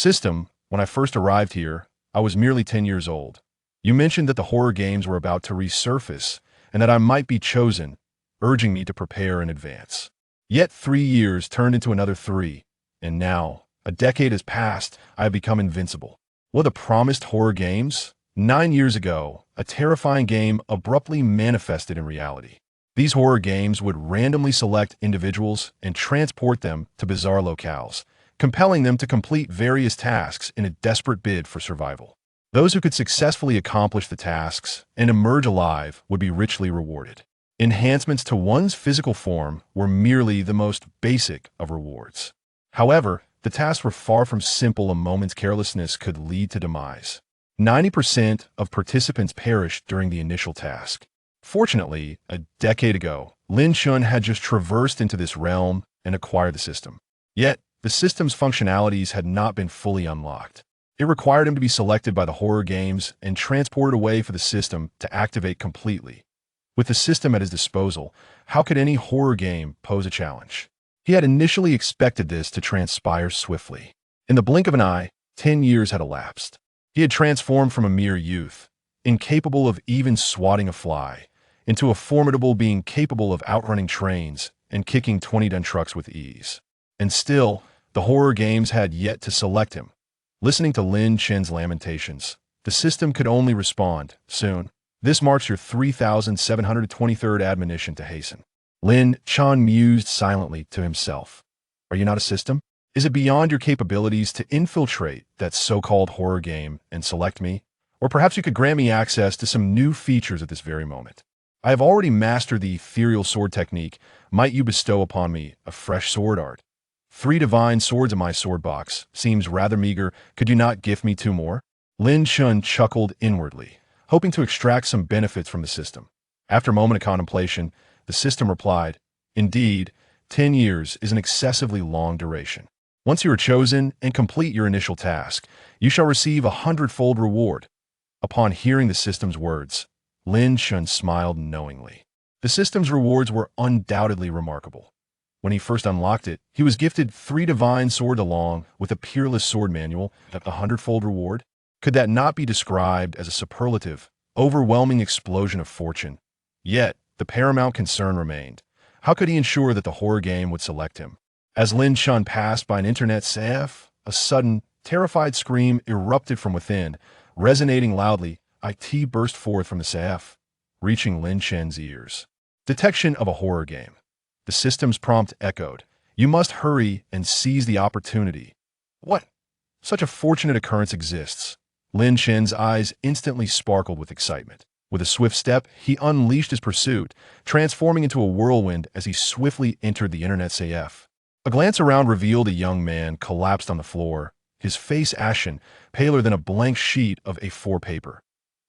System, when I first arrived here, I was merely 10 years old. You mentioned that the horror games were about to resurface and that I might be chosen, urging me to prepare in advance. Yet 3 years turned into another 3, and now, a decade has passed, I have become invincible. What the promised horror games? 9 years ago, a terrifying game abruptly manifested in reality. These horror games would randomly select individuals and transport them to bizarre locales, compelling them to complete various tasks in a desperate bid for survival. Those who could successfully accomplish the tasks and emerge alive would be richly rewarded. Enhancements to one's physical form were merely the most basic of rewards. However, the tasks were far from simple. A moment's carelessness could lead to demise. 90% of participants perished during the initial task. Fortunately, a decade ago, Chen had just traversed into this realm and acquired the system. Yet, the system's functionalities had not been fully unlocked. It required him to be selected by the horror games and transported away for the system to activate completely. With the system at his disposal, how could any horror game pose a challenge? He had initially expected this to transpire swiftly. In the blink of an eye, 10 years had elapsed. He had transformed from a mere youth, incapable of even swatting a fly, into a formidable being capable of outrunning trains and kicking 20-ton trucks with ease. And still, the horror games had yet to select him. Listening to Chen's lamentations, the system could only respond, soon. This marks your 3,723rd admonition to hasten. Chen mused silently to himself. Are you not a system? Is it beyond your capabilities to infiltrate that so-called horror game and select me? Or perhaps you could grant me access to some new features at this very moment. I have already mastered the ethereal sword technique. Might you bestow upon me a fresh sword art? 3 divine swords in my sword box seems rather meager. Could you not gift me 2 more? Chen chuckled inwardly, hoping to extract some benefits from the system. After a moment of contemplation, the system replied, Indeed, 10 years is an excessively long duration. Once you are chosen and complete your initial task, you shall receive a 100-fold reward. Upon hearing the system's words, Chen smiled knowingly. The system's rewards were undoubtedly remarkable. When he first unlocked it, he was gifted 3 divine swords along with a peerless sword manual, a 100-fold reward. Could that not be described as a superlative, overwhelming explosion of fortune? Yet, the paramount concern remained. How could he ensure that the horror game would select him? As Chen passed by an internet CF, a sudden, terrified scream erupted from within, resonating loudly. IT burst forth from the CF, reaching Chen's ears. Detection of a horror game. The system's prompt echoed. You must hurry and seize the opportunity. What? Such a fortunate occurrence exists. Chen's eyes instantly sparkled with excitement. With a swift step, he unleashed his pursuit, transforming into a whirlwind as he swiftly entered the internet CF. A glance around revealed a young man collapsed on the floor, his face ashen, paler than a blank sheet of A4 paper.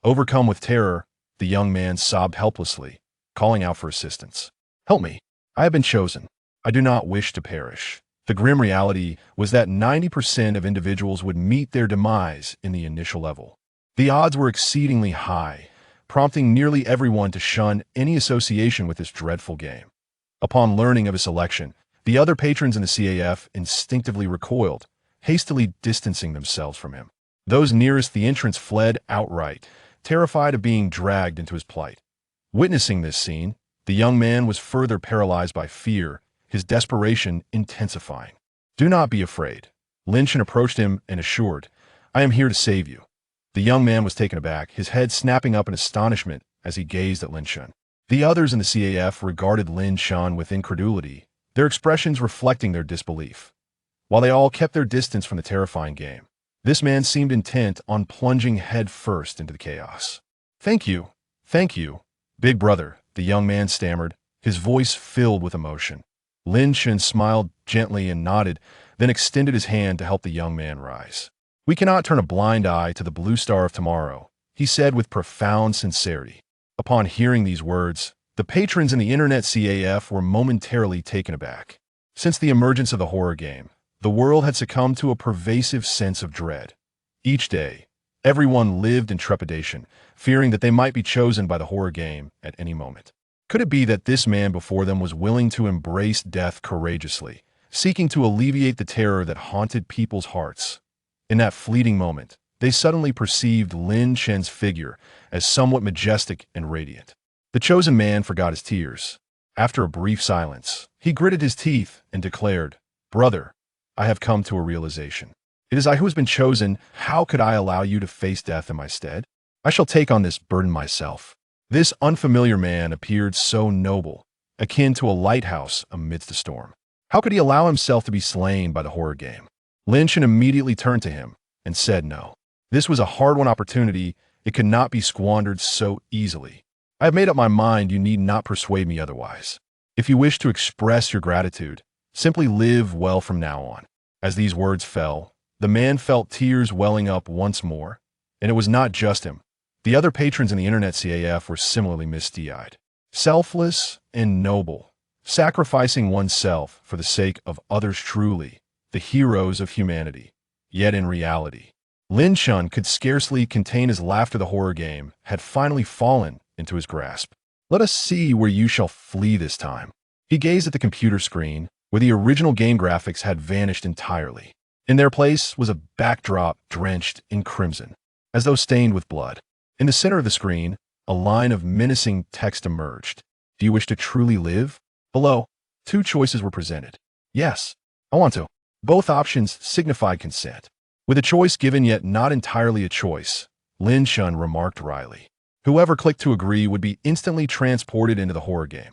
Overcome with terror, the young man sobbed helplessly, calling out for assistance. Help me. I have been chosen. I do not wish to perish. The grim reality was that 90% of individuals would meet their demise in the initial level. The odds were exceedingly high, prompting nearly everyone to shun any association with this dreadful game. Upon learning of his selection, the other patrons in the CAF instinctively recoiled, hastily distancing themselves from him. Those nearest the entrance fled outright, terrified of being dragged into his plight. Witnessing this scene, the young man was further paralyzed by fear, his desperation intensifying. Do not be afraid. Chen approached him and assured, I am here to save you. The young man was taken aback, his head snapping up in astonishment as he gazed at Chen. The others in the CAF regarded Chen with incredulity, their expressions reflecting their disbelief. While they all kept their distance from the terrifying game, this man seemed intent on plunging head-first into the chaos. Thank you, big brother, the young man stammered, his voice filled with emotion. Chen smiled gently and nodded, then extended his hand to help the young man rise. We cannot turn a blind eye to the blue star of tomorrow, he said with profound sincerity. Upon hearing these words, the patrons in the internet CAF were momentarily taken aback. Since the emergence of the horror game, the world had succumbed to a pervasive sense of dread. Each day, everyone lived in trepidation, fearing that they might be chosen by the horror game at any moment. Could it be that this man before them was willing to embrace death courageously, seeking to alleviate the terror that haunted people's hearts? In that fleeting moment, they suddenly perceived Lin Chen's figure as somewhat majestic and radiant. The chosen man forgot his tears. After a brief silence, he gritted his teeth and declared, "Brother, I have come to a realization. It is I who has been chosen. How could I allow you to face death in my stead? I shall take on this burden myself." This unfamiliar man appeared so noble, akin to a lighthouse amidst a storm. How could he allow himself to be slain by the horror game? Lin Chen immediately turned to him and said no. This was a hard-won opportunity. It could not be squandered so easily. I have made up my mind. You need not persuade me otherwise. If you wish to express your gratitude, simply live well from now on. As these words fell, the man felt tears welling up once more, and it was not just him. The other patrons in the internet CAF were similarly misty-eyed. Selfless and noble, sacrificing oneself for the sake of others, truly the heroes of humanity. Yet in reality, Lin Chen could scarcely contain his laughter. The horror game had finally fallen into his grasp. Let us see where you shall flee this time. He gazed at the computer screen, where the original game graphics had vanished entirely. In their place was a backdrop drenched in crimson, as though stained with blood. In the center of the screen, a line of menacing text emerged. Do you wish to truly live? Below, two choices were presented. Yes, I want to. Both options signified consent. With a choice given yet not entirely a choice, Lin Chen remarked wryly. Whoever clicked to agree would be instantly transported into the horror game.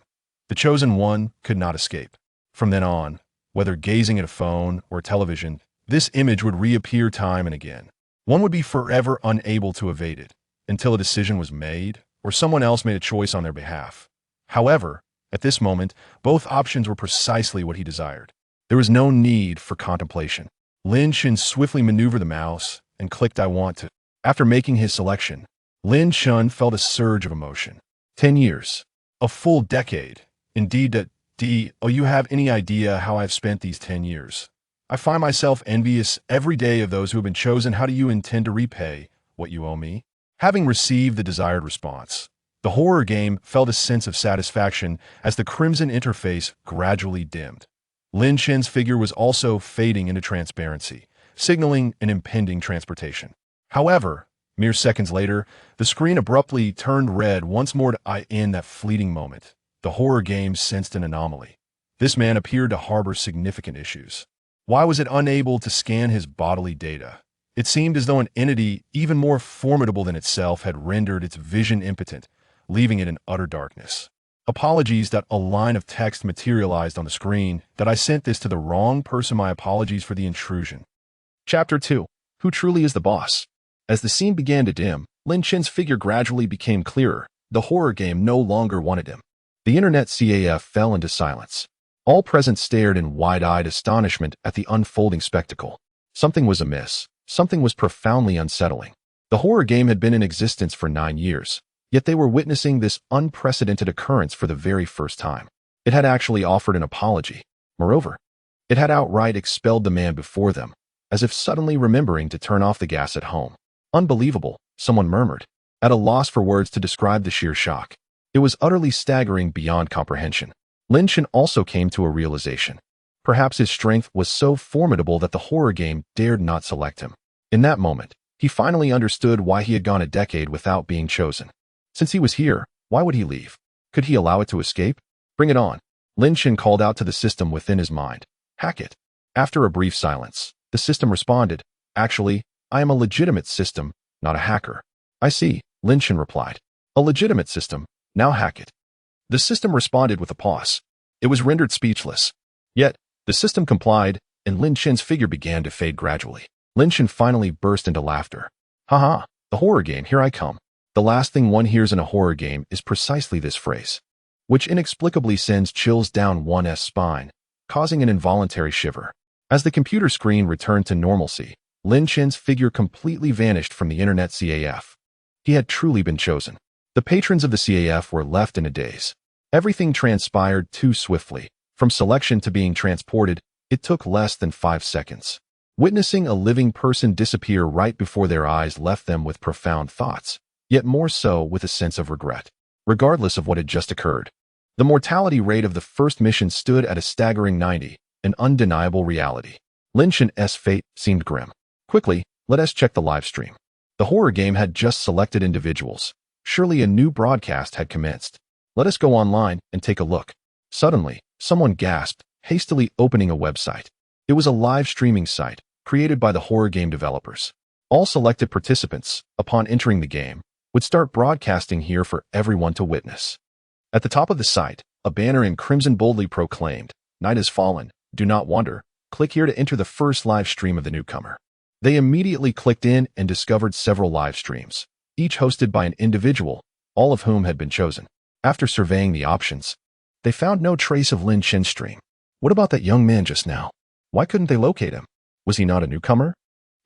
The chosen one could not escape. From then on, whether gazing at a phone or television, this image would reappear time and again. One would be forever unable to evade it, until a decision was made or someone else made a choice on their behalf. However, at this moment, both options were precisely what he desired. There was no need for contemplation. Lin Chen swiftly maneuvered the mouse and clicked I want to. After making his selection, Lin Chen felt a surge of emotion. 10 years. A full decade. Indeed, you have any idea how I've spent these 10 years? I find myself envious every day of those who have been chosen. How do you intend to repay what you owe me? Having received the desired response, the horror game felt a sense of satisfaction as the crimson interface gradually dimmed. Lin Chen's figure was also fading into transparency, signaling an impending transportation. However, mere seconds later, the screen abruptly turned red once more. In that fleeting moment, the horror game sensed an anomaly. This man appeared to harbor significant issues. Why was it unable to scan his bodily data? It seemed as though an entity even more formidable than itself had rendered its vision impotent, leaving it in utter darkness. Apologies. A line of text materialized on the screen. That I sent this to the wrong person. My apologies for the intrusion. Chapter 2. Who truly is the boss? As the scene began to dim, Lin Chen's figure gradually became clearer. The horror game no longer wanted him. The internet CAF fell into silence. All present stared in wide-eyed astonishment at the unfolding spectacle. Something was amiss. Something was profoundly unsettling. The horror game had been in existence for 9 years, yet they were witnessing this unprecedented occurrence for the very first time. It had actually offered an apology. Moreover, it had outright expelled the man before them, as if suddenly remembering to turn off the gas at home. Unbelievable, someone murmured, at a loss for words to describe the sheer shock. It was utterly staggering beyond comprehension. Lin Chen also came to a realization. Perhaps his strength was so formidable that the horror game dared not select him. In that moment, he finally understood why he had gone a decade without being chosen. Since he was here, why would he leave? Could he allow it to escape? Bring it on. Lin Chen called out to the system within his mind. Hack it. After a brief silence, the system responded, Actually, I am a legitimate system, not a hacker. I see, Lin Chen replied. A legitimate system, now hack it. The system responded with a pause. It was rendered speechless. Yet, the system complied, and Lin Chen's figure began to fade gradually. Lin Chen finally burst into laughter. Haha, the horror game, here I come. The last thing one hears in a horror game is precisely this phrase, which inexplicably sends chills down one's spine, causing an involuntary shiver. As the computer screen returned to normalcy, Lin Chen's figure completely vanished from the internet CAF. He had truly been chosen. The patrons of the CAF were left in a daze. Everything transpired too swiftly. From selection to being transported, it took less than 5 seconds. Witnessing a living person disappear right before their eyes left them with profound thoughts, yet more so with a sense of regret. Regardless of what had just occurred, the mortality rate of the first mission stood at a staggering 90, an undeniable reality. Lin Chen's fate seemed grim. Quickly, let us check the live stream. The horror game had just selected individuals. Surely a new broadcast had commenced. Let us go online and take a look. Suddenly, someone gasped, hastily opening a website. It was a live streaming site created by the horror game developers. All selected participants, upon entering the game, would start broadcasting here for everyone to witness. At the top of the site, a banner in crimson boldly proclaimed, "Night has fallen, do not wonder, click here to enter the first live stream of the newcomer." They immediately clicked in and discovered several live streams, each hosted by an individual, all of whom had been chosen. After surveying the options, they found no trace of Chen's stream. What about that young man just now? Why couldn't they locate him? Was he not a newcomer?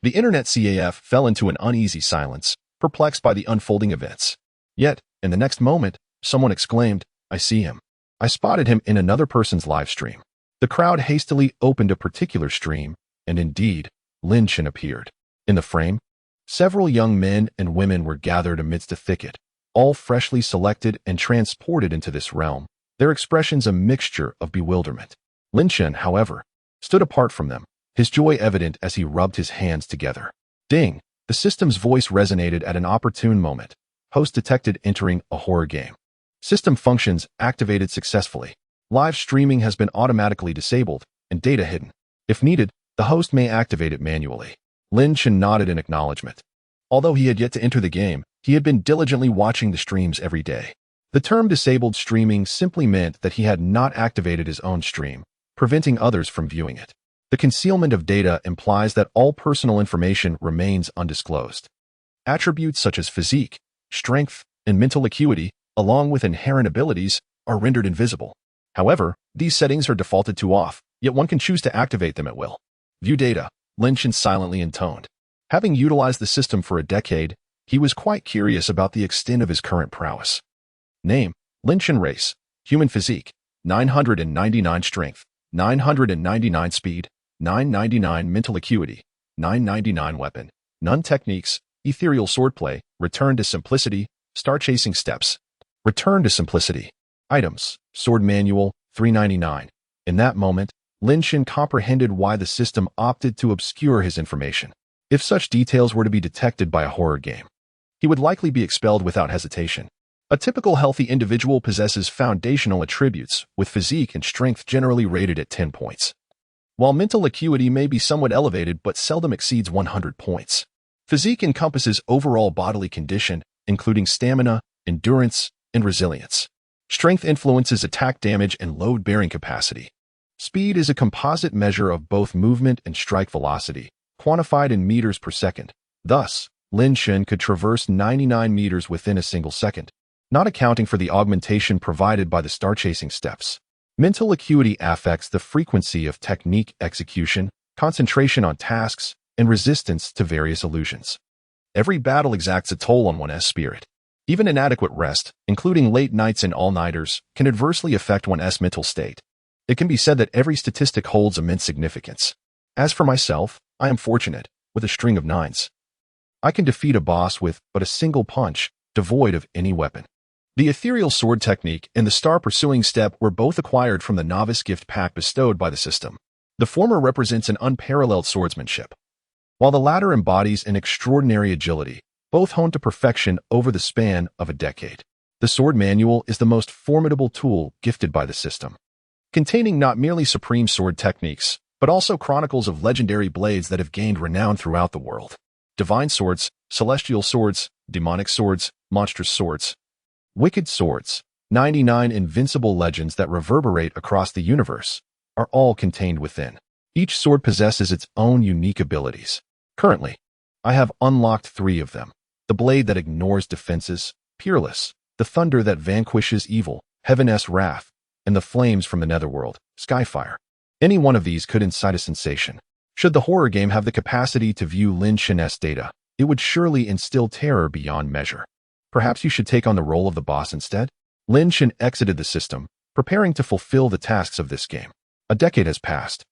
The internet CAF fell into an uneasy silence, perplexed by the unfolding events. Yet, in the next moment, someone exclaimed, "I see him. I spotted him in another person's live stream." The crowd hastily opened a particular stream, and indeed, Chen appeared. In the frame, several young men and women were gathered amidst a thicket, all freshly selected and transported into this realm, their expressions a mixture of bewilderment. Chen, however, stood apart from them, his joy evident as he rubbed his hands together. Ding! The system's voice resonated at an opportune moment. Host detected entering a horror game. System functions activated successfully. Live streaming has been automatically disabled and data hidden. If needed, the host may activate it manually. Chen nodded in acknowledgement. Although he had yet to enter the game, he had been diligently watching the streams every day. The term disabled streaming simply meant that he had not activated his own stream, preventing others from viewing it. The concealment of data implies that all personal information remains undisclosed. Attributes such as physique, strength, and mental acuity, along with inherent abilities, are rendered invisible. However, these settings are defaulted to off, yet one can choose to activate them at will. View data, Chen silently intoned. Having utilized the system for a decade, he was quite curious about the extent of his current prowess. Name, Chen race, human physique, 999 strength, 999 speed, 999 mental acuity, 999 weapon, none techniques, ethereal swordplay, return to simplicity, star chasing steps. Return to simplicity. Items, sword manual, 399. In that moment, Chen comprehended why the system opted to obscure his information. If such details were to be detected by a horror game, he would likely be expelled without hesitation. A typical healthy individual possesses foundational attributes, with physique and strength generally rated at 10 points. While mental acuity may be somewhat elevated but seldom exceeds 100 points. Physique encompasses overall bodily condition, including stamina, endurance, and resilience. Strength influences attack damage and load-bearing capacity. Speed is a composite measure of both movement and strike velocity, quantified in meters per second. Thus, Chen could traverse 99 meters within a single second, not accounting for the augmentation provided by the star-chasing steps. Mental acuity affects the frequency of technique execution, concentration on tasks, and resistance to various illusions. Every battle exacts a toll on one's spirit. Even inadequate rest, including late nights and all-nighters, can adversely affect one's mental state. It can be said that every statistic holds immense significance. As for myself, I am fortunate, with a string of 9s. I can defeat a boss with but a single punch, devoid of any weapon. The ethereal sword technique and the star pursuing step were both acquired from the novice gift pack bestowed by the system. The former represents an unparalleled swordsmanship, while the latter embodies an extraordinary agility, both honed to perfection over the span of a decade. The sword manual is the most formidable tool gifted by the system, containing not merely supreme sword techniques, but also chronicles of legendary blades that have gained renown throughout the world. Divine swords, celestial swords, demonic swords, monstrous swords, wicked swords, 99 invincible legends that reverberate across the universe, are all contained within. Each sword possesses its own unique abilities. Currently, I have unlocked 3 of them. The blade that ignores defenses, Peerless, the thunder that vanquishes evil, Heaven's Wrath, and the flames from the netherworld, Skyfire. Any one of these could incite a sensation. Should the horror game have the capacity to view Chen's data, it would surely instill terror beyond measure. Perhaps you should take on the role of the boss instead? Chen exited the system, preparing to fulfill the tasks of this game. A decade has passed.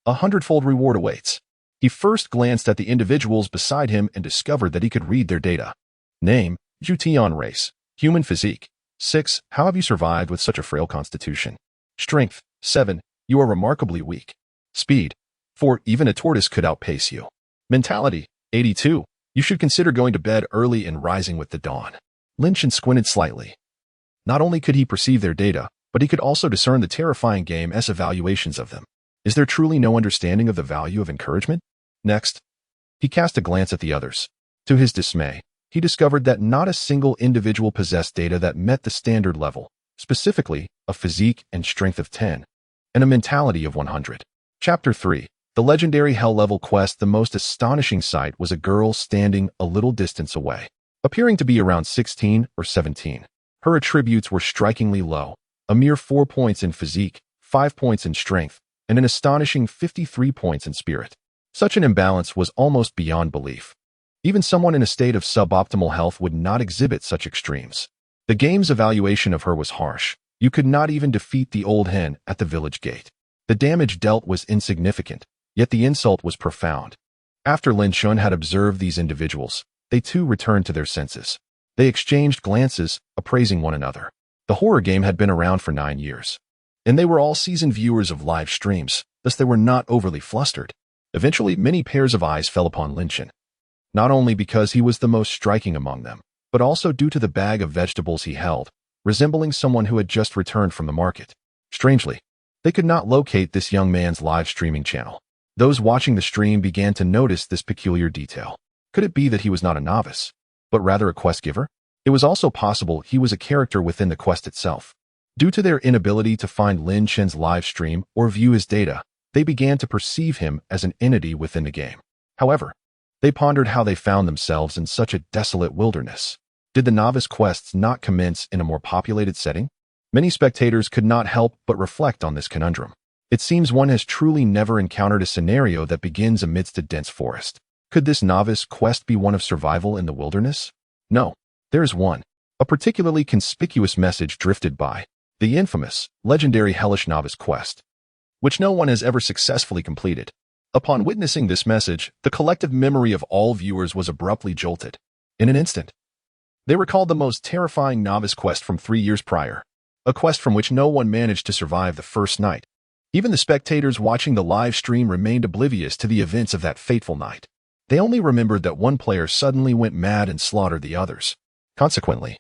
100-fold reward awaits. He first glanced at the individuals beside him and discovered that he could read their data. Name, Jutian race, human physique. 6. How have you survived with such a frail constitution? Strength, 7. You are remarkably weak. Speed, 4. Even a tortoise could outpace you. Mentality, 82. You should consider going to bed early and rising with the dawn. Chen squinted slightly. Not only could he perceive their data, but he could also discern the terrifying game's evaluations of them. Is there truly no understanding of the value of encouragement? Next, he cast a glance at the others. To his dismay, he discovered that not a single individual possessed data that met the standard level, specifically a physique and strength of 10, and a mentality of 100. Chapter 3. The legendary Hell-level quest. The most astonishing sight was a girl standing a little distance away, appearing to be around 16 or 17. Her attributes were strikingly low, a mere 4 points in physique, 5 points in strength, and an astonishing 53 points in spirit. Such an imbalance was almost beyond belief. Even someone in a state of suboptimal health would not exhibit such extremes. The game's evaluation of her was harsh. You could not even defeat the old hen at the village gate. The damage dealt was insignificant, yet the insult was profound. After Chen had observed these individuals, they too returned to their senses. They exchanged glances, appraising one another. The horror game had been around for 9 years, and they were all seasoned viewers of live streams, thus they were not overly flustered. Eventually, many pairs of eyes fell upon Chen, not only because he was the most striking among them, but also due to the bag of vegetables he held, resembling someone who had just returned from the market. Strangely, they could not locate this young man's live streaming channel. Those watching the stream began to notice this peculiar detail. Could it be that he was not a novice, but rather a quest giver? It was also possible he was a character within the quest itself. Due to their inability to find Chen's live stream or view his data, they began to perceive him as an entity within the game. However, they pondered how they found themselves in such a desolate wilderness. Did the novice quests not commence in a more populated setting? Many spectators could not help but reflect on this conundrum. It seems one has truly never encountered a scenario that begins amidst a dense forest. Could this novice quest be one of survival in the wilderness? No, there is one. A particularly conspicuous message drifted by, the infamous, legendary Hellish Novice Quest, which no one has ever successfully completed. Upon witnessing this message, the collective memory of all viewers was abruptly jolted. In an instant, they recalled the most terrifying novice quest from 3 years prior, a quest from which no one managed to survive the first night. Even the spectators watching the live stream remained oblivious to the events of that fateful night. They only remembered that one player suddenly went mad and slaughtered the others. Consequently,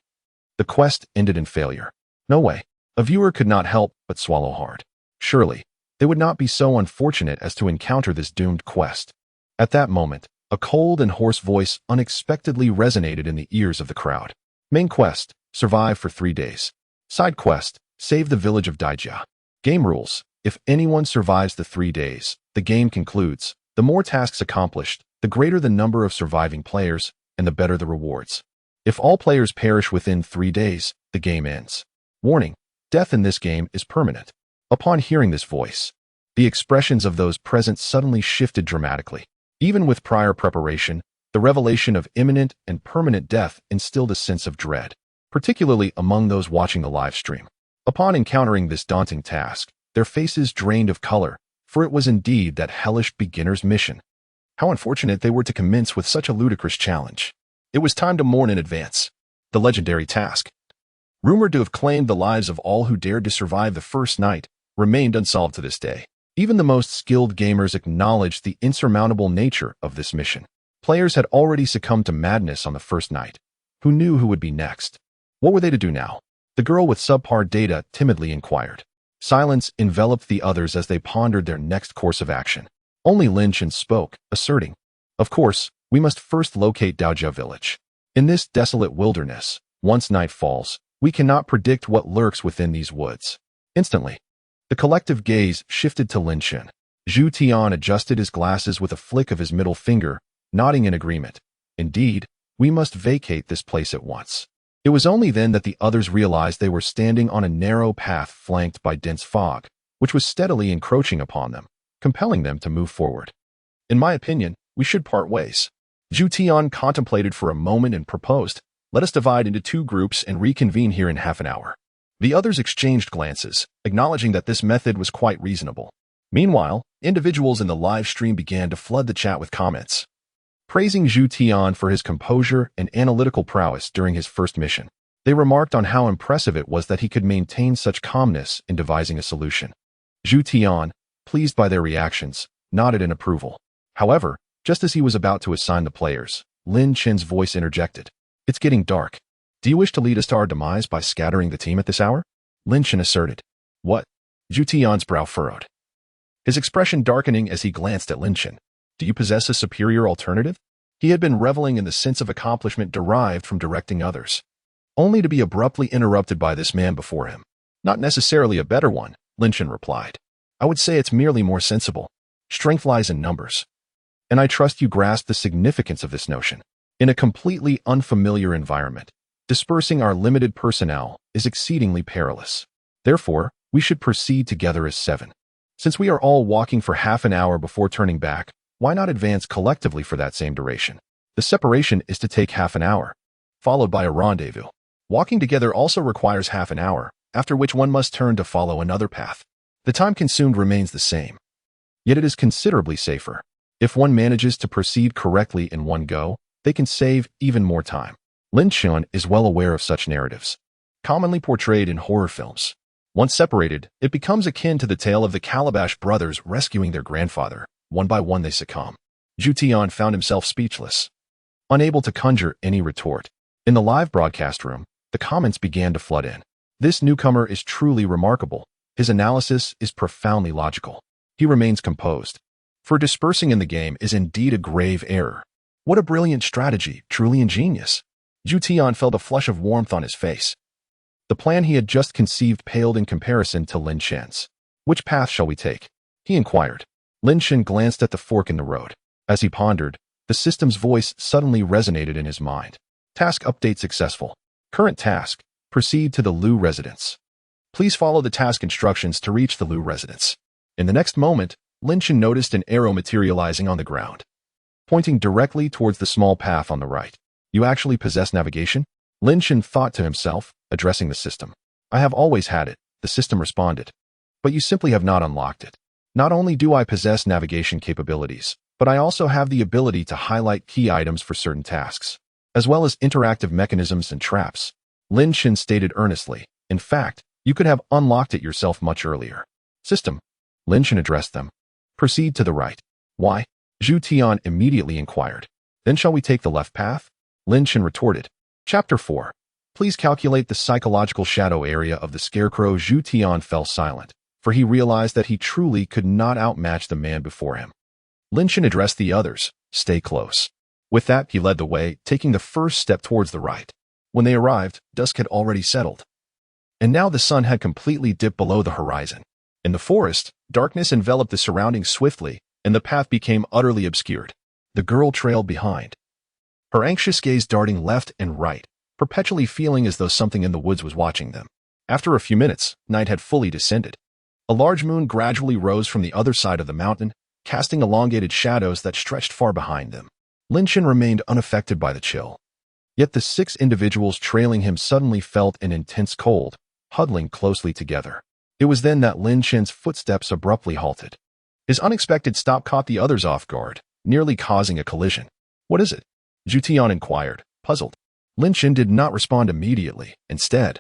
the quest ended in failure. No way. A viewer could not help but swallow hard. Surely, they would not be so unfortunate as to encounter this doomed quest. At that moment, a cold and hoarse voice unexpectedly resonated in the ears of the crowd. Main quest, survive for 3 days. Side quest, save the village of Daijia. Game rules, if anyone survives the 3 days, the game concludes. The more tasks accomplished, the greater the number of surviving players, and the better the rewards. If all players perish within 3 days, the game ends. Warning, death in this game is permanent. Upon hearing this voice, the expressions of those present suddenly shifted dramatically. Even with prior preparation, the revelation of imminent and permanent death instilled a sense of dread, particularly among those watching the live stream. Upon encountering this daunting task, their faces drained of color, for it was indeed that hellish beginner's mission. How unfortunate they were to commence with such a ludicrous challenge. It was time to mourn in advance. The legendary task, rumored to have claimed the lives of all who dared to survive the first night, remained unsolved to this day. Even the most skilled gamers acknowledged the insurmountable nature of this mission. Players had already succumbed to madness on the first night. Who knew who would be next? What were they to do now? The girl with subpar data timidly inquired. Silence enveloped the others as they pondered their next course of action. Only Chen spoke, asserting, "Of course, we must first locate Daojia village. In this desolate wilderness, once night falls, we cannot predict what lurks within these woods." Instantly, the collective gaze shifted to Chen. Zhu Tian adjusted his glasses with a flick of his middle finger, nodding in agreement. Indeed, we must vacate this place at once. It was only then that the others realized they were standing on a narrow path flanked by dense fog, which was steadily encroaching upon them, compelling them to move forward. "In my opinion, we should part ways." Zhu Tian contemplated for a moment and proposed, "Let us divide into 2 groups and reconvene here in half an hour." The others exchanged glances, acknowledging that this method was quite reasonable. Meanwhile, individuals in the live stream began to flood the chat with comments, praising Zhu Tian for his composure and analytical prowess during his first mission. They remarked on how impressive it was that he could maintain such calmness in devising a solution. Zhu Tian, pleased by their reactions, nodded in approval. However, Just as he was about to assign the players, Chen's voice interjected. It's getting dark. Do you wish to lead us to our demise by scattering the team at this hour? Chen asserted. What? Zhu Tian's brow furrowed, his expression darkening as he glanced at Chen. Do you possess a superior alternative? He had been reveling in the sense of accomplishment derived from directing others, only to be abruptly interrupted by this man before him. Not necessarily a better one, Chen replied. I would say it's merely more sensible. Strength lies in numbers. And I trust you grasp the significance of this notion. In a completely unfamiliar environment, dispersing our limited personnel is exceedingly perilous. Therefore, we should proceed together as 7. Since we are all walking for half an hour before turning back, why not advance collectively for that same duration? The separation is to take half an hour, followed by a rendezvous. Walking together also requires half an hour, after which one must turn to follow another path. The time consumed remains the same, yet it is considerably safer. If one manages to proceed correctly in one go, they can save even more time. Chen is well aware of such narratives, commonly portrayed in horror films. Once separated, it becomes akin to the tale of the Calabash brothers rescuing their grandfather. One by one they succumb. Zhu Tian found himself speechless, unable to conjure any retort. In the live broadcast room, the comments began to flood in. This newcomer is truly remarkable. His analysis is profoundly logical. He remains composed. For dispersing in the game is indeed a grave error. What a brilliant strategy, truly ingenious. Zhu Tian felt a flush of warmth on his face. The plan he had just conceived paled in comparison to Chen's. Which path shall we take? He inquired. Chen glanced at the fork in the road. As he pondered, the system's voice suddenly resonated in his mind. Task update successful. Current task. Proceed to the Lu residence. Please follow the task instructions to reach the Lu residence. In the next moment, Chen noticed an arrow materializing on the ground, pointing directly towards the small path on the right. You actually possess navigation? Chen thought to himself, addressing the system. I have always had it, the system responded. But you simply have not unlocked it. Not only do I possess navigation capabilities, but I also have the ability to highlight key items for certain tasks, as well as interactive mechanisms and traps. Chen stated earnestly. In fact, you could have unlocked it yourself much earlier. System. Chen addressed them. Proceed to the right. Why? Zhu Tian immediately inquired. Then shall we take the left path? Chen retorted. Chapter 4. Please calculate the psychological shadow area of the scarecrow. Zhu Tian fell silent, for he realized that he truly could not outmatch the man before him. Chen addressed the others. Stay close. With that, he led the way, taking the first step towards the right. When they arrived, dusk had already settled, and now the sun had completely dipped below the horizon. In the forest, darkness enveloped the surroundings swiftly, and the path became utterly obscured. The girl trailed behind, her anxious gaze darting left and right, perpetually feeling as though something in the woods was watching them. After a few minutes, night had fully descended. A large moon gradually rose from the other side of the mountain, casting elongated shadows that stretched far behind them. Chen remained unaffected by the chill. Yet the 6 individuals trailing him suddenly felt an intense cold, huddling closely together. It was then that Chen's footsteps abruptly halted. His unexpected stop caught the others off guard, nearly causing a collision. What is it? Zhu Tian inquired, puzzled. Chen did not respond immediately. Instead,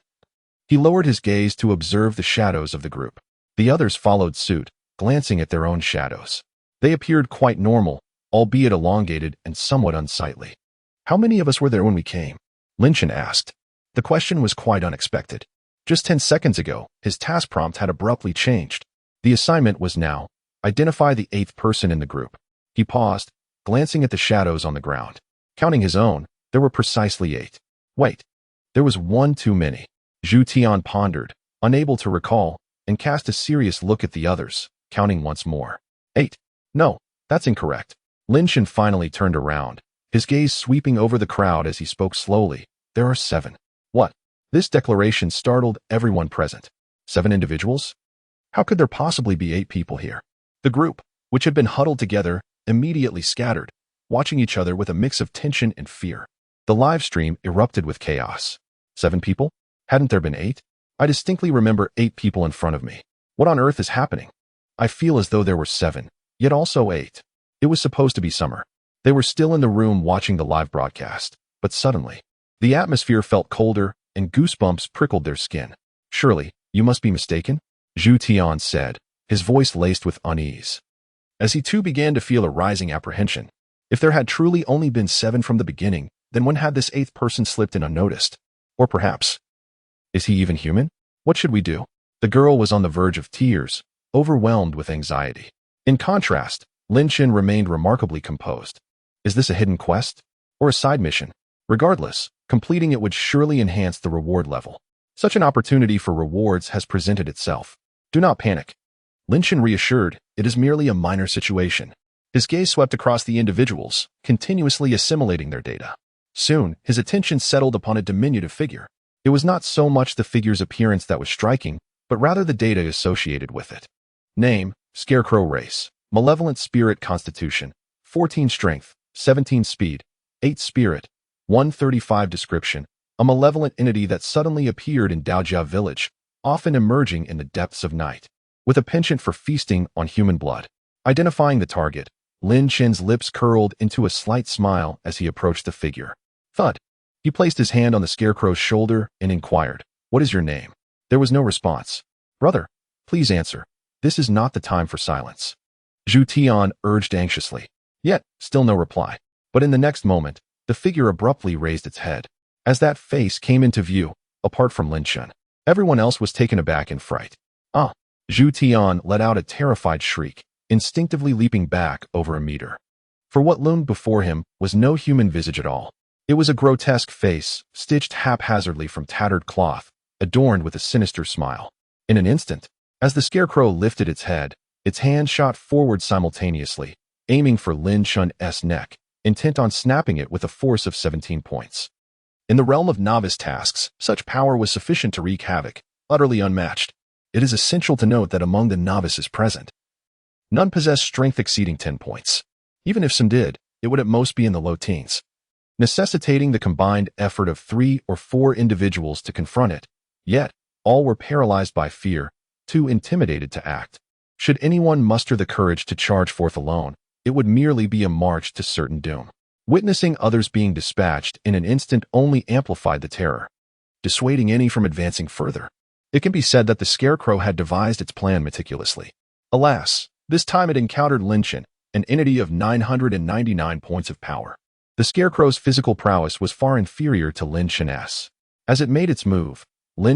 he lowered his gaze to observe the shadows of the group. The others followed suit, glancing at their own shadows. They appeared quite normal, albeit elongated and somewhat unsightly. How many of us were there when we came? Chen asked. The question was quite unexpected. Just 10 seconds ago, his task prompt had abruptly changed. The assignment was now, identify the 8th person in the group. He paused, glancing at the shadows on the ground. Counting his own, there were precisely 8. Wait, there was one too many. Zhu Tian pondered, unable to recall, and cast a serious look at the others, counting once more. 8. No, that's incorrect. Chen finally turned around, his gaze sweeping over the crowd as he spoke slowly. There are 7. What? This declaration startled everyone present. 7 individuals? How could there possibly be 8 people here? The group, which had been huddled together, immediately scattered, watching each other with a mix of tension and fear. The live stream erupted with chaos. 7 people? Hadn't there been 8? I distinctly remember 8 people in front of me. What on earth is happening? I feel as though there were 7, yet also 8. It was supposed to be summer. They were still in the room watching the live broadcast, but suddenly, the atmosphere felt colder and goosebumps prickled their skin. Surely, you must be mistaken? Zhu Tian said, his voice laced with unease. As he too began to feel a rising apprehension, If there had truly only been 7 from the beginning, then when had this 8th person slipped in unnoticed? Or perhaps, is he even human? What should we do? The girl was on the verge of tears, overwhelmed with anxiety. In contrast, Chen remained remarkably composed. Is this a hidden quest? Or a side mission? Regardless, completing it would surely enhance the reward level. Such an opportunity for rewards has presented itself. Do not panic. Chen reassured, it is merely a minor situation. His gaze swept across the individuals, continuously assimilating their data. Soon, his attention settled upon a diminutive figure. It was not so much the figure's appearance that was striking, but rather the data associated with it. Name, Scarecrow Race, Malevolent Spirit Constitution, 14 Strength, 17 Speed, 8 Spirit, 135 Description, a malevolent entity that suddenly appeared in Daojia Village, often emerging in the depths of night, with a penchant for feasting on human blood. Identifying the target, Chen's lips curled into a slight smile as he approached the figure. Thud. He placed his hand on the Scarecrow's shoulder and inquired, "What is your name?" There was no response. "Brother, please answer. This is not the time for silence." Zhu Tian urged anxiously. Yet, still no reply. But in the next moment, the figure abruptly raised its head. As that face came into view, apart from Chen, everyone else was taken aback in fright. Ah! Zhu Tian let out a terrified shriek, instinctively leaping back over a meter. For what loomed before him was no human visage at all. It was a grotesque face, stitched haphazardly from tattered cloth, adorned with a sinister smile. In an instant, as the Scarecrow lifted its head, its hand shot forward simultaneously, aiming for Chen's neck, intent on snapping it with a force of 17 points. In the realm of novice tasks, such power was sufficient to wreak havoc, utterly unmatched. It is essential to note that among the novices present, none possessed strength exceeding 10 points. Even if some did, it would at most be in the low teens, necessitating the combined effort of 3 or 4 individuals to confront it. Yet, all were paralyzed by fear, too intimidated to act. Should anyone muster the courage to charge forth alone, it would merely be a march to certain doom. Witnessing others being dispatched in an instant only amplified the terror, dissuading any from advancing further. It can be said that the Scarecrow had devised its plan meticulously. Alas, this time it encountered Chen, an entity of 999 points of power. The Scarecrow's physical prowess was far inferior to Chen's. As it made its move,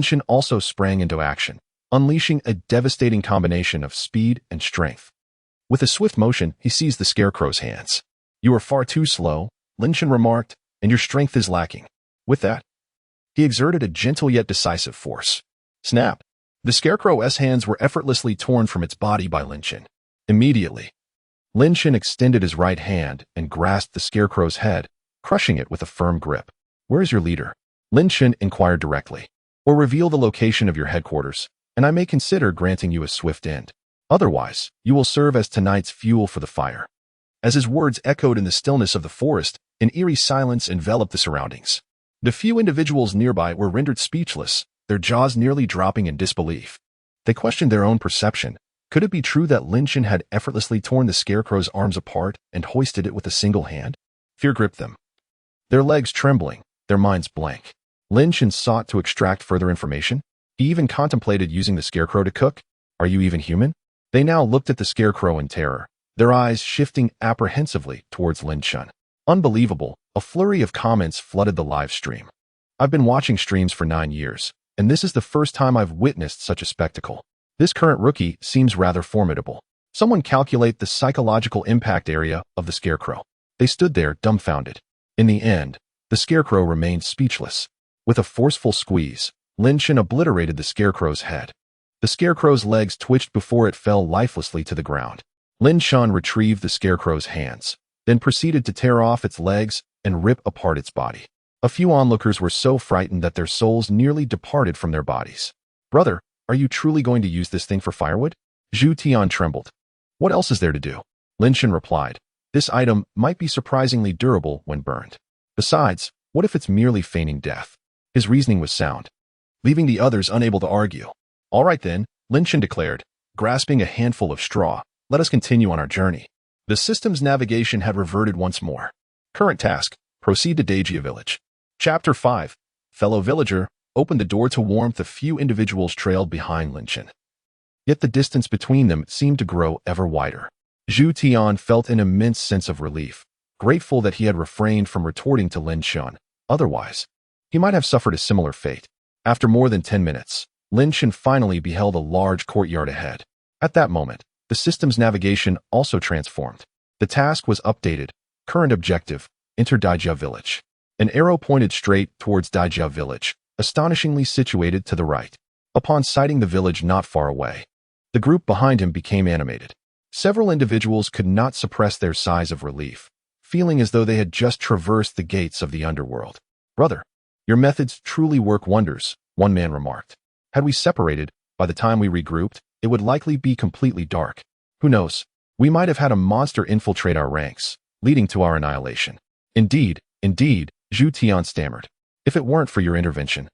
Chen also sprang into action, unleashing a devastating combination of speed and strength. With a swift motion, he seized the Scarecrow's hands. "You are far too slow," Chen remarked, "and your strength is lacking." With that, he exerted a gentle yet decisive force. Snap! The Scarecrow's hands were effortlessly torn from its body by Chen. Immediately, Chen extended his right hand and grasped the Scarecrow's head, crushing it with a firm grip. "Where is your leader?" Chen inquired directly. "Or reveal the location of your headquarters, and I may consider granting you a swift end. Otherwise, you will serve as tonight's fuel for the fire." As his words echoed in the stillness of the forest, an eerie silence enveloped the surroundings. The few individuals nearby were rendered speechless, their jaws nearly dropping in disbelief. They questioned their own perception. Could it be true that Chen had effortlessly torn the Scarecrow's arms apart and hoisted it with a single hand? Fear gripped them. Their legs trembling, their minds blank. Chen sought to extract further information. He even contemplated using the Scarecrow to cook. Are you even human? They now looked at the Scarecrow in terror, their eyes shifting apprehensively towards Chen. Unbelievable, a flurry of comments flooded the live stream. I've been watching streams for 9 years, and this is the first time I've witnessed such a spectacle. This current rookie seems rather formidable. Someone calculate the psychological impact area of the Scarecrow. They stood there dumbfounded. In the end, the Scarecrow remained speechless. With a forceful squeeze, Chen obliterated the Scarecrow's head. The Scarecrow's legs twitched before it fell lifelessly to the ground. Chen retrieved the Scarecrow's hands, then proceeded to tear off its legs and rip apart its body. A few onlookers were so frightened that their souls nearly departed from their bodies. "Brother, are you truly going to use this thing for firewood?" Zhu Tian trembled. "What else is there to do?" Chen replied. "This item might be surprisingly durable when burned. Besides, what if it's merely feigning death?" His reasoning was sound, leaving the others unable to argue. "All right then," Chen declared, grasping a handful of straw. "Let us continue on our journey." The system's navigation had reverted once more. Current task: proceed to Daojia Village. Chapter 5. Fellow villager, opened the door to warmth. A few individuals trailed behind Chen. Yet the distance between them seemed to grow ever wider. Zhu Tian felt an immense sense of relief. grateful that he had refrained from retorting to Lin Chen. Otherwise, he might have suffered a similar fate. After more than 10 minutes, Lin Chen finally beheld a large courtyard ahead. At that moment, the system's navigation also transformed. The task was updated. Current objective, enter Daijia Village. An arrow pointed straight towards Daijia Village, astonishingly situated to the right. Upon sighting the village not far away, the group behind him became animated. Several individuals could not suppress their sighs of relief, feeling as though they had just traversed the gates of the underworld. "Brother, your methods truly work wonders," one man remarked. "Had we separated, by the time we regrouped, it would likely be completely dark. Who knows? We might have had a monster infiltrate our ranks, leading to our annihilation." Indeed, Zhu Tian stammered. "If it weren't for your intervention,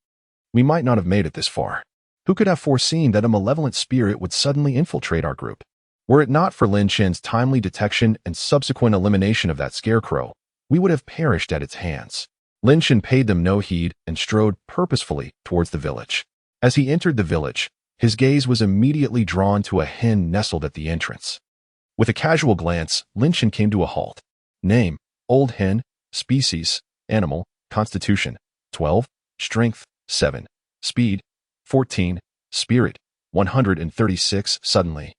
we might not have made it this far. Who could have foreseen that a malevolent spirit would suddenly infiltrate our group? Were it not for Lin Chen's timely detection and subsequent elimination of that scarecrow, we would have perished at its hands." Lin Chen paid them no heed and strode purposefully towards the village. As he entered the village, his gaze was immediately drawn to a hen nestled at the entrance. With a casual glance, Lin Chen came to a halt. Name, old hen, species, animal, constitution, 12, strength, 7, speed, 14, spirit, 136. Suddenly,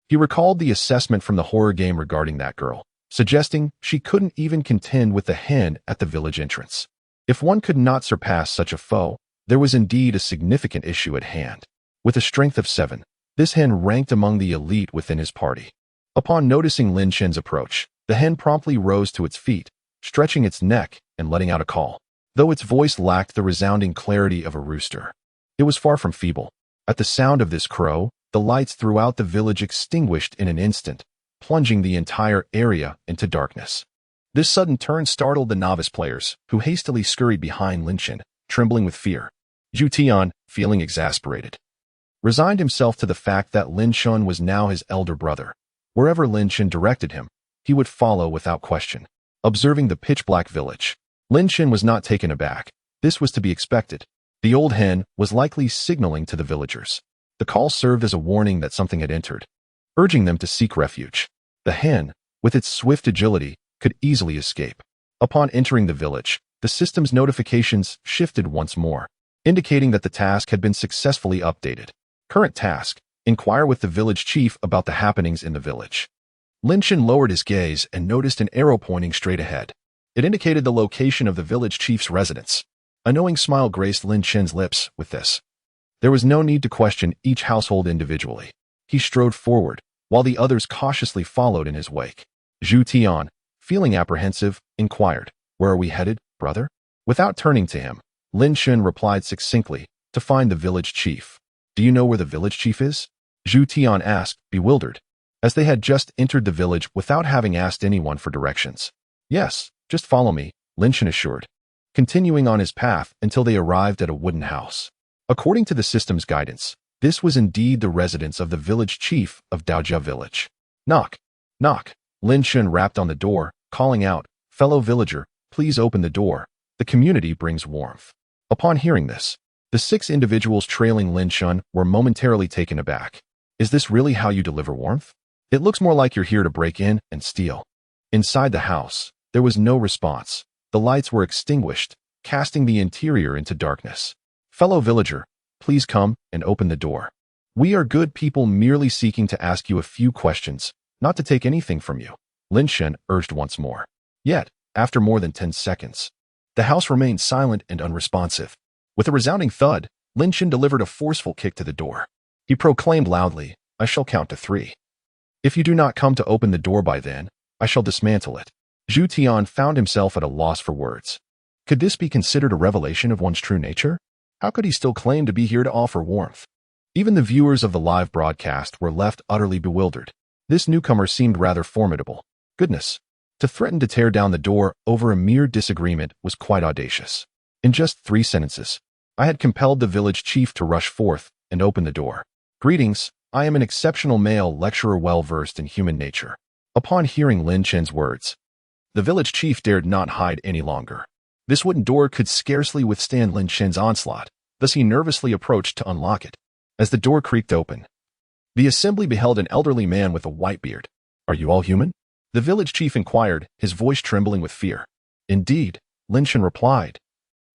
he recalled the assessment from the horror game regarding that girl, suggesting she couldn't even contend with the hen at the village entrance. If one could not surpass such a foe, there was indeed a significant issue at hand. With a strength of 7, this hen ranked among the elite within his party. Upon noticing Lin Chen's approach, the hen promptly rose to its feet, stretching its neck and letting out a call. Though its voice lacked the resounding clarity of a rooster, it was far from feeble. At the sound of this crow, the lights throughout the village extinguished in an instant, plunging the entire area into darkness. This sudden turn startled the novice players, who hastily scurried behind Lin Chen, trembling with fear. Zhu Tian, feeling exasperated, resigned himself to the fact that Lin Chen was now his elder brother. Wherever Lin Chen directed him, he would follow without question. Observing the pitch-black village, Lin Chen was not taken aback. This was to be expected. The old hen was likely signaling to the villagers. The call served as a warning that something had entered, urging them to seek refuge. The hen, with its swift agility, could easily escape. Upon entering the village, the system's notifications shifted once more, indicating that the task had been successfully updated. Current task: inquire with the village chief about the happenings in the village. Lin Chen lowered his gaze and noticed an arrow pointing straight ahead. It indicated the location of the village chief's residence. A knowing smile graced Lin Chen's lips with this. There was no need to question each household individually. He strode forward, while the others cautiously followed in his wake. Zhu Tian, feeling apprehensive, inquired, "Where are we headed, brother?" Without turning to him, Lin Chen replied succinctly, "To find the village chief." "Do you know where the village chief is?" Zhu Tian asked, bewildered, as they had just entered the village without having asked anyone for directions. "Yes, just follow me," Lin Chen assured, continuing on his path until they arrived at a wooden house. According to the system's guidance, this was indeed the residence of the village chief of Daojia Village. "Knock, knock." Lin Chen rapped on the door, calling out, "Fellow villager, please open the door. The community brings warmth." Upon hearing this, the 6 individuals trailing Lin Chen were momentarily taken aback. "Is this really how you deliver warmth? It looks more like you're here to break in and steal." Inside the house, there was no response. The lights were extinguished, casting the interior into darkness. "Fellow villager, please come and open the door. We are good people merely seeking to ask you a few questions, not to take anything from you," Lin Chen urged once more. Yet, after more than 10 seconds, the house remained silent and unresponsive. With a resounding thud, Lin Chen delivered a forceful kick to the door. He proclaimed loudly, "I shall count to 3. If you do not come to open the door by then, I shall dismantle it." Zhu Tian found himself at a loss for words. Could this be considered a revelation of one's true nature? How could he still claim to be here to offer warmth? Even the viewers of the live broadcast were left utterly bewildered. This newcomer seemed rather formidable. Goodness, to threaten to tear down the door over a mere disagreement was quite audacious. In just 3 sentences, I had compelled the village chief to rush forth and open the door. "Greetings, I am an exceptional male lecturer well versed in human nature." Upon hearing Lin Chen's words, the village chief dared not hide any longer. This wooden door could scarcely withstand Lin Chen's onslaught, thus he nervously approached to unlock it. As the door creaked open, the assembly beheld an elderly man with a white beard. "Are you all human?" The village chief inquired, his voice trembling with fear. Indeed, Lin Chen replied.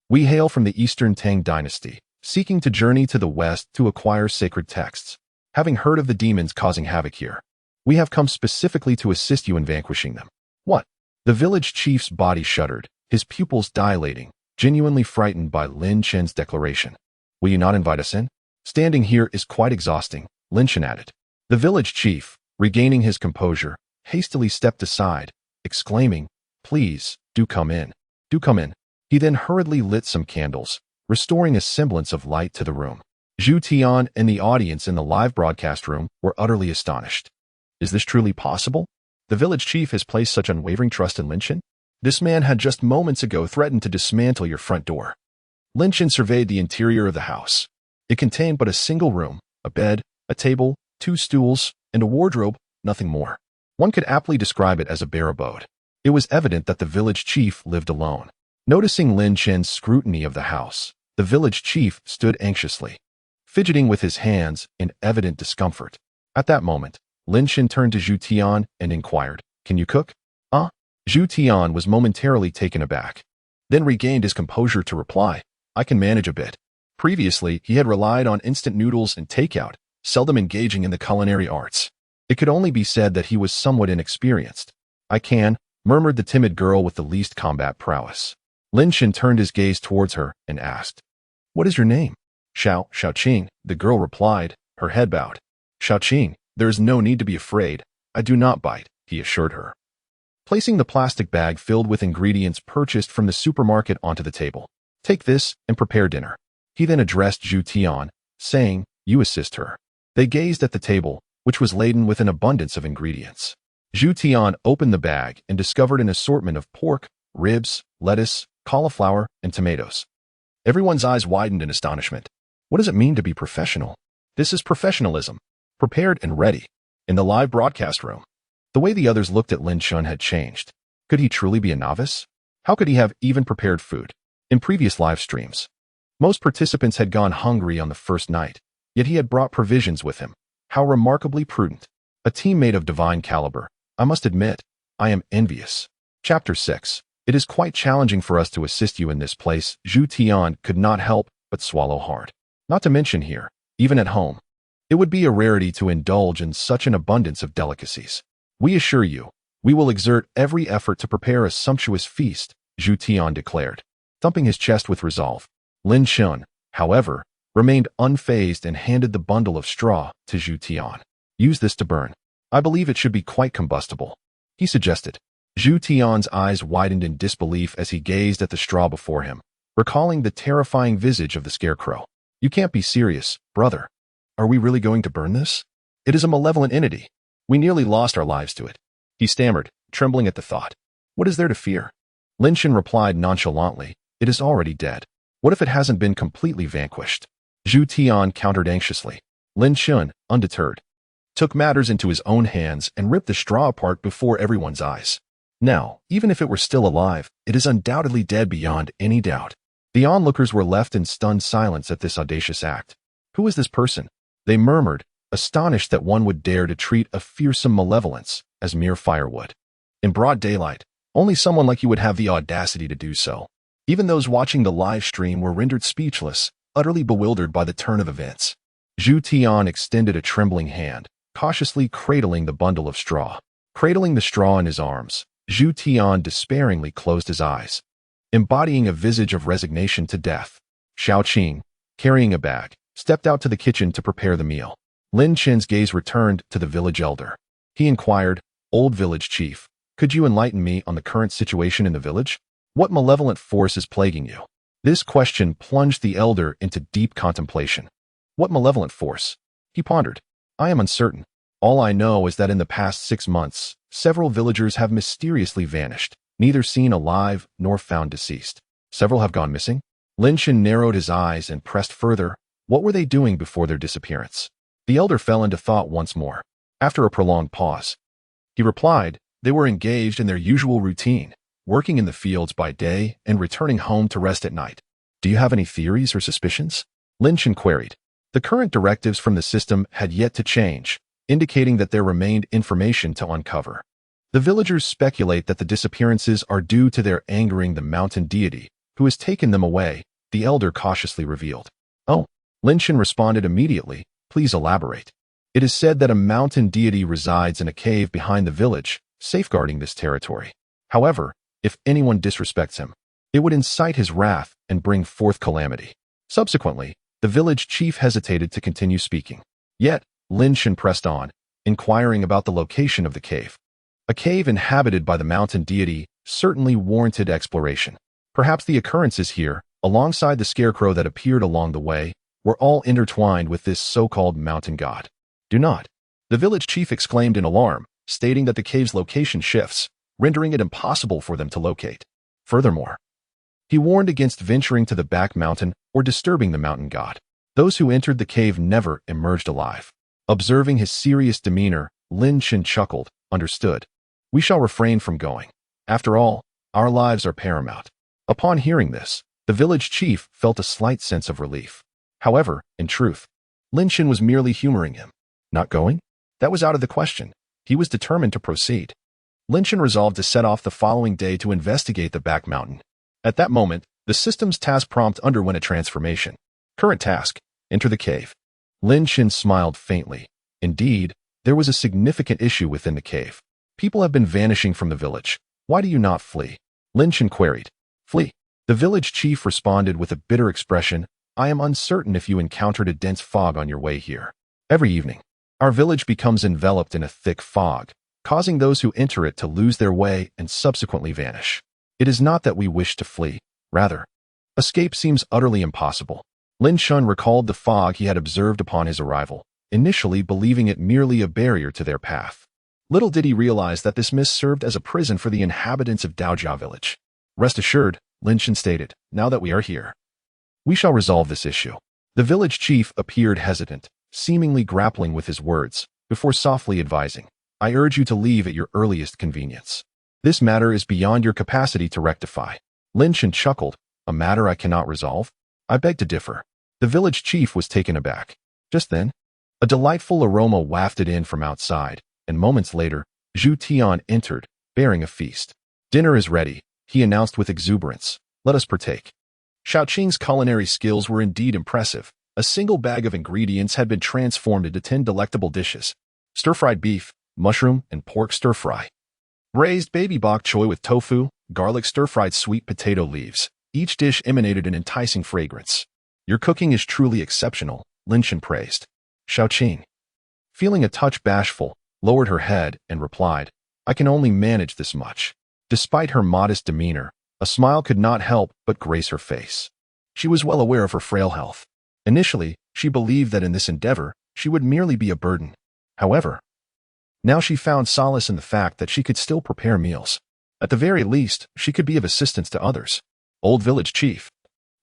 We hail from the Eastern Tang dynasty, seeking to journey to the west to acquire sacred texts. Having heard of the demons causing havoc here, we have come specifically to assist you in vanquishing them. What? The village chief's body shuddered, his pupils dilating, genuinely frightened by Lin Chen's declaration. Will you not invite us in? Standing here is quite exhausting, Lin Chen added. The village chief, regaining his composure, hastily stepped aside, exclaiming, Please, do come in. Do come in. He then hurriedly lit some candles, restoring a semblance of light to the room. Zhu Tian and the audience in the live broadcast room were utterly astonished. Is this truly possible? The village chief has placed such unwavering trust in Lin Chen? This man had just moments ago threatened to dismantle your front door. Lin Chen surveyed the interior of the house. It contained but a single room, a bed, a table, 2 stools, and a wardrobe, nothing more. One could aptly describe it as a bare abode. It was evident that the village chief lived alone. Noticing Lin Chen's scrutiny of the house, the village chief stood anxiously, fidgeting with his hands in evident discomfort. At that moment, Lin Chen turned to Zhu Tian and inquired, Can you cook? Zhu Tian was momentarily taken aback, then regained his composure to reply, I can manage a bit. Previously, he had relied on instant noodles and takeout, seldom engaging in the culinary arts. It could only be said that he was somewhat inexperienced. I can, murmured the timid girl with the least combat prowess. Lin Chen turned his gaze towards her and asked, What is your name? Xiaoqing, the girl replied, her head bowed. Xiaoqing, there is no need to be afraid. I do not bite, he assured her. Placing the plastic bag filled with ingredients purchased from the supermarket onto the table. Take this and prepare dinner. He then addressed Zhu Tian, saying, You assist her. They gazed at the table, which was laden with an abundance of ingredients. Zhu Tian opened the bag and discovered an assortment of pork, ribs, lettuce, cauliflower, and tomatoes. Everyone's eyes widened in astonishment. What does it mean to be professional? This is professionalism. Prepared and ready. In the live broadcast room, the way the others looked at Lin Chen had changed. Could he truly be a novice? How could he have even prepared food? In previous live streams, most participants had gone hungry on the first night, yet he had brought provisions with him. How remarkably prudent. A teammate of divine caliber. I must admit, I am envious. Chapter 6. It is quite challenging for us to assist you in this place. Zhu Tian could not help but swallow hard. Not to mention here, even at home, it would be a rarity to indulge in such an abundance of delicacies. We assure you, we will exert every effort to prepare a sumptuous feast, Zhu Tian declared, thumping his chest with resolve. Lin Chen, however, remained unfazed and handed the bundle of straw to Zhu Tian. Use this to burn. I believe it should be quite combustible, he suggested. Zhu Tian's eyes widened in disbelief as he gazed at the straw before him, recalling the terrifying visage of the scarecrow. You can't be serious, brother. Are we really going to burn this? It is a malevolent entity. We nearly lost our lives to it. He stammered, trembling at the thought. What is there to fear? Lin Chen replied nonchalantly, It is already dead. What if it hasn't been completely vanquished? Zhu Tian countered anxiously. Lin Chen, undeterred, took matters into his own hands and ripped the straw apart before everyone's eyes. Now, even if it were still alive, it is undoubtedly dead beyond any doubt. The onlookers were left in stunned silence at this audacious act. Who is this person? They murmured, astonished that one would dare to treat a fearsome malevolence as mere firewood. In broad daylight, only someone like you would have the audacity to do so. Even those watching the live stream were rendered speechless, utterly bewildered by the turn of events. Zhu Tian extended a trembling hand, cautiously cradling the bundle of straw. Cradling the straw in his arms, Zhu Tian despairingly closed his eyes, embodying a visage of resignation to death. Xiaoqing, carrying a bag, stepped out to the kitchen to prepare the meal. Lin Chen's gaze returned to the village elder. He inquired, Old village chief, could you enlighten me on the current situation in the village? What malevolent force is plaguing you? This question plunged the elder into deep contemplation. What malevolent force? He pondered. I am uncertain. All I know is that in the past 6 months, several villagers have mysteriously vanished, neither seen alive nor found deceased. Several have gone missing? Lin Chen narrowed his eyes and pressed further. What were they doing before their disappearance? The elder fell into thought once more. After a prolonged pause, he replied, they were engaged in their usual routine, working in the fields by day and returning home to rest at night. Do you have any theories or suspicions? Lin Chen queried. The current directives from the system had yet to change, indicating that there remained information to uncover. The villagers speculate that the disappearances are due to their angering the mountain deity, who has taken them away, the elder cautiously revealed. Oh, Lin Chen responded immediately, please elaborate. It is said that a mountain deity resides in a cave behind the village, safeguarding this territory. However, if anyone disrespects him, it would incite his wrath and bring forth calamity. Subsequently, the village chief hesitated to continue speaking. Yet, Lin Chen pressed on, inquiring about the location of the cave. A cave inhabited by the mountain deity certainly warranted exploration. Perhaps the occurrences here, alongside the scarecrow that appeared along the way, were all intertwined with this so-called mountain god. Do not. The village chief exclaimed in alarm, stating that the cave's location shifts, rendering it impossible for them to locate. Furthermore, he warned against venturing to the back mountain or disturbing the mountain god. Those who entered the cave never emerged alive. Observing his serious demeanor, Lin Chen chuckled, understood. We shall refrain from going. After all, our lives are paramount. Upon hearing this, the village chief felt a slight sense of relief. However, in truth, Lin Chen was merely humoring him. Not going? That was out of the question. He was determined to proceed. Lin Chen resolved to set off the following day to investigate the back mountain. At that moment, the system's task prompt underwent a transformation. Current task, enter the cave. Lin Chen smiled faintly. Indeed, there was a significant issue within the cave. People have been vanishing from the village. Why do you not flee? Lin Chen queried. Flee. The village chief responded with a bitter expression. I am uncertain if you encountered a dense fog on your way here. Every evening, our village becomes enveloped in a thick fog, causing those who enter it to lose their way and subsequently vanish. It is not that we wish to flee. Rather, escape seems utterly impossible. Lin Chen recalled the fog he had observed upon his arrival, initially believing it merely a barrier to their path. Little did he realize that this mist served as a prison for the inhabitants of Daojia village. Rest assured, Lin Chen stated, now that we are here, we shall resolve this issue. The village chief appeared hesitant, seemingly grappling with his words, before softly advising, I urge you to leave at your earliest convenience. This matter is beyond your capacity to rectify. Lin Chen chuckled, a matter I cannot resolve? I beg to differ. The village chief was taken aback. Just then, a delightful aroma wafted in from outside, and moments later, Zhu Tian entered, bearing a feast. Dinner is ready, he announced with exuberance. Let us partake. Xiaoqing's culinary skills were indeed impressive. A single bag of ingredients had been transformed into 10 delectable dishes. Stir-fried beef, mushroom, and pork stir-fry. Braised baby bok choy with tofu, garlic stir-fried sweet potato leaves. Each dish emanated an enticing fragrance. Your cooking is truly exceptional, Lin Chen praised. Xiaoqing, feeling a touch bashful, lowered her head and replied, I can only manage this much. Despite her modest demeanor, a smile could not help but grace her face. She was well aware of her frail health. Initially, she believed that in this endeavor, she would merely be a burden. However, now she found solace in the fact that she could still prepare meals. At the very least, she could be of assistance to others. Old village chief.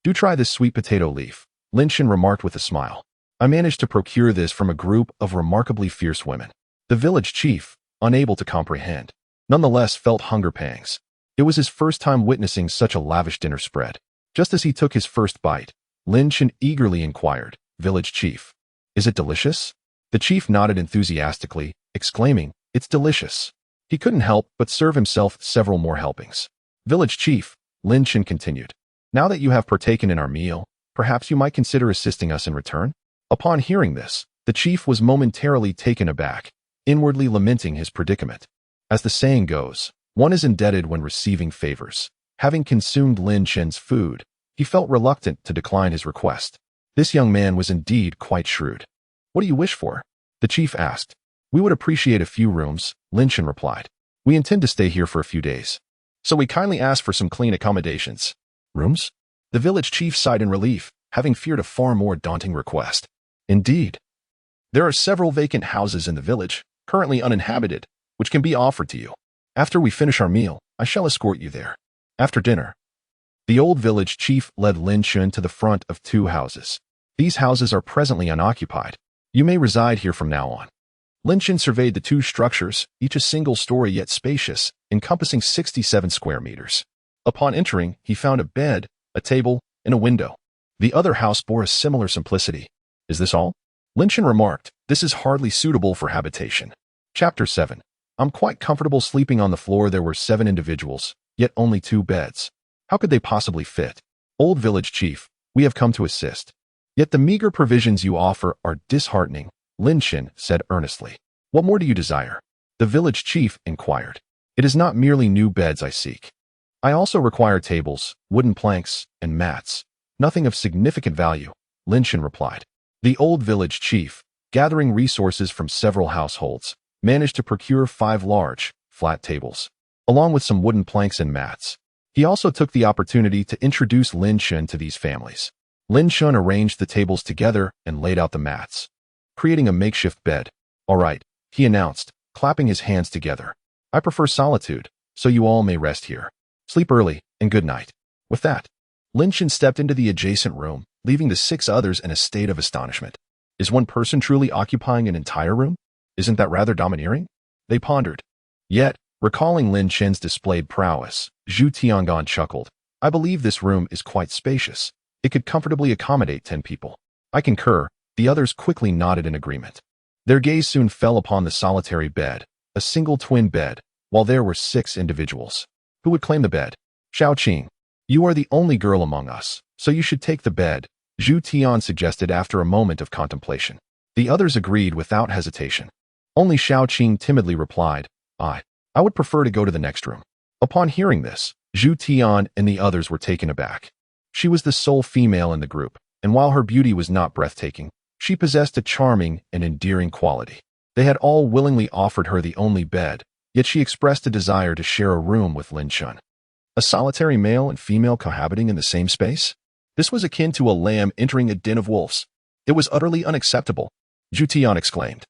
Do try this sweet potato leaf, Lin Chen remarked with a smile. I managed to procure this from a group of remarkably fierce women. The village chief, unable to comprehend, nonetheless felt hunger pangs. It was his first time witnessing such a lavish dinner spread. Just as he took his first bite, Lin Chen eagerly inquired, Village chief, is it delicious? The chief nodded enthusiastically, exclaiming, it's delicious. He couldn't help but serve himself several more helpings. Village chief, Lin Chen continued, now that you have partaken in our meal, perhaps you might consider assisting us in return? Upon hearing this, the chief was momentarily taken aback, inwardly lamenting his predicament. As the saying goes, one is indebted when receiving favors. Having consumed Lin Chen's food, he felt reluctant to decline his request. This young man was indeed quite shrewd. What do you wish for? The chief asked. We would appreciate a few rooms, Lin Chen replied. We intend to stay here for a few days, so we kindly ask for some clean accommodations. Rooms? The village chief sighed in relief, having feared a far more daunting request. Indeed. There are several vacant houses in the village, currently uninhabited, which can be offered to you. After we finish our meal, I shall escort you there. After dinner, the old village chief led Lin Chen to the front of 2 houses. These houses are presently unoccupied. You may reside here from now on. Lin Chen surveyed the 2 structures, each a single story yet spacious, encompassing 67 square meters. Upon entering, he found a bed, a table, and a window. The other house bore a similar simplicity. Is this all? Lin Chen remarked, this is hardly suitable for habitation. Chapter 7. I'm quite comfortable sleeping on the floor. There were 7 individuals, yet only 2 beds. How could they possibly fit? Old village chief, we have come to assist. Yet the meager provisions you offer are disheartening, Chen said earnestly. What more do you desire? The village chief inquired. It is not merely new beds I seek. I also require tables, wooden planks, and mats. Nothing of significant value, Chen replied. The old village chief, gathering resources from several households, managed to procure 5 large, flat tables, along with some wooden planks and mats. He also took the opportunity to introduce Chen to these families. Chen arranged the tables together and laid out the mats, creating a makeshift bed. All right, he announced, clapping his hands together. I prefer solitude, so you all may rest here. Sleep early, and good night. With that, Chen stepped into the adjacent room, leaving the 6 others in a state of astonishment. Is one person truly occupying an entire room? Isn't that rather domineering? They pondered. Yet, recalling Chen's displayed prowess, Zhu Tiangan chuckled. I believe this room is quite spacious. It could comfortably accommodate 10 people. I concur. The others quickly nodded in agreement. Their gaze soon fell upon the solitary bed, a single twin bed, while there were 6 individuals. Who would claim the bed? Xiaoqing. You are the only girl among us, so you should take the bed, Zhu Tian suggested after a moment of contemplation. The others agreed without hesitation. Only Xiaoqing timidly replied, I would prefer to go to the next room. Upon hearing this, Zhu Tian and the others were taken aback. She was the sole female in the group, and while her beauty was not breathtaking, she possessed a charming and endearing quality. They had all willingly offered her the only bed, yet she expressed a desire to share a room with Chen. A solitary male and female cohabiting in the same space? This was akin to a lamb entering a den of wolves. It was utterly unacceptable, Zhu Tian exclaimed.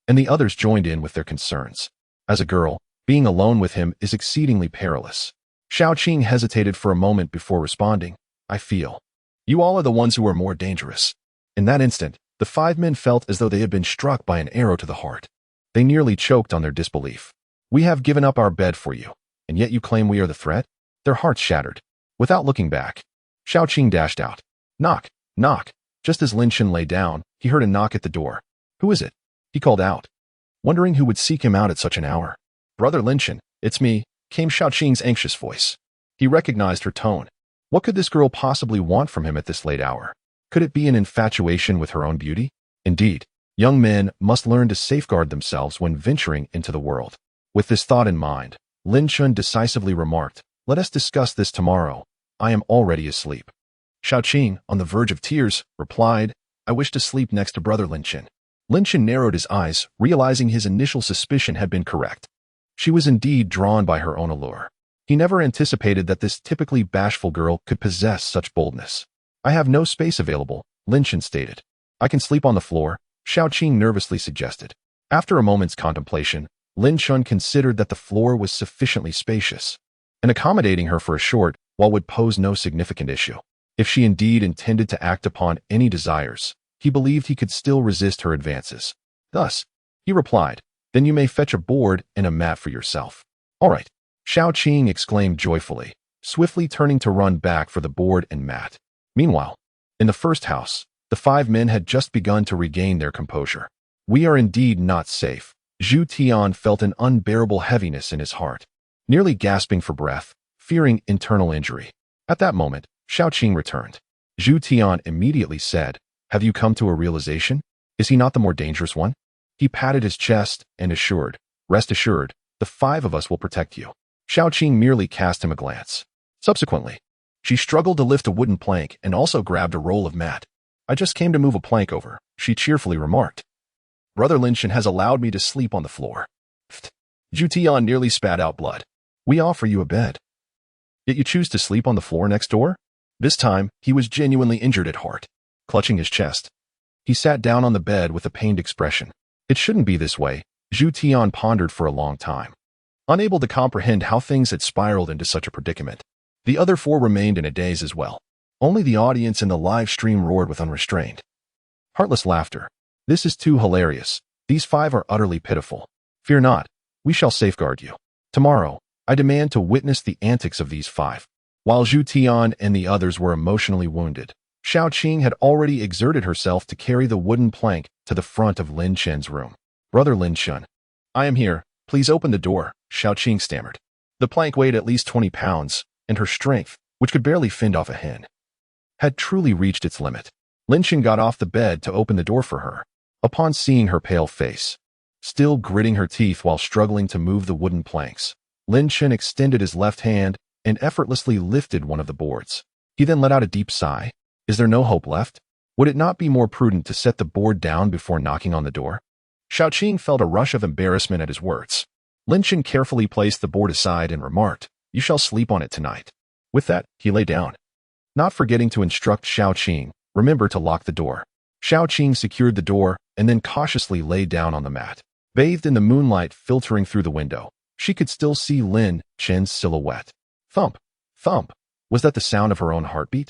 And the others joined in with their concerns. As a girl, being alone with him is exceedingly perilous. Xiaoqing hesitated for a moment before responding. I feel. You all are the ones who are more dangerous. In that instant, the 5 men felt as though they had been struck by an arrow to the heart. They nearly choked on their disbelief. We have given up our bed for you, and yet you claim we are the threat? Their hearts shattered. Without looking back, Xiaoqing dashed out. Knock, knock. Just as Chen lay down, he heard a knock at the door. Who is it? He called out, wondering who would seek him out at such an hour. Brother Chen, it's me, came Xiaoqing's anxious voice. He recognized her tone. What could this girl possibly want from him at this late hour? Could it be an infatuation with her own beauty? Indeed, young men must learn to safeguard themselves when venturing into the world. With this thought in mind, Chen decisively remarked, let us discuss this tomorrow. I am already asleep. Xiaoqing, on the verge of tears, replied, I wish to sleep next to Brother Chen. Chen narrowed his eyes, realizing his initial suspicion had been correct. She was indeed drawn by her own allure. He never anticipated that this typically bashful girl could possess such boldness. I have no space available, Chen stated. I can sleep on the floor, Xiaoqing nervously suggested. After a moment's contemplation, Chen considered that the floor was sufficiently spacious, and accommodating her for a short while would pose no significant issue. If she indeed intended to act upon any desires, he believed he could still resist her advances. Thus, he replied, then you may fetch a board and a mat for yourself. All right, Xiaoqing exclaimed joyfully, swiftly turning to run back for the board and mat. Meanwhile, in the first house, the 5 men had just begun to regain their composure. We are indeed not safe. Zhu Tian felt an unbearable heaviness in his heart, nearly gasping for breath, fearing internal injury. At that moment, Xiaoqing returned. Zhu Tian immediately said, have you come to a realization? Is he not the more dangerous one? He patted his chest and assured, rest assured, the 5 of us will protect you. Xiaoqing merely cast him a glance. Subsequently, she struggled to lift a wooden plank and also grabbed a roll of mat. I just came to move a plank over, she cheerfully remarked. Brother Chen has allowed me to sleep on the floor. Zhu Tian nearly spat out blood. We offer you a bed. Yet you choose to sleep on the floor next door? This time, he was genuinely injured at heart. Clutching his chest, he sat down on the bed with a pained expression. It shouldn't be this way, Zhu Tian pondered for a long time, unable to comprehend how things had spiraled into such a predicament. The other 4 remained in a daze as well. Only the audience in the live stream roared with unrestrained, heartless laughter. This is too hilarious. These 5 are utterly pitiful. Fear not, we shall safeguard you. Tomorrow, I demand to witness the antics of these 5. While Zhu Tian and the others were emotionally wounded, Xiaoqing had already exerted herself to carry the wooden plank to the front of Chen's room. Brother Chen, I am here. Please open the door, Xiaoqing stammered. The plank weighed at least 20 pounds, and her strength, which could barely fend off a hen, had truly reached its limit. Lin Chen got off the bed to open the door for her. Upon seeing her pale face, still gritting her teeth while struggling to move the wooden planks, Lin Chen extended his left hand and effortlessly lifted one of the boards. He then let out a deep sigh. Is there no hope left? Would it not be more prudent to set the board down before knocking on the door? Xiaoqing felt a rush of embarrassment at his words. Lin Chen carefully placed the board aside and remarked, "You shall sleep on it tonight." With that, he lay down. Not forgetting to instruct Xiaoqing, remember to lock the door. Xiaoqing secured the door and then cautiously lay down on the mat. Bathed in the moonlight filtering through the window, she could still see Lin Chen's silhouette. Thump, thump. Was that the sound of her own heartbeat?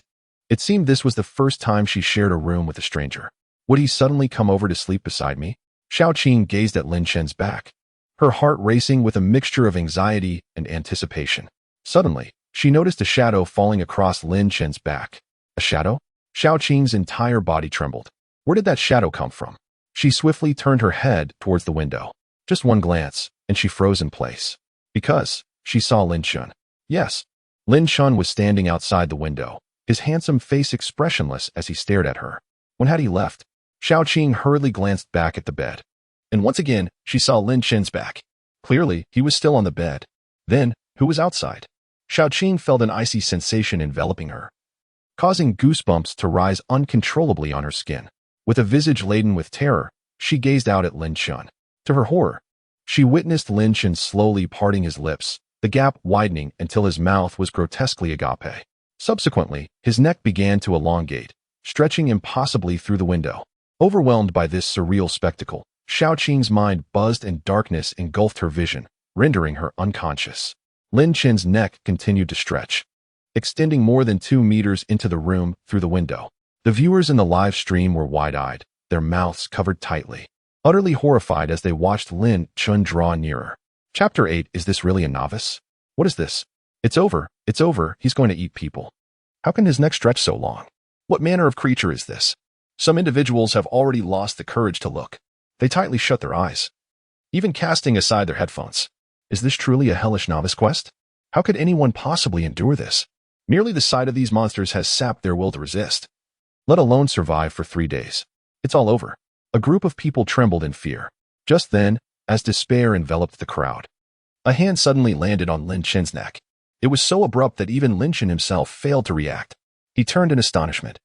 It seemed this was the first time she shared a room with a stranger. Would he suddenly come over to sleep beside me? Xiaoqing gazed at Lin Chen's back, her heart racing with a mixture of anxiety and anticipation. Suddenly, she noticed a shadow falling across Lin Chen's back. A shadow? Xiaoqing's entire body trembled. Where did that shadow come from? She swiftly turned her head towards the window. Just one glance, and she froze in place. Because she saw Lin Chen. Yes, Lin Chen was standing outside the window, his handsome face expressionless as he stared at her. When had he left? Xiaoqing hurriedly glanced back at the bed. And once again, she saw Lin Chen's back. Clearly, he was still on the bed. Then, who was outside? Xiaoqing felt an icy sensation enveloping her, causing goosebumps to rise uncontrollably on her skin. With a visage laden with terror, she gazed out at Lin Chen. To her horror, she witnessed Lin Chen slowly parting his lips, the gap widening until his mouth was grotesquely agape. Subsequently, his neck began to elongate, stretching impossibly through the window. Overwhelmed by this surreal spectacle, Xiaoqing's mind buzzed and darkness engulfed her vision, rendering her unconscious. Lin Chen's neck continued to stretch, extending more than 2 meters into the room through the window. The viewers in the live stream were wide-eyed, their mouths covered tightly, utterly horrified as they watched Lin Chen draw nearer. Chapter 8. Is this really a novice? What is this? It's over, he's going to eat people. How can his neck stretch so long? What manner of creature is this? Some individuals have already lost the courage to look. They tightly shut their eyes, even casting aside their headphones. Is this truly a hellish novice quest? How could anyone possibly endure this? Merely the sight of these monsters has sapped their will to resist, let alone survive for 3 days. It's all over. A group of people trembled in fear. Just then, as despair enveloped the crowd, a hand suddenly landed on Lin Chen's neck. It was so abrupt that even Lin Chen himself failed to react. He turned in astonishment,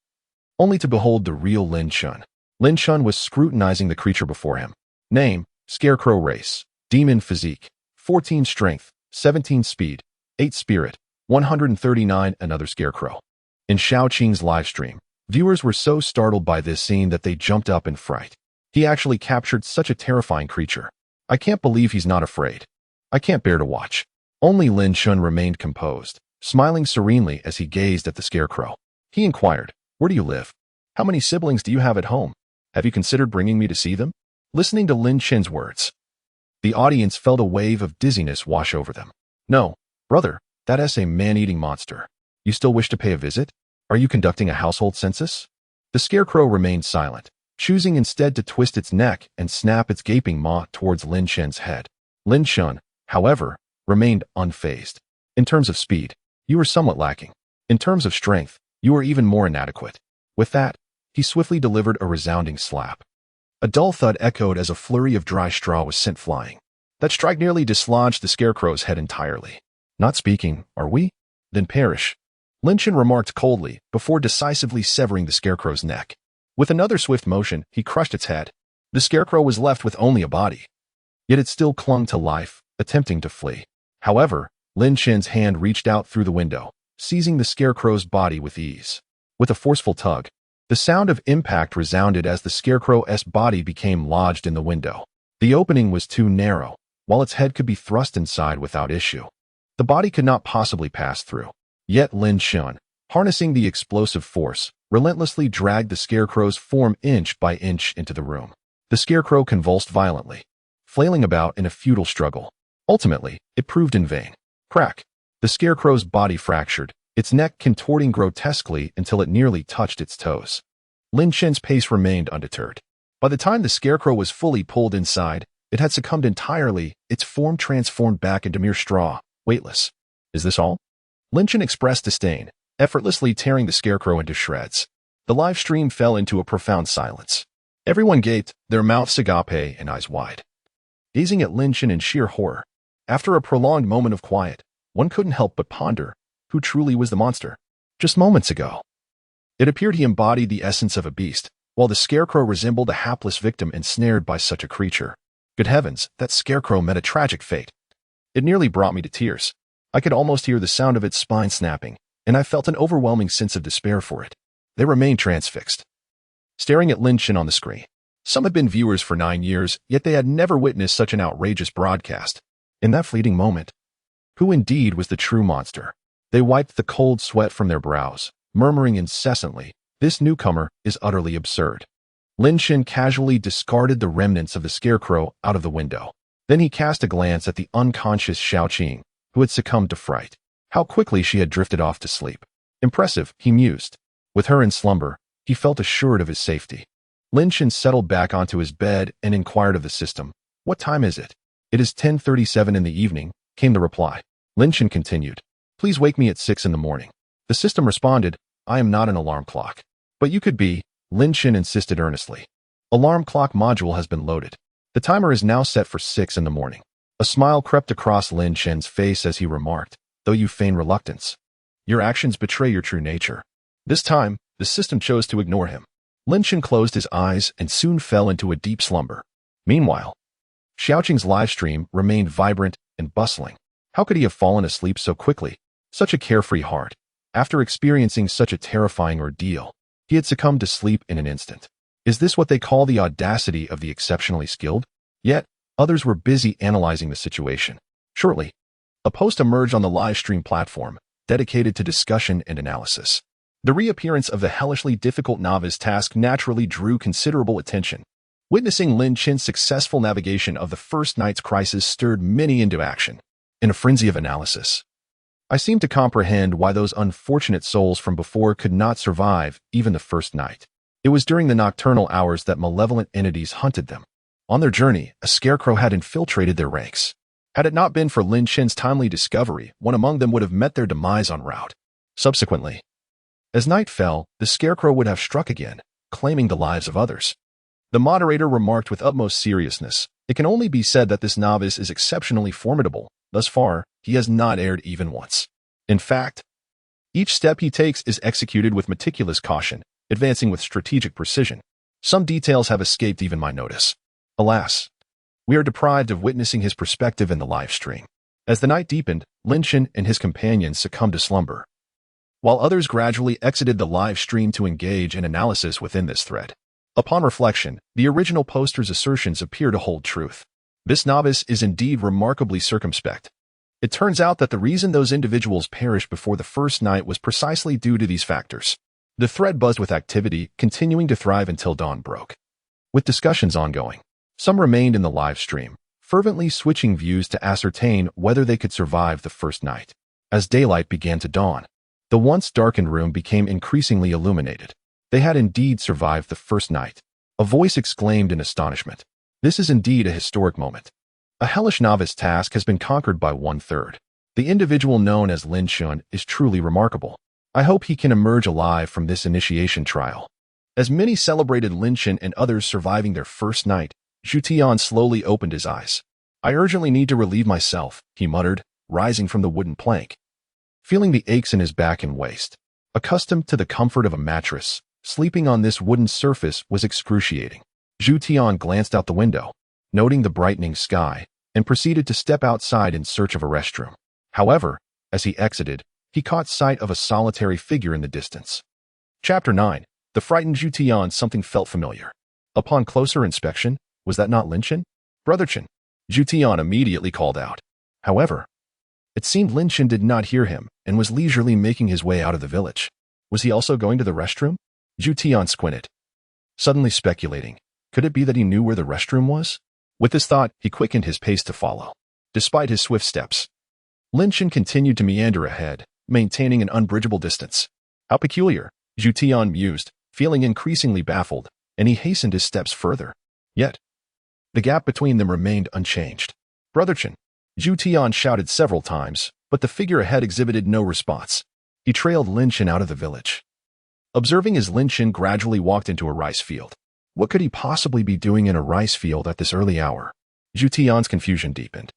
only to behold the real Lin Chen. Lin Chen was scrutinizing the creature before him. Name, Scarecrow race, demon physique, 14 strength, 17 speed, 8 spirit, 139 another scarecrow. In Xiaoqing's livestream, viewers were so startled by this scene that they jumped up in fright. He actually captured such a terrifying creature. I can't believe he's not afraid. I can't bear to watch. Only Lin Chen remained composed, smiling serenely as he gazed at the scarecrow. He inquired, "Where do you live? How many siblings do you have at home? Have you considered bringing me to see them?" Listening to Lin Chen's words, the audience felt a wave of dizziness wash over them. "No, brother, that is a man-eating monster. You still wish to pay a visit? Are you conducting a household census?" The scarecrow remained silent, choosing instead to twist its neck and snap its gaping maw towards Lin Chen's head. Lin Chen, however, remained unfazed. In terms of speed, you are somewhat lacking. In terms of strength, you are even more inadequate. With that, he swiftly delivered a resounding slap. A dull thud echoed as a flurry of dry straw was sent flying. That strike nearly dislodged the scarecrow's head entirely. "Not speaking, are we? Then perish," Lin Chen remarked coldly before decisively severing the scarecrow's neck. With another swift motion, he crushed its head. The scarecrow was left with only a body. Yet it still clung to life, attempting to flee. However, Lin Chen's hand reached out through the window, seizing the scarecrow's body with ease. With a forceful tug, the sound of impact resounded as the scarecrow's body became lodged in the window. The opening was too narrow, while its head could be thrust inside without issue. The body could not possibly pass through. Yet Lin Chen, harnessing the explosive force, relentlessly dragged the scarecrow's form inch by inch into the room. The scarecrow convulsed violently, flailing about in a futile struggle. Ultimately, it proved in vain. Crack! The scarecrow's body fractured, its neck contorting grotesquely until it nearly touched its toes. Lin Chen's pace remained undeterred. By the time the scarecrow was fully pulled inside, It had succumbed entirely, its form transformed back into mere straw, weightless. Is this all? Lin Chen expressed disdain, effortlessly tearing the scarecrow into shreds. The live stream fell into a profound silence. Everyone gaped, their mouths agape and eyes wide, gazing at Lin Chen in sheer horror. After a prolonged moment of quiet, one couldn't help but ponder, who truly was the monster? Just moments ago, it appeared he embodied the essence of a beast, while the scarecrow resembled a hapless victim ensnared by such a creature. Good heavens, that scarecrow met a tragic fate. It nearly brought me to tears. I could almost hear the sound of its spine snapping, and I felt an overwhelming sense of despair for it. They remained transfixed, staring at Lin Chen on the screen. Some had been viewers for 9 years, yet they had never witnessed such an outrageous broadcast. In that fleeting moment, who indeed was the true monster? They wiped the cold sweat from their brows, murmuring incessantly, "This newcomer is utterly absurd." Lin Chen casually discarded the remnants of the scarecrow out of the window. Then he cast a glance at the unconscious Xiaoqing, who had succumbed to fright. How quickly she had drifted off to sleep. Impressive, he mused. With her in slumber, he felt assured of his safety. Lin Chen settled back onto his bed and inquired of the system, "What time is it?" "It is 10:37 in the evening," came the reply. Lin Chen continued, "Please wake me at 6 in the morning." The system responded, "I am not an alarm clock." "But you could be," Lin Chen insisted earnestly. "Alarm clock module has been loaded. The timer is now set for 6 in the morning." A smile crept across Lin Chen's face as he remarked, "Though you feign reluctance, your actions betray your true nature." This time, the system chose to ignore him. Lin Chen closed his eyes and soon fell into a deep slumber. Meanwhile, Xiaoqing's live stream remained vibrant and bustling. How could he have fallen asleep so quickly? Such a carefree heart. After experiencing such a terrifying ordeal, he had succumbed to sleep in an instant. Is this what they call the audacity of the exceptionally skilled? Yet, others were busy analyzing the situation. Shortly, a post emerged on the live stream platform, dedicated to discussion and analysis. The reappearance of the hellishly difficult novice task naturally drew considerable attention. Witnessing Lin Chen's successful navigation of the first night's crisis stirred many into action. In a frenzy of analysis, I seemed to comprehend why those unfortunate souls from before could not survive even the first night. It was during the nocturnal hours that malevolent entities hunted them. On their journey, a scarecrow had infiltrated their ranks. Had it not been for Lin Chen's timely discovery, one among them would have met their demise en route. Subsequently, as night fell, the scarecrow would have struck again, claiming the lives of others. The moderator remarked with utmost seriousness, "It can only be said that this novice is exceptionally formidable. Thus far, he has not erred even once. In fact, each step he takes is executed with meticulous caution, advancing with strategic precision. Some details have escaped even my notice. Alas, we are deprived of witnessing his perspective in the live stream." As the night deepened, Lin Chen and his companions succumbed to slumber, while others gradually exited the live stream to engage in analysis within this thread. Upon reflection, the original poster's assertions appear to hold truth. This novice is indeed remarkably circumspect. It turns out that the reason those individuals perished before the first night was precisely due to these factors. The thread buzzed with activity, continuing to thrive until dawn broke. With discussions ongoing, some remained in the live stream, fervently switching views to ascertain whether they could survive the first night. As daylight began to dawn, the once darkened room became increasingly illuminated. They had indeed survived the first night. A voice exclaimed in astonishment, "This is indeed a historic moment. A hellish novice task has been conquered by 1/3. The individual known as Lin Chen is truly remarkable. I hope he can emerge alive from this initiation trial." As many celebrated Lin Chen and others surviving their first night, Zhu Tian slowly opened his eyes. "I urgently need to relieve myself," he muttered, rising from the wooden plank. Feeling the aches in his back and waist, accustomed to the comfort of a mattress, sleeping on this wooden surface was excruciating. Zhu Tian glanced out the window, noting the brightening sky, and proceeded to step outside in search of a restroom. However, as he exited, he caught sight of a solitary figure in the distance. Chapter 9. The frightened Zhu Tian. Something felt familiar. Upon closer inspection, was that not Lin Chen? "Brother Chen," Zhu Tian immediately called out. However, it seemed Lin Chen did not hear him and was leisurely making his way out of the village. Was he also going to the restroom? Zhu Tian squinted, suddenly speculating, could it be that he knew where the restroom was? With this thought, he quickened his pace to follow. Despite his swift steps, Lin Chen continued to meander ahead, maintaining an unbridgeable distance. How peculiar, Zhu Tian mused, feeling increasingly baffled, and he hastened his steps further. Yet, The gap between them remained unchanged. "Brother Chen," Zhu Tian shouted several times, but the figure ahead exhibited no response. He trailed Lin Chen out of the village. Observing as Lin Chen gradually walked into a rice field. What could he possibly be doing in a rice field at this early hour? Zhu Tian's confusion deepened.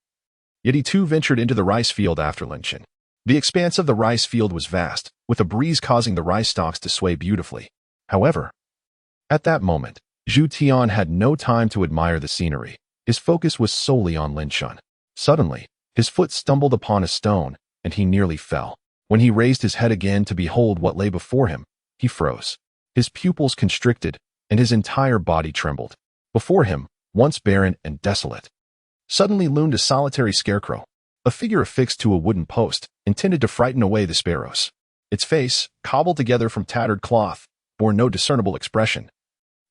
Yet he too ventured into the rice field after Lin Chen. The expanse of the rice field was vast, with a breeze causing the rice stalks to sway beautifully. However, at that moment, Zhu Tian had no time to admire the scenery. His focus was solely on Lin Chen. Suddenly, his foot stumbled upon a stone, and he nearly fell. When he raised his head again to behold what lay before him, he froze. His pupils constricted, and his entire body trembled. Before him, once barren and desolate, suddenly loomed a solitary scarecrow, a figure affixed to a wooden post, intended to frighten away the sparrows. Its face, cobbled together from tattered cloth, bore no discernible expression.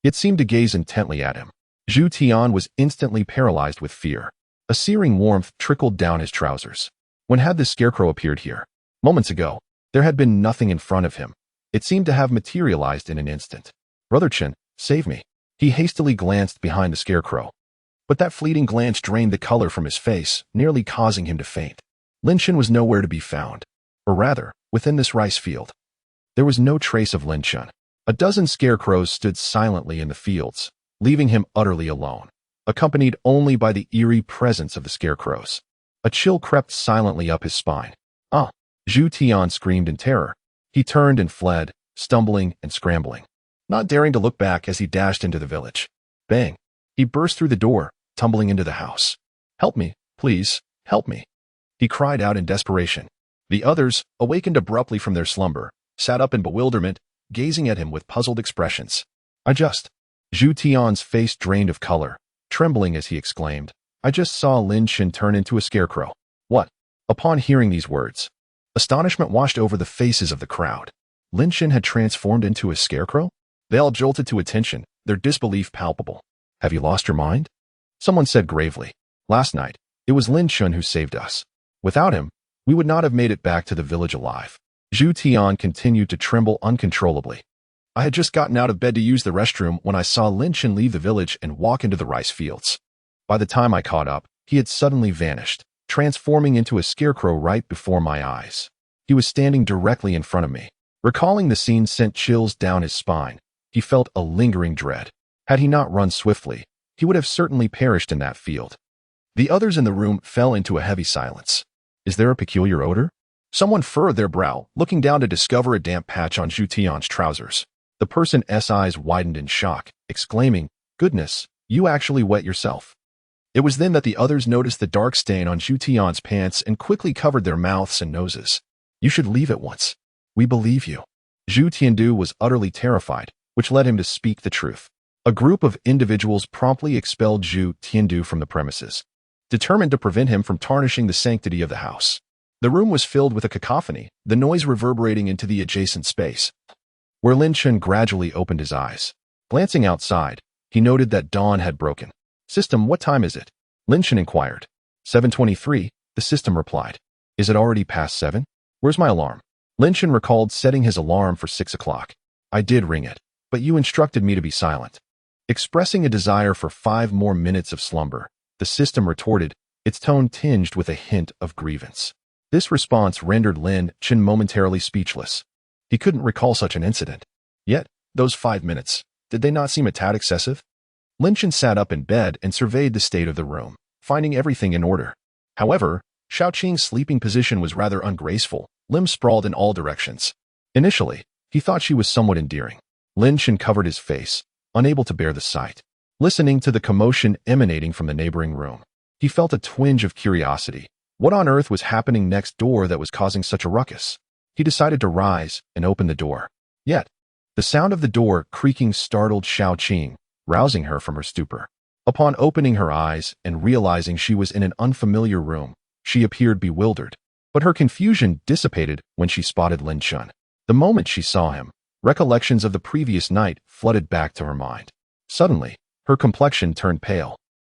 It seemed to gaze intently at him. Zhu Tian was instantly paralyzed with fear. A searing warmth trickled down his trousers. When had this scarecrow appeared here? Moments ago, there had been nothing in front of him. It seemed to have materialized in an instant. "Brother Chen, save me." He hastily glanced behind the scarecrow. But that fleeting glance drained the color from his face, nearly causing him to faint. Lin Chen was nowhere to be found. Or rather, within this rice field. There was no trace of Lin Chen. A dozen scarecrows stood silently in the fields, leaving him utterly alone, accompanied only by the eerie presence of the scarecrows. A chill crept silently up his spine. "Ah!" Zhu Tian screamed in terror. He turned and fled, stumbling and scrambling, not daring to look back as he dashed into the village. Bang! He burst through the door, tumbling into the house. "Help me, please, help me!" he cried out in desperation. The others, awakened abruptly from their slumber, sat up in bewilderment, gazing at him with puzzled expressions. Zhu Tian's face drained of color, trembling as he exclaimed, "I just saw Lin Chen turn into a scarecrow." "What?" Upon hearing these words, astonishment washed over the faces of the crowd. Lin Chen had transformed into a scarecrow? They all jolted to attention, their disbelief palpable. "Have you lost your mind?" Someone said gravely. "Last night, it was Lin Chen who saved us. Without him, we would not have made it back to the village alive." Zhu Tian continued to tremble uncontrollably. "I had just gotten out of bed to use the restroom when I saw Lin Chen leave the village and walk into the rice fields. By the time I caught up, he had suddenly vanished, transforming into a scarecrow right before my eyes. He was standing directly in front of me." Recalling the scene sent chills down his spine. He felt a lingering dread. Had he not run swiftly, he would have certainly perished in that field. The others in the room fell into a heavy silence. "Is there a peculiar odor?" Someone furrowed their brow, looking down to discover a damp patch on Zhu Tian's trousers. The person's eyes widened in shock, exclaiming, "Goodness, you actually wet yourself." It was then that the others noticed the dark stain on Zhu Tian's pants and quickly covered their mouths and noses. "You should leave at once. We believe you." Zhu Tiandu was utterly terrified, which led him to speak the truth. A group of individuals promptly expelled Zhu Tiandu from the premises, determined to prevent him from tarnishing the sanctity of the house. The room was filled with a cacophony, the noise reverberating into the adjacent space, where Lin Chen gradually opened his eyes. Glancing outside, he noted that dawn had broken. "System, what time is it?" Lin Chen inquired. 7:23, the system replied. "Is it already past 7? Where's my alarm?" Lin Chen recalled setting his alarm for 6 o'clock. "I did ring it, but you instructed me to be silent." Expressing a desire for 5 more minutes of slumber, the system retorted, its tone tinged with a hint of grievance. This response rendered Lin Chen momentarily speechless. He couldn't recall such an incident. Yet, those 5 minutes, did they not seem a tad excessive? Lin Chen sat up in bed and surveyed the state of the room, finding everything in order. However, Xiaoqing's sleeping position was rather ungraceful, limbs sprawled in all directions. Initially, he thought she was somewhat endearing. Lin Chen covered his face, unable to bear the sight. Listening to the commotion emanating from the neighboring room, he felt a twinge of curiosity. What on earth was happening next door that was causing such a ruckus? He decided to rise and open the door. Yet, the sound of the door creaking startled Xiaoqing, rousing her from her stupor. Upon opening her eyes and realizing she was in an unfamiliar room, she appeared bewildered. But her confusion dissipated when she spotted Lin Chen. The moment she saw him, recollections of the previous night flooded back to her mind. Suddenly, her complexion turned pale,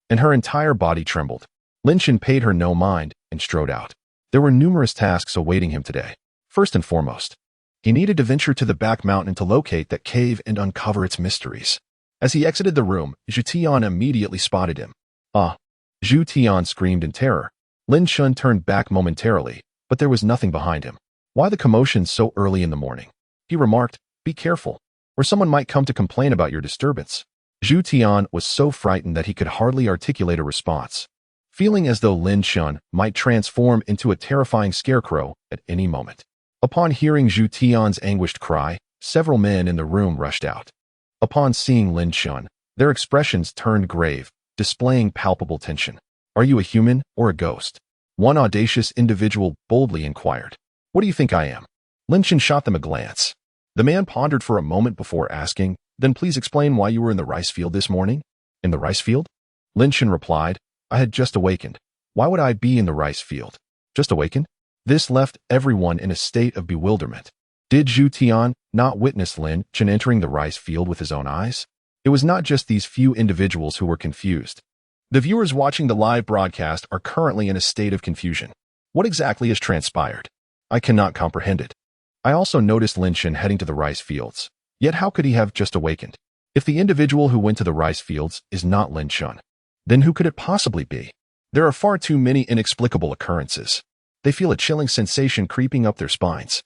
and her entire body trembled. Lin Chen paid her no mind and strode out. There were numerous tasks awaiting him today. First and foremost, he needed to venture to the back mountain to locate that cave and uncover its mysteries. As he exited the room, Zhu Tian immediately spotted him. Ah! Zhu Tian screamed in terror. Lin Chen turned back momentarily, but there was nothing behind him. Why the commotion so early in the morning? He remarked, be careful, or someone might come to complain about your disturbance. Zhu Tian was so frightened that he could hardly articulate a response, feeling as though Lin Chen might transform into a terrifying scarecrow at any moment. Upon hearing Zhu Tian's anguished cry, several men in the room rushed out. Upon seeing Lin Chen, their expressions turned grave, displaying palpable tension. Are you a human or a ghost? One audacious individual boldly inquired. What do you think I am? Lin Chen shot them a glance. The man pondered for a moment before asking, then please explain why you were in the rice field this morning. In the rice field? Lin Chen replied, I had just awakened. Why would I be in the rice field? Just awakened? This left everyone in a state of bewilderment. Did Zhu Tian not witness Lin Chen entering the rice field with his own eyes? It was not just these few individuals who were confused. The viewers watching the live broadcast are currently in a state of confusion. What exactly has transpired? I cannot comprehend it. I also noticed Lin Chen heading to the rice fields. Yet how could he have just awakened? If the individual who went to the rice fields is not Lin Chen, then who could it possibly be? There are far too many inexplicable occurrences. They feel a chilling sensation creeping up their spines,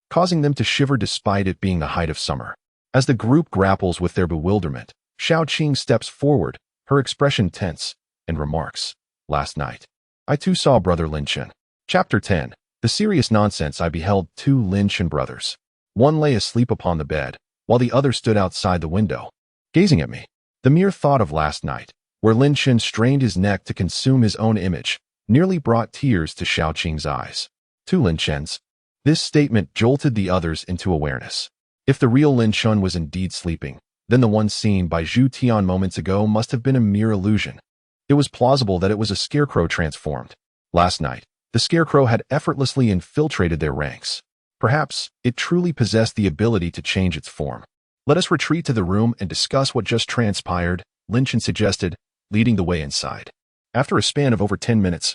causing them to shiver despite it being the height of summer. As the group grapples with their bewilderment, Xiaoqing steps forward, her expression tense, and remarks, last night, I too saw brother Lin Chen. Chapter 10. The serious nonsense. I beheld two Lin Chen brothers. One lay asleep upon the bed, while the other stood outside the window, gazing at me. The mere thought of last night, where Lin Chen strained his neck to consume his own image, nearly brought tears to Xiaoqing's eyes. Two Lin Chens. This statement jolted the others into awareness. If the real Lin Chen was indeed sleeping, then the one seen by Zhu Tian moments ago must have been a mere illusion. It was plausible that it was a scarecrow transformed. Last night, the scarecrow had effortlessly infiltrated their ranks. Perhaps it truly possessed the ability to change its form. Let us retreat to the room and discuss what just transpired, Lin Chen suggested, leading the way inside. After a span of over 10 minutes,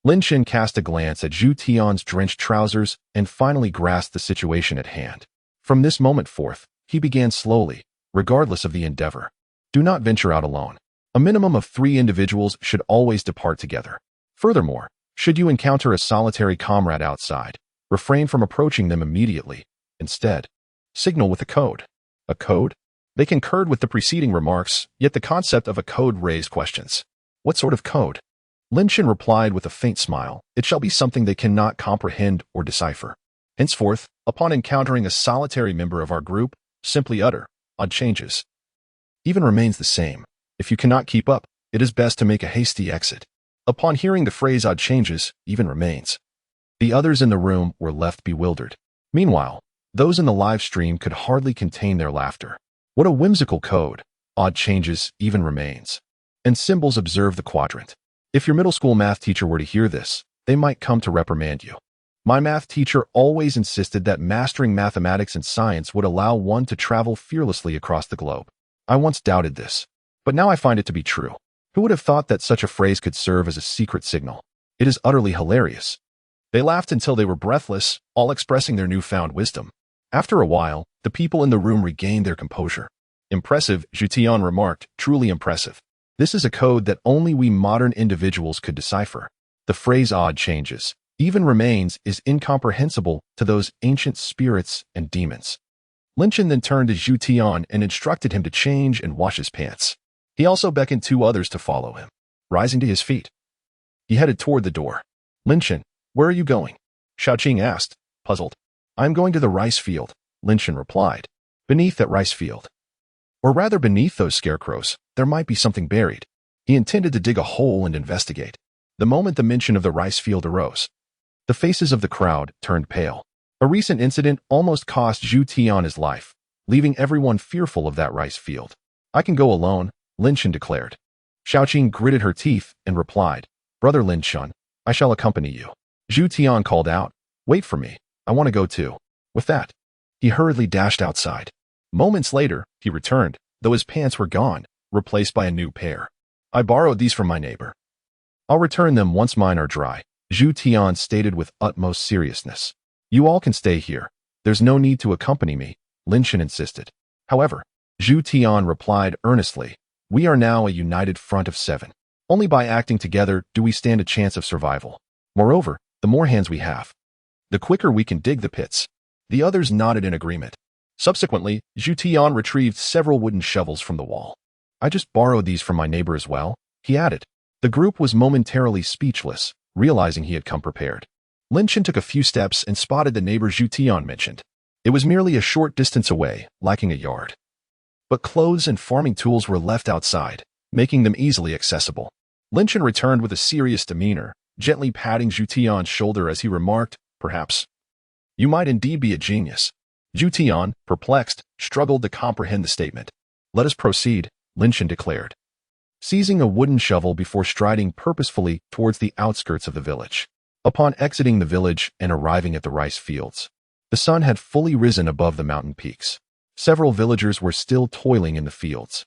Lin Chen cast a glance at Zhu Tian's drenched trousers and finally grasped the situation at hand. From this moment forth, he began slowly, regardless of the endeavor. Do not venture out alone. A minimum of 3 individuals should always depart together. Furthermore, should you encounter a solitary comrade outside, refrain from approaching them immediately. Instead, signal with a code. A code? They concurred with the preceding remarks, yet the concept of a code raised questions. What sort of code? Lin Chen replied with a faint smile, it shall be something they cannot comprehend or decipher. Henceforth, upon encountering a solitary member of our group, simply utter, odd changes. Even remains the same. If you cannot keep up, it is best to make a hasty exit. Upon hearing the phrase odd changes, even remains. The others in the room were left bewildered. Meanwhile, those in the live stream could hardly contain their laughter. What a whimsical code. Odd changes, even remains. And symbols observe the quadrant. If your middle school math teacher were to hear this, they might come to reprimand you. My math teacher always insisted that mastering mathematics and science would allow one to travel fearlessly across the globe. I once doubted this, but now I find it to be true. Who would have thought that such a phrase could serve as a secret signal? It is utterly hilarious. They laughed until they were breathless, all expressing their newfound wisdom. After a while, the people in the room regained their composure. Impressive, Zhu Tian remarked, truly impressive. This is a code that only we modern individuals could decipher. The phrase odd changes, even remains, is incomprehensible to those ancient spirits and demons. Lin Chen then turned to Zhu Tian and instructed him to change and wash his pants. He also beckoned 2 others to follow him. Rising to his feet, he headed toward the door. Lin Chen, where are you going? Xiaoqing asked, puzzled. I'm going to the rice field, Lin Chen replied. Beneath that rice field, or rather beneath those scarecrows, there might be something buried. He intended to dig a hole and investigate. The moment the mention of the rice field arose, the faces of the crowd turned pale. A recent incident almost cost Zhu Tian his life, leaving everyone fearful of that rice field. I can go alone, Lin Chen declared. Xiaoqing gritted her teeth and replied, Brother Lin Chen, I shall accompany you. Zhu Tian called out, wait for me, I want to go too. With that, he hurriedly dashed outside. Moments later, he returned, though his pants were gone, replaced by a new pair. I borrowed these from my neighbor. I'll return them once mine are dry, Zhu Tian stated with utmost seriousness. You all can stay here. There's no need to accompany me, Lin Chen insisted. However, Zhu Tian replied earnestly. We are now a united front of 7. Only by acting together do we stand a chance of survival. Moreover, the more hands we have, the quicker we can dig the pits. The others nodded in agreement. Subsequently, Zhu Tian retrieved several wooden shovels from the wall. I just borrowed these from my neighbor as well, he added. The group was momentarily speechless, realizing he had come prepared. Chen took a few steps and spotted the neighbor Zhu Tian mentioned. It was merely a short distance away, lacking a yard. But clothes and farming tools were left outside, making them easily accessible. Chen returned with a serious demeanor, gently patting Zhu Tian's shoulder as he remarked, perhaps. You might indeed be a genius. Zhu Tian, perplexed, struggled to comprehend the statement. Let us proceed, Chen declared, seizing a wooden shovel before striding purposefully towards the outskirts of the village. Upon exiting the village and arriving at the rice fields, the sun had fully risen above the mountain peaks. Several villagers were still toiling in the fields.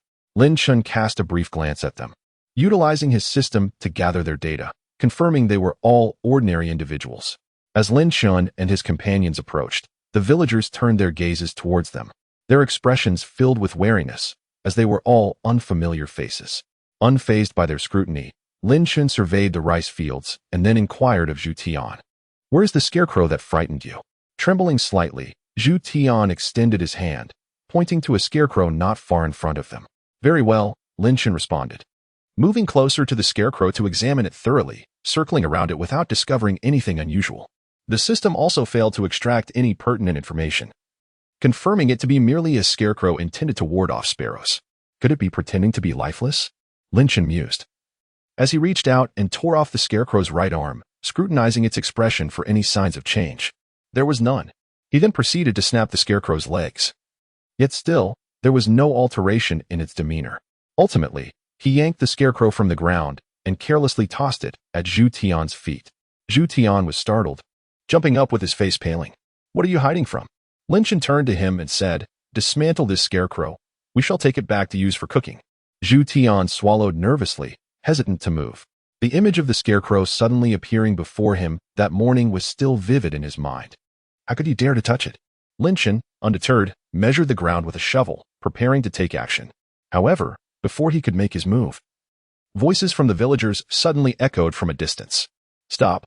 Chen cast a brief glance at them, utilizing his system to gather their data, confirming they were all ordinary individuals. As Chen and his companions approached, the villagers turned their gazes towards them, their expressions filled with wariness, as they were all unfamiliar faces. Unfazed by their scrutiny, Chen surveyed the rice fields and then inquired of Zhu Tian. Where is the scarecrow that frightened you? Trembling slightly, Zhu Tian extended his hand, pointing to a scarecrow not far in front of them. Very well, Chen responded, moving closer to the scarecrow to examine it thoroughly, circling around it without discovering anything unusual. The system also failed to extract any pertinent information, confirming it to be merely a scarecrow intended to ward off sparrows. Could it be pretending to be lifeless? Chen mused, as he reached out and tore off the scarecrow's right arm, scrutinizing its expression for any signs of change. There was none. He then proceeded to snap the scarecrow's legs. Yet still, there was no alteration in its demeanor. Ultimately, he yanked the scarecrow from the ground and carelessly tossed it at Zhu Tian's feet. Zhu Tian was startled, jumping up with his face paling. What are you hiding from? Chen turned to him and said, dismantle this scarecrow. We shall take it back to use for cooking. Zhu Tian swallowed nervously, hesitant to move. The image of the scarecrow suddenly appearing before him that morning was still vivid in his mind. How could he dare to touch it? Chen, undeterred, measured the ground with a shovel, preparing to take action. However, before he could make his move, voices from the villagers suddenly echoed from a distance. Stop.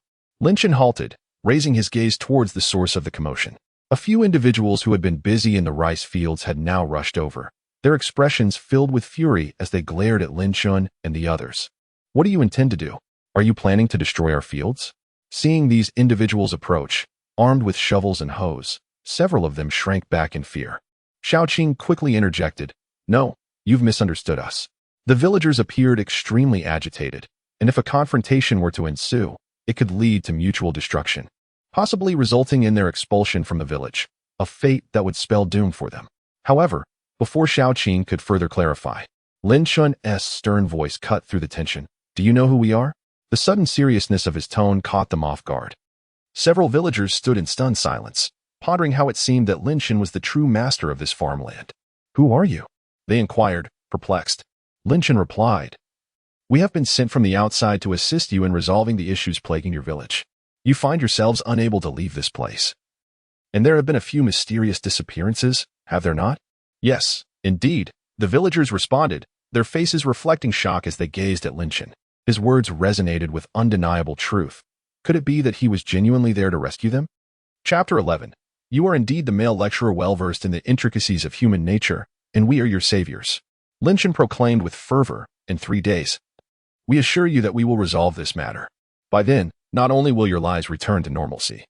Chen halted, raising his gaze towards the source of the commotion. A few individuals who had been busy in the rice fields had now rushed over, their expressions filled with fury as they glared at Chen and the others. What do you intend to do? Are you planning to destroy our fields? Seeing these individuals approach, armed with shovels and hoes, several of them shrank back in fear. Xiaoqing quickly interjected, No, you've misunderstood us. The villagers appeared extremely agitated, and if a confrontation were to ensue, it could lead to mutual destruction, possibly resulting in their expulsion from the village, a fate that would spell doom for them. However, before Xiaoqing could further clarify, Chen's stern voice cut through the tension. Do you know who we are? The sudden seriousness of his tone caught them off guard. Several villagers stood in stunned silence, pondering how it seemed that Chen was the true master of this farmland. Who are you? They inquired, perplexed. Chen replied, We have been sent from the outside to assist you in resolving the issues plaguing your village. You find yourselves unable to leave this place. And there have been a few mysterious disappearances, have there not? Yes, indeed, the villagers responded, their faces reflecting shock as they gazed at Chen. His words resonated with undeniable truth. Could it be that he was genuinely there to rescue them? Chapter 11. You are indeed the male lecturer well-versed in the intricacies of human nature, and we are your saviors. Chen proclaimed with fervor, in 3 days. We assure you that we will resolve this matter. By then, not only will your lives return to normalcy,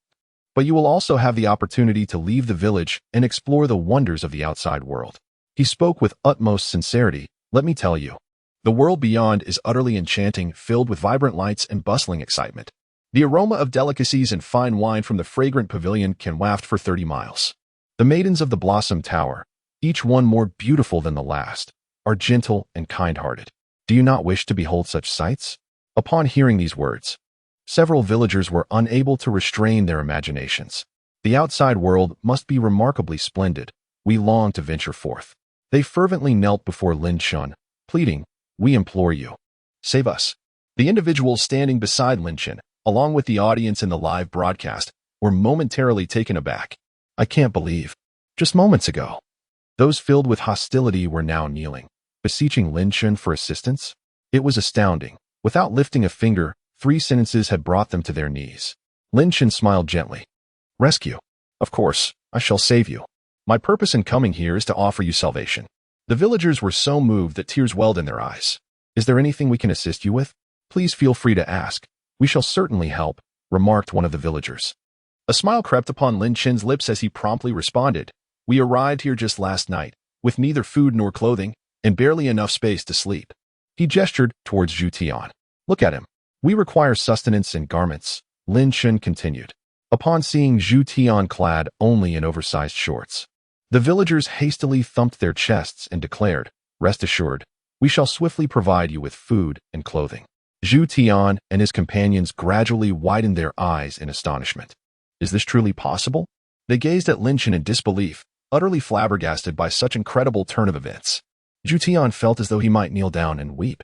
but you will also have the opportunity to leave the village and explore the wonders of the outside world. He spoke with utmost sincerity. Let me tell you, the world beyond is utterly enchanting, filled with vibrant lights and bustling excitement. The aroma of delicacies and fine wine from the fragrant pavilion can waft for 30 miles. The maidens of the Blossom Tower, each one more beautiful than the last, are gentle and kind-hearted. Do you not wish to behold such sights? Upon hearing these words, several villagers were unable to restrain their imaginations. The outside world must be remarkably splendid. We long to venture forth. They fervently knelt before Chen, pleading, We implore you, save us. The individuals standing beside Chen, along with the audience in the live broadcast, were momentarily taken aback. I can't believe. Just moments ago, Those filled with hostility were now kneeling, beseeching Lin Chen for assistance. It was astounding. Without lifting a finger, 3 sentences had brought them to their knees. Lin Chen smiled gently. Rescue. Of course, I shall save you. My purpose in coming here is to offer you salvation. The villagers were so moved that tears welled in their eyes. Is there anything we can assist you with? Please feel free to ask. We shall certainly help, remarked one of the villagers. A smile crept upon Lin Chen's lips as he promptly responded. We arrived here just last night, with neither food nor clothing, and barely enough space to sleep. He gestured towards Zhu Tian. Look at him. We require sustenance and garments, Lin Chen continued. Upon seeing Zhu Tian clad only in oversized shorts, the villagers hastily thumped their chests and declared, Rest assured, we shall swiftly provide you with food and clothing. Zhu Tian and his companions gradually widened their eyes in astonishment. Is this truly possible? They gazed at Lin Chen in disbelief, utterly flabbergasted by such incredible turn of events. Zhu Tian felt as though he might kneel down and weep.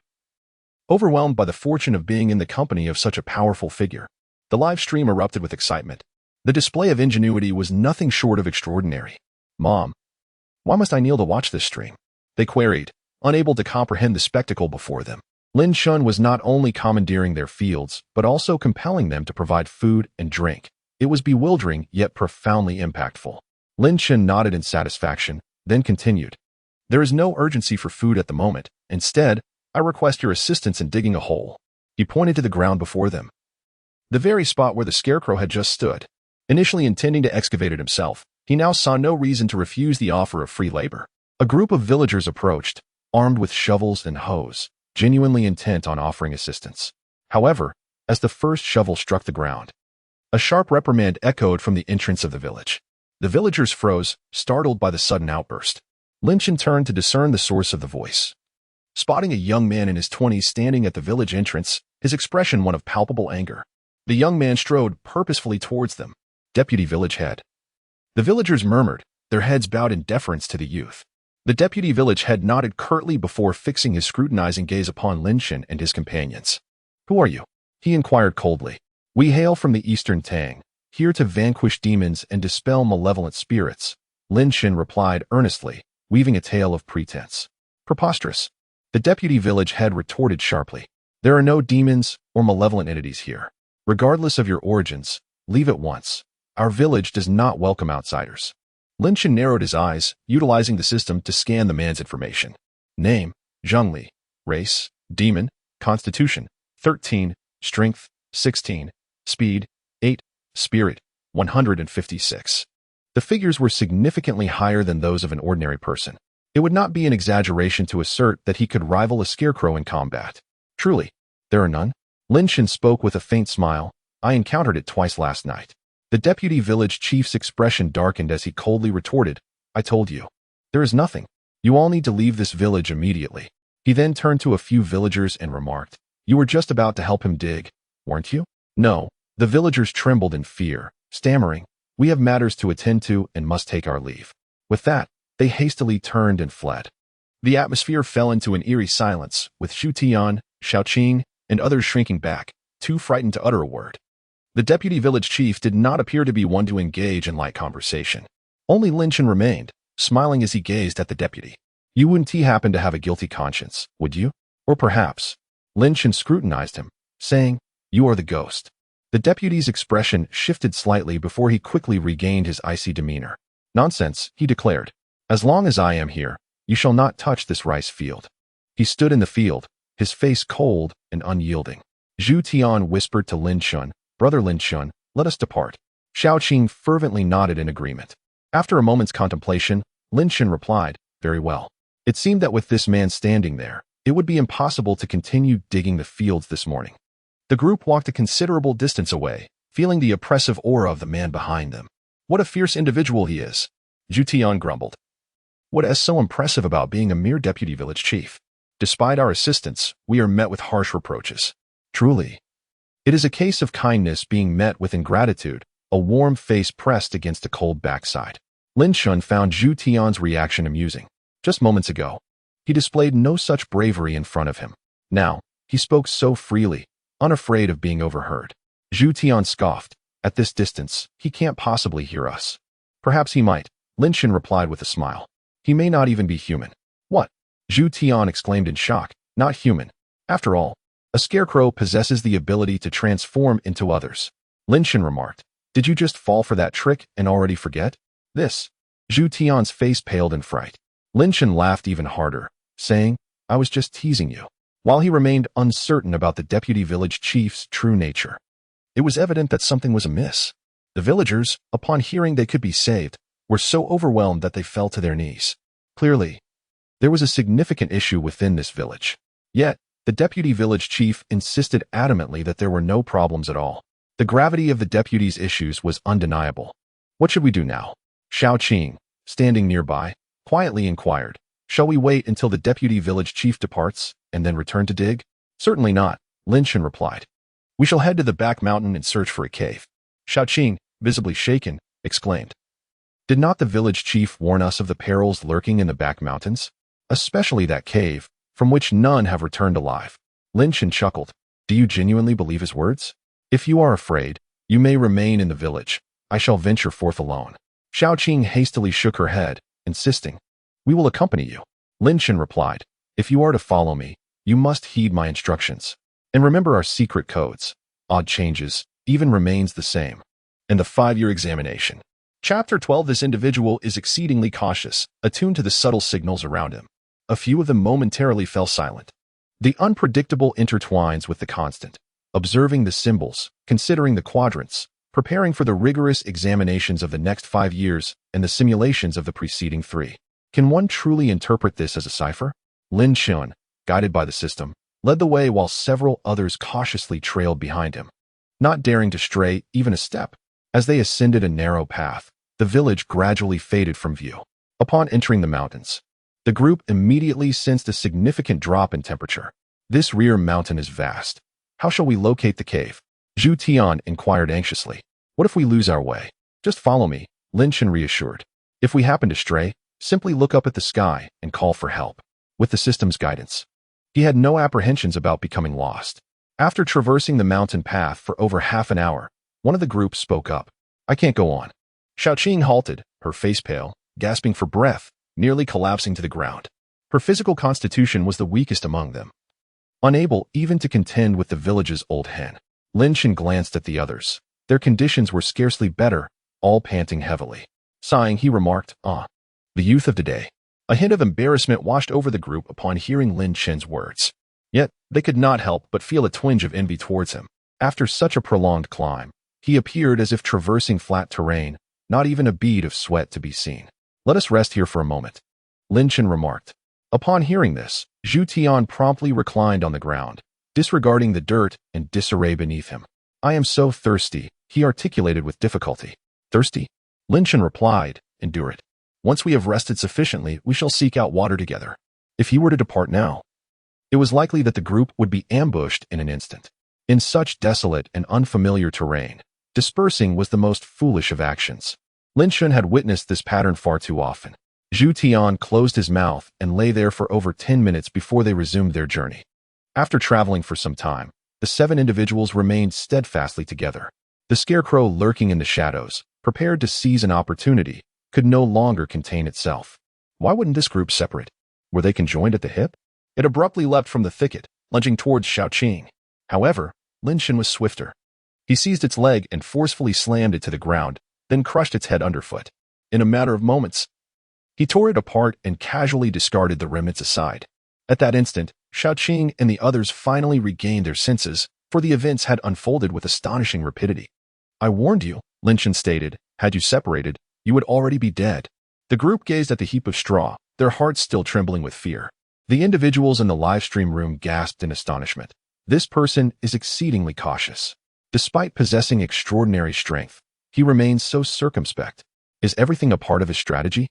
Overwhelmed by the fortune of being in the company of such a powerful figure, the live stream erupted with excitement. The display of ingenuity was nothing short of extraordinary. Mom, why must I kneel to watch this stream? They queried, unable to comprehend the spectacle before them. Lin Chen was not only commandeering their fields, but also compelling them to provide food and drink. It was bewildering yet profoundly impactful. Lin Chen nodded in satisfaction, then continued. There is no urgency for food at the moment. Instead, I request your assistance in digging a hole. He pointed to the ground before them, the very spot where the scarecrow had just stood. Initially intending to excavate it himself, he now saw no reason to refuse the offer of free labor. A group of villagers approached, armed with shovels and hoes, genuinely intent on offering assistance. However, as the first shovel struck the ground, a sharp reprimand echoed from the entrance of the village. The villagers froze, startled by the sudden outburst. Lin Chen turned to discern the source of the voice. Spotting a young man in his 20s standing at the village entrance, his expression one of palpable anger. The young man strode purposefully towards them. Deputy village head. The villagers murmured, their heads bowed in deference to the youth. The deputy village head nodded curtly before fixing his scrutinizing gaze upon Lin Chen and his companions. Who are you? He inquired coldly. We hail from the Eastern Tang, here to vanquish demons and dispel malevolent spirits, Lin Chen replied earnestly, weaving a tale of pretense. Preposterous. The deputy village head retorted sharply. There are no demons or malevolent entities here. Regardless of your origins, leave at once. Our village does not welcome outsiders. Lin Chen narrowed his eyes, utilizing the system to scan the man's information. Name, Zhengli. Race, demon. Constitution, 13. Strength, 16. Speed, 8. Spirit, 156. The figures were significantly higher than those of an ordinary person. It would not be an exaggeration to assert that he could rival a scarecrow in combat. Truly, there are none? Lin Chen spoke with a faint smile. I encountered it twice last night. The deputy village chief's expression darkened as he coldly retorted, I told you. There is nothing. You all need to leave this village immediately. He then turned to a few villagers and remarked, You were just about to help him dig, weren't you? No. The villagers trembled in fear, stammering, We have matters to attend to and must take our leave. With that, they hastily turned and fled. The atmosphere fell into an eerie silence, with Zhu Tian, Xiaoqing, and others shrinking back, too frightened to utter a word. The deputy village chief did not appear to be one to engage in light conversation. Only Lin Chen remained, smiling as he gazed at the deputy. You wouldn't happen to have a guilty conscience, would you? Or perhaps. Lin Chen scrutinized him, saying, You are the ghost. The deputy's expression shifted slightly before he quickly regained his icy demeanor. Nonsense, he declared. As long as I am here, you shall not touch this rice field. He stood in the field, his face cold and unyielding. Zhu Tian whispered to Lin Chen, Brother Lin Chen, let us depart. Xiaoqing fervently nodded in agreement. After a moment's contemplation, Lin Chen replied, Very well. It seemed that with this man standing there, it would be impossible to continue digging the fields this morning. The group walked a considerable distance away, feeling the oppressive aura of the man behind them. What a fierce individual he is, Zhu Tian grumbled. What is so impressive about being a mere deputy village chief? Despite our assistance, we are met with harsh reproaches. Truly. It is a case of kindness being met with ingratitude, a warm face pressed against a cold backside. Lin Chen found Zhu Tian's reaction amusing. Just moments ago, he displayed no such bravery in front of him. Now, he spoke so freely, unafraid of being overheard. Zhu Tian scoffed. At this distance, he can't possibly hear us. Perhaps he might, Lin Chen replied with a smile. He may not even be human. What? Zhu Tian exclaimed in shock. Not human. After all, a scarecrow possesses the ability to transform into others. Lin Chen remarked. Did you just fall for that trick and already forget? This. Zhu Tian's face paled in fright. Lin Chen laughed even harder, saying, I was just teasing you. While he remained uncertain about the deputy village chief's true nature, it was evident that something was amiss. The villagers, upon hearing they could be saved, were so overwhelmed that they fell to their knees. Clearly, there was a significant issue within this village. Yet, the deputy village chief insisted adamantly that there were no problems at all. The gravity of the deputy's issues was undeniable. What should we do now? Xiao Qing, standing nearby, quietly inquired. Shall we wait until the deputy village chief departs and then return to dig? Certainly not, Lin Chen replied. We shall head to the back mountain and search for a cave. Xiao Qing, visibly shaken, exclaimed. Did not the village chief warn us of the perils lurking in the back mountains? Especially that cave, from which none have returned alive. Lin Chen chuckled. Do you genuinely believe his words? If you are afraid, you may remain in the village. I shall venture forth alone. Xiao Qing hastily shook her head, insisting. We will accompany you. Lin Chen replied. If you are to follow me, you must heed my instructions. And remember our secret codes. Odd changes, even remains the same. And the 5-year examination. Chapter 12. This individual is exceedingly cautious, attuned to the subtle signals around him. A few of them momentarily fell silent. The unpredictable intertwines with the constant, observing the symbols, considering the quadrants, preparing for the rigorous examinations of the next 5 years and the simulations of the preceding 3. Can one truly interpret this as a cipher? Lin Chen, guided by the system, led the way while several others cautiously trailed behind him, not daring to stray even a step. As they ascended a narrow path, the village gradually faded from view. Upon entering the mountains, the group immediately sensed a significant drop in temperature. This rear mountain is vast. How shall we locate the cave? Zhu Tian inquired anxiously. What if we lose our way? Just follow me, Lin Chen reassured. If we happen to stray, simply look up at the sky and call for help. With the system's guidance, he had no apprehensions about becoming lost. After traversing the mountain path for over half an hour, one of the group spoke up. I can't go on. Xiao Qing halted, her face pale, gasping for breath, nearly collapsing to the ground. Her physical constitution was the weakest among them. Unable even to contend with the village's old hen, Lin Chen glanced at the others. Their conditions were scarcely better, all panting heavily. Sighing, he remarked, the youth of today. A hint of embarrassment washed over the group upon hearing Lin Chen's words. Yet, they could not help but feel a twinge of envy towards him. After such a prolonged climb, he appeared as if traversing flat terrain, not even a bead of sweat to be seen. Let us rest here for a moment, Lin Chen remarked. Upon hearing this, Zhu Tian promptly reclined on the ground, disregarding the dirt and disarray beneath him. I am so thirsty, he articulated with difficulty. Thirsty? Lin Chen replied, endure it. Once we have rested sufficiently, we shall seek out water together. If he were to depart now, it was likely that the group would be ambushed in an instant. In such desolate and unfamiliar terrain, dispersing was the most foolish of actions. Lin Chen had witnessed this pattern far too often. Zhu Tian closed his mouth and lay there for over 10 minutes before they resumed their journey. After traveling for some time, the 7 individuals remained steadfastly together. The scarecrow lurking in the shadows, prepared to seize an opportunity, could no longer contain itself. Why wouldn't this group separate? Were they conjoined at the hip? It abruptly leapt from the thicket, lunging towards Xiao Qing. However, Lin Chen was swifter. He seized its leg and forcefully slammed it to the ground, then crushed its head underfoot. In a matter of moments, he tore it apart and casually discarded the remnants aside. At that instant, Xiao Qing and the others finally regained their senses, for the events had unfolded with astonishing rapidity. I warned you, Lin Chen stated. Had you separated, you would already be dead. The group gazed at the heap of straw, their hearts still trembling with fear. The individuals in the live stream room gasped in astonishment. This person is exceedingly cautious. Despite possessing extraordinary strength, he remains so circumspect. Is everything a part of his strategy?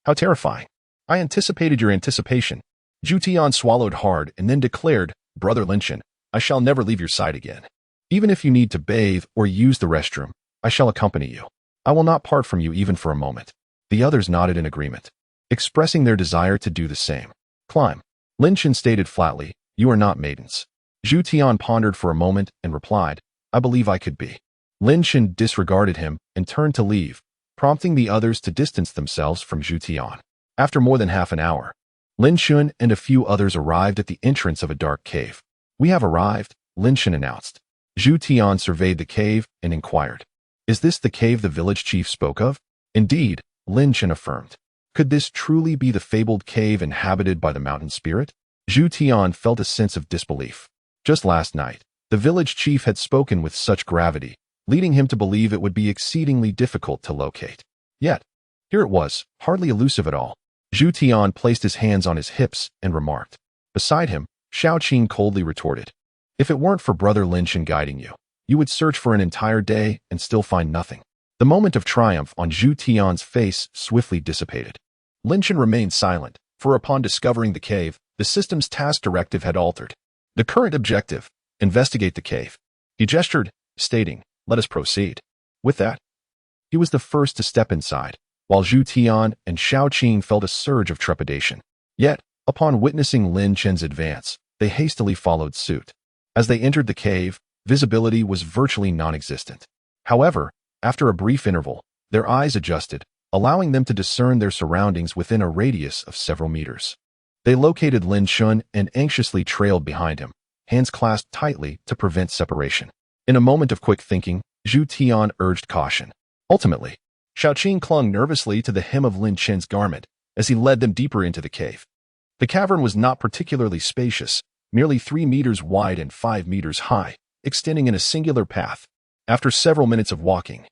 How terrifying. I anticipated your anticipation. Zhu Tian swallowed hard and then declared, Brother Lin Chen, I shall never leave your side again. Even if you need to bathe or use the restroom, I shall accompany you. I will not part from you even for a moment. The others nodded in agreement, expressing their desire to do the same. Climb. Lin Chen stated flatly, you are not maidens. Zhu Tian pondered for a moment and replied, I believe I could be. Lin Chen disregarded him and turned to leave, prompting the others to distance themselves from Zhu Tian. After more than half an hour, Lin Chen and a few others arrived at the entrance of a dark cave. "We have arrived," Lin Chen announced. Zhu Tian surveyed the cave and inquired, "Is this the cave the village chief spoke of?" "Indeed," Lin Chen affirmed. Could this truly be the fabled cave inhabited by the mountain spirit? Zhu Tian felt a sense of disbelief. Just last night, the village chief had spoken with such gravity, leading him to believe it would be exceedingly difficult to locate. Yet, here it was, hardly elusive at all. Zhu Tian placed his hands on his hips and remarked. Beside him, Xiaoqing coldly retorted, "If it weren't for Brother Lin Chen guiding you, you would search for an entire day and still find nothing." The moment of triumph on Zhu Tian's face swiftly dissipated. Lin Chen remained silent, for upon discovering the cave, the system's task directive had altered. The current objective, investigate the cave. He gestured, stating, "Let us proceed." With that, he was the first to step inside, while Zhu Tian and Xiaoqing felt a surge of trepidation. Yet, upon witnessing Lin Chen's advance, they hastily followed suit. As they entered the cave, visibility was virtually non-existent. However, after a brief interval, their eyes adjusted, allowing them to discern their surroundings within a radius of several meters. They located Lin Chen and anxiously trailed behind him, hands clasped tightly to prevent separation. In a moment of quick thinking, Zhu Tian urged caution. Ultimately, Xiaoqing clung nervously to the hem of Lin Chen's garment as he led them deeper into the cave. The cavern was not particularly spacious, merely 3 meters wide and 5 meters high, extending in a singular path. After several minutes of walking,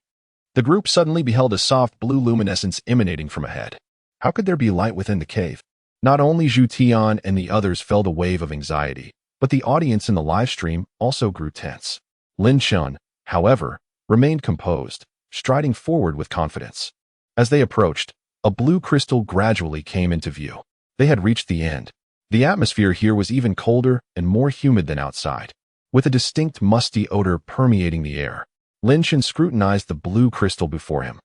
the group suddenly beheld a soft blue luminescence emanating from ahead. How could there be light within the cave? Not only Zhu Tian and the others felt a wave of anxiety, but the audience in the live stream also grew tense. Lin Chen, however, remained composed, striding forward with confidence. As they approached, a blue crystal gradually came into view. They had reached the end. The atmosphere here was even colder and more humid than outside, with a distinct musty odor permeating the air. Lin Chen scrutinized the blue crystal before him.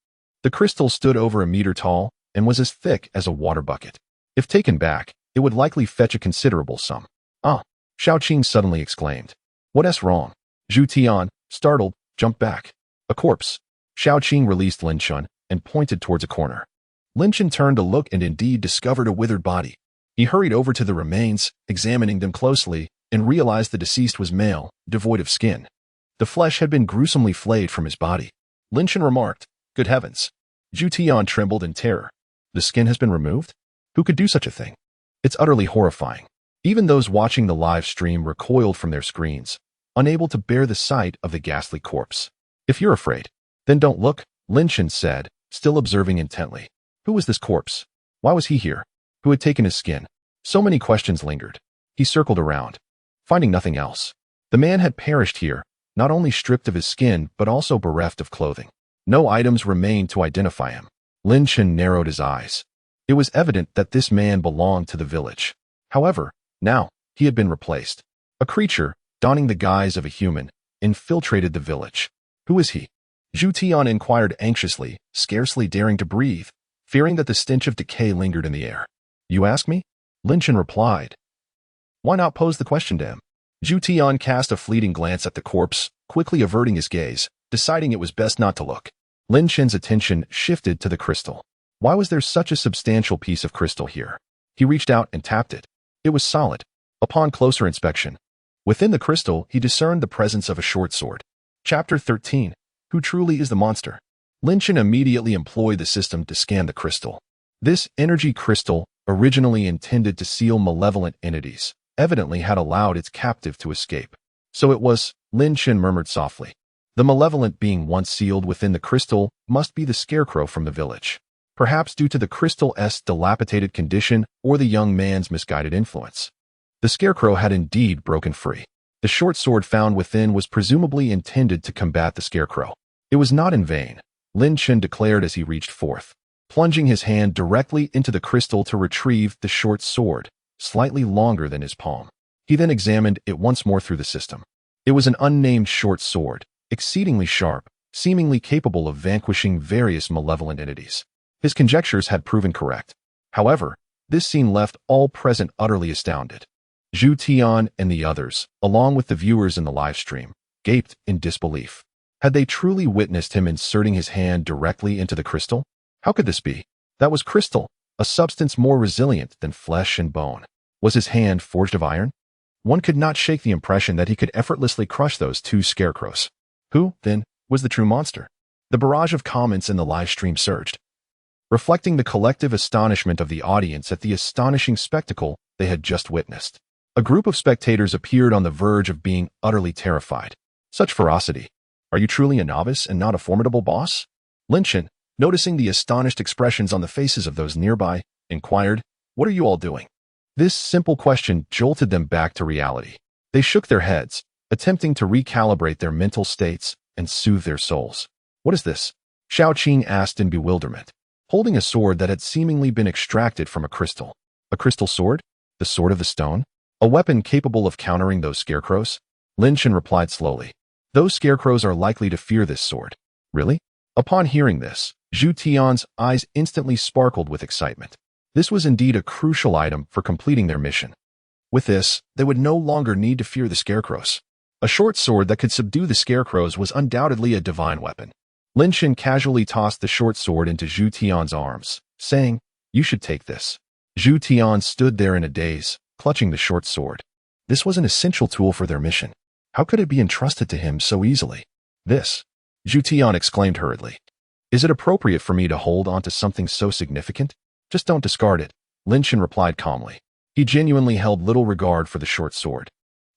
The crystal stood over a meter tall and was as thick as a water bucket. If taken back, it would likely fetch a considerable sum. "Ah!" Xiaoqing suddenly exclaimed. "What's wrong?" Zhu Tian, startled, jumped back. "A corpse." Xiaoqing released Lin Chen and pointed towards a corner. Lin Chen turned to look and indeed discovered a withered body. He hurried over to the remains, examining them closely, and realized the deceased was male, devoid of skin. The flesh had been gruesomely flayed from his body. Lin Chen remarked, "Good heavens." Zhu Tian trembled in terror. "The skin has been removed? Who could do such a thing?" It's utterly horrifying. Even those watching the live stream recoiled from their screens, unable to bear the sight of the ghastly corpse. "If you're afraid, then don't look," Lin Chen said, still observing intently. Who was this corpse? Why was he here? Who had taken his skin? So many questions lingered. He circled around, finding nothing else. The man had perished here, not only stripped of his skin, but also bereft of clothing. No items remained to identify him. Lin Chen narrowed his eyes. It was evident that this man belonged to the village. However, now, he had been replaced. A creature, donning the guise of a human, infiltrated the village. Who is he? Zhu Tian inquired anxiously, scarcely daring to breathe, fearing that the stench of decay lingered in the air. "You ask me?" Lin Chen replied. "Why not pose the question to him?" Zhu Tian cast a fleeting glance at the corpse, quickly averting his gaze, deciding it was best not to look. Lin Chen's attention shifted to the crystal. Why was there such a substantial piece of crystal here? He reached out and tapped it. It was solid. Upon closer inspection, within the crystal, he discerned the presence of a short sword. Chapter 13. Who truly is the monster? Lin Chen immediately employed the system to scan the crystal. This energy crystal, originally intended to seal malevolent entities, evidently had allowed its captive to escape. So it was, Lin Chen murmured softly. The malevolent being once sealed within the crystal must be the scarecrow from the village. Perhaps due to the crystal's dilapidated condition or the young man's misguided influence. The scarecrow had indeed broken free. The short sword found within was presumably intended to combat the scarecrow. It was not in vain, Lin Chen declared as he reached forth, plunging his hand directly into the crystal to retrieve the short sword, slightly longer than his palm. He then examined it once more through the system. It was an unnamed short sword, exceedingly sharp, seemingly capable of vanquishing various malevolent entities. His conjectures had proven correct. However, this scene left all present utterly astounded. Zhu Tian and the others, along with the viewers in the live stream, gaped in disbelief. Had they truly witnessed him inserting his hand directly into the crystal? How could this be? That was crystal, a substance more resilient than flesh and bone. Was his hand forged of iron? One could not shake the impression that he could effortlessly crush those two scarecrows. Who, then, was the true monster? The barrage of comments in the live stream surged, reflecting the collective astonishment of the audience at the astonishing spectacle they had just witnessed. A group of spectators appeared on the verge of being utterly terrified. Such ferocity. Are you truly a novice and not a formidable boss? Chen, noticing the astonished expressions on the faces of those nearby, inquired, "What are you all doing?" This simple question jolted them back to reality. They shook their heads, attempting to recalibrate their mental states and soothe their souls. "What is this?" Xiaoqing asked in bewilderment, holding a sword that had seemingly been extracted from a crystal. A crystal sword? The sword of the stone? A weapon capable of countering those scarecrows? Chen replied slowly. Those scarecrows are likely to fear this sword. Really? Upon hearing this, Zhu Tian's eyes instantly sparkled with excitement. This was indeed a crucial item for completing their mission. With this, they would no longer need to fear the scarecrows. A short sword that could subdue the scarecrows was undoubtedly a divine weapon. Chen casually tossed the short sword into Zhu Tian's arms, saying, "You should take this." Zhu Tian stood there in a daze, clutching the short sword. This was an essential tool for their mission. How could it be entrusted to him so easily? This, Zhu Tian exclaimed hurriedly. Is it appropriate for me to hold on to something so significant? Just don't discard it, Chen replied calmly. He genuinely held little regard for the short sword.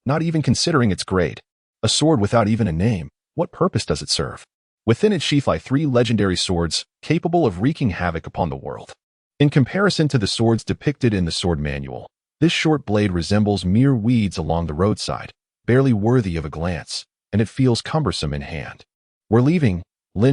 Not even considering its grade. A sword without even a name, what purpose does it serve? Within its sheath lie 3 legendary swords capable of wreaking havoc upon the world. In comparison to the swords depicted in the sword manual, this short blade resembles mere weeds along the roadside, barely worthy of a glance, and it feels cumbersome in hand. We're leaving,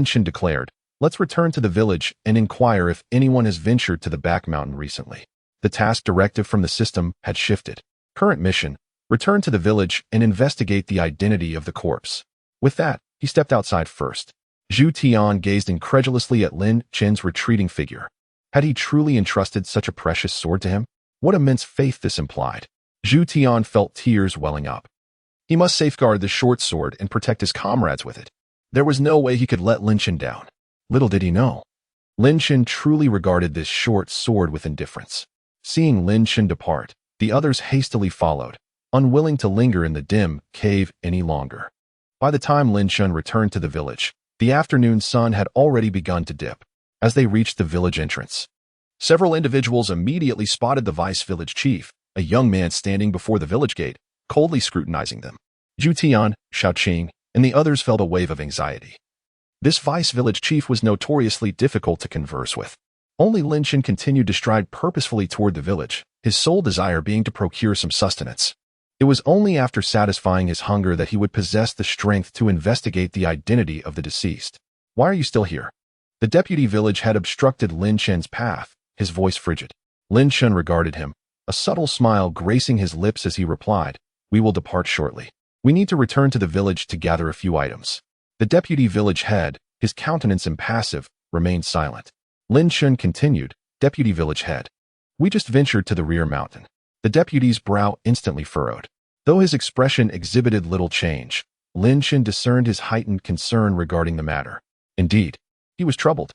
Chen declared. Let's return to the village and inquire if anyone has ventured to the back mountain recently. The task directive from the system had shifted. Current mission, return to the village and investigate the identity of the corpse. With that, he stepped outside first. Zhu Tian gazed incredulously at Chen's retreating figure. Had he truly entrusted such a precious sword to him? What immense faith this implied. Zhu Tian felt tears welling up. He must safeguard the short sword and protect his comrades with it. There was no way he could let Chen down. Little did he know. Chen truly regarded this short sword with indifference. Seeing Chen depart, the others hastily followed, unwilling to linger in the dim cave any longer. By the time Chen returned to the village, the afternoon sun had already begun to dip. As they reached the village entrance, several individuals immediately spotted the vice village chief, a young man standing before the village gate, coldly scrutinizing them. Zhu Tian, Xiaoqing, and the others felt a wave of anxiety. This vice village chief was notoriously difficult to converse with. Only Chen continued to stride purposefully toward the village, his sole desire being to procure some sustenance. It was only after satisfying his hunger that he would possess the strength to investigate the identity of the deceased. Why are you still here? The deputy village had obstructed Chen's path, his voice frigid. Chen regarded him, a subtle smile gracing his lips as he replied, "We will depart shortly. We need to return to the village to gather a few items." The deputy village head, his countenance impassive, remained silent. Chen continued, "Deputy village head. We just ventured to the rear mountain." The deputy's brow instantly furrowed. Though his expression exhibited little change, Chen discerned his heightened concern regarding the matter. Indeed, he was troubled.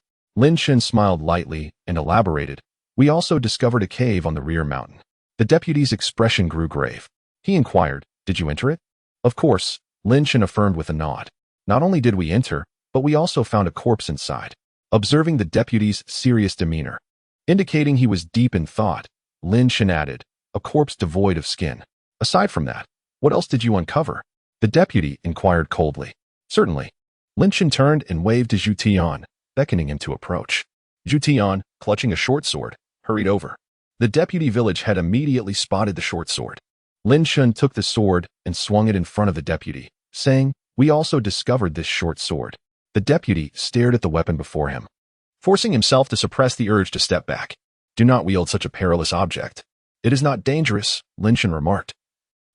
Chen smiled lightly and elaborated, "We also discovered a cave on the rear mountain." The deputy's expression grew grave. He inquired, "Did you enter it?" "Of course," Chen affirmed with a nod. "Not only did we enter, but we also found a corpse inside." Observing the deputy's serious demeanor, indicating he was deep in thought, Chen added, "A corpse devoid of skin. Aside from that, what else did you uncover?" The deputy inquired coldly. "Certainly." Chen turned and waved to Zhu Tian, beckoning him to approach. Zhu Tian, clutching a short sword, hurried over. The deputy village had immediately spotted the short sword. Chen took the sword and swung it in front of the deputy, saying, "We also discovered this short sword." The deputy stared at the weapon before him, forcing himself to suppress the urge to step back. "Do not wield such a perilous object. It is not dangerous," Chen remarked,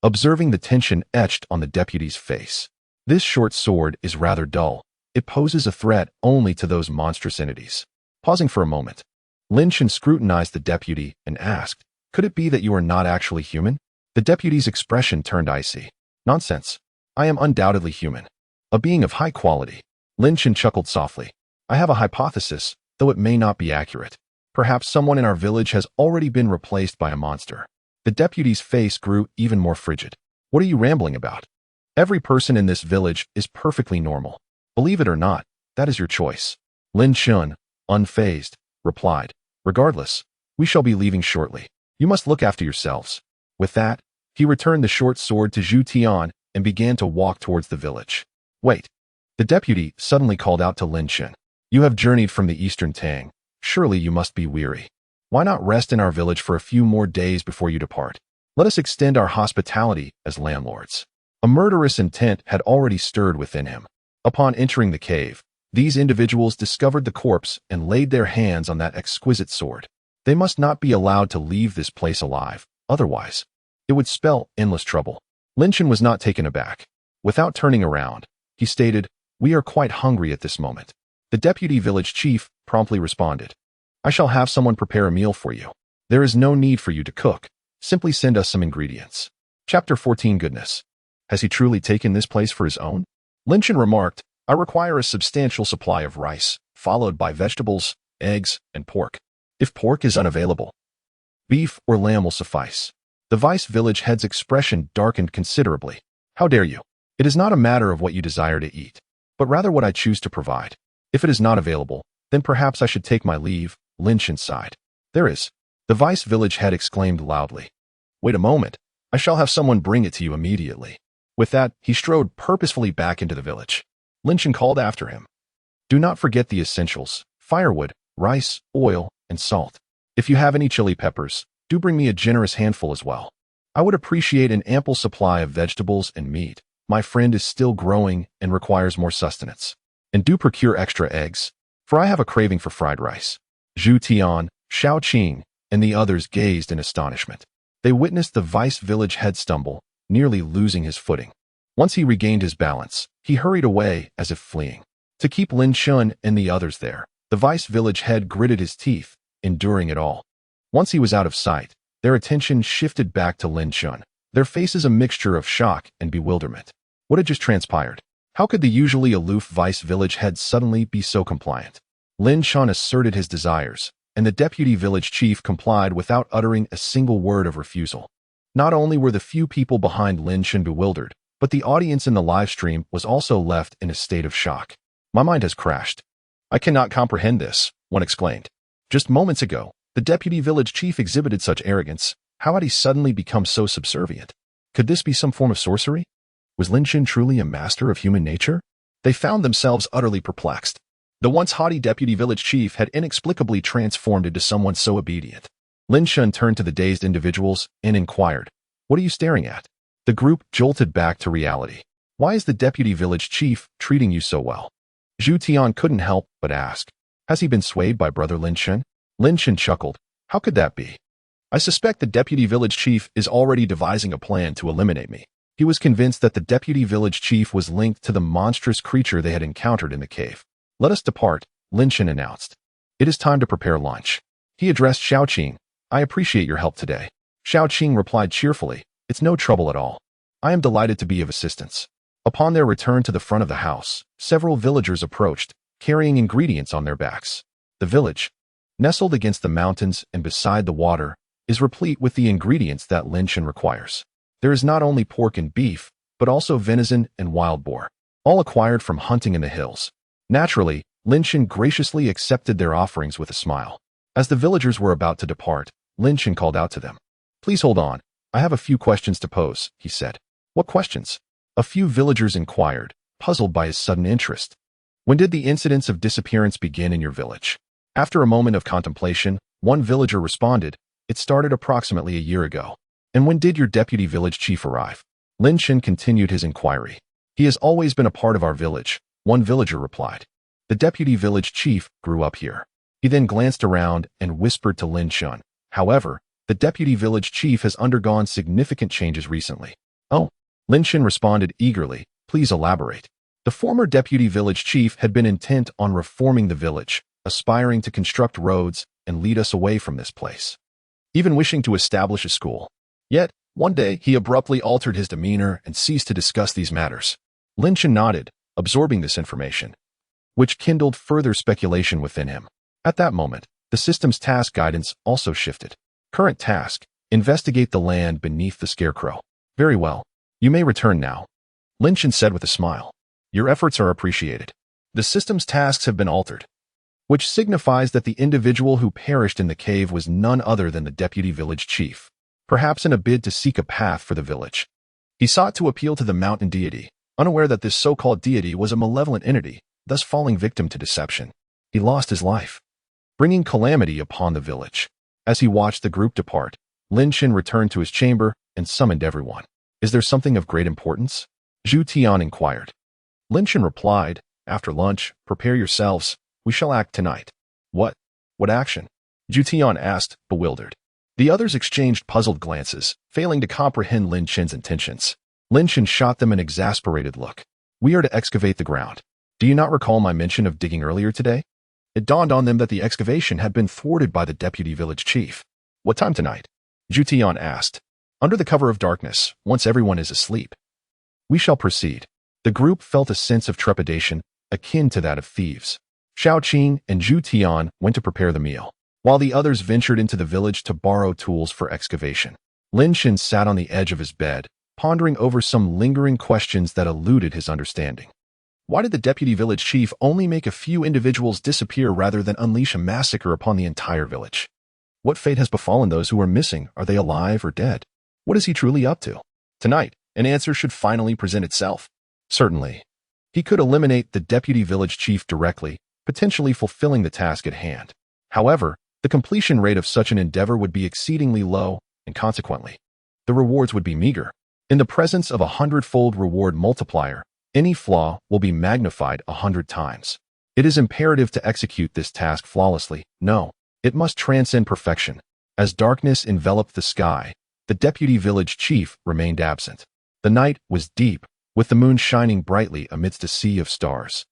observing the tension etched on the deputy's face. "This short sword is rather dull. It poses a threat only to those monstrous entities." Pausing for a moment, Chen scrutinized the deputy and asked, "Could it be that you are not actually human?" The deputy's expression turned icy. "Nonsense. I am undoubtedly human. A being of high quality." Chen chuckled softly. "I have a hypothesis, though it may not be accurate. Perhaps someone in our village has already been replaced by a monster. The deputy's face grew even more frigid. What are you rambling about? Every person in this village is perfectly normal. Believe it or not, that is your choice. Lin Chen, unfazed, replied. Regardless, we shall be leaving shortly. You must look after yourselves. With that, he returned the short sword to Zhu Tian and began to walk towards the village. Wait. The deputy suddenly called out to Lin Chen. You have journeyed from the eastern Tang. Surely you must be weary. Why not rest in our village for a few more days before you depart? Let us extend our hospitality as landlords. A murderous intent had already stirred within him. Upon entering the cave, these individuals discovered the corpse and laid their hands on that exquisite sword. They must not be allowed to leave this place alive, otherwise, it would spell endless trouble. Lin Chen was not taken aback. Without turning around, he stated, We are quite hungry at this moment. The deputy village chief promptly responded, I shall have someone prepare a meal for you. There is no need for you to cook. Simply send us some ingredients. Chapter 14 Goodness. Has he truly taken this place for his own? Lin Chen remarked, I require a substantial supply of rice, followed by vegetables, eggs, and pork. If pork is unavailable, beef or lamb will suffice. The vice village head's expression darkened considerably. How dare you? It is not a matter of what you desire to eat, but rather what I choose to provide. If it is not available, then perhaps I should take my leave, Lin Chen sighed. There is. The vice village head exclaimed loudly. Wait a moment. I shall have someone bring it to you immediately. With that, he strode purposefully back into the village. Lin Chen called after him. Do not forget the essentials, firewood, rice, oil, and salt. If you have any chili peppers, do bring me a generous handful as well. I would appreciate an ample supply of vegetables and meat. My friend is still growing and requires more sustenance. And do procure extra eggs, for I have a craving for fried rice. Zhu Tian, Xiao Qing, and the others gazed in astonishment. They witnessed the vice village head stumble, nearly losing his footing. Once he regained his balance, he hurried away as if fleeing. To keep Lin Chen and the others there, the vice village head gritted his teeth, enduring it all. Once he was out of sight, their attention shifted back to Lin Chen, their faces a mixture of shock and bewilderment. What had just transpired? How could the usually aloof vice village head suddenly be so compliant? Lin Chen asserted his desires, and the deputy village chief complied without uttering a single word of refusal. Not only were the few people behind Lin Chen bewildered, but the audience in the live stream was also left in a state of shock. My mind has crashed. I cannot comprehend this, one exclaimed. Just moments ago, the deputy village chief exhibited such arrogance. How had he suddenly become so subservient? Could this be some form of sorcery? Was Lin Chen truly a master of human nature? They found themselves utterly perplexed. The once haughty deputy village chief had inexplicably transformed into someone so obedient. Lin Chen turned to the dazed individuals and inquired, What are you staring at? The group jolted back to reality. Why is the deputy village chief treating you so well? Zhu Tian couldn't help but ask. Has he been swayed by brother Lin Chen? Lin Chen chuckled. How could that be? I suspect the deputy village chief is already devising a plan to eliminate me. He was convinced that the deputy village chief was linked to the monstrous creature they had encountered in the cave. Let us depart, Lin Chen announced. It is time to prepare lunch. He addressed Xiao Qing. I appreciate your help today. Xiao Qing replied cheerfully. It's no trouble at all. I am delighted to be of assistance. Upon their return to the front of the house, several villagers approached, carrying ingredients on their backs. The village, nestled against the mountains and beside the water, is replete with the ingredients that Lin Chen requires. There is not only pork and beef, but also venison and wild boar, all acquired from hunting in the hills. Naturally, Lin Chen graciously accepted their offerings with a smile. As the villagers were about to depart, Lin Chen called out to them. Please hold on. I have a few questions to pose, he said. What questions? A few villagers inquired, puzzled by his sudden interest. When did the incidents of disappearance begin in your village? After a moment of contemplation, one villager responded, It started approximately a year ago. And when did your deputy village chief arrive? Lin Chen continued his inquiry. He has always been a part of our village, one villager replied. The deputy village chief grew up here. He then glanced around and whispered to Lin Chen. However, the deputy village chief has undergone significant changes recently. Oh, Lin Chen responded eagerly. Please elaborate. The former deputy village chief had been intent on reforming the village, aspiring to construct roads and lead us away from this place, even wishing to establish a school. Yet, one day, he abruptly altered his demeanor and ceased to discuss these matters. Lin Chen nodded, absorbing this information, which kindled further speculation within him. At that moment, The system's task guidance also shifted. Current task: investigate the land beneath the scarecrow. Very well. You may return now, Lin Chen said with a smile. Your efforts are appreciated. The system's tasks have been altered, which signifies that the individual who perished in the cave was none other than the deputy village chief, perhaps in a bid to seek a path for the village. He sought to appeal to the mountain deity, unaware that this so-called deity was a malevolent entity, thus falling victim to deception. He lost his life, bringing calamity upon the village. As he watched the group depart, Lin Chen returned to his chamber and summoned everyone. Is there something of great importance? Zhu Tian inquired. Lin Chen replied, after lunch, prepare yourselves. We shall act tonight. What? What action? Zhu Tian asked, bewildered. The others exchanged puzzled glances, failing to comprehend Lin Chen's intentions. Lin Chen shot them an exasperated look. We are to excavate the ground. Do you not recall my mention of digging earlier today? It dawned on them that the excavation had been thwarted by the deputy village chief. What time tonight? Zhu Tian asked. Under the cover of darkness, once everyone is asleep. We shall proceed. The group felt a sense of trepidation, akin to that of thieves. Xiaoqing and Zhu Tian went to prepare the meal, while the others ventured into the village to borrow tools for excavation. Lin Chen sat on the edge of his bed, pondering over some lingering questions that eluded his understanding. Why did the deputy village chief only make a few individuals disappear rather than unleash a massacre upon the entire village? What fate has befallen those who are missing? Are they alive or dead? What is he truly up to? Tonight, an answer should finally present itself. Certainly, he could eliminate the deputy village chief directly, potentially fulfilling the task at hand. However, the completion rate of such an endeavor would be exceedingly low, and consequently, the rewards would be meager. In the presence of a 100-fold reward multiplier, any flaw will be magnified 100 times. It is imperative to execute this task flawlessly. No, it must transcend perfection. As darkness enveloped the sky, the deputy village chief remained absent. The night was deep, with the moon shining brightly amidst a sea of stars.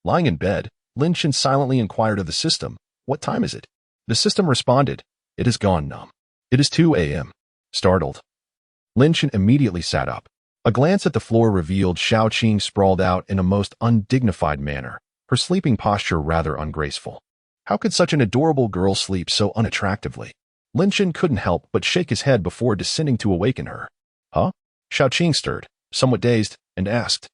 Lying in bed, Lin Chen silently inquired of the system, what time is it? The system responded, it has gone numb. It is 2 a.m. Startled, Lin Chen immediately sat up. A glance at the floor revealed Xiaoqing sprawled out in a most undignified manner, her sleeping posture rather ungraceful. How could such an adorable girl sleep so unattractively? Lin Chen couldn't help but shake his head before descending to awaken her. Huh? Xiaoqing stirred, somewhat dazed, and asked,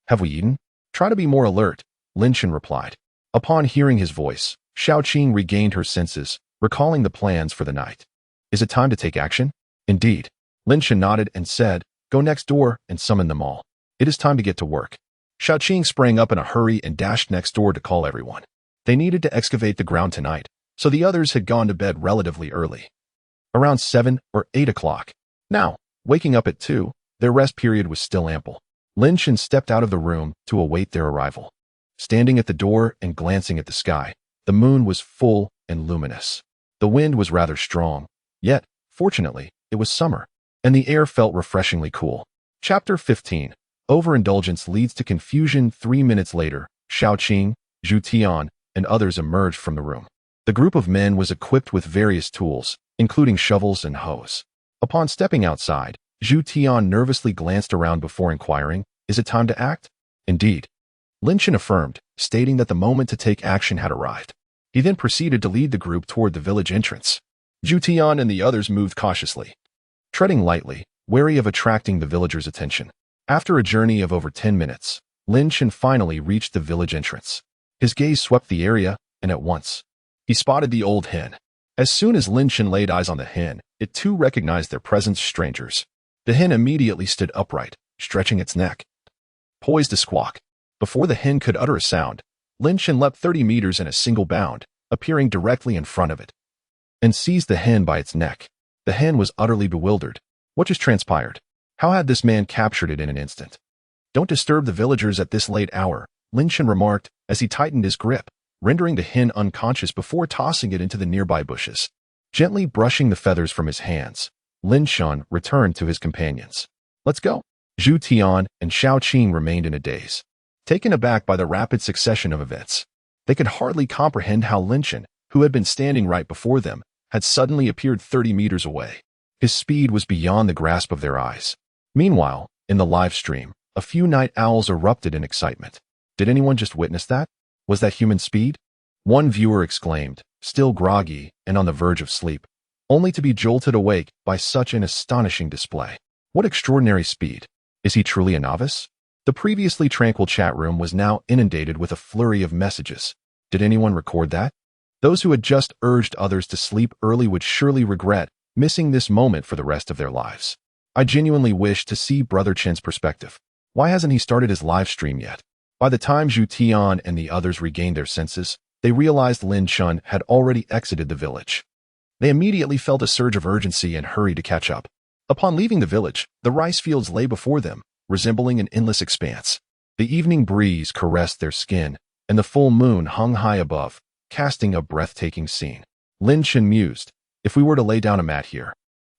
have we eaten? Try to be more alert, Lin Chen replied. Upon hearing his voice, Xiaoqing regained her senses, recalling the plans for the night. Is it time to take action? Indeed. Lin Chen nodded and said, go next door and summon them all. It is time to get to work. Xiaoqing sprang up in a hurry and dashed next door to call everyone. They needed to excavate the ground tonight, so the others had gone to bed relatively early. Around 7 or 8 o'clock. Now, waking up at 2, their rest period was still ample. Lin Chen stepped out of the room to await their arrival. Standing at the door and glancing at the sky, the moon was full and luminous. The wind was rather strong, yet, fortunately, it was summer, and the air felt refreshingly cool. Chapter 15. Overindulgence leads to confusion. 3 minutes later, Xiaoqing, Zhu Tian, and others emerged from the room. The group of men was equipped with various tools, including shovels and hoes. Upon stepping outside, Zhu Tian nervously glanced around before inquiring, is it time to act? Indeed. Lin Chen affirmed, stating that the moment to take action had arrived. He then proceeded to lead the group toward the village entrance. Zhu Tian and the others moved cautiously, treading lightly, wary of attracting the villagers' attention. After a journey of over 10 minutes, Lin Chen finally reached the village entrance. His gaze swept the area, and at once, he spotted the old hen. As soon as Lin Chen laid eyes on the hen, it too recognized their presence strangers. The hen immediately stood upright, stretching its neck, poised to squawk. Before the hen could utter a sound, Lin Chen leapt 30 meters in a single bound, appearing directly in front of it, and seized the hen by its neck. The hen was utterly bewildered. What just transpired? How had this man captured it in an instant? Don't disturb the villagers at this late hour, Lin Chen remarked as he tightened his grip, rendering the hen unconscious before tossing it into the nearby bushes. Gently brushing the feathers from his hands, Lin Chen returned to his companions. Let's go. Zhu Tian and Xiaoqing remained in a daze, taken aback by the rapid succession of events. They could hardly comprehend how Lin Chen, who had been standing right before them, had suddenly appeared 30 meters away. His speed was beyond the grasp of their eyes. Meanwhile, in the live stream, a few night owls erupted in excitement. Did anyone just witness that? Was that human speed? One viewer exclaimed, still groggy and on the verge of sleep, only to be jolted awake by such an astonishing display. What extraordinary speed! Is he truly a novice? The previously tranquil chat room was now inundated with a flurry of messages. Did anyone record that? Those who had just urged others to sleep early would surely regret missing this moment for the rest of their lives. I genuinely wish to see Brother Chen's perspective. Why hasn't he started his live stream yet? By the time Zhu Tian and the others regained their senses, they realized Lin Chen had already exited the village. They immediately felt a surge of urgency and hurried to catch up. Upon leaving the village, the rice fields lay before them, resembling an endless expanse. The evening breeze caressed their skin, and the full moon hung high above, casting a breathtaking scene. Lin Chen mused, if we were to lay down a mat here,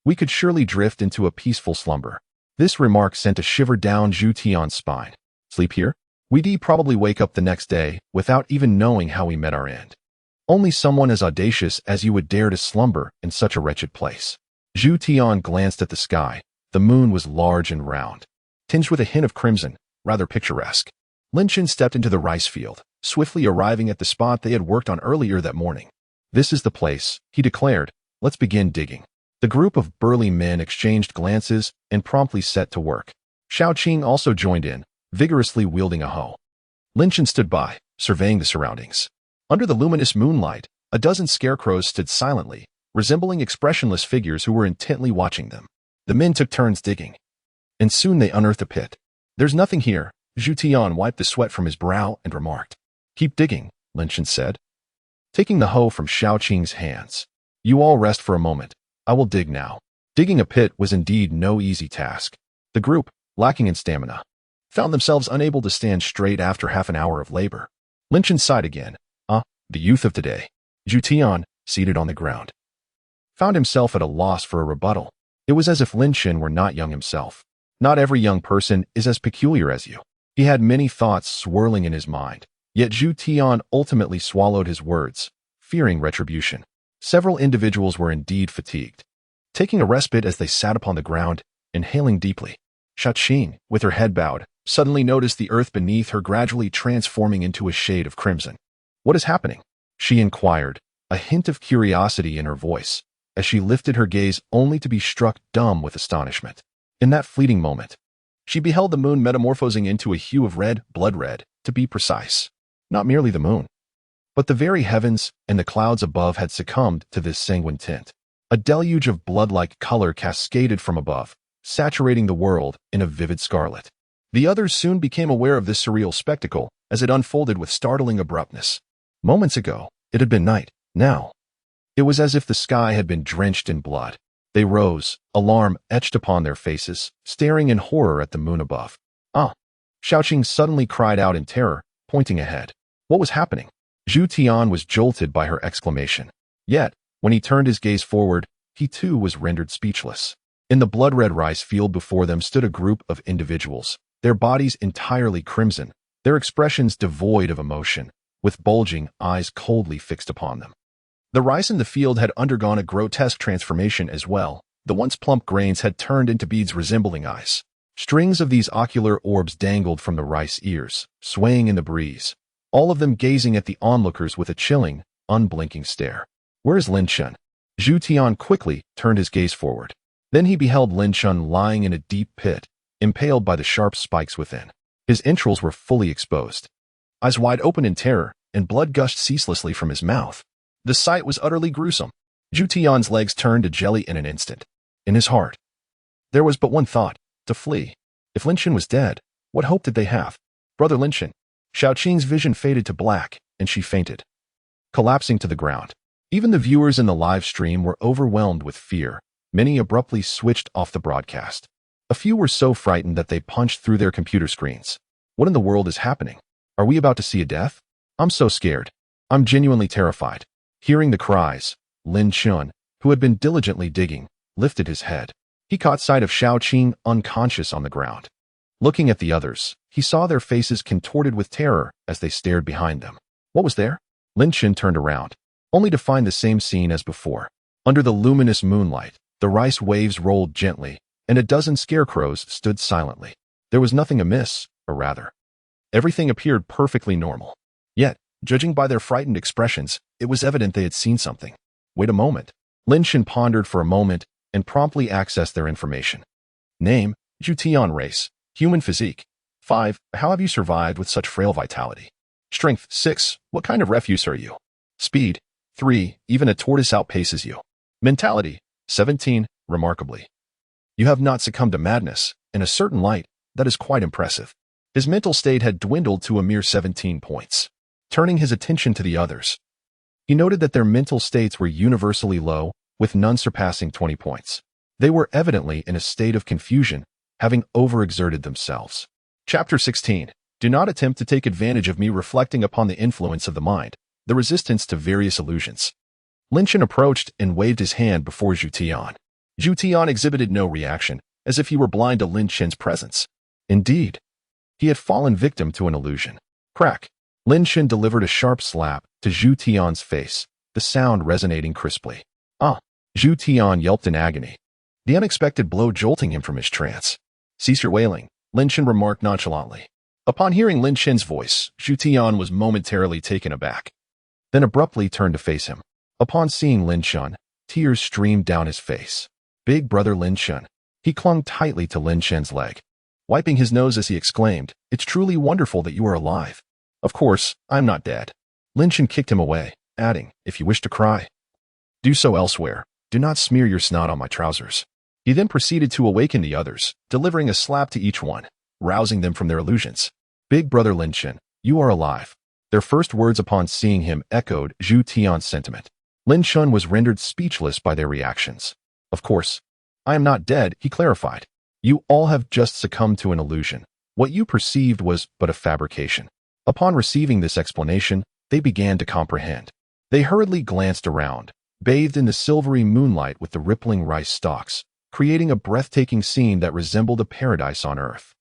we could surely drift into a peaceful slumber. This remark sent a shiver down Zhu Tian's spine. Sleep here? We'd probably wake up the next day without even knowing how we met our end. Only someone as audacious as you would dare to slumber in such a wretched place. Zhu Tian glanced at the sky. The moon was large and round, tinged with a hint of crimson, rather picturesque. Lin Chen stepped into the rice field, swiftly arriving at the spot they had worked on earlier that morning. This is the place, he declared. Let's begin digging. The group of burly men exchanged glances and promptly set to work. Xiaoqing also joined in, vigorously wielding a hoe. Lin Chen stood by, surveying the surroundings. Under the luminous moonlight, a dozen scarecrows stood silently, resembling expressionless figures who were intently watching them. The men took turns digging, and soon they unearthed a pit. There's nothing here. Zhu Tian wiped the sweat from his brow and remarked. Keep digging, Lin Chen said, taking the hoe from Xiaoqing's hands. You all rest for a moment. I will dig now. Digging a pit was indeed no easy task. The group, lacking in stamina, found themselves unable to stand straight after half an hour of labor. Lin Chen sighed again. The youth of today. Zhu Tian, seated on the ground, found himself at a loss for a rebuttal. It was as if Lin Chen were not young himself. Not every young person is as peculiar as you. He had many thoughts swirling in his mind, yet Zhu Tian ultimately swallowed his words, fearing retribution. Several individuals were indeed fatigued, taking a respite as they sat upon the ground, inhaling deeply. Xiaoqing, with her head bowed, suddenly noticed the earth beneath her gradually transforming into a shade of crimson. What is happening? She inquired, a hint of curiosity in her voice, as she lifted her gaze only to be struck dumb with astonishment. In that fleeting moment, she beheld the moon metamorphosing into a hue of red, blood red, to be precise. Not merely the moon, but the very heavens and the clouds above had succumbed to this sanguine tint. A deluge of blood-like color cascaded from above, saturating the world in a vivid scarlet. The others soon became aware of this surreal spectacle as it unfolded with startling abruptness. Moments ago, it had been night. Now, it was as if the sky had been drenched in blood. They rose, alarm etched upon their faces, staring in horror at the moon above. Xiaoqing suddenly cried out in terror, pointing ahead. What was happening? Zhu Tian was jolted by her exclamation. Yet, when he turned his gaze forward, he too was rendered speechless. In the blood-red rice field before them stood a group of individuals, their bodies entirely crimson, their expressions devoid of emotion, with bulging eyes coldly fixed upon them. The rice in the field had undergone a grotesque transformation as well. The once plump grains had turned into beads resembling eyes. Strings of these ocular orbs dangled from the rice ears, swaying in the breeze, all of them gazing at the onlookers with a chilling, unblinking stare. Where is Lin Chen? Zhu Tian quickly turned his gaze forward. Then he beheld Lin Chen lying in a deep pit, impaled by the sharp spikes within. His entrails were fully exposed, eyes wide open in terror, and blood gushed ceaselessly from his mouth. The sight was utterly gruesome. Zhu Tian's legs turned to jelly in an instant. In his heart, there was but one thought, to flee. If Lin Chen was dead, what hope did they have? Brother Lin Chen. Xiaoqing's vision faded to black, and she fainted, collapsing to the ground. Even the viewers in the live stream were overwhelmed with fear. Many abruptly switched off the broadcast. A few were so frightened that they punched through their computer screens. What in the world is happening? Are we about to see a death? I'm so scared. I'm genuinely terrified. Hearing the cries, Lin Chen, who had been diligently digging, lifted his head. He caught sight of Xiaoqing unconscious on the ground. Looking at the others, he saw their faces contorted with terror as they stared behind them. What was there? Lin Chen turned around, only to find the same scene as before. Under the luminous moonlight, the rice waves rolled gently, and a dozen scarecrows stood silently. There was nothing amiss, or rather, everything appeared perfectly normal. Yet, Judging by their frightened expressions, it was evident they had seen something. Wait a moment. Lin Chen pondered for a moment and promptly accessed their information. Name, Jutian race, human physique. 5. How have you survived with such frail vitality? Strength, 6. What kind of refuse are you? Speed, 3. Even a tortoise outpaces you. Mentality, 17. Remarkably, you have not succumbed to madness. In a certain light, that is quite impressive. His mental state had dwindled to a mere 17 points. Turning his attention to the others, he noted that their mental states were universally low, with none surpassing 20 points. They were evidently in a state of confusion, having overexerted themselves. Chapter 16. Do not attempt to take advantage of me, reflecting upon the influence of the mind, the resistance to various illusions. Lin Chen approached and waved his hand before Jutian. Jutian exhibited no reaction, as if he were blind to Lin Chen's presence. Indeed, he had fallen victim to an illusion. Crack! Lin Chen delivered a sharp slap to Jutian's face, the sound resonating crisply. Ah! Jutian yelped in agony, the unexpected blow jolting him from his trance. Cease your wailing, Lin Chen remarked nonchalantly. Upon hearing Lin Chen's voice, Jutian was momentarily taken aback, then abruptly turned to face him. Upon seeing Lin Chen, tears streamed down his face. Big brother Lin Chen. He clung tightly to Lin Chen's leg, wiping his nose as he exclaimed, "It's truly wonderful that you are alive. Of course, I'm not dead." Lin Chen kicked him away, adding, "If you wish to cry, do so elsewhere. Do not smear your snot on my trousers." He then proceeded to awaken the others, delivering a slap to each one, rousing them from their illusions. "Big brother Lin Chen, you are alive." Their first words upon seeing him echoed Zhu Tian's sentiment. Lin Chen was rendered speechless by their reactions. "Of course, I am not dead," he clarified. "You all have just succumbed to an illusion. What you perceived was but a fabrication." Upon receiving this explanation, they began to comprehend. They hurriedly glanced around, bathed in the silvery moonlight with the rippling rice stalks, creating a breathtaking scene that resembled a paradise on earth.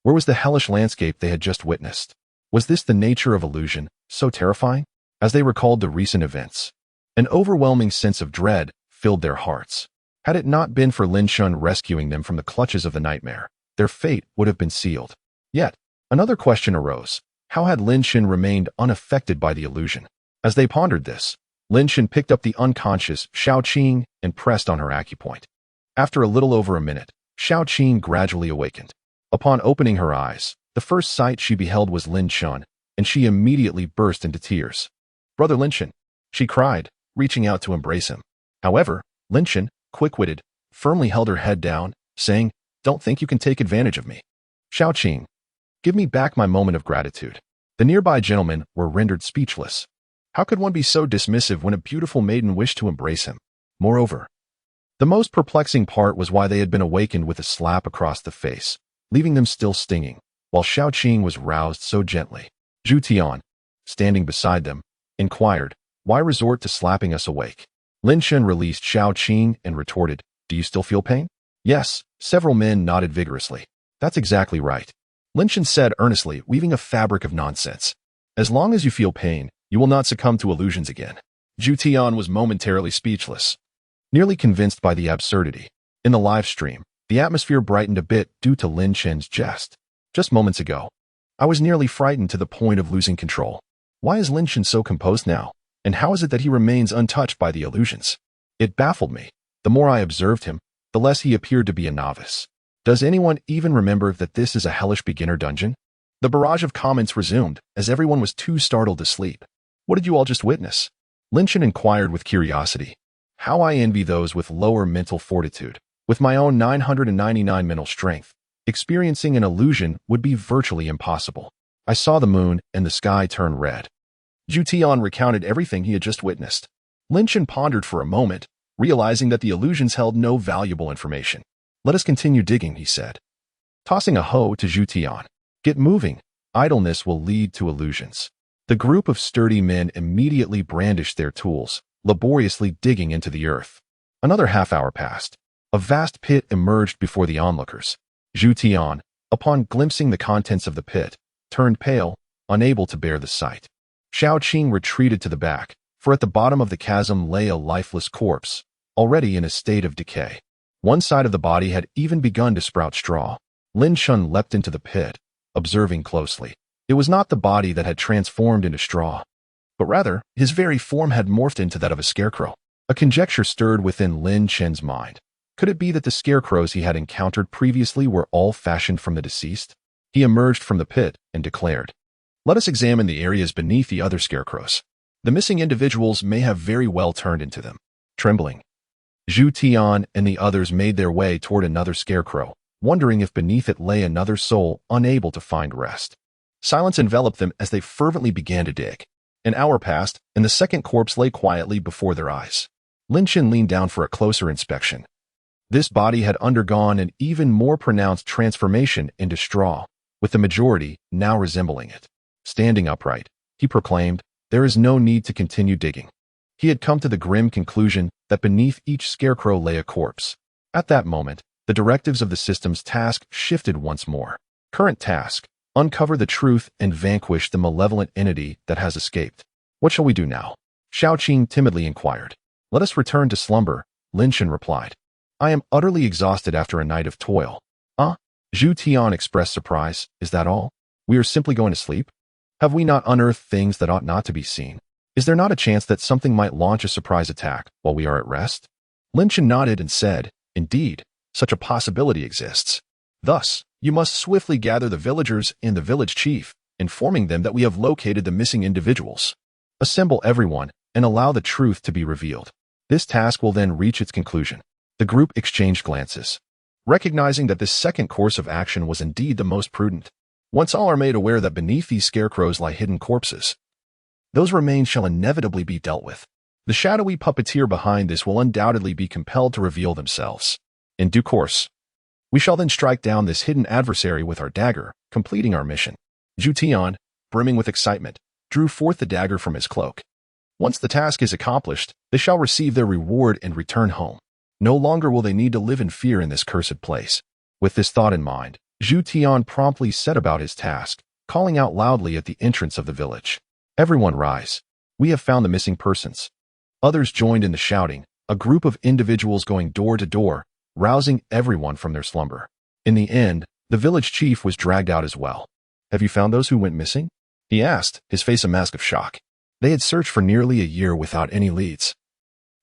Where was the hellish landscape they had just witnessed? Was this the nature of illusion, so terrifying? As they recalled the recent events, an overwhelming sense of dread filled their hearts. Had it not been for Lin Chen rescuing them from the clutches of the nightmare, their fate would have been sealed. Yet, another question arose. How had Lin Chen remained unaffected by the illusion? As they pondered this, Lin Chen picked up the unconscious Xiao Qing and pressed on her acupoint. After a little over a minute, Xiao Qing gradually awakened. Upon opening her eyes, the first sight she beheld was Lin Chen, and she immediately burst into tears. "Brother Lin Chen," she cried, reaching out to embrace him. However, Lin Chen, quick-witted, firmly held her head down, saying, "Don't think you can take advantage of me. Xiao Qing, give me back my moment of gratitude." The nearby gentlemen were rendered speechless. How could one be so dismissive when a beautiful maiden wished to embrace him? Moreover, the most perplexing part was why they had been awakened with a slap across the face, leaving them still stinging, while Xiao Qing was roused so gently. Zhu Tian, standing beside them, inquired, "Why resort to slapping us awake?" Lin Chen released Xiao Qing and retorted, "Do you still feel pain?" "Yes." Several men nodded vigorously. "That's exactly right," Lin Chen said earnestly, weaving a fabric of nonsense. "As long as you feel pain, you will not succumb to illusions again." Zhu Tian was momentarily speechless, nearly convinced by the absurdity. In the live stream, the atmosphere brightened a bit due to Lin Chen's jest. "Just moments ago, I was nearly frightened to the point of losing control. Why is Lin Chen so composed now? And how is it that he remains untouched by the illusions?" It baffled me. The more I observed him, the less he appeared to be a novice. Does anyone even remember that this is a hellish beginner dungeon? The barrage of comments resumed, as everyone was too startled to sleep. "What did you all just witness?" Lin Chen inquired with curiosity. "How I envy those with lower mental fortitude. With my own 999 mental strength, experiencing an illusion would be virtually impossible. I saw the moon and the sky turn red." Zhu Tian recounted everything he had just witnessed. Lin Chen pondered for a moment, realizing that the illusions held no valuable information. "Let us continue digging," he said, tossing a hoe to Zhu Tian. "Get moving. Idleness will lead to illusions." The group of sturdy men immediately brandished their tools, laboriously digging into the earth. Another half-hour passed. A vast pit emerged before the onlookers. Zhu Tian, upon glimpsing the contents of the pit, turned pale, unable to bear the sight. Xiao Qing retreated to the back, for at the bottom of the chasm lay a lifeless corpse, already in a state of decay. One side of the body had even begun to sprout straw. Lin Chen leapt into the pit, observing closely. It was not the body that had transformed into straw. but rather, his very form had morphed into that of a scarecrow. A conjecture stirred within Lin Chen's mind. Could it be that the scarecrows he had encountered previously were all fashioned from the deceased? He emerged from the pit and declared, "Let us examine the areas beneath the other scarecrows. The missing individuals may have very well turned into them." Trembling, Zhu Tian and the others made their way toward another scarecrow, wondering if beneath it lay another soul unable to find rest. Silence enveloped them as they fervently began to dig. An hour passed, and the second corpse lay quietly before their eyes. Lin Chen leaned down for a closer inspection. This body had undergone an even more pronounced transformation into straw, with the majority now resembling it. Standing upright, he proclaimed, "There is no need to continue digging." He had come to the grim conclusion that beneath each scarecrow lay a corpse. At that moment, the directives of the system's task shifted once more. Current task: uncover the truth and vanquish the malevolent entity that has escaped. "What shall we do now?" Xiaoqing timidly inquired. "Let us return to slumber," Lin Chen replied. "I am utterly exhausted after a night of toil." Zhu Tian expressed surprise. "Is that all? We are simply going to sleep? Have we not unearthed things that ought not to be seen? Is there not a chance that something might launch a surprise attack while we are at rest?" Lin Chen nodded and said, "Indeed, such a possibility exists. Thus, you must swiftly gather the villagers and the village chief, informing them that we have located the missing individuals. Assemble everyone and allow the truth to be revealed. This task will then reach its conclusion." The group exchanged glances, recognizing that this second course of action was indeed the most prudent. Once all are made aware that beneath these scarecrows lie hidden corpses, those remains shall inevitably be dealt with. The shadowy puppeteer behind this will undoubtedly be compelled to reveal themselves. In due course, we shall then strike down this hidden adversary with our dagger, completing our mission. Zhu Tian, brimming with excitement, drew forth the dagger from his cloak. Once the task is accomplished, they shall receive their reward and return home. No longer will they need to live in fear in this cursed place. With this thought in mind, Zhu Tian promptly set about his task, calling out loudly at the entrance of the village. "Everyone rise. We have found the missing persons." Others joined in the shouting, a group of individuals going door to door, rousing everyone from their slumber. In the end, the village chief was dragged out as well. "Have you found those who went missing?" he asked, his face a mask of shock. They had searched for nearly a year without any leads.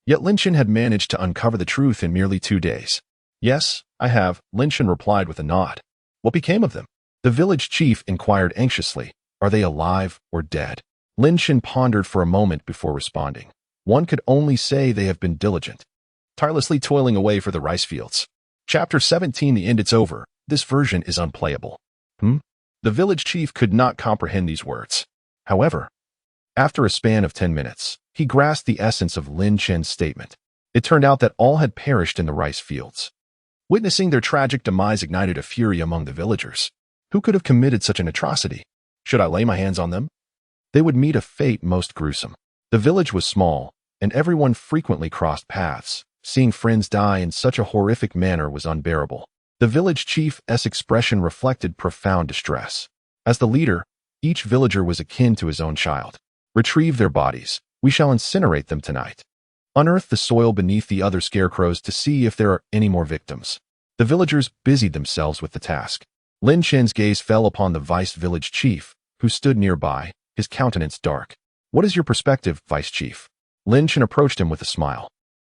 Yet Lin Chen had managed to uncover the truth in merely 2 days. "Yes, I have," Lin Chen replied with a nod. "What became of them?" The village chief inquired anxiously. "Are they alive or dead?" Lin Chen pondered for a moment before responding. "One could only say they have been diligent, tirelessly toiling away for the rice fields." Chapter 17. The end. It's over. This version is unplayable. The village chief could not comprehend these words. However, after a span of 10 minutes, he grasped the essence of Lin Chen's statement. It turned out that all had perished in the rice fields. Witnessing their tragic demise ignited a fury among the villagers. Who could have committed such an atrocity? Should I lay my hands on them? They would meet a fate most gruesome. The village was small, and everyone frequently crossed paths. Seeing friends die in such a horrific manner was unbearable. The village chief's expression reflected profound distress. As the leader, each villager was akin to his own child. "Retrieve their bodies. We shall incinerate them tonight. Unearth the soil beneath the other scarecrows to see if there are any more victims." The villagers busied themselves with the task. Lin Chen's gaze fell upon the vice village chief, who stood nearby, his countenance dark. "What is your perspective, vice chief?" Lin Chen approached him with a smile.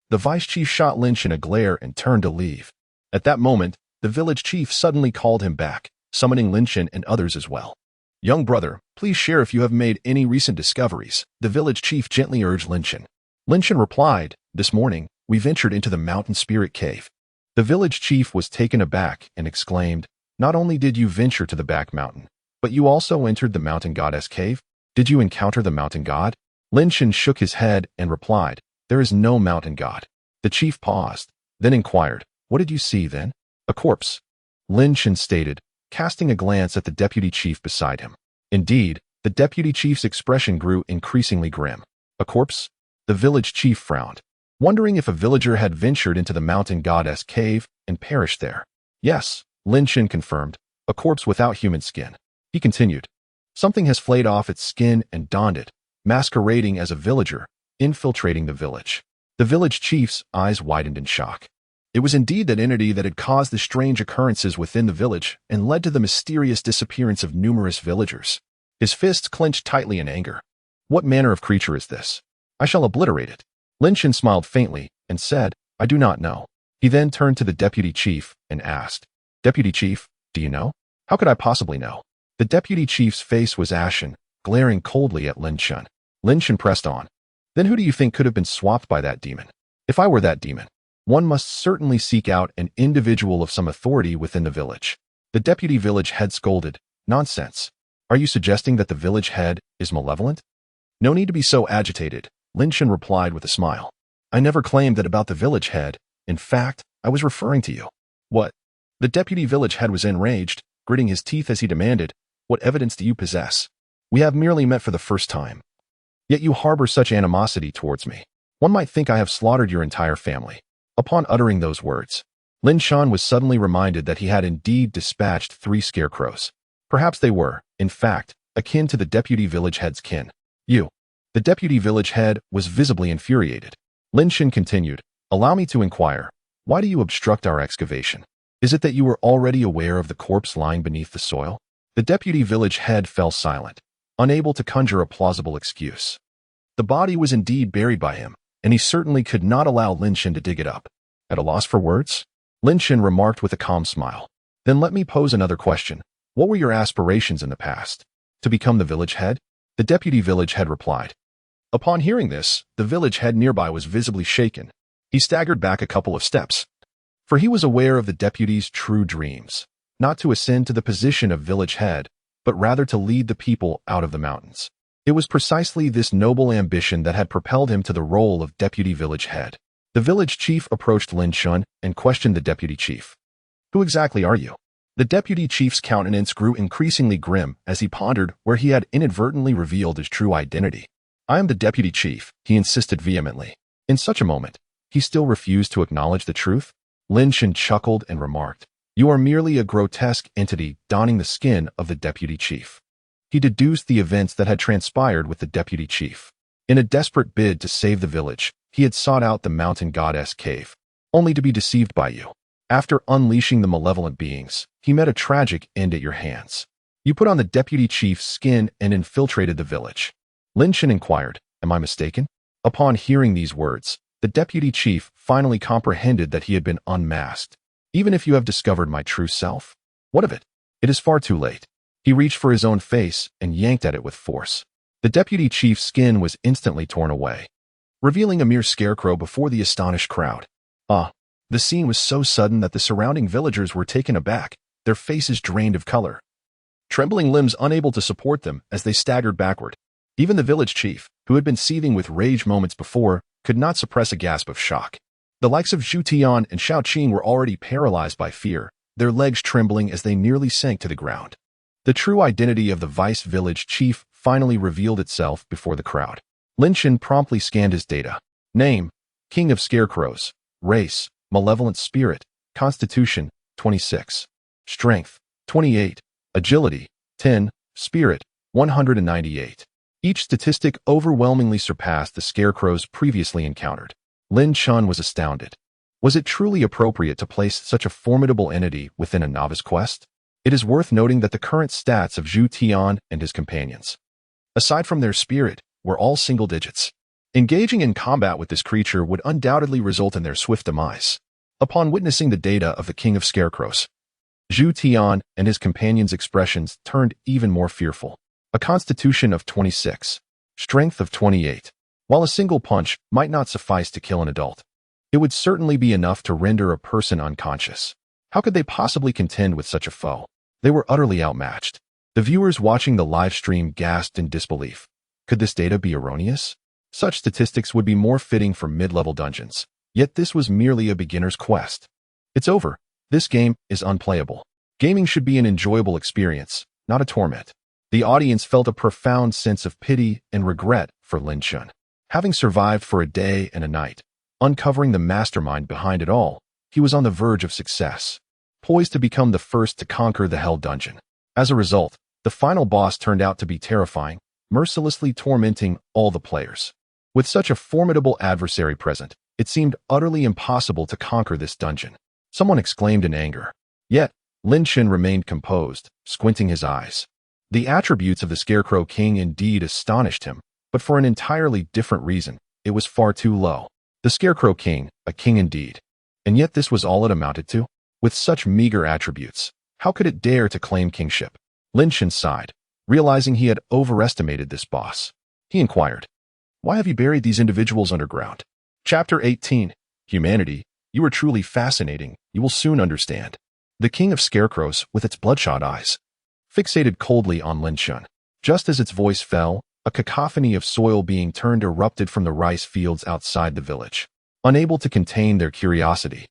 The vice chief shot Lin Chen a glare and turned to leave. At that moment, the village chief suddenly called him back, summoning Lin Chen and others as well. "Young brother, please share if you have made any recent discoveries," the village chief gently urged Lin Chen. Lin Chen replied, "This morning, we ventured into the mountain spirit cave." The village chief was taken aback and exclaimed, "Not only did you venture to the back mountain, but you also entered the mountain goddess cave? Did you encounter the mountain god?" Lin Chen shook his head and replied, "There is no mountain god." The chief paused, then inquired, "What did you see then?" "A corpse," Lin Chen stated, casting a glance at the deputy chief beside him. Indeed, the deputy chief's expression grew increasingly grim. "A corpse?" The village chief frowned, wondering if a villager had ventured into the mountain goddess cave and perished there. "Yes," Lin Chen confirmed, "a corpse without human skin." He continued, "Something has flayed off its skin and donned it, masquerading as a villager, infiltrating the village." The village chief's eyes widened in shock. It was indeed that entity that had caused the strange occurrences within the village and led to the mysterious disappearance of numerous villagers. His fists clenched tightly in anger. What manner of creature is this? I shall obliterate it. Lin Chen smiled faintly and said, I do not know. He then turned to the deputy chief and asked, Deputy chief, do you know? How could I possibly know? The deputy chief's face was ashen, glaring coldly at Lin Chen. Lin Chen pressed on. Then who do you think could have been swapped by that demon? If I were that demon, one must certainly seek out an individual of some authority within the village. The deputy village head scolded, Nonsense. Are you suggesting that the village head is malevolent? No need to be so agitated, Lin Chen replied with a smile. I never claimed that about the village head. In fact, I was referring to you. What? The deputy village head was enraged, gritting his teeth as he demanded, What evidence do you possess? We have merely met for the first time. Yet you harbor such animosity towards me. One might think I have slaughtered your entire family. Upon uttering those words, Lin Shan was suddenly reminded that he had indeed dispatched 3 scarecrows. Perhaps they were, in fact, akin to the deputy village head's kin. You. The deputy village head was visibly infuriated. Lin Shan continued, Allow me to inquire, why do you obstruct our excavation? Is it that you were already aware of the corpse lying beneath the soil? The deputy village head fell silent, unable to conjure a plausible excuse. The body was indeed buried by him, and he certainly could not allow Lin Shan to dig it up. At a loss for words, Lin Shan remarked with a calm smile. Then let me pose another question. What were your aspirations in the past? To become the village head? The deputy village head replied. Upon hearing this, the village head nearby was visibly shaken. He staggered back a couple of steps, for he was aware of the deputy's true dreams, not to ascend to the position of village head, but rather to lead the people out of the mountains. It was precisely this noble ambition that had propelled him to the role of deputy village head. The village chief approached Lin Shun and questioned the deputy chief. Who exactly are you? The deputy chief's countenance grew increasingly grim as he pondered where he had inadvertently revealed his true identity. I am the deputy chief, he insisted vehemently. In such a moment, he still refused to acknowledge the truth? Lin Shan chuckled and remarked, You are merely a grotesque entity donning the skin of the deputy chief. He deduced the events that had transpired with the deputy chief. In a desperate bid to save the village, he had sought out the mountain goddess cave, only to be deceived by you. After unleashing the malevolent beings, he met a tragic end at your hands. You put on the deputy chief's skin and infiltrated the village. Lin Shan inquired, Am I mistaken? Upon hearing these words, the deputy chief finally comprehended that he had been unmasked. Even if you have discovered my true self? What of it? It is far too late. He reached for his own face and yanked at it with force. The deputy chief's skin was instantly torn away, revealing a mere scarecrow before the astonished crowd. The scene was so sudden that the surrounding villagers were taken aback, their faces drained of color, trembling limbs unable to support them as they staggered backward. Even the village chief, who had been seething with rage moments before, could not suppress a gasp of shock. The likes of Zhu Tian and Shao Qing were already paralyzed by fear, their legs trembling as they nearly sank to the ground. The true identity of the vice village chief finally revealed itself before the crowd. Lin Shan promptly scanned his data. Name, King of Scarecrows. Race, Malevolent Spirit. Constitution, 26. Strength, 28. Agility, 10. Spirit, 198. Each statistic overwhelmingly surpassed the scarecrows previously encountered. Lin Chun was astounded. Was it truly appropriate to place such a formidable entity within a novice quest? It is worth noting that the current stats of Zhu Tian and his companions, aside from their spirit, were all single digits. Engaging in combat with this creature would undoubtedly result in their swift demise. Upon witnessing the data of the King of Scarecrows, Zhu Tian and his companions' expressions turned even more fearful. A constitution of 26, strength of 28. While a single punch might not suffice to kill an adult, it would certainly be enough to render a person unconscious. How could they possibly contend with such a foe? They were utterly outmatched. The viewers watching the live stream gasped in disbelief. Could this data be erroneous? Such statistics would be more fitting for mid-level dungeons. Yet this was merely a beginner's quest. It's over. This game is unplayable. Gaming should be an enjoyable experience, not a torment. The audience felt a profound sense of pity and regret for Lin Chun. Having survived for a day and a night, uncovering the mastermind behind it all, he was on the verge of success, poised to become the first to conquer the Hell Dungeon. As a result, the final boss turned out to be terrifying, mercilessly tormenting all the players. With such a formidable adversary present, it seemed utterly impossible to conquer this dungeon. Someone exclaimed in anger. Yet, Lin Chun remained composed, squinting his eyes. The attributes of the Scarecrow King indeed astonished him, but for an entirely different reason. It was far too low. The Scarecrow King, a king indeed. And yet this was all it amounted to? With such meager attributes, how could it dare to claim kingship? Lin Chen sighed, realizing he had overestimated this boss. He inquired, "Why have you buried these individuals underground?" Chapter 18. Humanity, you are truly fascinating. You will soon understand. The king of scarecrows, with its bloodshot eyes, fixated coldly on Lin Chen. Just as its voice fell, a cacophony of soil being turned erupted from the rice fields outside the village. Unable to contain their curiosity,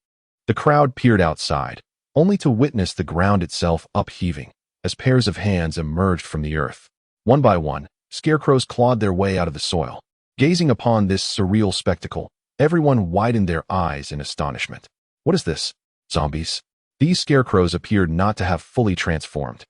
the crowd peered outside, only to witness the ground itself upheaving as pairs of hands emerged from the earth. One by one, scarecrows clawed their way out of the soil. Gazing upon this surreal spectacle, everyone widened their eyes in astonishment. What is this? Zombies? These scarecrows appeared not to have fully transformed.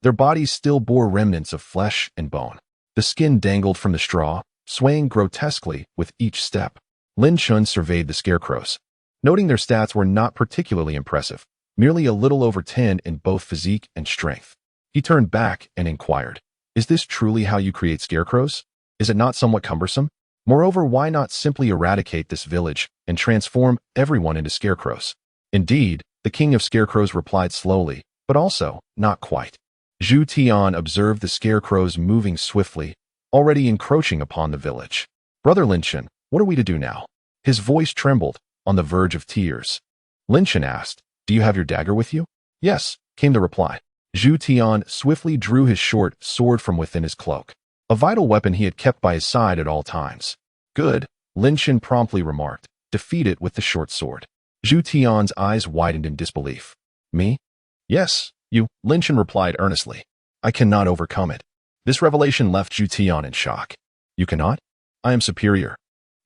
Their bodies still bore remnants of flesh and bone. The skin dangled from the straw, swaying grotesquely with each step. Lin Chen surveyed the scarecrows, noting their stats were not particularly impressive, merely a little over 10 in both physique and strength. He turned back and inquired, "Is this truly how you create scarecrows? Is it not somewhat cumbersome? Moreover, why not simply eradicate this village and transform everyone into scarecrows?" Indeed, the king of scarecrows replied slowly, but also not quite. Zhu Tian observed the scarecrows moving swiftly, already encroaching upon the village. "Brother Lin Chen, what are we to do now?" His voice trembled, on the verge of tears. Lin Chen asked, "Do you have your dagger with you?" "Yes," came the reply. Zhu Tian swiftly drew his short sword from within his cloak, a vital weapon he had kept by his side at all times. "Good," Lin Chen promptly remarked, "defeat it with the short sword." Zhu Tian's eyes widened in disbelief. "Me?" "Yes, you," Lin Chen replied earnestly. "I cannot overcome it." This revelation left Zhu Tian in shock. "You cannot? I am superior.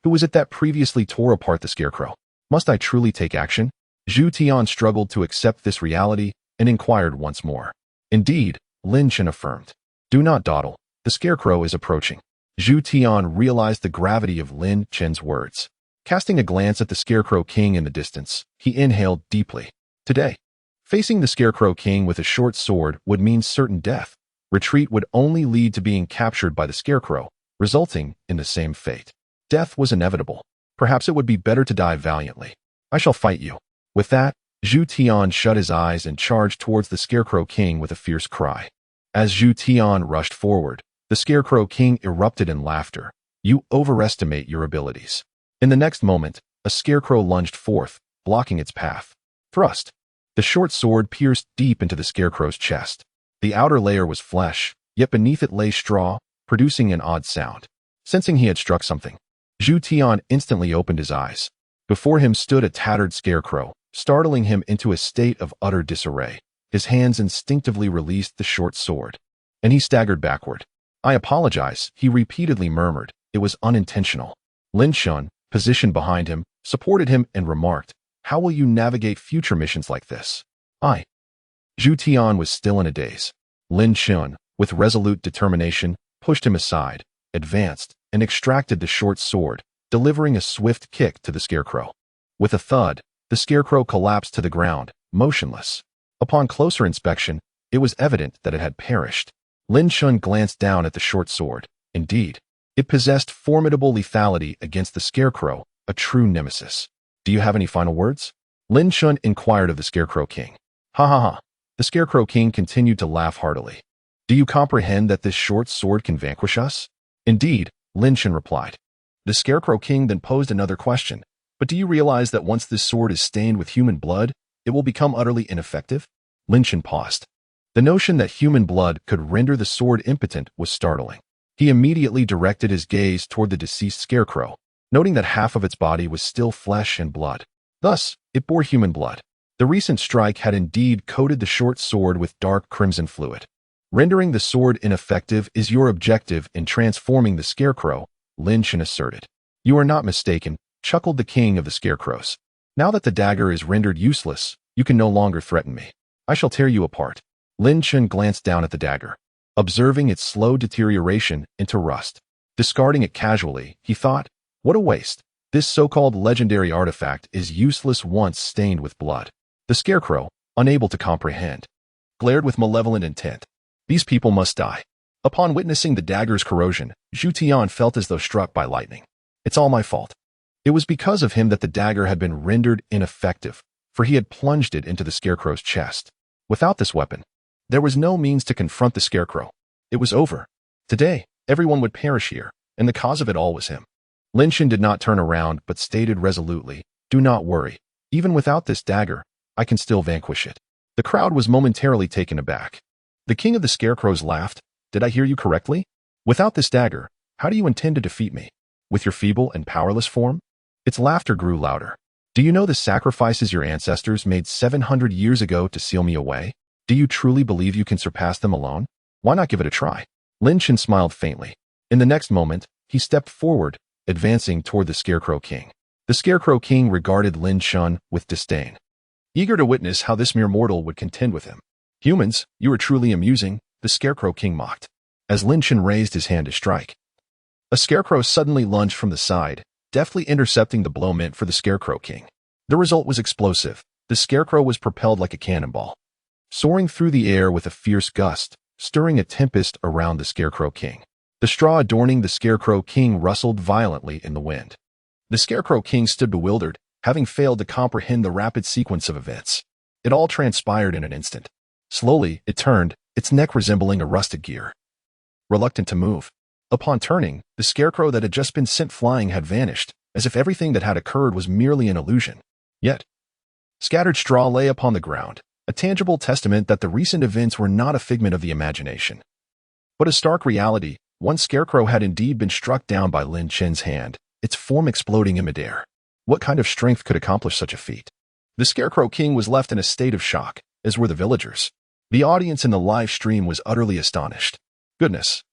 Who was it that previously tore apart the scarecrow? Must I truly take action?" Zhu Tian struggled to accept this reality and inquired once more. "Indeed," Lin Chen affirmed. "Do not dawdle. The scarecrow is approaching." Zhu Tian realized the gravity of Lin Chen's words. Casting a glance at the Scarecrow King in the distance, he inhaled deeply. Today, facing the Scarecrow King with a short sword would mean certain death. Retreat would only lead to being captured by the Scarecrow, resulting in the same fate. Death was inevitable. Perhaps it would be better to die valiantly. "I shall fight you." With that, Zhu Tian shut his eyes and charged towards the Scarecrow King with a fierce cry. As Zhu Tian rushed forward, the Scarecrow King erupted in laughter. "You overestimate your abilities." In the next moment, a scarecrow lunged forth, blocking its path. Thrust. The short sword pierced deep into the scarecrow's chest. The outer layer was flesh, yet beneath it lay straw, producing an odd sound. Sensing he had struck something, Zhu Tian instantly opened his eyes. Before him stood a tattered scarecrow, startling him into a state of utter disarray. His hands instinctively released the short sword, and he staggered backward. "I apologize," he repeatedly murmured. "It was unintentional." Lin Chen, positioned behind him, supported him and remarked, "How will you navigate future missions like this?" Zhu Tian was still in a daze. Lin Chen, with resolute determination, pushed him aside, advanced, and extracted the short sword, delivering a swift kick to the scarecrow. With a thud, the scarecrow collapsed to the ground, motionless. Upon closer inspection, it was evident that it had perished. Lin Chen glanced down at the short sword. Indeed, it possessed formidable lethality against the scarecrow, a true nemesis. "Do you have any final words?" Lin Chen inquired of the Scarecrow King. "Ha ha ha." The Scarecrow King continued to laugh heartily. "Do you comprehend that this short sword can vanquish us?" "Indeed," Lin Chen replied. The Scarecrow King then posed another question. "But do you realize that once this sword is stained with human blood, it will become utterly ineffective?" Lin Chen paused. The notion that human blood could render the sword impotent was startling. He immediately directed his gaze toward the deceased scarecrow, noting that half of its body was still flesh and blood. Thus, it bore human blood. The recent strike had indeed coated the short sword with dark crimson fluid. "Rendering the sword ineffective is your objective in transforming the scarecrow," Lin Chen asserted. "You are not mistaken," chuckled the king of the scarecrows. "Now that the dagger is rendered useless, you can no longer threaten me. I shall tear you apart." Lin Chen glanced down at the dagger, observing its slow deterioration into rust. Discarding it casually, he thought, "What a waste. This so-called legendary artifact is useless once stained with blood." The scarecrow, unable to comprehend, glared with malevolent intent. "These people must die." Upon witnessing the dagger's corrosion, Zhu Tian felt as though struck by lightning. It's all my fault. It was because of him that the dagger had been rendered ineffective, for he had plunged it into the scarecrow's chest. Without this weapon, there was no means to confront the scarecrow. It was over. Today, everyone would perish here, and the cause of it all was him. Lin Chen did not turn around, but stated resolutely, "Do not worry. Even without this dagger, I can still vanquish it." The crowd was momentarily taken aback. The king of the scarecrows laughed. "Did I hear you correctly? Without this dagger, how do you intend to defeat me? With your feeble and powerless form?" Its laughter grew louder. "Do you know the sacrifices your ancestors made 700 years ago to seal me away? Do you truly believe you can surpass them alone? Why not give it a try?" Lin Chen smiled faintly. In the next moment, he stepped forward, advancing toward the Scarecrow King. The Scarecrow King regarded Lin Chen with disdain, eager to witness how this mere mortal would contend with him. "Humans, you are truly amusing," the Scarecrow King mocked. As Lin Chen raised his hand to strike, a scarecrow suddenly lunged from the side, deftly intercepting the blow meant for the Scarecrow King. The result was explosive. The scarecrow was propelled like a cannonball, soaring through the air with a fierce gust, stirring a tempest around the Scarecrow King. The straw adorning the Scarecrow King rustled violently in the wind. The Scarecrow King stood bewildered, having failed to comprehend the rapid sequence of events. It all transpired in an instant. Slowly, it turned, its neck resembling a rusted gear, reluctant to move. Upon turning, the scarecrow that had just been sent flying had vanished, as if everything that had occurred was merely an illusion. Yet, scattered straw lay upon the ground, a tangible testament that the recent events were not a figment of the imagination, but a stark reality. One scarecrow had indeed been struck down by Lin Chen's hand, its form exploding in midair. What kind of strength could accomplish such a feat? The Scarecrow King was left in a state of shock, as were the villagers. The audience in the live stream was utterly astonished. Goodness!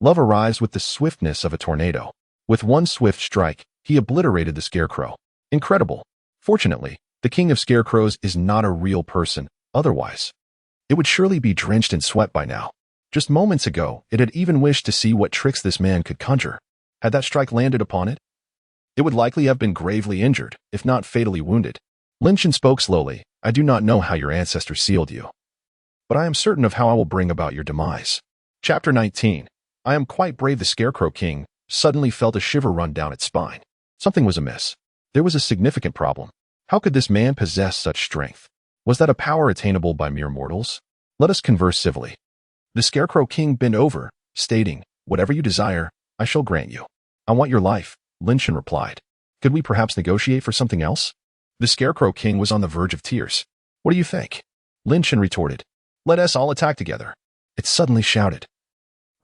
Love arrives with the swiftness of a tornado. With one swift strike, he obliterated the scarecrow. Incredible! Fortunately, the King of Scarecrows is not a real person, otherwise it would surely be drenched in sweat by now. Just moments ago, it had even wished to see what tricks this man could conjure. Had that strike landed upon it, it would likely have been gravely injured, if not fatally wounded. Lin Chen spoke slowly. "I do not know how your ancestors sealed you, but I am certain of how I will bring about your demise." Chapter 19. I am quite brave. The Scarecrow King suddenly felt a shiver run down its spine. Something was amiss. There was a significant problem. How could this man possess such strength? Was that a power attainable by mere mortals? Let us converse civilly. The Scarecrow King bent over, stating, "Whatever you desire, I shall grant you." "I want your life," Lin Chen replied. "Could we perhaps negotiate for something else?" The Scarecrow King was on the verge of tears. "What do you think?" Lin Chen retorted. "Let us all attack together." It suddenly shouted,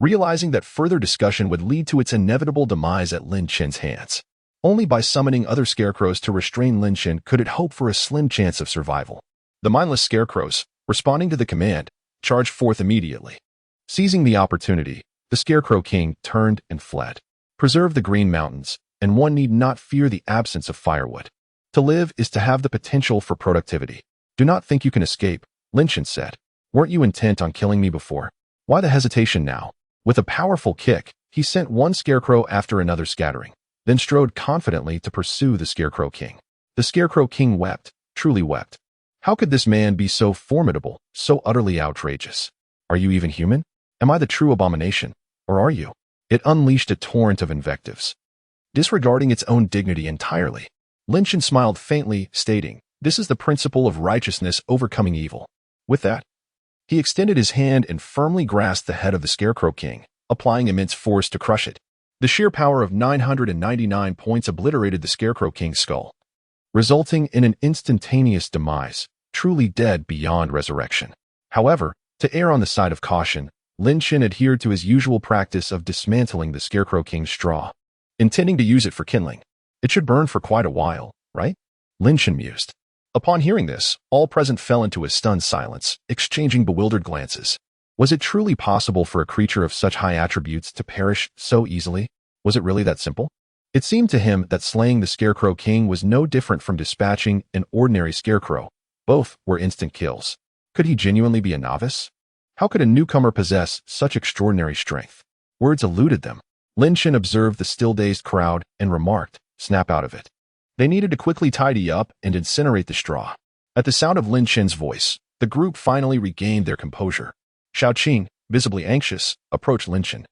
realizing that further discussion would lead to its inevitable demise at Lin Chen's hands. Only by summoning other scarecrows to restrain Lin Chen could it hope for a slim chance of survival. The mindless scarecrows, responding to the command, charged forth immediately. Seizing the opportunity, the Scarecrow King turned and fled. Preserve the Green Mountains, and one need not fear the absence of firewood. To live is to have the potential for productivity. "Do not think you can escape," Lin Chen said. "Weren't you intent on killing me before? Why the hesitation now?" With a powerful kick, he sent one scarecrow after another scattering, then strode confidently to pursue the Scarecrow King. The Scarecrow King wept, truly wept. How could this man be so formidable, so utterly outrageous? "Are you even human? Am I the true abomination, or are you?" It unleashed a torrent of invectives, disregarding its own dignity entirely. Lin Chen smiled faintly, stating, "This is the principle of righteousness overcoming evil." With that, he extended his hand and firmly grasped the head of the Scarecrow King, applying immense force to crush it. The sheer power of 999 points obliterated the Scarecrow King's skull, resulting in an instantaneous demise, truly dead beyond resurrection. However, to err on the side of caution, Lin Chen adhered to his usual practice of dismantling the Scarecrow King's straw, intending to use it for kindling. "It should burn for quite a while, right?" Lin Chen mused. Upon hearing this, all present fell into a stunned silence, exchanging bewildered glances. Was it truly possible for a creature of such high attributes to perish so easily? Was it really that simple? It seemed to him that slaying the Scarecrow King was no different from dispatching an ordinary scarecrow. Both were instant kills. Could he genuinely be a novice? How could a newcomer possess such extraordinary strength? Words eluded them. Lin Chen observed the still-dazed crowd and remarked, "Snap out of it." They needed to quickly tidy up and incinerate the straw. At the sound of Lin Chen's voice, the group finally regained their composure. "Xiao Qing, visibly anxious, approached Lin Chen.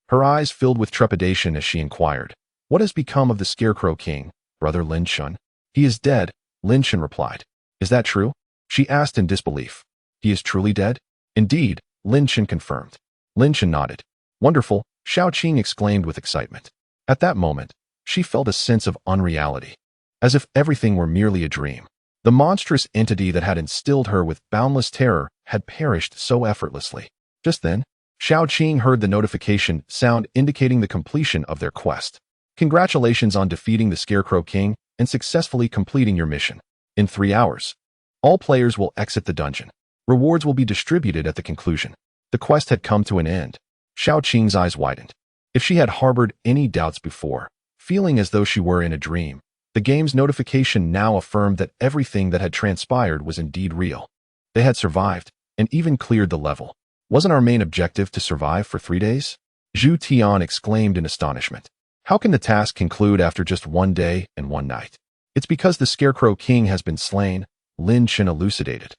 Her eyes filled with trepidation as she inquired, "What has become of the Scarecrow King, Brother Lin Chen?" "He is dead," Lin Chen replied. "Is that true?" she asked in disbelief. "He is truly dead?" "Indeed," Lin Chen confirmed. Lin Chen nodded. "Wonderful," Xiao Qing exclaimed with excitement. At that moment, she felt a sense of unreality, as if everything were merely a dream. The monstrous entity that had instilled her with boundless terror had perished so effortlessly. Just then, Xiao Qing heard the notification sound indicating the completion of their quest. "Congratulations on defeating the Scarecrow King and successfully completing your mission. In 3 hours, all players will exit the dungeon. Rewards will be distributed at the conclusion." The quest had come to an end. Xiao Qing's eyes widened. If she had harbored any doubts before, feeling as though she were in a dream, the game's notification now affirmed that everything that had transpired was indeed real. They had survived, and even cleared the level. "Wasn't our main objective to survive for 3 days?" Zhu Tian exclaimed in astonishment. "How can the task conclude after just 1 day and 1 night?" "It's because the Scarecrow King has been slain," Lin Chen elucidated.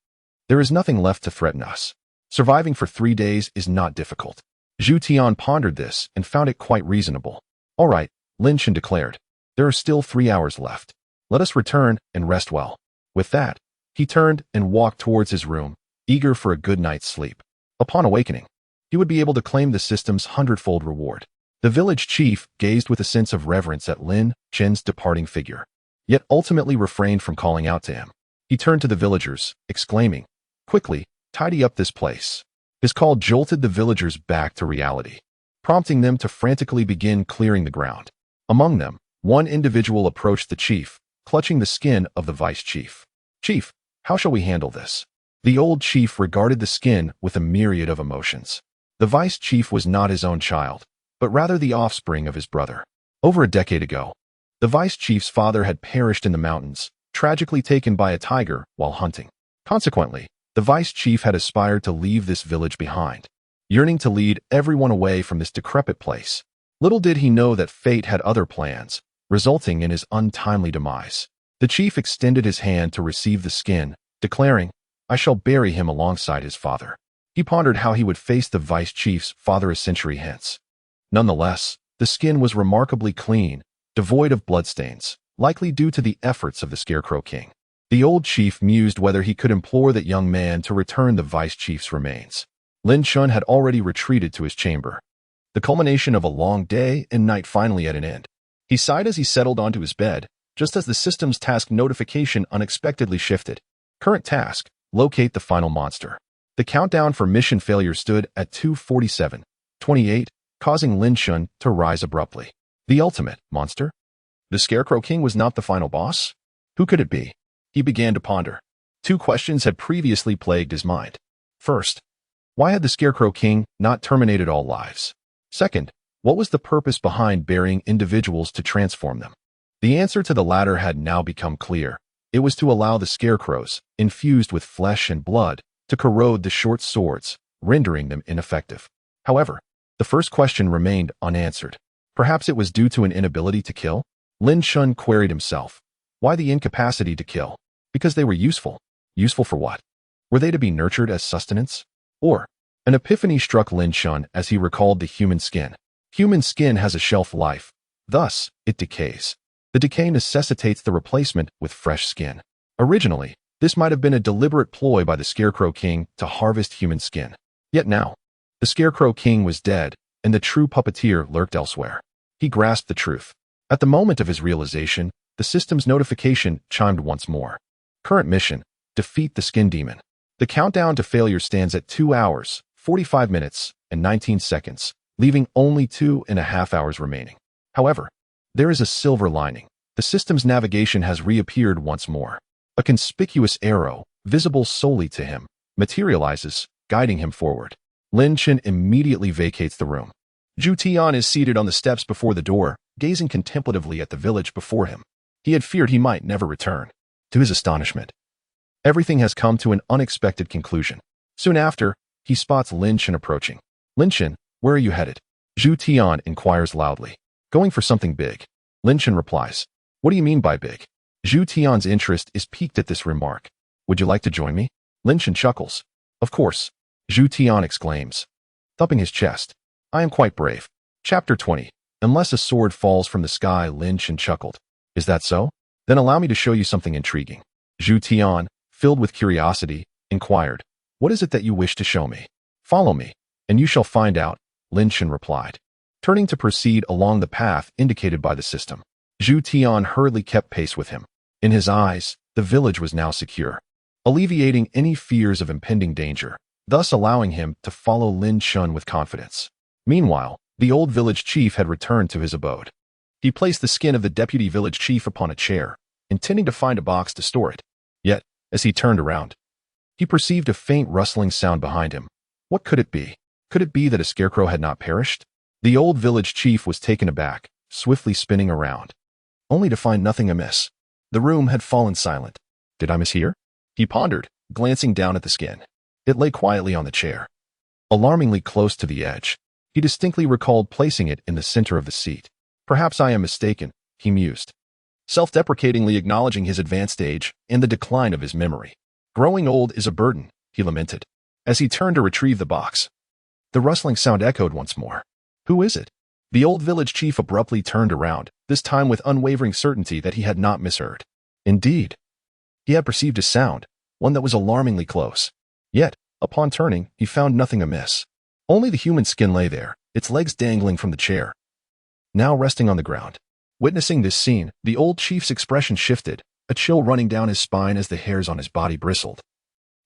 "There is nothing left to threaten us. Surviving for 3 days is not difficult." Zhu Tian pondered this and found it quite reasonable. "All right," Lin Chen declared. "There are still 3 hours left. Let us return and rest well." With that, he turned and walked towards his room, eager for a good night's sleep. Upon awakening, he would be able to claim the system's 100-fold reward. The village chief gazed with a sense of reverence at Lin Chen's departing figure, yet ultimately refrained from calling out to him. He turned to the villagers, exclaiming, "Quickly, tidy up this place." His call jolted the villagers back to reality, prompting them to frantically begin clearing the ground. Among them, one individual approached the chief, clutching the skin of the vice chief. "Chief, how shall we handle this?" The old chief regarded the skin with a myriad of emotions. The vice chief was not his own child, but rather the offspring of his brother. Over a decade ago, the vice chief's father had perished in the mountains, tragically taken by a tiger while hunting. Consequently, the vice chief had aspired to leave this village behind, yearning to lead everyone away from this decrepit place. Little did he know that fate had other plans, resulting in his untimely demise. The chief extended his hand to receive the skin, declaring, "I shall bury him alongside his father." He pondered how he would face the vice chief's father a century hence. Nonetheless, the skin was remarkably clean, devoid of bloodstains, likely due to the efforts of the Scarecrow King. The old chief mused whether he could implore that young man to return the vice chief's remains. Lin Chen had already retreated to his chamber, the culmination of a long day and night finally at an end. He sighed as he settled onto his bed, just as the system's task notification unexpectedly shifted. Current task: locate the final monster. The countdown for mission failure stood at 2:47:28, causing Lin Chen to rise abruptly. The ultimate monster? The Scarecrow King was not the final boss? Who could it be? He began to ponder. 2 questions had previously plagued his mind. First, why had the Scarecrow King not terminated all lives? Second, what was the purpose behind burying individuals to transform them? The answer to the latter had now become clear. It was to allow the scarecrows, infused with flesh and blood, to corrode the short swords, rendering them ineffective. However, the first question remained unanswered. Perhaps it was due to an inability to kill? Lin Chen queried himself. Why the incapacity to kill? Because they were useful. Useful for what? Were they to be nurtured as sustenance? Or, an epiphany struck Lin Chen as he recalled the human skin. Human skin has a shelf life. Thus, it decays. The decay necessitates the replacement with fresh skin. Originally, this might have been a deliberate ploy by the Scarecrow King to harvest human skin. Yet now, the Scarecrow King was dead, and the true puppeteer lurked elsewhere. He grasped the truth. At the moment of his realization, the system's notification chimed once more. Current mission: defeat the skin demon. The countdown to failure stands at 2 hours, 45 minutes, and 19 seconds, leaving only 2.5 hours remaining. However, there is a silver lining. The system's navigation has reappeared once more. A conspicuous arrow, visible solely to him, materializes, guiding him forward. Lin Chen immediately vacates the room. Zhu Tian is seated on the steps before the door, gazing contemplatively at the village before him. He had feared he might never return. To his astonishment, everything has come to an unexpected conclusion. Soon after, he spots Lin Chen approaching. "Lin Chen, where are you headed?" Zhu Tian inquires loudly. "Going for something big." Lin Chen replies. "What do you mean by big?" Zhu Tian's interest is piqued at this remark. "Would you like to join me?" Lin Chen chuckles. "Of course," Zhu Tian exclaims. thumping his chest. I am quite brave. Chapter 20. Unless a sword falls from the sky, Lin Chen chuckled. Is that so? Then allow me to show you something intriguing. Zhu Tian, filled with curiosity, inquired, what is it that you wish to show me? Follow me, and you shall find out, Lin Chen replied, turning to proceed along the path indicated by the system. Zhu Tian hurriedly kept pace with him. In his eyes, the village was now secure, alleviating any fears of impending danger, thus allowing him to follow Lin Chen with confidence. Meanwhile, the old village chief had returned to his abode. He placed the skin of the deputy village chief upon a chair, intending to find a box to store it. Yet, as he turned around, he perceived a faint rustling sound behind him. What could it be? Could it be that a scarecrow had not perished? The old village chief was taken aback, swiftly spinning around, only to find nothing amiss. The room had fallen silent. Did I mishear? He pondered, glancing down at the skin. It lay quietly on the chair, alarmingly close to the edge. He distinctly recalled placing it in the center of the seat. Perhaps I am mistaken, he mused, self-deprecatingly acknowledging his advanced age and the decline of his memory. Growing old is a burden, he lamented, as he turned to retrieve the box. The rustling sound echoed once more. Who is it? The old village chief abruptly turned around, this time with unwavering certainty that he had not misheard. Indeed, he had perceived a sound, one that was alarmingly close. Yet, upon turning, he found nothing amiss. Only the human skin lay there, its legs dangling from the chair, now resting on the ground. Witnessing this scene, the old chief's expression shifted, a chill running down his spine as the hairs on his body bristled.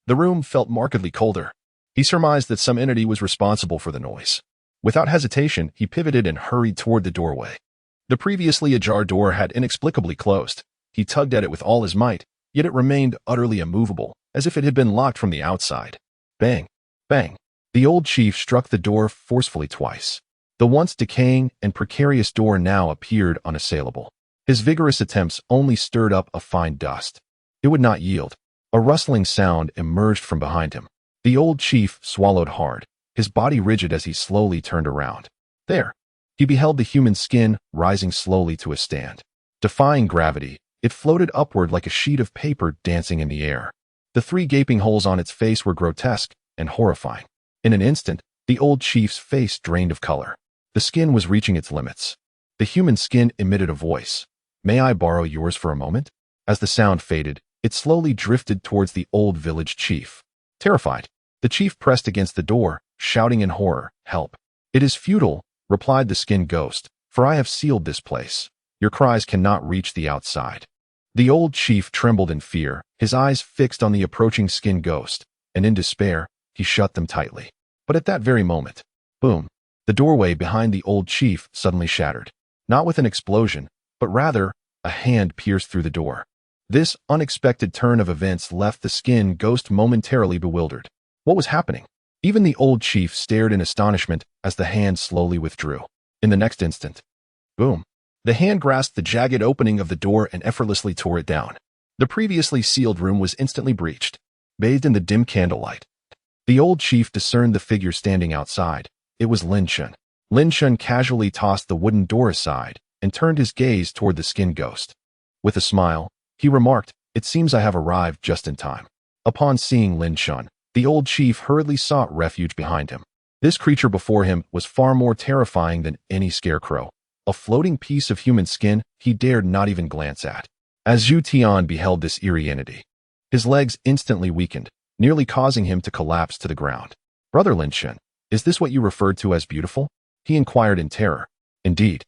The room felt markedly colder. He surmised that some entity was responsible for the noise. Without hesitation, he pivoted and hurried toward the doorway. The previously ajar door had inexplicably closed. He tugged at it with all his might, yet it remained utterly immovable, as if it had been locked from the outside. Bang! Bang! The old chief struck the door forcefully twice. The once decaying and precarious door now appeared unassailable. His vigorous attempts only stirred up a fine dust. It would not yield. A rustling sound emerged from behind him. The old chief swallowed hard, his body rigid as he slowly turned around. There, he beheld the human skin rising slowly to a stand. Defying gravity, it floated upward like a sheet of paper dancing in the air. The 3 gaping holes on its face were grotesque and horrifying. In an instant, the old chief's face drained of color. The skin was reaching its limits. The human skin emitted a voice. May I borrow yours for a moment? As the sound faded, it slowly drifted towards the old village chief. Terrified, the chief pressed against the door, shouting in horror, "Help! It is futile," replied the skin ghost, "for I have sealed this place. Your cries cannot reach the outside." The old chief trembled in fear, his eyes fixed on the approaching skin ghost, and in despair, he shut them tightly. But at that very moment, boom, the doorway behind the old chief suddenly shattered. Not with an explosion, but rather, a hand pierced through the door. This unexpected turn of events left the skin ghost momentarily bewildered. What was happening? Even the old chief stared in astonishment as the hand slowly withdrew. In the next instant, boom, the hand grasped the jagged opening of the door and effortlessly tore it down. The previously sealed room was instantly breached, bathed in the dim candlelight. The old chief discerned the figure standing outside. It was Lin Chen. Lin Chen casually tossed the wooden door aside and turned his gaze toward the skin ghost. With a smile, he remarked, "It seems I have arrived just in time." Upon seeing Lin Chen, the old chief hurriedly sought refuge behind him. This creature before him was far more terrifying than any scarecrow. A floating piece of human skin he dared not even glance at. As Zhu Tian beheld this eerie entity, his legs instantly weakened, nearly causing him to collapse to the ground. "Brother Lin Chen, is this what you referred to as beautiful?" he inquired in terror. "Indeed,"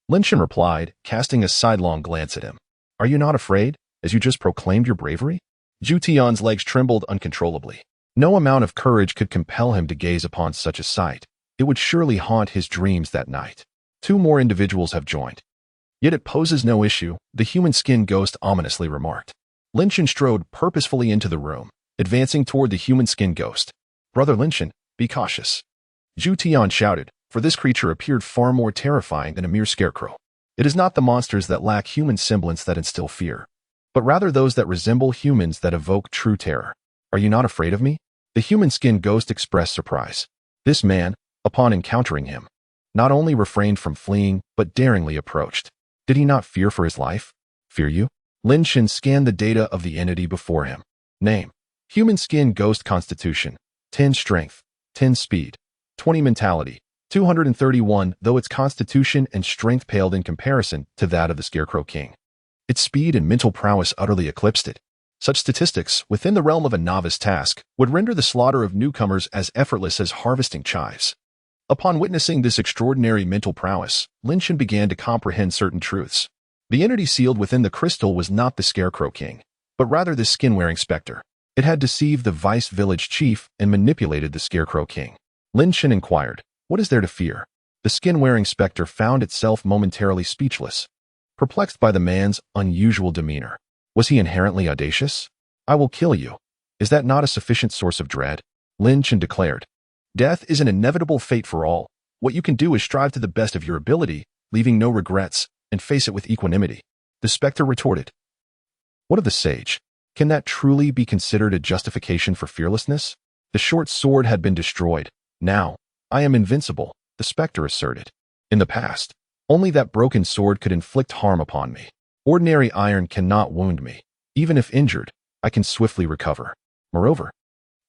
Lin Chen replied, casting a sidelong glance at him. "Are you not afraid, as you just proclaimed your bravery?" Zhu Tian's legs trembled uncontrollably. No amount of courage could compel him to gaze upon such a sight. It would surely haunt his dreams that night. 2 more individuals have joined. Yet it poses no issue, the human skin ghost ominously remarked. Lin Chen strode purposefully into the room, advancing toward the human skin ghost. "Brother Lin Chen, be cautious," Zhu Tian shouted, for this creature appeared far more terrifying than a mere scarecrow. It is not the monsters that lack human semblance that instill fear, but rather those that resemble humans that evoke true terror. "Are you not afraid of me?" The human skin ghost expressed surprise. This man, upon encountering him, not only refrained from fleeing, but daringly approached. Did he not fear for his life? "Fear you?" Lin Chen scanned the data of the entity before him. Name: human skin ghost, constitution 10, strength 10, speed 20 mentality. 231, though its constitution and strength paled in comparison to that of the Scarecrow King. Its speed and mental prowess utterly eclipsed it. Such statistics, within the realm of a novice task, would render the slaughter of newcomers as effortless as harvesting chives. Upon witnessing this extraordinary mental prowess, Chen began to comprehend certain truths. The entity sealed within the crystal was not the Scarecrow King, but rather the skin-wearing specter. It had deceived the vice village chief and manipulated the Scarecrow King. Chen inquired, "What is there to fear?" The skin-wearing specter found itself momentarily speechless, perplexed by the man's unusual demeanor. Was he inherently audacious? "I will kill you. Is that not a sufficient source of dread?" Chen declared. "Death is an inevitable fate for all. What you can do is strive to the best of your ability, leaving no regrets, and face it with equanimity." The specter retorted. "What of the sage? Can that truly be considered a justification for fearlessness? The short sword had been destroyed. Now, I am invincible," the specter asserted. "In the past, only that broken sword could inflict harm upon me. Ordinary iron cannot wound me. Even if injured, I can swiftly recover. Moreover,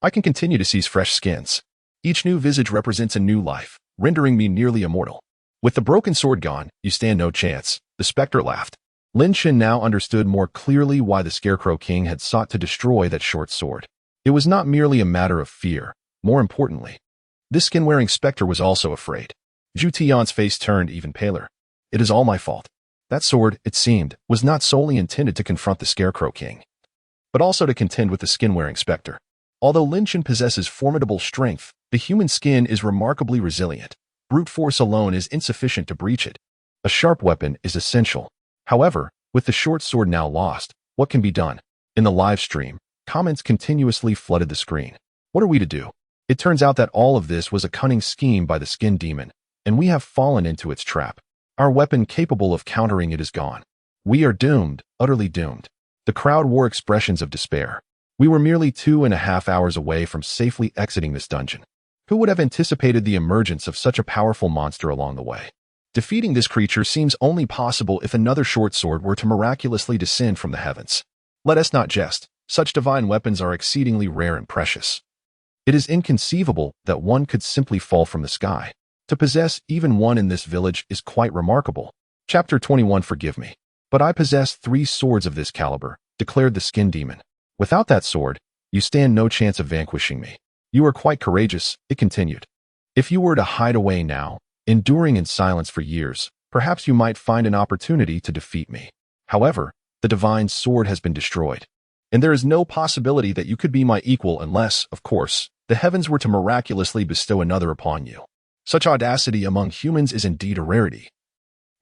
I can continue to seize fresh skins. Each new visage represents a new life, rendering me nearly immortal. With the broken sword gone, you stand no chance," the specter laughed. Chen now understood more clearly why the Scarecrow King had sought to destroy that short sword. It was not merely a matter of fear. More importantly, this skin-wearing specter was also afraid. Zhu Tian's face turned even paler. "It is all my fault. That sword, it seemed, was not solely intended to confront the Scarecrow King, but also to contend with the skin-wearing specter. Although Chen possesses formidable strength, the human skin is remarkably resilient. Brute force alone is insufficient to breach it. A sharp weapon is essential. However, with the short sword now lost, what can be done?" In the live stream, comments continuously flooded the screen. "What are we to do? It turns out that all of this was a cunning scheme by the skin demon, and we have fallen into its trap. Our weapon capable of countering it is gone. We are doomed, utterly doomed." The crowd wore expressions of despair. We were merely 2.5 hours away from safely exiting this dungeon. Who would have anticipated the emergence of such a powerful monster along the way? Defeating this creature seems only possible if another short sword were to miraculously descend from the heavens. Let us not jest. Such divine weapons are exceedingly rare and precious. It is inconceivable that one could simply fall from the sky. To possess even one in this village is quite remarkable. Chapter 21. Forgive me, but I possess 3 swords of this caliber, declared the skin demon. Without that sword, you stand no chance of vanquishing me. You are quite courageous, it continued. If you were to hide away now, enduring in silence for years, perhaps you might find an opportunity to defeat me. However, the divine sword has been destroyed, and there is no possibility that you could be my equal unless, of course, the heavens were to miraculously bestow another upon you. Such audacity among humans is indeed a rarity.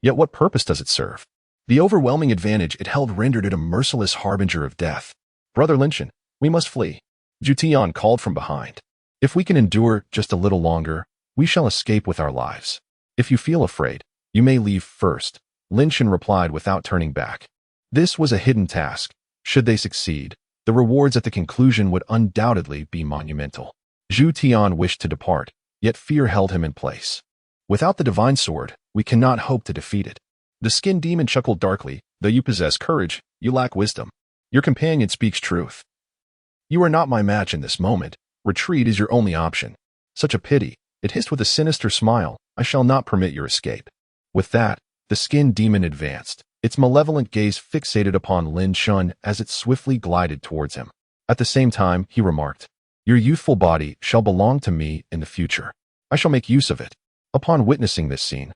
Yet what purpose does it serve? The overwhelming advantage it held rendered it a merciless harbinger of death. "Brother Chen, we must flee," Zhu Tian called from behind. "If we can endure just a little longer, we shall escape with our lives. If you feel afraid, you may leave first," Chen replied without turning back. This was a hidden task. Should they succeed, the rewards at the conclusion would undoubtedly be monumental. Zhu Tian wished to depart, yet fear held him in place. "Without the divine sword, we cannot hope to defeat it." The skin demon chuckled darkly. "Though you possess courage, you lack wisdom. Your companion speaks truth. You are not my match in this moment. Retreat is your only option." "Such a pity," it hissed with a sinister smile. "I shall not permit your escape." With that, the skin demon advanced, its malevolent gaze fixated upon Chen as it swiftly glided towards him. At the same time, he remarked, "Your youthful body shall belong to me in the future. I shall make use of it." Upon witnessing this scene,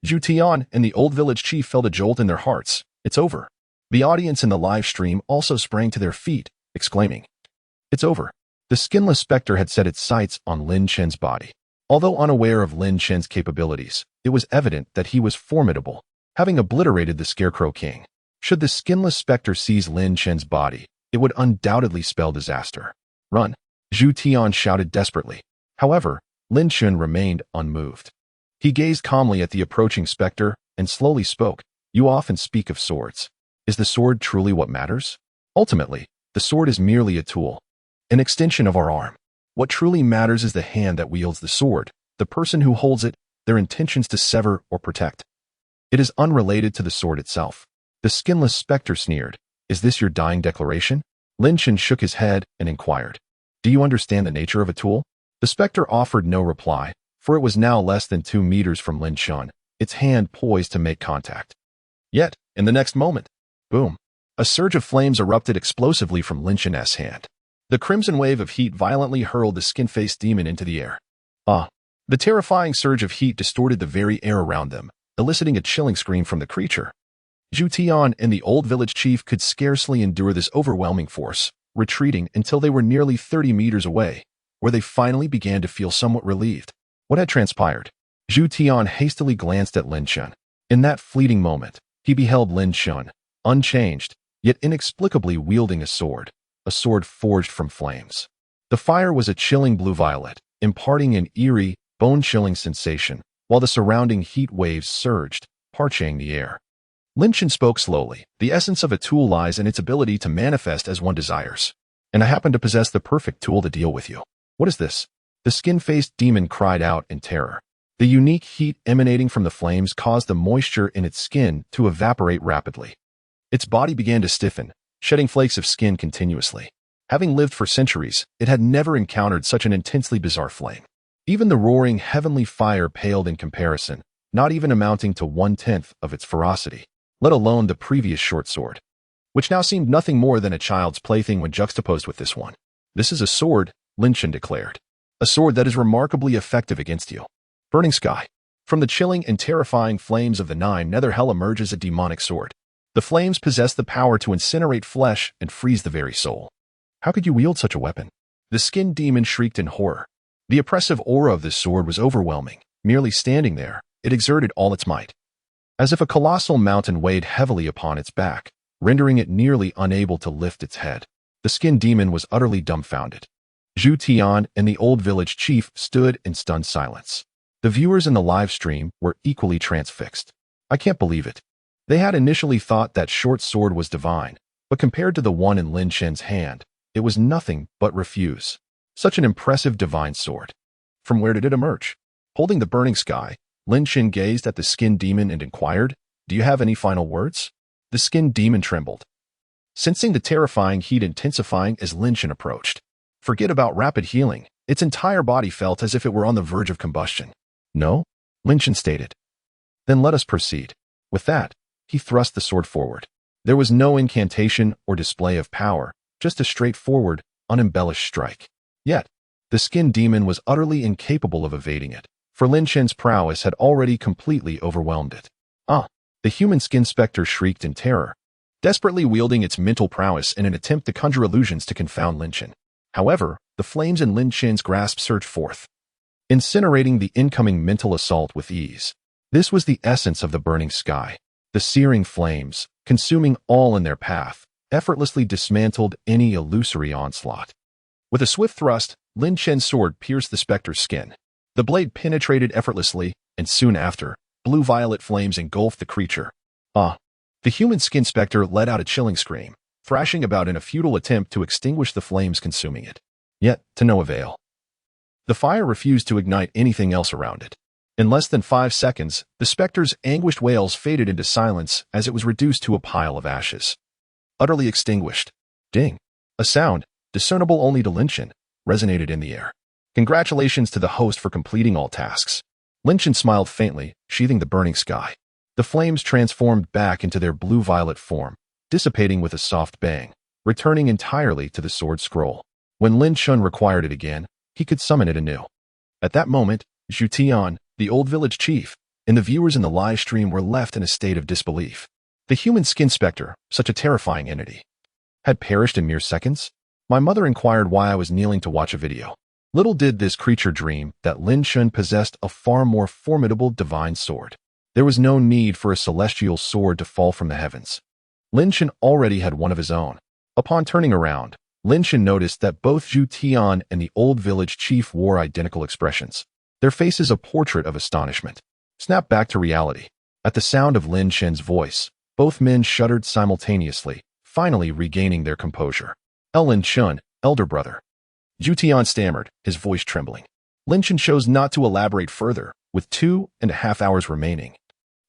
Zhu Tian and the old village chief felt a jolt in their hearts. It's over. The audience in the live stream also sprang to their feet, exclaiming, "It's over." The skinless specter had set its sights on Chen's body. Although unaware of Chen's capabilities, it was evident that he was formidable, having obliterated the Scarecrow King. Should the skinless specter seize Chen's body, it would undoubtedly spell disaster. "Run!" Zhu Tian shouted desperately. However, Chen remained unmoved. He gazed calmly at the approaching specter and slowly spoke. "You often speak of swords. Is the sword truly what matters? Ultimately, the sword is merely a tool, an extension of our arm. What truly matters is the hand that wields the sword, the person who holds it, their intentions to sever or protect. It is unrelated to the sword itself." The skinless specter sneered. "Is this your dying declaration?" Chen shook his head and inquired, "Do you understand the nature of a tool?" The specter offered no reply, for it was now less than 2 meters from Lin Chen, its hand poised to make contact. Yet, in the next moment, boom, a surge of flames erupted explosively from Lin Chen's hand. The crimson wave of heat violently hurled the skin-faced demon into the air. The terrifying surge of heat distorted the very air around them, eliciting a chilling scream from the creature. Zhu Tian and the old village chief could scarcely endure this overwhelming force, retreating until they were nearly 30 meters away, where they finally began to feel somewhat relieved. What had transpired? Zhu Tian hastily glanced at Lin Chen. In that fleeting moment, he beheld Lin Chen, unchanged, yet inexplicably wielding a sword forged from flames. The fire was a chilling blue-violet, imparting an eerie, bone-chilling sensation, while the surrounding heat waves surged, parching the air. Lin Chen spoke slowly. The essence of a tool lies in its ability to manifest as one desires. And I happen to possess the perfect tool to deal with you. What is this? The skin-faced demon cried out in terror. The unique heat emanating from the flames caused the moisture in its skin to evaporate rapidly. Its body began to stiffen, shedding flakes of skin continuously. Having lived for centuries, it had never encountered such an intensely bizarre flame. Even the roaring heavenly fire paled in comparison, not even amounting to 1/10 of its ferocity, let alone the previous short sword, which now seemed nothing more than a child's plaything when juxtaposed with this one. This is a sword, Lin Chen declared. A sword that is remarkably effective against you. Burning sky. From the chilling and terrifying flames of the nine nether hell emerges a demonic sword. The flames possess the power to incinerate flesh and freeze the very soul. How could you wield such a weapon? The skin demon shrieked in horror. The oppressive aura of this sword was overwhelming. Merely standing there, it exerted all its might, as if a colossal mountain weighed heavily upon its back, rendering it nearly unable to lift its head. The skin demon was utterly dumbfounded. Zhu Tian and the old village chief stood in stunned silence. The viewers in the live stream were equally transfixed. I can't believe it. They had initially thought that short sword was divine, but compared to the one in Lin Chen's hand, it was nothing but refuse. Such an impressive divine sword. From where did it emerge? Holding the burning sky, Lin Chen gazed at the skin demon and inquired, "Do you have any final words?" The skin demon trembled, sensing the terrifying heat intensifying as Lin Chen approached. Forget about rapid healing. Its entire body felt as if it were on the verge of combustion. "No?" Lin Chen stated. "Then let us proceed." With that, he thrust the sword forward. There was no incantation or display of power, just a straightforward, unembellished strike. Yet, the skin demon was utterly incapable of evading it, for Lin Chen's prowess had already completely overwhelmed it. The human skin specter shrieked in terror, desperately wielding its mental prowess in an attempt to conjure illusions to confound Lin Chen. However, the flames in Lin Chen's grasp surged forth, incinerating the incoming mental assault with ease. This was the essence of the burning sky. The searing flames, consuming all in their path, effortlessly dismantled any illusory onslaught. With a swift thrust, Lin Chen's sword pierced the specter's skin. The blade penetrated effortlessly, and soon after, blue-violet flames engulfed the creature. The human skin specter let out a chilling scream, thrashing about in a futile attempt to extinguish the flames consuming it. Yet, to no avail. The fire refused to ignite anything else around it. In less than 5 seconds, the specter's anguished wails faded into silence as it was reduced to a pile of ashes. Utterly extinguished. Ding. A sound, discernible only to Lin Chen, resonated in the air. Congratulations to the host for completing all tasks. Lin Chen smiled faintly, sheathing the burning sky. The flames transformed back into their blue-violet form, dissipating with a soft bang, returning entirely to the sword scroll. When Lin Chen required it again, he could summon it anew. At that moment, Zhu Tian, the old village chief, and the viewers in the live stream were left in a state of disbelief. The human skin specter, such a terrifying entity, had perished in mere seconds? My mother inquired why I was kneeling to watch a video. Little did this creature dream that Lin Chen possessed a far more formidable divine sword. There was no need for a celestial sword to fall from the heavens. Lin Chen already had one of his own. Upon turning around, Lin Chen noticed that both Zhu Tian and the old village chief wore identical expressions. Their faces a portrait of astonishment. Snapped back to reality. At the sound of Lin Chen's voice, both men shuddered simultaneously, finally regaining their composure. Lin Chen, elder brother. Zhu Tian stammered, his voice trembling. Lin Chen chose not to elaborate further, with 2.5 hours remaining.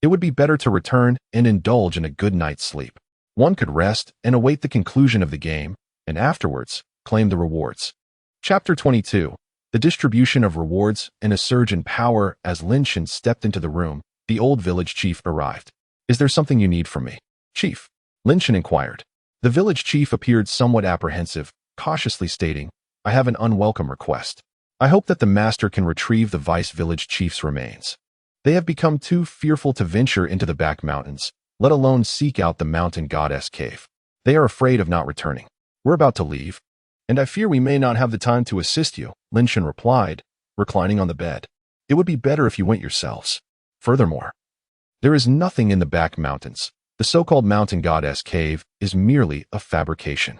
It would be better to return and indulge in a good night's sleep. One could rest and await the conclusion of the game, and afterwards, claim the rewards. Chapter 22. the distribution of rewards, and a surge in power. As Lin Chen stepped into the room, the old village chief arrived. "Is there something you need from me, Chief?" Lin Chen inquired. The village chief appeared somewhat apprehensive, cautiously stating, "I have an unwelcome request. I hope that the master can retrieve the vice village chief's remains. They have become too fearful to venture into the back mountains, let alone seek out the mountain goddess cave. They are afraid of not returning. We're about to leave, and I fear we may not have the time to assist you," Lin Chen replied, reclining on the bed. "It would be better if you went yourselves. Furthermore, there is nothing in the back mountains. The so-called mountain goddess cave is merely a fabrication.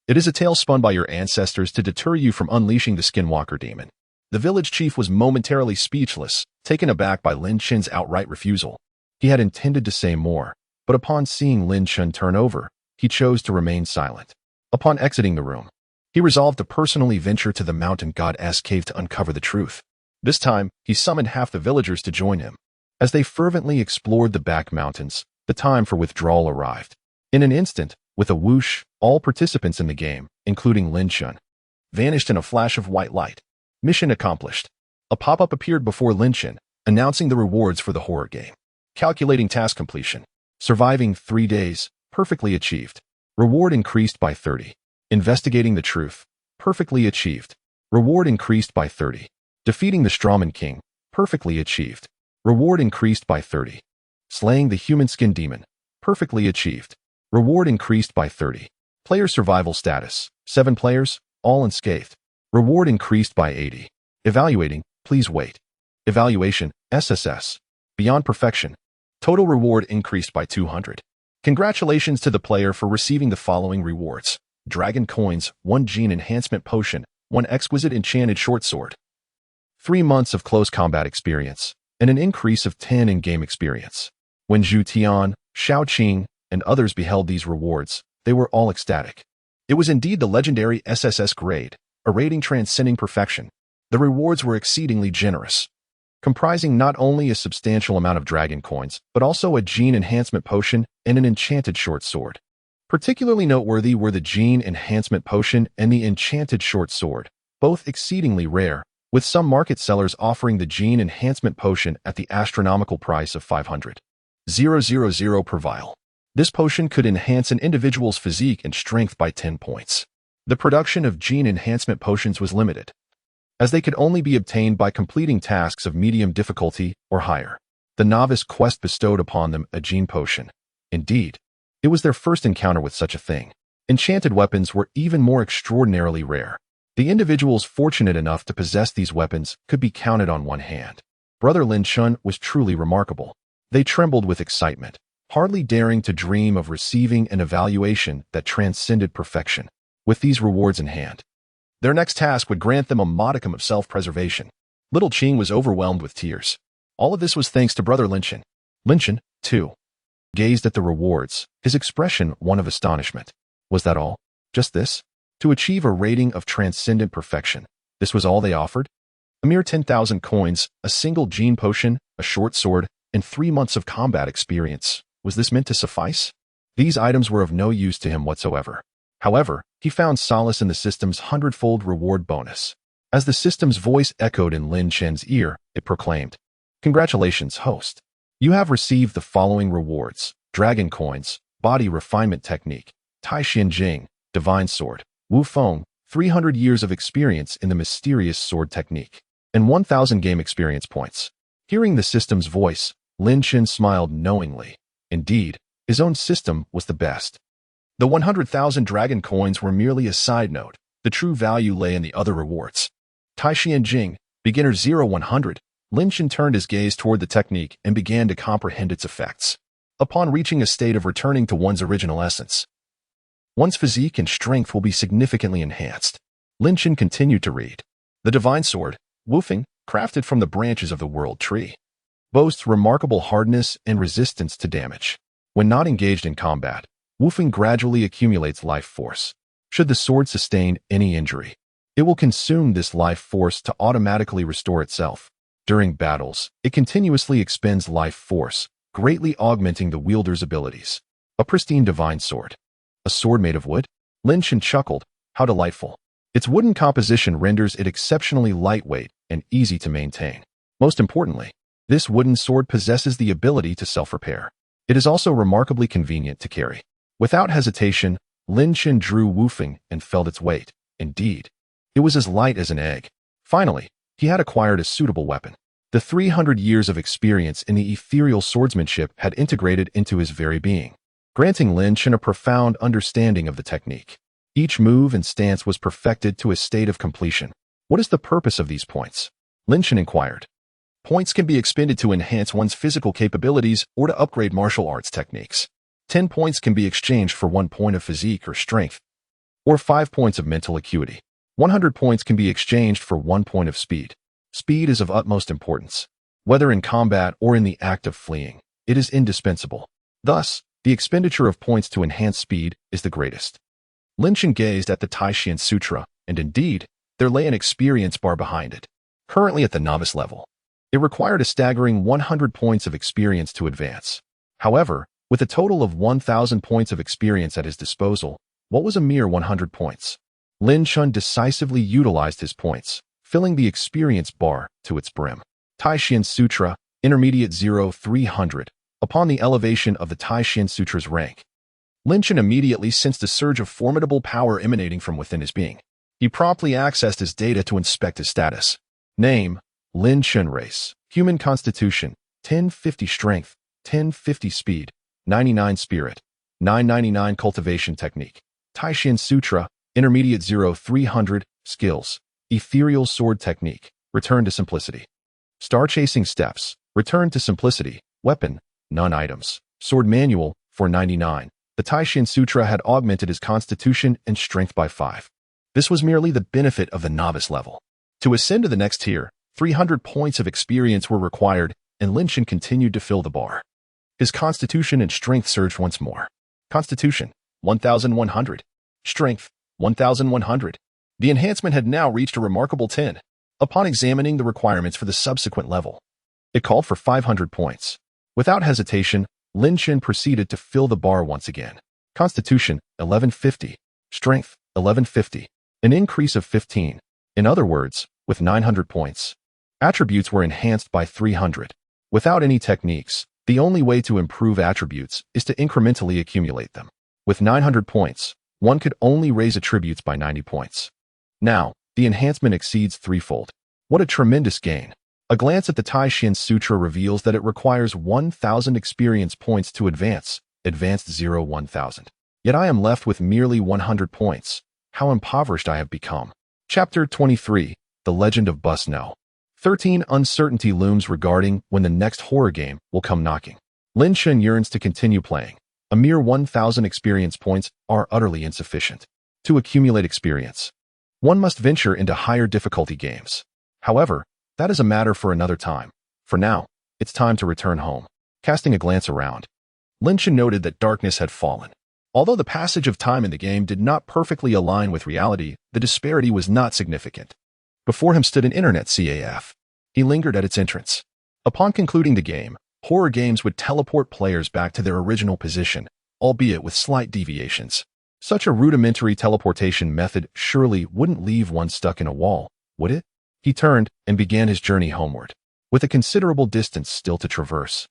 It is a tale spun by your ancestors to deter you from unleashing the skinwalker demon." The village chief was momentarily speechless, taken aback by Lin Chen's outright refusal. He had intended to say more, but upon seeing Lin Chen turn over, he chose to remain silent. Upon exiting the room, he resolved to personally venture to the mountain goddess cave to uncover the truth. This time, he summoned half the villagers to join him. As they fervently explored the back mountains, the time for withdrawal arrived. In an instant, with a whoosh, all participants in the game, including Lin Chen, vanished in a flash of white light. Mission accomplished. A pop-up appeared before Lin Chen, announcing the rewards for the horror game. Calculating task completion. Surviving 3 days, perfectly achieved. Reward increased by 30. Investigating the truth, perfectly achieved. Reward increased by 30. Defeating the Strawman King, perfectly achieved. Reward increased by 30. Slaying the human skin demon, perfectly achieved. Reward increased by 30. Player survival status, 7 players, all unscathed. Reward increased by 80. Evaluating, please wait. Evaluation, SSS. Beyond perfection. Total reward increased by 200. Congratulations to the player for receiving the following rewards. Dragon coins, 1 gene enhancement potion, 1 exquisite enchanted short sword. 3 months of close combat experience, and an increase of 10 in-game experience. When Zhu Tian, Xiao Qing, and others beheld these rewards, they were all ecstatic. It was indeed the legendary SSS grade, a rating transcending perfection. The rewards were exceedingly generous, comprising not only a substantial amount of dragon coins, but also a gene enhancement potion and an enchanted short sword. Particularly noteworthy were the gene enhancement potion and the enchanted short sword, both exceedingly rare, with some market sellers offering the gene enhancement potion at the astronomical price of 500,000 per vial. This potion could enhance an individual's physique and strength by 10 points. The production of gene enhancement potions was limited, as they could only be obtained by completing tasks of medium difficulty or higher. The novice quest bestowed upon them a gene potion. Indeed, it was their first encounter with such a thing. Enchanted weapons were even more extraordinarily rare. The individuals fortunate enough to possess these weapons could be counted on one hand. Brother Lin Chen was truly remarkable. They trembled with excitement, hardly daring to dream of receiving an evaluation that transcended perfection. With these rewards in hand, their next task would grant them a modicum of self-preservation. Little Qing was overwhelmed with tears. All of this was thanks to Brother Lin Chen. Lin Chen, too, gazed at the rewards, his expression one of astonishment. Was that all? Just this? To achieve a rating of transcendent perfection, this was all they offered? A mere 10,000 coins, a single gene potion, a short sword, and 3 months of combat experience. Was this meant to suffice? These items were of no use to him whatsoever. However, he found solace in the system's 100-fold reward bonus. As the system's voice echoed in Lin Chen's ear, it proclaimed, "Congratulations, host. You have received the following rewards: Dragon Coins, Body Refinement Technique, Tai Xian Jing, Divine Sword, Wu Feng, 300 years of experience in the mysterious sword technique, and 1,000 game experience points." Hearing the system's voice, Lin Chen smiled knowingly. Indeed, his own system was the best. The 100,000 dragon coins were merely a side note. The true value lay in the other rewards. Tai Xian Jing, Beginner 0100. Lin Chen turned his gaze toward the technique and began to comprehend its effects. Upon reaching a state of returning to one's original essence, one's physique and strength will be significantly enhanced. Lin Chen continued to read. The Divine Sword, Wufeng, crafted from the branches of the World Tree, boasts remarkable hardness and resistance to damage. When not engaged in combat, Wufeng gradually accumulates life force. Should the sword sustain any injury, it will consume this life force to automatically restore itself. During battles, it continuously expends life force, greatly augmenting the wielder's abilities. A pristine divine sword. A sword made of wood? Lin Chen chuckled. How delightful. Its wooden composition renders it exceptionally lightweight and easy to maintain. Most importantly, this wooden sword possesses the ability to self-repair. It is also remarkably convenient to carry. Without hesitation, Chen drew Wu Feng and felt its weight. Indeed, it was as light as an egg. Finally, he had acquired a suitable weapon. The 300 years of experience in the ethereal swordsmanship had integrated into his very being, granting Chen a profound understanding of the technique. Each move and stance was perfected to a state of completion. What is the purpose of these points? Chen inquired. Points can be expended to enhance one's physical capabilities or to upgrade martial arts techniques. 10 points can be exchanged for 1 point of physique or strength, or 5 points of mental acuity. 100 points can be exchanged for 1 point of speed. Speed is of utmost importance. Whether in combat or in the act of fleeing, it is indispensable. Thus, the expenditure of points to enhance speed is the greatest. Chen gazed at the Taishan Sutra, and indeed, there lay an experience bar behind it. Currently at the novice level, it required a staggering 100 points of experience to advance. However, with a total of 1,000 points of experience at his disposal, what was a mere 100 points? Chen decisively utilized his points, filling the experience bar to its brim. Taishan Sutra, Intermediate 0300. Upon the elevation of the Taishan Sutra's rank, Chen immediately sensed a surge of formidable power emanating from within his being. He promptly accessed his data to inspect his status. Name: Chen race. Human constitution: 1050 strength, 1050 speed, 99 spirit, 999 cultivation technique. Taishan Sutra, Intermediate 0300. Skills: ethereal sword technique, return to simplicity. Star chasing steps, return to simplicity. Weapon: none items. Sword manual, 499. The Taishan Sutra had augmented his constitution and strength by 5. This was merely the benefit of the novice level. To ascend to the next tier, 300 points of experience were required, and Chen continued to fill the bar. His constitution and strength surged once more. Constitution, 1,100. Strength, 1,100. The enhancement had now reached a remarkable 10. Upon examining the requirements for the subsequent level, it called for 500 points. Without hesitation, Chen proceeded to fill the bar once again. Constitution, 1150. Strength, 1150. An increase of 15. In other words, with 900 points. Attributes were enhanced by 300. Without any techniques, the only way to improve attributes is to incrementally accumulate them. With 900 points, one could only raise attributes by 90 points. Now, the enhancement exceeds threefold. What a tremendous gain! A glance at the Taishan Sutra reveals that it requires 1,000 experience points to advance, advanced 1000. Yet I am left with merely 100 points. How impoverished I have become. Chapter 23, The Legend of Bus No. 13. Uncertainty looms regarding when the next horror game will come knocking. Chen yearns to continue playing. A mere 1,000 experience points are utterly insufficient. To accumulate experience, one must venture into higher difficulty games. However, that is a matter for another time. For now, it's time to return home. Casting a glance around, Chen noted that darkness had fallen. Although the passage of time in the game did not perfectly align with reality, the disparity was not significant. Before him stood an internet CAF. He lingered at its entrance. Upon concluding the game, horror games would teleport players back to their original position, albeit with slight deviations. Such a rudimentary teleportation method surely wouldn't leave one stuck in a wall, would it? He turned and began his journey homeward. With a considerable distance still to traverse,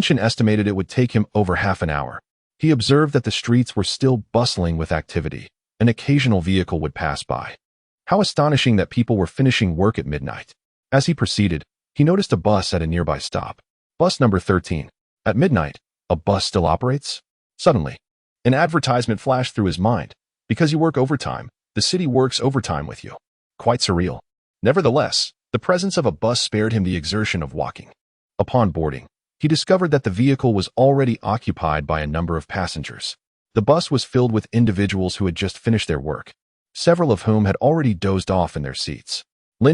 Chen estimated it would take him over half an hour. He observed that the streets were still bustling with activity. An occasional vehicle would pass by. How astonishing that people were finishing work at midnight. As he proceeded, he noticed a bus at a nearby stop. Bus number 13. At midnight, a bus still operates? Suddenly, an advertisement flashed through his mind. Because you work overtime, the city works overtime with you. Quite surreal. Nevertheless, the presence of a bus spared him the exertion of walking. Upon boarding, he discovered that the vehicle was already occupied by a number of passengers. The bus was filled with individuals who had just finished their work, several of whom had already dozed off in their seats.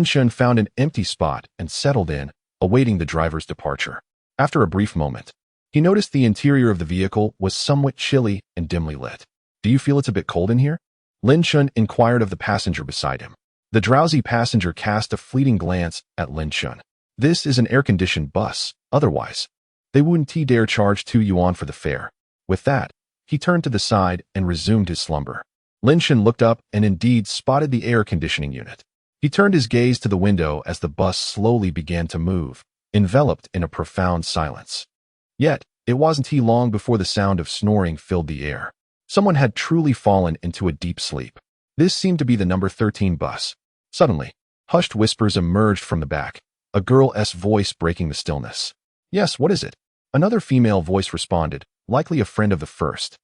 Chen found an empty spot and settled in, awaiting the driver's departure. After a brief moment, he noticed the interior of the vehicle was somewhat chilly and dimly lit. Do you feel it's a bit cold in here? Chen inquired of the passenger beside him. The drowsy passenger cast a fleeting glance at Chen. This is an air-conditioned bus, otherwise, they wouldn't dare charge 2 yuan for the fare. With that, he turned to the side and resumed his slumber. Lin Chen looked up and indeed spotted the air conditioning unit. He turned his gaze to the window as the bus slowly began to move, enveloped in a profound silence. Yet, it wasn't long before the sound of snoring filled the air. Someone had truly fallen into a deep sleep. This seemed to be the number 13 bus. Suddenly, hushed whispers emerged from the back, a girl's voice breaking the stillness. "Yes, what is it?" Another female voice responded, likely a friend of the first.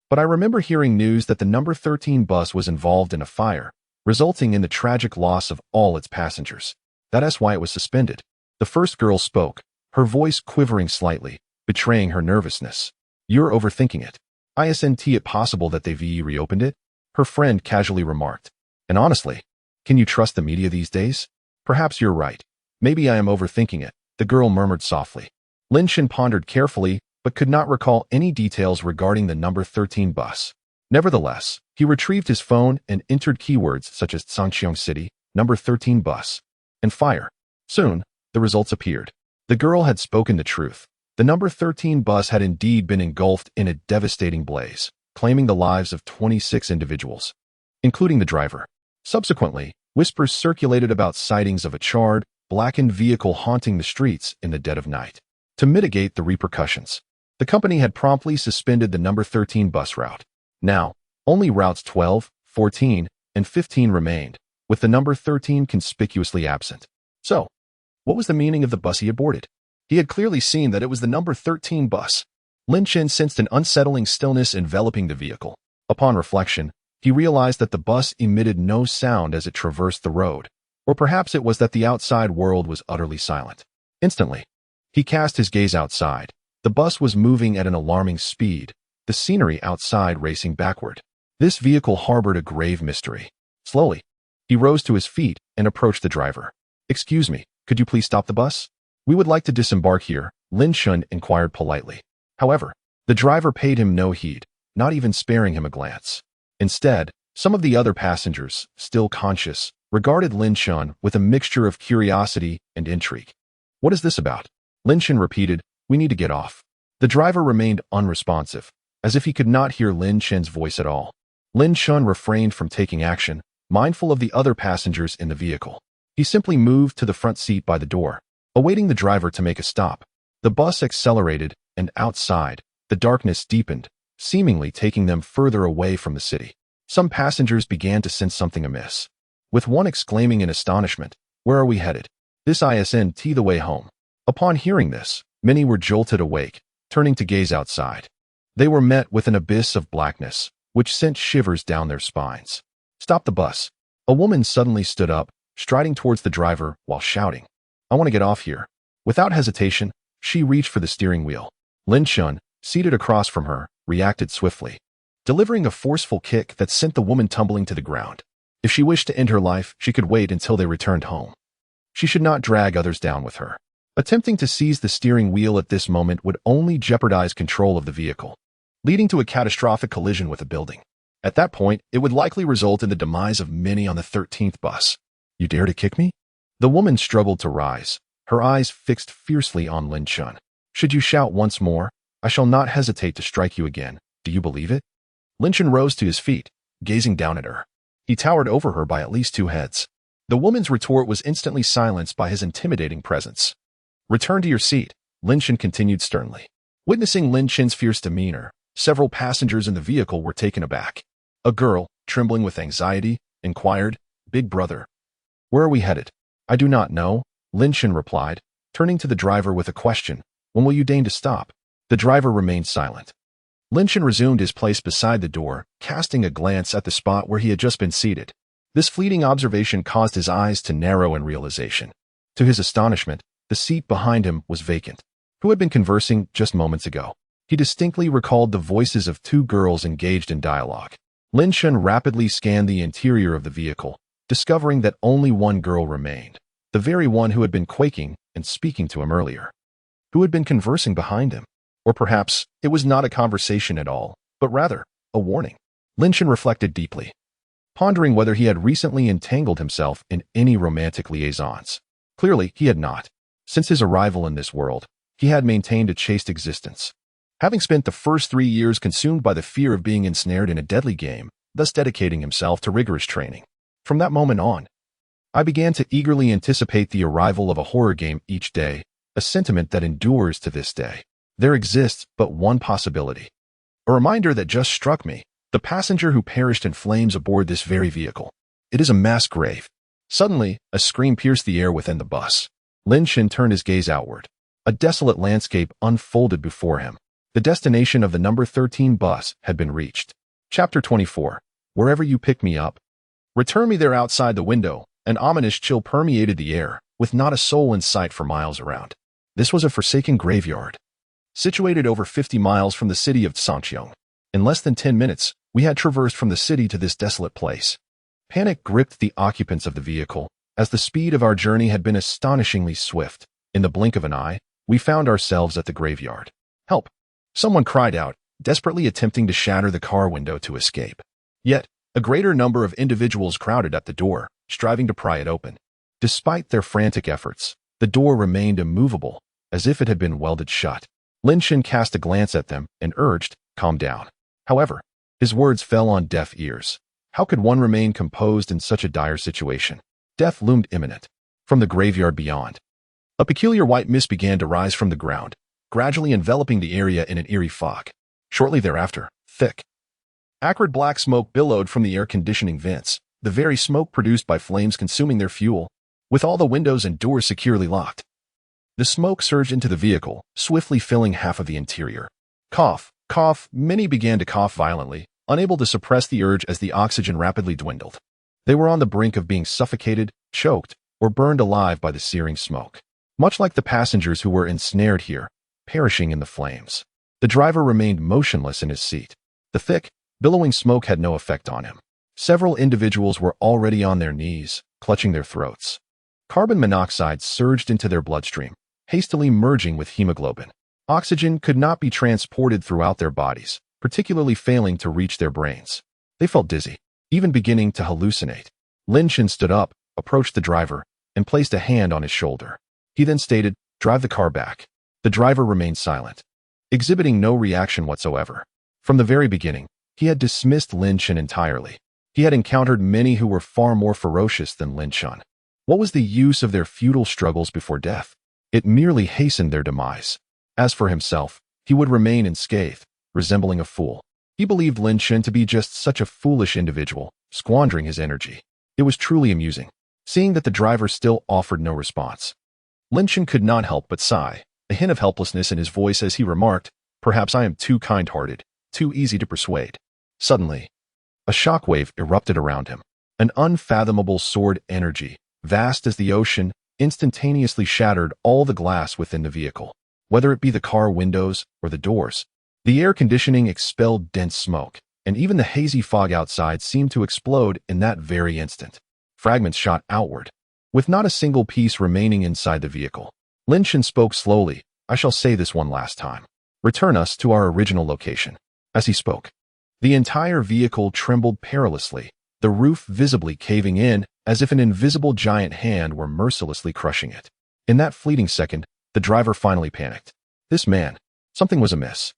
"But I remember hearing news that the number 13 bus was involved in a fire, resulting in the tragic loss of all its passengers. That's why it was suspended." The first girl spoke, her voice quivering slightly, betraying her nervousness. "You're overthinking it. Isn't it possible that they've reopened it?" her friend casually remarked. "And honestly, can you trust the media these days?" "Perhaps you're right. Maybe I am overthinking it," the girl murmured softly. Lin Chen pondered carefully, but could not recall any details regarding the number 13 bus. Nevertheless, he retrieved his phone and entered keywords such as Sangxiong City, number 13 bus, and fire. Soon, the results appeared. The girl had spoken the truth. The number 13 bus had indeed been engulfed in a devastating blaze, claiming the lives of 26 individuals, including the driver. Subsequently, whispers circulated about sightings of a charred, blackened vehicle haunting the streets in the dead of night. To mitigate the repercussions, the company had promptly suspended the number 13 bus route. Now, only routes 12, 14, and 15 remained, with the number 13 conspicuously absent. So, what was the meaning of the bus he had boarded? He had clearly seen that it was the number 13 bus. Lin Chen sensed an unsettling stillness enveloping the vehicle. Upon reflection, he realized that the bus emitted no sound as it traversed the road, or perhaps it was that the outside world was utterly silent. Instantly, he cast his gaze outside. The bus was moving at an alarming speed, the scenery outside racing backward. This vehicle harbored a grave mystery. Slowly, he rose to his feet and approached the driver. "Excuse me, could you please stop the bus? We would like to disembark here," Lin Chen inquired politely. However, the driver paid him no heed, not even sparing him a glance. Instead, some of the other passengers, still conscious, regarded Lin Chen with a mixture of curiosity and intrigue. "What is this about?" Lin Chen repeated, "We need to get off." The driver remained unresponsive, as if he could not hear Lin Chen's voice at all. Lin Chen refrained from taking action, mindful of the other passengers in the vehicle. He simply moved to the front seat by the door, awaiting the driver to make a stop. The bus accelerated, and outside, the darkness deepened, seemingly taking them further away from the city. Some passengers began to sense something amiss, with one exclaiming in astonishment, "Where are we headed? This isn't the way home." Upon hearing this, many were jolted awake, turning to gaze outside. They were met with an abyss of blackness, which sent shivers down their spines. "Stop the bus." A woman suddenly stood up, striding towards the driver while shouting, "I want to get off here." Without hesitation, she reached for the steering wheel. Lin Chen, seated across from her, reacted swiftly, delivering a forceful kick that sent the woman tumbling to the ground. If she wished to end her life, she could wait until they returned home. She should not drag others down with her. Attempting to seize the steering wheel at this moment would only jeopardize control of the vehicle, leading to a catastrophic collision with a building. At that point, it would likely result in the demise of many on the 13th bus. "You dare to kick me?" The woman struggled to rise, her eyes fixed fiercely on Lin Chen. "Should you shout once more, I shall not hesitate to strike you again. Do you believe it?" Lin Chen rose to his feet, gazing down at her. He towered over her by at least 2 heads. The woman's retort was instantly silenced by his intimidating presence. "Return to your seat," Lin Chen continued sternly. Witnessing Lin Chen's fierce demeanor, several passengers in the vehicle were taken aback. A girl, trembling with anxiety, inquired, "Big brother, where are we headed?" "I do not know," Lin Chen replied, turning to the driver with a question. "When will you deign to stop?" The driver remained silent. Lin Chen resumed his place beside the door, casting a glance at the spot where he had just been seated. This fleeting observation caused his eyes to narrow in realization. To his astonishment, the seat behind him was vacant. Who had been conversing just moments ago? He distinctly recalled the voices of 2 girls engaged in dialogue. Lin Chen rapidly scanned the interior of the vehicle, discovering that only one girl remained, the very one who had been quaking and speaking to him earlier. Who had been conversing behind him? Or perhaps it was not a conversation at all, but rather a warning. Lin Chen reflected deeply, pondering whether he had recently entangled himself in any romantic liaisons. Clearly, he had not. Since his arrival in this world, he had maintained a chaste existence. Having spent the first 3 years consumed by the fear of being ensnared in a deadly game, thus dedicating himself to rigorous training. From that moment on, I began to eagerly anticipate the arrival of a horror game each day, a sentiment that endures to this day. There exists but one possibility. A reminder that just struck me, the passenger who perished in flames aboard this very vehicle. It is a mass grave. Suddenly, a scream pierced the air within the bus. Chen turned his gaze outward. A desolate landscape unfolded before him. The destination of the number 13 bus had been reached. Chapter 24. Wherever you pick me up. Return me there. Outside the window, an ominous chill permeated the air, with not a soul in sight for miles around. This was a forsaken graveyard, situated over 50 miles from the city of Sanqiang. In less than 10 minutes, we had traversed from the city to this desolate place. Panic gripped the occupants of the vehicle, as the speed of our journey had been astonishingly swift. In the blink of an eye, we found ourselves at the graveyard. Help! Someone cried out, desperately attempting to shatter the car window to escape. Yet, a greater number of individuals crowded at the door, striving to pry it open. Despite their frantic efforts, the door remained immovable, as if it had been welded shut. Chen cast a glance at them and urged, "Calm down." However, his words fell on deaf ears. How could one remain composed in such a dire situation? Death loomed imminent. From the graveyard beyond, a peculiar white mist began to rise from the ground, gradually enveloping the area in an eerie fog. Shortly thereafter, thick, acrid black smoke billowed from the air conditioning vents, the very smoke produced by flames consuming their fuel. With all the windows and doors securely locked, the smoke surged into the vehicle, swiftly filling half of the interior. Cough, cough. Many began to cough violently, unable to suppress the urge as the oxygen rapidly dwindled. They were on the brink of being suffocated, choked, or burned alive by the searing smoke. Much like the passengers who were ensnared here, perishing in the flames. The driver remained motionless in his seat. The thick, billowing smoke had no effect on him. Several individuals were already on their knees, clutching their throats. Carbon monoxide surged into their bloodstream, hastily merging with hemoglobin. Oxygen could not be transported throughout their bodies, particularly failing to reach their brains. They felt dizzy, even beginning to hallucinate. Chen stood up, approached the driver, and placed a hand on his shoulder. He then stated, "Drive the car back." The driver remained silent, exhibiting no reaction whatsoever. From the very beginning, he had dismissed Chen entirely. He had encountered many who were far more ferocious than Chen. What was the use of their futile struggles before death? It merely hastened their demise. As for himself, he would remain unscathed, resembling a fool. He believed Chen to be just such a foolish individual, squandering his energy. It was truly amusing, seeing that the driver still offered no response. Chen could not help but sigh, a hint of helplessness in his voice as he remarked, "Perhaps I am too kind-hearted, too easy to persuade." Suddenly, a shockwave erupted around him. An unfathomable sword energy, vast as the ocean, instantaneously shattered all the glass within the vehicle. Whether it be the car windows or the doors, the air conditioning expelled dense smoke, and even the hazy fog outside seemed to explode in that very instant. Fragments shot outward, with not a single piece remaining inside the vehicle. Chen spoke slowly, "I shall say this one last time. Return us to our original location." As he spoke, the entire vehicle trembled perilously, the roof visibly caving in as if an invisible giant hand were mercilessly crushing it. In that fleeting second, the driver finally panicked. This man, something was amiss.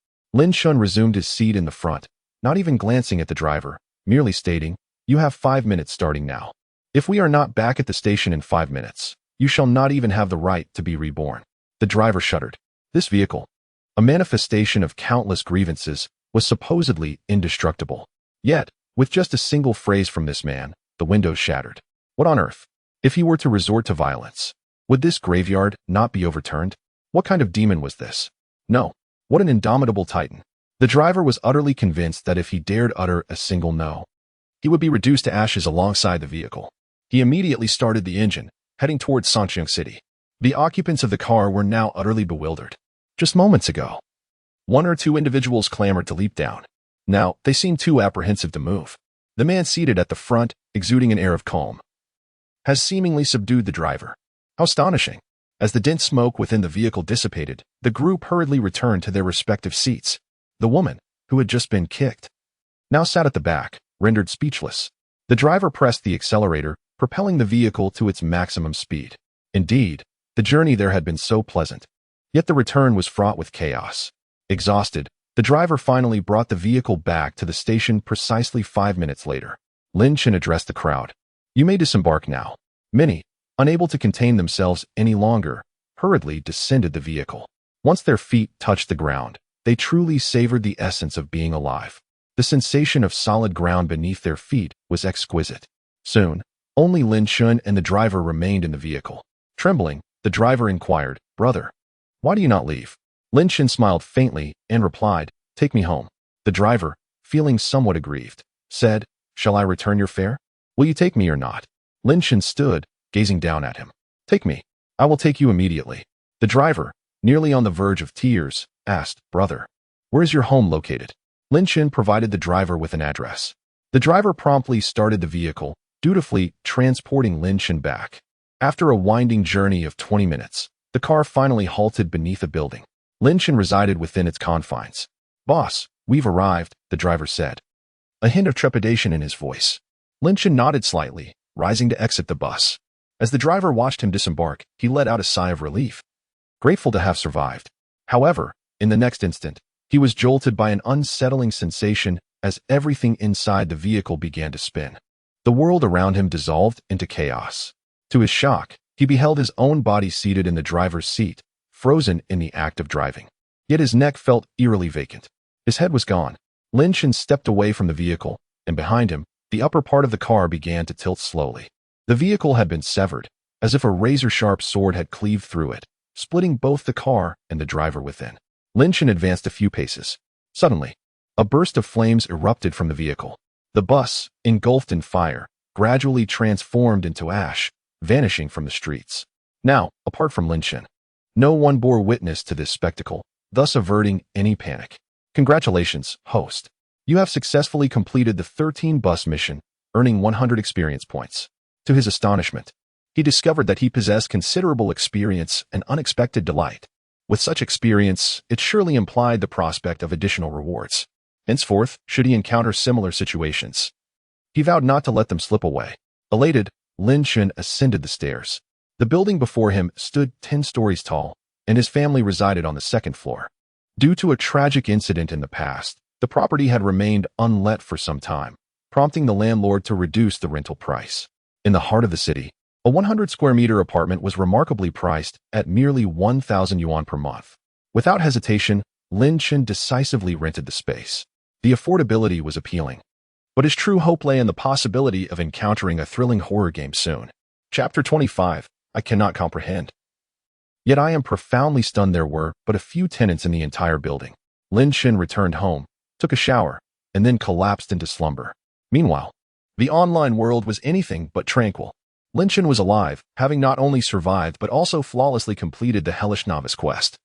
Chen resumed his seat in the front, not even glancing at the driver, merely stating, "You have 5 minutes starting now. If we are not back at the station in 5 minutes, you shall not even have the right to be reborn." The driver shuddered. This vehicle, a manifestation of countless grievances, was supposedly indestructible. Yet, with just a single phrase from this man, the windows shattered. What on earth? If he were to resort to violence, would this graveyard not be overturned? What kind of demon was this? No. What an indomitable titan. The driver was utterly convinced that if he dared utter a single no, he would be reduced to ashes alongside the vehicle. He immediately started the engine, heading towards Sanqiang City. The occupants of the car were now utterly bewildered. Just moments ago, one or two individuals clamored to leap down. Now, they seemed too apprehensive to move. The man seated at the front, exuding an air of calm, has seemingly subdued the driver. How astonishing! As the dense smoke within the vehicle dissipated, the group hurriedly returned to their respective seats. The woman, who had just been kicked, now sat at the back, rendered speechless. The driver pressed the accelerator, propelling the vehicle to its maximum speed. Indeed, the journey there had been so pleasant. Yet the return was fraught with chaos. Exhausted, The driver finally brought the vehicle back to the station precisely 5 minutes later. Chen addressed the crowd. "You may disembark now." Many, unable to contain themselves any longer, hurriedly descended the vehicle. Once their feet touched the ground, they truly savored the essence of being alive. The sensation of solid ground beneath their feet was exquisite. Soon, only Chen and the driver remained in the vehicle. Trembling, the driver inquired, "Brother, why do you not leave?" Chen smiled faintly and replied, "Take me home." The driver, feeling somewhat aggrieved, said, "Shall I return your fare? Will you take me or not?" Chen stood, gazing down at him. "Take me. I will take you immediately." The driver, nearly on the verge of tears, asked, "Brother, where is your home located?" Chen provided the driver with an address. The driver promptly started the vehicle, dutifully transporting Chen back. After a winding journey of 20 minutes, the car finally halted beneath a building. Chen resided within its confines. "Boss, we've arrived," the driver said, a hint of trepidation in his voice. Chen nodded slightly, rising to exit the bus. As the driver watched him disembark, he let out a sigh of relief, grateful to have survived. However, in the next instant, he was jolted by an unsettling sensation as everything inside the vehicle began to spin. The world around him dissolved into chaos. To his shock, he beheld his own body seated in the driver's seat, frozen in the act of driving. Yet his neck felt eerily vacant. His head was gone. Chen stepped away from the vehicle, and behind him, the upper part of the car began to tilt slowly. The vehicle had been severed, as if a razor-sharp sword had cleaved through it, splitting both the car and the driver within. Chen advanced a few paces. Suddenly, a burst of flames erupted from the vehicle. The bus, engulfed in fire, gradually transformed into ash, vanishing from the streets. Now, apart from Chen, no one bore witness to this spectacle, thus averting any panic. "Congratulations, host. You have successfully completed the 13-bus mission, earning 100 experience points." To his astonishment, he discovered that he possessed considerable experience and unexpected delight. With such experience, it surely implied the prospect of additional rewards. Henceforth, should he encounter similar situations, he vowed not to let them slip away. Elated, Chen ascended the stairs. The building before him stood 10 stories tall, and his family resided on the second floor. Due to a tragic incident in the past, the property had remained unlet for some time, prompting the landlord to reduce the rental price. In the heart of the city, a 100-square-meter apartment was remarkably priced at merely 1,000 yuan per month. Without hesitation, Chen decisively rented the space. The affordability was appealing, but his true hope lay in the possibility of encountering a thrilling horror game soon. Chapter 25. I cannot comprehend. Yet I am profoundly stunned. There were but a few tenants in the entire building. Chen returned home, took a shower, and then collapsed into slumber. Meanwhile, the online world was anything but tranquil. Chen was alive, having not only survived but also flawlessly completed the hellish novice quest.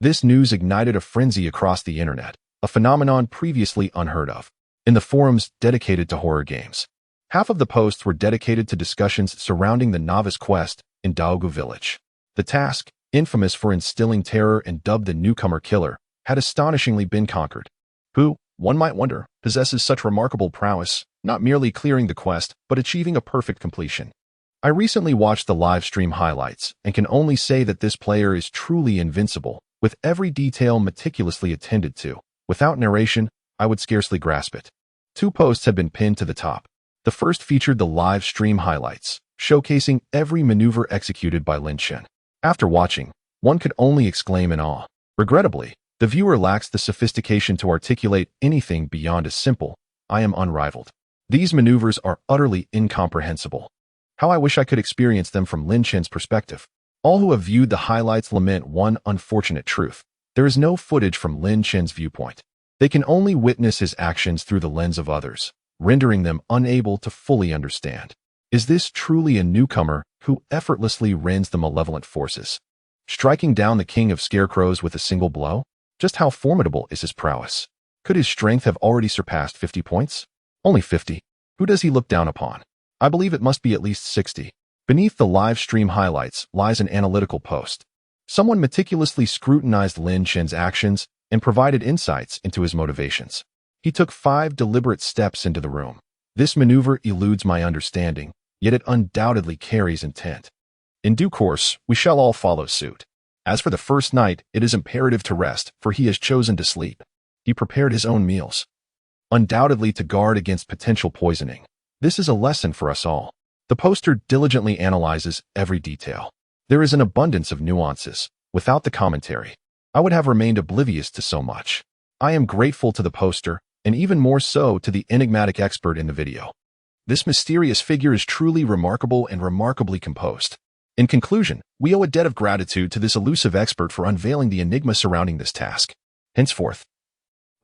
This news ignited a frenzy across the internet, a phenomenon previously unheard of. In the forums dedicated to horror games, half of the posts were dedicated to discussions surrounding the novice quest in Daogu village. The task, infamous for instilling terror and dubbed the newcomer killer, had astonishingly been conquered. Who, one might wonder, possesses such remarkable prowess, not merely clearing the quest, but achieving a perfect completion? I recently watched the live stream highlights and can only say that this player is truly invincible, with every detail meticulously attended to. Without narration, I would scarcely grasp it. 2 posts have been pinned to the top. The first featured the live stream highlights, showcasing every maneuver executed by Chen. After watching, one could only exclaim in awe. Regrettably, the viewer lacks the sophistication to articulate anything beyond a simple, "I am unrivaled." These maneuvers are utterly incomprehensible. How I wish I could experience them from Chen's perspective. All who have viewed the highlights lament one unfortunate truth. There is no footage from Chen's viewpoint. They can only witness his actions through the lens of others, rendering them unable to fully understand. Is this truly a newcomer who effortlessly rends the malevolent forces, striking down the king of scarecrows with a single blow? Just how formidable is his prowess? Could his strength have already surpassed 50 points? Only 50. Who does he look down upon? I believe it must be at least 60. Beneath the live stream highlights lies an analytical post. Someone meticulously scrutinized Chen's actions and provided insights into his motivations. He took 5 deliberate steps into the room. This maneuver eludes my understanding, yet it undoubtedly carries intent. In due course, we shall all follow suit. As for the first night, it is imperative to rest, for he has chosen to sleep. He prepared his own meals, undoubtedly to guard against potential poisoning. This is a lesson for us all. The poster diligently analyzes every detail. There is an abundance of nuances. Without the commentary, I would have remained oblivious to so much. I am grateful to the poster, and even more so to the enigmatic expert in the video. This mysterious figure is truly remarkable and remarkably composed. In conclusion, we owe a debt of gratitude to this elusive expert for unveiling the enigma surrounding this task. Henceforth,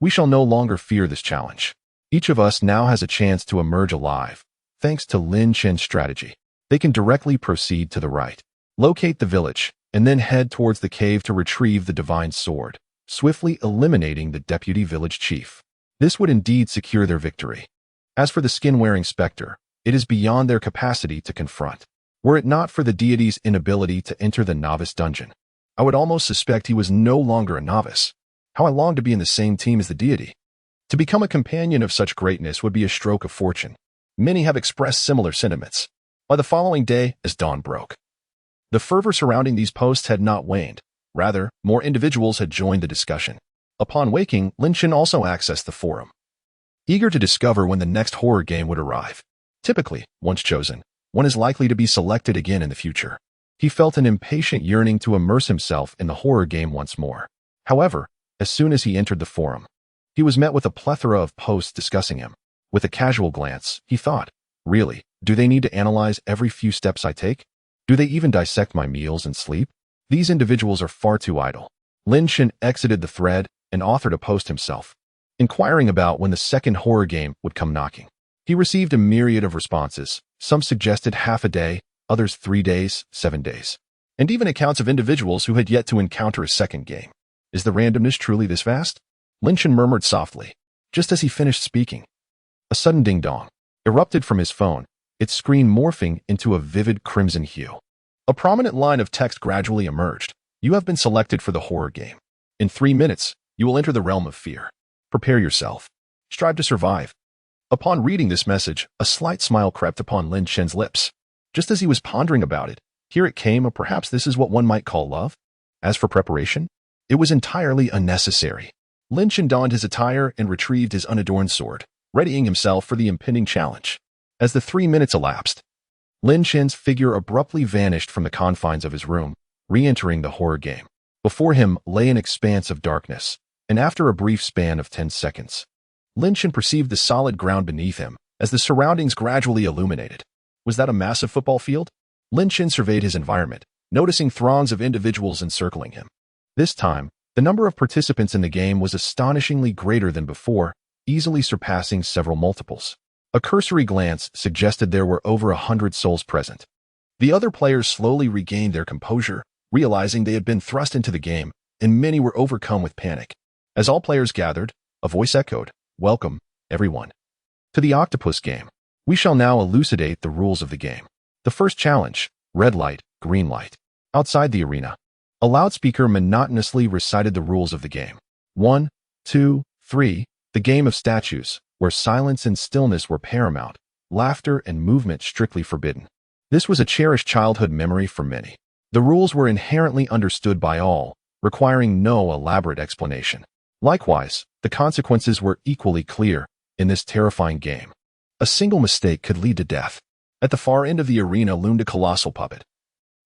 we shall no longer fear this challenge. Each of us now has a chance to emerge alive, thanks to Chen's strategy. They can directly proceed to the right, locate the village, and then head towards the cave to retrieve the divine sword, swiftly eliminating the deputy village chief. This would indeed secure their victory. As for the skin-wearing specter, it is beyond their capacity to confront. Were it not for the deity's inability to enter the novice dungeon, I would almost suspect he was no longer a novice. How I long to be in the same team as the deity. To become a companion of such greatness would be a stroke of fortune. Many have expressed similar sentiments. By the following day, as dawn broke, the fervor surrounding these posts had not waned. Rather, more individuals had joined the discussion. Upon waking, Chen also accessed the forum, eager to discover when the next horror game would arrive. Typically, once chosen, one is likely to be selected again in the future. He felt an impatient yearning to immerse himself in the horror game once more. However, as soon as he entered the forum, he was met with a plethora of posts discussing him. With a casual glance, he thought, really, do they need to analyze every few steps I take? Do they even dissect my meals and sleep? These individuals are far too idle. Chen exited the thread and authored a post himself, inquiring about when the second horror game would come knocking. He received a myriad of responses. Some suggested half a day, others 3 days, 7 days, and even accounts of individuals who had yet to encounter a second game. Is the randomness truly this vast? Chen murmured softly, just as he finished speaking. A sudden ding-dong erupted from his phone, its screen morphing into a vivid crimson hue. A prominent line of text gradually emerged. You have been selected for the horror game. In 3 minutes, you will enter the realm of fear. Prepare yourself. Strive to survive. Upon reading this message, a slight smile crept upon Chen's lips. Just as he was pondering about it, here it came, or perhaps this is what one might call love. As for preparation, it was entirely unnecessary. Chen donned his attire and retrieved his unadorned sword, readying himself for the impending challenge. As the 3 minutes elapsed, Chen's figure abruptly vanished from the confines of his room, re-entering the horror game. Before him lay an expanse of darkness, and after a brief span of 10 seconds, Chen perceived the solid ground beneath him as the surroundings gradually illuminated. Was that a massive football field? Chen surveyed his environment, noticing throngs of individuals encircling him. This time, the number of participants in the game was astonishingly greater than before, easily surpassing several multiples. A cursory glance suggested there were over 100 souls present. The other players slowly regained their composure, realizing they had been thrust into the game, and many were overcome with panic. As all players gathered, a voice echoed, "Welcome, everyone, to the octopus game. We shall now elucidate the rules of the game." The first challenge, red light, green light. Outside the arena, a loudspeaker monotonously recited the rules of the game. 1, 2, 3, the game of statues, where silence and stillness were paramount, laughter and movement strictly forbidden. This was a cherished childhood memory for many. The rules were inherently understood by all, requiring no elaborate explanation. Likewise, the consequences were equally clear in this terrifying game. A single mistake could lead to death. At the far end of the arena loomed a colossal puppet,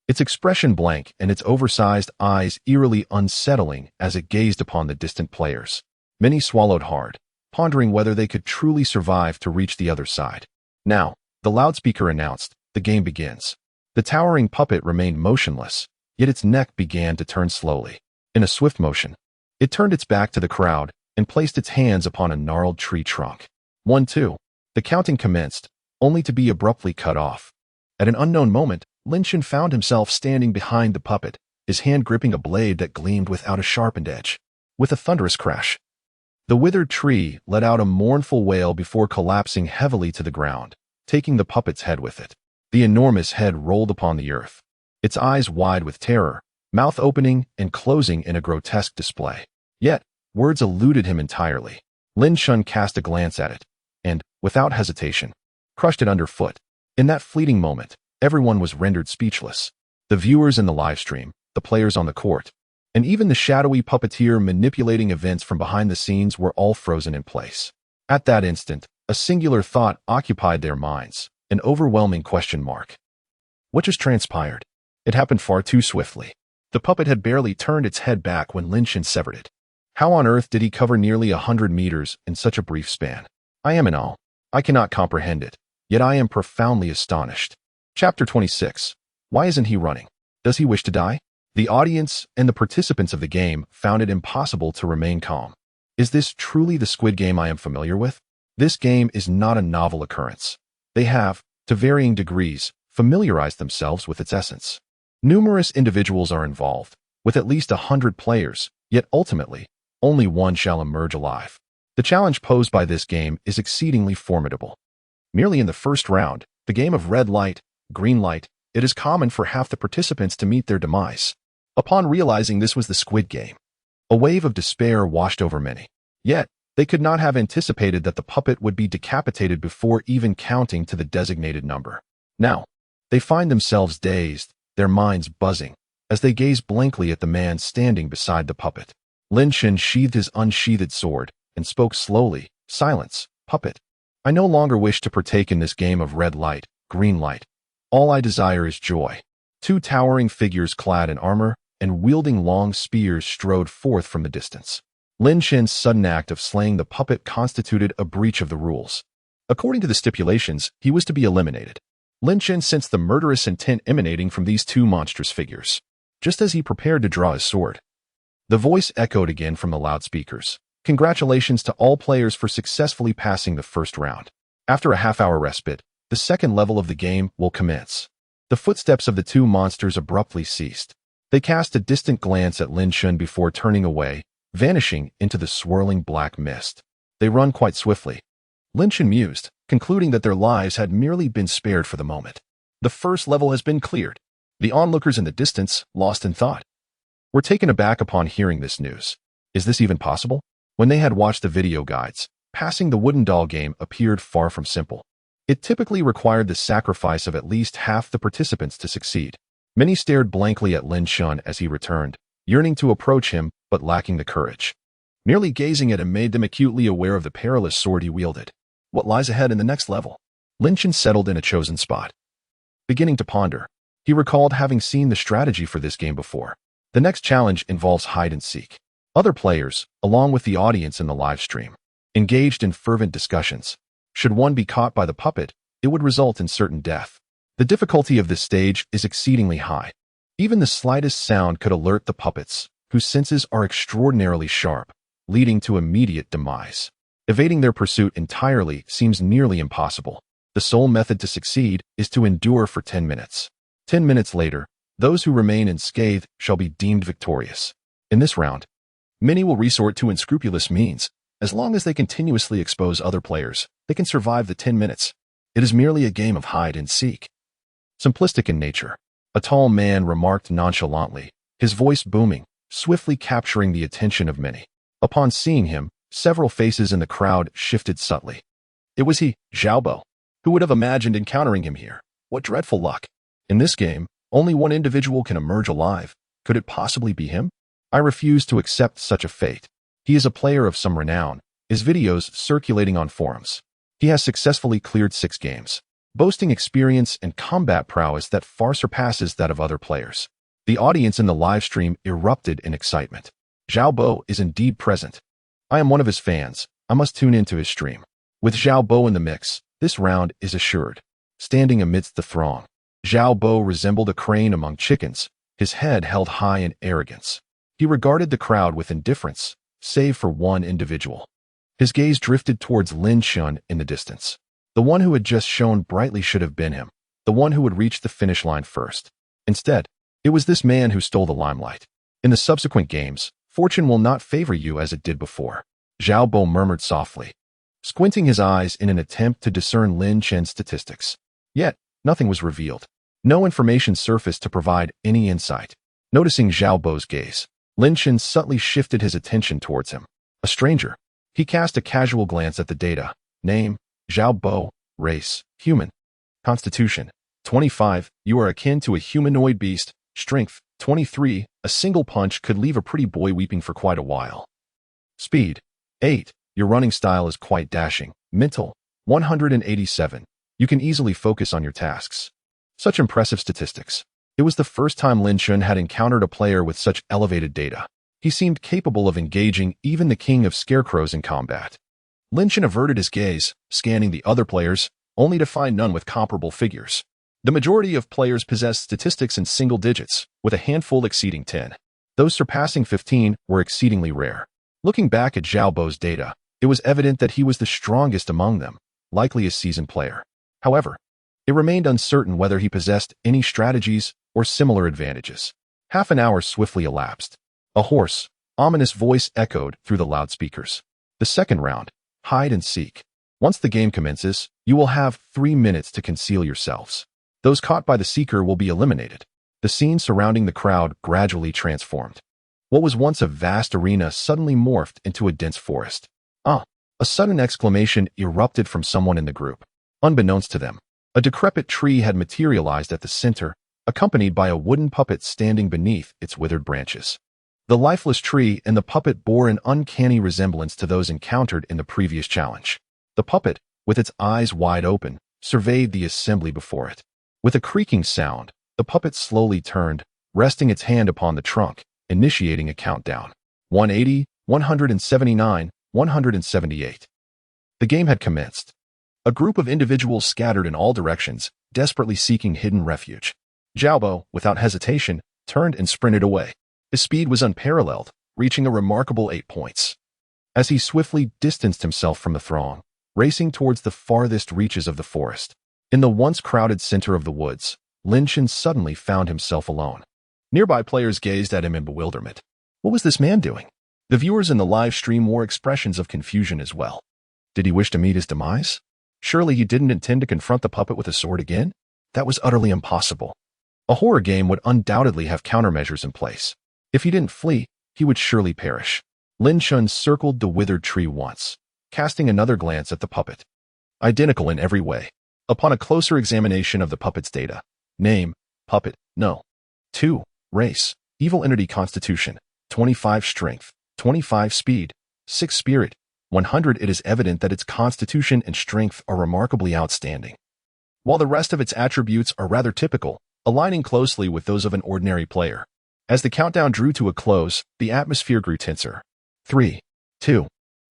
its expression blank and its oversized eyes eerily unsettling as it gazed upon the distant players. Many swallowed hard, pondering whether they could truly survive to reach the other side. Now, the loudspeaker announced, the game begins. The towering puppet remained motionless, yet its neck began to turn slowly. In a swift motion, it turned its back to the crowd and placed its hands upon a gnarled tree trunk. 1, 2. The counting commenced, only to be abruptly cut off. At an unknown moment, Chen found himself standing behind the puppet, his hand gripping a blade that gleamed without a sharpened edge. With a thunderous crash, the withered tree let out a mournful wail before collapsing heavily to the ground, taking the puppet's head with it. The enormous head rolled upon the earth, its eyes wide with terror, mouth opening and closing in a grotesque display. Yet, words eluded him entirely. Chen cast a glance at it, and, without hesitation, crushed it underfoot. In that fleeting moment, everyone was rendered speechless. The viewers in the live stream, the players on the court, and even the shadowy puppeteer manipulating events from behind the scenes were all frozen in place. At that instant, a singular thought occupied their minds, an overwhelming question mark. What just transpired? It happened far too swiftly. The puppet had barely turned its head back when Chen severed it. How on earth did he cover nearly 100 meters in such a brief span? I am in awe. I cannot comprehend it, yet I am profoundly astonished. Chapter 26. Why isn't he running? Does he wish to die? The audience and the participants of the game found it impossible to remain calm. Is this truly the Squid Game I am familiar with? This game is not a novel occurrence. They have, to varying degrees, familiarized themselves with its essence. Numerous individuals are involved, with at least 100 players, yet ultimately, only one shall emerge alive. The challenge posed by this game is exceedingly formidable. Merely in the first round, the game of red light, green light, it is common for half the participants to meet their demise. Upon realizing this was the Squid Game, a wave of despair washed over many. Yet, they could not have anticipated that the puppet would be decapitated before even counting to the designated number. Now, they find themselves dazed, their minds buzzing, as they gaze blankly at the man standing beside the puppet. Chen sheathed his unsheathed sword and spoke slowly. Silence, puppet. I no longer wish to partake in this game of red light, green light. All I desire is joy. Two towering figures clad in armor and wielding long spears strode forth from the distance. Chen's sudden act of slaying the puppet constituted a breach of the rules. According to the stipulations, he was to be eliminated. Chen sensed the murderous intent emanating from these two monstrous figures, just as he prepared to draw his sword. The voice echoed again from the loudspeakers. Congratulations to all players for successfully passing the first round. After a half-hour respite, the second level of the game will commence. The footsteps of the two monsters abruptly ceased. They cast a distant glance at Chen before turning away, vanishing into the swirling black mist. They run quite swiftly. Chen mused, concluding that their lives had merely been spared for the moment. The first level has been cleared. The onlookers in the distance, lost in thought, were taken aback upon hearing this news. Is this even possible? When they had watched the video guides, passing the wooden doll game appeared far from simple. It typically required the sacrifice of at least half the participants to succeed. Many stared blankly at Chen as he returned, yearning to approach him but lacking the courage. Merely gazing at him made them acutely aware of the perilous sword he wielded. What lies ahead in the next level? Chen settled in a chosen spot. Beginning to ponder, he recalled having seen the strategy for this game before. The next challenge involves hide and seek. Other players, along with the audience in the live stream, engaged in fervent discussions. Should one be caught by the puppet, it would result in certain death. The difficulty of this stage is exceedingly high. Even the slightest sound could alert the puppets, whose senses are extraordinarily sharp, leading to immediate demise. Evading their pursuit entirely seems nearly impossible. The sole method to succeed is to endure for 10 minutes. 10 minutes later, those who remain unscathed shall be deemed victorious. In this round, many will resort to unscrupulous means. As long as they continuously expose other players, they can survive the 10 minutes. It is merely a game of hide and seek. Simplistic in nature, a tall man remarked nonchalantly, his voice booming, swiftly capturing the attention of many. Upon seeing him, several faces in the crowd shifted subtly. It was he, Xiaobo. Who would have imagined encountering him here? What dreadful luck. In this game, only one individual can emerge alive. Could it possibly be him? I refuse to accept such a fate. He is a player of some renown, his videos circulating on forums. He has successfully cleared 6 games, boasting experience and combat prowess that far surpasses that of other players. The audience in the live stream erupted in excitement. Xiaobo is indeed present. I am one of his fans. I must tune into his stream. With Xiaobo in the mix, this round is assured. Standing amidst the throng, Xiaobo resembled a crane among chickens, his head held high in arrogance. He regarded the crowd with indifference, save for one individual. His gaze drifted towards Chen in the distance. The one who had just shone brightly should have been him, the one who would reach the finish line first. Instead, it was this man who stole the limelight. In the subsequent games, fortune will not favor you as it did before, Xiaobo murmured softly, squinting his eyes in an attempt to discern Chen's statistics. Yet, nothing was revealed. No information surfaced to provide any insight. Noticing Xiaobo's gaze, Chen subtly shifted his attention towards him. A stranger. He cast a casual glance at the data. Name, Xiaobo. Race, human. Constitution, 25. You are akin to a humanoid beast. Strength, 23. A single punch could leave a pretty boy weeping for quite a while. Speed. 8. Your running style is quite dashing. Mental. 187. You can easily focus on your tasks. Such impressive statistics. It was the first time Chen had encountered a player with such elevated data. He seemed capable of engaging even the king of scarecrows in combat. Chen averted his gaze, scanning the other players, only to find none with comparable figures. The majority of players possessed statistics in single digits, with a handful exceeding 10. Those surpassing 15 were exceedingly rare. Looking back at Xiaobo's data, it was evident that he was the strongest among them, likely a seasoned player. However, it remained uncertain whether he possessed any strategies or similar advantages. Half an hour swiftly elapsed. A hoarse, ominous voice echoed through the loudspeakers. The second round, hide and seek. Once the game commences, you will have 3 minutes to conceal yourselves. Those caught by the seeker will be eliminated. The scene surrounding the crowd gradually transformed. What was once a vast arena suddenly morphed into a dense forest. Ah! A sudden exclamation erupted from someone in the group. Unbeknownst to them, a decrepit tree had materialized at the center, accompanied by a wooden puppet standing beneath its withered branches. The lifeless tree and the puppet bore an uncanny resemblance to those encountered in the previous challenge. The puppet, with its eyes wide open, surveyed the assembly before it. With a creaking sound, the puppet slowly turned, resting its hand upon the trunk, initiating a countdown. 180, 179, 178. The game had commenced. A group of individuals scattered in all directions, desperately seeking hidden refuge. Xiaobo, without hesitation, turned and sprinted away. His speed was unparalleled, reaching a remarkable 8 points. As he swiftly distanced himself from the throng, racing towards the farthest reaches of the forest. In the once crowded center of the woods, Chen suddenly found himself alone. Nearby players gazed at him in bewilderment. What was this man doing? The viewers in the live stream wore expressions of confusion as well. Did he wish to meet his demise? Surely he didn't intend to confront the puppet with a sword again? That was utterly impossible. A horror game would undoubtedly have countermeasures in place. If he didn't flee, he would surely perish. Chen circled the withered tree once, casting another glance at the puppet. Identical in every way. Upon a closer examination of the puppet's data, name, puppet, no. 2. Race, evil entity constitution, 25 strength, 25 speed, 6 spirit, 100. It is evident that its constitution and strength are remarkably outstanding, while the rest of its attributes are rather typical, aligning closely with those of an ordinary player. As the countdown drew to a close, the atmosphere grew tenser. 3, 2,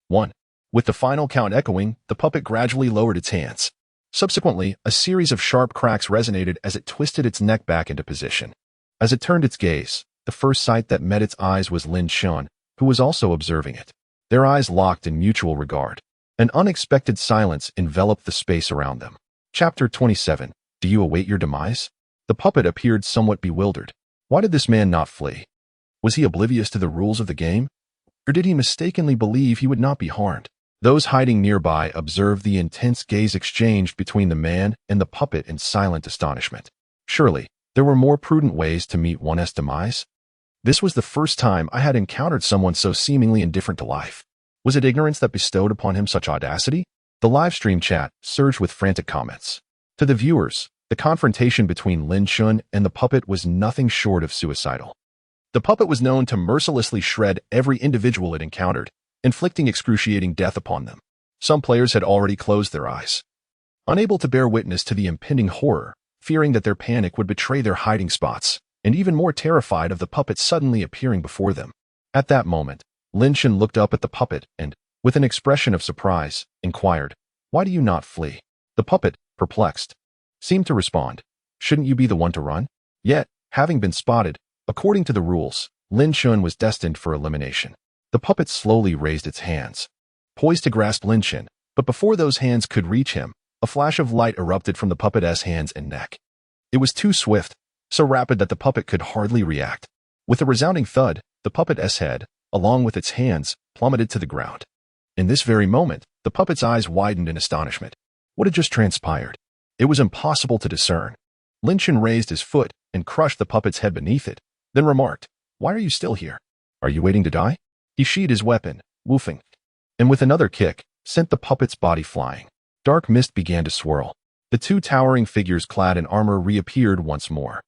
1. With the final count echoing, the puppet gradually lowered its hands. Subsequently, a series of sharp cracks resonated as it twisted its neck back into position. As it turned its gaze, the first sight that met its eyes was Chen, who was also observing it. Their eyes locked in mutual regard. An unexpected silence enveloped the space around them. Chapter 27. Do you await your demise? The puppet appeared somewhat bewildered. Why did this man not flee? Was he oblivious to the rules of the game? Or did he mistakenly believe he would not be harmed? Those hiding nearby observed the intense gaze exchanged between the man and the puppet in silent astonishment. Surely, there were more prudent ways to meet one's demise. This was the first time I had encountered someone so seemingly indifferent to life. Was it ignorance that bestowed upon him such audacity? The live stream chat surged with frantic comments. To the viewers, the confrontation between Chen and the puppet was nothing short of suicidal. The puppet was known to mercilessly shred every individual it encountered, inflicting excruciating death upon them. Some players had already closed their eyes, unable to bear witness to the impending horror, fearing that their panic would betray their hiding spots, and even more terrified of the puppet suddenly appearing before them. At that moment, Chen looked up at the puppet and, with an expression of surprise, inquired, "Why do you not flee?" The puppet, perplexed, seemed to respond, "Shouldn't you be the one to run?" Yet, having been spotted, according to the rules, Chen was destined for elimination. The puppet slowly raised its hands, poised to grasp Chen, but before those hands could reach him, a flash of light erupted from the puppet's hands and neck. It was too swift, so rapid that the puppet could hardly react. With a resounding thud, the puppet's head, along with its hands, plummeted to the ground. In this very moment, the puppet's eyes widened in astonishment. What had just transpired? It was impossible to discern. Chen raised his foot and crushed the puppet's head beneath it, then remarked, "Why are you still here? Are you waiting to die?" He sheathed his weapon, woofing, and with another kick, sent the puppet's body flying. Dark mist began to swirl. The two towering figures clad in armor reappeared once more.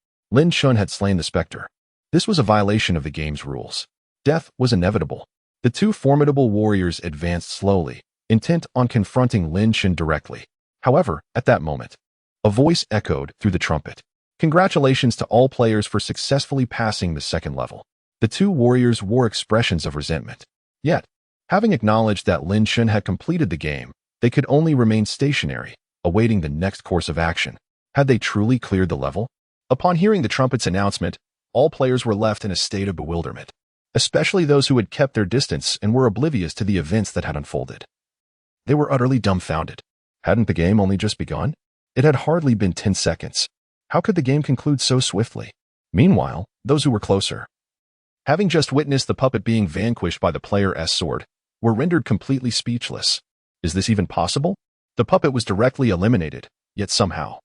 Chen had slain the specter. This was a violation of the game's rules. Death was inevitable. The two formidable warriors advanced slowly, intent on confronting Chen directly. However, at that moment, a voice echoed through the trumpet. Congratulations to all players for successfully passing the second level. The two warriors wore expressions of resentment. Yet, having acknowledged that Chen had completed the game, they could only remain stationary, awaiting the next course of action. Had they truly cleared the level? Upon hearing the trumpet's announcement, all players were left in a state of bewilderment, especially those who had kept their distance and were oblivious to the events that had unfolded. They were utterly dumbfounded. Hadn't the game only just begun? It had hardly been 10 seconds. How could the game conclude so swiftly? Meanwhile, those who were closer, having just witnessed the puppet being vanquished by the player's sword, were rendered completely speechless. Is this even possible? The puppet was directly eliminated, yet somehow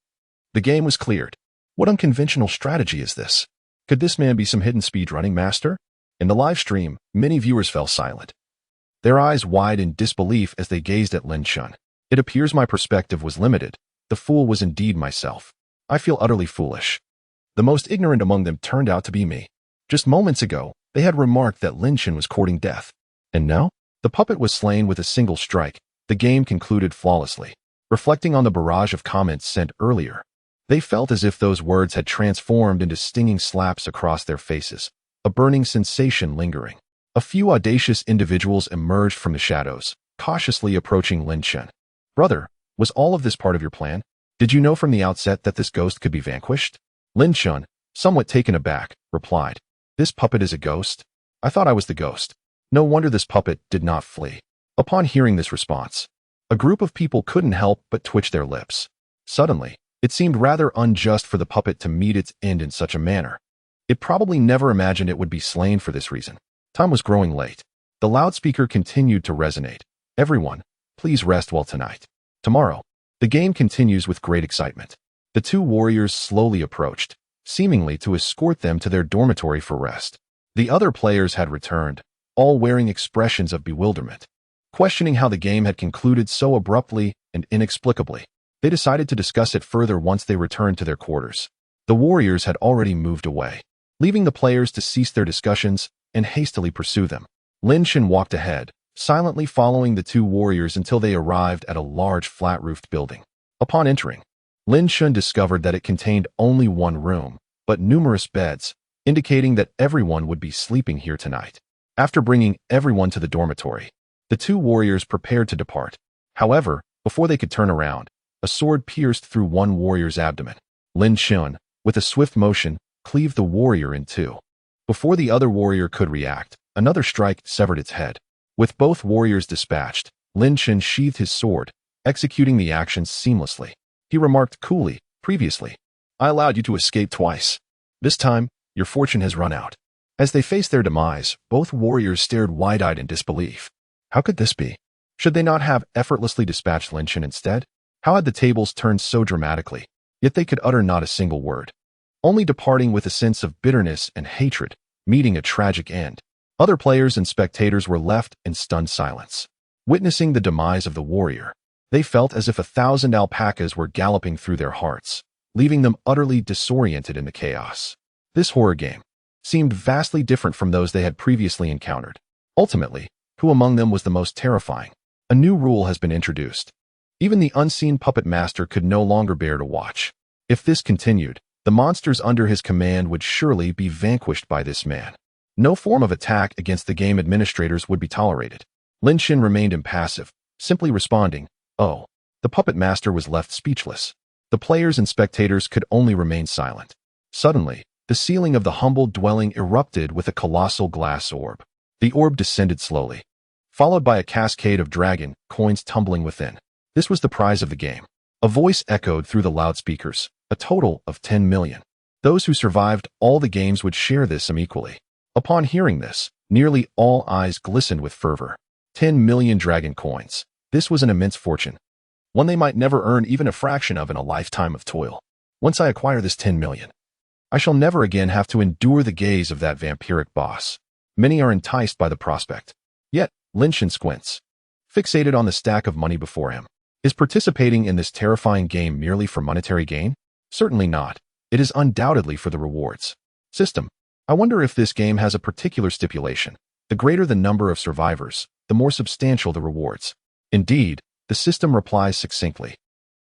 the game was cleared. What unconventional strategy is this? Could this man be some hidden speedrunning master? In the live stream, many viewers fell silent, their eyes wide in disbelief as they gazed at Chen. It appears my perspective was limited. The fool was indeed myself. I feel utterly foolish. The most ignorant among them turned out to be me. Just moments ago, they had remarked that Chen was courting death. And now, the puppet was slain with a single strike. The game concluded flawlessly. Reflecting on the barrage of comments sent earlier, they felt as if those words had transformed into stinging slaps across their faces, a burning sensation lingering. A few audacious individuals emerged from the shadows, cautiously approaching Chen. Brother, was all of this part of your plan? Did you know from the outset that this ghost could be vanquished? Chen, somewhat taken aback, replied, This puppet is a ghost? I thought I was the ghost. No wonder this puppet did not flee. Upon hearing this response, a group of people couldn't help but twitch their lips. Suddenly, it seemed rather unjust for the puppet to meet its end in such a manner. It probably never imagined it would be slain for this reason. Time was growing late. The loudspeaker continued to resonate. Everyone, please rest well tonight. Tomorrow, the game continues with great excitement. The two warriors slowly approached, seemingly to escort them to their dormitory for rest. The other players had returned, all wearing expressions of bewilderment, questioning how the game had concluded so abruptly and inexplicably. They decided to discuss it further once they returned to their quarters. The warriors had already moved away, leaving the players to cease their discussions and hastily pursue them. Chen walked ahead, silently following the two warriors until they arrived at a large flat-roofed building. Upon entering, Chen discovered that it contained only one room, but numerous beds, indicating that everyone would be sleeping here tonight. After bringing everyone to the dormitory, the two warriors prepared to depart. However, before they could turn around, a sword pierced through one warrior's abdomen. Chen, with a swift motion, cleaved the warrior in two. Before the other warrior could react, another strike severed its head. With both warriors dispatched, Chen sheathed his sword, executing the action seamlessly. He remarked coolly, Previously, I allowed you to escape twice. This time, your fortune has run out. As they faced their demise, both warriors stared wide-eyed in disbelief. How could this be? Should they not have effortlessly dispatched Chen instead? How had the tables turned so dramatically? Yet they could utter not a single word, only departing with a sense of bitterness and hatred, meeting a tragic end. Other players and spectators were left in stunned silence. Witnessing the demise of the warrior, they felt as if 1,000 alpacas were galloping through their hearts, leaving them utterly disoriented in the chaos. This horror game seemed vastly different from those they had previously encountered. Ultimately, who among them was the most terrifying? A new rule has been introduced. Even the unseen puppet master could no longer bear to watch. If this continued, the monsters under his command would surely be vanquished by this man. No form of attack against the game administrators would be tolerated. Chen remained impassive, simply responding, "Oh." The puppet master was left speechless. The players and spectators could only remain silent. Suddenly, the ceiling of the humble dwelling erupted with a colossal glass orb. The orb descended slowly, followed by a cascade of dragon coins tumbling within. This was the prize of the game. A voice echoed through the loudspeakers, a total of 10 million. Those who survived all the games would share this equally. Upon hearing this, nearly all eyes glistened with fervor. 10 million dragon coins. This was an immense fortune, one they might never earn even a fraction of in a lifetime of toil. Once I acquire this 10 million, I shall never again have to endure the gaze of that vampiric boss. Many are enticed by the prospect. Yet, Chen squints, fixated on the stack of money before him. Is participating in this terrifying game merely for monetary gain? Certainly not. It is undoubtedly for the rewards. System. I wonder if this game has a particular stipulation. The greater the number of survivors, the more substantial the rewards. Indeed, the system replies succinctly.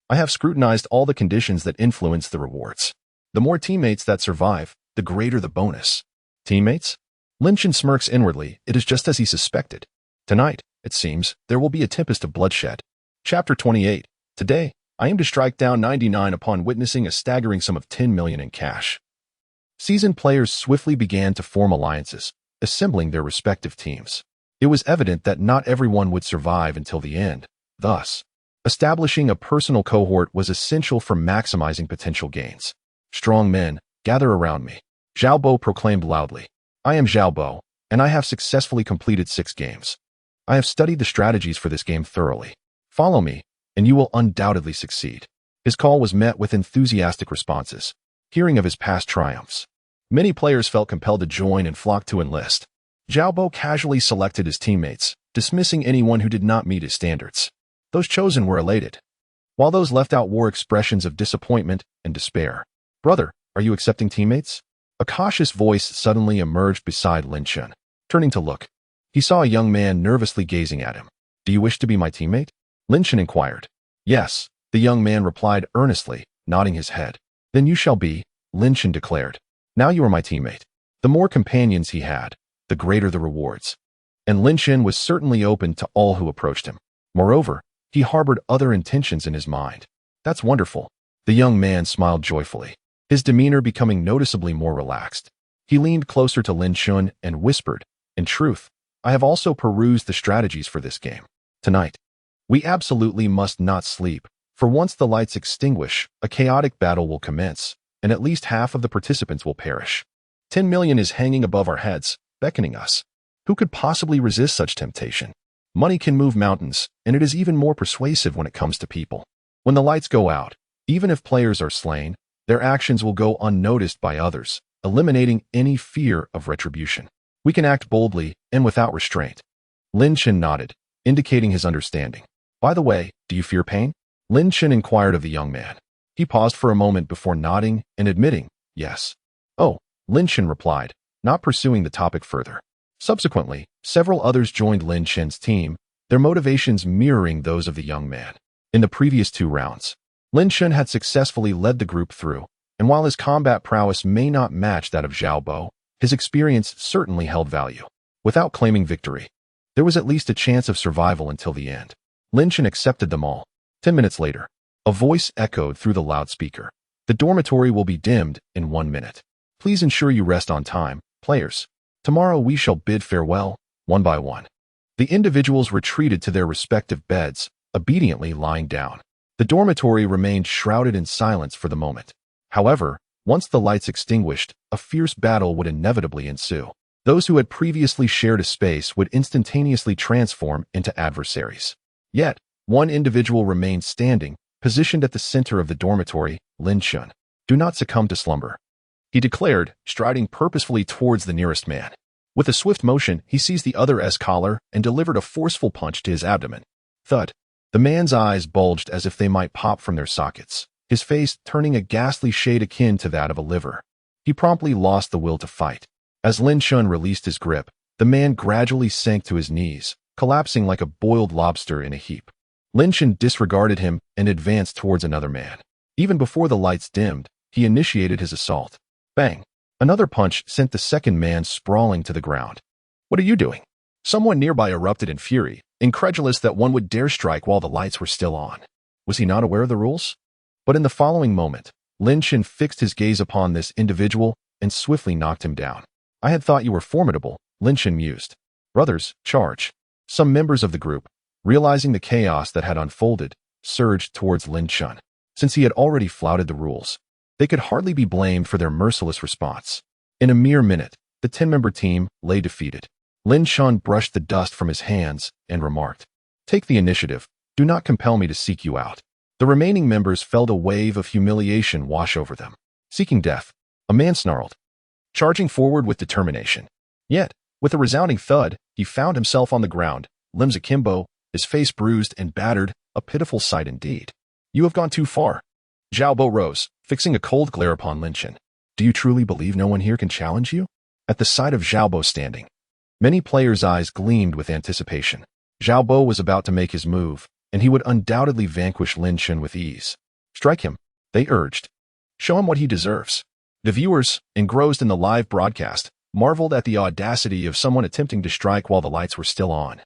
I have scrutinized all the conditions that influence the rewards. The more teammates that survive, the greater the bonus. Teammates? Chen smirks inwardly. It is just as he suspected. Tonight, it seems, there will be a tempest of bloodshed. Chapter 28. Today, I aim to strike down 99 upon witnessing a staggering sum of 10 million in cash. Seasoned players swiftly began to form alliances, assembling their respective teams. It was evident that not everyone would survive until the end. Thus, establishing a personal cohort was essential for maximizing potential gains. Strong men, gather around me. Zhao Bo proclaimed loudly. I am Zhao Bo, and I have successfully completed 6 games. I have studied the strategies for this game thoroughly. Follow me, and you will undoubtedly succeed. His call was met with enthusiastic responses. Hearing of his past triumphs, many players felt compelled to join and flocked to enlist. Zhao Bo casually selected his teammates, dismissing anyone who did not meet his standards. Those chosen were elated, while those left out wore expressions of disappointment and despair. Brother, are you accepting teammates? A cautious voice suddenly emerged beside Chen. Turning to look, he saw a young man nervously gazing at him. Do you wish to be my teammate? Chen inquired. Yes, the young man replied earnestly, nodding his head. Then you shall be, Chen declared. Now you are my teammate. The more companions he had, the greater the rewards. And Chen was certainly open to all who approached him. Moreover, he harbored other intentions in his mind. That's wonderful. The young man smiled joyfully, his demeanor becoming noticeably more relaxed. He leaned closer to Chen and whispered, in truth, I have also perused the strategies for this game. Tonight, we absolutely must not sleep, for once the lights extinguish, a chaotic battle will commence, and at least half of the participants will perish. 10 million is hanging above our heads, beckoning us. Who could possibly resist such temptation? Money can move mountains, and it is even more persuasive when it comes to people. When the lights go out, even if players are slain, their actions will go unnoticed by others, eliminating any fear of retribution. We can act boldly and without restraint. Chen nodded, indicating his understanding. By the way, do you fear pain? Chen inquired of the young man. He paused for a moment before nodding and admitting, yes. Oh, Chen replied, not pursuing the topic further. Subsequently, several others joined Chen's team, their motivations mirroring those of the young man. In the previous 2 rounds, Chen had successfully led the group through, and while his combat prowess may not match that of Zhao Bo, his experience certainly held value. Without claiming victory, there was at least a chance of survival until the end. Chen accepted them all. 10 minutes later, a voice echoed through the loudspeaker. The dormitory will be dimmed in 1 minute. Please ensure you rest on time, players. Tomorrow we shall bid farewell, one by one. The individuals retreated to their respective beds, obediently lying down. The dormitory remained shrouded in silence for the moment. However, once the lights extinguished, a fierce battle would inevitably ensue. Those who had previously shared a space would instantaneously transform into adversaries. Yet, one individual remained standing, positioned at the center of the dormitory, Chen. Do not succumb to slumber, he declared, striding purposefully towards the nearest man. With a swift motion, he seized the other's collar and delivered a forceful punch to his abdomen. Thud. The man's eyes bulged as if they might pop from their sockets, his face turning a ghastly shade akin to that of a liver. He promptly lost the will to fight. As Chen released his grip, the man gradually sank to his knees, collapsing like a boiled lobster in a heap. Chen disregarded him and advanced towards another man. Even before the lights dimmed, he initiated his assault. Bang! Another punch sent the second man sprawling to the ground. What are you doing? Someone nearby erupted in fury, incredulous that one would dare strike while the lights were still on. Was he not aware of the rules? But in the following moment, Chen fixed his gaze upon this individual and swiftly knocked him down. I had thought you were formidable, Chen mused. Brothers, charge. Some members of the group, realizing the chaos that had unfolded, surged towards Chen. Since he had already flouted the rules, they could hardly be blamed for their merciless response. In a mere minute, the 10-member team lay defeated. Chen brushed the dust from his hands and remarked, "Take the initiative. Do not compel me to seek you out." The remaining members felt a wave of humiliation wash over them. Seeking death, a man snarled, charging forward with determination. Yet, with a resounding thud, he found himself on the ground, limbs akimbo, his face bruised and battered, a pitiful sight indeed. You have gone too far. Zhao Bo rose, fixing a cold glare upon Chen. Do you truly believe no one here can challenge you? At the sight of Xiaobo standing, many players' eyes gleamed with anticipation. Xiaobo was about to make his move, and he would undoubtedly vanquish Lin Chen with ease. Strike him, they urged. Show him what he deserves. The viewers, engrossed in the live broadcast, marveled at the audacity of someone attempting to strike while the lights were still on.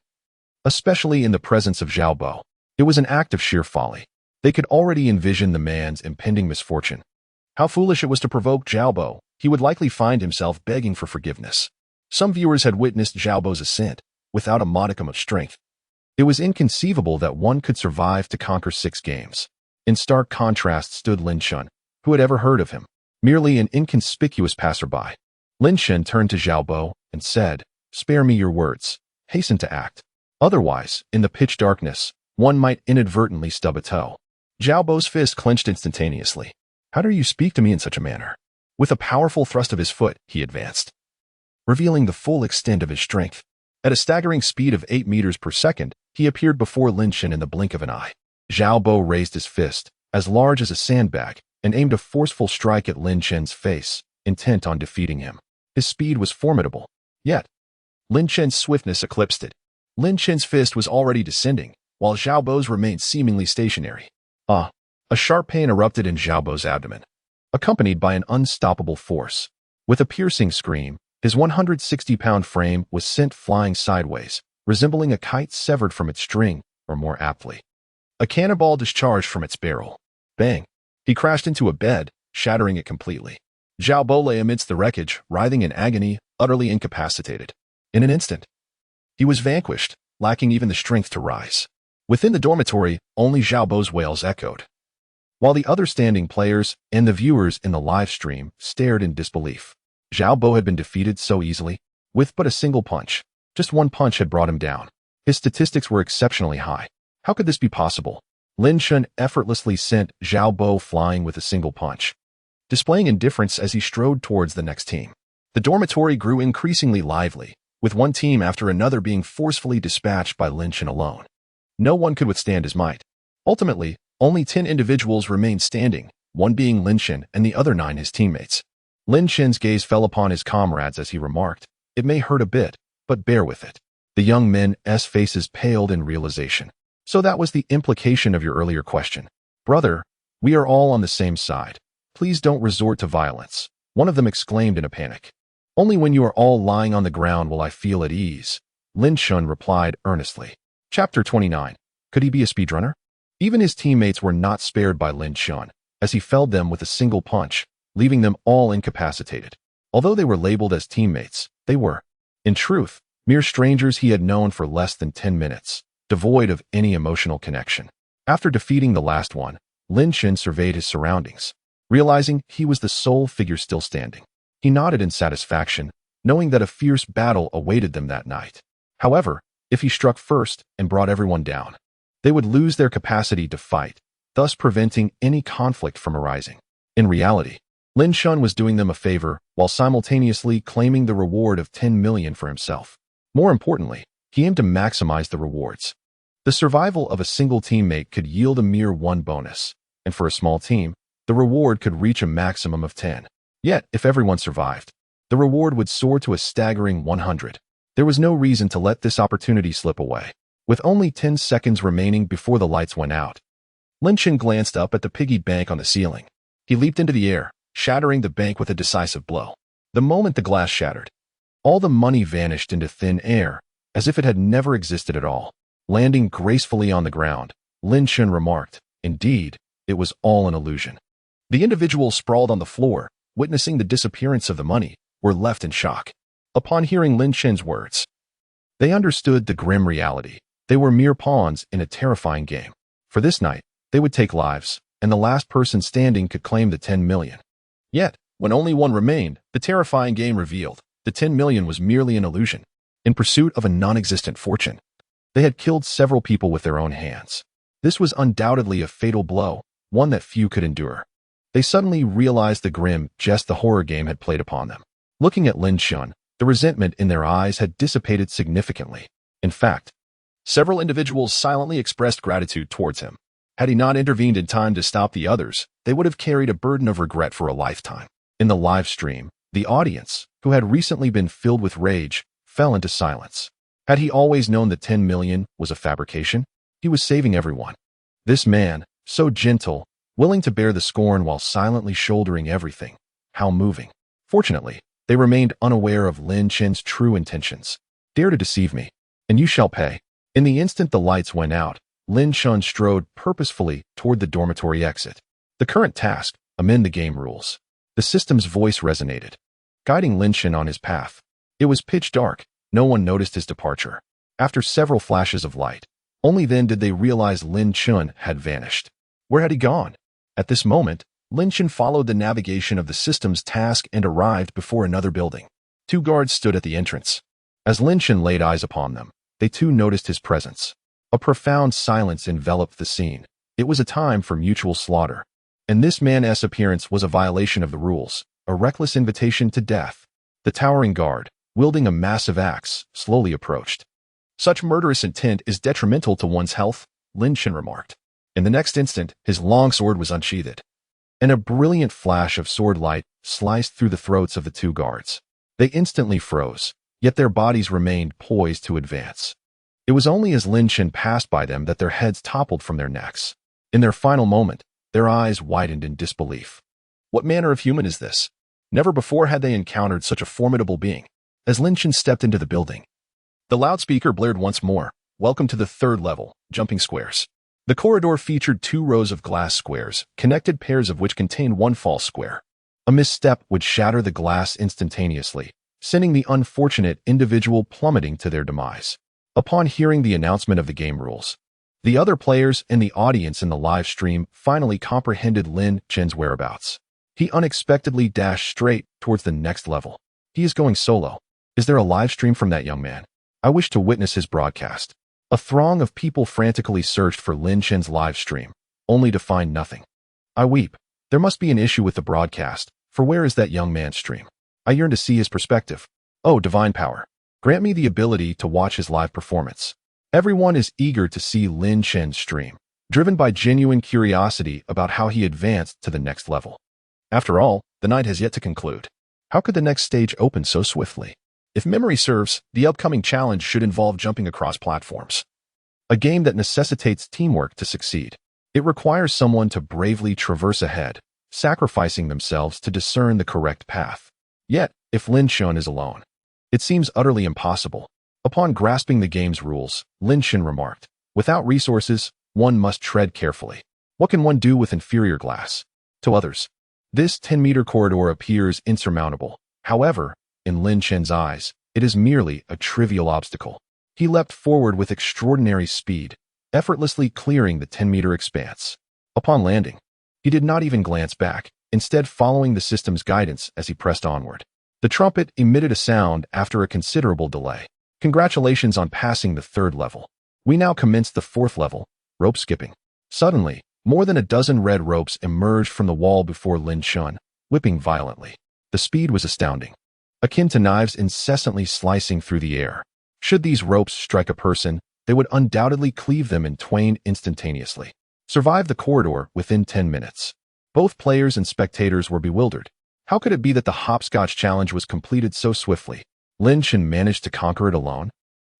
Especially in the presence of Xiaobo, it was an act of sheer folly. They could already envision the man's impending misfortune. How foolish it was to provoke Xiaobo. He would likely find himself begging for forgiveness. Some viewers had witnessed Xiaobo's ascent without a modicum of strength. It was inconceivable that one could survive to conquer 6 games. In stark contrast stood Lin Chen. Who had ever heard of him? Merely an inconspicuous passerby. Lin Chen turned to Xiaobo and said, "Spare me your words. Hasten to act. Otherwise, in the pitch darkness, one might inadvertently stub a toe." Xiaobo's fist clenched instantaneously. "How dare you speak to me in such a manner?" With a powerful thrust of his foot, he advanced, revealing the full extent of his strength. At a staggering speed of 8 meters per second, he appeared before Lin Chen in the blink of an eye. Xiaobo raised his fist, as large as a sandbag, and aimed a forceful strike at Lin Chen's face, intent on defeating him. His speed was formidable, yet Lin Chen's swiftness eclipsed it. Lin Chen's fist was already descending, while Xiaobo's remained seemingly stationary. A sharp pain erupted in Xiaobo's abdomen, accompanied by an unstoppable force. With a piercing scream, his 160-pound frame was sent flying sideways, resembling a kite severed from its string, or more aptly, a cannonball discharged from its barrel. Bang! He crashed into a bed, shattering it completely. Xiaobo lay amidst the wreckage, writhing in agony, utterly incapacitated. In an instant, he was vanquished, lacking even the strength to rise. Within the dormitory, only Xiaobo's wails echoed, while the other standing players and the viewers in the live stream stared in disbelief. Xiaobo had been defeated so easily, with but a single punch. Just one punch had brought him down. His statistics were exceptionally high. How could this be possible? Lin Chen effortlessly sent Xiaobo flying with a single punch, displaying indifference as he strode towards the next team. The dormitory grew increasingly lively, with one team after another being forcefully dispatched by Lin Chen alone. No one could withstand his might. Ultimately, only 10 individuals remained standing, one being Lin Chen and the other 9 his teammates. Lin Chen's gaze fell upon his comrades as he remarked, "It may hurt a bit, but bear with it." The young men's faces paled in realization. So that was the implication of your earlier question. "Brother, we are all on the same side. Please don't resort to violence," one of them exclaimed in a panic. "Only when you are all lying on the ground will I feel at ease," Lin Chen replied earnestly. Chapter 29. Could he be a speedrunner? Even his teammates were not spared by Lin Chen, as he felled them with a single punch, leaving them all incapacitated. Although they were labeled as teammates, they were, in truth, mere strangers he had known for less than 10 minutes, devoid of any emotional connection. After defeating the last one, Lin Chen surveyed his surroundings, realizing he was the sole figure still standing. He nodded in satisfaction, knowing that a fierce battle awaited them that night. However, if he struck first and brought everyone down, they would lose their capacity to fight, thus preventing any conflict from arising. In reality, Lin Chen was doing them a favor while simultaneously claiming the reward of 10 million for himself. More importantly, he aimed to maximize the rewards. The survival of a single teammate could yield a mere 1 bonus, and for a small team, the reward could reach a maximum of 10. Yet, if everyone survived, the reward would soar to a staggering 100. There was no reason to let this opportunity slip away. With only 10 seconds remaining before the lights went out, Lin Chen glanced up at the piggy bank on the ceiling. He leaped into the air, shattering the bank with a decisive blow. The moment the glass shattered, all the money vanished into thin air, as if it had never existed at all. Landing gracefully on the ground, Lin Chen remarked, "Indeed, it was all an illusion." The individuals sprawled on the floor, witnessing the disappearance of the money, were left in shock. Upon hearing Lin Chen's words, they understood the grim reality. They were mere pawns in a terrifying game. For this night, they would take lives, and the last person standing could claim the 10 million. Yet, when only one remained, the terrifying game revealed the 10 million was merely an illusion. In pursuit of a non-existent fortune, they had killed several people with their own hands. This was undoubtedly a fatal blow, one that few could endure. They suddenly realized the grim jest the horror game had played upon them. Looking at Lin Chen, the resentment in their eyes had dissipated significantly. In fact, several individuals silently expressed gratitude towards him. Had he not intervened in time to stop the others, they would have carried a burden of regret for a lifetime. In the live stream, The audience, who had recently been filled with rage, fell into silence. Had he always known that 10 million was a fabrication? He was saving everyone. This man, so gentle, willing to bear the scorn while silently shouldering everything. How moving. Fortunately, they remained unaware of Lin Chen's true intentions. Dare to deceive me, and you shall pay. In the instant the lights went out, Lin Chen strode purposefully toward the dormitory exit. The current task, amend the game rules. The system's voice resonated, guiding Lin Chen on his path. It was pitch dark. No one noticed his departure. After several flashes of light, only then did they realize Lin Chen had vanished. Where had he gone? At this moment, Lin Chen followed the navigation of the system's task and arrived before another building. 2 guards stood at the entrance. As Lin Chen laid eyes upon them, they too noticed his presence. A profound silence enveloped the scene. It was a time for mutual slaughter. And this man's appearance was a violation of the rules, a reckless invitation to death. The towering guard, wielding a massive axe, slowly approached. Such murderous intent is detrimental to one's health, Lin Chen remarked. In the next instant, his long sword was unsheathed, and a brilliant flash of sword light sliced through the throats of the 2 guards. They instantly froze, yet their bodies remained poised to advance. It was only as Lin Chen passed by them that their heads toppled from their necks. In their final moment, their eyes widened in disbelief. What manner of human is this? Never before had they encountered such a formidable being. As Lin Chen stepped into the building, the loudspeaker blared once more. Welcome to the 3rd level, jumping squares. The corridor featured 2 rows of glass squares, connected pairs of which contained 1 false square. A misstep would shatter the glass instantaneously, sending the unfortunate individual plummeting to their demise. Upon hearing the announcement of the game rules, the other players and the audience in the live stream finally comprehended Lin Chen's whereabouts. He unexpectedly dashed straight towards the next level. He is going solo. Is there a live stream from that young man? I wish to witness his broadcast. A throng of people frantically searched for Lin Chen's live stream, only to find nothing. I weep. There must be an issue with the broadcast, for where is that young man's stream? I yearn to see his perspective. Oh, divine power. Grant me the ability to watch his live performance. Everyone is eager to see Lin Chen's stream, driven by genuine curiosity about how he advanced to the next level. After all, the night has yet to conclude. How could the next stage open so swiftly? If memory serves, the upcoming challenge should involve jumping across platforms. A game that necessitates teamwork to succeed. It requires someone to bravely traverse ahead, sacrificing themselves to discern the correct path. Yet, if Lin Chen is alone, it seems utterly impossible. Upon grasping the game's rules, Lin Chen remarked, without resources, one must tread carefully. What can one do with inferior glass? To others, this 10-meter corridor appears insurmountable. However, in Lin Chen's eyes, it is merely a trivial obstacle. He leapt forward with extraordinary speed, effortlessly clearing the 10-meter expanse. Upon landing, he did not even glance back, instead following the system's guidance as he pressed onward. The trumpet emitted a sound after a considerable delay. Congratulations on passing the 3rd level. We now commence the 4th level, rope skipping. Suddenly, more than a dozen red ropes emerged from the wall before Lin Chen, whipping violently. The speed was astounding, akin to knives incessantly slicing through the air. Should these ropes strike a person, they would undoubtedly cleave them in twain instantaneously. Survive the corridor within 10 minutes. Both players and spectators were bewildered. How could it be that the hopscotch challenge was completed so swiftly? Lin Chen managed to conquer it alone?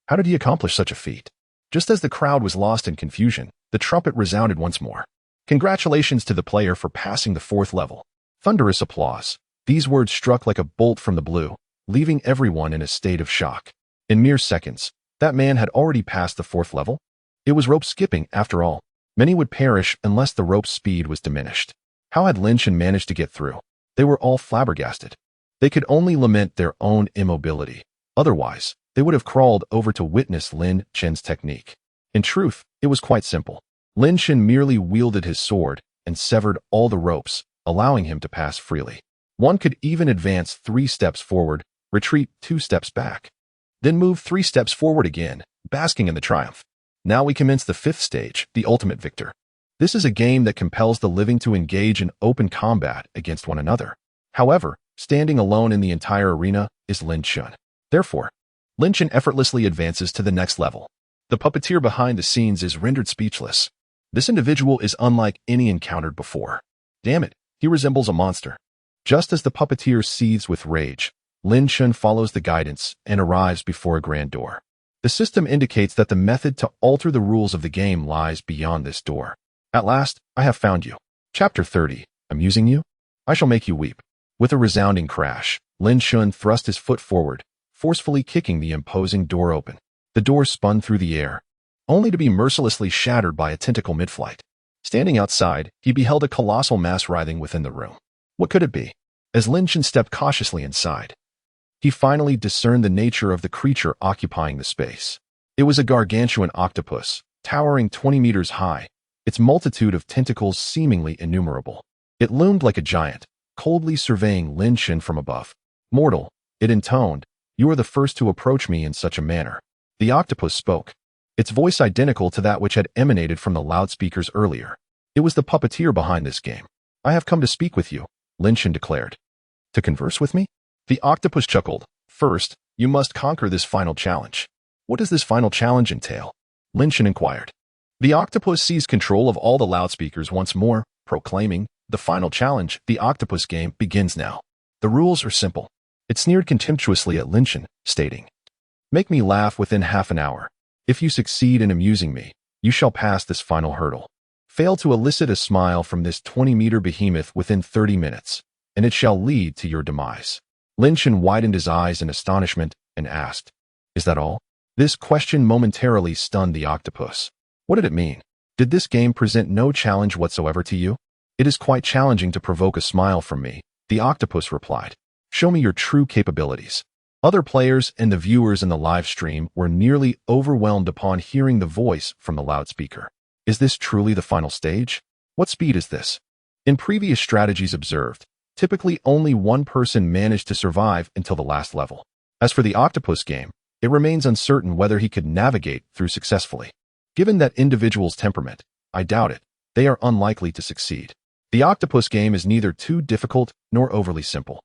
How did he accomplish such a feat? Just as the crowd was lost in confusion, the trumpet resounded once more. Congratulations to the player for passing the 4th level. Thunderous applause. These words struck like a bolt from the blue, leaving everyone in a state of shock. In mere seconds, that man had already passed the 4th level. It was rope skipping, after all. Many would perish unless the rope's speed was diminished. How had Lin Chen managed to get through? They were all flabbergasted. They could only lament their own immobility. Otherwise, they would have crawled over to witness Lin Chen's technique. In truth, it was quite simple. Lin Chen merely wielded his sword and severed all the ropes, allowing him to pass freely. One could even advance 3 steps forward, retreat 2 steps back, then move 3 steps forward again, basking in the triumph. Now we commence the 5th stage, the ultimate victor. This is a game that compels the living to engage in open combat against one another. However, standing alone in the entire arena is Lin Chen. Therefore, Lin Chen effortlessly advances to the next level. The puppeteer behind the scenes is rendered speechless. This individual is unlike any encountered before. Damn it, he resembles a monster. Just as the puppeteer seethes with rage, Chen follows the guidance and arrives before a grand door. The system indicates that the method to alter the rules of the game lies beyond this door. At last, I have found you. Chapter 30. Amusing you? I shall make you weep. With a resounding crash, Chen thrust his foot forward, forcefully kicking the imposing door open. The door spun through the air, only to be mercilessly shattered by a tentacle mid-flight. Standing outside, he beheld a colossal mass writhing within the room. What could it be? As Chen stepped cautiously inside, he finally discerned the nature of the creature occupying the space. It was a gargantuan octopus, towering 20 meters high, its multitude of tentacles seemingly innumerable. It loomed like a giant, coldly surveying Chen from above. "Mortal," it intoned, "you are the first to approach me in such a manner." The octopus spoke, its voice identical to that which had emanated from the loudspeakers earlier. It was the puppeteer behind this game. "I have come to speak with you," Chen declared. "To converse with me?" The octopus chuckled. "First, you must conquer this final challenge." "What does this final challenge entail?" Chen inquired. The octopus seized control of all the loudspeakers once more, proclaiming, "The final challenge, the octopus game, begins now. The rules are simple." It sneered contemptuously at Chen, stating, "Make me laugh within half an hour. If you succeed in amusing me, you shall pass this final hurdle. Fail to elicit a smile from this 20-meter behemoth within 30 minutes, and it shall lead to your demise." Chen widened his eyes in astonishment and asked, "Is that all?" This question momentarily stunned the octopus. What did it mean? Did this game present no challenge whatsoever to you? "It is quite challenging to provoke a smile from me," the octopus replied. "Show me your true capabilities." Other players and the viewers in the live stream were nearly overwhelmed upon hearing the voice from the loudspeaker. Is this truly the final stage? What speed is this? In previous strategies observed, typically only one person managed to survive until the last level. As for the octopus game, it remains uncertain whether he could navigate through successfully. Given that individual's temperament, I doubt it. They are unlikely to succeed. The octopus game is neither too difficult nor overly simple.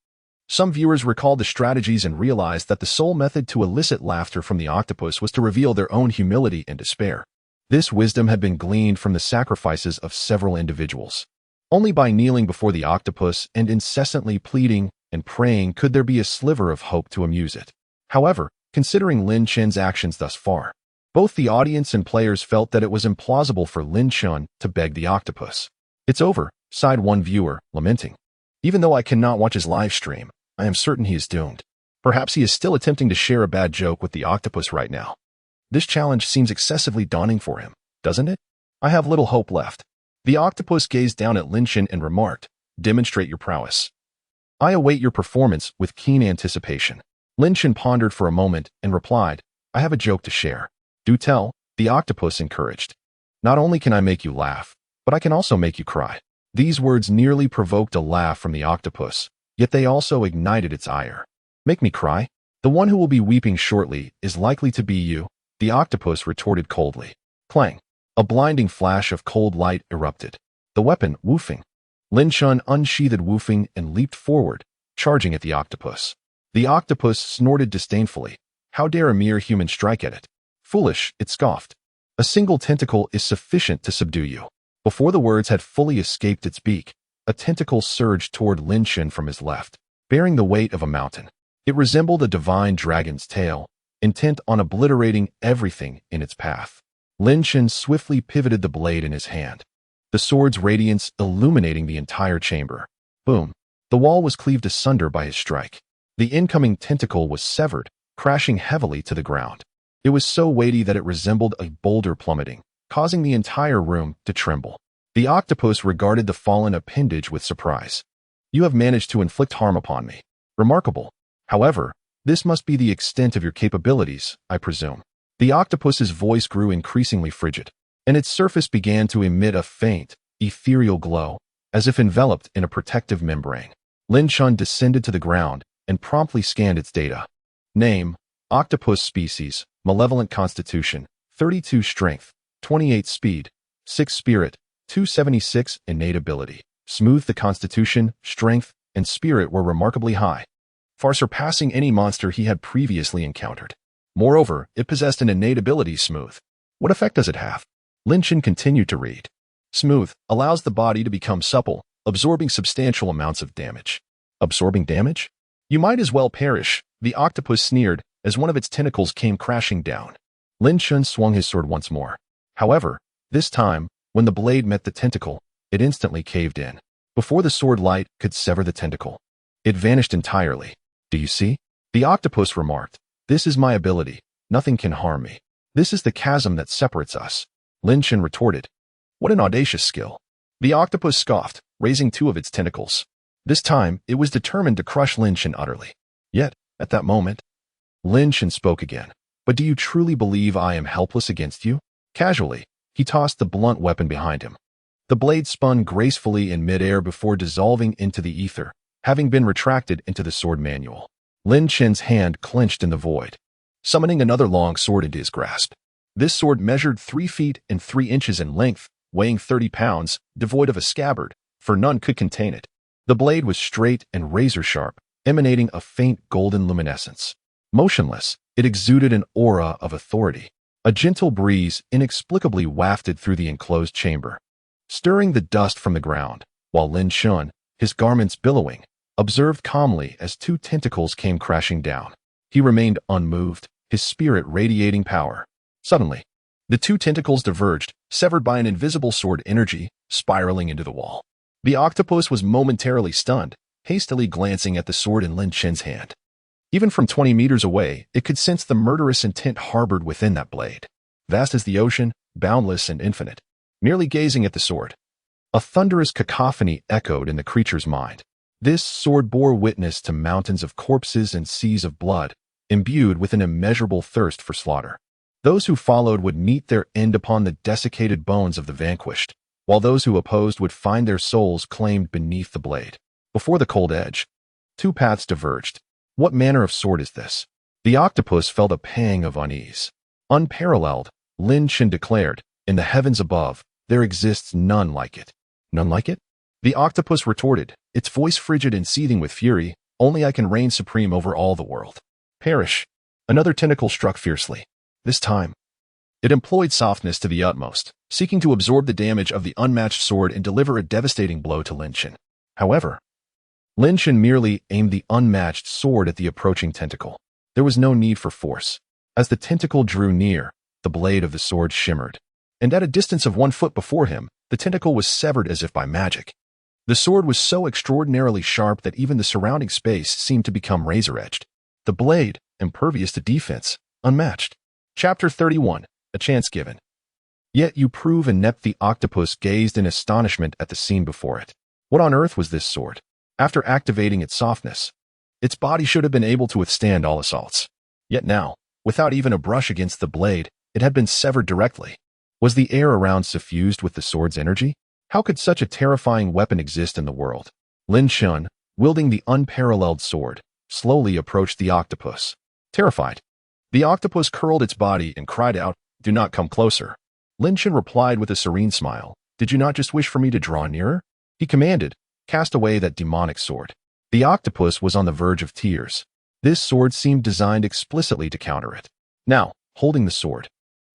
Some viewers recalled the strategies and realized that the sole method to elicit laughter from the octopus was to reveal their own humility and despair. This wisdom had been gleaned from the sacrifices of several individuals. Only by kneeling before the octopus and incessantly pleading and praying could there be a sliver of hope to amuse it. However, considering Chen's actions thus far, both the audience and players felt that it was implausible for Chen to beg the octopus. "It's over," sighed one viewer, lamenting. "Even though I cannot watch his live stream, I am certain he is doomed. Perhaps he is still attempting to share a bad joke with the octopus right now. This challenge seems excessively daunting for him, doesn't it? I have little hope left." The octopus gazed down at Chen and remarked, "Demonstrate your prowess. I await your performance with keen anticipation." Chen pondered for a moment and replied, "I have a joke to share." "Do tell," the octopus encouraged. "Not only can I make you laugh, but I can also make you cry." These words nearly provoked a laugh from the octopus, yet they also ignited its ire. "Make me cry? The one who will be weeping shortly is likely to be you," the octopus retorted coldly. Clang! A blinding flash of cold light erupted. The weapon, woofing. Chen unsheathed woofing and leaped forward, charging at the octopus. The octopus snorted disdainfully. "How dare a mere human strike at it? Foolish," it scoffed. "A single tentacle is sufficient to subdue you." Before the words had fully escaped its beak, a tentacle surged toward Chen from his left, bearing the weight of a mountain. It resembled a divine dragon's tail, intent on obliterating everything in its path. Chen swiftly pivoted the blade in his hand, the sword's radiance illuminating the entire chamber. Boom! The wall was cleaved asunder by his strike. The incoming tentacle was severed, crashing heavily to the ground. It was so weighty that it resembled a boulder plummeting, causing the entire room to tremble. The octopus regarded the fallen appendage with surprise. "You have managed to inflict harm upon me. Remarkable. However, this must be the extent of your capabilities, I presume." The octopus's voice grew increasingly frigid, and its surface began to emit a faint, ethereal glow, as if enveloped in a protective membrane. Chen descended to the ground and promptly scanned its data. Name: octopus species, malevolent constitution, 32 strength, 28 speed, 6 spirit, 276 innate ability. Smooth. The constitution, strength, and spirit were remarkably high, far surpassing any monster he had previously encountered. Moreover, it possessed an innate ability, Smooth. What effect does it have? Chen continued to read. Smooth allows the body to become supple, absorbing substantial amounts of damage. Absorbing damage? You might as well perish, the octopus sneered as one of its tentacles came crashing down. Lin Chen swung his sword once more. However, this time, when the blade met the tentacle, it instantly caved in. Before the sword light could sever the tentacle, it vanished entirely. Do you see? The octopus remarked. This is my ability. Nothing can harm me. This is the chasm that separates us. Lin Chen retorted. What an audacious skill. The octopus scoffed, raising two of its tentacles. This time, it was determined to crush Lin Chen utterly. Yet, at that moment, Lin Chen spoke again. But do you truly believe I am helpless against you? Casually, he tossed the blunt weapon behind him. The blade spun gracefully in midair before dissolving into the ether, having been retracted into the sword manual. Lin Chen's hand clenched in the void, summoning another long sword into his grasp. This sword measured 3 feet and 3 inches in length, weighing 30 pounds, devoid of a scabbard, for none could contain it. The blade was straight and razor-sharp, emanating a faint golden luminescence. Motionless, it exuded an aura of authority. A gentle breeze inexplicably wafted through the enclosed chamber, stirring the dust from the ground, while Lin Chen, his garments billowing, observed calmly as 2 tentacles came crashing down. He remained unmoved, his spirit radiating power. Suddenly, the 2 tentacles diverged, severed by an invisible sword energy, spiraling into the wall. The octopus was momentarily stunned, hastily glancing at the sword in Lin Chen's hand. Even from 20 meters away, it could sense the murderous intent harbored within that blade. Vast as the ocean, boundless and infinite. Merely gazing at the sword, a thunderous cacophony echoed in the creature's mind. This sword bore witness to mountains of corpses and seas of blood, imbued with an immeasurable thirst for slaughter. Those who followed would meet their end upon the desiccated bones of the vanquished, while those who opposed would find their souls claimed beneath the blade. Before the cold edge, 2 paths diverged. What manner of sword is this? The octopus felt a pang of unease. Unparalleled, Lin Chen declared, in the heavens above, there exists none like it. None like it? The octopus retorted, its voice frigid and seething with fury, only I can reign supreme over all the world. Perish. Another tentacle struck fiercely. This time, it employed softness to the utmost, seeking to absorb the damage of the unmatched sword and deliver a devastating blow to Lin Chen. However, Lin Chen merely aimed the unmatched sword at the approaching tentacle. There was no need for force. As the tentacle drew near, the blade of the sword shimmered, and at a distance of 1 foot before him, the tentacle was severed as if by magic. The sword was so extraordinarily sharp that even the surrounding space seemed to become razor-edged. The blade, impervious to defense, unmatched. Chapter 31, A Chance Given. Yet you prove inept. The octopus gazed in astonishment at the scene before it. What on earth was this sword? After activating its softness, its body should have been able to withstand all assaults. Yet now, without even a brush against the blade, it had been severed directly. Was the air around suffused with the sword's energy? How could such a terrifying weapon exist in the world? Lin Chen, wielding the unparalleled sword, slowly approached the octopus. Terrified, the octopus curled its body and cried out, "Do not come closer." Lin Chen replied with a serene smile, "Did you not just wish for me to draw nearer?" He commanded, "Cast away that demonic sword." The octopus was on the verge of tears. This sword seemed designed explicitly to counter it. Now, holding the sword,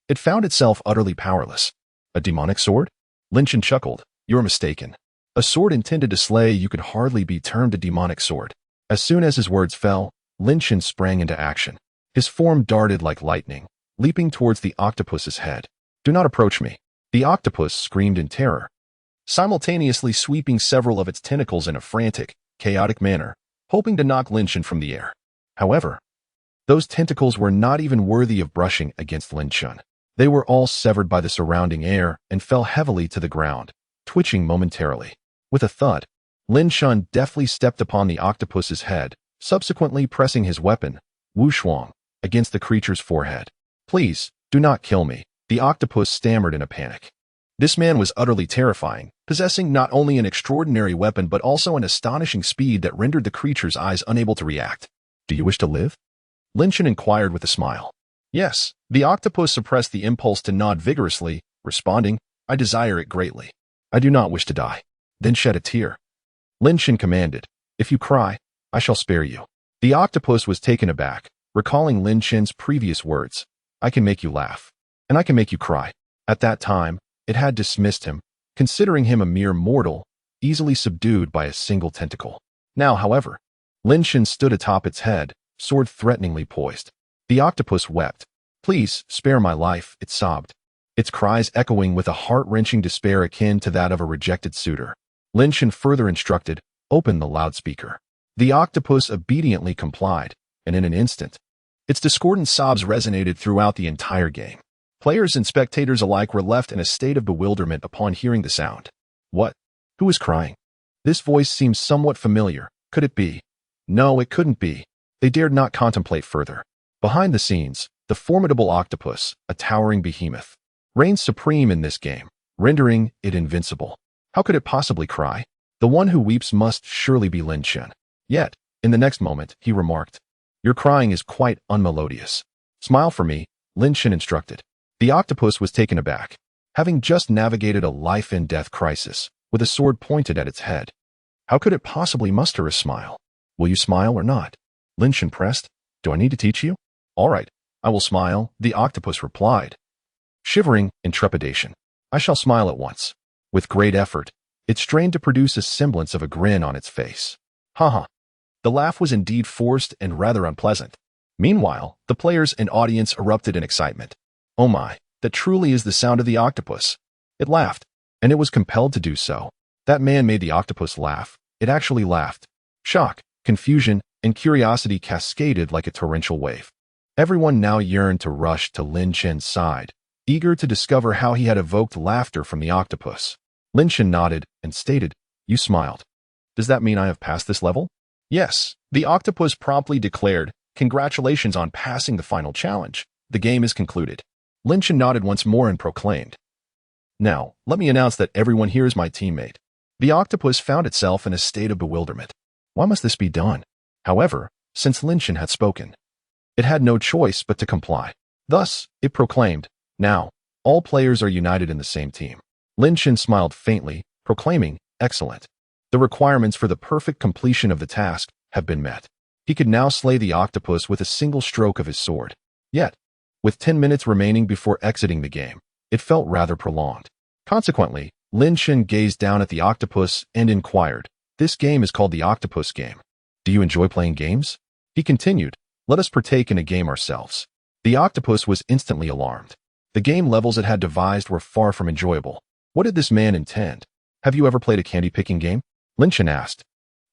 it found itself utterly powerless. A demonic sword? Lin Chen chuckled. You're mistaken. A sword intended to slay you could hardly be termed a demonic sword. As soon as his words fell, Lin Chen sprang into action. His form darted like lightning, leaping towards the octopus's head. Do not approach me. The octopus screamed in terror, simultaneously sweeping several of its tentacles in a frantic, chaotic manner, hoping to knock Lin Chen from the air. However, those tentacles were not even worthy of brushing against Lin Chen. They were all severed by the surrounding air and fell heavily to the ground, twitching momentarily. With a thud, Lin Chen deftly stepped upon the octopus's head, subsequently pressing his weapon, Wu Shuang, against the creature's forehead. Please, do not kill me, the octopus stammered in a panic. This man was utterly terrifying, possessing not only an extraordinary weapon but also an astonishing speed that rendered the creature's eyes unable to react. Do you wish to live? Lin Chen inquired with a smile. Yes, the octopus suppressed the impulse to nod vigorously, responding, I desire it greatly. I do not wish to die. Then shed a tear. Lin Chen commanded, if you cry, I shall spare you. The octopus was taken aback, recalling Lin Chen's previous words. I can make you laugh, and I can make you cry. At that time, it had dismissed him, considering him a mere mortal, easily subdued by a single tentacle. Now, however, Lin Chen stood atop its head, sword threateningly poised. The octopus wept. "Please, spare my life," it sobbed, its cries echoing with a heart-wrenching despair akin to that of a rejected suitor. Lin Chen further instructed, "Open the loudspeaker." The octopus obediently complied, and in an instant, its discordant sobs resonated throughout the entire game. Players and spectators alike were left in a state of bewilderment upon hearing the sound. What? Who was crying? This voice seemed somewhat familiar. Could it be? No, it couldn't be. They dared not contemplate further. Behind the scenes, the formidable octopus, a towering behemoth, reigned supreme in this game, rendering it invincible. How could it possibly cry? The one who weeps must surely be Lin Chen. Yet, in the next moment, he remarked, "Your crying is quite unmelodious." "Smile for me," Lin Chen instructed. The octopus was taken aback, having just navigated a life-and-death crisis, with a sword pointed at its head. How could it possibly muster a smile? "Will you smile or not?" Lin Chen pressed. "Do I need to teach you?" "All right, I will smile," the octopus replied, shivering in trepidation. "I shall smile at once." With great effort, it strained to produce a semblance of a grin on its face. Haha. The laugh was indeed forced and rather unpleasant. Meanwhile, the players and audience erupted in excitement. "Oh my, that truly is the sound of the octopus." It laughed, and it was compelled to do so. That man made the octopus laugh. It actually laughed. Shock, confusion, and curiosity cascaded like a torrential wave. Everyone now yearned to rush to Lin Chen's side, eager to discover how he had evoked laughter from the octopus. Lin Chen nodded and stated, "You smiled. Does that mean I have passed this level?" "Yes," the octopus promptly declared. "Congratulations on passing the final challenge. The game is concluded." Lin Chen nodded once more and proclaimed, "Now, let me announce that everyone here is my teammate." The octopus found itself in a state of bewilderment. Why must this be done? However, since Lin Chen had spoken, it had no choice but to comply. Thus, it proclaimed, "Now, all players are united in the same team." Lin Chen smiled faintly, proclaiming, "Excellent. The requirements for the perfect completion of the task have been met." He could now slay the octopus with a single stroke of his sword. Yet, with 10 minutes remaining before exiting the game, it felt rather prolonged. Consequently, Lin Chen gazed down at the octopus and inquired, "This game is called the octopus game. Do you enjoy playing games?" He continued, "Let us partake in a game ourselves." The octopus was instantly alarmed. The game levels it had devised were far from enjoyable. What did this man intend? "Have you ever played a candy-picking game?" Lin Chen asked.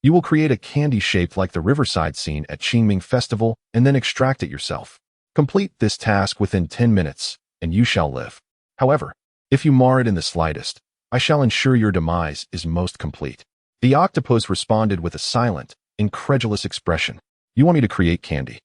"You will create a candy shaped like the riverside scene at Qingming Festival and then extract it yourself. Complete this task within 10 minutes, and you shall live. However, if you mar it in the slightest, I shall ensure your demise is most complete." The octopus responded with a silent, incredulous expression. "You want me to create candy?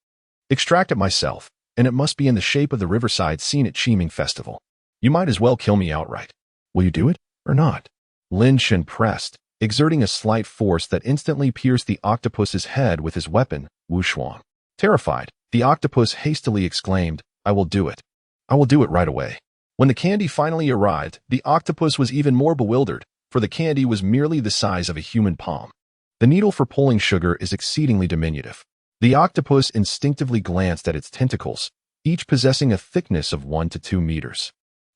Extract it myself, and it must be in the shape of the riverside scene at Qingming Festival. You might as well kill me outright. Will you do it, or not?" Lin Chen pressed, exerting a slight force that instantly pierced the octopus's head with his weapon, Wushuang. Terrified, the octopus hastily exclaimed, "I will do it. I will do it right away." When the candy finally arrived, the octopus was even more bewildered, for the candy was merely the size of a human palm. The needle for pulling sugar is exceedingly diminutive. The octopus instinctively glanced at its tentacles, each possessing a thickness of 1 to 2 meters.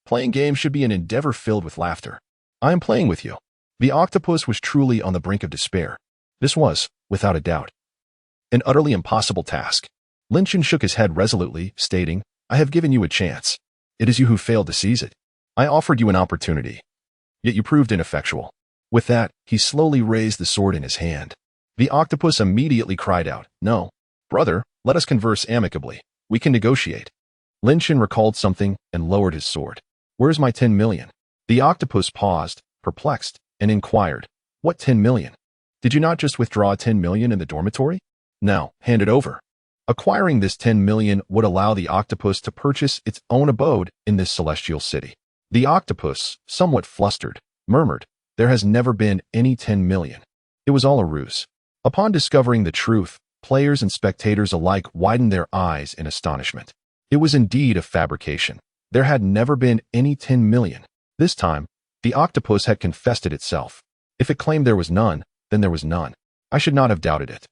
Playing games should be an endeavor filled with laughter. I am playing with you. The octopus was truly on the brink of despair. This was, without a doubt, an utterly impossible task. Lin Chen shook his head resolutely, stating, "I have given you a chance. It is you who failed to seize it. I offered you an opportunity, yet you proved ineffectual." With that, he slowly raised the sword in his hand. The octopus immediately cried out, "No, brother, let us converse amicably. We can negotiate." Lin Chen recalled something and lowered his sword. "Where's my 10 million? The octopus paused, perplexed, and inquired, "What 10 million? Did you not just withdraw 10 million in the dormitory? Now, hand it over." Acquiring this 10 million would allow the octopus to purchase its own abode in this celestial city. The octopus, somewhat flustered, murmured, "There has never been any 10 million. It was all a ruse." Upon discovering the truth, players and spectators alike widened their eyes in astonishment. It was indeed a fabrication. There had never been any 10 million. This time, the octopus had confessed it itself. If it claimed there was none, then there was none. I should not have doubted it.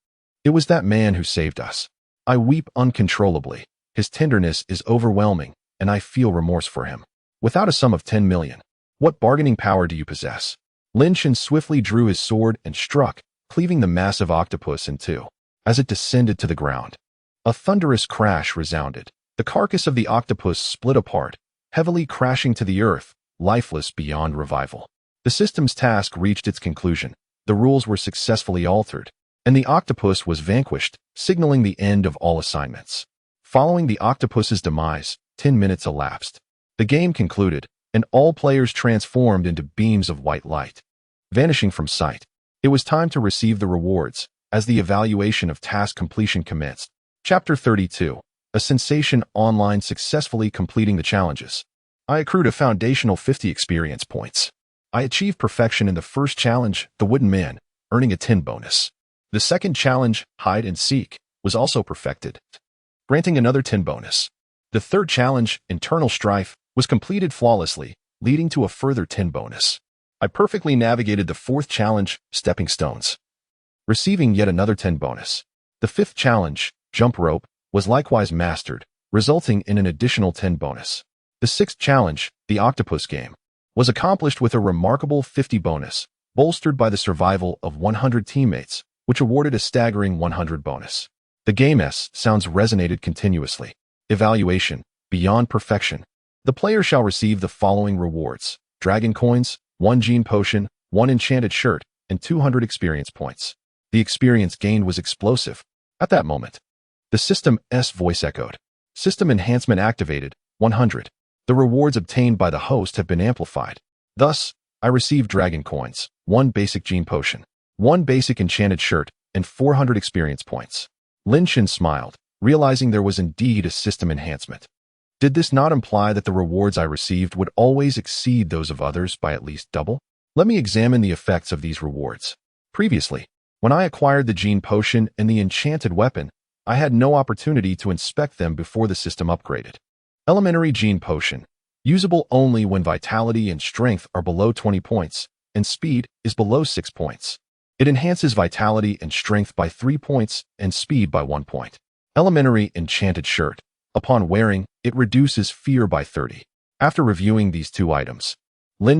It was that man who saved us. I weep uncontrollably. His tenderness is overwhelming, and I feel remorse for him. Without a sum of 10 million, what bargaining power do you possess? Lin Chen swiftly drew his sword and struck, cleaving the massive octopus in two. As it descended to the ground, a thunderous crash resounded. The carcass of the octopus split apart, heavily crashing to the earth, lifeless beyond revival. The system's task reached its conclusion. The rules were successfully altered, and the octopus was vanquished, signaling the end of all assignments. Following the octopus's demise, 10 minutes elapsed. The game concluded, and all players transformed into beams of white light, vanishing from sight. It was time to receive the rewards, as the evaluation of task completion commenced. Chapter 32. A sensation online, successfully completing the challenges. I accrued a foundational 50 experience points. I achieved perfection in the first challenge, the wooden man, earning a 10 bonus. The second challenge, hide and seek, was also perfected, granting another 10 bonus. The third challenge, internal strife, was completed flawlessly, leading to a further 10 bonus. I perfectly navigated the fourth challenge, stepping stones, receiving yet another 10 bonus. The fifth challenge, jump rope, was likewise mastered, resulting in an additional 10 bonus. The sixth challenge, the octopus game, was accomplished with a remarkable 50 bonus, bolstered by the survival of 100 teammates, which awarded a staggering 100 bonus. The game's sounds resonated continuously. Evaluation, beyond perfection. The player shall receive the following rewards: dragon coins, 1 gene potion, 1 enchanted shirt, and 200 experience points. The experience gained was explosive. At that moment, the system's voice echoed. System enhancement activated, 100. The rewards obtained by the host have been amplified. Thus, I received dragon coins, 1 basic gene potion, 1 basic enchanted shirt, and 400 experience points. Chen smiled, realizing there was indeed a system enhancement. Did this not imply that the rewards I received would always exceed those of others by at least double? Let me examine the effects of these rewards. Previously, when I acquired the gene potion and the enchanted weapon, I had no opportunity to inspect them before the system upgraded. Elementary gene potion, usable only when vitality and strength are below 20 points, and speed is below 6 points. It enhances vitality and strength by 3 points and speed by 1 point. Elementary enchanted shirt, upon wearing, it reduces fear by 30. After reviewing these two items,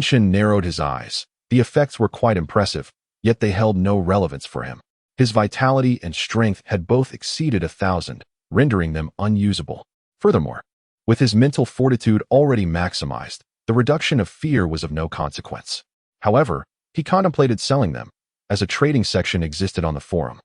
Chen narrowed his eyes. The effects were quite impressive, yet they held no relevance for him. His vitality and strength had both exceeded 1,000, rendering them unusable. Furthermore, with his mental fortitude already maximized, the reduction of fear was of no consequence. However, he contemplated selling them, as a trading section existed on the forum.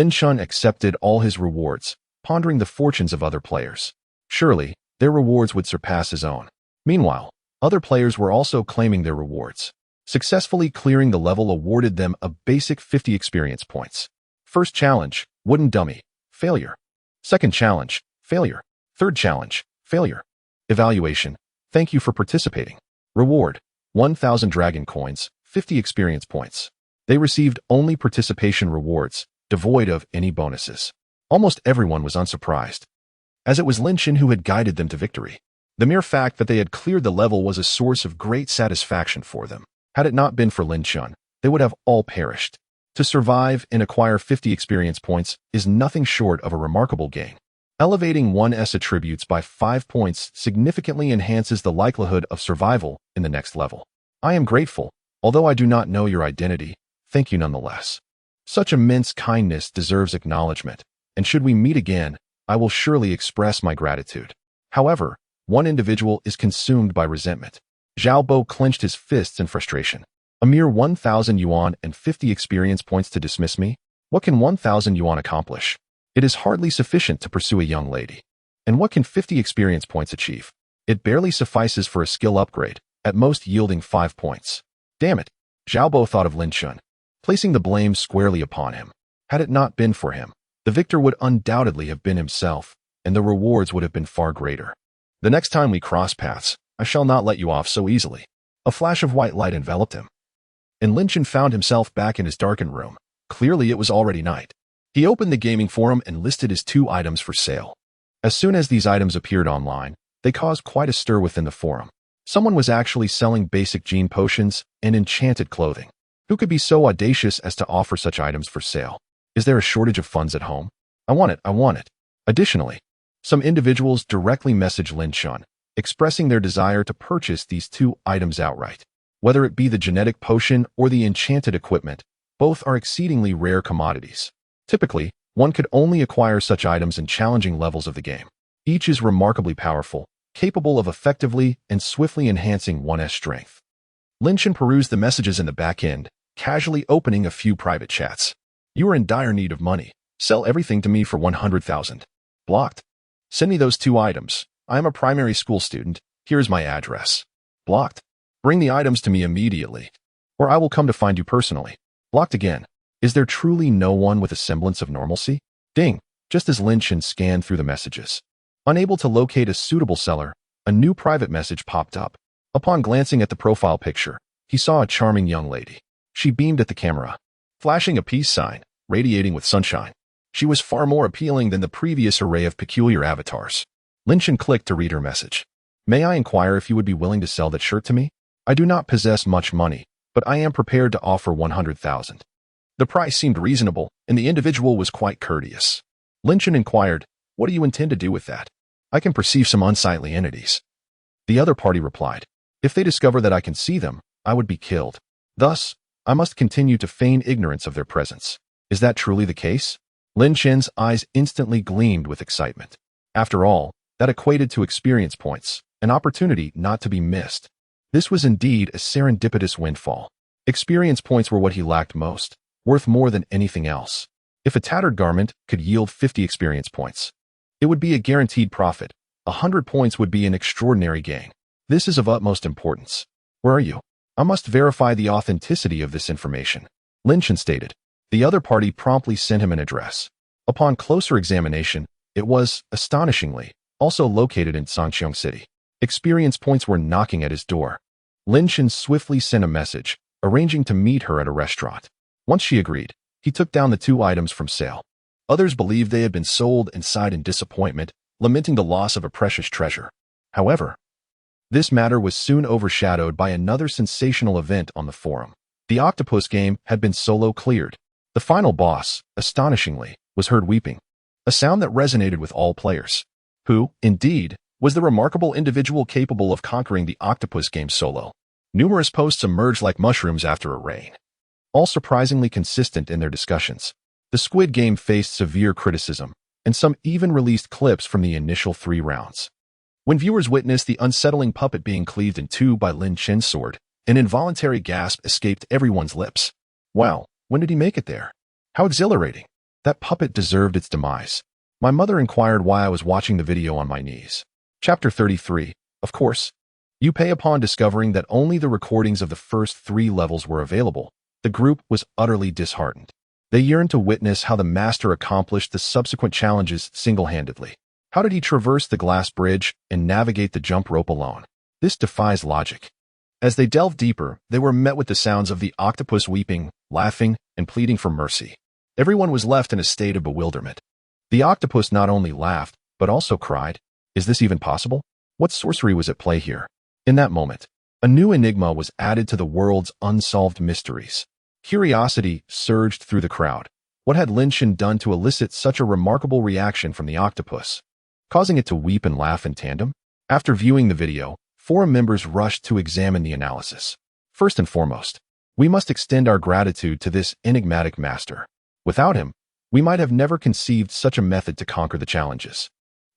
Chen accepted all his rewards, pondering the fortunes of other players. Surely, their rewards would surpass his own. Meanwhile, other players were also claiming their rewards. Successfully clearing the level awarded them a basic 50 experience points. First challenge, wooden dummy, failure. Second challenge, failure. Third challenge, failure. Evaluation, thank you for participating. Reward, 1,000 dragon coins, 50 experience points. They received only participation rewards, devoid of any bonuses. Almost everyone was unsurprised, as it was Chen who had guided them to victory. The mere fact that they had cleared the level was a source of great satisfaction for them. Had it not been for Chen, they would have all perished. To survive and acquire 50 experience points is nothing short of a remarkable gain. Elevating one's attributes by 5 points significantly enhances the likelihood of survival in the next level. I am grateful, although I do not know your identity. Thank you nonetheless. Such immense kindness deserves acknowledgement, and should we meet again, I will surely express my gratitude. However, one individual is consumed by resentment. Xiaobo clenched his fists in frustration. A mere 1,000 yuan and 50 experience points to dismiss me? What can 1,000 yuan accomplish? It is hardly sufficient to pursue a young lady. And what can 50 experience points achieve? It barely suffices for a skill upgrade, at most yielding 5 points. Damn it, Xiaobo thought of Chen, placing the blame squarely upon him. Had it not been for him, the victor would undoubtedly have been himself, and the rewards would have been far greater. The next time we cross paths, I shall not let you off so easily. A flash of white light enveloped him, and Chen found himself back in his darkened room. Clearly it was already night. He opened the gaming forum and listed his 2 items for sale. As soon as these items appeared online, they caused quite a stir within the forum. Someone was actually selling basic gene potions and enchanted clothing. Who could be so audacious as to offer such items for sale? Is there a shortage of funds at home? I want it. Additionally, some individuals directly messaged Chen, expressing their desire to purchase these 2 items outright. Whether it be the genetic potion or the enchanted equipment, Both are exceedingly rare commodities. Typically, one could only acquire such items in challenging levels of the game. Each is remarkably powerful, capable of effectively and swiftly enhancing one's strength. Chen perused the messages in the back end, casually opening a few private chats. You are in dire need of money. Sell everything to me for 100,000. Blocked. Send me those 2 items. I am a primary school student. Here is my address. Blocked. Bring the items to me immediately, or I will come to find you personally. Blocked again. Is there truly no one with a semblance of normalcy? Ding. Just as Chen scanned through the messages. Unable to locate a suitable seller, a new private message popped up. Upon glancing at the profile picture, he saw a charming young lady. She beamed at the camera, flashing a peace sign, radiating with sunshine. She was far more appealing than the previous array of peculiar avatars. Chen clicked to read her message. May I inquire if you would be willing to sell that shirt to me? I do not possess much money, but I am prepared to offer 100,000. The price seemed reasonable, and the individual was quite courteous. Chen inquired, what do you intend to do with that? I can perceive some unsightly entities. The other party replied, if they discover that I can see them, I would be killed. Thus, I must continue to feign ignorance of their presence. Is that truly the case? Chen's eyes instantly gleamed with excitement. After all, that equated to experience points, an opportunity not to be missed. This was indeed a serendipitous windfall. Experience points were what he lacked most, worth more than anything else. If a tattered garment could yield 50 experience points, it would be a guaranteed profit. 100 points would be an extraordinary gain. This is of utmost importance. Where are you? I must verify the authenticity of this information. Chen stated. The other party promptly sent him an address. Upon closer examination, it was, astonishingly, also located in Sangcheong City. Experience points were knocking at his door. Chen swiftly sent a message, arranging to meet her at a restaurant. Once she agreed, he took down the 2 items from sale. Others believed they had been sold and sighed in disappointment, lamenting the loss of a precious treasure. However, this matter was soon overshadowed by another sensational event on the forum. The octopus game had been solo cleared. The final boss, astonishingly, was heard weeping, a sound that resonated with all players. Who, indeed, was the remarkable individual capable of conquering the octopus game solo? Numerous posts emerged like mushrooms after a rain, all surprisingly consistent in their discussions. The Squid Game faced severe criticism, and some even released clips from the initial 3 rounds. When viewers witnessed the unsettling puppet being cleaved in 2 by Chen's sword, an involuntary gasp escaped everyone's lips. Wow, when did he make it there? How exhilarating. That puppet deserved its demise. My mother inquired why I was watching the video on my knees. Chapter 33. Of course, you pay upon discovering that only the recordings of the first 3 levels were available. The group was utterly disheartened. They yearned to witness how the master accomplished the subsequent challenges single-handedly. How did he traverse the glass bridge and navigate the jump rope alone? This defies logic. As they delved deeper, they were met with the sounds of the octopus weeping, laughing, and pleading for mercy. Everyone was left in a state of bewilderment. The octopus not only laughed, but also cried. Is this even possible? What sorcery was at play here? In that moment, a new enigma was added to the world's unsolved mysteries. Curiosity surged through the crowd. What had Chen done to elicit such a remarkable reaction from the octopus, causing it to weep and laugh in tandem? After viewing the video, forum members rushed to examine the analysis. First and foremost, we must extend our gratitude to this enigmatic master. Without him, we might have never conceived such a method to conquer the challenges.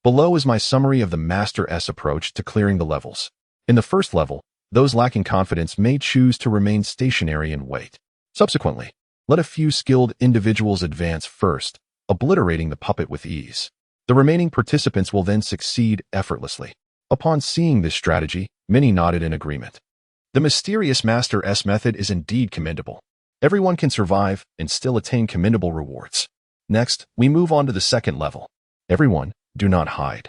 Below is my summary of the Master's approach to clearing the levels. In the first level, those lacking confidence may choose to remain stationary and wait. Subsequently, let a few skilled individuals advance first, obliterating the puppet with ease. The remaining participants will then succeed effortlessly. Upon seeing this strategy, many nodded in agreement. The mysterious Master's method is indeed commendable. Everyone can survive and still attain commendable rewards. Next, we move on to the second level. Everyone, do not hide.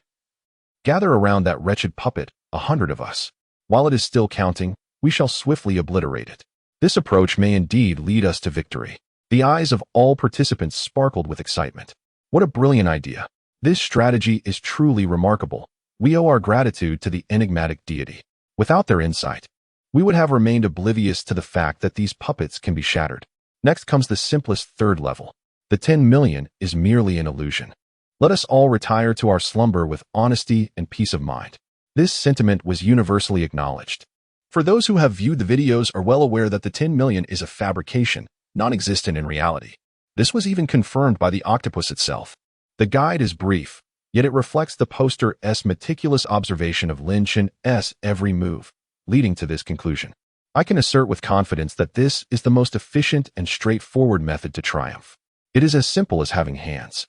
Gather around that wretched puppet, 100 of us. While it is still counting, we shall swiftly obliterate it. This approach may indeed lead us to victory. The eyes of all participants sparkled with excitement. What a brilliant idea. This strategy is truly remarkable. We owe our gratitude to the enigmatic deity. Without their insight, we would have remained oblivious to the fact that these puppets can be shattered. Next comes the simplest third level. The 10 million is merely an illusion. Let us all retire to our slumber with honesty and peace of mind. This sentiment was universally acknowledged. For those who have viewed the videos are well aware that the 10 million is a fabrication, non-existent in reality. This was even confirmed by the octopus itself. The guide is brief, yet it reflects the poster's meticulous observation of Lin Chen's every move, leading to this conclusion. I can assert with confidence that this is the most efficient and straightforward method to triumph. It is as simple as having hands.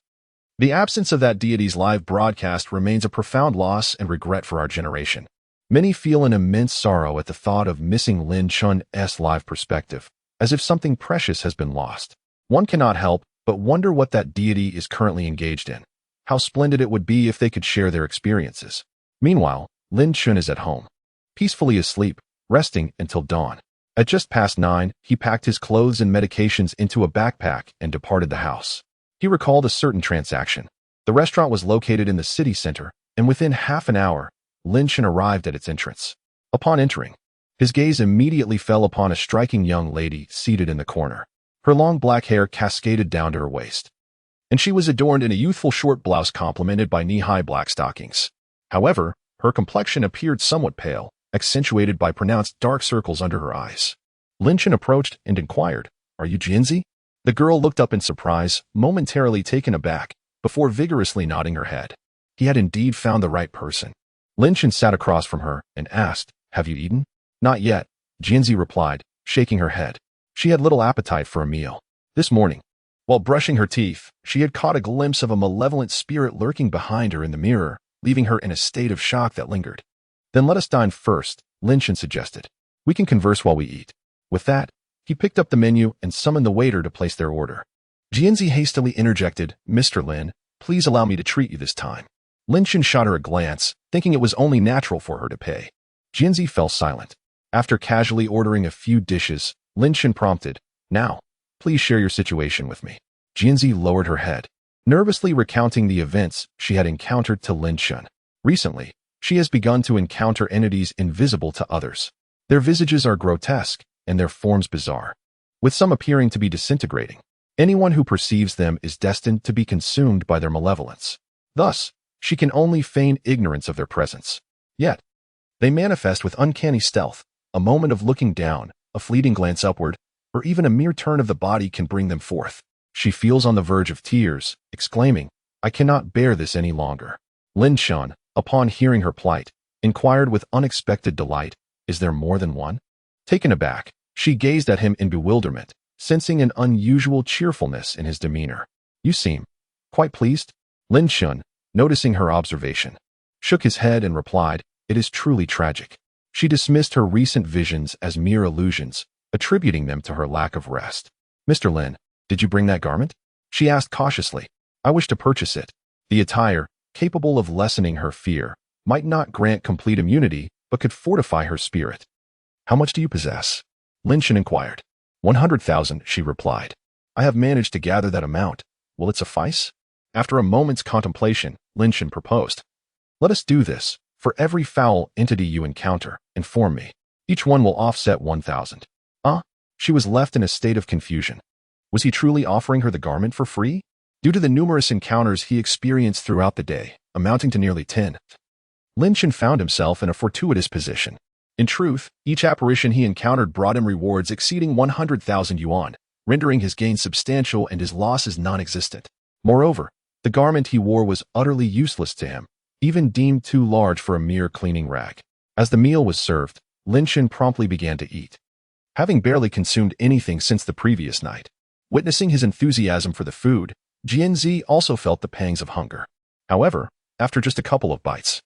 The absence of that deity's live broadcast remains a profound loss and regret for our generation. Many feel an immense sorrow at the thought of missing Lin Chen's live perspective, as if something precious has been lost. One cannot help but wonder what that deity is currently engaged in. How splendid it would be if they could share their experiences. Meanwhile, Lin Chen is at home, peacefully asleep, resting until dawn. At just past 9, he packed his clothes and medications into a backpack and departed the house. He recalled a certain transaction. The restaurant was located in the city center, and within half an hour, Lin Chen arrived at its entrance. Upon entering, his gaze immediately fell upon a striking young lady seated in the corner. Her long black hair cascaded down to her waist, and she was adorned in a youthful short blouse complemented by knee-high black stockings. However, her complexion appeared somewhat pale, accentuated by pronounced dark circles under her eyes. Lin Chen approached and inquired, "Are you Jianzi?" The girl looked up in surprise, momentarily taken aback, before vigorously nodding her head. He had indeed found the right person. Lin Chen sat across from her and asked, "Have you eaten?" "Not yet," Jianzi replied, shaking her head. She had little appetite for a meal. This morning, while brushing her teeth, she had caught a glimpse of a malevolent spirit lurking behind her in the mirror, leaving her in a state of shock that lingered. "Then let us dine first," Lin Chen suggested. "We can converse while we eat." With that, he picked up the menu and summoned the waiter to place their order. Jianzi hastily interjected, "Mr. Lin, please allow me to treat you this time." Lin Chen shot her a glance, thinking it was only natural for her to pay. Jianzi fell silent. After casually ordering a few dishes, Lin Chen prompted, "Now, please share your situation with me." Jianzi lowered her head, nervously recounting the events she had encountered to Lin Chen. Recently, she has begun to encounter entities invisible to others. Their visages are grotesque, and their forms bizarre, with some appearing to be disintegrating. Anyone who perceives them is destined to be consumed by their malevolence. Thus, she can only feign ignorance of their presence. Yet, they manifest with uncanny stealth. A moment of looking down, a fleeting glance upward, or even a mere turn of the body can bring them forth. She feels on the verge of tears, exclaiming, "I cannot bear this any longer." Lin Chen, upon hearing her plight, inquired with unexpected delight, "Is there more than one?" Taken aback, she gazed at him in bewilderment, sensing an unusual cheerfulness in his demeanor. "You seem quite pleased?" Lin Chen, noticing her observation, shook his head and replied, "It is truly tragic." She dismissed her recent visions as mere illusions, attributing them to her lack of rest. "Mr. Lin, did you bring that garment?" she asked cautiously. "I wish to purchase it." The attire, capable of lessening her fear, might not grant complete immunity, but could fortify her spirit. "How much do you possess?" Lin Chen inquired. 100,000, she replied. "I have managed to gather that amount. Will it suffice?" After a moment's contemplation, Lin Chen proposed, "Let us do this. For every foul entity you encounter, inform me. Each one will offset 1,000. She was left in a state of confusion. Was he truly offering her the garment for free? Due to the numerous encounters he experienced throughout the day, amounting to nearly 10, Lin Chen found himself in a fortuitous position. In truth, each apparition he encountered brought him rewards exceeding 100,000 yuan, rendering his gains substantial and his losses non-existent. Moreover, the garment he wore was utterly useless to him, even deemed too large for a mere cleaning rag. As the meal was served, Lin Chen promptly began to eat, having barely consumed anything since the previous night. Witnessing his enthusiasm for the food, Jianzi also felt the pangs of hunger. However, after just a couple of bites,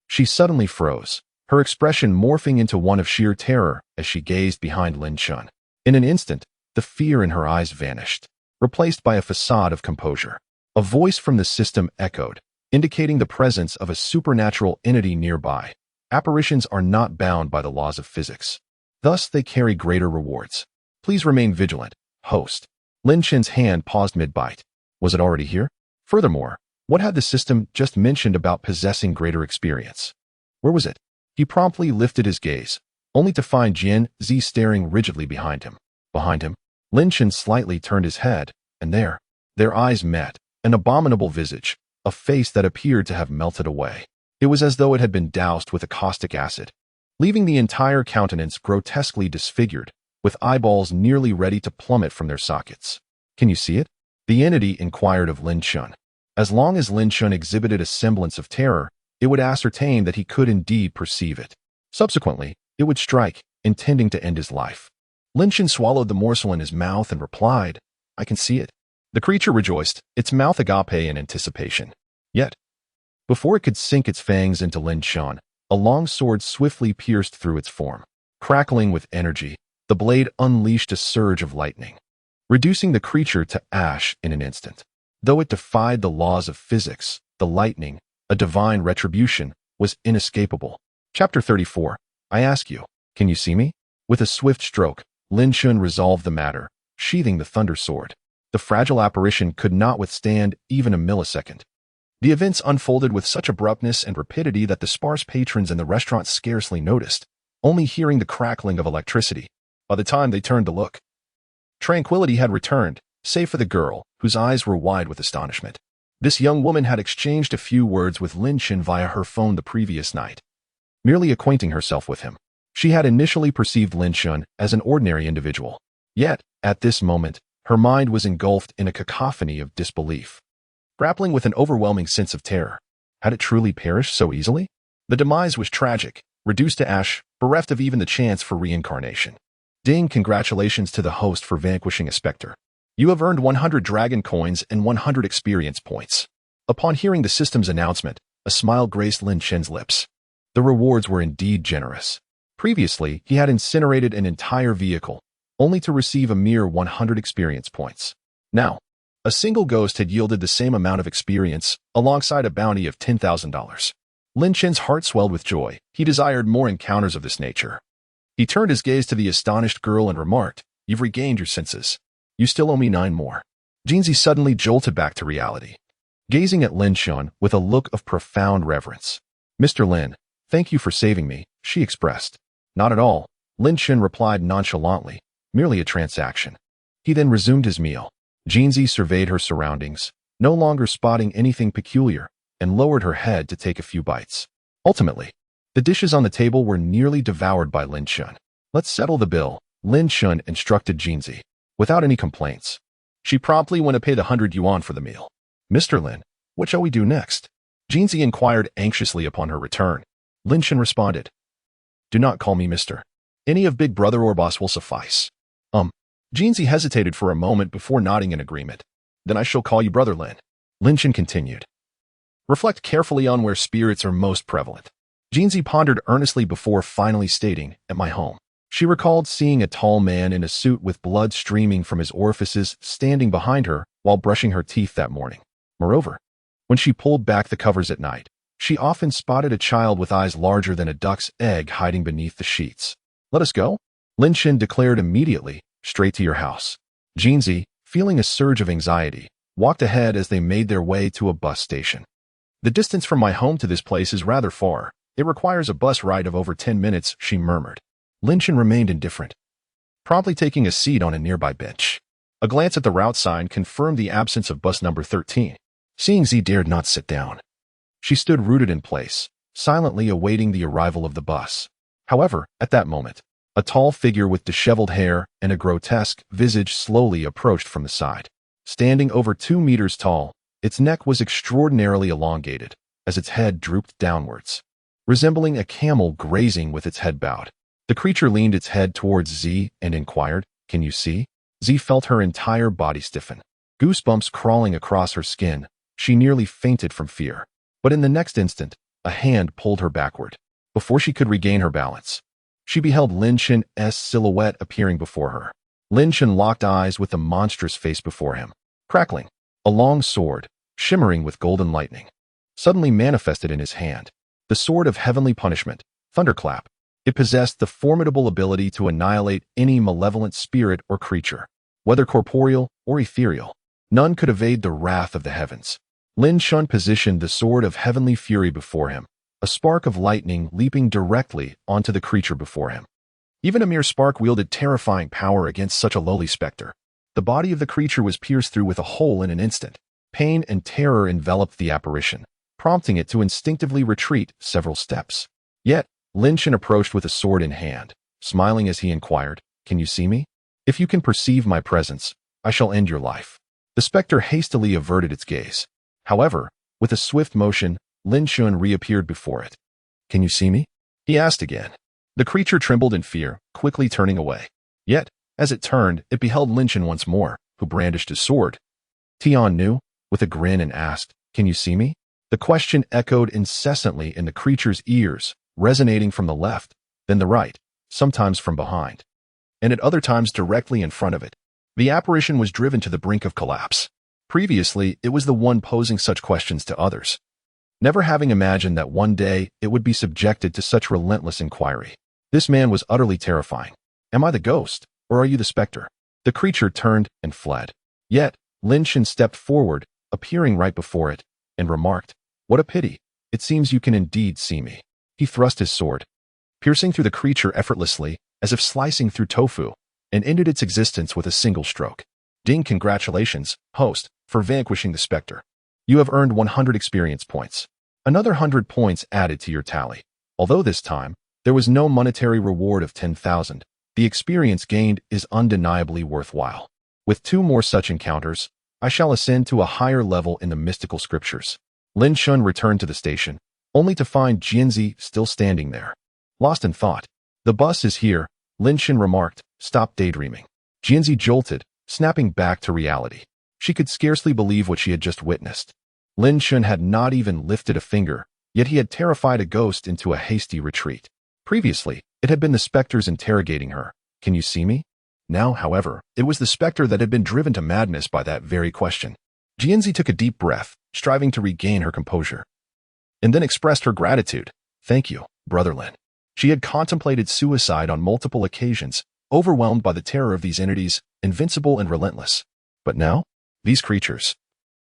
she suddenly froze, her expression morphing into one of sheer terror as she gazed behind Lin Chen. In an instant, the fear in her eyes vanished, replaced by a facade of composure. A voice from the system echoed, indicating the presence of a supernatural entity nearby. Apparitions are not bound by the laws of physics. Thus, they carry greater rewards. Please remain vigilant, host. Lin Chen's hand paused mid-bite. Was it already here? Furthermore, what had the system just mentioned about possessing greater experience? Where was it? He promptly lifted his gaze, only to find Jianzi staring rigidly behind him. Behind him, Lin Chen slightly turned his head, and there, their eyes met, an abominable visage, a face that appeared to have melted away. It was as though it had been doused with a caustic acid, leaving the entire countenance grotesquely disfigured, with eyeballs nearly ready to plummet from their sockets. Can you see it? The entity inquired of Lin Chen. As long as Lin Chen exhibited a semblance of terror, it would ascertain that he could indeed perceive it. Subsequently, it would strike, intending to end his life. Lin Chen swallowed the morsel in his mouth and replied, "I can see it." The creature rejoiced, its mouth agape in anticipation. Yet, before it could sink its fangs into Lin Chen, a long sword swiftly pierced through its form. Crackling with energy, the blade unleashed a surge of lightning, reducing the creature to ash in an instant. Though it defied the laws of physics, the lightning, a divine retribution, was inescapable. Chapter 34. I ask you, can you see me? With a swift stroke, Lin Chen resolved the matter, sheathing the thunder sword. The fragile apparition could not withstand even a millisecond. The events unfolded with such abruptness and rapidity that the sparse patrons in the restaurant scarcely noticed, only hearing the crackling of electricity. By the time they turned to look, tranquility had returned, save for the girl, whose eyes were wide with astonishment. This young woman had exchanged a few words with Lin Chen via her phone the previous night, merely acquainting herself with him. She had initially perceived Lin Chen as an ordinary individual. Yet, at this moment, her mind was engulfed in a cacophony of disbelief, grappling with an overwhelming sense of terror. Had it truly perished so easily? The demise was tragic, reduced to ash, bereft of even the chance for reincarnation. Ding! Congratulations to the host for vanquishing a specter. You have earned 100 dragon coins and 100 experience points. Upon hearing the system's announcement, a smile graced Lin Chen's lips. The rewards were indeed generous. Previously, he had incinerated an entire vehicle, only to receive a mere 100 experience points. Now, a single ghost had yielded the same amount of experience, alongside a bounty of $10,000. Lin Chen's heart swelled with joy. He desired more encounters of this nature. He turned his gaze to the astonished girl and remarked, "You've regained your senses. You still owe me 9 more. Jinzi suddenly jolted back to reality, gazing at Lin Chen with a look of profound reverence. "Mr. Lin, thank you for saving me," she expressed. "Not at all," Lin Chen replied nonchalantly, "merely a transaction." He then resumed his meal. Jinzi surveyed her surroundings, no longer spotting anything peculiar, and lowered her head to take a few bites. Ultimately, the dishes on the table were nearly devoured by Lin Chen. "Let's settle the bill," Lin Chen instructed Jinzi. Without any complaints, she promptly went to pay the 100 yuan for the meal. "Mr. Lin, what shall we do next?" Jinzi inquired anxiously upon her return. Lin Chen responded, "Do not call me Mr. Any of Big Brother or Boss will suffice." Jinzi hesitated for a moment before nodding in agreement. "Then I shall call you Brother Lin." Lin Chen continued, "Reflect carefully on where spirits are most prevalent." Jinzi pondered earnestly before finally stating, "At my home." She recalled seeing a tall man in a suit with blood streaming from his orifices standing behind her while brushing her teeth that morning. Moreover, when she pulled back the covers at night, she often spotted a child with eyes larger than a duck's egg hiding beneath the sheets. "Let us go," Lin Chen declared immediately, "straight to your house." Jinzi, feeling a surge of anxiety, walked ahead as they made their way to a bus station. "The distance from my home to this place is rather far. It requires a bus ride of over 10 minutes, she murmured. Lin Chen remained indifferent, promptly taking a seat on a nearby bench. A glance at the route sign confirmed the absence of bus number 13. Seeing Z dared not sit down, she stood rooted in place, silently awaiting the arrival of the bus. However, at that moment, a tall figure with disheveled hair and a grotesque visage slowly approached from the side. Standing over 2 meters tall, its neck was extraordinarily elongated, as its head drooped downwards, resembling a camel grazing with its head bowed. The creature leaned its head towards Z and inquired, "Can you see?" Z felt her entire body stiffen, goosebumps crawling across her skin. She nearly fainted from fear. But in the next instant, a hand pulled her backward. Before she could regain her balance, she beheld Lin Chen's silhouette appearing before her. Lin Chen locked eyes with the monstrous face before him. Crackling, a long sword, shimmering with golden lightning, suddenly manifested in his hand. The sword of heavenly punishment, Thunderclap. It possessed the formidable ability to annihilate any malevolent spirit or creature, whether corporeal or ethereal. None could evade the wrath of the heavens. Lin Chen positioned the sword of heavenly fury before him, a spark of lightning leaping directly onto the creature before him. Even a mere spark wielded terrifying power against such a lowly specter. The body of the creature was pierced through with a hole in an instant. Pain and terror enveloped the apparition, prompting it to instinctively retreat several steps. Yet, Lin Chen approached with a sword in hand, smiling as he inquired, Can you see me? If you can perceive my presence, I shall end your life. The specter hastily averted its gaze. However, with a swift motion, Lin Shun reappeared before it. Can you see me? He asked again. The creature trembled in fear, quickly turning away. Yet, as it turned, it beheld Lin Shun once more, who brandished his sword. Tian knew, with a grin, and asked, Can you see me? The question echoed incessantly in the creature's ears, resonating from the left, then the right, sometimes from behind, and at other times directly in front of it. The apparition was driven to the brink of collapse. Previously, it was the one posing such questions to others, never having imagined that one day it would be subjected to such relentless inquiry. This man was utterly terrifying. Am I the ghost, or are you the specter? The creature turned and fled. Yet, Lin Shun stepped forward, appearing right before it, and remarked, What a pity. It seems you can indeed see me. He thrust his sword, piercing through the creature effortlessly, as if slicing through tofu, and ended its existence with a single stroke. Ding! Congratulations, host, for vanquishing the specter. You have earned 100 experience points. Another 100 points added to your tally. Although this time, there was no monetary reward of 10,000, the experience gained is undeniably worthwhile. With 2 more such encounters, I shall ascend to a higher level in the mystical scriptures. Lin Shun returned to the station, only to find Jianzi still standing there, lost in thought. The bus is here, Lin Shun remarked. Stop daydreaming. Jianzi jolted, snapping back to reality. She could scarcely believe what she had just witnessed. Lin Shun had not even lifted a finger, yet he had terrified a ghost into a hasty retreat. Previously, it had been the specters interrogating her. Can you see me? Now, however, it was the specter that had been driven to madness by that very question. Jianzi took a deep breath, striving to regain her composure, and then expressed her gratitude. Thank you, Brother Lin. She had contemplated suicide on multiple occasions, overwhelmed by the terror of these entities, invincible and relentless. But now, these creatures,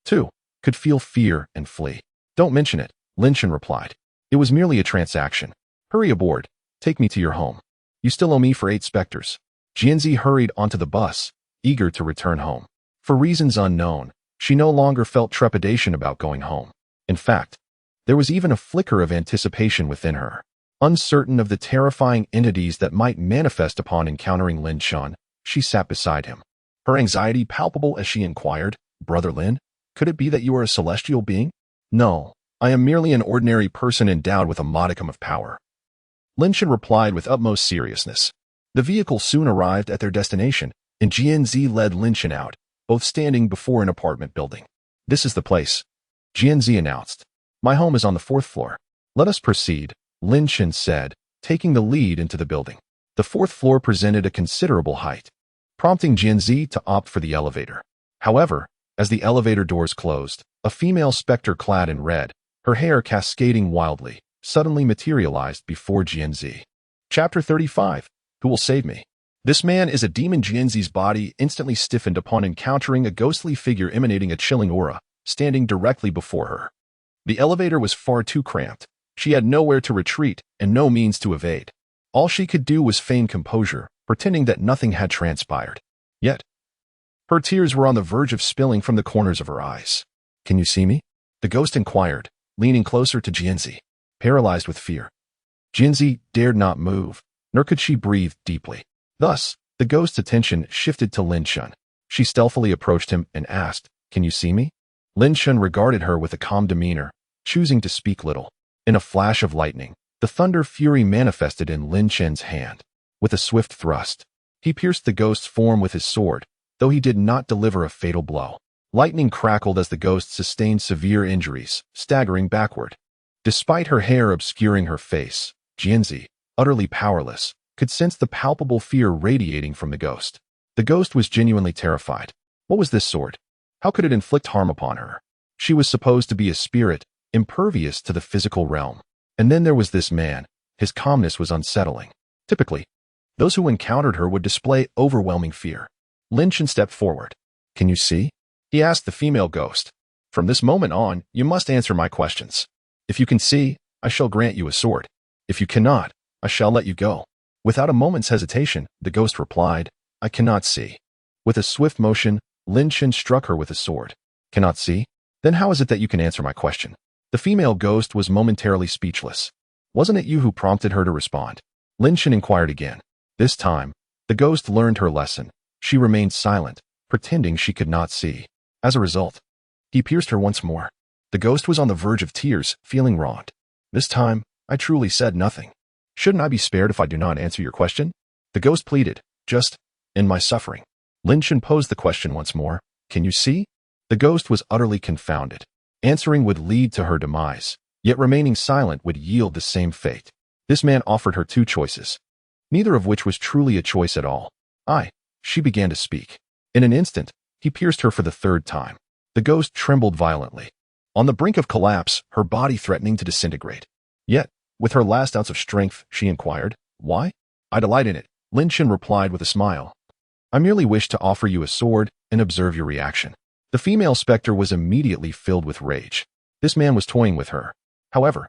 too, could feel fear and flee. Don't mention it, Lin Shun replied. It was merely a transaction. Hurry aboard. Take me to your home. You still owe me for 8 specters. Jianzi hurried onto the bus, eager to return home. For reasons unknown, she no longer felt trepidation about going home. In fact, there was even a flicker of anticipation within her. Uncertain of the terrifying entities that might manifest upon encountering Lin Shun, she sat beside him. Her anxiety palpable as she inquired, Brother Lin, could it be that you are a celestial being? No, I am merely an ordinary person endowed with a modicum of power. Lin Shun replied with utmost seriousness. The vehicle soon arrived at their destination, and Jianzi led Lin Shun out, both standing before an apartment building. This is the place, Jianzi announced. My home is on the 4th floor. Let us proceed, Lin Shun said, taking the lead into the building. The 4th floor presented a considerable height, prompting Jianzi to opt for the elevator. However, as the elevator doors closed, a female specter clad in red, her hair cascading wildly, suddenly materialized before Jianzi. Chapter 35. Who will save me? This man is a demon. Jianzi's body instantly stiffened upon encountering a ghostly figure emanating a chilling aura, standing directly before her. The elevator was far too cramped. She had nowhere to retreat and no means to evade. All she could do was feign composure, pretending that nothing had transpired. Yet, her tears were on the verge of spilling from the corners of her eyes. Can you see me? The ghost inquired, leaning closer to Jianzi, paralyzed with fear. Jianzi dared not move, nor could she breathe deeply. Thus, the ghost's attention shifted to Lin Shun. She stealthily approached him and asked, Can you see me? Lin Shun regarded her with a calm demeanor, choosing to speak little. In a flash of lightning, the thunder fury manifested in Lin Shun's hand. With a swift thrust, he pierced the ghost's form with his sword, though he did not deliver a fatal blow. Lightning crackled as the ghost sustained severe injuries, staggering backward. Despite her hair obscuring her face, Jianzi, utterly powerless, could sense the palpable fear radiating from the ghost. The ghost was genuinely terrified. What was this sword? How could it inflict harm upon her? She was supposed to be a spirit, impervious to the physical realm. And then there was this man. His calmness was unsettling. Typically, those who encountered her would display overwhelming fear. Lin Shun stepped forward. Can you see? He asked the female ghost. From this moment on, you must answer my questions. If you can see, I shall grant you a sword. If you cannot, I shall let you go. Without a moment's hesitation, the ghost replied, I cannot see. With a swift motion, Lin Shun struck her with a sword. Cannot see? Then how is it that you can answer my question? The female ghost was momentarily speechless. Wasn't it you who prompted her to respond? Lin Shun inquired again. This time, The ghost learned her lesson. She remained silent, pretending she could not see. As a result, he pierced her once more. The ghost was on the verge of tears, feeling wronged. This time, I truly said nothing. Shouldn't I be spared if I do not answer your question? The ghost pleaded, just in my suffering. Lin Chen posed the question once more. Can you see? The ghost was utterly confounded. Answering would lead to her demise, yet remaining silent would yield the same fate. This man offered her two choices, neither of which was truly a choice at all. She began to speak. In an instant, he pierced her for the third time. The ghost trembled violently, on the brink of collapse, her body threatening to disintegrate. Yet, with her last ounce of strength, she inquired, why? I delight in it, Lin Chen replied with a smile. I merely wish to offer you a sword and observe your reaction. The female specter was immediately filled with rage. This man was toying with her. However,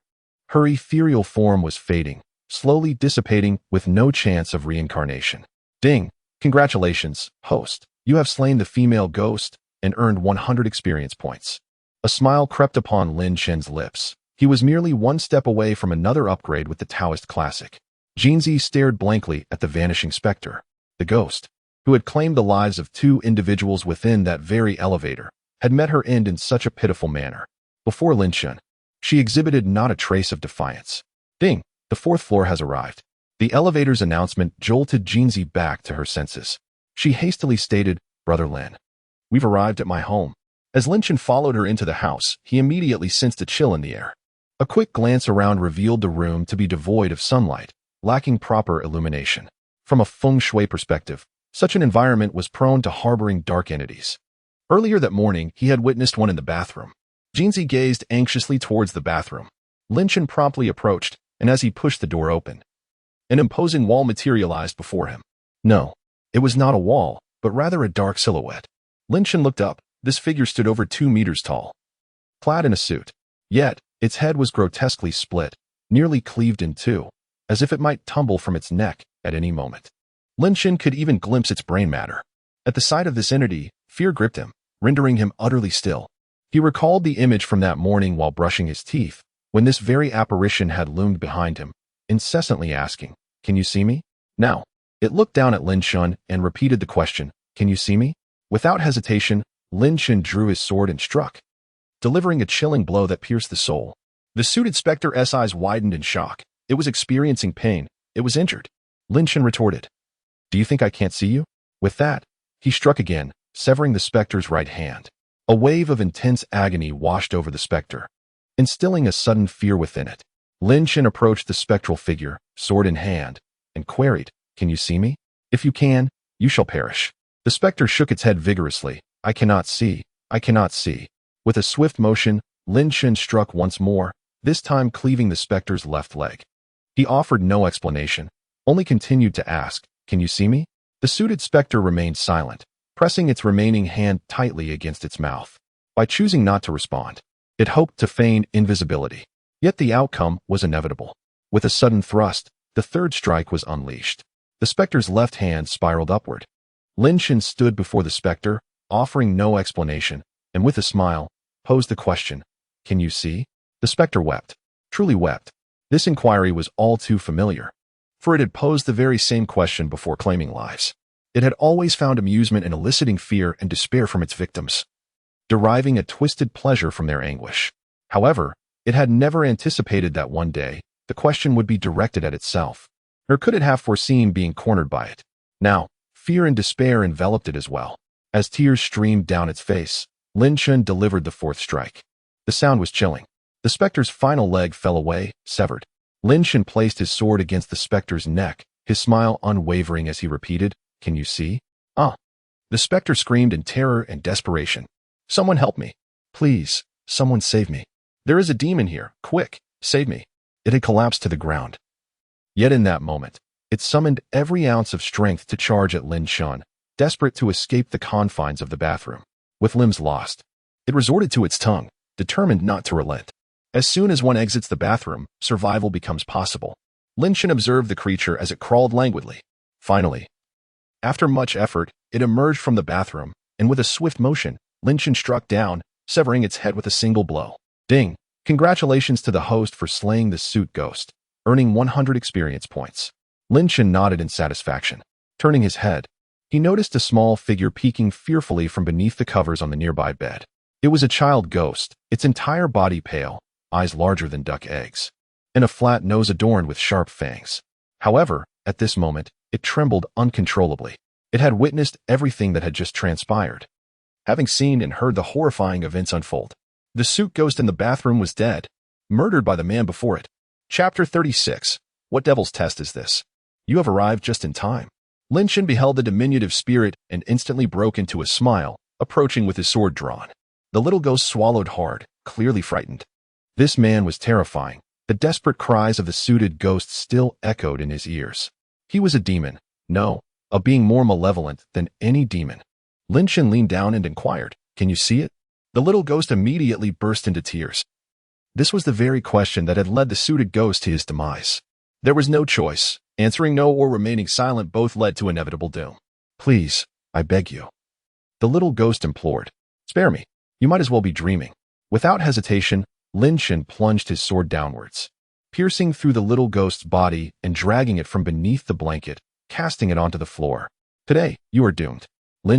her ethereal form was fading, slowly dissipating with no chance of reincarnation. Ding! Congratulations, host. You have slain the female ghost and earned 100 experience points. A smile crept upon Lin Chen's lips. He was merely one step away from another upgrade with the Taoist classic. Jinzi stared blankly at the vanishing specter. The ghost, who had claimed the lives of two individuals within that very elevator, had met her end in such a pitiful manner. Before Lin Chen, she exhibited not a trace of defiance. Ding! The fourth floor has arrived. The elevator's announcement jolted Jinzi back to her senses. She hastily stated, Brother Lin, we've arrived at my home. As Lin Chen followed her into the house, he immediately sensed a chill in the air. A quick glance around revealed the room to be devoid of sunlight, lacking proper illumination. From a feng shui perspective, such an environment was prone to harboring dark entities. Earlier that morning, he had witnessed one in the bathroom. Jinzi gazed anxiously towards the bathroom. Lin Chen promptly approached, and as he pushed the door open, an imposing wall materialized before him. No, it was not a wall, but rather a dark silhouette. Lin Chen looked up. This figure stood over 2 meters tall, clad in a suit. Yet, its head was grotesquely split, nearly cleaved in two, as if it might tumble from its neck at any moment. Lin Chen could even glimpse its brain matter. At the sight of this entity, fear gripped him, rendering him utterly still. He recalled the image from that morning while brushing his teeth, when this very apparition had loomed behind him, incessantly asking, Can you see me? Now, it looked down at Lin Chen and repeated the question, Can you see me? Without hesitation, Lin Chen drew his sword and struck, delivering a chilling blow that pierced the soul. The suited specter's eyes widened in shock. It was experiencing pain. It was injured. Lin Chen retorted, Do you think I can't see you? With that, he struck again, severing the specter's right hand. A wave of intense agony washed over the specter, instilling a sudden fear within it. Lin Chen approached the spectral figure, sword in hand, and queried, Can you see me? If you can, you shall perish. The specter shook its head vigorously. I cannot see. I cannot see. With a swift motion, Lin Chen struck once more, this time cleaving the specter's left leg. He offered no explanation, only continued to ask, Can you see me? The suited specter remained silent, pressing its remaining hand tightly against its mouth. By choosing not to respond, it hoped to feign invisibility. Yet the outcome was inevitable. With a sudden thrust, the third strike was unleashed. The specter's left hand spiraled upward. Lin Chen stood before the specter, offering no explanation, and with a smile, posed the question, Can you see? The specter wept. Truly wept. This inquiry was all too familiar, for it had posed the very same question before claiming lives. It had always found amusement in eliciting fear and despair from its victims, deriving a twisted pleasure from their anguish. However, it had never anticipated that one day, the question would be directed at itself. Nor could it have foreseen being cornered by it. Now, fear and despair enveloped it as well. As tears streamed down its face, Lin Chen delivered the fourth strike. The sound was chilling. The specter's final leg fell away, severed. Lin Chen placed his sword against the specter's neck, his smile unwavering as he repeated, Can you see? The specter screamed in terror and desperation. Someone help me. Please, someone save me. There is a demon here. Quick, save me. It had collapsed to the ground. Yet in that moment, it summoned every ounce of strength to charge at Lin Chen, desperate to escape the confines of the bathroom. With limbs lost, it resorted to its tongue, determined not to relent. As soon as one exits the bathroom, survival becomes possible. Lin Chen observed the creature as it crawled languidly. Finally, after much effort, it emerged from the bathroom, and with a swift motion, Lin Chen struck down, severing its head with a single blow. Ding! Congratulations to the host for slaying the suit ghost, earning 100 experience points. Lin Chen nodded in satisfaction. Turning his head, he noticed a small figure peeking fearfully from beneath the covers on the nearby bed. It was a child ghost, its entire body pale, eyes larger than duck eggs, and a flat nose adorned with sharp fangs. However, at this moment, it trembled uncontrollably. It had witnessed everything that had just transpired, having seen and heard the horrifying events unfold. The suit ghost in the bathroom was dead, murdered by the man before it. Chapter 36. What devil's test is this? You have arrived just in time. Chen beheld the diminutive spirit and instantly broke into a smile, approaching with his sword drawn. The little ghost swallowed hard, clearly frightened. This man was terrifying. The desperate cries of the suited ghost still echoed in his ears. He was a demon. No, a being more malevolent than any demon. Chen leaned down and inquired, "Can you see it?" The little ghost immediately burst into tears. This was the very question that had led the suited ghost to his demise. There was no choice. Answering no or remaining silent both led to inevitable doom. "Please, I beg you," the little ghost implored. "Spare me. You might as well be dreaming." Without hesitation, Chen plunged his sword downwards, piercing through the little ghost's body and dragging it from beneath the blanket, casting it onto the floor. "Today, you are doomed,"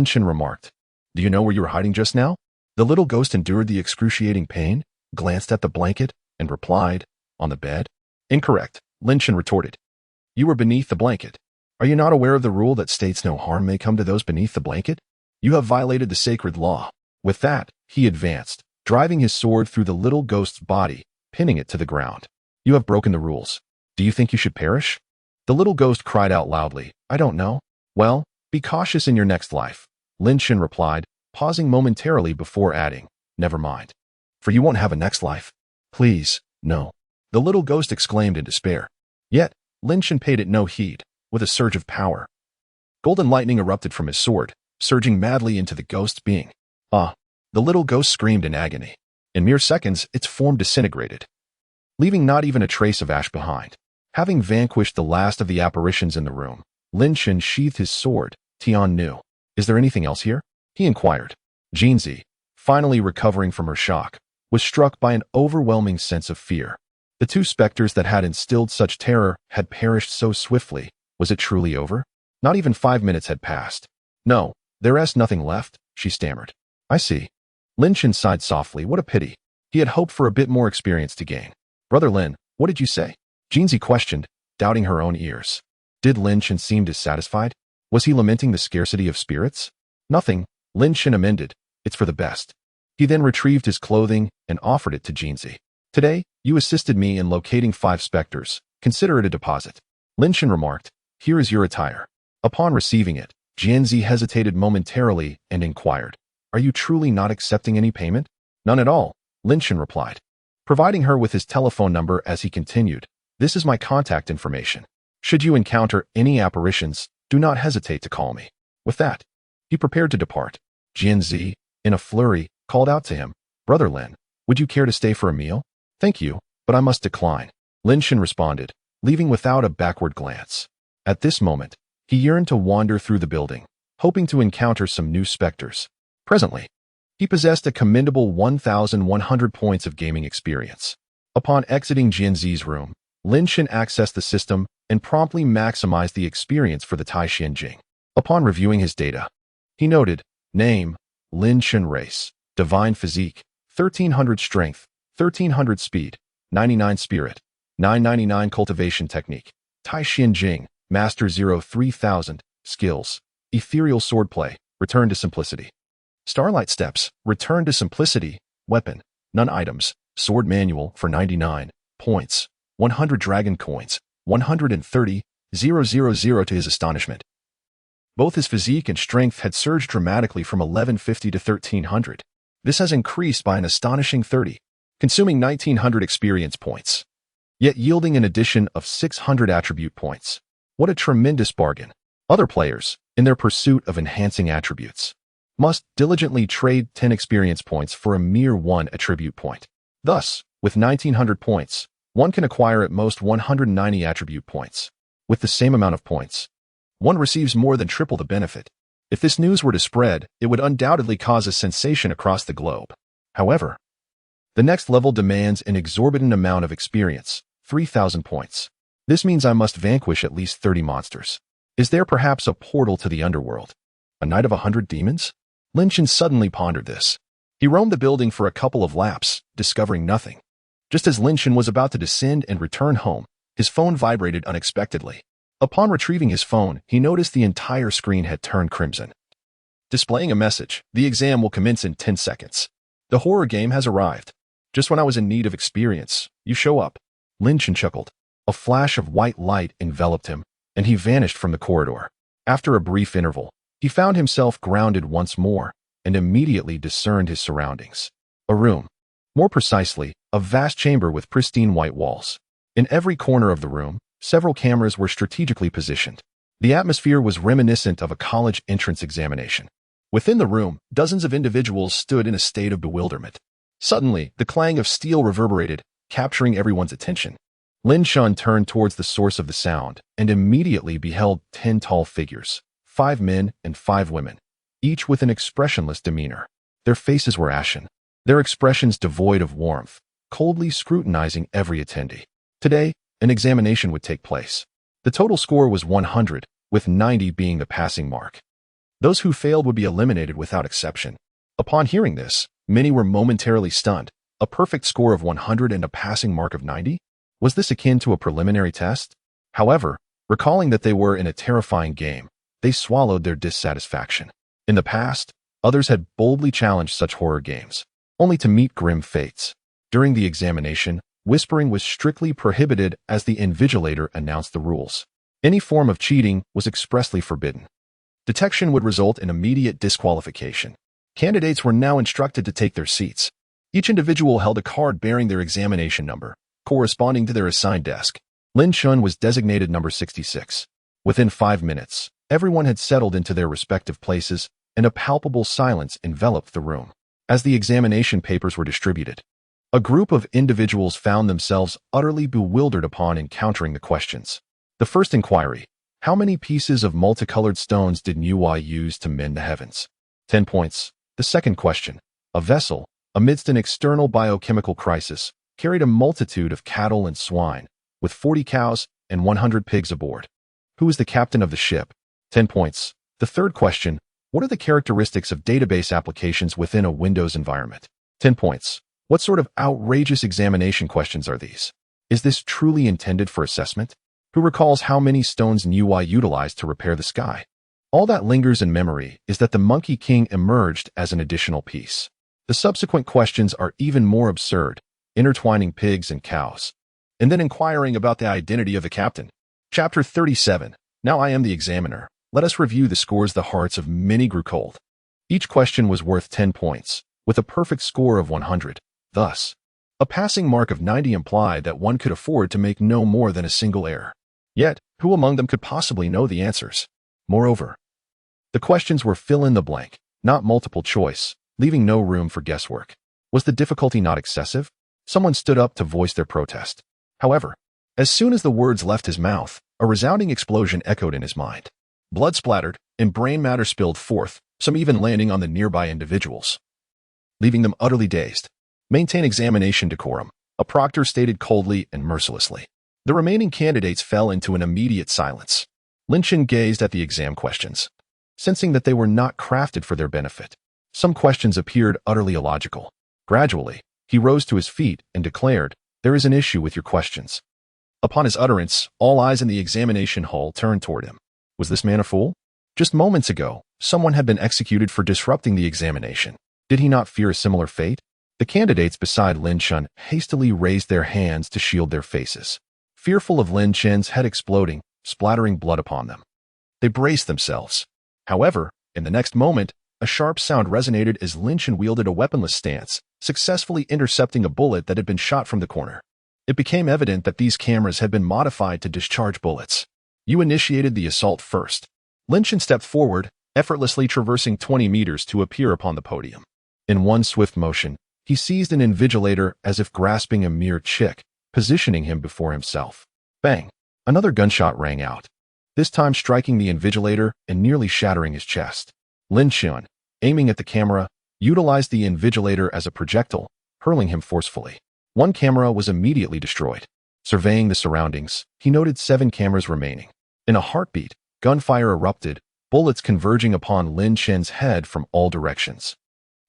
Chen remarked. "Do you know where you were hiding just now?" The little ghost endured the excruciating pain, glanced at the blanket, and replied, "On the bed?" "Incorrect," Chen retorted. "You were beneath the blanket. Are you not aware of the rule that states no harm may come to those beneath the blanket? You have violated the sacred law." With that, he advanced, driving his sword through the little ghost's body, pinning it to the ground. "You have broken the rules. Do you think you should perish?" The little ghost cried out loudly, "I don't know." "Well, be cautious in your next life," Chen replied, pausing momentarily before adding, "Never mind. For you won't have a next life." "Please, no," the little ghost exclaimed in despair. Yet, Chen paid it no heed. With a surge of power, golden lightning erupted from his sword, surging madly into the ghost's being. "Ah!" The little ghost screamed in agony. In mere seconds, its form disintegrated, leaving not even a trace of ash behind. Having vanquished the last of the apparitions in the room, Chen sheathed his sword. Tian knew. "Is there anything else here?" he inquired. Jinzi, finally recovering from her shock, was struck by an overwhelming sense of fear. The two specters that had instilled such terror had perished so swiftly. Was it truly over? Not even 5 minutes had passed. "No, there's nothing left," she stammered. "I see." Chen sighed softly. What a pity. He had hoped for a bit more experience to gain. "Brother Lin, what did you say?" Jinzi questioned, doubting her own ears. Did Chen seem dissatisfied? Was he lamenting the scarcity of spirits? "Nothing," Chen amended. "It's for the best." He then retrieved his clothing and offered it to Jinzi. "Today, you assisted me in locating 5 specters. Consider it a deposit." Chen remarked, "Here is your attire." Upon receiving it, Jinzi hesitated momentarily and inquired, "Are you truly not accepting any payment?" "None at all," Chen replied, providing her with his telephone number as he continued, "This is my contact information. Should you encounter any apparitions, do not hesitate to call me." With that, he prepared to depart. Jinzi, in a flurry, called out to him, "Brother Lin, would you care to stay for a meal?" "Thank you, but I must decline," Chen responded, leaving without a backward glance. At this moment, he yearned to wander through the building, hoping to encounter some new specters. Presently, he possessed a commendable 1,100 points of gaming experience. Upon exiting Jinzi's room, Chen accessed the system and promptly maximized the experience for the Tai-Xian Jing. Upon reviewing his data, he noted, name, Chen race, divine physique, 1300 strength, 1300 speed, 99 spirit, 999 cultivation technique, Tai-Xian Jing, Master 3000, skills, ethereal swordplay, return to simplicity. Starlight steps, return to simplicity, weapon, none items, sword manual for 99 points, 100 dragon coins, 130,000 to his astonishment. Both his physique and strength had surged dramatically from 1150 to 1300. This has increased by an astonishing 30, consuming 1900 experience points, yet yielding an addition of 600 attribute points. What a tremendous bargain. Other players, in their pursuit of enhancing attributes, must diligently trade 10 experience points for a mere 1 attribute point. Thus, with 1900 points, one can acquire at most 190 attribute points. With the same amount of points, one receives more than triple the benefit. If this news were to spread, it would undoubtedly cause a sensation across the globe. However, the next level demands an exorbitant amount of experience, 3,000 points. This means I must vanquish at least 30 monsters. Is there perhaps a portal to the underworld? A night of 100 demons? Chen suddenly pondered this. He roamed the building for a couple of laps, discovering nothing. Just as Chen was about to descend and return home, his phone vibrated unexpectedly. Upon retrieving his phone, he noticed the entire screen had turned crimson. Displaying a message, "The exam will commence in 10 seconds. The horror game has arrived. Just when I was in need of experience, you show up." Chen chuckled. A flash of white light enveloped him, and he vanished from the corridor. After a brief interval, he found himself grounded once more and immediately discerned his surroundings. A room. More precisely, a vast chamber with pristine white walls. In every corner of the room, several cameras were strategically positioned. The atmosphere was reminiscent of a college entrance examination. Within the room, dozens of individuals stood in a state of bewilderment. Suddenly, the clang of steel reverberated, capturing everyone's attention. Chen turned towards the source of the sound and immediately beheld 10 tall figures, 5 men and 5 women, each with an expressionless demeanor. Their faces were ashen, their expressions devoid of warmth, coldly scrutinizing every attendee. Today, an examination would take place. The total score was 100, with 90 being the passing mark. Those who failed would be eliminated without exception. Upon hearing this, many were momentarily stunned. A perfect score of 100 and a passing mark of 90? Was this akin to a preliminary test? However, recalling that they were in a terrifying game, they swallowed their dissatisfaction. In the past, others had boldly challenged such horror games, only to meet grim fates. During the examination, whispering was strictly prohibited as the invigilator announced the rules. Any form of cheating was expressly forbidden. Detection would result in immediate disqualification. Candidates were now instructed to take their seats. Each individual held a card bearing their examination number, corresponding to their assigned desk. Chen was designated number 66. Within 5 minutes, everyone had settled into their respective places, and a palpable silence enveloped the room. As the examination papers were distributed, a group of individuals found themselves utterly bewildered upon encountering the questions. The first inquiry: how many pieces of multicolored stones did Nui use to mend the heavens? 10 points. The second question: a vessel, amidst an external biochemical crisis, carried a multitude of cattle and swine, with 40 cows and 100 pigs aboard. Who is the captain of the ship? 10 points. The third question: what are the characteristics of database applications within a Windows environment? 10 points. What sort of outrageous examination questions are these? Is this truly intended for assessment? Who recalls how many stones Nui utilized to repair the sky? All that lingers in memory is that the Monkey King emerged as an additional piece. The subsequent questions are even more absurd, intertwining pigs and cows, and then inquiring about the identity of the captain. Chapter 37. Now I am the examiner. Let us review the scores. The hearts of many grew cold. Each question was worth 10 points, with a perfect score of 100. Thus, a passing mark of 90 implied that one could afford to make no more than a single error. Yet, who among them could possibly know the answers? Moreover, the questions were fill in the blank, not multiple choice, leaving no room for guesswork. Was the difficulty not excessive? Someone stood up to voice their protest. However, as soon as the words left his mouth, a resounding explosion echoed in his mind. Blood splattered, and brain matter spilled forth, some even landing on the nearby individuals, leaving them utterly dazed. Maintain examination decorum, a proctor stated coldly and mercilessly. The remaining candidates fell into an immediate silence. Chen gazed at the exam questions, sensing that they were not crafted for their benefit. Some questions appeared utterly illogical. Gradually, he rose to his feet and declared, "There is an issue with your questions." Upon his utterance, all eyes in the examination hall turned toward him. Was this man a fool? Just moments ago, someone had been executed for disrupting the examination. Did he not fear a similar fate? The candidates beside Chen hastily raised their hands to shield their faces, fearful of Chen's head exploding, splattering blood upon them. They braced themselves. However, in the next moment, a sharp sound resonated as Chen wielded a weaponless stance, successfully intercepting a bullet that had been shot from the corner. It became evident that these cameras had been modified to discharge bullets. You initiated the assault first. Chen stepped forward, effortlessly traversing 20 meters to appear upon the podium. In one swift motion, he seized an invigilator as if grasping a mere chick, positioning him before himself. Bang! Another gunshot rang out, this time striking the invigilator and nearly shattering his chest. Chen, aiming at the camera, utilized the invigilator as a projectile, hurling him forcefully. One camera was immediately destroyed. Surveying the surroundings, he noted 7 cameras remaining. In a heartbeat, Gunfire erupted, bullets converging upon Lin Chen's head from all directions.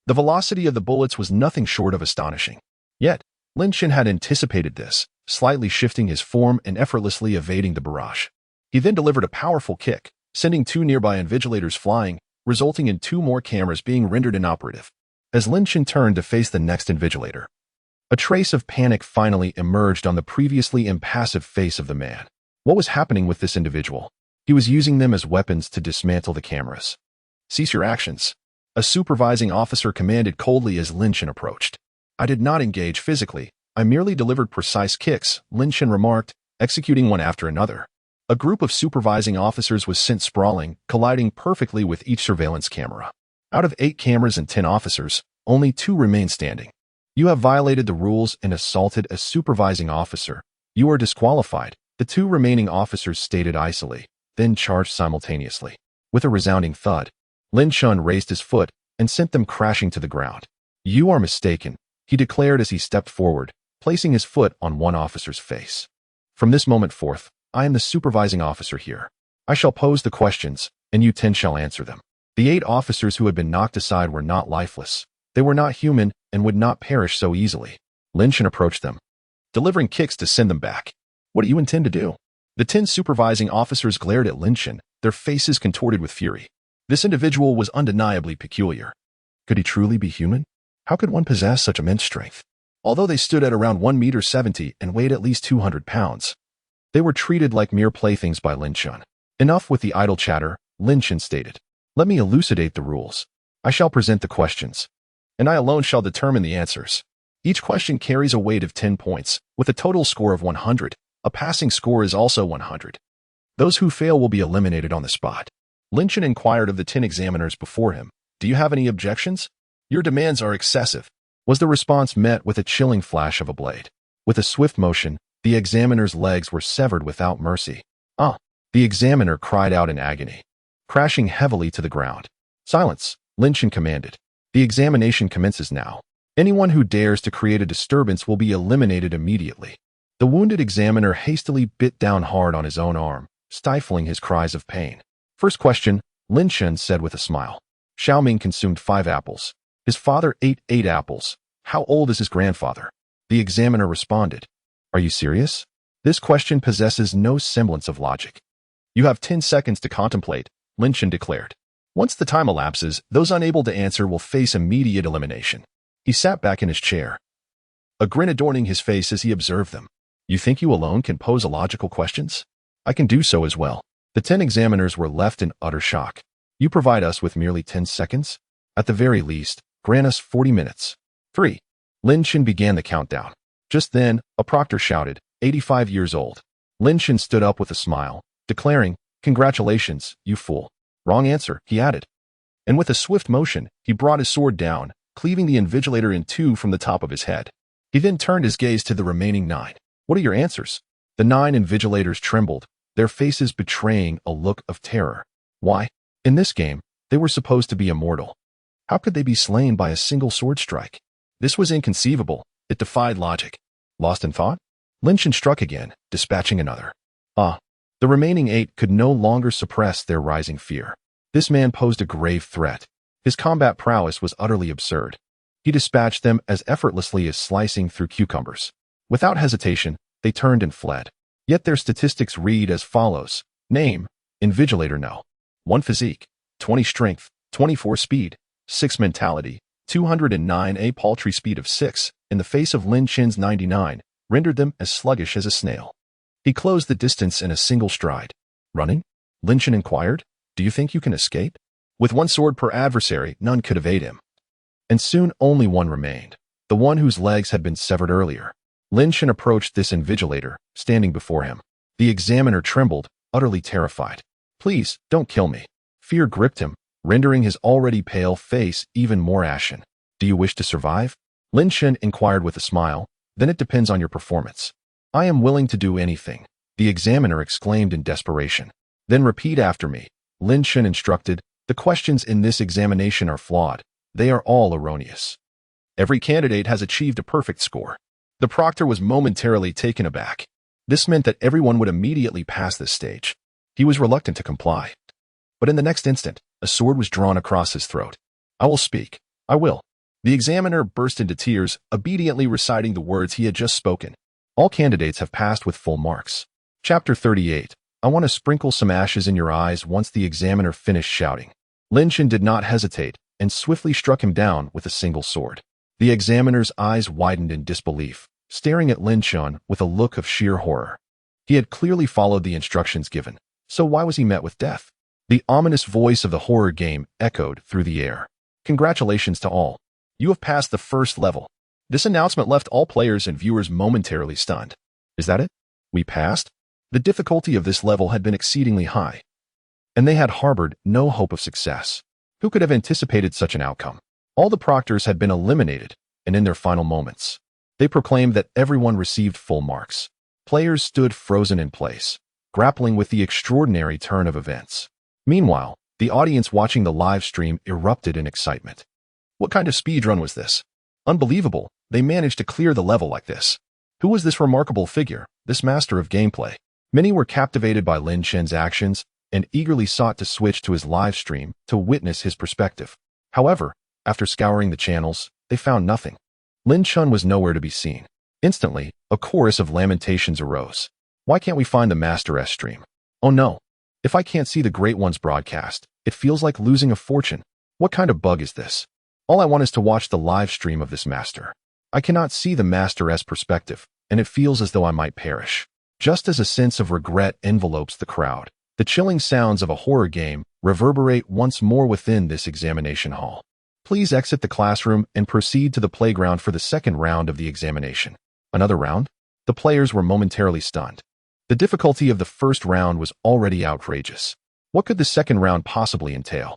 The velocity of the bullets was nothing short of astonishing. Yet, Lin Chen had anticipated this, slightly shifting his form and effortlessly evading the barrage. He then delivered a powerful kick, sending two nearby invigilators flying, resulting in two more cameras being rendered inoperative. As Lin Chen turned to face the next invigilator, a trace of panic finally emerged on the previously impassive face of the man. What was happening with this individual? He was using them as weapons to dismantle the cameras. "Cease your actions," a supervising officer commanded coldly as Lin Chen approached. "I did not engage physically. I merely delivered precise kicks," Lin Chen remarked, executing one after another. A group of supervising officers was sent sprawling, colliding perfectly with each surveillance camera. Out of 8 cameras and 10 officers, only 2 remain standing. "You have violated the rules and assaulted a supervising officer. You are disqualified," the 2 remaining officers stated icily, then charged simultaneously. With a resounding thud, Lin Chen raised his foot and sent them crashing to the ground. "You are mistaken," he declared as he stepped forward, placing his foot on one officer's face. "From this moment forth, I am the supervising officer here. I shall pose the questions, and you 10 shall answer them." The 8 officers who had been knocked aside were not lifeless. They were not human and would not perish so easily. Lin Chen approached them, delivering kicks to send them back. "What do you intend to do?" The 10 supervising officers glared at Lin Chen, their faces contorted with fury. This individual was undeniably peculiar. Could he truly be human? How could one possess such immense strength? Although they stood at around 1.70 meters and weighed at least 200 pounds, they were treated like mere playthings by Lin Chen. "Enough with the idle chatter," Lin Chen stated. "Let me elucidate the rules. I shall present the questions, and I alone shall determine the answers. Each question carries a weight of 10 points, with a total score of 100. A passing score is also 100. Those who fail will be eliminated on the spot." Lin Chen inquired of the 10 examiners before him, "Do you have any objections?" "Your demands are excessive," was the response, met with a chilling flash of a blade. With a swift motion, the examiner's legs were severed without mercy. "Ah!" the examiner cried out in agony, crashing heavily to the ground. "Silence," Lin Chen commanded. "The examination commences now. Anyone who dares to create a disturbance will be eliminated immediately." The wounded examiner hastily bit down hard on his own arm, stifling his cries of pain. "First question," Lin Chen said with a smile. "Xiaoming consumed 5 apples. His father ate 8 apples. How old is his grandfather?" The examiner responded. "Are you serious? This question possesses no semblance of logic." "You have 10 seconds to contemplate," Lin Chen declared. "Once the time elapses, those unable to answer will face immediate elimination." He sat back in his chair, a grin adorning his face as he observed them. "You think you alone can pose illogical questions? I can do so as well." The 10 examiners were left in utter shock. "You provide us with merely 10 seconds? At the very least, grant us 40 minutes. 3. Lin Chen began the countdown. Just then, a proctor shouted, 85 years old. Lin Chen stood up with a smile, declaring, "Congratulations, you fool." "Wrong answer," he added. And with a swift motion, he brought his sword down, cleaving the invigilator in 2 from the top of his head. He then turned his gaze to the remaining 9. "What are your answers?" The 9 invigilators trembled, their faces betraying a look of terror. Why? In this game, they were supposed to be immortal. How could they be slain by a single sword strike? This was inconceivable. It defied logic. Lost in thought? Lin Chen struck again, dispatching another. The remaining 8 could no longer suppress their rising fear. This man posed a grave threat. His combat prowess was utterly absurd. He dispatched them as effortlessly as slicing through cucumbers. Without hesitation, they turned and fled. Yet their statistics read as follows. Name, Invigilator No. 1 Physique, 20 Strength, 24 Speed, 6 Mentality, 209. A paltry speed of 6, in the face of Lin Chen's 99, rendered them as sluggish as a snail. He closed the distance in a single stride. "Running?" Lin Chen inquired. "Do you think you can escape?" With 1 sword per adversary, none could evade him. And soon only one remained, the one whose legs had been severed earlier. Lin Chen approached this invigilator, standing before him. The examiner trembled, utterly terrified. "Please, don't kill me." Fear gripped him, rendering his already pale face even more ashen. "Do you wish to survive?" Lin Chen inquired with a smile. "Then it depends on your performance." "I am willing to do anything," the examiner exclaimed in desperation. "Then repeat after me," Lin Chen instructed. "The questions in this examination are flawed. They are all erroneous. Every candidate has achieved a perfect score." The proctor was momentarily taken aback. This meant that everyone would immediately pass this stage. He was reluctant to comply. But in the next instant, a sword was drawn across his throat. I will speak. I will. The examiner burst into tears, obediently reciting the words he had just spoken. All candidates have passed with full marks. Chapter 38. I want to sprinkle some ashes in your eyes. Once the examiner finished shouting, Chen did not hesitate and swiftly struck him down with a single sword. The examiner's eyes widened in disbelief, staring at Chen with a look of sheer horror. He had clearly followed the instructions given, so why was he met with death? The ominous voice of the horror game echoed through the air. Congratulations to all. You have passed the first level. This announcement left all players and viewers momentarily stunned. Is that it? We passed? The difficulty of this level had been exceedingly high, and they had harbored no hope of success. Who could have anticipated such an outcome? All the proctors had been eliminated, and in their final moments, they proclaimed that everyone received full marks. Players stood frozen in place, grappling with the extraordinary turn of events. Meanwhile, the audience watching the live stream erupted in excitement. What kind of speedrun was this? Unbelievable, they managed to clear the level like this. Who was this remarkable figure, this master of gameplay? Many were captivated by Chen's actions and eagerly sought to switch to his live stream to witness his perspective. However, after scouring the channels, they found nothing. Chen was nowhere to be seen. Instantly, a chorus of lamentations arose. Why can't we find the Master's stream? Oh no. If I can't see the Great One's broadcast, it feels like losing a fortune. What kind of bug is this? All I want is to watch the live stream of this master. I cannot see the Master's perspective, and it feels as though I might perish. Just as a sense of regret envelopes the crowd, the chilling sounds of a horror game reverberate once more within this examination hall. Please exit the classroom and proceed to the playground for the second round of the examination. Another round? The players were momentarily stunned. The difficulty of the first round was already outrageous. What could the second round possibly entail?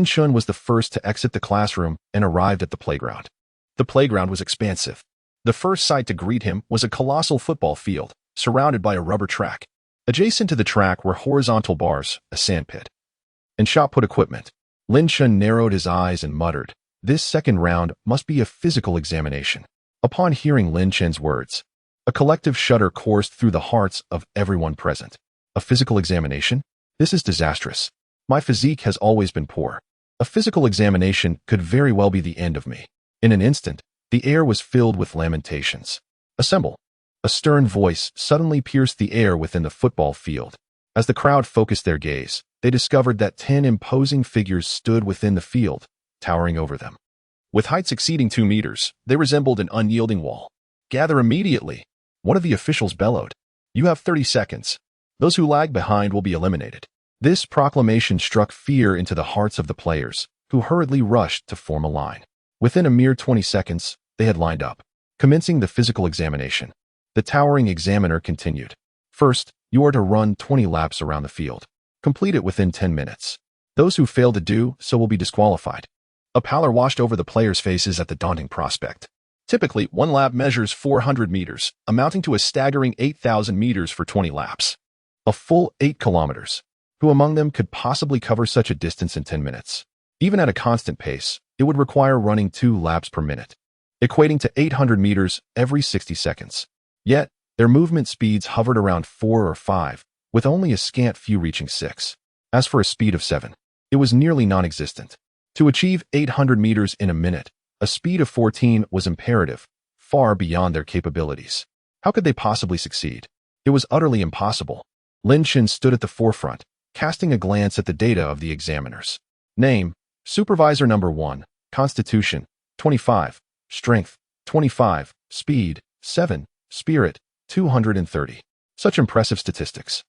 Chen was the first to exit the classroom and arrived at the playground. The playground was expansive. The first sight to greet him was a colossal football field, surrounded by a rubber track. Adjacent to the track were horizontal bars, a sandpit, and shot-put equipment. Chen narrowed his eyes and muttered, "This second round must be a physical examination." Upon hearing Chen's words, a collective shudder coursed through the hearts of everyone present. A physical examination? This is disastrous. My physique has always been poor. A physical examination could very well be the end of me. In an instant, the air was filled with lamentations. Assemble. A stern voice suddenly pierced the air within the football field. As the crowd focused their gaze, they discovered that 10 imposing figures stood within the field, towering over them. With heights exceeding 2 meters, they resembled an unyielding wall. Gather immediately. One of the officials bellowed. You have 30 seconds. Those who lag behind will be eliminated. This proclamation struck fear into the hearts of the players, who hurriedly rushed to form a line. Within a mere 20 seconds, they had lined up. Commencing the physical examination, the towering examiner continued. First, you are to run 20 laps around the field. Complete it within 10 minutes. Those who fail to do so will be disqualified. A pallor washed over the players' faces at the daunting prospect. Typically, one lap measures 400 meters, amounting to a staggering 8,000 meters for 20 laps. A full 8 kilometers. Who among them could possibly cover such a distance in 10 minutes? Even at a constant pace, it would require running 2 laps per minute, equating to 800 meters every 60 seconds. Yet, their movement speeds hovered around 4 or 5, with only a scant few reaching 6. As for a speed of 7, it was nearly non-existent. To achieve 800 meters in a minute, a speed of 14 was imperative, far beyond their capabilities. How could they possibly succeed? It was utterly impossible. Chen stood at the forefront, casting a glance at the data of the examiners. Name, Supervisor Number 1, Constitution, 25, Strength, 25, Speed, 7, Spirit, 230. Such impressive statistics.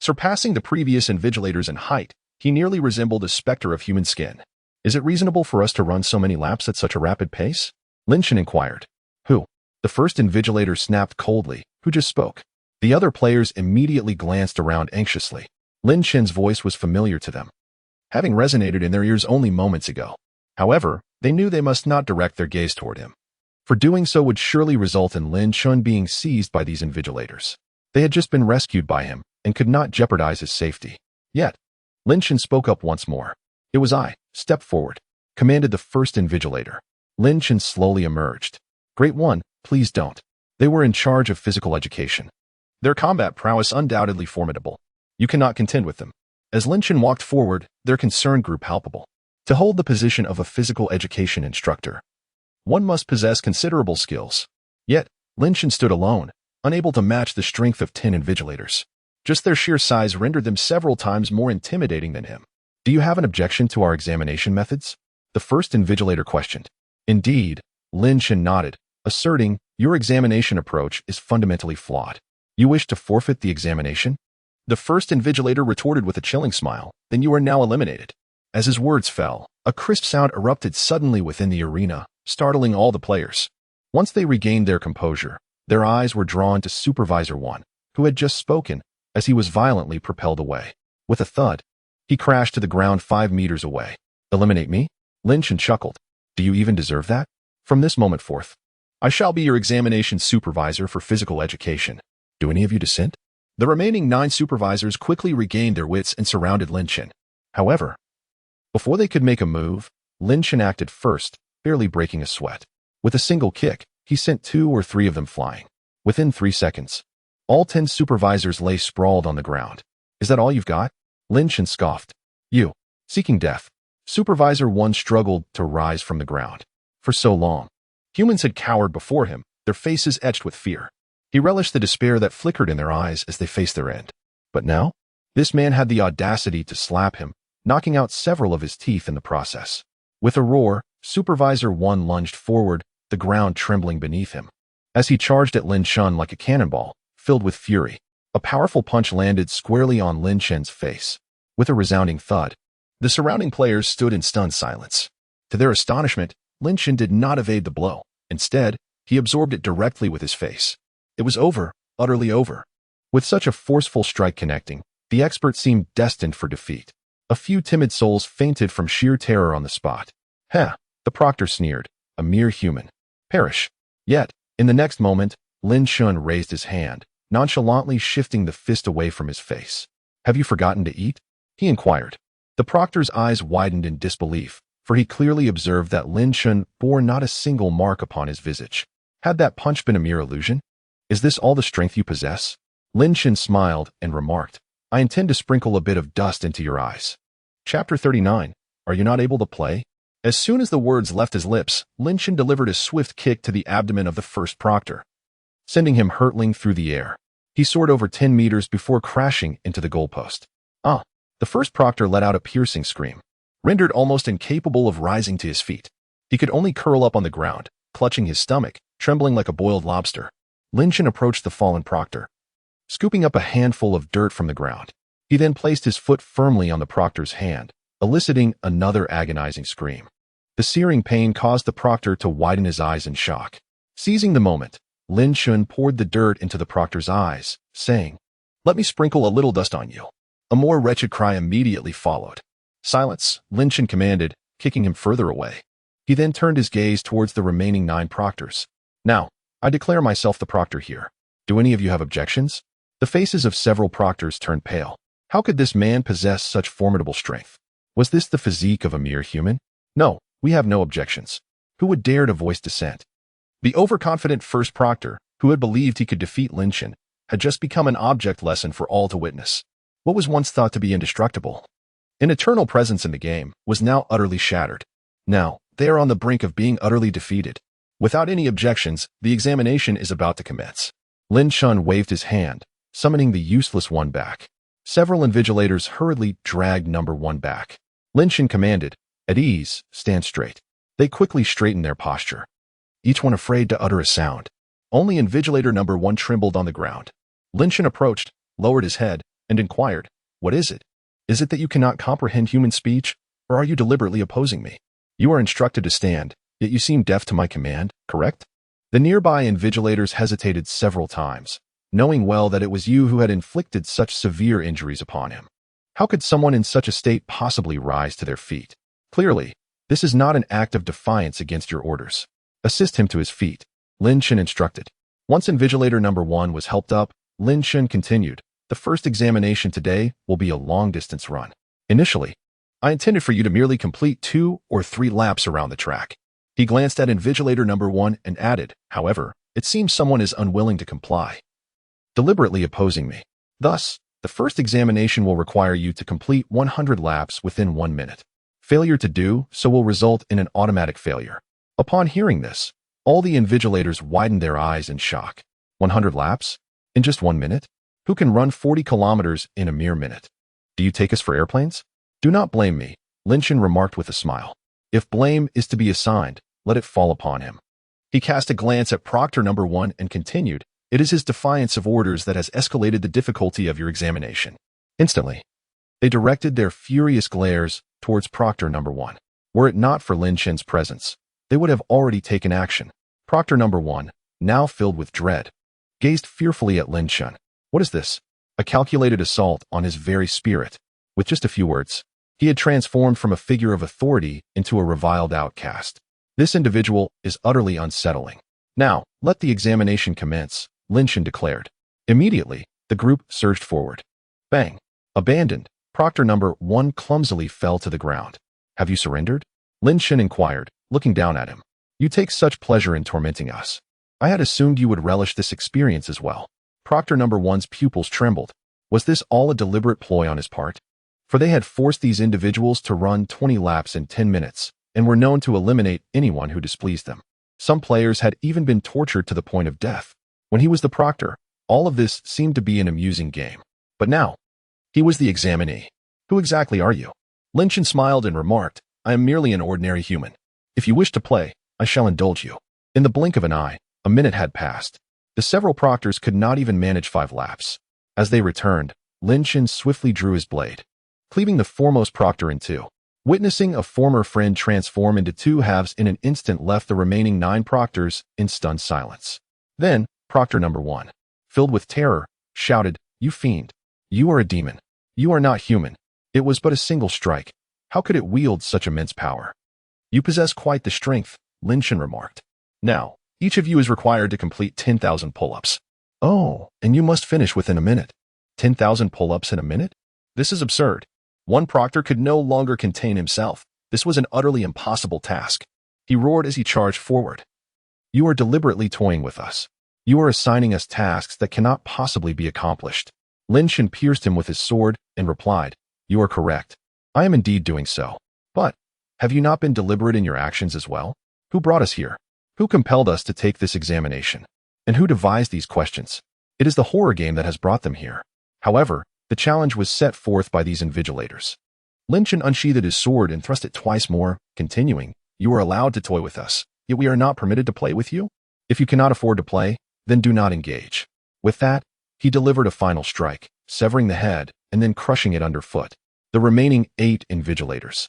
Surpassing the previous invigilators in height, he nearly resembled a specter of human skin. Is it reasonable for us to run so many laps at such a rapid pace? Chen inquired. Who? The first invigilator snapped coldly. Who just spoke? The other players immediately glanced around anxiously. Chen's voice was familiar to them, having resonated in their ears only moments ago. However, they knew they must not direct their gaze toward him, for doing so would surely result in Chen being seized by these invigilators. They had just been rescued by him and could not jeopardize his safety. Yet, Chen spoke up once more. It was I. Step forward, commanded the first invigilator. Chen slowly emerged. Great One, please don't. They were in charge of physical education. Their combat prowess undoubtedly formidable. You cannot contend with them. As Chen walked forward, their concern grew palpable. To hold the position of a physical education instructor, one must possess considerable skills. Yet, Chen stood alone, unable to match the strength of 10 invigilators. Just their sheer size rendered them several times more intimidating than him. Do you have an objection to our examination methods? The first invigilator questioned. Indeed, Chen nodded, asserting, your examination approach is fundamentally flawed. You wish to forfeit the examination? The first invigilator retorted with a chilling smile, then you are now eliminated. As his words fell, a crisp sound erupted suddenly within the arena, startling all the players. Once they regained their composure, their eyes were drawn to Supervisor 1, who had just spoken, as he was violently propelled away. With a thud, he crashed to the ground 5 meters away. Eliminate me? Chen chuckled. Do you even deserve that? From this moment forth, I shall be your examination supervisor for physical education. Do any of you dissent? The remaining 9 supervisors quickly regained their wits and surrounded Chen. However, before they could make a move, Chen acted first, barely breaking a sweat. With a single kick, he sent 2 or 3 of them flying. Within 3 seconds, all 10 supervisors lay sprawled on the ground. Is that all you've got? Chen scoffed. You, seeking death. Supervisor 1 struggled to rise from the ground. For so long, humans had cowered before him, their faces etched with fear. He relished the despair that flickered in their eyes as they faced their end. But now, this man had the audacity to slap him, knocking out several of his teeth in the process. With a roar, Supervisor 1 lunged forward, the ground trembling beneath him. As he charged at Chen like a cannonball, filled with fury, a powerful punch landed squarely on Chen's face. With a resounding thud, the surrounding players stood in stunned silence. To their astonishment, Chen did not evade the blow. Instead, he absorbed it directly with his face. It was over, utterly over. With such a forceful strike connecting, the expert seemed destined for defeat. A few timid souls fainted from sheer terror on the spot. Heh, the proctor sneered, a mere human. Perish. Yet, in the next moment, Chen raised his hand, nonchalantly shifting the fist away from his face. Have you forgotten to eat? He inquired. The proctor's eyes widened in disbelief, for he clearly observed that Chen bore not a single mark upon his visage. Had that punch been a mere illusion? Is this all the strength you possess? Chen smiled and remarked, I intend to sprinkle a bit of dust into your eyes. Chapter 39. Are you not able to play? As soon as the words left his lips, Chen delivered a swift kick to the abdomen of the first proctor, sending him hurtling through the air. He soared over 10 meters before crashing into the goalpost. Ah! The first proctor let out a piercing scream. Rendered almost incapable of rising to his feet, he could only curl up on the ground, clutching his stomach, trembling like a boiled lobster. Chen approached the fallen proctor, scooping up a handful of dirt from the ground. He then placed his foot firmly on the proctor's hand, eliciting another agonizing scream. The searing pain caused the proctor to widen his eyes in shock. Seizing the moment, Chen poured the dirt into the proctor's eyes, saying, Let me sprinkle a little dust on you. A more wretched cry immediately followed. Silence, Chen commanded, kicking him further away. He then turned his gaze towards the remaining 9 proctors. Now, I declare myself the proctor here. Do any of you have objections? The faces of several proctors turned pale. How could this man possess such formidable strength? Was this the physique of a mere human? No, we have no objections. Who would dare to voice dissent? The overconfident first proctor, who had believed he could defeat Chen, had just become an object lesson for all to witness. What was once thought to be indestructible, an eternal presence in the game, was now utterly shattered. Now, they are on the brink of being utterly defeated. Without any objections, the examination is about to commence. Chen waved his hand, summoning the useless one back. Several invigilators hurriedly dragged number 1 back. Chen commanded, At ease, stand straight. They quickly straightened their posture, each one afraid to utter a sound. Only invigilator number 1 trembled on the ground. Chen approached, lowered his head, and inquired, What is it? Is it that you cannot comprehend human speech, or are you deliberately opposing me? You are instructed to stand, yet you seem deaf to my command, correct? The nearby invigilators hesitated several times, knowing well that it was you who had inflicted such severe injuries upon him. How could someone in such a state possibly rise to their feet? Clearly, this is not an act of defiance against your orders. Assist him to his feet, Chen instructed. Once invigilator number 1 was helped up, Chen continued, The first examination today will be a long-distance run. Initially, I intended for you to merely complete 2 or 3 laps around the track. He glanced at invigilator number 1 and added, However, it seems someone is unwilling to comply, deliberately opposing me. Thus, The first examination will require you to complete 100 laps within 1 minute. Failure to do so will result in an automatic failure. Upon hearing this, all the invigilators widened their eyes in shock. 100 laps? In just 1 minute? Who can run 40 kilometers in a mere minute? Do you take us for airplanes? Do not blame me, Chen remarked with a smile. If blame is to be assigned, let it fall upon him. He cast a glance at Proctor number 1 and continued, it is his defiance of orders that has escalated the difficulty of your examination. Instantly, they directed their furious glares towards Proctor number 1. Were it not for Chen's presence, they would have already taken action. Proctor number 1, now filled with dread, gazed fearfully at Chen. What is this? A calculated assault on his very spirit. With just a few words, he had transformed from a figure of authority into a reviled outcast. This individual is utterly unsettling. Now, let the examination commence, Chen declared. Immediately, the group surged forward. Bang! Abandoned, Proctor number 1 clumsily fell to the ground. Have you surrendered? Chen inquired, looking down at him. You take such pleasure in tormenting us. I had assumed you would relish this experience as well. Proctor number 1's pupils trembled. Was this all a deliberate ploy on his part? For they had forced these individuals to run 20 laps in 10 minutes and were known to eliminate anyone who displeased them. Some players had even been tortured to the point of death. When he was the proctor, all of this seemed to be an amusing game. But now, he was the examinee. Who exactly are you? Chen smiled and remarked, I am merely an ordinary human. If you wish to play, I shall indulge you. In the blink of an eye, a minute had passed. The several proctors could not even manage 5 laps. As they returned, Chen swiftly drew his blade, cleaving the foremost proctor in two. Witnessing a former friend transform into 2 halves in an instant left the remaining 9 proctors in stunned silence. Then, Proctor number 1, filled with terror, shouted, You fiend! You are a demon. You are not human. It was but a single strike. How could it wield such immense power? You possess quite the strength, Chen remarked. Now, each of you is required to complete 10,000 pull-ups. Oh, and you must finish within a minute. 10,000 pull-ups in a minute? This is absurd. One proctor could no longer contain himself. This was an utterly impossible task. He roared as he charged forward. You are deliberately toying with us. You are assigning us tasks that cannot possibly be accomplished. Chen pierced him with his sword and replied, You are correct. I am indeed doing so. But, have you not been deliberate in your actions as well? Who brought us here? Who compelled us to take this examination? And who devised these questions? It is the horror game that has brought them here. However, the challenge was set forth by these invigilators. Chen unsheathed his sword and thrust it twice more, continuing, You are allowed to toy with us, yet we are not permitted to play with you? If you cannot afford to play, then do not engage. With that, he delivered a final strike, severing the head and then crushing it underfoot. The remaining 8 invigilators,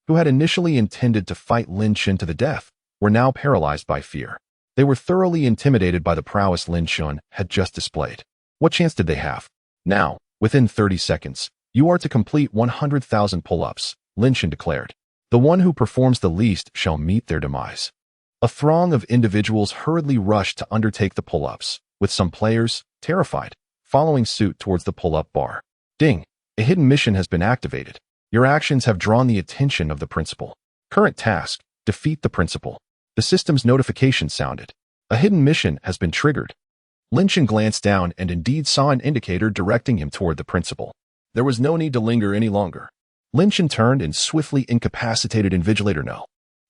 who had initially intended to fight Chen to the death, were now paralyzed by fear. They were thoroughly intimidated by the prowess Chen had just displayed. What chance did they have? Now, within 30 seconds, you are to complete 100,000 pull-ups, Chen declared. The one who performs the least shall meet their demise. A throng of individuals hurriedly rushed to undertake the pull-ups, with some players, terrified, following suit towards the pull-up bar. Ding! A hidden mission has been activated. Your actions have drawn the attention of the principal. Current task, defeat the principal. The system's notification sounded. A hidden mission has been triggered. Chen glanced down and indeed saw an indicator directing him toward the principal. There was no need to linger any longer. Chen turned and swiftly incapacitated Invigilator No.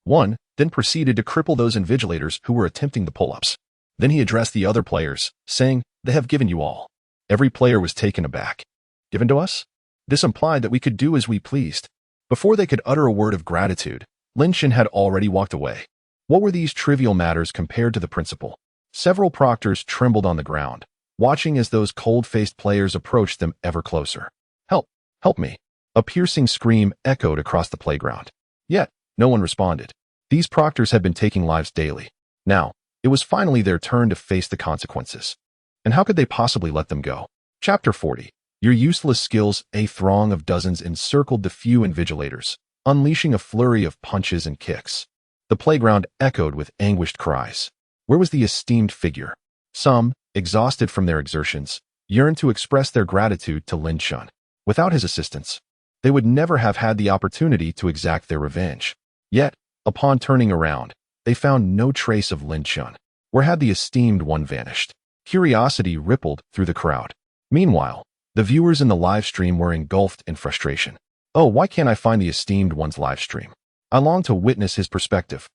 1, then proceeded to cripple those invigilators who were attempting the pull-ups. Then he addressed the other players, saying, They have given you all. Every player was taken aback. Given to us? This implied that we could do as we pleased. Before they could utter a word of gratitude, Chen had already walked away. What were these trivial matters compared to the principal? Several proctors trembled on the ground, watching as those cold-faced players approached them ever closer. Help! Help me! A piercing scream echoed across the playground. Yet, no one responded. These proctors had been taking lives daily. Now, it was finally their turn to face the consequences. And how could they possibly let them go? Chapter 40. Your useless skills. A throng of dozens encircled the few invigilators, unleashing a flurry of punches and kicks. The playground echoed with anguished cries. Where was the esteemed figure? Some, exhausted from their exertions, yearned to express their gratitude to Chen. Without his assistance, they would never have had the opportunity to exact their revenge. Yet, upon turning around, they found no trace of Chen. Where had the esteemed one vanished? Curiosity rippled through the crowd. Meanwhile, The viewers in the live stream were engulfed in frustration. Oh, why can't I find the esteemed one's live stream? I long to witness his perspective.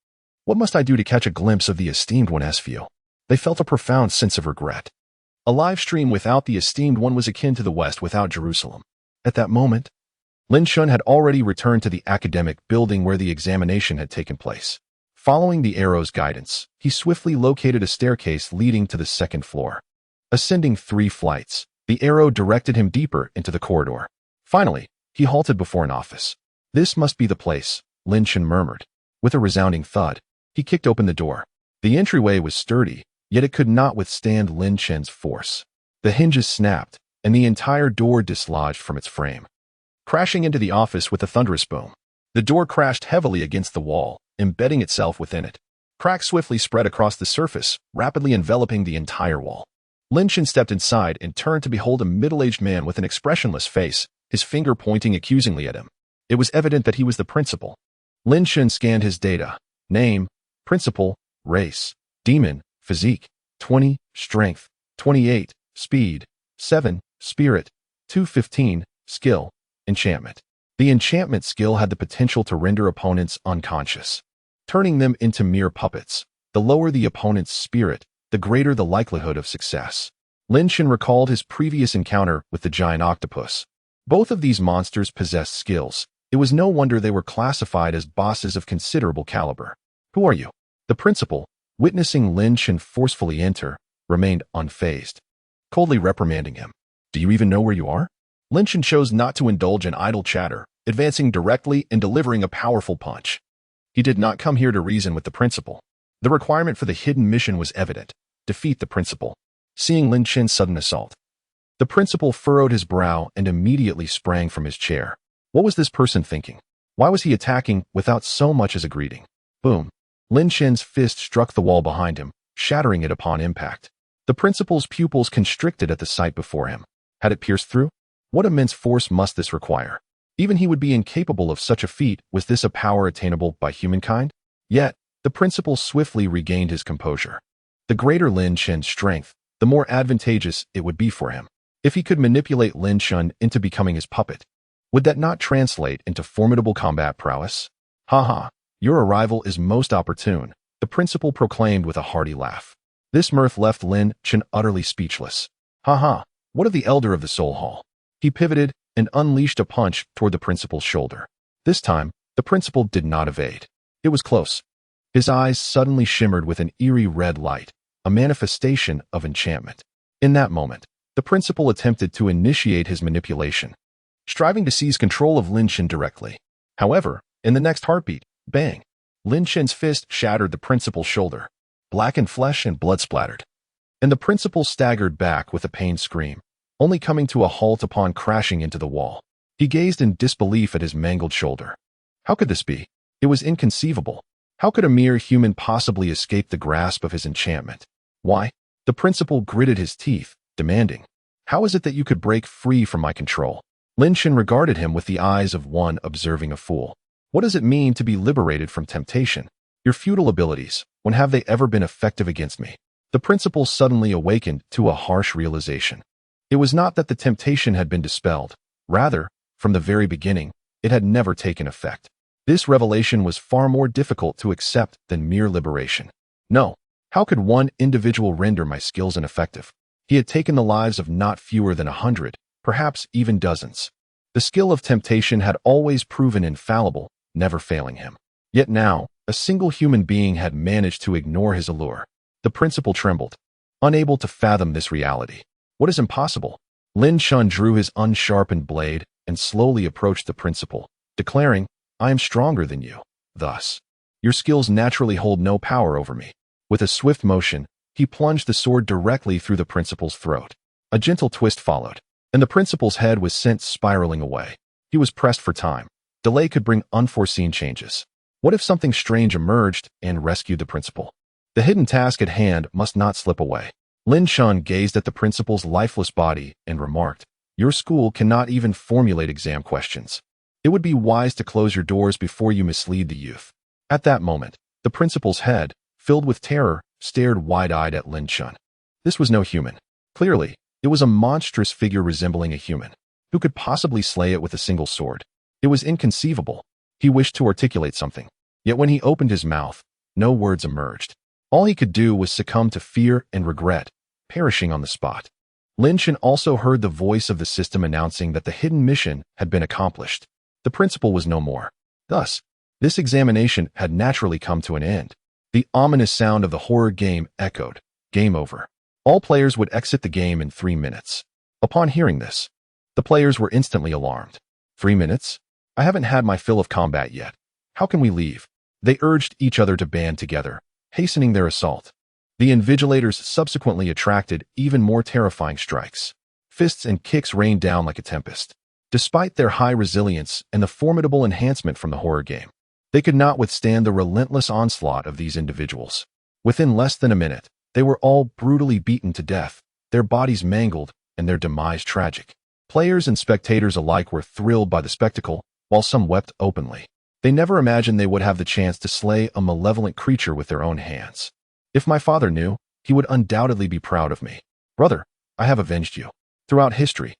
What must I do to catch a glimpse of the esteemed one's view? They felt a profound sense of regret. A live stream without the esteemed one was akin to the West without Jerusalem. At that moment, Lin Chen had already returned to the academic building where the examination had taken place. Following the arrow's guidance, he swiftly located a staircase leading to the second floor. Ascending 3 flights, the arrow directed him deeper into the corridor. Finally, he halted before an office. This must be the place, Lin Chen murmured. With a resounding thud, he kicked open the door. The entryway was sturdy, yet it could not withstand Lin Chen's force. The hinges snapped, and the entire door dislodged from its frame, crashing into the office with a thunderous boom. The door crashed heavily against the wall, embedding itself within it. Cracks swiftly spread across the surface, rapidly enveloping the entire wall. Lin Chen stepped inside and turned to behold a middle-aged man with an expressionless face, his finger pointing accusingly at him. It was evident that he was the principal. Lin Chen scanned his data. Name, principal, race, demon, physique, 20, strength, 28, speed, 7, spirit, 215, skill, enchantment. The enchantment skill had the potential to render opponents unconscious, turning them into mere puppets. The lower the opponent's spirit, the greater the likelihood of success. Lin Chen recalled his previous encounter with the giant octopus. Both of these monsters possessed skills. It was no wonder they were classified as bosses of considerable caliber. Who are you? The principal, witnessing Lin Chen forcefully enter, remained unfazed, coldly reprimanding him. Do you even know where you are? Lin Chen chose not to indulge in idle chatter, advancing directly and delivering a powerful punch. He did not come here to reason with the principal. The requirement for the hidden mission was evident: defeat the principal. Seeing Lin Chen's sudden assault, the principal furrowed his brow and immediately sprang from his chair. What was this person thinking? Why was he attacking without so much as a greeting? Boom! Lin Chen's fist struck the wall behind him, shattering it upon impact. The principal's pupils constricted at the sight before him. Had it pierced through? What immense force must this require? Even he would be incapable of such a feat. Was this a power attainable by humankind? Yet, the principal swiftly regained his composure. The greater Lin Chen's strength, the more advantageous it would be for him. If he could manipulate Lin Chen into becoming his puppet, would that not translate into formidable combat prowess? Ha! Your arrival is most opportune, the principal proclaimed with a hearty laugh. This mirth left Lin Chen utterly speechless. Ha! What of the elder of the Soul Hall? He pivoted and unleashed a punch toward the principal's shoulder. This time, the principal did not evade. It was close. His eyes suddenly shimmered with an eerie red light, a manifestation of enchantment. In that moment, the principal attempted to initiate his manipulation, striving to seize control of Lin Chen directly. However, in the next heartbeat, bang! Lin Chen's fist shattered the principal's shoulder. Blackened flesh and blood splattered, and the principal staggered back with a pained scream, only coming to a halt upon crashing into the wall. He gazed in disbelief at his mangled shoulder. How could this be? It was inconceivable. How could a mere human possibly escape the grasp of his enchantment? Why? The principal gritted his teeth, demanding, "How is it that you could break free from my control?" Lin Chen regarded him with the eyes of one observing a fool. What does it mean to be liberated from temptation? Your futile abilities, when have they ever been effective against me? The principal suddenly awakened to a harsh realization. It was not that the temptation had been dispelled. Rather, from the very beginning, it had never taken effect. This revelation was far more difficult to accept than mere liberation. No, how could one individual render my skills ineffective? He had taken the lives of not fewer than 100, perhaps even dozens. The skill of temptation had always proven infallible, never failing him. Yet now, a single human being had managed to ignore his allure. The principal trembled, unable to fathom this reality. What is impossible? Lin Chen drew his unsharpened blade and slowly approached the principal, declaring, "I am stronger than you. Thus, your skills naturally hold no power over me." With a swift motion, he plunged the sword directly through the principal's throat. A gentle twist followed, and the principal's head was sent spiraling away. He was pressed for time. Delay could bring unforeseen changes. What if something strange emerged and rescued the principal? The hidden task at hand must not slip away. Lin Chen gazed at the principal's lifeless body and remarked, "Your school cannot even formulate exam questions. It would be wise to close your doors before you mislead the youth." At that moment, the principal's head, filled with terror, stared wide-eyed at Lin Chen. This was no human. Clearly, It was a monstrous figure resembling a human. Who could possibly slay it with a single sword? It was inconceivable. He wished to articulate something. Yet when he opened his mouth, no words emerged. All he could do was succumb to fear and regret, perishing on the spot. Chen also heard the voice of the system announcing that the hidden mission had been accomplished. The principal was no more. Thus, this examination had naturally come to an end. The ominous sound of the horror game echoed. Game over. All players would exit the game in 3 minutes. Upon hearing this, the players were instantly alarmed. 3 minutes? I haven't had my fill of combat yet. How can we leave? They urged each other to band together, hastening their assault. The invigilators subsequently attracted even more terrifying strikes. Fists and kicks rained down like a tempest. Despite their high resilience and the formidable enhancement from the horror game, they could not withstand the relentless onslaught of these individuals. Within less than a minute, they were all brutally beaten to death, their bodies mangled, and their demise tragic. Players and spectators alike were thrilled by the spectacle, while some wept openly. They never imagined they would have the chance to slay a malevolent creature with their own hands. If my father knew, he would undoubtedly be proud of me. Brother, I have avenged you. Throughout history,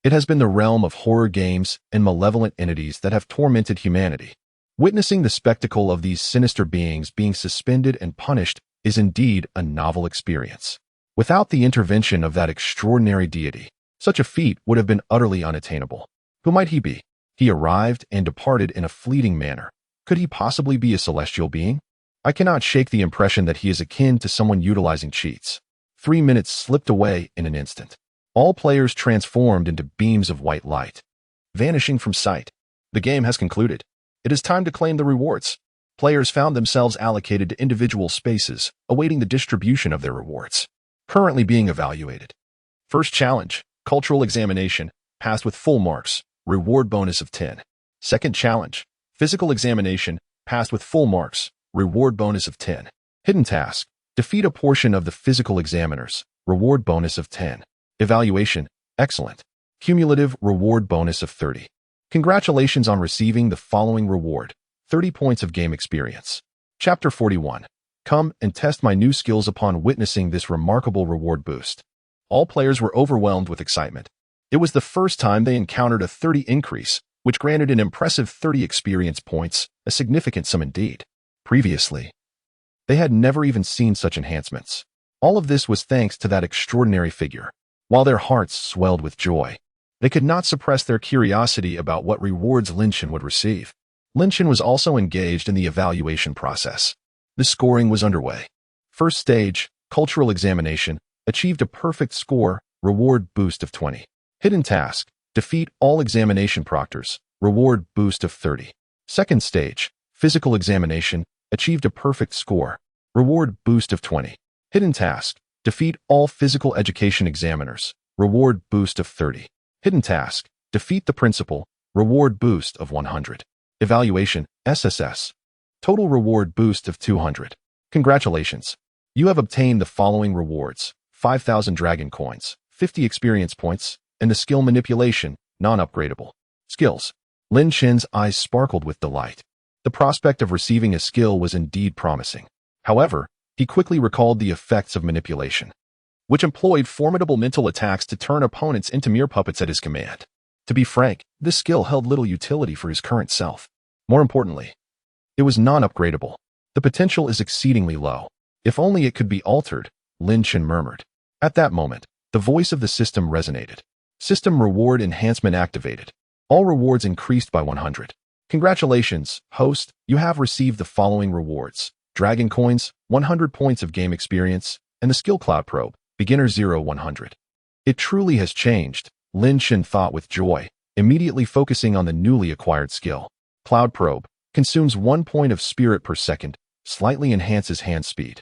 it has been the realm of horror games and malevolent entities that have tormented humanity. Witnessing the spectacle of these sinister beings being suspended and punished is indeed a novel experience. Without the intervention of that extraordinary deity, such a feat would have been utterly unattainable. Who might he be? He arrived and departed in a fleeting manner. Could he possibly be a celestial being? I cannot shake the impression that he is akin to someone utilizing cheats. 3 minutes slipped away in an instant. All players transformed into beams of white light, vanishing from sight. The game has concluded. It is time to claim the rewards. Players found themselves allocated to individual spaces, awaiting the distribution of their rewards. Currently being evaluated. First challenge, cultural examination, passed with full marks, reward bonus of 10. Second challenge, physical examination, passed with full marks, reward bonus of 10. Hidden task, defeat a portion of the physical examiners, reward bonus of 10. Evaluation, excellent. Cumulative reward bonus of 30. Congratulations on receiving the following reward, 30 points of game experience. Chapter 41. Come and test my new skills upon witnessing this remarkable reward boost. All players were overwhelmed with excitement. It was the first time they encountered a 30 increase, which granted an impressive 30 experience points, a significant sum indeed. Previously, they had never even seen such enhancements. All of this was thanks to that extraordinary figure. While their hearts swelled with joy, they could not suppress their curiosity about what rewards Chen would receive. Chen was also engaged in the evaluation process. The scoring was underway. First stage, cultural examination, achieved a perfect score, reward boost of 20. Hidden task, defeat all examination proctors, reward boost of 30. Second stage, physical examination, achieved a perfect score, reward boost of 20. Hidden task, defeat all physical education examiners, reward boost of 30. Hidden task, defeat the principal, reward boost of 100. Evaluation, SSS. Total reward boost of 200. Congratulations. You have obtained the following rewards: 5,000 dragon coins, 50 experience points, and the skill manipulation, non-upgradable. Skills. Chen's eyes sparkled with delight. The prospect of receiving a skill was indeed promising. However, he quickly recalled the effects of manipulation, which employed formidable mental attacks to turn opponents into mere puppets at his command. To be frank, this skill held little utility for his current self. More importantly, it was non-upgradable. The potential is exceedingly low. If only it could be altered, Chen murmured. At that moment, the voice of the system resonated. System reward enhancement activated. All rewards increased by 100. Congratulations, host, you have received the following rewards: Dragon Coins, 100 points of game experience, and the Skill Cloud Probe, Beginner 0-100. It truly has changed, Chen thought with joy, immediately focusing on the newly acquired skill. Cloud Probe consumes 1 point of spirit per second, slightly enhances hand speed,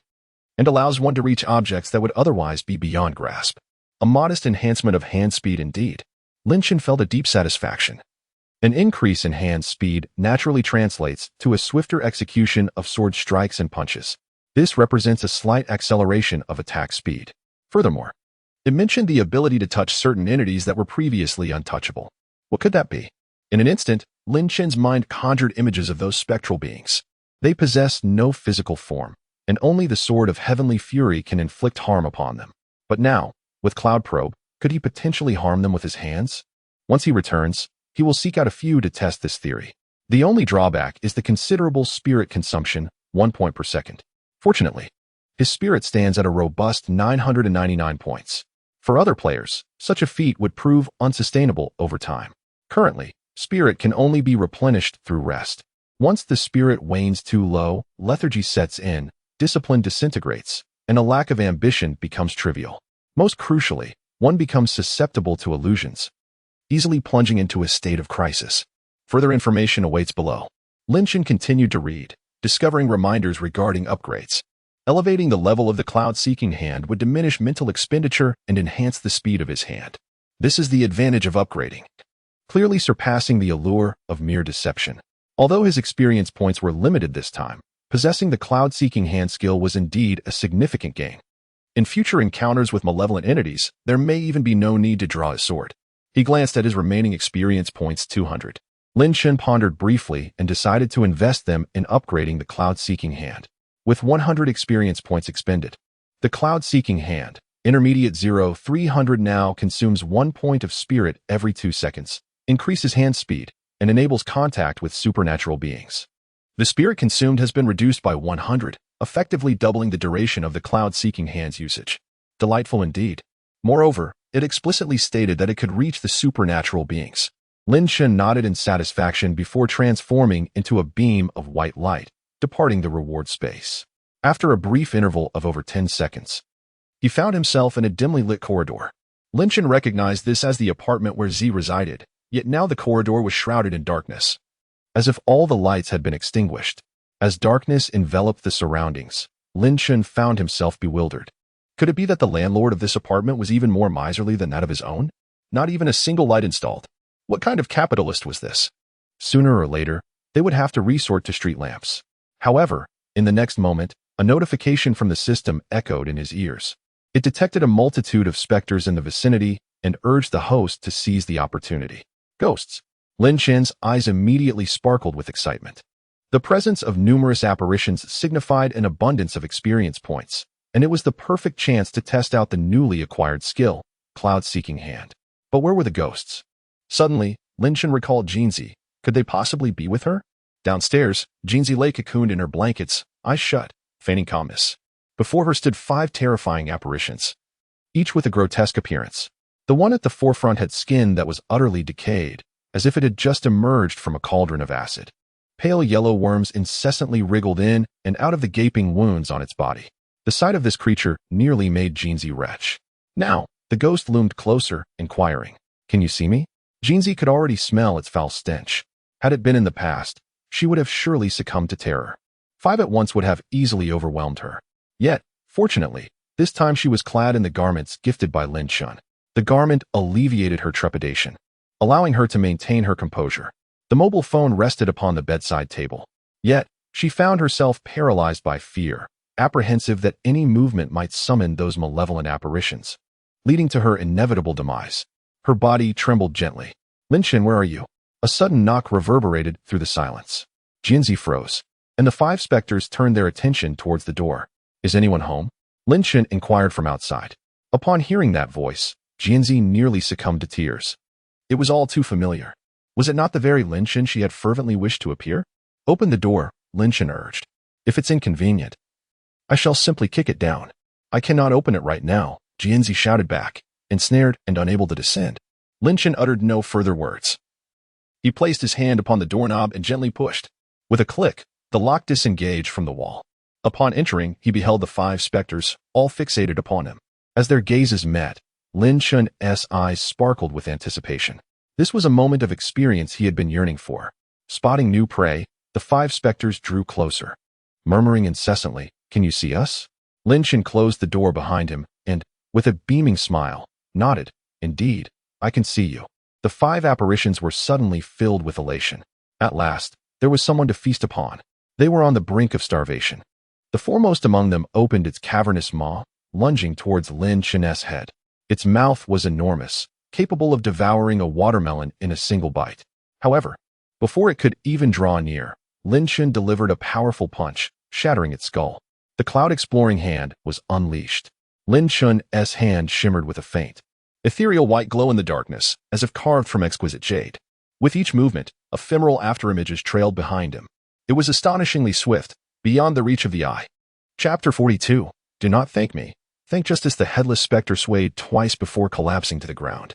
and allows one to reach objects that would otherwise be beyond grasp. A modest enhancement of hand speed indeed. Chen felt a deep satisfaction. An increase in hand speed naturally translates to a swifter execution of sword strikes and punches. This represents a slight acceleration of attack speed. Furthermore, it mentioned the ability to touch certain entities that were previously untouchable. What could that be? In an instant, Chen's mind conjured images of those spectral beings. They possess no physical form, and only the sword of heavenly fury can inflict harm upon them. But now, with Cloud Probe, Could he potentially harm them with his hands? Once he returns, he will seek out a few to test this theory. The only drawback is the considerable spirit consumption, 1 point per second. Fortunately, his spirit stands at a robust 999 points. For other players, such a feat would prove unsustainable over time. Currently, spirit can only be replenished through rest. Once the spirit wanes too low, lethargy sets in, discipline disintegrates, and a lack of ambition becomes trivial. Most crucially, one becomes susceptible to illusions, easily plunging into a state of crisis. Further information awaits below. Chen continued to read, discovering reminders regarding upgrades. Elevating the level of the cloud-seeking hand would diminish mental expenditure and enhance the speed of his hand. This is the advantage of upgrading, clearly surpassing the allure of mere deception. Although his experience points were limited this time, possessing the cloud-seeking hand skill was indeed a significant gain. In future encounters with malevolent entities, there may even be no need to draw his sword. He glanced at his remaining experience points 200. Chen pondered briefly and decided to invest them in upgrading the cloud-seeking hand. With 100 experience points expended, the cloud-seeking hand, intermediate 300 now consumes 1 point of spirit every 2 seconds, increases hand speed, and enables contact with supernatural beings. The spirit consumed has been reduced by 100, effectively doubling the duration of the cloud-seeking hand's usage. Delightful indeed. Moreover, it explicitly stated that it could reach the supernatural beings. Chen nodded in satisfaction before transforming into a beam of white light, departing the reward space. After a brief interval of over 10 seconds, he found himself in a dimly lit corridor. Chen recognized this as the apartment where Z resided, yet now the corridor was shrouded in darkness, as if all the lights had been extinguished. As darkness enveloped the surroundings, Chen found himself bewildered. Could it be that the landlord of this apartment was even more miserly than that of his own? Not even a single light installed. What kind of capitalist was this? Sooner or later, they would have to resort to street lamps. However, in the next moment, a notification from the system echoed in his ears. It detected a multitude of specters in the vicinity and urged the host to seize the opportunity. Ghosts. Chen's eyes immediately sparkled with excitement. The presence of numerous apparitions signified an abundance of experience points, and it was the perfect chance to test out the newly acquired skill, Cloud-Seeking Hand. But where were the ghosts? Suddenly, Chen recalled Jinzi. Could they possibly be with her? Downstairs, Jinzi lay cocooned in her blankets, eyes shut, feigning calmness. Before her stood 5 terrifying apparitions, each with a grotesque appearance. The one at the forefront had skin that was utterly decayed, as if it had just emerged from a cauldron of acid. Pale yellow worms incessantly wriggled in and out of the gaping wounds on its body. The sight of this creature nearly made Jinzi retch. Now, the ghost loomed closer, inquiring, "Can you see me?" Jinzi could already smell its foul stench. Had it been in the past, she would have surely succumbed to terror. 5 at once would have easily overwhelmed her. Yet, fortunately, this time she was clad in the garments gifted by Chen. The garment alleviated her trepidation, allowing her to maintain her composure. The mobile phone rested upon the bedside table. Yet, she found herself paralyzed by fear, apprehensive that any movement might summon those malevolent apparitions, leading to her inevitable demise. Her body trembled gently. "Chen, where are you?" A sudden knock reverberated through the silence. Jinzi froze, and the 5 specters turned their attention towards the door. "Is anyone home?" Chen inquired from outside. Upon hearing that voice, Jinzi nearly succumbed to tears. It was all too familiar. Was it not the very Chen she had fervently wished to appear? "Open the door," Chen urged. "If it's inconvenient, I shall simply kick it down." "I cannot open it right now," Jinzi shouted back, ensnared and unable to descend. Chen uttered no further words. He placed his hand upon the doorknob and gently pushed. With a click, the lock disengaged from the wall. Upon entering, he beheld the 5 specters, all fixated upon him. As their gazes met, Chen's eyes sparkled with anticipation. This was a moment of experience he had been yearning for. Spotting new prey, the 5 specters drew closer, murmuring incessantly, "Can you see us?" Chen closed the door behind him and, with a beaming smile, nodded, "Indeed, I can see you." The 5 apparitions were suddenly filled with elation. At last, there was someone to feast upon. They were on the brink of starvation. The foremost among them opened its cavernous maw, lunging towards Chen's head. Its mouth was enormous, capable of devouring a watermelon in a single bite. However, before it could even draw near, Chen delivered a powerful punch, shattering its skull. The cloud-exploring hand was unleashed. Chen's hand shimmered with a feint. Ethereal white glow in the darkness, as if carved from exquisite jade. With each movement, ephemeral afterimages trailed behind him. It was astonishingly swift, beyond the reach of the eye. Chapter 42. Do not thank me. Thank just as the headless specter swayed twice before collapsing to the ground.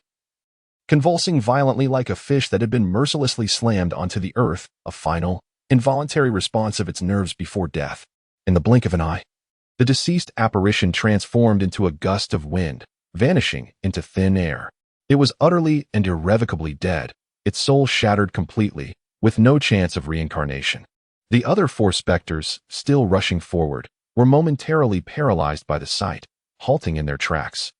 Convulsing violently like a fish that had been mercilessly slammed onto the earth, a final, involuntary response of its nerves before death. In the blink of an eye, the deceased apparition transformed into a gust of wind, vanishing into thin air. It was utterly and irrevocably dead, its soul shattered completely, with no chance of reincarnation. The other 4 specters, still rushing forward, were momentarily paralyzed by the sight, halting in their tracks.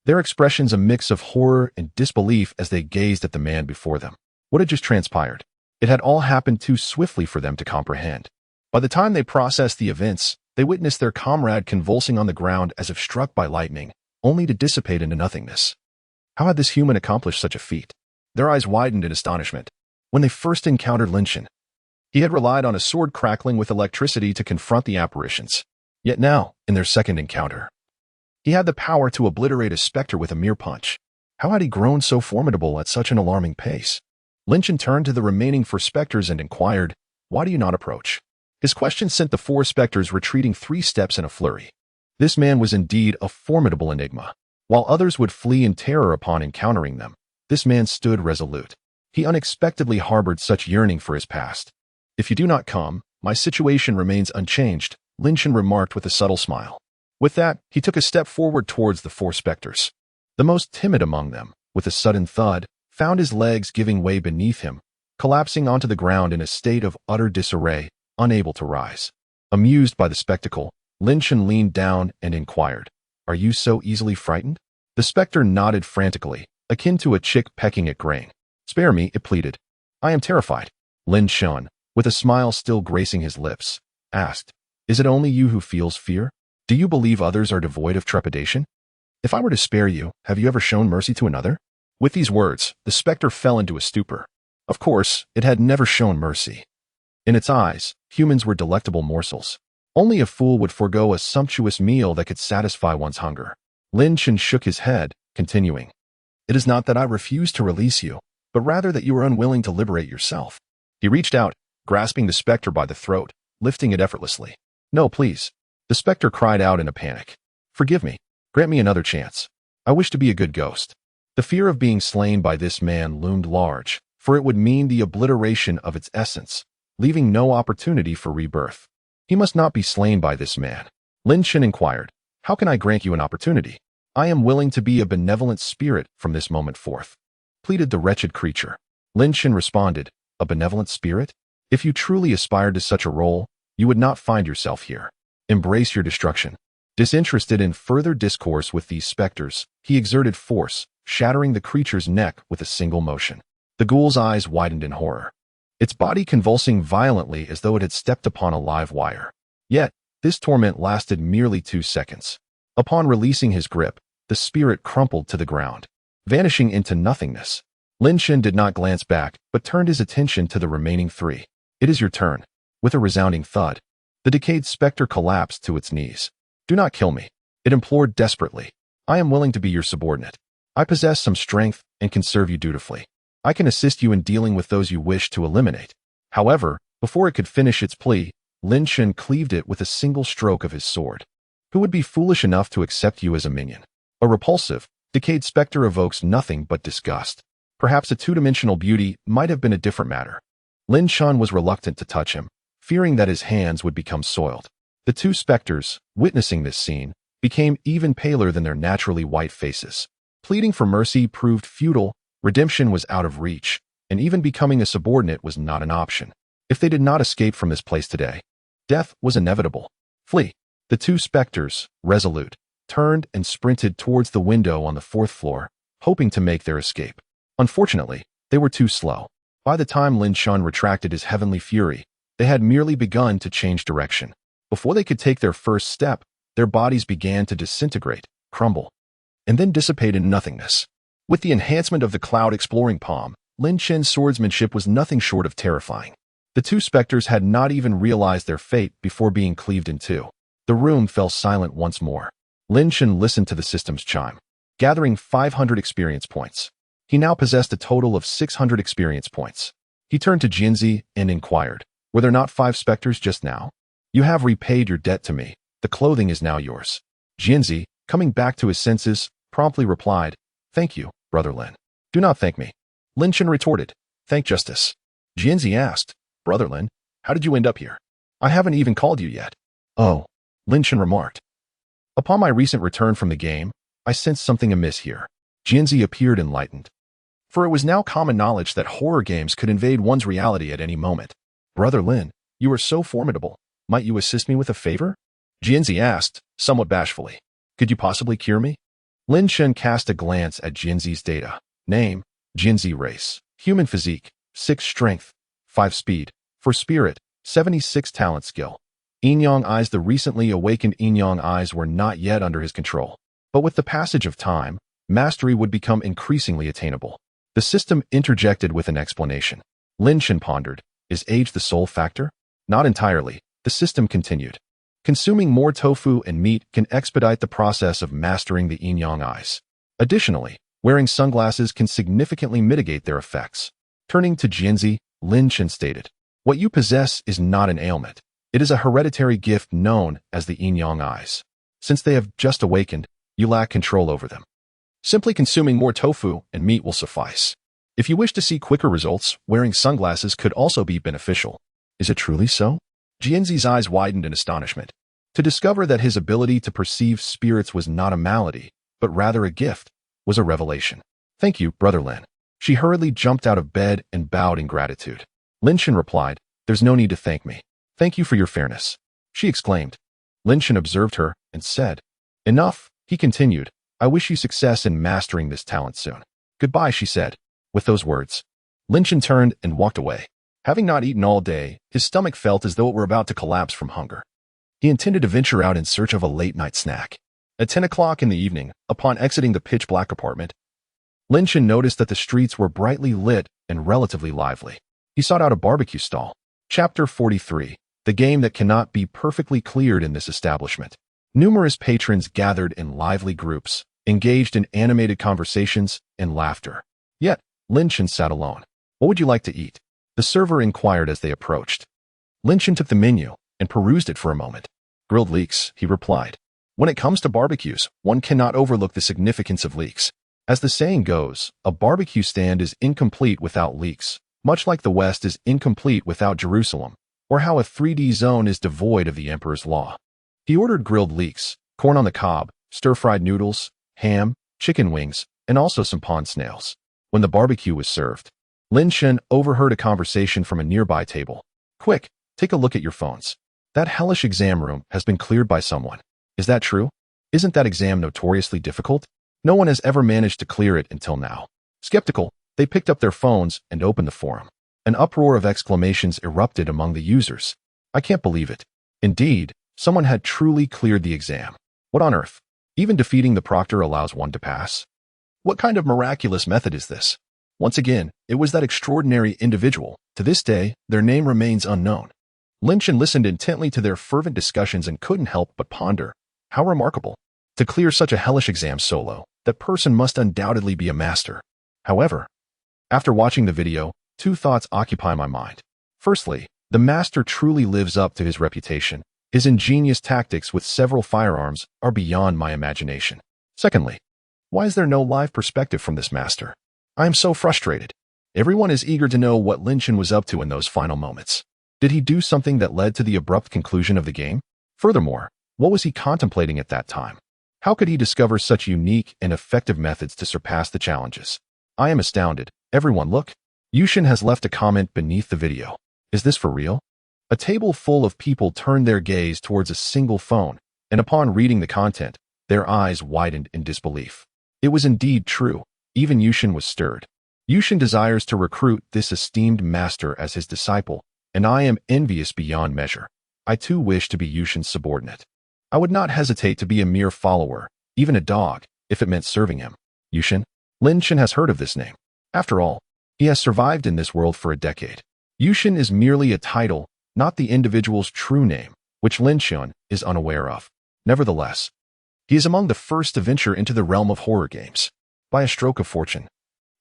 Their expressions a mix of horror and disbelief as they gazed at the man before them. What had just transpired? It had all happened too swiftly for them to comprehend. By the time they processed the events, they witnessed their comrade convulsing on the ground as if struck by lightning, only to dissipate into nothingness. How had this human accomplished such a feat? Their eyes widened in astonishment. When they first encountered Chen, he had relied on a sword crackling with electricity to confront the apparitions. Yet now, in their second encounter, he had the power to obliterate a specter with a mere punch. How had he grown so formidable at such an alarming pace? Chen turned to the remaining 4 specters and inquired, "Why do you not approach?" His question sent the 4 specters retreating 3 steps in a flurry. This man was indeed a formidable enigma. While others would flee in terror upon encountering them, this man stood resolute. He unexpectedly harbored such yearning for his past. "If you do not come, my situation remains unchanged," Chen remarked with a subtle smile. With that, he took a step forward towards the 4 specters. The most timid among them, with a sudden thud, found his legs giving way beneath him, collapsing onto the ground in a state of utter disarray, unable to rise. Amused by the spectacle, Chen leaned down and inquired, "Are you so easily frightened?" The specter nodded frantically, akin to a chick pecking at grain. "Spare me," it pleaded. "I am terrified." Chen, with a smile still gracing his lips, asked, "Is it only you who feels fear? Do you believe others are devoid of trepidation? If I were to spare you, have you ever shown mercy to another?" With these words, the specter fell into a stupor. Of course, it had never shown mercy. In its eyes, humans were delectable morsels. Only a fool would forego a sumptuous meal that could satisfy one's hunger. Chen shook his head, continuing, "It is not that I refuse to release you, but rather that you are unwilling to liberate yourself." He reached out, grasping the specter by the throat, lifting it effortlessly. "No, please." The specter cried out in a panic. "Forgive me. Grant me another chance. I wish to be a good ghost." The fear of being slain by this man loomed large, for it would mean the obliteration of its essence, leaving no opportunity for rebirth. He must not be slain by this man. Chen inquired, "How can I grant you an opportunity? I am willing to be a benevolent spirit from this moment forth," pleaded the wretched creature. Chen responded, "A benevolent spirit? If you truly aspired to such a role, you would not find yourself here. Embrace your destruction." Disinterested in further discourse with these specters, he exerted force, shattering the creature's neck with a single motion. The ghoul's eyes widened in horror, its body convulsing violently as though it had stepped upon a live wire. Yet, this torment lasted merely 2 seconds. Upon releasing his grip, the spirit crumpled to the ground, vanishing into nothingness. Chen did not glance back, but turned his attention to the remaining 3. "It is your turn." With a resounding thud, the decayed specter collapsed to its knees. "Do not kill me," it implored desperately. "I am willing to be your subordinate. I possess some strength and can serve you dutifully. I can assist you in dealing with those you wish to eliminate." However, before it could finish its plea, Chen cleaved it with a single stroke of his sword. "Who would be foolish enough to accept you as a minion?" A repulsive, decayed specter evokes nothing but disgust. Perhaps a 2-dimensional beauty might have been a different matter. Chen was reluctant to touch him, fearing that his hands would become soiled. The 2 specters, witnessing this scene, became even paler than their naturally white faces. Pleading for mercy proved futile, redemption was out of reach, and even becoming a subordinate was not an option. If they did not escape from this place today, death was inevitable. "Flee." The 2 specters, resolute, turned and sprinted towards the window on the 4th floor, hoping to make their escape. Unfortunately, they were too slow. By the time Chen retracted his heavenly fury, they had merely begun to change direction. Before they could take their first step, their bodies began to disintegrate, crumble, and then dissipate in nothingness. With the enhancement of the cloud exploring palm, Chen's swordsmanship was nothing short of terrifying. The 2 specters had not even realized their fate before being cleaved in 2. The room fell silent once more. Chen listened to the system's chime. gathering 500 experience points. He now possessed a total of 600 experience points. He turned to Jianzi and inquired, "Were there not 5 specters just now? You have repaid your debt to me. The clothing is now yours." Jianzi, coming back to his senses, promptly replied, "Thank you, Brother Lin." "Do not thank me." Lin Chen retorted, "Thank justice." Jianzi asked, "Brother Lin, how did you end up here? I haven't even called you yet." "Oh," Lin Chen remarked. "Upon my recent return from the game, I sensed something amiss here." Jianzi appeared enlightened. For it was now common knowledge that horror games could invade one's reality at any moment. "Brother Lin, you are so formidable. Might you assist me with a favor?" Jianzi asked, somewhat bashfully. "Could you possibly cure me?" Lin Chen cast a glance at Jianzi's data. Name, Jianzi race. Human physique, 6 strength, 5 speed. For spirit, 76 talent skill. Yin-Yang eyes. The recently awakened Yin-Yang eyes were not yet under his control. But with the passage of time, mastery would become increasingly attainable. The system interjected with an explanation. Lin Chen pondered, "Is age the sole factor?" "Not entirely," the system continued. "Consuming more tofu and meat can expedite the process of mastering the Yin-Yang eyes. Additionally, wearing sunglasses can significantly mitigate their effects." Turning to Jianzi, Lin Chen stated, "What you possess is not an ailment. It is a hereditary gift known as the Yin-Yang eyes. Since they have just awakened, you lack control over them. Simply consuming more tofu and meat will suffice. If you wish to see quicker results, wearing sunglasses could also be beneficial." "Is it truly so?" Jianzi's eyes widened in astonishment. To discover that his ability to perceive spirits was not a malady, but rather a gift, was a revelation. "Thank you, Brother Lin." She hurriedly jumped out of bed and bowed in gratitude. Lin Chen replied, "There's no need to thank me. Thank you for your fairness," she exclaimed. Lin Chen observed her and said, "Enough," he continued. "I wish you success in mastering this talent soon." "Goodbye," she said. With those words, Lin Chen turned and walked away. Having not eaten all day, his stomach felt as though it were about to collapse from hunger. He intended to venture out in search of a late-night snack. At 10 o'clock in the evening, upon exiting the pitch-black apartment, Lin Chen noticed that the streets were brightly lit and relatively lively. He sought out a barbecue stall. Chapter 43. The game that cannot be perfectly cleared in this establishment. Numerous patrons gathered in lively groups, engaged in animated conversations and laughter. Yet, Lin Chen sat alone. "What would you like to eat?" the server inquired as they approached. Lin Chen took the menu and perused it for a moment. "Grilled leeks," he replied. When it comes to barbecues, one cannot overlook the significance of leeks. As the saying goes, a barbecue stand is incomplete without leeks, much like the West is incomplete without Jerusalem, or how a 3D zone is devoid of the Emperor's Law. He ordered grilled leeks, corn on the cob, stir-fried noodles, ham, chicken wings, and also some pond snails. When the barbecue was served, Lin Chen overheard a conversation from a nearby table. "Quick, take a look at your phones. That hellish exam room has been cleared by someone. Is that true? Isn't that exam notoriously difficult? No one has ever managed to clear it until now." Skeptical, they picked up their phones and opened the forum. An uproar of exclamations erupted among the users. "I can't believe it. Indeed, someone had truly cleared the exam. What on earth? Even defeating the proctor allows one to pass? What kind of miraculous method is this?" Once again, it was that extraordinary individual. To this day, their name remains unknown. Lin Chen listened intently to their fervent discussions and couldn't help but ponder. How remarkable. To clear such a hellish exam solo, that person must undoubtedly be a master. However, after watching the video, 2 thoughts occupy my mind. Firstly, the master truly lives up to his reputation. His ingenious tactics with several firearms are beyond my imagination. Secondly, why is there no live perspective from this master? I am so frustrated. Everyone is eager to know what Lin Chen was up to in those final moments. Did he do something that led to the abrupt conclusion of the game? Furthermore, what was he contemplating at that time? How could he discover such unique and effective methods to surpass the challenges? I am astounded. Everyone look. Yushin has left a comment beneath the video. Is this for real? A table full of people turned their gaze towards a single phone, and upon reading the content, their eyes widened in disbelief. It was indeed true. Even Yushin was stirred. Yushin desires to recruit this esteemed master as his disciple, and I am envious beyond measure. I too wish to be Yushin's subordinate. I would not hesitate to be a mere follower, even a dog, if it meant serving him. Yushin? Lin Chen has heard of this name. After all, he has survived in this world for a decade. Yushin is merely a title, not the individual's true name, which Lin Chen is unaware of. Nevertheless, He is among the first to venture into the realm of horror games. By a stroke of fortune,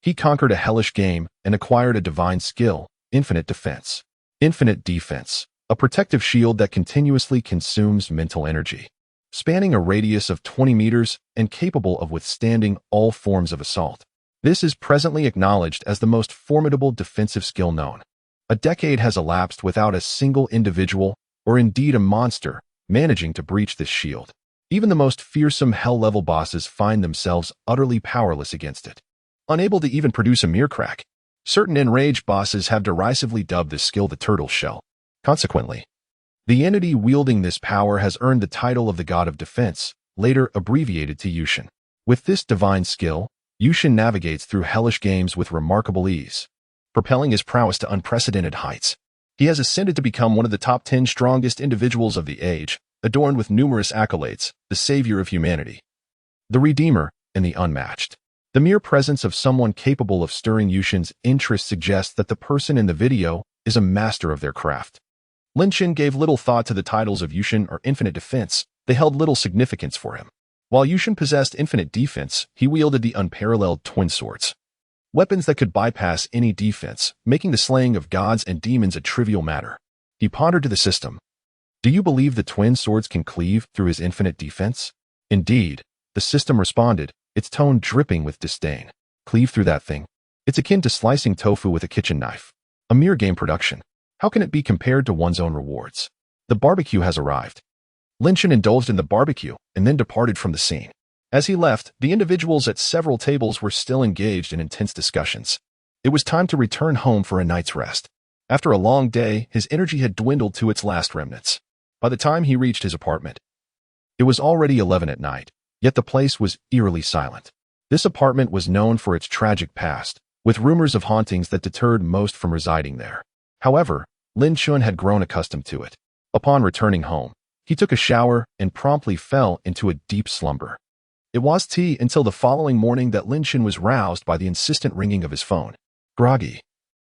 he conquered a hellish game and acquired a divine skill, infinite defense. Infinite defense, a protective shield that continuously consumes mental energy, spanning a radius of 20 meters and capable of withstanding all forms of assault. This is presently acknowledged as the most formidable defensive skill known. A decade has elapsed without a single individual, or indeed a monster, managing to breach this shield. Even the most fearsome hell-level bosses find themselves utterly powerless against it. Unable to even produce a mere crack, certain enraged bosses have derisively dubbed this skill the turtle shell. Consequently, the entity wielding this power has earned the title of the God of Defense, later abbreviated to Yushin. With this divine skill, Yushin navigates through hellish games with remarkable ease, propelling his prowess to unprecedented heights. He has ascended to become one of the top 10 strongest individuals of the age, adorned with numerous accolades, the savior of humanity, the redeemer, and the unmatched. The mere presence of someone capable of stirring Yushin's interest suggests that the person in the video is a master of their craft. Chen gave little thought to the titles of Yushin or Infinite Defense. They held little significance for him. While Yushin possessed infinite defense, he wielded the unparalleled twin swords, weapons that could bypass any defense, making the slaying of gods and demons a trivial matter. He pondered to the system. Do you believe the twin swords can cleave through his infinite defense? Indeed, the system responded, its tone dripping with disdain. Cleave through that thing? It's akin to slicing tofu with a kitchen knife. A mere game production. How can it be compared to one's own rewards? The barbecue has arrived. Chen indulged in the barbecue and then departed from the scene. As he left, the individuals at several tables were still engaged in intense discussions. It was time to return home for a night's rest. After a long day, his energy had dwindled to its last remnants. By the time he reached his apartment, it was already 11 at night, yet the place was eerily silent. This apartment was known for its tragic past, with rumors of hauntings that deterred most from residing there. However, Chen had grown accustomed to it. Upon returning home, he took a shower and promptly fell into a deep slumber. It was until the following morning that Chen was roused by the insistent ringing of his phone. Groggy,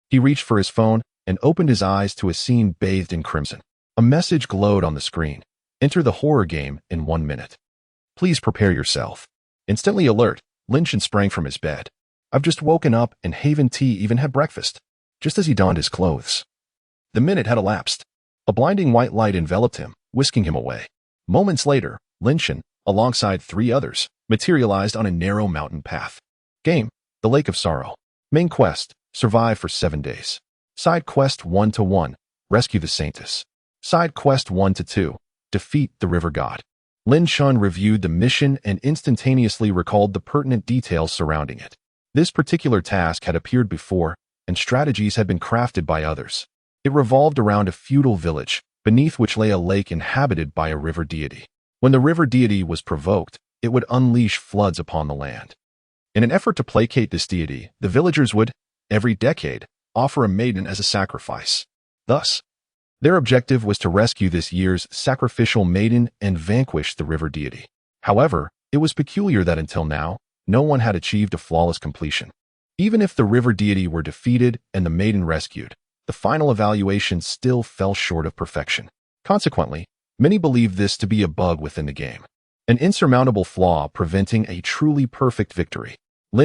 he reached for his phone and opened his eyes to a scene bathed in crimson. A message glowed on the screen. Enter the horror game in 1 minute. Please prepare yourself. Instantly alert, Chen sprang from his bed. I've just woken up and Haven Tea even had breakfast. Just as he donned his clothes, the minute had elapsed. A blinding white light enveloped him, whisking him away. Moments later, Chen, alongside 3 others, materialized on a narrow mountain path. Game, The Lake of Sorrow. Main quest, survive for 7 days. Side quest 1-1, rescue the Saintess. Side quest 1-2, defeat the river god. Chen reviewed the mission and instantaneously recalled the pertinent details surrounding it. This particular task had appeared before, and strategies had been crafted by others. It revolved around a feudal village, beneath which lay a lake inhabited by a river deity. When the river deity was provoked, it would unleash floods upon the land. In an effort to placate this deity, the villagers would, every decade, offer a maiden as a sacrifice. Thus, their objective was to rescue this year's sacrificial maiden and vanquish the river deity. However, it was peculiar that until now, no one had achieved a flawless completion. Even if the river deity were defeated and the maiden rescued, the final evaluation still fell short of perfection. Consequently, many believed this to be a bug within the game, an insurmountable flaw preventing a truly perfect victory.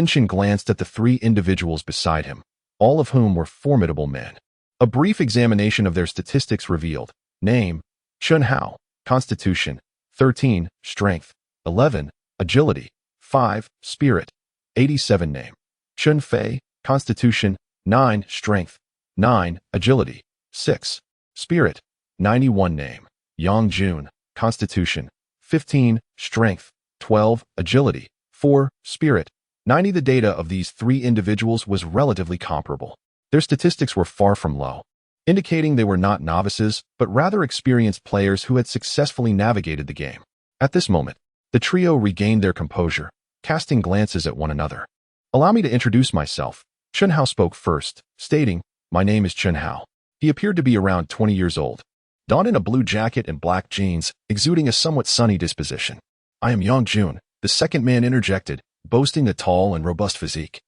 Chen glanced at the 3 individuals beside him, all of whom were formidable men. A brief examination of their statistics revealed: name, Chen Hao, constitution, 13, strength, 11, agility, 5, spirit, 87 name. Chen Fei, constitution, 9, strength, 9, agility, 6, spirit, 91 name. Yang Jun, constitution, 15, strength, 12, agility, 4, spirit, 90. The data of these 3 individuals was relatively comparable. Their statistics were far from low, indicating they were not novices, but rather experienced players who had successfully navigated the game. At this moment, the trio regained their composure, casting glances at one another. Allow me to introduce myself. Chen Hao spoke first, stating, my name is Chen Hao. He appeared to be around 20 years old, donned in a blue jacket and black jeans, exuding a somewhat sunny disposition. I am Yang Jun, the second man interjected, boasting a tall and robust physique,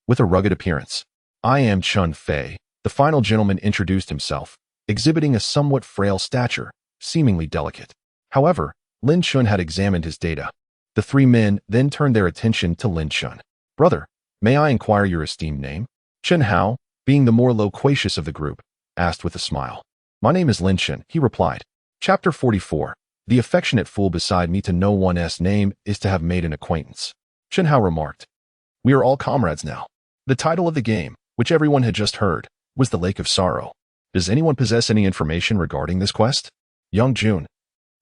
with a rugged appearance. I am Chen Fei, the final gentleman introduced himself, exhibiting a somewhat frail stature, seemingly delicate. However, Chen had examined his data. The three men then turned their attention to Lin Chen. "Brother, may I inquire your esteemed name?" Chen Hao, being the more loquacious of the group, asked with a smile. "My name is Lin Chen," he replied. Chapter 44. The affectionate fool beside me to know one's name is to have made an acquaintance. Chen Hao remarked. "We are all comrades now." The title of the game, which everyone had just heard, was The Lake of Sorrow. Does anyone possess any information regarding this quest? Young Jun,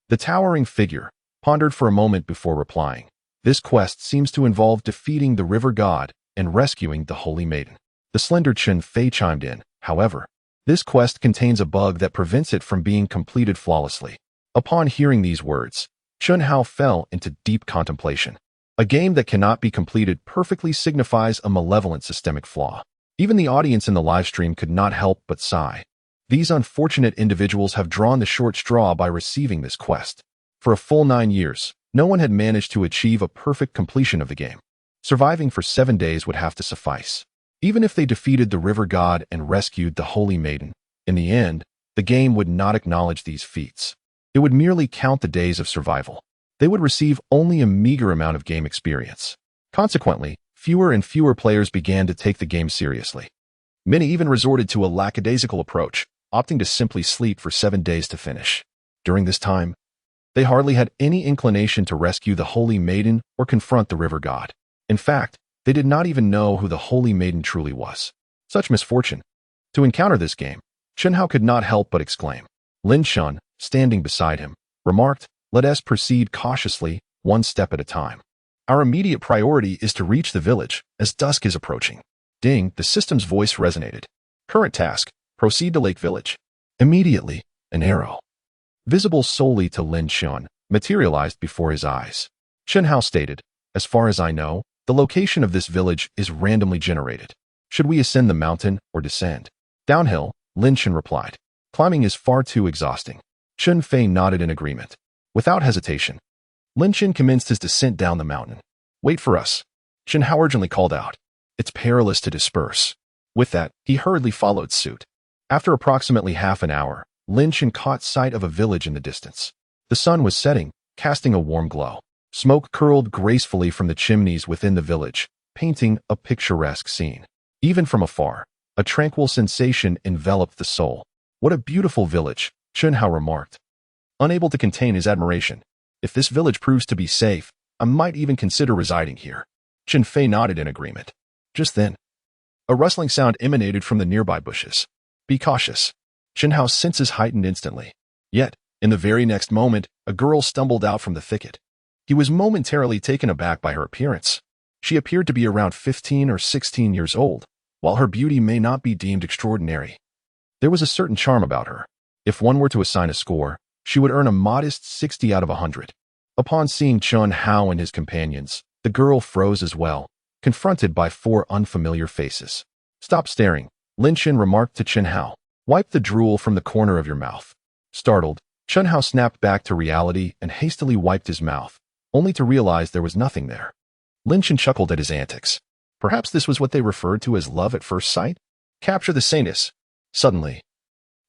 the towering figure, pondered for a moment before replying. This quest seems to involve defeating the river god and rescuing the holy maiden. The slender Chen Fei chimed in, however. This quest contains a bug that prevents it from being completed flawlessly. Upon hearing these words, Chen Hao fell into deep contemplation. A game that cannot be completed perfectly signifies a malevolent systemic flaw. Even the audience in the livestream could not help but sigh. These unfortunate individuals have drawn the short straw by receiving this quest. For a full 9 years, no one had managed to achieve a perfect completion of the game. Surviving for 7 days would have to suffice. Even if they defeated the river god and rescued the holy maiden, in the end, the game would not acknowledge these feats. It would merely count the days of survival. They would receive only a meager amount of game experience. Consequently, fewer and fewer players began to take the game seriously. Many even resorted to a lackadaisical approach, opting to simply sleep for 7 days to finish. During this time, they hardly had any inclination to rescue the holy maiden or confront the river god. In fact, they did not even know who the holy maiden truly was. Such misfortune. To encounter this game, Chen Hao could not help but exclaim. Lin Chen, standing beside him, remarked, "Let us proceed cautiously, one step at a time. Our immediate priority is to reach the village, as dusk is approaching." Ding, the system's voice resonated. Current task, proceed to Lake Village. Immediately, an arrow, visible solely to Lin Chen, materialized before his eyes. Chen Hao stated, "As far as I know, the location of this village is randomly generated. Should we ascend the mountain or descend?" "Downhill," Lin Chen replied. "Climbing is far too exhausting." Chen Fei nodded in agreement. Without hesitation, Lin Chen commenced his descent down the mountain. "Wait for us," Chen Hao urgently called out. "It's perilous to disperse." With that, he hurriedly followed suit. After approximately half an hour, Lin Chen caught sight of a village in the distance. The sun was setting, casting a warm glow. Smoke curled gracefully from the chimneys within the village, painting a picturesque scene. Even from afar, a tranquil sensation enveloped the soul. "What a beautiful village," Chen Hao remarked, unable to contain his admiration. "If this village proves to be safe, I might even consider residing here." Chen Fei nodded in agreement. Just then, a rustling sound emanated from the nearby bushes. "Be cautious." Chen Hao's senses heightened instantly. Yet, in the very next moment, a girl stumbled out from the thicket. He was momentarily taken aback by her appearance. She appeared to be around 15 or 16 years old. While her beauty may not be deemed extraordinary, there was a certain charm about her. If one were to assign a score, she would earn a modest 60 out of 100. Upon seeing Chen Hao and his companions, the girl froze as well, confronted by 4 unfamiliar faces. "Stop staring," Lin Chen remarked to Chen Hao. "Wipe the drool from the corner of your mouth." Startled, Chen Hao snapped back to reality and hastily wiped his mouth, only to realize there was nothing there. Lin Chen chuckled at his antics. Perhaps this was what they referred to as love at first sight? Capture the saintess. Suddenly,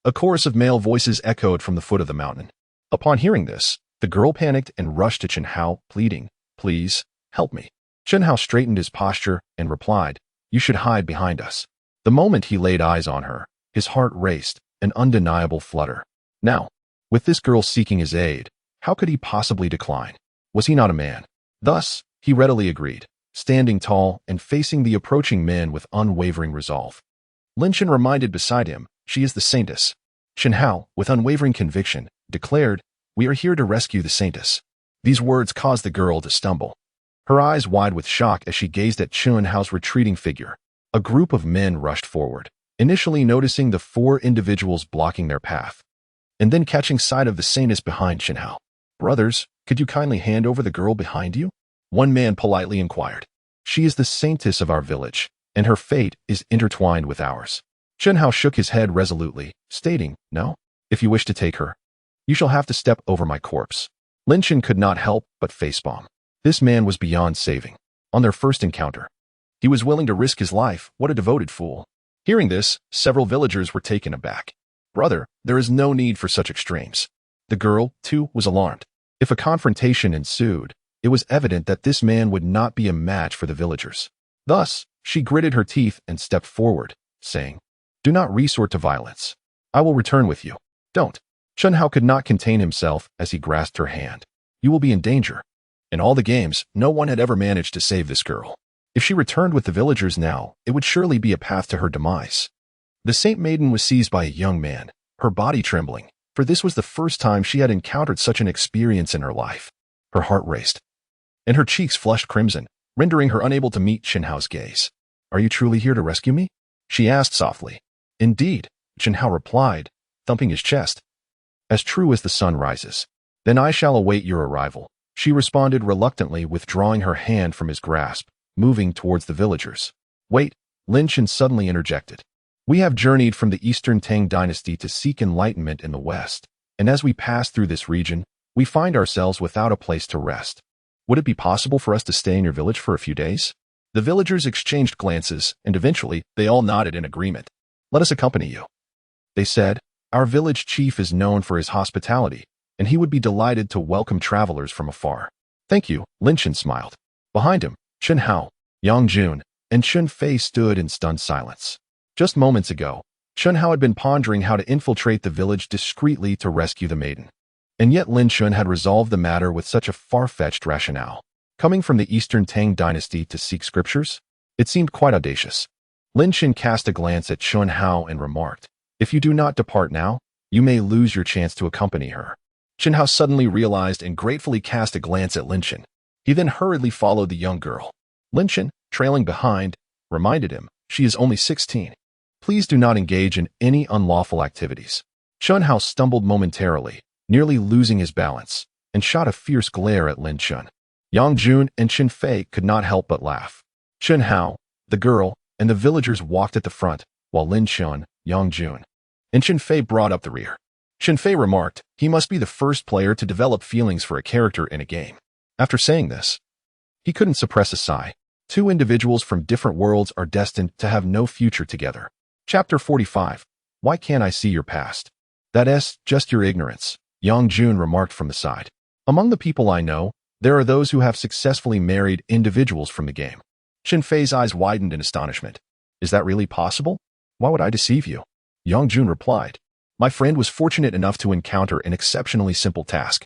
a chorus of male voices echoed from the foot of the mountain. Upon hearing this, the girl panicked and rushed to Chen Hao, pleading, "Please, help me." Chen Hao straightened his posture and replied, "You should hide behind us." The moment he laid eyes on her, his heart raced, an undeniable flutter. Now, with this girl seeking his aid, how could he possibly decline? Was he not a man? Thus, he readily agreed, standing tall and facing the approaching men with unwavering resolve. Lin Chen reminded beside him, "She is the saintess." Chen Hao, with unwavering conviction, declared, "We are here to rescue the saintess." These words caused the girl to stumble, her eyes wide with shock as she gazed at Chen Hao's retreating figure. A group of men rushed forward, initially noticing the 4 individuals blocking their path, and then catching sight of the saintess behind Chen Hao. "Brothers, could you kindly hand over the girl behind you?" One man politely inquired. "She is the saintess of our village, and her fate is intertwined with ours." Chen Hao shook his head resolutely, stating, "No, if you wish to take her, you shall have to step over my corpse." Lin Chen could not help but facepalm. This man was beyond saving. On their first encounter, he was willing to risk his life. What a devoted fool. Hearing this, several villagers were taken aback. "Brother, there is no need for such extremes." The girl, too, was alarmed. If a confrontation ensued, it was evident that this man would not be a match for the villagers. Thus, she gritted her teeth and stepped forward, saying, "Do not resort to violence. I will return with you." "Don't." Chen Hao could not contain himself as he grasped her hand. "You will be in danger." In all the games, no one had ever managed to save this girl. If she returned with the villagers now, it would surely be a path to her demise. The Saint Maiden was seized by a young man, her body trembling, for this was the first time she had encountered such an experience in her life. Her heart raced, and her cheeks flushed crimson, rendering her unable to meet Chen Hao's gaze. "Are you truly here to rescue me?" she asked softly. "Indeed," Chen Hao replied, thumping his chest. "As true as the sun rises. Then I shall await your arrival," she responded reluctantly, withdrawing her hand from his grasp, moving towards the villagers. "Wait," Lin Chen suddenly interjected. "We have journeyed from the Eastern Tang dynasty to seek enlightenment in the West, and as we pass through this region, we find ourselves without a place to rest. Would it be possible for us to stay in your village for a few days?" The villagers exchanged glances, and eventually they all nodded in agreement. "Let us accompany you," they said. "Our village chief is known for his hospitality, and he would be delighted to welcome travelers from afar." "Thank you," Lin Chen smiled. Behind him, Chen Hao, Yang Jun, and Chen Fei stood in stunned silence. Just moments ago, Chen Hao had been pondering how to infiltrate the village discreetly to rescue the maiden. And yet Lin Chen had resolved the matter with such a far-fetched rationale. Coming from the Eastern Tang dynasty to seek scriptures? It seemed quite audacious. Lin Chen cast a glance at Chen Hao and remarked, "If you do not depart now, you may lose your chance to accompany her." Chen Hao suddenly realized and gratefully cast a glance at Lin Chen. He then hurriedly followed the young girl. Lin Chen, trailing behind, reminded him, "She is only 16. Please do not engage in any unlawful activities." Chen Hao stumbled momentarily, nearly losing his balance, and shot a fierce glare at Lin Chen. Yang Jun and Chen Fei could not help but laugh. Chen Hao, the girl, and the villagers walked at the front, while Lin Chen, Yang Jun, and Chen Fei brought up the rear. Chen Fei remarked, "He must be the first player to develop feelings for a character in a game." After saying this, he couldn't suppress a sigh. Two individuals from different worlds are destined to have no future together. Chapter 45. Why can't I see your past? That's just your ignorance, Yang Jun remarked from the side. Among the people I know, there are those who have successfully married individuals from the game. Chen Fei's eyes widened in astonishment. "Is that really possible? Why would I deceive you?" Yang Jun replied, "My friend was fortunate enough to encounter an exceptionally simple task.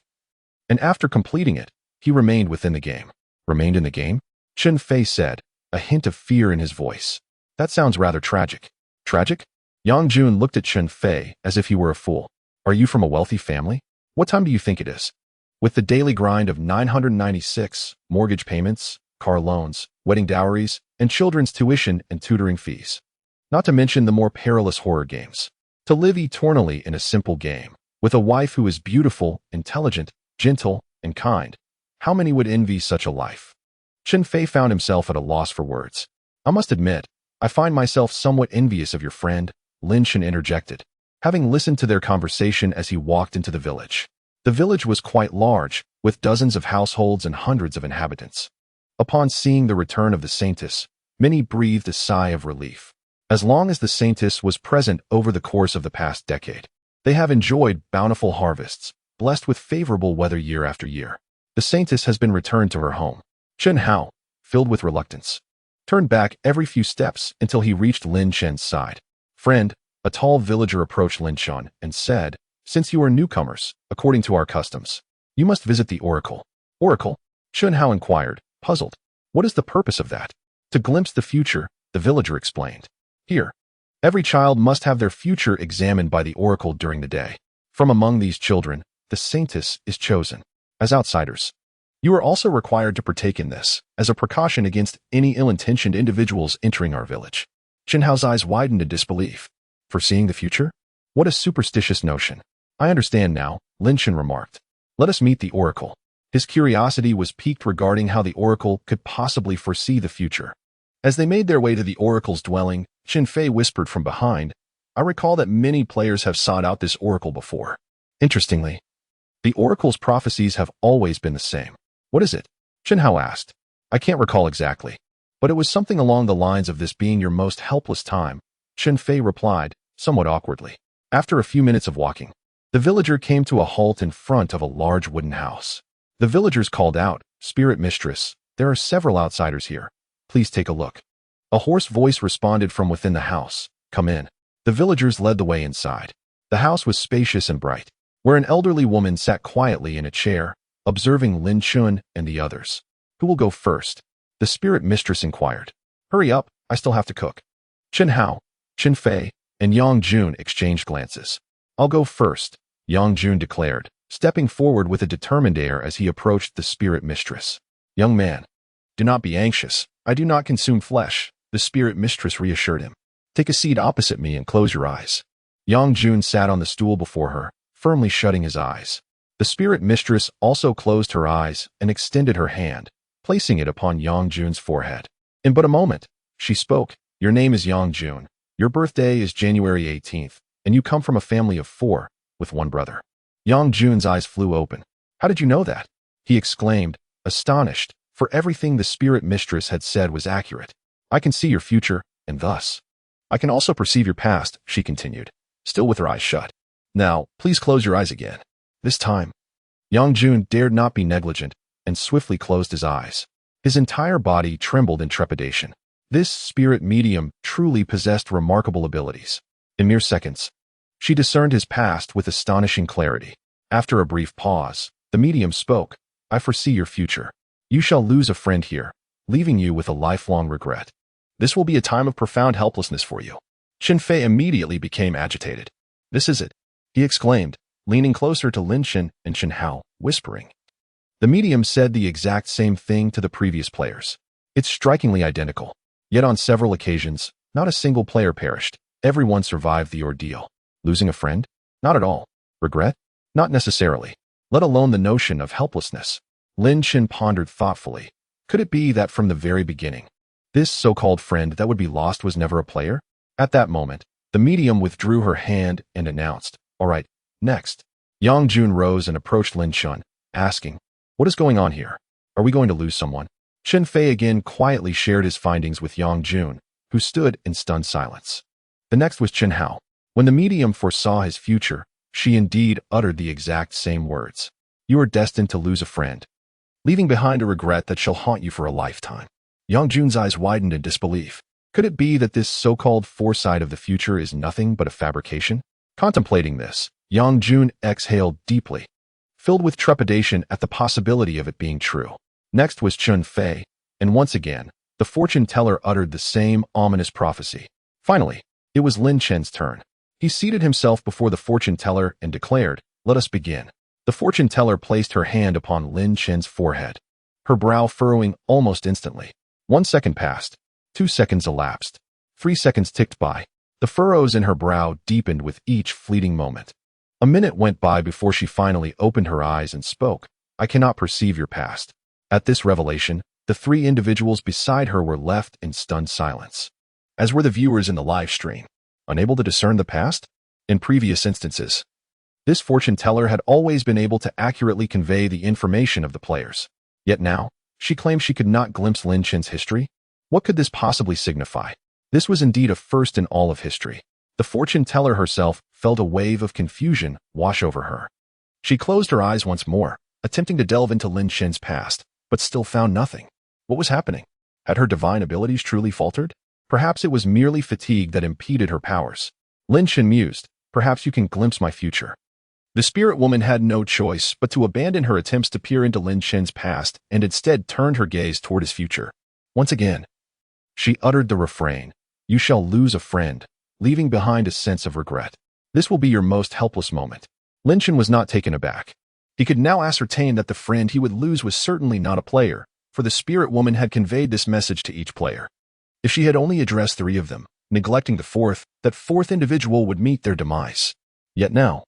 And after completing it, he remained within the game." "Remained in the game?" Chen Fei said, a hint of fear in his voice. "That sounds rather tragic." "Tragic?" Yang Jun looked at Chen Fei as if he were a fool. "Are you from a wealthy family? What time do you think it is?" With the daily grind of 996, mortgage payments, car loans, wedding dowries, and children's tuition and tutoring fees. Not to mention the more perilous horror games. To live eternally in a simple game, with a wife who is beautiful, intelligent, gentle, and kind. How many would envy such a life? Chen Fei found himself at a loss for words. "I must admit, I find myself somewhat envious of your friend," Lin Chen interjected, having listened to their conversation as he walked into the village. The village was quite large, with dozens of households and hundreds of inhabitants. Upon seeing the return of the Saintess, many breathed a sigh of relief. As long as the Saintess was present over the course of the past decade, they have enjoyed bountiful harvests, blessed with favorable weather year after year. The Saintess has been returned to her home. Chen Hao, filled with reluctance, turned back every few steps until he reached Lin Chen's side. "Friend," a tall villager approached Lin Chen and said, "Since you are newcomers, according to our customs, you must visit the oracle." "Oracle?" Chen Hao inquired, puzzled. "What is the purpose of that?" "To glimpse the future," the villager explained. "Here, every child must have their future examined by the oracle during the day. From among these children, the Saintess is chosen. As outsiders, you are also required to partake in this, as a precaution against any ill-intentioned individuals entering our village." Chen Hao's eyes widened in disbelief. "Foreseeing the future? What a superstitious notion." "I understand now," Lin Chen remarked. "Let us meet the oracle." His curiosity was piqued regarding how the oracle could possibly foresee the future. As they made their way to the oracle's dwelling, Chen Fei whispered from behind, "I recall that many players have sought out this oracle before. Interestingly, the oracle's prophecies have always been the same." "What is it?" Chen Hao asked. "I can't recall exactly, but it was something along the lines of this being your most helpless time," Chen Fei replied, somewhat awkwardly. After a few minutes of walking, the villager came to a halt in front of a large wooden house. The villagers called out, "Spirit Mistress, there are several outsiders here. Please take a look." A hoarse voice responded from within the house. "Come in." The villagers led the way inside. The house was spacious and bright, where an elderly woman sat quietly in a chair, observing Lin Chun and the others. "Who will go first?" the Spirit Mistress inquired. "Hurry up, I still have to cook." Chen Hao, Chen Fei, and Yang Jun exchanged glances. "I'll go first," Yang Jun declared, stepping forward with a determined air as he approached the Spirit Mistress. "Young man, do not be anxious. I do not consume flesh," the Spirit Mistress reassured him. "Take a seat opposite me and close your eyes." Yang Jun sat on the stool before her, firmly shutting his eyes. The Spirit Mistress also closed her eyes and extended her hand, placing it upon Yang Jun's forehead. In but a moment, she spoke. "Your name is Yang Jun. Your birthday is January 18th, and you come from a family of 4, with 1 brother." Yang Jun's eyes flew open. "How did you know that?" he exclaimed, astonished, for everything the Spirit Mistress had said was accurate. "I can see your future, and thus I can also perceive your past," she continued, still with her eyes shut. "Now, please close your eyes again." This time, Yang Jun dared not be negligent and swiftly closed his eyes. His entire body trembled in trepidation. This spirit medium truly possessed remarkable abilities. In mere seconds, she discerned his past with astonishing clarity. After a brief pause, the medium spoke. "I foresee your future. You shall lose a friend here, leaving you with a lifelong regret. This will be a time of profound helplessness for you." Chen Fei immediately became agitated. "This is it," he exclaimed, leaning closer to Lin Chen and Chen Hao, whispering. The medium said the exact same thing to the previous players. It's strikingly identical. Yet on several occasions, not a single player perished. Everyone survived the ordeal. Losing a friend? Not at all. Regret? Not necessarily. Let alone the notion of helplessness. Lin Chen pondered thoughtfully. Could it be that from the very beginning, this so-called friend that would be lost was never a player? At that moment, the medium withdrew her hand and announced, "All right, next." Yang Jun rose and approached Lin Chen, asking, "What is going on here? Are we going to lose someone?" Chen Fei again quietly shared his findings with Yang Jun, who stood in stunned silence. The next was Chen Hao. When the medium foresaw his future, she indeed uttered the exact same words. "You are destined to lose a friend, leaving behind a regret that shall haunt you for a lifetime." Yang Jun's eyes widened in disbelief. Could it be that this so-called foresight of the future is nothing but a fabrication? Contemplating this, Yang Jun exhaled deeply, filled with trepidation at the possibility of it being true. Next was Chen Fei, and once again, the fortune teller uttered the same ominous prophecy. Finally, it was Lin Chen's turn. He seated himself before the fortune teller and declared, "Let us begin." The fortune teller placed her hand upon Lin Chen's forehead, her brow furrowing almost instantly. 1 second passed. 2 seconds elapsed. 3 seconds ticked by. The furrows in her brow deepened with each fleeting moment. A minute went by before she finally opened her eyes and spoke. "I cannot perceive your past." At this revelation, the 3 individuals beside her were left in stunned silence, as were the viewers in the live stream, unable to discern the past. In previous instances, this fortune teller had always been able to accurately convey the information of the players. Yet now, she claimed she could not glimpse Lin Chen's history. What could this possibly signify? This was indeed a first in all of history. The fortune teller herself felt a wave of confusion wash over her. She closed her eyes once more, attempting to delve into Lin Chen's past, but still found nothing. What was happening? Had her divine abilities truly faltered? Perhaps it was merely fatigue that impeded her powers. Lin Chen mused, "Perhaps you can glimpse my future." The spirit woman had no choice but to abandon her attempts to peer into Lin Chen's past and instead turned her gaze toward his future. Once again, she uttered the refrain, "You shall lose a friend, leaving behind a sense of regret. This will be your most helpless moment." Lin Chen was not taken aback. He could now ascertain that the friend he would lose was certainly not a player, for the spirit woman had conveyed this message to each player. If she had only addressed 3 of them, neglecting the 4th, that 4th individual would meet their demise. Yet now,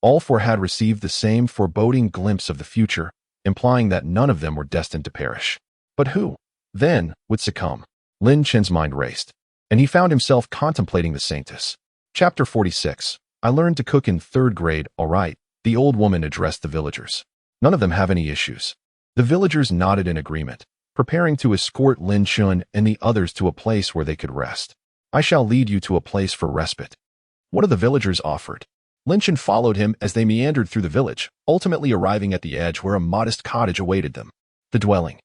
all 4 had received the same foreboding glimpse of the future, implying that none of them were destined to perish. But who, then, would succumb? Lin Chen's mind raced, and he found himself contemplating the saintess. Chapter 46. I learned to cook in 3rd grade, all right, the old woman addressed the villagers. None of them have any issues. The villagers nodded in agreement, preparing to escort Lin Chen and the others to a place where they could rest. "I shall lead you to a place for respite." One of the villagers offered. Lin Chen followed him as they meandered through the village, ultimately arriving at the edge where a modest cottage awaited them. The dwelling,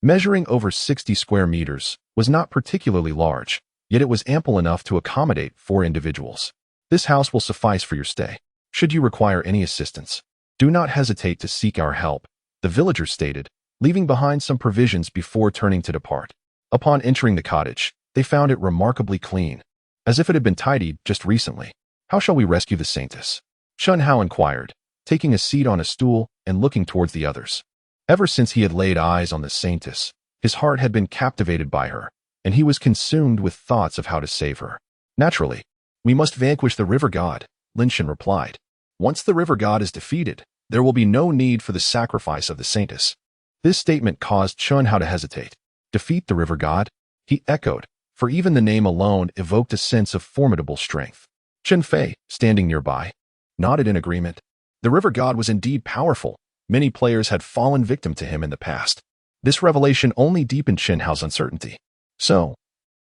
measuring over 60 square meters, was not particularly large, yet it was ample enough to accommodate 4 individuals. This house will suffice for your stay. Should you require any assistance, do not hesitate to seek our help, the villagers stated, leaving behind some provisions before turning to depart. Upon entering the cottage, they found it remarkably clean, as if it had been tidied just recently. How shall we rescue the saintess? Chen Hao inquired, taking a seat on a stool and looking towards the others. Ever since he had laid eyes on the saintess, his heart had been captivated by her, and he was consumed with thoughts of how to save her. Naturally, we must vanquish the river god, Lin Chen replied. Once the river god is defeated, there will be no need for the sacrifice of the saintess. This statement caused Chen Hao to hesitate. Defeat the river god? He echoed, for even the name alone evoked a sense of formidable strength. Chen Fei, standing nearby, nodded in agreement. The river god was indeed powerful. Many players had fallen victim to him in the past. This revelation only deepened Chen Hao's uncertainty. So,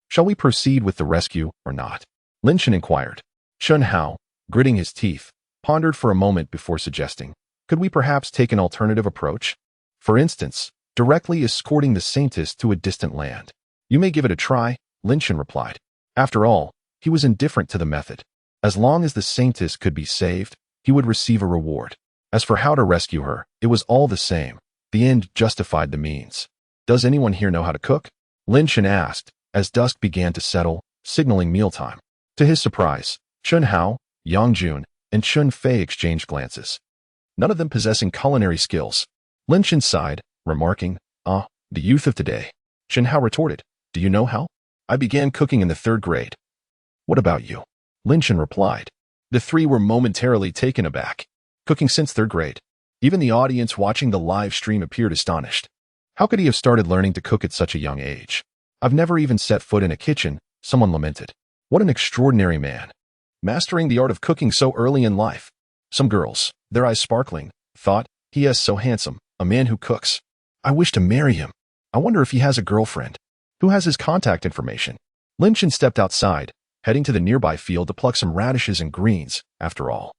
shall we proceed with the rescue or not? Lin Chen inquired. Chen Hao, gritting his teeth, pondered for a moment before suggesting, could we perhaps take an alternative approach? For instance, directly escorting the saintess to a distant land. You may give it a try, Lin Chen replied. After all, he was indifferent to the method. As long as the saintess could be saved, he would receive a reward. As for how to rescue her, it was all the same. The end justified the means. Does anyone here know how to cook? Lin Chen asked, as dusk began to settle, signaling mealtime. To his surprise, Chen Hao, Yang Jun, and Chen Fei exchanged glances, none of them possessing culinary skills. Lin Chen sighed, remarking, the youth of today. Chen Hao retorted, do you know how? I began cooking in the 3rd grade. What about you? Lin Chen replied. The three were momentarily taken aback. Cooking since 3rd grade. Even the audience watching the live stream appeared astonished. How could he have started learning to cook at such a young age? I've never even set foot in a kitchen, someone lamented. What an extraordinary man. Mastering the art of cooking so early in life. Some girls, their eyes sparkling, thought, he is so handsome, a man who cooks. I wish to marry him. I wonder if he has a girlfriend. Who has his contact information? Lin Chen stepped outside, heading to the nearby field to pluck some radishes and greens, after all.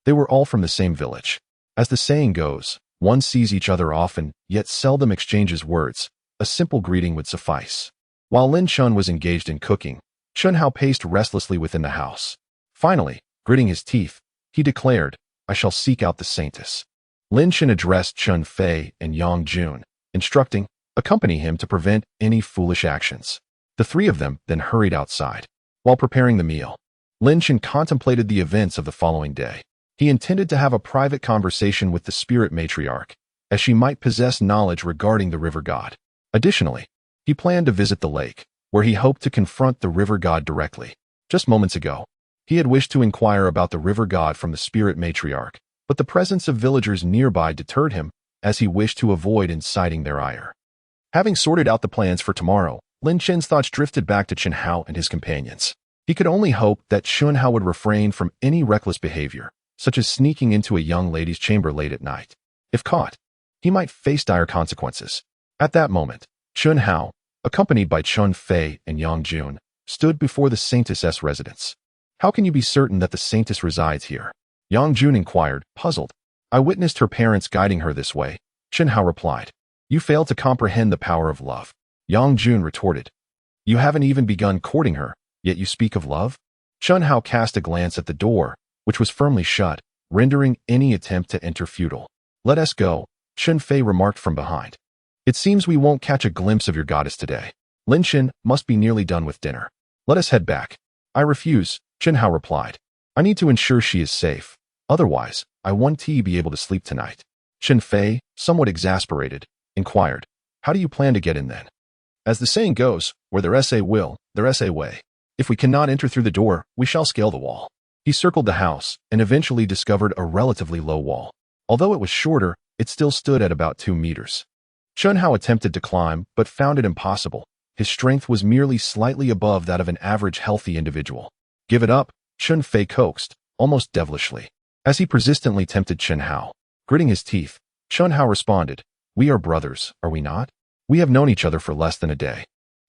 They were all from the same village. As the saying goes, one sees each other often, yet seldom exchanges words. A simple greeting would suffice. While Lin Chen was engaged in cooking, Chen Hao paced restlessly within the house. Finally, gritting his teeth, he declared, I shall seek out the saintess. Lin Chen addressed Chen Fei and Yang Jun, instructing, accompany him to prevent any foolish actions. The 3 of them then hurried outside. While preparing the meal, Lin Chen contemplated the events of the following day. He intended to have a private conversation with the spirit matriarch, as she might possess knowledge regarding the river god. Additionally, he planned to visit the lake, where he hoped to confront the river god directly. Just moments ago, he had wished to inquire about the river god from the spirit matriarch, but the presence of villagers nearby deterred him, as he wished to avoid inciting their ire. Having sorted out the plans for tomorrow, Lin Chen's thoughts drifted back to Chen Hao and his companions. He could only hope that Chen Hao would refrain from any reckless behavior, such as sneaking into a young lady's chamber late at night. If caught, he might face dire consequences. At that moment, Chen Hao, accompanied by Chen Fei and Yang Jun, stood before the saintess's residence. How can you be certain that the saintess resides here? Yang Jun inquired, puzzled. I witnessed her parents guiding her this way, Chen Hao replied. You fail to comprehend the power of love. Yang Jun retorted. You haven't even begun courting her, yet you speak of love? Chen Hao cast a glance at the door, which was firmly shut, rendering any attempt to enter futile. Let us go, Chen Fei remarked from behind. It seems we won't catch a glimpse of your goddess today. Lin Chen must be nearly done with dinner. Let us head back. I refuse, Chen Hao replied. I need to ensure she is safe. Otherwise, I won't be able to sleep tonight. Chen Fei, somewhat exasperated, inquired, how do you plan to get in then? As the saying goes, where there is a will, there is a way. If we cannot enter through the door, we shall scale the wall. He circled the house and eventually discovered a relatively low wall. Although it was shorter, it still stood at about 2 meters. Chen Hao attempted to climb, but found it impossible. His strength was merely slightly above that of an average healthy individual. Give it up, Chen Fei coaxed, almost devilishly. As he persistently tempted Chen Hao, gritting his teeth, Chen Hao responded, we are brothers, are we not? We have known each other for less than a day.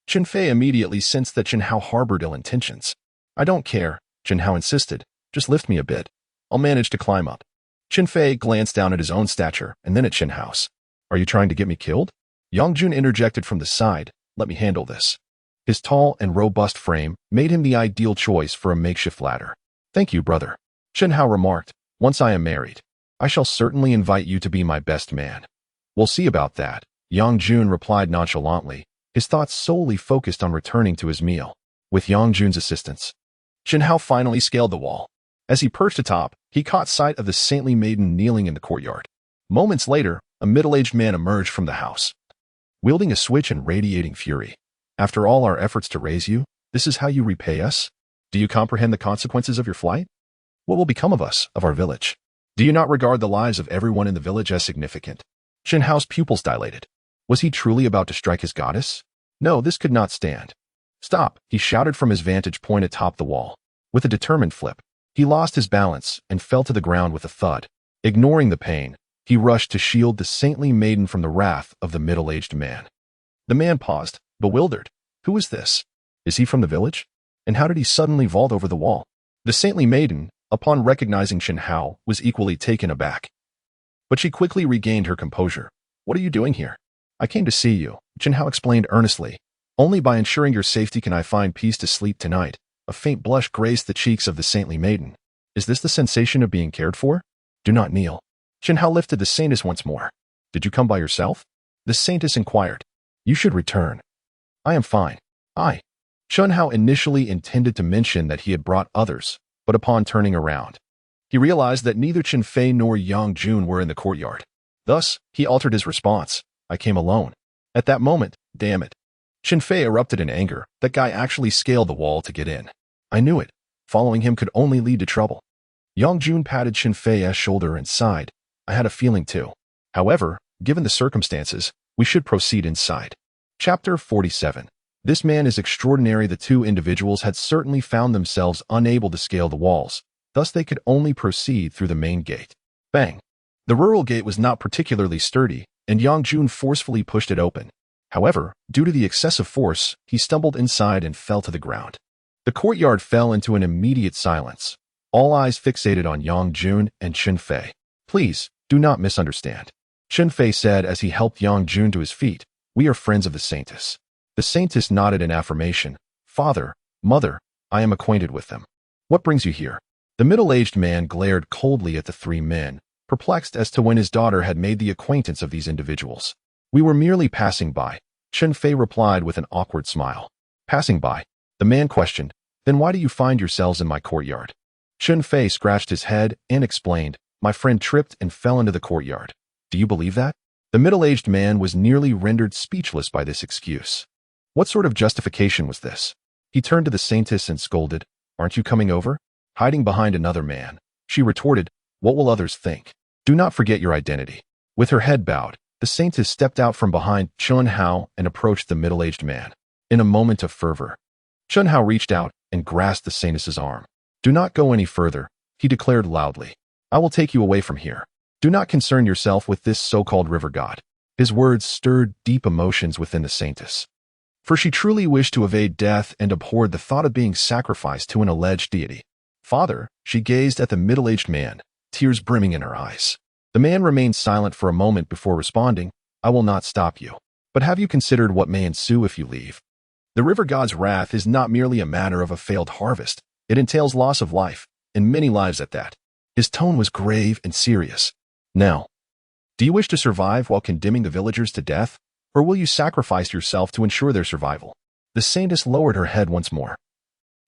Chen Fei immediately sensed that Chen Hao harbored ill intentions. I don't care, Chen Hao insisted. Just lift me a bit. I'll manage to climb up. Chen Fei glanced down at his own stature and then at Chen Hao's. Are you trying to get me killed? Yongjun interjected from the side. Let me handle this. His tall and robust frame made him the ideal choice for a makeshift ladder. Thank you, brother. Chen Hao remarked. Once I am married, I shall certainly invite you to be my best man. We'll see about that, Yongjun replied nonchalantly, his thoughts solely focused on returning to his meal. With Yongjun's assistance, Chen Hao finally scaled the wall. As he perched atop, he caught sight of the saintly maiden kneeling in the courtyard. Moments later, a middle-aged man emerged from the house, wielding a switch and radiating fury. After all our efforts to raise you, this is how you repay us? Do you comprehend the consequences of your flight? What will become of us, of our village? Do you not regard the lives of everyone in the village as significant? Chen Hao's pupils dilated. Was he truly about to strike his goddess? No, this could not stand. Stop, he shouted from his vantage point atop the wall. With a determined flip, he lost his balance and fell to the ground with a thud. Ignoring the pain, he rushed to shield the saintly maiden from the wrath of the middle-aged man. The man paused, bewildered. Who is this? Is he from the village? And how did he suddenly vault over the wall? The saintly maiden, upon recognizing Chen Hao, was equally taken aback. But she quickly regained her composure. What are you doing here? I came to see you, Chen Hao explained earnestly. Only by ensuring your safety can I find peace to sleep tonight. A faint blush graced the cheeks of the saintly maiden. Is this the sensation of being cared for? Do not kneel. Chen Hao lifted the saintess once more. Did you come by yourself? The saintess inquired. You should return. I am fine. Chen Hao initially intended to mention that he had brought others, but upon turning around, he realized that neither Chen Fei nor Yongjun were in the courtyard. Thus, he altered his response. I came alone. At that moment, damn it, Chen Fei erupted in anger. That guy actually scaled the wall to get in. I knew it. Following him could only lead to trouble. Yongjun patted Chen Fei's shoulder and sighed. I had a feeling too. However, given the circumstances, we should proceed inside. Chapter 47. This man is extraordinary. The two individuals had certainly found themselves unable to scale the walls. Thus they could only proceed through the main gate. Bang! The rural gate was not particularly sturdy, and Yongjun forcefully pushed it open. However, due to the excessive force, he stumbled inside and fell to the ground. The courtyard fell into an immediate silence, all eyes fixated on Yongjun and Chen Fei. Please, do not misunderstand, Chen Fei said as he helped Yongjun to his feet. We are friends of the saintess. The saintess nodded in affirmation. Father, mother, I am acquainted with them. What brings you here? The middle-aged man glared coldly at the three men, perplexed as to when his daughter had made the acquaintance of these individuals. We were merely passing by, Chen Fei replied with an awkward smile. Passing by? The man questioned. Then why do you find yourselves in my courtyard? Chen Fei scratched his head and explained. My friend tripped and fell into the courtyard. Do you believe that? The middle-aged man was nearly rendered speechless by this excuse. What sort of justification was this? He turned to the saintess and scolded. Aren't you coming over? Hiding behind another man, she retorted. What will others think? Do not forget your identity. With her head bowed, the saintess stepped out from behind Chen Hao and approached the middle-aged man. In a moment of fervor, Chen Hao reached out and grasped the saintess's arm. Do not go any further, he declared loudly. I will take you away from here. Do not concern yourself with this so-called river god. His words stirred deep emotions within the saintess, for she truly wished to evade death and abhorred the thought of being sacrificed to an alleged deity. Father, she gazed at the middle-aged man, tears brimming in her eyes. The man remained silent for a moment before responding. I will not stop you. But have you considered what may ensue if you leave? The river god's wrath is not merely a matter of a failed harvest. It entails loss of life, and many lives at that. His tone was grave and serious. Now, do you wish to survive while condemning the villagers to death, or will you sacrifice yourself to ensure their survival? The saintess lowered her head once more,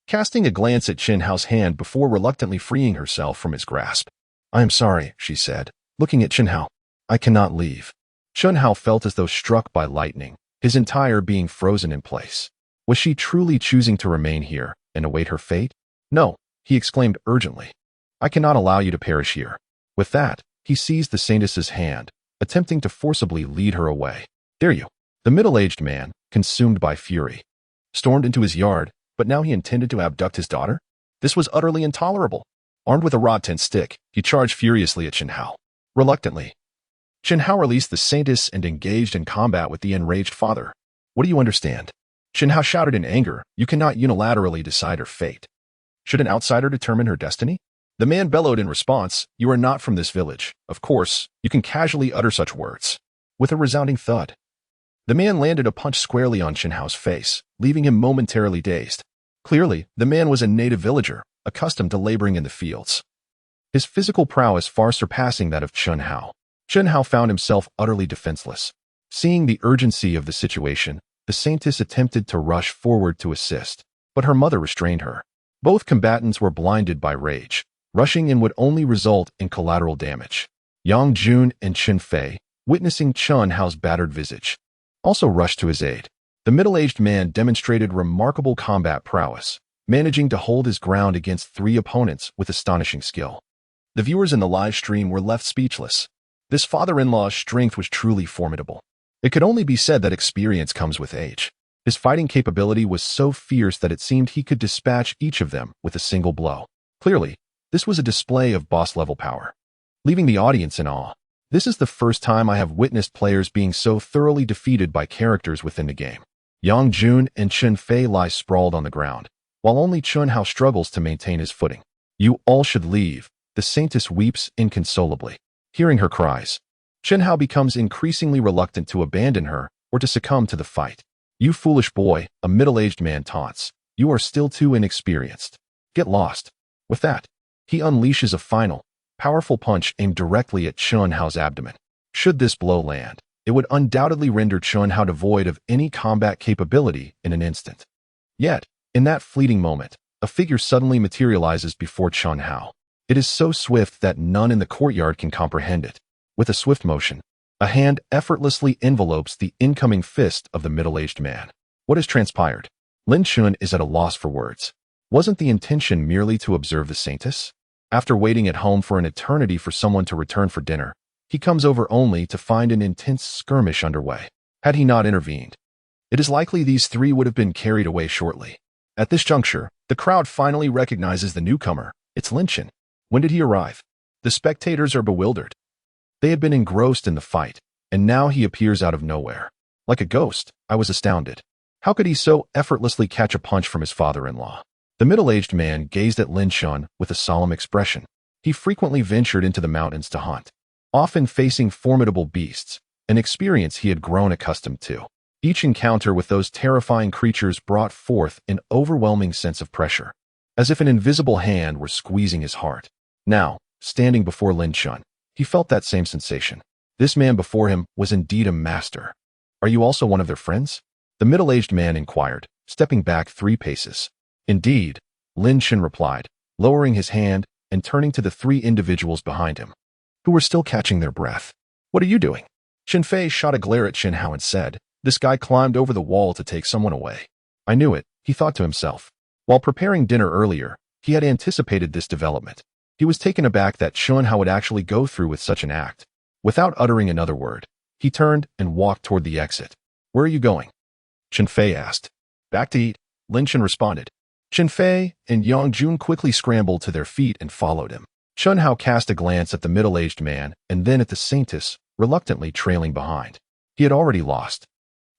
casting a glance at Chen Hao's hand before reluctantly freeing herself from his grasp. I am sorry, she said, looking at Chen Hao. I cannot leave. Chen Hao felt as though struck by lightning, his entire being frozen in place. Was she truly choosing to remain here and await her fate? No, he exclaimed urgently. I cannot allow you to perish here. With that, he seized the saintess's hand, attempting to forcibly lead her away. Dare you? The middle-aged man, consumed by fury, stormed into his yard, but now he intended to abduct his daughter? This was utterly intolerable. Armed with a rod-tent stick, he charged furiously at Chen Hao. Reluctantly, Chen Hao released the saintess and engaged in combat with the enraged father. What do you understand? Chen Hao shouted in anger. You cannot unilaterally decide her fate. Should an outsider determine her destiny? The man bellowed in response. You are not from this village. Of course, you can casually utter such words. With a resounding thud, the man landed a punch squarely on Chen Hao's face, leaving him momentarily dazed. Clearly, the man was a native villager, accustomed to laboring in the fields. His physical prowess far surpassing that of Chen Hao. Chen Hao found himself utterly defenseless. Seeing the urgency of the situation, the saintess attempted to rush forward to assist, but her mother restrained her. Both combatants were blinded by rage. Rushing in would only result in collateral damage. Yang Jun and Chen Fei, witnessing Chen Hao's battered visage, also rushed to his aid. The middle-aged man demonstrated remarkable combat prowess, managing to hold his ground against 3 opponents with astonishing skill. The viewers in the live stream were left speechless. This father-in-law's strength was truly formidable. It could only be said that experience comes with age. His fighting capability was so fierce that it seemed he could dispatch each of them with a single blow. Clearly, this was a display of boss-level power, leaving the audience in awe. This is the first time I have witnessed players being so thoroughly defeated by characters within the game. Yang Jun and Chen Fei lie sprawled on the ground, while only Chen Hao struggles to maintain his footing. "You all should leave," the saintess weeps inconsolably. Hearing her cries, Chen Hao becomes increasingly reluctant to abandon her or to succumb to the fight. "You foolish boy," a middle-aged man taunts. "You are still too inexperienced. Get lost." With that, he unleashes a final, powerful punch aimed directly at Chen Hao's abdomen. Should this blow land, it would undoubtedly render Chen Hao devoid of any combat capability in an instant. Yet, in that fleeting moment, a figure suddenly materializes before Chen Hao. It is so swift that none in the courtyard can comprehend it. With a swift motion, a hand effortlessly envelopes the incoming fist of the middle-aged man. What has transpired? Lin Chun is at a loss for words. Wasn't the intention merely to observe the saintess? After waiting at home for an eternity for someone to return for dinner, he comes over only to find an intense skirmish underway. Had he not intervened, it is likely these 3 would have been carried away shortly. At this juncture, the crowd finally recognizes the newcomer. It's Lin Chen. When did he arrive? The spectators are bewildered. They had been engrossed in the fight, and now he appears out of nowhere. Like a ghost, I was astounded. How could he so effortlessly catch a punch from his father-in-law? The middle-aged man gazed at Lin Chun with a solemn expression. He frequently ventured into the mountains to hunt, often facing formidable beasts, an experience he had grown accustomed to. Each encounter with those terrifying creatures brought forth an overwhelming sense of pressure, as if an invisible hand were squeezing his heart. Now, standing before Lin Chun, he felt that same sensation. This man before him was indeed a master. "Are you also one of their friends?" the middle-aged man inquired, stepping back 3 paces. "Indeed," Lin Chen replied, lowering his hand and turning to the 3 individuals behind him, who were still catching their breath. "What are you doing?" Chen Fei shot a glare at Chen Hao and said, "This guy climbed over the wall to take someone away." "I knew it," he thought to himself. While preparing dinner earlier, he had anticipated this development. He was taken aback that Chen Hao would actually go through with such an act. Without uttering another word, he turned and walked toward the exit. "Where are you going?" Chen Fei asked. "Back to eat," Lin Chen responded. Chen Fei and Yang Jun quickly scrambled to their feet and followed him. Chen Hao cast a glance at the middle-aged man and then at the saintess, reluctantly trailing behind. He had already lost.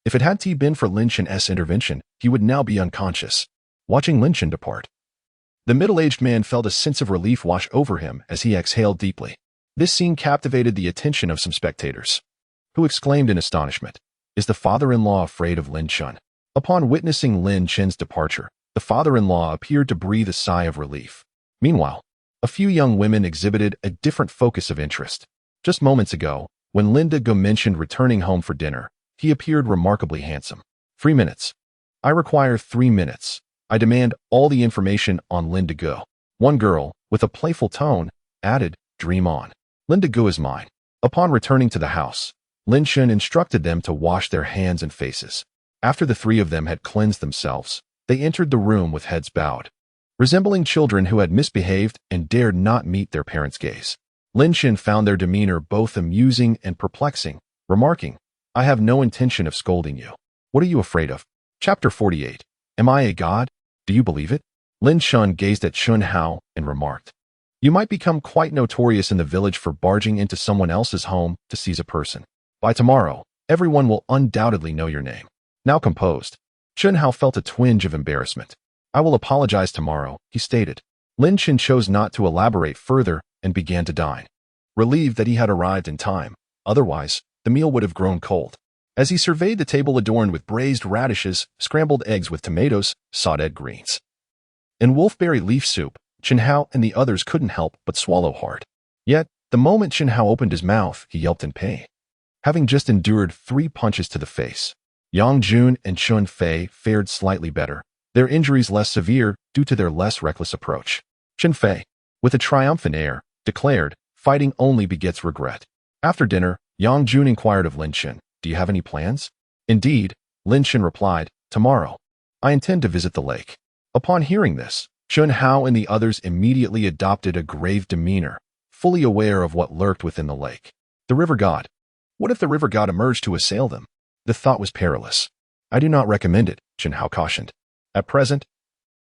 If it hadn't been for Lin Chen's intervention, he would now be unconscious. Watching Lin Chen depart, the middle-aged man felt a sense of relief wash over him as he exhaled deeply. This scene captivated the attention of some spectators, who exclaimed in astonishment, "Is the father-in-law afraid of Lin Chen?" Upon witnessing Lin Chen's departure, the father-in-law appeared to breathe a sigh of relief. Meanwhile, a few young women exhibited a different focus of interest. Just moments ago, when Linda Go mentioned returning home for dinner, he appeared remarkably handsome. 3 minutes. I require 3 minutes. I demand all the information on Linda Go. One girl, with a playful tone, added, "Dream on. Linda Go is mine." Upon returning to the house, Lin Chen instructed them to wash their hands and faces. After the 3 of them had cleansed themselves, they entered the room with heads bowed, resembling children who had misbehaved and dared not meet their parents' gaze. Lin Chen found their demeanor both amusing and perplexing, remarking, "I have no intention of scolding you. What are you afraid of?" Chapter 48. Am I a god? Do you believe it? Lin Chen gazed at Chen Hao and remarked, "You might become quite notorious in the village for barging into someone else's home to seize a person. By tomorrow, everyone will undoubtedly know your name." Now composed, Chen Hao felt a twinge of embarrassment. "I will apologize tomorrow," he stated. Lin Chen chose not to elaborate further and began to dine, relieved that he had arrived in time. Otherwise, the meal would have grown cold. As he surveyed the table adorned with braised radishes, scrambled eggs with tomatoes, sautéed greens, and wolfberry leaf soup, Chen Hao and the others couldn't help but swallow hard. Yet, the moment Chen Hao opened his mouth, he yelped in pain. Having just endured 3 punches to the face, Yang Jun and Chun Fei fared slightly better, their injuries less severe due to their less reckless approach. Chen Fei, with a triumphant air, declared, "Fighting only begets regret." After dinner, Yang Jun inquired of Lin Chen, "Do you have any plans?" "Indeed," Lin Chen replied, "tomorrow. I intend to visit the lake." Upon hearing this, Chun Hao and the others immediately adopted a grave demeanor, fully aware of what lurked within the lake. The river god. What if the river god emerged to assail them? The thought was perilous. "I do not recommend it," Chen Hao cautioned. "At present,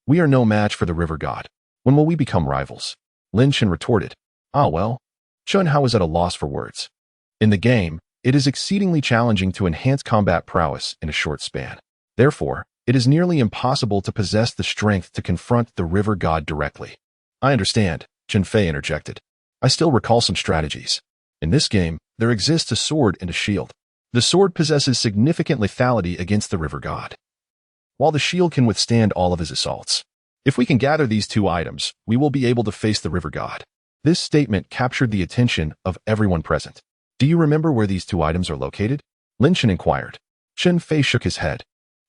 we are no match for the river god. When will we become rivals?" Lin Chen retorted. "Ah well." Chun Hao was at a loss for words. In the game, it is exceedingly challenging to enhance combat prowess in a short span. Therefore, it is nearly impossible to possess the strength to confront the river god directly. "I understand," Chen Fei interjected. "I still recall some strategies. In this game, there exists a sword and a shield. The sword possesses significant lethality against the river god, while the shield can withstand all of his assaults. If we can gather these 2 items, we will be able to face the river god." This statement captured the attention of everyone present. "Do you remember where these 2 items are located?" Lin Chen inquired. Chen Fei shook his head.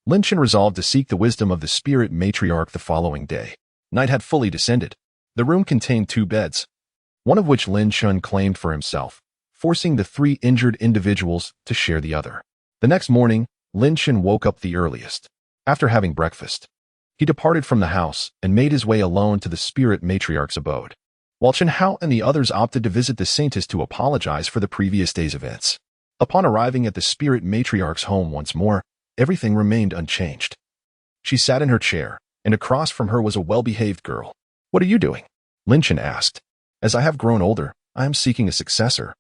Lin Chen resolved to seek the wisdom of the spirit matriarch the following day. Night had fully descended. The room contained 2 beds, one of which Lin Chen claimed for himself, forcing the 3 injured individuals to share the other. The next morning, Lin Chen woke up the earliest. After having breakfast, he departed from the house and made his way alone to the spirit matriarch's abode, while Chen Hao and the others opted to visit the saintess to apologize for the previous day's events. Upon arriving at the spirit matriarch's home once more, everything remained unchanged. She sat in her chair, and across from her was a well-behaved girl. "What are you doing?" Lin Chen asked. "As I have grown older, I am seeking a successor."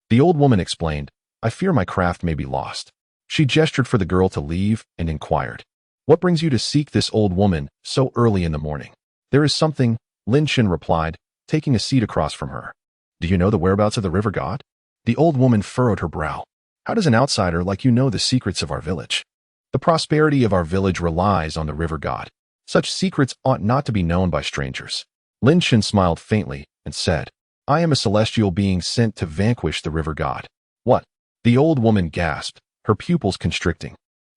The old woman explained, "I fear my craft may be lost." She gestured for the girl to leave and inquired, "What brings you to seek this old woman so early in the morning?" "There is something," Lin Chen replied, taking a seat across from her. "Do you know the whereabouts of the river god?" The old woman furrowed her brow. "How does an outsider like you know the secrets of our village?" "The prosperity of our village relies on the river god. Such secrets ought not to be known by strangers." Lin Chen smiled faintly and said, "I am a celestial being sent to vanquish the river god." "What?" The old woman gasped, her pupils constricting.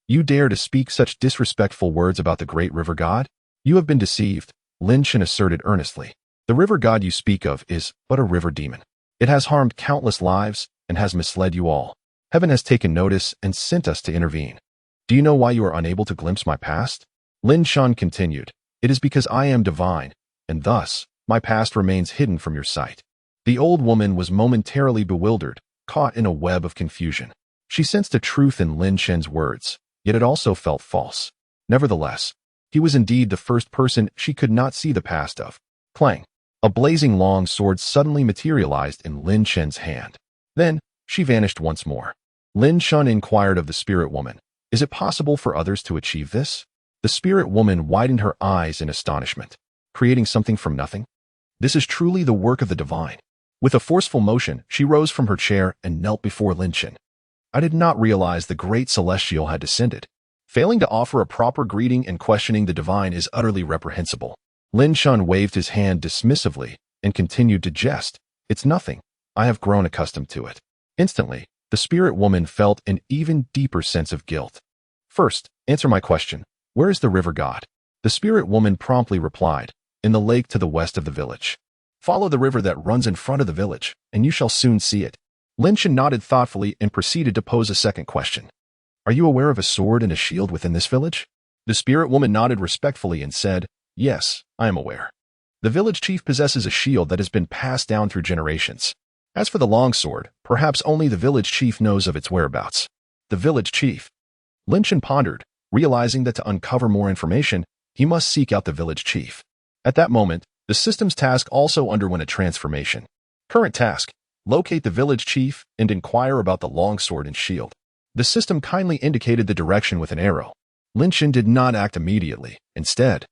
"You dare to speak such disrespectful words about the great river god? You have been deceived," Lin Chen asserted earnestly. "The river god you speak of is but a river demon. It has harmed countless lives and has misled you all. Heaven has taken notice and sent us to intervene. Do you know why you are unable to glimpse my past?" Lin Chen continued, "It is because I am divine, and thus, my past remains hidden from your sight." The old woman was momentarily bewildered, caught in a web of confusion. She sensed a truth in Lin Chen's words, yet it also felt false. Nevertheless, he was indeed the first person she could not see the past of. Clang! A blazing long sword suddenly materialized in Lin Chen's hand. Then, she vanished once more. Lin Chen inquired of the spirit woman, "Is it possible for others to achieve this?" The spirit woman widened her eyes in astonishment. "Creating something from nothing? This is truly the work of the divine." With a forceful motion, she rose from her chair and knelt before Lin Chen. "I did not realize the great celestial had descended. Failing to offer a proper greeting and questioning the divine is utterly reprehensible." Lin Chen waved his hand dismissively and continued to jest. "It's nothing. I have grown accustomed to it." Instantly, the spirit woman felt an even deeper sense of guilt. "First, answer my question. Where is the river god?" The spirit woman promptly replied, "In the lake to the west of the village. Follow the river that runs in front of the village, and you shall soon see it." Lin Chen nodded thoughtfully and proceeded to pose a second question. "Are you aware of a sword and a shield within this village?" The spirit woman nodded respectfully and said, "Yes, I am aware. The village chief possesses a shield that has been passed down through generations. As for the longsword, perhaps only the village chief knows of its whereabouts." The village chief. Lin Chen pondered, realizing that to uncover more information, he must seek out the village chief. At that moment, the system's task also underwent a transformation. Current task: locate the village chief and inquire about the longsword and shield. The system kindly indicated the direction with an arrow. Lin Chen did not act immediately. Instead,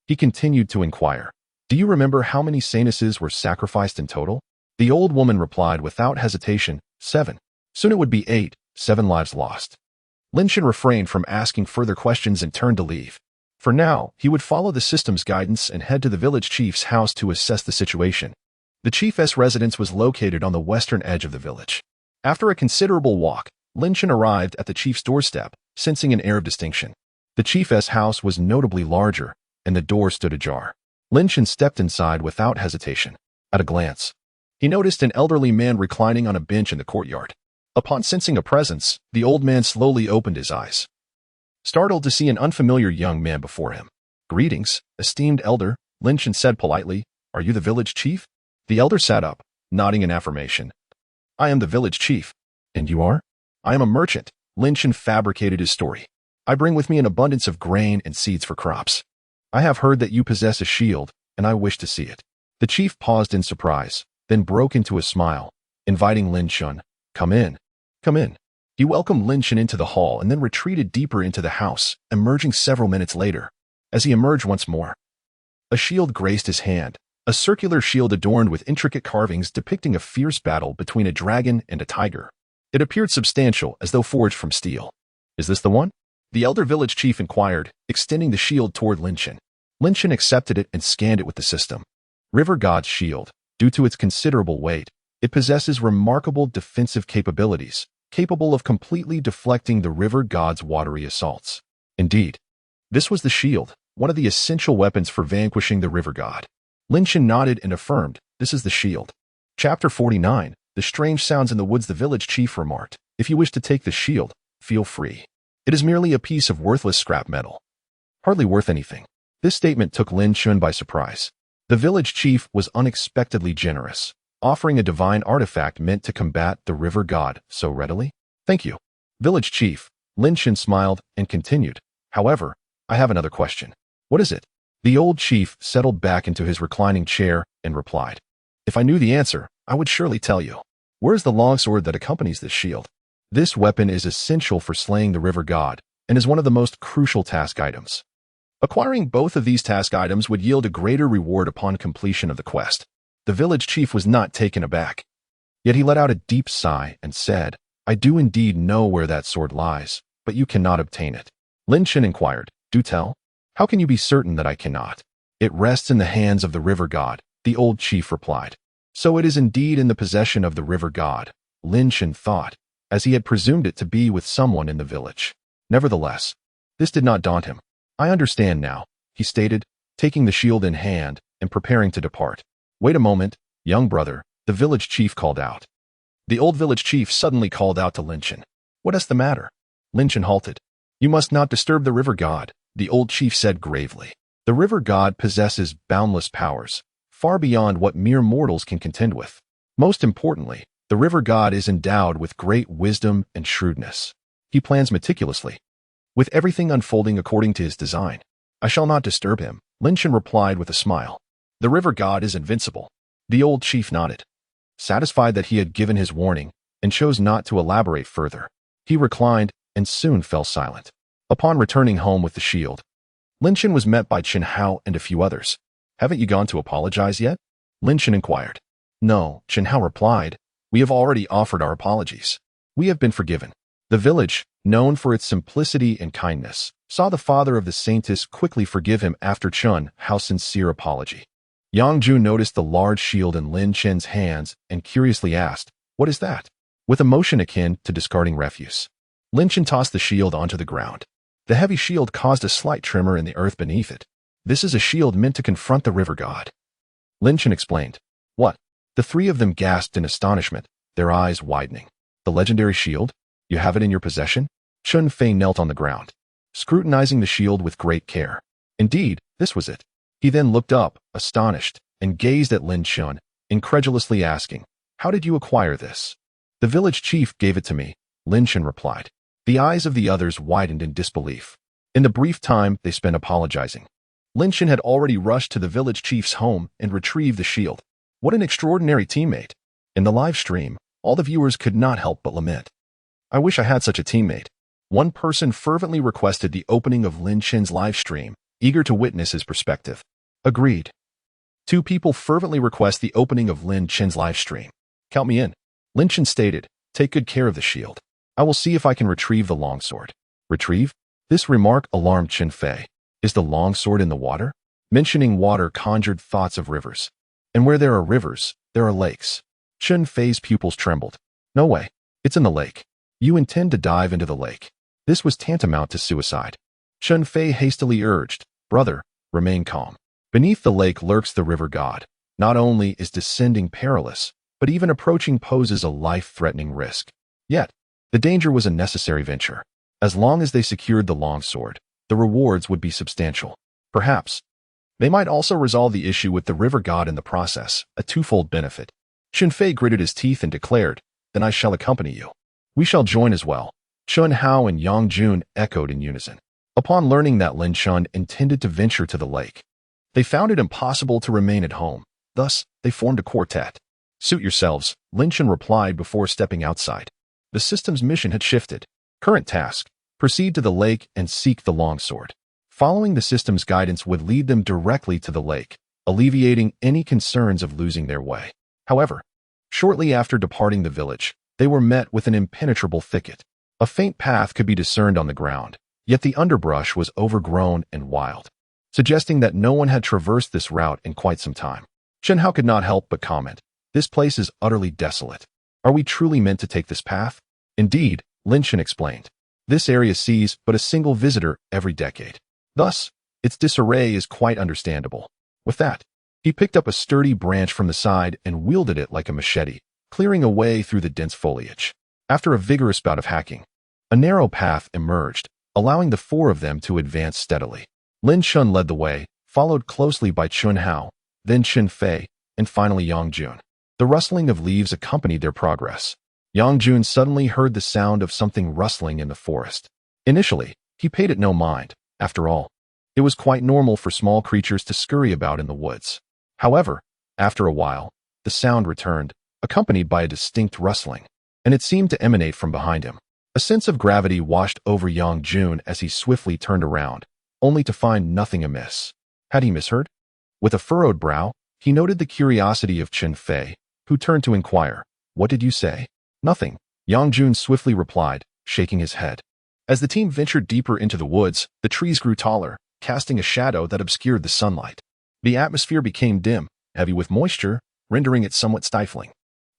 he continued to inquire, "Do you remember how many saintesses were sacrificed in total?" The old woman replied without hesitation, 7. Soon it would be 8, 7 lives lost. Lin Chen refrained from asking further questions and turned to leave. For now, he would follow the system's guidance and head to the village chief's house to assess the situation. The chief's residence was located on the western edge of the village. After a considerable walk, Lin Chen arrived at the chief's doorstep, sensing an air of distinction. The chief's house was notably larger, and the door stood ajar. Lin Chen stepped inside without hesitation. At a glance, he noticed an elderly man reclining on a bench in the courtyard. Upon sensing a presence, the old man slowly opened his eyes, startled to see an unfamiliar young man before him. "Greetings, esteemed elder," Lin Chen said politely. "Are you the village chief?" The elder sat up, nodding in affirmation. "I am the village chief." "And you are?" "I am a merchant." Lin Chen fabricated his story. "I bring with me an abundance of grain and seeds for crops. I have heard that you possess a shield, and I wish to see it." The chief paused in surprise, then broke into a smile, inviting Lin Chen. "Come in. Come in." He welcomed Lin Chen into the hall and then retreated deeper into the house, emerging several minutes later. As he emerged once more, a shield graced his hand, a circular shield adorned with intricate carvings depicting a fierce battle between a dragon and a tiger. It appeared substantial, as though forged from steel. "Is this the one?" the elder village chief inquired, extending the shield toward Lin Chen. Lin Chen accepted it and scanned it with the system. River God's shield. Due to its considerable weight, it possesses remarkable defensive capabilities, capable of completely deflecting the river god's watery assaults. Indeed, this was the shield, one of the essential weapons for vanquishing the river god. Lin Chen nodded and affirmed, "This is the shield." Chapter 49, The Strange Sounds in the Woods. The village chief remarked, "If you wish to take the shield, feel free. It is merely a piece of worthless scrap metal. Hardly worth anything." This statement took Lin Chen by surprise. The village chief was unexpectedly generous, offering a divine artifact meant to combat the river god so readily. "Thank you, village chief." Lin Chen smiled and continued, "However, I have another question." "What is it?" The old chief settled back into his reclining chair and replied, "If I knew the answer, I would surely tell you. Where is the longsword that accompanies this shield?" This weapon is essential for slaying the river god and is one of the most crucial task items. Acquiring both of these task items would yield a greater reward upon completion of the quest. The village chief was not taken aback. Yet he let out a deep sigh and said, "I do indeed know where that sword lies, but you cannot obtain it." Lin Chen inquired, "Do tell. How can you be certain that I cannot?" "It rests in the hands of the river god," the old chief replied. So it is indeed in the possession of the river god, Lin Chen thought, as he had presumed it to be with someone in the village. Nevertheless, this did not daunt him. "I understand now," he stated, taking the shield in hand and preparing to depart. "Wait a moment, young brother," the village chief called out. The old village chief suddenly called out to Lin Chen. "What is the matter?" Lin Chen halted. "You must not disturb the river god," the old chief said gravely. "The river god possesses boundless powers, far beyond what mere mortals can contend with. Most importantly, the river god is endowed with great wisdom and shrewdness. He plans meticulously, with everything unfolding according to his design. I shall not disturb him," Lin Chen replied with a smile. "The river god is invincible." The old chief nodded, satisfied that he had given his warning, and chose not to elaborate further. He reclined and soon fell silent. Upon returning home with the shield, Lin Chen was met by Chen Hao and a few others. "Haven't you gone to apologize yet?" Lin Chen inquired. "No," Chen Hao replied. "We have already offered our apologies. We have been forgiven." The village, known for its simplicity and kindness, saw the father of the saintess quickly forgive him after Chen Hao's sincere apology. Yang Ju noticed the large shield in Lin Chen's hands and curiously asked, "What is that?" With a motion akin to discarding refuse, Lin Chen tossed the shield onto the ground. The heavy shield caused a slight tremor in the earth beneath it. "This is a shield meant to confront the river god," Lin Chen explained. "What?" The three of them gasped in astonishment, their eyes widening. "The legendary shield? You have it in your possession?" Chun Fei knelt on the ground, scrutinizing the shield with great care. Indeed, this was it. He then looked up, astonished, and gazed at Lin Chen, incredulously asking, "How did you acquire this?" "The village chief gave it to me," Lin Chen replied. The eyes of the others widened in disbelief. In the brief time they spent apologizing, Lin Chen had already rushed to the village chief's home and retrieved the shield. What an extraordinary teammate! In the live stream, all the viewers could not help but lament. "I wish I had such a teammate." One person fervently requested the opening of Lin Chen's live stream, eager to witness his perspective. Agreed. Two people fervently request the opening of Lin Chen's live stream. "Count me in," Lin Chen stated, Take good care of the shield. I will see if I can retrieve the longsword. Retrieve? This remark alarmed Chen Fei. Is the longsword in the water? Mentioning water conjured thoughts of rivers. And where there are rivers, there are lakes. Chen Fei's pupils trembled. No way. It's in the lake. You intend to dive into the lake. This was tantamount to suicide. Chen Fei hastily urged, Brother, remain calm. Beneath the lake lurks the river god. Not only is descending perilous, but even approaching poses a life-threatening risk. Yet, the danger was a necessary venture. As long as they secured the longsword, the rewards would be substantial. Perhaps, they might also resolve the issue with the river god in the process, a twofold benefit. Chen Fei gritted his teeth and declared, Then I shall accompany you. We shall join as well. Chun Hao and Yang Jun echoed in unison. Upon learning that Lin Chun intended to venture to the lake, they found it impossible to remain at home. Thus, they formed a quartet. Suit yourselves, Lin Chun replied before stepping outside. The system's mission had shifted. Current task, proceed to the lake and seek the longsword. Following the system's guidance would lead them directly to the lake, alleviating any concerns of losing their way. However, shortly after departing the village, they were met with an impenetrable thicket. A faint path could be discerned on the ground, yet the underbrush was overgrown and wild, suggesting that no one had traversed this route in quite some time. Chen Hao could not help but comment, This place is utterly desolate. Are we truly meant to take this path? Indeed, Lin Chen explained. This area sees but a single visitor every decade. Thus, its disarray is quite understandable. With that, he picked up a sturdy branch from the side and wielded it like a machete, clearing a way through the dense foliage. After a vigorous bout of hacking, a narrow path emerged, allowing the four of them to advance steadily. Lin Chun led the way, followed closely by Chun Hao, then Chen Fei, and finally Yang Jun. The rustling of leaves accompanied their progress. Yang Jun suddenly heard the sound of something rustling in the forest. Initially, he paid it no mind. After all, it was quite normal for small creatures to scurry about in the woods. However, after a while, the sound returned, accompanied by a distinct rustling, and it seemed to emanate from behind him. A sense of gravity washed over Yang Jun as he swiftly turned around, only to find nothing amiss. Had he misheard? With a furrowed brow, he noted the curiosity of Chen Fei, who turned to inquire, What did you say? Nothing, Yang Jun swiftly replied, shaking his head. As the team ventured deeper into the woods, the trees grew taller, casting a shadow that obscured the sunlight. The atmosphere became dim, heavy with moisture, rendering it somewhat stifling.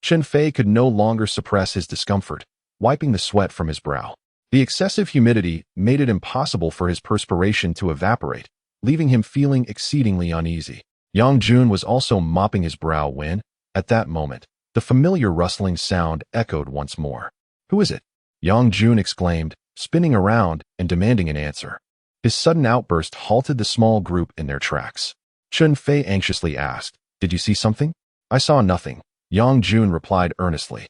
Chen Fei could no longer suppress his discomfort, wiping the sweat from his brow. The excessive humidity made it impossible for his perspiration to evaporate, leaving him feeling exceedingly uneasy. Yang Jun was also mopping his brow when, at that moment, the familiar rustling sound echoed once more. Who is it? Yang Jun exclaimed, spinning around and demanding an answer. His sudden outburst halted the small group in their tracks. Chen Fei anxiously asked, Did you see something? I saw nothing, Yang Jun replied earnestly.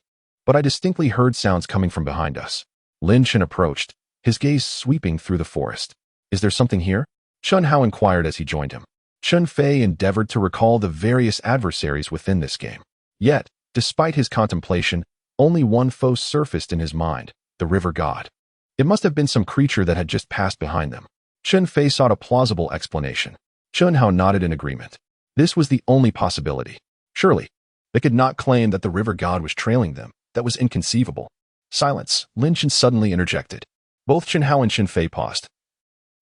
But I distinctly heard sounds coming from behind us. Lin Chen approached, his gaze sweeping through the forest. Is there something here? Chun Hao inquired as he joined him. Chen Fei endeavored to recall the various adversaries within this game. Yet, despite his contemplation, only one foe surfaced in his mind, the river god. It must have been some creature that had just passed behind them. Chen Fei sought a plausible explanation. Chun Hao nodded in agreement. This was the only possibility. Surely, they could not claim that the river god was trailing them. That was inconceivable. Silence, Lin Chen suddenly interjected. Both Chen Hao and Chen Fei paused,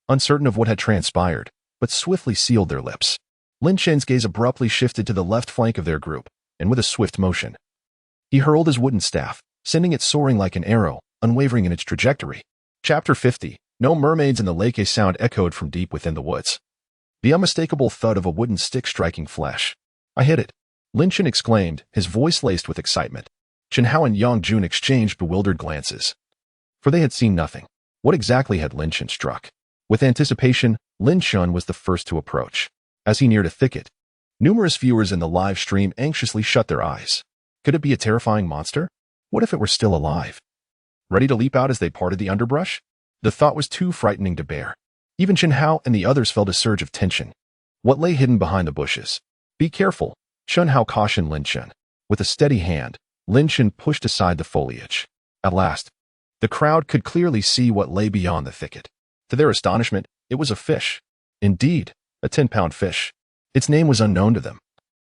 uncertain of what had transpired, but swiftly sealed their lips. Lin Chen's gaze abruptly shifted to the left flank of their group, and with a swift motion, he hurled his wooden staff, sending it soaring like an arrow, unwavering in its trajectory. Chapter 50. No mermaids in the lake. A sound echoed from deep within the woods. The unmistakable thud of a wooden stick striking flesh. I hit it, Lin Chen exclaimed, his voice laced with excitement. Chen Hao and Yang Jun exchanged bewildered glances, for they had seen nothing. What exactly had Lin Chen struck? With anticipation, Lin Chen was the first to approach. As he neared a thicket, numerous viewers in the live stream anxiously shut their eyes. Could it be a terrifying monster? What if it were still alive, ready to leap out as they parted the underbrush? The thought was too frightening to bear. Even Chen Hao and the others felt a surge of tension. What lay hidden behind the bushes? Be careful, Chen Hao cautioned Lin Chen. With a steady hand, Lin Chen pushed aside the foliage. At last, the crowd could clearly see what lay beyond the thicket. To their astonishment, it was a fish. Indeed, a 10-pound fish. Its name was unknown to them,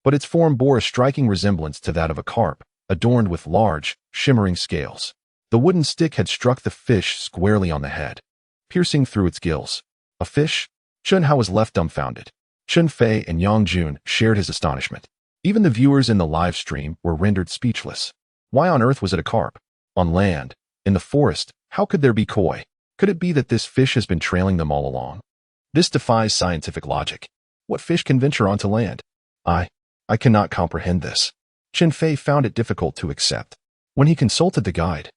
but its form bore a striking resemblance to that of a carp, adorned with large, shimmering scales. The wooden stick had struck the fish squarely on the head, piercing through its gills. A fish? Chen Hao was left dumbfounded. Chen Fei and Yang Jun shared his astonishment. Even the viewers in the live stream were rendered speechless. Why on earth was it a carp? On land, in the forest, how could there be koi? Could it be that this fish has been trailing them all along? This defies scientific logic. What fish can venture onto land? I cannot comprehend this. Chen Fei found it difficult to accept. When he consulted the guide,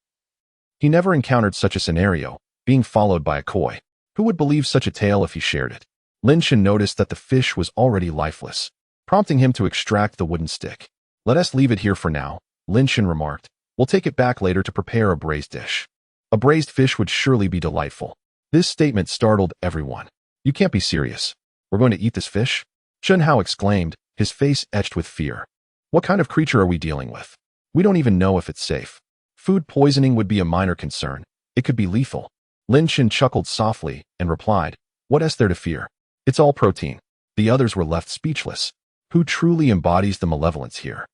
he never encountered such a scenario, being followed by a koi. Who would believe such a tale if he shared it? Lin Chen noticed that the fish was already lifeless, prompting him to extract the wooden stick. Let us leave it here for now, Lin Chen remarked. We'll take it back later to prepare a braised dish. A braised fish would surely be delightful. This statement startled everyone. You can't be serious. We're going to eat this fish? Chen Hao exclaimed, his face etched with fear. What kind of creature are we dealing with? We don't even know if it's safe. Food poisoning would be a minor concern. It could be lethal. Lin Chen chuckled softly and replied, what is there to fear? It's all protein. The others were left speechless. Who truly embodies the malevolence here?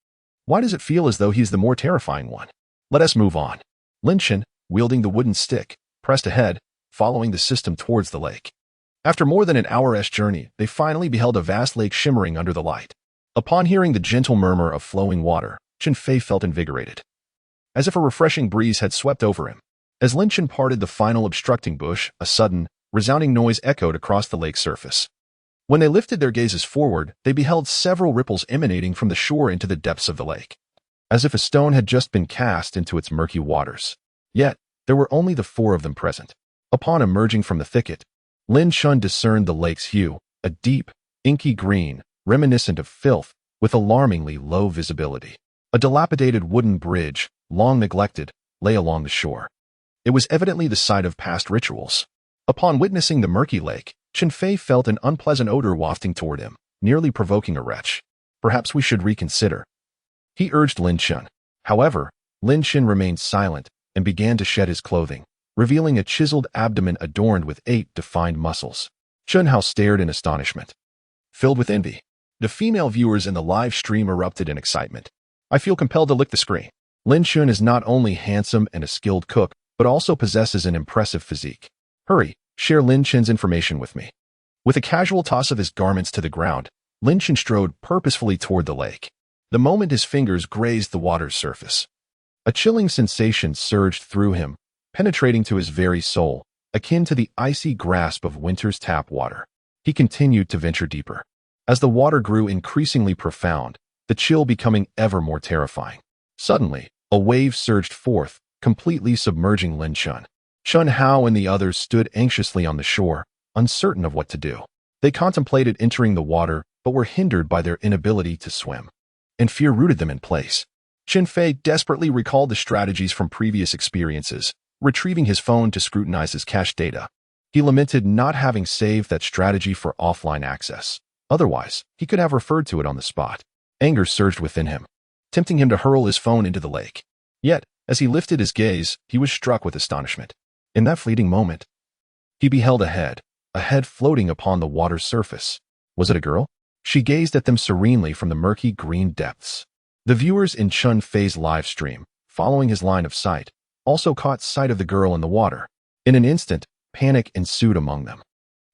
Why does it feel as though he's the more terrifying one? Let us move on. Lin Chen, wielding the wooden stick, pressed ahead, following the system towards the lake. After more than an hour's journey, they finally beheld a vast lake shimmering under the light. Upon hearing the gentle murmur of flowing water, Chen Fei felt invigorated, as if a refreshing breeze had swept over him. As Lin Chen parted the final obstructing bush, a sudden, resounding noise echoed across the lake's surface. When they lifted their gazes forward, they beheld several ripples emanating from the shore into the depths of the lake, as if a stone had just been cast into its murky waters. Yet, there were only the four of them present. Upon emerging from the thicket, Lin Chen discerned the lake's hue, a deep, inky green, reminiscent of filth, with alarmingly low visibility. A dilapidated wooden bridge, long neglected, lay along the shore. It was evidently the site of past rituals. Upon witnessing the murky lake, Chen Fei felt an unpleasant odor wafting toward him, nearly provoking a retch. Perhaps we should reconsider, he urged Lin Chen. However, Lin Chen remained silent and began to shed his clothing, revealing a chiseled abdomen adorned with 8 defined muscles. Chen Hao stared in astonishment, filled with envy. The female viewers in the live stream erupted in excitement. I feel compelled to lick the screen. Lin Chen is not only handsome and a skilled cook, but also possesses an impressive physique. Hurry, share Lin Chen's information with me. With a casual toss of his garments to the ground, Lin Chen strode purposefully toward the lake. The moment his fingers grazed the water's surface, a chilling sensation surged through him, penetrating to his very soul, akin to the icy grasp of winter's tap water. He continued to venture deeper. As the water grew increasingly profound, the chill becoming ever more terrifying. Suddenly, a wave surged forth, completely submerging Lin Chen. Chen Hao and the others stood anxiously on the shore, uncertain of what to do. They contemplated entering the water, but were hindered by their inability to swim, and fear rooted them in place. Chen Fei desperately recalled the strategies from previous experiences, retrieving his phone to scrutinize his cache data. He lamented not having saved that strategy for offline access. Otherwise, he could have referred to it on the spot. Anger surged within him, tempting him to hurl his phone into the lake. Yet, as he lifted his gaze, he was struck with astonishment. In that fleeting moment, he beheld a head floating upon the water's surface. Was it a girl? She gazed at them serenely from the murky green depths. The viewers in Chen Fei's live stream, following his line of sight, also caught sight of the girl in the water. In an instant, panic ensued among them.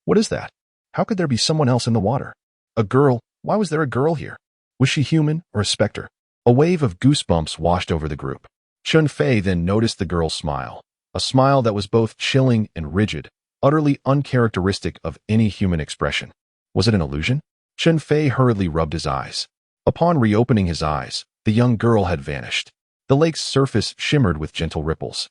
What is that? How could there be someone else in the water? A girl? Why was there a girl here? Was she human or a specter? A wave of goosebumps washed over the group. Chen Fei then noticed the girl's smile, a smile that was both chilling and rigid, utterly uncharacteristic of any human expression. Was it an illusion? Chen Fei hurriedly rubbed his eyes. Upon reopening his eyes, the young girl had vanished. The lake's surface shimmered with gentle ripples.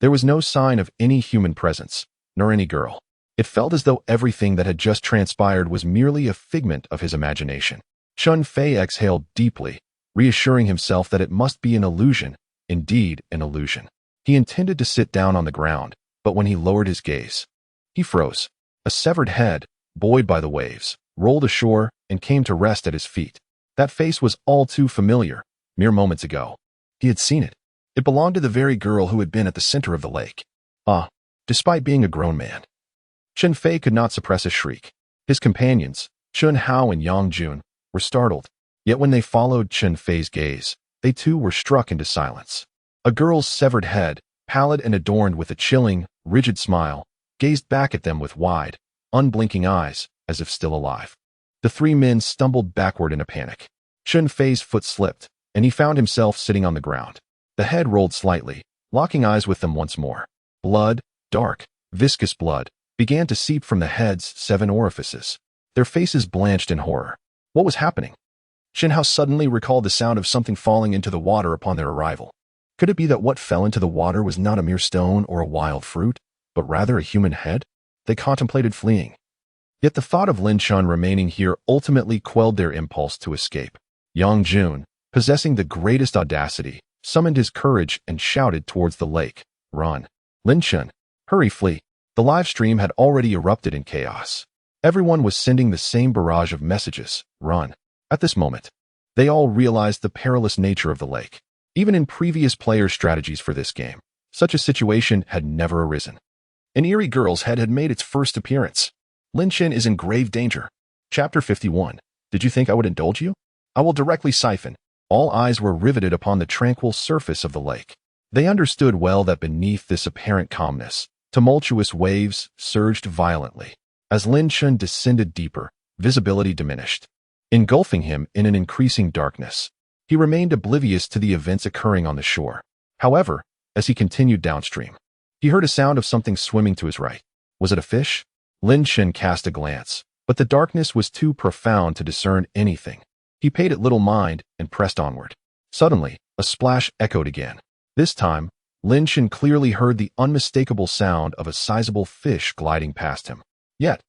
There was no sign of any human presence, nor any girl. It felt as though everything that had just transpired was merely a figment of his imagination. Chen Fei exhaled deeply, reassuring himself that it must be an illusion, indeed an illusion. He intended to sit down on the ground, but when he lowered his gaze, he froze. A severed head, buoyed by the waves, rolled ashore and came to rest at his feet. That face was all too familiar. Mere moments ago, he had seen it. It belonged to the very girl who had been at the center of the lake. Despite being a grown man, Chen Fei could not suppress a shriek. His companions, Chen Hao and Yang Jun, were startled. Yet when they followed Chen Fei's gaze, they too were struck into silence. A girl's severed head, pallid and adorned with a chilling, rigid smile, gazed back at them with wide, unblinking eyes, as if still alive. The three men stumbled backward in a panic. Chen Fei's foot slipped, and he found himself sitting on the ground. The head rolled slightly, locking eyes with them once more. Blood, dark, viscous blood, began to seep from the head's 7 orifices. Their faces blanched in horror. What was happening? Chen Hao suddenly recalled the sound of something falling into the water upon their arrival. Could it be that what fell into the water was not a mere stone or a wild fruit, but rather a human head? They contemplated fleeing. Yet the thought of Lin Chen remaining here ultimately quelled their impulse to escape. Yang Jun, possessing the greatest audacity, summoned his courage and shouted towards the lake, "Run! Lin Chen, hurry, flee!" The live stream had already erupted in chaos. Everyone was sending the same barrage of messages, "Run!" At this moment, they all realized the perilous nature of the lake. Even in previous player strategies for this game, such a situation had never arisen. An eerie girl's head had made its first appearance. Lin Chen is in grave danger. Chapter 51. Did you think I would indulge you? I will directly siphon. All eyes were riveted upon the tranquil surface of the lake. They understood well that beneath this apparent calmness, tumultuous waves surged violently. As Lin Chen descended deeper, visibility diminished, engulfing him in an increasing darkness. He remained oblivious to the events occurring on the shore. However, as he continued downstream, he heard a sound of something swimming to his right. Was it a fish? Lin Chen cast a glance, but the darkness was too profound to discern anything. He paid it little mind and pressed onward. Suddenly, a splash echoed again. This time, Lin Chen clearly heard the unmistakable sound of a sizable fish gliding past him. Yet,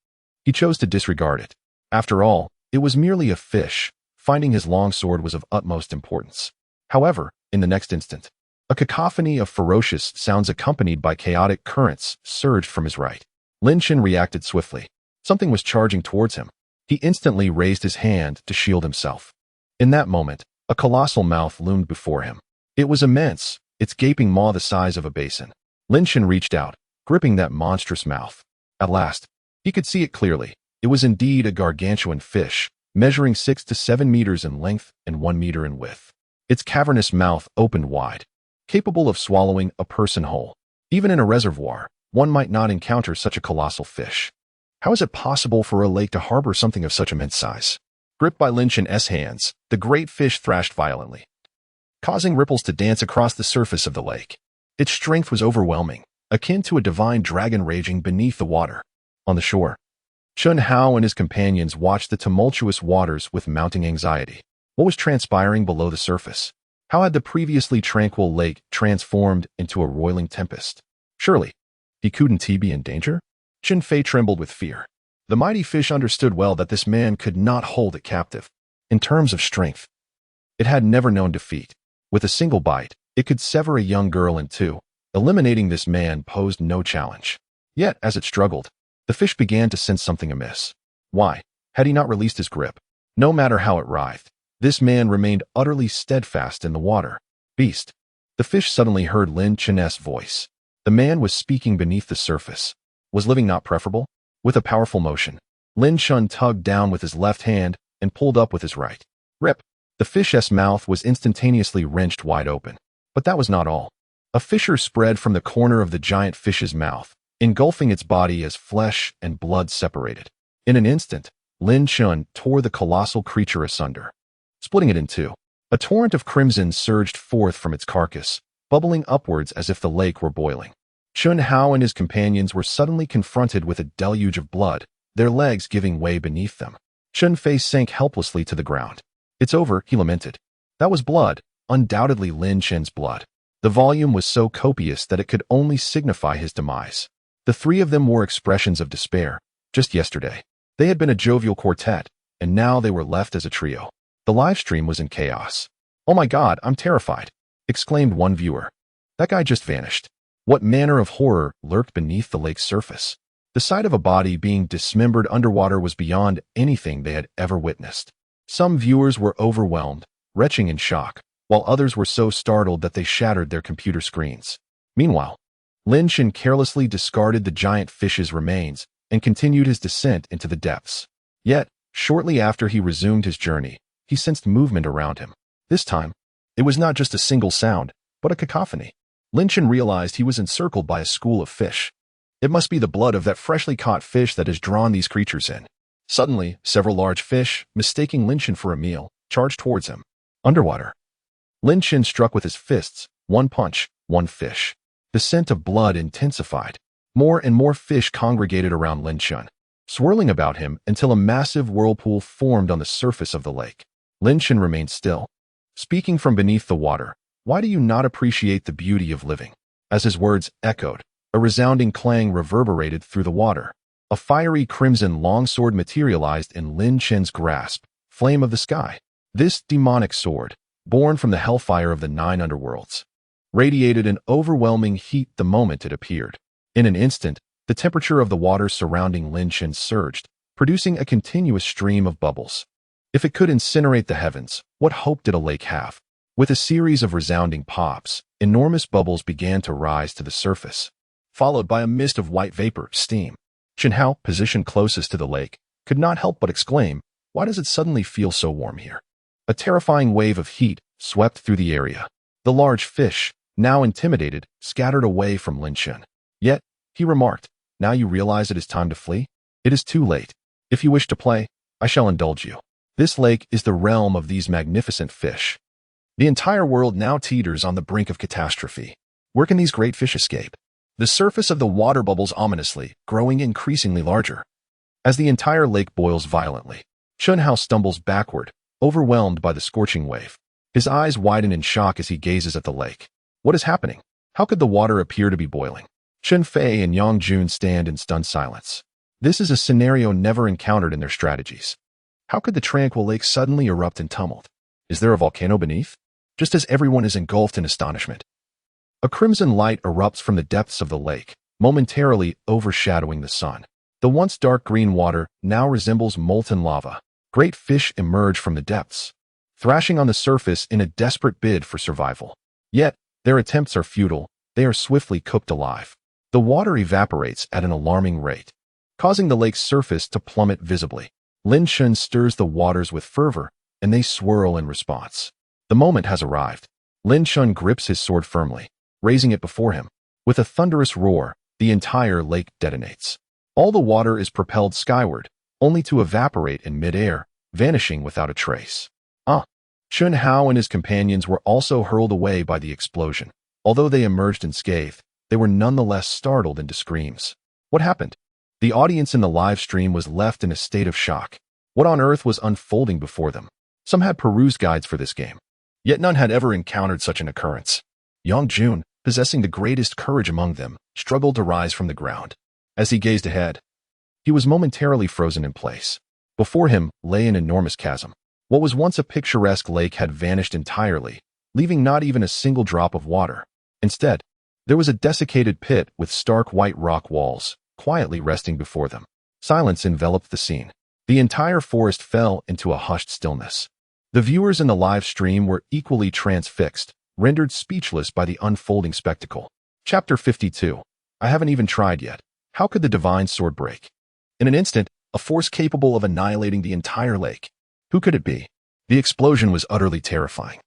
he chose to disregard it. After all, it was merely a fish. Finding his longsword was of utmost importance. However, in the next instant, a cacophony of ferocious sounds accompanied by chaotic currents surged from his right. Lin Chen reacted swiftly. Something was charging towards him. He instantly raised his hand to shield himself. In that moment, a colossal mouth loomed before him. It was immense, its gaping maw the size of a basin. Lin Chen reached out, gripping that monstrous mouth. At last, he could see it clearly. It was indeed a gargantuan fish, measuring 6 to 7 meters in length and 1 meter in width. Its cavernous mouth opened wide, capable of swallowing a person whole. Even in a reservoir, one might not encounter such a colossal fish. How is it possible for a lake to harbor something of such immense size? Gripped by Lin Chen's hands, the great fish thrashed violently, causing ripples to dance across the surface of the lake. Its strength was overwhelming, akin to a divine dragon raging beneath the water. On the shore, Chen Hao and his companions watched the tumultuous waters with mounting anxiety. What was transpiring below the surface? How had the previously tranquil lake transformed into a roiling tempest? Surely, he couldn't be in danger? Chen Fei trembled with fear. The mighty fish understood well that this man could not hold it captive. In terms of strength, it had never known defeat. With a single bite, it could sever a young girl in two. Eliminating this man posed no challenge. Yet, as it struggled, the fish began to sense something amiss. Why had he not released his grip? No matter how it writhed, this man remained utterly steadfast in the water. Beast. The fish suddenly heard Lin Chen's voice. The man was speaking beneath the surface. Was living not preferable? With a powerful motion, Lin Chen tugged down with his left hand and pulled up with his right. Rip. The fish's mouth was instantaneously wrenched wide open. But that was not all. A fissure spread from the corner of the giant fish's mouth, engulfing its body as flesh and blood separated. In an instant, Lin Chen tore the colossal creature asunder, splitting it in two. A torrent of crimson surged forth from its carcass, bubbling upwards as if the lake were boiling. Chen Hao and his companions were suddenly confronted with a deluge of blood, their legs giving way beneath them. Chen Fei sank helplessly to the ground. It's over, he lamented. That was blood, undoubtedly Lin Chen's blood. The volume was so copious that it could only signify his demise. The three of them wore expressions of despair. Just yesterday, they had been a jovial quartet, and now they were left as a trio. The live stream was in chaos. "Oh my God, I'm terrified," exclaimed one viewer. "That guy just vanished." What manner of horror lurked beneath the lake's surface? The sight of a body being dismembered underwater was beyond anything they had ever witnessed. Some viewers were overwhelmed, retching in shock, while others were so startled that they shattered their computer screens. Meanwhile, Lin Chen carelessly discarded the giant fish's remains and continued his descent into the depths. Yet, shortly after he resumed his journey, he sensed movement around him. This time, It was not just a single sound, but a cacophony. Lin Chen realized he was encircled by a school of fish. It must be the blood of that freshly caught fish that has drawn these creatures in. Suddenly, several large fish, mistaking Lin Chen for a meal, charged towards him. Underwater. Lin Chen struck with his fists, one punch, one fish. The scent of blood intensified. More and more fish congregated around Lin Chen, swirling about him until a massive whirlpool formed on the surface of the lake. Lin Chen remained still, speaking from beneath the water. Why do you not appreciate the beauty of living? As his words echoed, a resounding clang reverberated through the water. A fiery crimson longsword materialized in Lin Chen's grasp, flame of the sky. This demonic sword, born from the hellfire of the 9 underworlds, radiated an overwhelming heat the moment it appeared. In an instant, the temperature of the water surrounding Lin Chen surged, producing a continuous stream of bubbles. If it could incinerate the heavens, what hope did a lake have? With a series of resounding pops, enormous bubbles began to rise to the surface, followed by a mist of white vapor, steam. Chen Hao, positioned closest to the lake, could not help but exclaim, "Why does it suddenly feel so warm here?" A terrifying wave of heat swept through the area. The large fish, now intimidated, scattered away from Lin Chen. Yet, he remarked, "Now you realize it is time to flee? It is too late. If you wish to play, I shall indulge you. This lake is the realm of these magnificent fish." The entire world now teeters on the brink of catastrophe. Where can these great fish escape? The surface of the water bubbles ominously, growing increasingly larger. As the entire lake boils violently, Chen Hao stumbles backward, overwhelmed by the scorching wave. His eyes widen in shock as he gazes at the lake. What is happening? How could the water appear to be boiling? Chen Fei and Yang Jun stand in stunned silence. This is a scenario never encountered in their strategies. How could the tranquil lake suddenly erupt in tumult? Is there a volcano beneath? Just as everyone is engulfed in astonishment, a crimson light erupts from the depths of the lake, momentarily overshadowing the sun. The once dark green water now resembles molten lava. Great fish emerge from the depths, thrashing on the surface in a desperate bid for survival. Yet, their attempts are futile. They are swiftly cooked alive. The water evaporates at an alarming rate, causing the lake's surface to plummet visibly. Lin Chen stirs the waters with fervor, and they swirl in response. The moment has arrived. Lin Chen grips his sword firmly, raising it before him. With a thunderous roar, the entire lake detonates. All the water is propelled skyward, only to evaporate in midair, vanishing without a trace. Chen Hao and his companions were also hurled away by the explosion. Although they emerged unscathed, they were nonetheless startled into screams. What happened? The audience in the live stream was left in a state of shock. What on earth was unfolding before them? Some had perused guides for this game, yet none had ever encountered such an occurrence. Yang Jun, possessing the greatest courage among them, struggled to rise from the ground. As he gazed ahead, he was momentarily frozen in place. Before him lay an enormous chasm. What was once a picturesque lake had vanished entirely, leaving not even a single drop of water. Instead, there was a desiccated pit with stark white rock walls, quietly resting before them. Silence enveloped the scene. The entire forest fell into a hushed stillness. The viewers in the live stream were equally transfixed, rendered speechless by the unfolding spectacle. Chapter 52. I haven't even tried yet. How could the divine sword break? In an instant, a force capable of annihilating the entire lake. Who could it be? The explosion was utterly terrifying.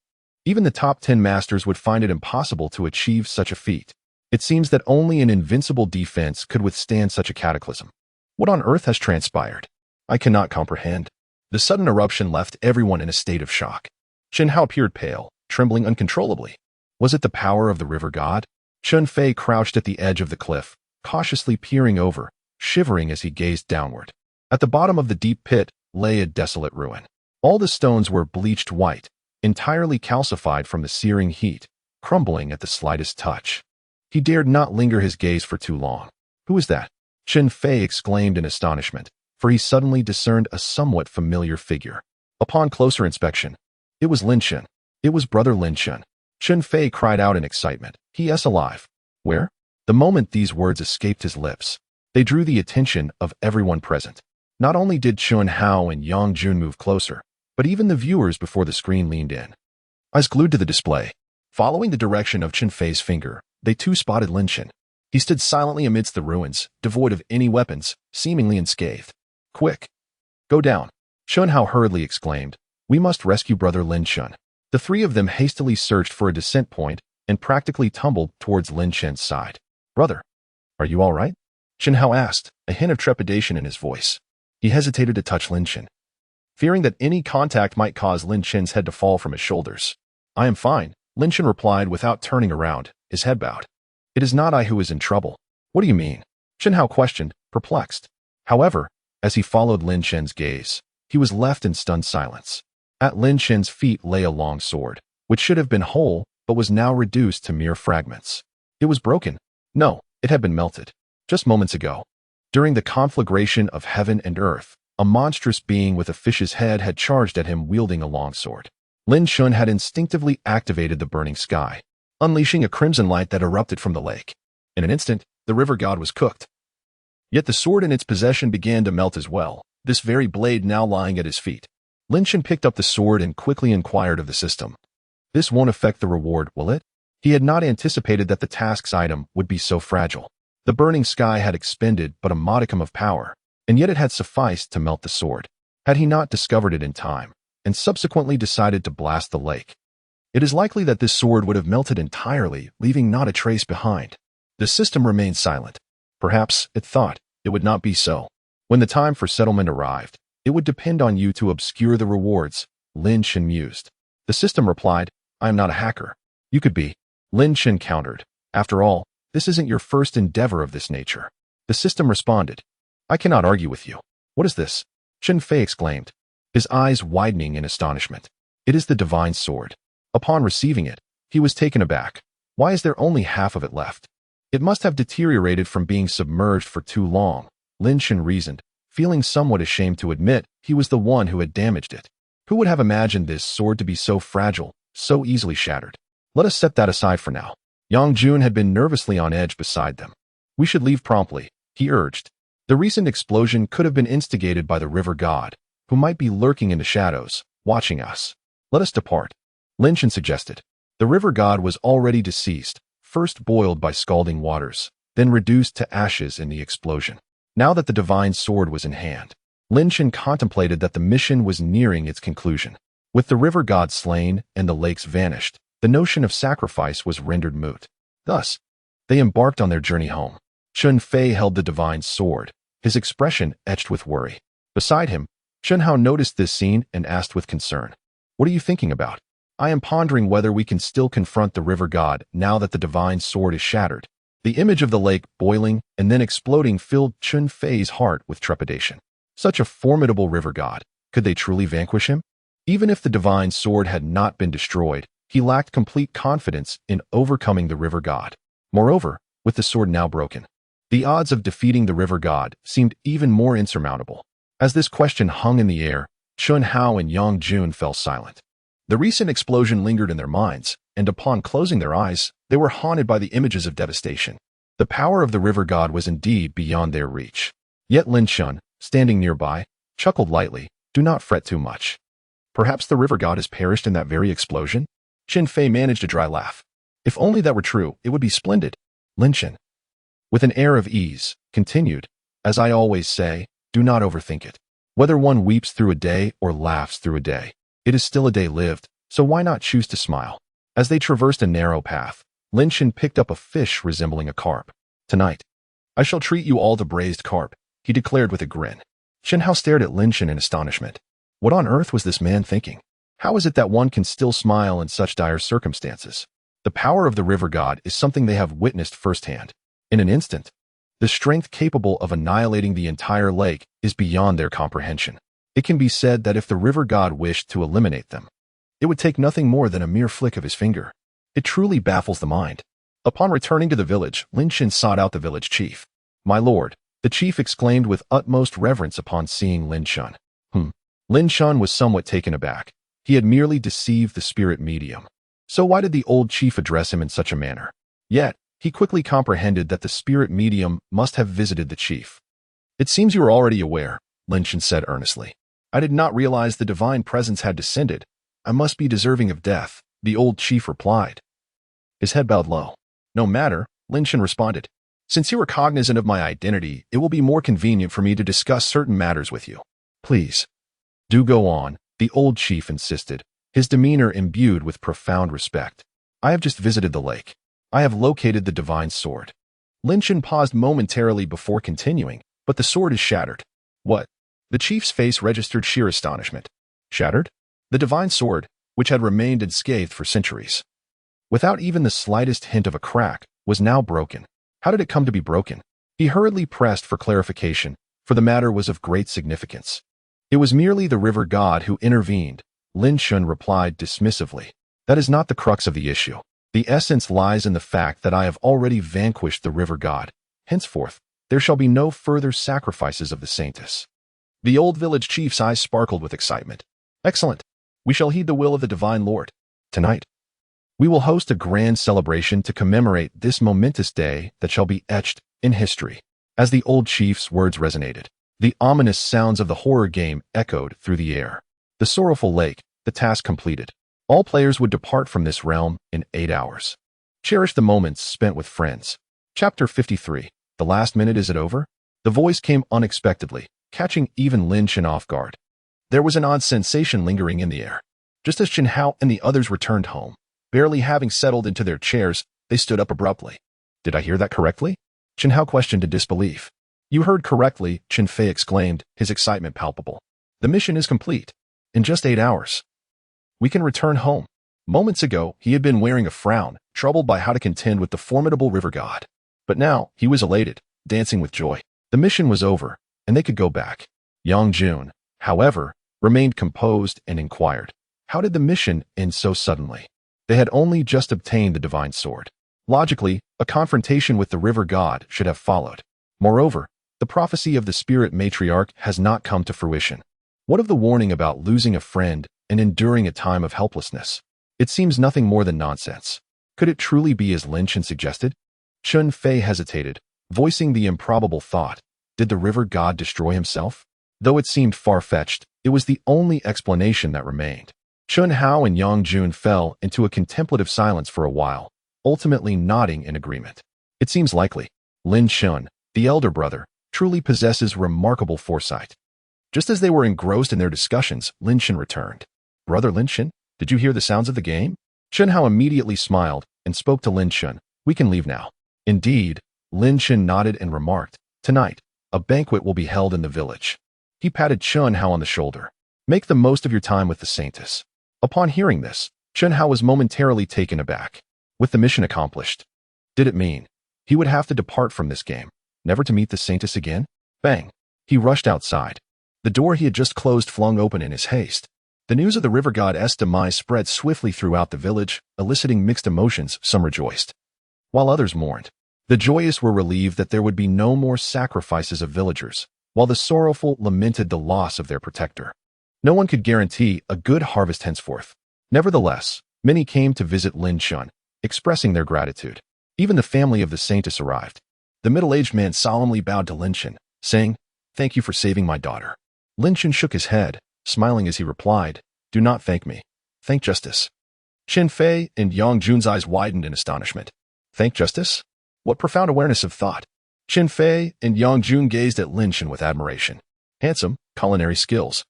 Even the top 10 masters would find it impossible to achieve such a feat. It seems that only an invincible defense could withstand such a cataclysm. What on earth has transpired? I cannot comprehend. The sudden eruption left everyone in a state of shock. Chen Hao appeared pale, trembling uncontrollably. Was it the power of the river god? Chen Fei crouched at the edge of the cliff, cautiously peering over, shivering as he gazed downward. At the bottom of the deep pit lay a desolate ruin. All the stones were bleached white, entirely calcified from the searing heat, crumbling at the slightest touch. He dared not linger his gaze for too long. Who is that? Chen Fei exclaimed in astonishment, for he suddenly discerned a somewhat familiar figure. Upon closer inspection, it was Lin Chen. It was brother Lin Chen. Chen Fei cried out in excitement. He is alive. Where? The moment these words escaped his lips, they drew the attention of everyone present. Not only did Chen Hao and Yang Jun move closer, but even the viewers before the screen leaned in, eyes glued to the display. Following the direction of Chen Fei's finger, they too spotted Lin Chen. He stood silently amidst the ruins, devoid of any weapons, seemingly unscathed. Quick! Go down! Chen Hao hurriedly exclaimed. We must rescue brother Lin Chen. The three of them hastily searched for a descent point and practically tumbled towards Lin Chen's side. "Brother, are you all right?" Chen Hao asked, a hint of trepidation in his voice. He hesitated to touch Lin Chen, fearing that any contact might cause Lin Chen's head to fall from his shoulders. "I am fine," Lin Chen replied without turning around, his head bowed. "It is not I who is in trouble." "What do you mean?" Chen Hao questioned, perplexed. However, as he followed Lin Chen's gaze, he was left in stunned silence. At Lin Chen's feet lay a long sword, which should have been whole, but was now reduced to mere fragments. It was broken. No, it had been melted. Just moments ago, during the conflagration of heaven and earth, a monstrous being with a fish's head had charged at him wielding a long sword. Lin Chun had instinctively activated the burning sky, unleashing a crimson light that erupted from the lake. In an instant, the river god was cooked. Yet the sword in its possession began to melt as well, this very blade now lying at his feet. Lin Chen picked up the sword and quickly inquired of the system. "This won't affect the reward, will it?" He had not anticipated that the task's item would be so fragile. The burning sky had expended but a modicum of power, and yet it had sufficed to melt the sword. Had he not discovered it in time, and subsequently decided to blast the lake, it is likely that this sword would have melted entirely, leaving not a trace behind. The system remained silent. Perhaps, it thought, it would not be so. When the time for settlement arrived, it would depend on you to obscure the rewards, Lin Chen mused. The system replied, "I am not a hacker." "You could be," Lin Chen countered. "After all, this isn't your first endeavor of this nature." The system responded, "I cannot argue with you." "What is this?" Chen Fei exclaimed, his eyes widening in astonishment. "It is the divine sword." Upon receiving it, he was taken aback. "Why is there only half of it left?" "It must have deteriorated from being submerged for too long," Lin Chen reasoned, feeling somewhat ashamed to admit he was the one who had damaged it. Who would have imagined this sword to be so fragile, so easily shattered? Let us set that aside for now. Yang Jun had been nervously on edge beside them. "We should leave promptly," he urged. The recent explosion could have been instigated by the river god, who might be lurking in the shadows, watching us. "Let us depart," Lin Chen suggested. The river god was already deceased, first boiled by scalding waters, then reduced to ashes in the explosion. Now that the divine sword was in hand, Lin Chen contemplated that the mission was nearing its conclusion. With the river god slain and the lakes vanished, the notion of sacrifice was rendered moot. Thus, they embarked on their journey home. Chen Fei held the divine sword, his expression etched with worry. Beside him, Chen Hao noticed this scene and asked with concern, "What are you thinking about?" "I am pondering whether we can still confront the river god now that the divine sword is shattered." The image of the lake boiling and then exploding filled Chen Fei's heart with trepidation. Such a formidable river god, could they truly vanquish him? Even if the divine sword had not been destroyed, he lacked complete confidence in overcoming the river god. Moreover, with the sword now broken, the odds of defeating the river god seemed even more insurmountable. As this question hung in the air, Chen Hao and Yang Jun fell silent. The recent explosion lingered in their minds, and upon closing their eyes, they were haunted by the images of devastation. The power of the river god was indeed beyond their reach. Yet Lin Chen, standing nearby, chuckled lightly, "Do not fret too much. Perhaps the river god has perished in that very explosion?" Chen Fei managed a dry laugh. "If only that were true, it would be splendid." Lin Chen, with an air of ease, continued, "As I always say, do not overthink it. Whether one weeps through a day or laughs through a day, it is still a day lived, so why not choose to smile?" As they traversed a narrow path, Lin Chen picked up a fish resembling a carp. "Tonight, I shall treat you all to braised carp," he declared with a grin. Chen Hao stared at Lin Chen in astonishment. What on earth was this man thinking? How is it that one can still smile in such dire circumstances? The power of the river god is something they have witnessed firsthand. In an instant, the strength capable of annihilating the entire lake is beyond their comprehension. It can be said that if the river god wished to eliminate them, it would take nothing more than a mere flick of his finger. It truly baffles the mind. Upon returning to the village, Lin Chen sought out the village chief. "My lord," the chief exclaimed with utmost reverence upon seeing Lin Chen. Lin Chen was somewhat taken aback. He had merely deceived the spirit medium. So why did the old chief address him in such a manner? Yet, he quickly comprehended that the spirit medium must have visited the chief. "It seems you are already aware," Lin Chen said earnestly. "I did not realize the divine presence had descended. I must be deserving of death," the old chief replied. His head bowed low. "No matter," Lin Chen responded. "Since you are cognizant of my identity, it will be more convenient for me to discuss certain matters with you." "Please, do go on," the old chief insisted, his demeanor imbued with profound respect. I have just visited the lake. I have located the divine sword. Lin Chen paused momentarily before continuing, but the sword is shattered. What? The chief's face registered sheer astonishment. Shattered? The divine sword, which had remained unscathed for centuries, without even the slightest hint of a crack, was now broken. How did it come to be broken? He hurriedly pressed for clarification, for the matter was of great significance. It was merely the river god who intervened, Lin Chen replied dismissively. That is not the crux of the issue. The essence lies in the fact that I have already vanquished the river god. Henceforth, there shall be no further sacrifices of the saintess. The old village chief's eyes sparkled with excitement. Excellent. We shall heed the will of the divine lord. Tonight, we will host a grand celebration to commemorate this momentous day that shall be etched in history. As the old chief's words resonated, the ominous sounds of the horror game echoed through the air. The sorrowful lake, the task completed. All players would depart from this realm in 8 hours. Cherish the moments spent with friends. Chapter 53. The last minute, is it over? The voice came unexpectedly, catching even Lin Chen off guard. There was an odd sensation lingering in the air. Just as Chen Hao and the others returned home, barely having settled into their chairs, they stood up abruptly. Did I hear that correctly? Chen Hao questioned in disbelief. You heard correctly, Chen Fei exclaimed, his excitement palpable. The mission is complete. In just 8 hours, we can return home. Moments ago, he had been wearing a frown, troubled by how to contend with the formidable river god. But now, he was elated, dancing with joy. The mission was over, and they could go back. Yang Jun, however, remained composed and inquired, how did the mission end so suddenly? They had only just obtained the divine sword. Logically, a confrontation with the river god should have followed. Moreover, the prophecy of the spirit matriarch has not come to fruition. What of the warning about losing a friend and enduring a time of helplessness? It seems nothing more than nonsense. Could it truly be as Lin Chen suggested? Chen Fei hesitated, voicing the improbable thought. Did the river god destroy himself? Though it seemed far-fetched, it was the only explanation that remained. Chen Hao and Yang Jun fell into a contemplative silence for a while, ultimately nodding in agreement. It seems likely. Lin Chen, the elder brother, truly possesses remarkable foresight. Just as they were engrossed in their discussions, Lin Chen returned. Brother Lin Chen, did you hear the sounds of the game? Chen Hao immediately smiled and spoke to Lin Chen. We can leave now. Indeed, Lin Chen nodded and remarked, tonight, a banquet will be held in the village. He patted Chen Hao on the shoulder. Make the most of your time with the saintess. Upon hearing this, Chen Hao was momentarily taken aback. With the mission accomplished, did it mean he would have to depart from this game, never to meet the saintess again? Bang! He rushed outside. The door he had just closed flung open in his haste. The news of the river god's demise spread swiftly throughout the village, eliciting mixed emotions. Some rejoiced, while others mourned. The joyous were relieved that there would be no more sacrifices of villagers, while the sorrowful lamented the loss of their protector. No one could guarantee a good harvest henceforth. Nevertheless, many came to visit Lin Chen, expressing their gratitude. Even the family of the saintess arrived. The middle-aged man solemnly bowed to Lin Chen, saying, Thank you for saving my daughter. Lin Chen shook his head, smiling as he replied, Do not thank me. Thank justice. Chen Fei and Yang Jun's eyes widened in astonishment. Thank justice? What profound awareness of thought. Chen Fei and Yang Jun gazed at Lin Chen with admiration. Handsome, culinary skills,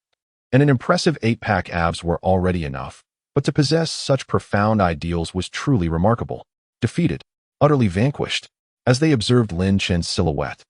and an impressive 8-pack abs were already enough, but to possess such profound ideals was truly remarkable. Defeated, utterly vanquished, as they observed Lin Chen's silhouette,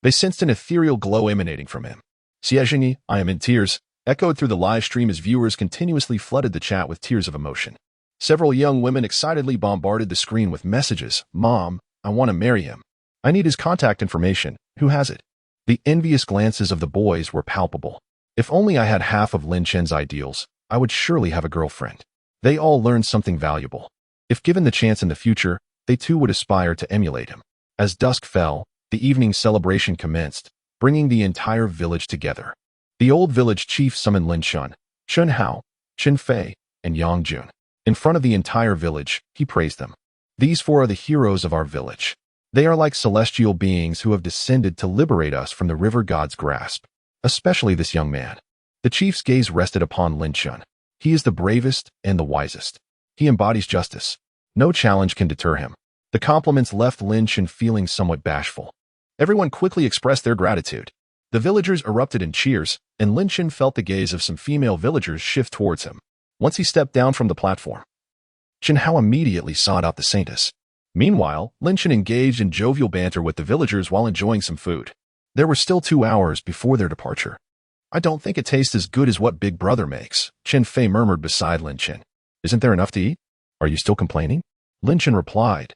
they sensed an ethereal glow emanating from him. Xiaozhini, I am in tears, echoed through the live stream as viewers continuously flooded the chat with tears of emotion. Several young women excitedly bombarded the screen with messages. Mom, I want to marry him. I need his contact information. Who has it? The envious glances of the boys were palpable. If only I had half of Lin Chen's ideals, I would surely have a girlfriend. They all learned something valuable. If given the chance in the future, they too would aspire to emulate him. As dusk fell, the evening celebration commenced, bringing the entire village together. The old village chief summoned Lin Chen, Chen Hao, Chen Fei, and Yang Jun. In front of the entire village, he praised them. These 4 are the heroes of our village. They are like celestial beings who have descended to liberate us from the river god's grasp. Especially this young man. The chief's gaze rested upon Lin Chen. He is the bravest and the wisest. He embodies justice. No challenge can deter him. The compliments left Lin Chen feeling somewhat bashful. Everyone quickly expressed their gratitude. The villagers erupted in cheers, and Lin Chen felt the gaze of some female villagers shift towards him. Once he stepped down from the platform, Chen Hao immediately sought out the saintess. Meanwhile, Lin Chen engaged in jovial banter with the villagers while enjoying some food. There were still 2 hours before their departure. I don't think it tastes as good as what Big Brother makes, Chen Fei murmured beside Lin Chen. Isn't there enough to eat? Are you still complaining? Lin Chen replied,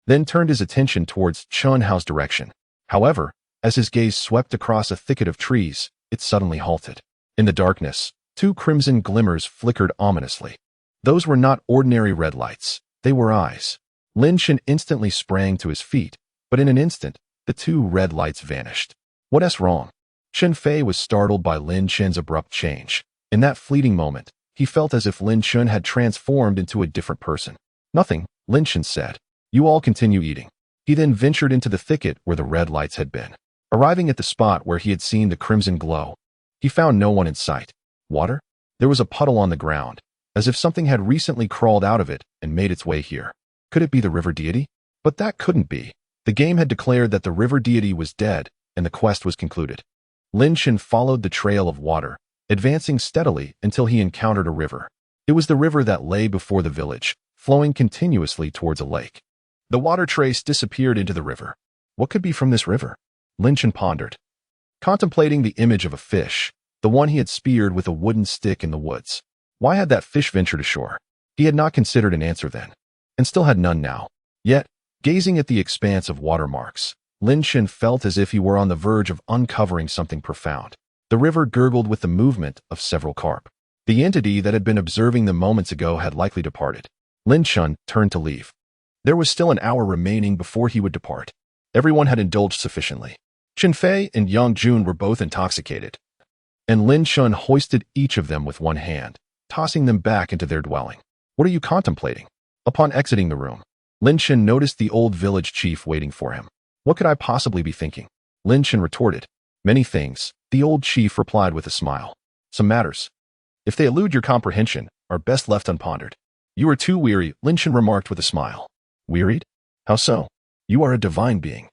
then turned his attention towards Chen Hao's direction. However, as his gaze swept across a thicket of trees, it suddenly halted. In the darkness, 2 crimson glimmers flickered ominously. Those were not ordinary red lights. They were eyes. Lin Chen instantly sprang to his feet, but in an instant, the 2 red lights vanished. What's wrong? Chen Fei was startled by Lin Chen's abrupt change. In that fleeting moment, he felt as if Lin Chen had transformed into a different person. Nothing, Lin Chen said. You all continue eating. He then ventured into the thicket where the red lights had been. Arriving at the spot where he had seen the crimson glow, he found no one in sight. Water? There was a puddle on the ground, as if something had recently crawled out of it and made its way here. Could it be the river deity? But that couldn't be. The game had declared that the river deity was dead, and the quest was concluded. Lin Chen followed the trail of water, advancing steadily until he encountered a river. It was the river that lay before the village, flowing continuously towards a lake. The water trace disappeared into the river. What could be from this river? Lin Chen pondered, contemplating the image of a fish, the one he had speared with a wooden stick in the woods. Why had that fish ventured ashore? He had not considered an answer then, and still had none now. Yet, gazing at the expanse of watermarks, Lin Chen felt as if he were on the verge of uncovering something profound. The river gurgled with the movement of several carp. The entity that had been observing them moments ago had likely departed. Lin Chen turned to leave. There was still an hour remaining before he would depart. Everyone had indulged sufficiently. Chen Fei and Yang Jun were both intoxicated, and Lin Chen hoisted each of them with one hand, tossing them back into their dwelling. What are you contemplating? Upon exiting the room, Lin Chen noticed the old village chief waiting for him. What could I possibly be thinking? Lin Chen retorted. Many things, the old chief replied with a smile. Some matters, if they elude your comprehension, are best left unpondered. You are too weary, Lin Chen remarked with a smile. Wearied? How so? You are a divine being,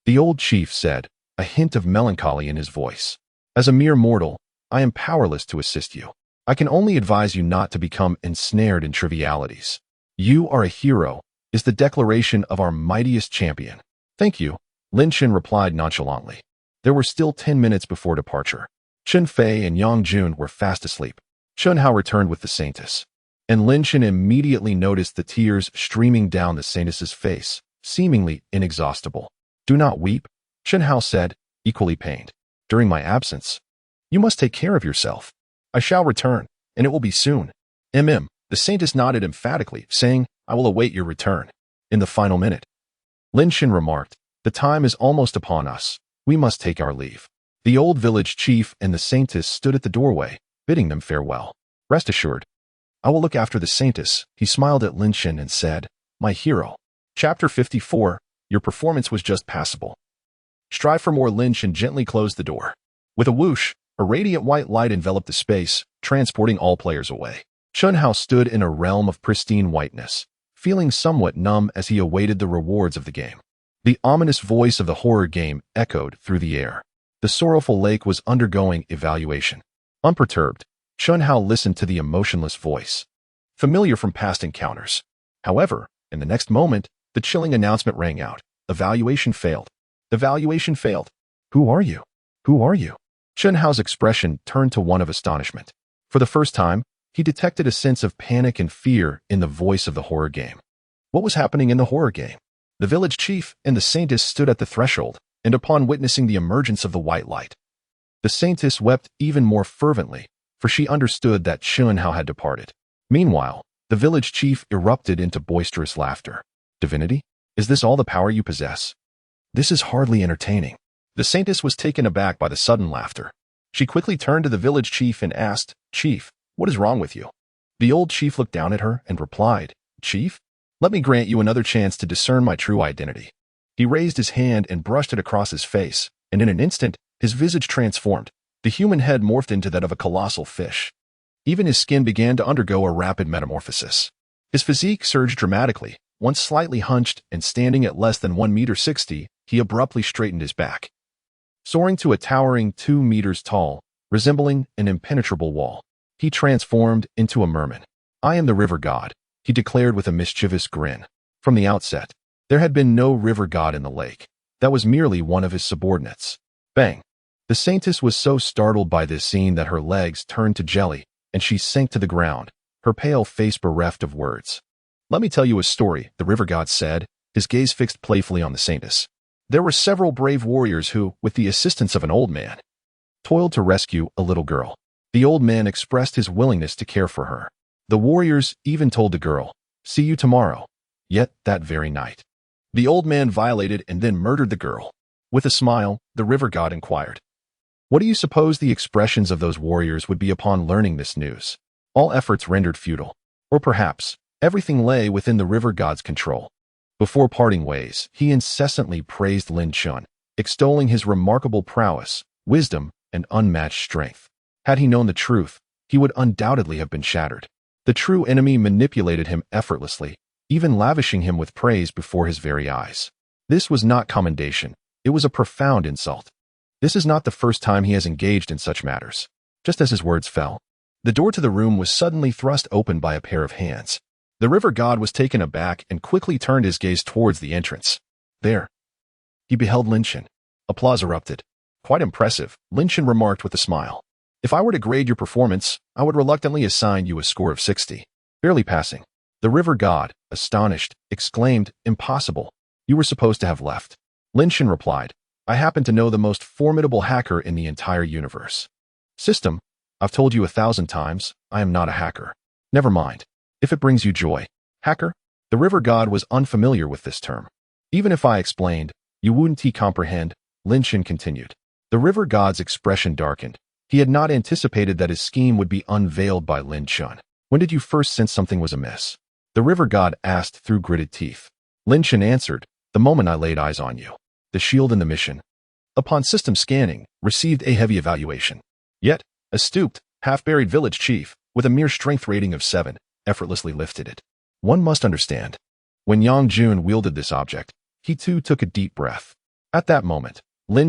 the old chief said, a hint of melancholy in his voice. As a mere mortal, I am powerless to assist you. I can only advise you not to become ensnared in trivialities. You are a hero, is the declaration of our mightiest champion. Thank you, Lin Chen replied nonchalantly. There were still 10 minutes before departure. Chen Fei and Yang Jun were fast asleep. Chen Hao returned with the saintess, and Lin Chen immediately noticed the tears streaming down the saintess's face, seemingly inexhaustible. Do not weep, Chen Hao said, equally pained. During my absence, you must take care of yourself. I shall return, and it will be soon. The saintess nodded emphatically, saying, I will await your return. In the final minute, Lin Chen remarked, the time is almost upon us. We must take our leave. The old village chief and the saintess stood at the doorway, bidding them farewell. Rest assured, I will look after the saintess. He smiled at Lin Chen and said, my hero. Chapter 54, your performance was just passable. Strive for more. Lin Chen gently closed the door. With a whoosh, a radiant white light enveloped the space, transporting all players away. Chen Hao stood in a realm of pristine whiteness, feeling somewhat numb as he awaited the rewards of the game. The ominous voice of the horror game echoed through the air. The sorrowful lake was undergoing evaluation. Unperturbed, Chen Hao listened to the emotionless voice, familiar from past encounters. However, in the next moment, the chilling announcement rang out. Evaluation failed. Evaluation failed. Who are you? Who are you? Chen Hao's expression turned to one of astonishment. For the first time, he detected a sense of panic and fear in the voice of the horror game. What was happening in the horror game? The village chief and the saintess stood at the threshold, and upon witnessing the emergence of the white light, the saintess wept even more fervently, for she understood that Chen Hao had departed. Meanwhile, the village chief erupted into boisterous laughter. Divinity? Is this all the power you possess? This is hardly entertaining. The saintess was taken aback by the sudden laughter. She quickly turned to the village chief and asked, Chief, what is wrong with you? The old chief looked down at her and replied, Chief, let me grant you another chance to discern my true identity. He raised his hand and brushed it across his face, and in an instant, his visage transformed. The human head morphed into that of a colossal fish. Even his skin began to undergo a rapid metamorphosis. His physique surged dramatically. Once slightly hunched and standing at less than 1.60 meters, he abruptly straightened his back, soaring to a towering 2 meters tall, resembling an impenetrable wall. He transformed into a merman. "I am the river god," he declared with a mischievous grin. From the outset, there had been no river god in the lake. That was merely one of his subordinates. Bang! The saintess was so startled by this scene that her legs turned to jelly, and she sank to the ground, her pale face bereft of words. "Let me tell you a story," the river god said, his gaze fixed playfully on the saintess. "There were several brave warriors who, with the assistance of an old man, toiled to rescue a little girl. The old man expressed his willingness to care for her. The warriors even told the girl, 'See you tomorrow.' Yet that very night, the old man violated and then murdered the girl." With a smile, the river god inquired, "What do you suppose the expressions of those warriors would be upon learning this news?" All efforts rendered futile. Or perhaps, everything lay within the river god's control. Before parting ways, he incessantly praised Chen, extolling his remarkable prowess, wisdom, and unmatched strength. Had he known the truth, he would undoubtedly have been shattered. The true enemy manipulated him effortlessly, even lavishing him with praise before his very eyes. This was not commendation. It was a profound insult. This is not the first time he has engaged in such matters. Just as his words fell, the door to the room was suddenly thrust open by a pair of hands. The river god was taken aback and quickly turned his gaze towards the entrance. There, he beheld Chen. Applause erupted. "Quite impressive," Chen remarked with a smile. "If I were to grade your performance, I would reluctantly assign you a score of 60. Barely passing." The river god, astonished, exclaimed, "Impossible. You were supposed to have left." Chen replied, "I happen to know the most formidable hacker in the entire universe." "System, I've told you 1,000 times, I am not a hacker." "Never mind. If it brings you joy." "Hacker?" The river god was unfamiliar with this term. "Even if I explained, you wouldn't comprehend," Chen continued. The river god's expression darkened. He had not anticipated that his scheme would be unveiled by Chen. "When did you first sense something was amiss?" the river god asked through gritted teeth. Chen answered, "The moment I laid eyes on you. The shield and the mission, upon system scanning, received a heavy evaluation. Yet, a stooped, half-buried village chief, with a mere strength rating of 7, effortlessly lifted it. One must understand. When Yang Jun wielded this object, he too took a deep breath. At that moment,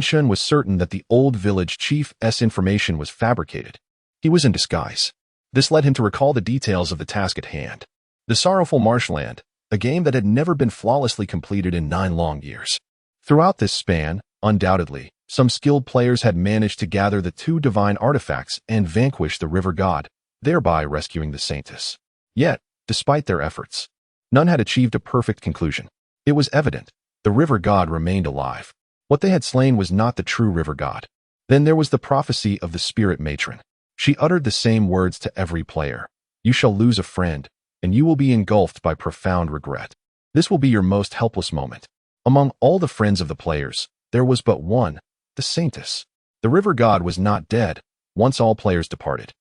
Chen was certain that the old village chief's information was fabricated. He was in disguise. This led him to recall the details of the task at hand. The sorrowful marshland, a game that had never been flawlessly completed in 9 long years. Throughout this span, undoubtedly, some skilled players had managed to gather the 2 divine artifacts and vanquish the river god, thereby rescuing the saintess. Yet, despite their efforts, none had achieved a perfect conclusion. It was evident, the river god remained alive. What they had slain was not the true river god. Then there was the prophecy of the spirit matron. She uttered the same words to every player. "You shall lose a friend, and you will be engulfed by profound regret. This will be your most helpless moment." Among all the friends of the players, there was but one, the saintess. The river god was not dead. Once all players departed,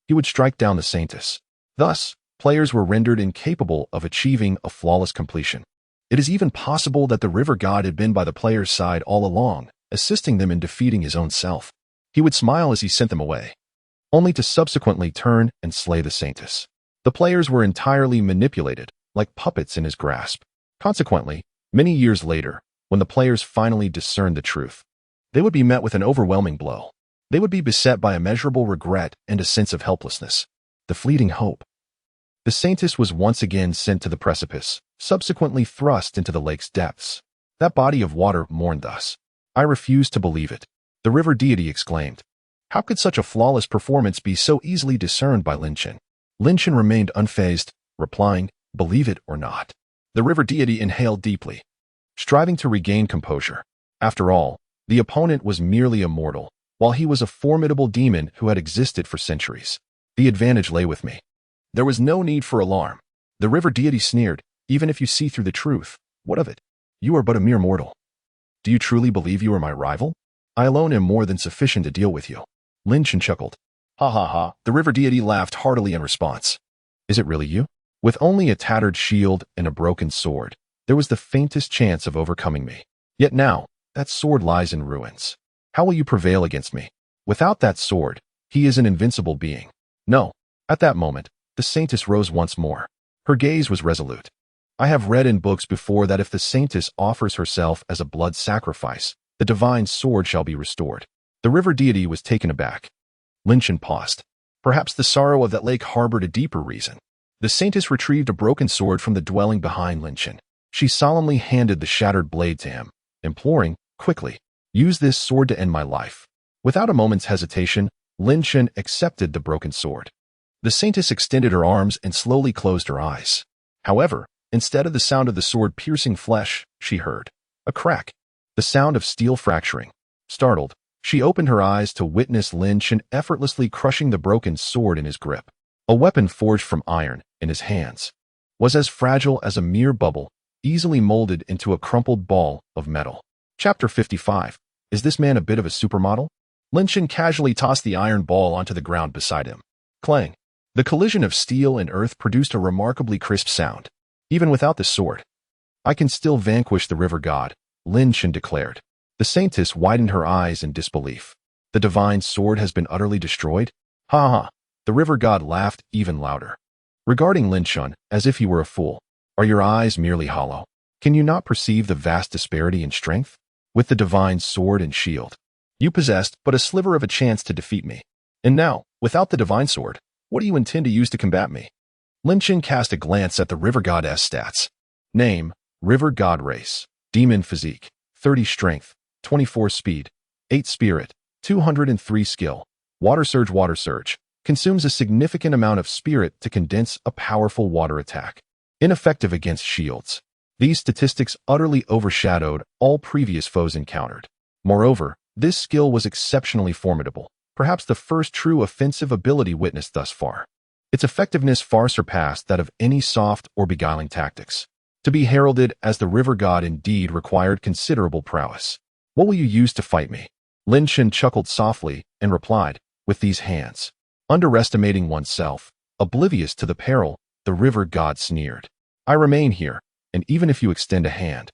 he would strike down the saintess. Thus, players were rendered incapable of achieving a flawless completion. It is even possible that the river god had been by the players' side all along, assisting them in defeating his own self. He would smile as he sent them away, only to subsequently turn and slay the saintess. The players were entirely manipulated, like puppets in his grasp. Consequently, many years later, when the players finally discerned the truth, they would be met with an overwhelming blow. They would be beset by immeasurable regret and a sense of helplessness. The fleeting hope. The saintess was once again sent to the precipice, subsequently thrust into the lake's depths. That body of water mourned thus. "I refuse to believe it," the river deity exclaimed. How could such a flawless performance be so easily discerned by Chen? Chen remained unfazed, replying, "Believe it or not." The river deity inhaled deeply, striving to regain composure. After all, the opponent was merely a mortal, while he was a formidable demon who had existed for centuries. The advantage lay with me. There was no need for alarm. The river deity sneered, "Even if you see through the truth, what of it? You are but a mere mortal. Do you truly believe you are my rival? I alone am more than sufficient to deal with you." Chen chuckled. "Ha ha ha." The river deity laughed heartily in response. "Is it really you? With only a tattered shield and a broken sword, there was the faintest chance of overcoming me. Yet now, that sword lies in ruins. How will you prevail against me? Without that sword, he is an invincible being." "No." At that moment, the saintess rose once more. Her gaze was resolute. "I have read in books before that if the saintess offers herself as a blood sacrifice, the divine sword shall be restored." The river deity was taken aback. Chen paused. Perhaps the sorrow of that lake harbored a deeper reason. The saintess retrieved a broken sword from the dwelling behind Lin Chen. She solemnly handed the shattered blade to him, imploring, "Quickly, use this sword to end my life." Without a moment's hesitation, Lin Chen accepted the broken sword. The saintess extended her arms and slowly closed her eyes. However, instead of the sound of the sword piercing flesh, she heard a crack, the sound of steel fracturing. Startled, she opened her eyes to witness Lin Chen effortlessly crushing the broken sword in his grip. A weapon forged from iron, in his hands, was as fragile as a mere bubble, easily molded into a crumpled ball of metal. Chapter 55. Is this man a bit of a supermodel? Lin Chen casually tossed the iron ball onto the ground beside him. Clang. The collision of steel and earth produced a remarkably crisp sound. Even without the sword, "I can still vanquish the river god," Lin Chen declared. The saintess widened her eyes in disbelief. "The divine sword has been utterly destroyed?" "Ha ha." The river god laughed even louder, regarding Lin Chen as if he were a fool. "Are your eyes merely hollow? Can you not perceive the vast disparity in strength? With the divine sword and shield, you possessed but a sliver of a chance to defeat me. And now, without the divine sword, what do you intend to use to combat me?" Lin Chen cast a glance at the river god's stats. Name: River God Race. Demon Physique. 30 Strength. 24 Speed. 8 Spirit. 203 Skill. Water Surge. Consumes a significant amount of spirit to condense a powerful water attack. Ineffective against shields. These statistics utterly overshadowed all previous foes encountered. Moreover, this skill was exceptionally formidable, perhaps the first true offensive ability witnessed thus far. Its effectiveness far surpassed that of any soft or beguiling tactics. To be heralded as the river god indeed required considerable prowess. "What will you use to fight me?" Lin Chen chuckled softly and replied, "With these hands." Underestimating oneself, oblivious to the peril, the river god sneered. "I remain here, and even if you extend a hand,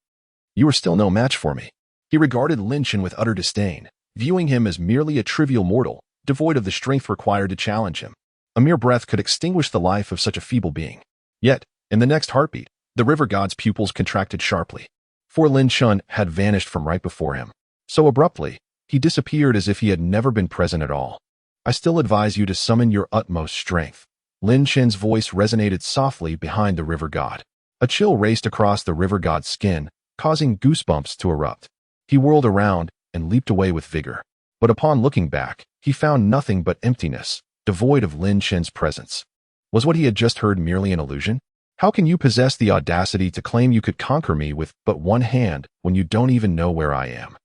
you are still no match for me." He regarded Lin Chen with utter disdain, viewing him as merely a trivial mortal, devoid of the strength required to challenge him. A mere breath could extinguish the life of such a feeble being. Yet, in the next heartbeat, the river god's pupils contracted sharply. For Lin Chen had vanished from right before him. So abruptly, he disappeared as if he had never been present at all. "I still advise you to summon your utmost strength." Lin Chen's voice resonated softly behind the river god. A chill raced across the river god's skin, causing goosebumps to erupt. He whirled around and leaped away with vigor. But upon looking back, he found nothing but emptiness, devoid of Lin Chen's presence. Was what he had just heard merely an illusion? "How can you possess the audacity to claim you could conquer me with but one hand when you don't even know where I am?"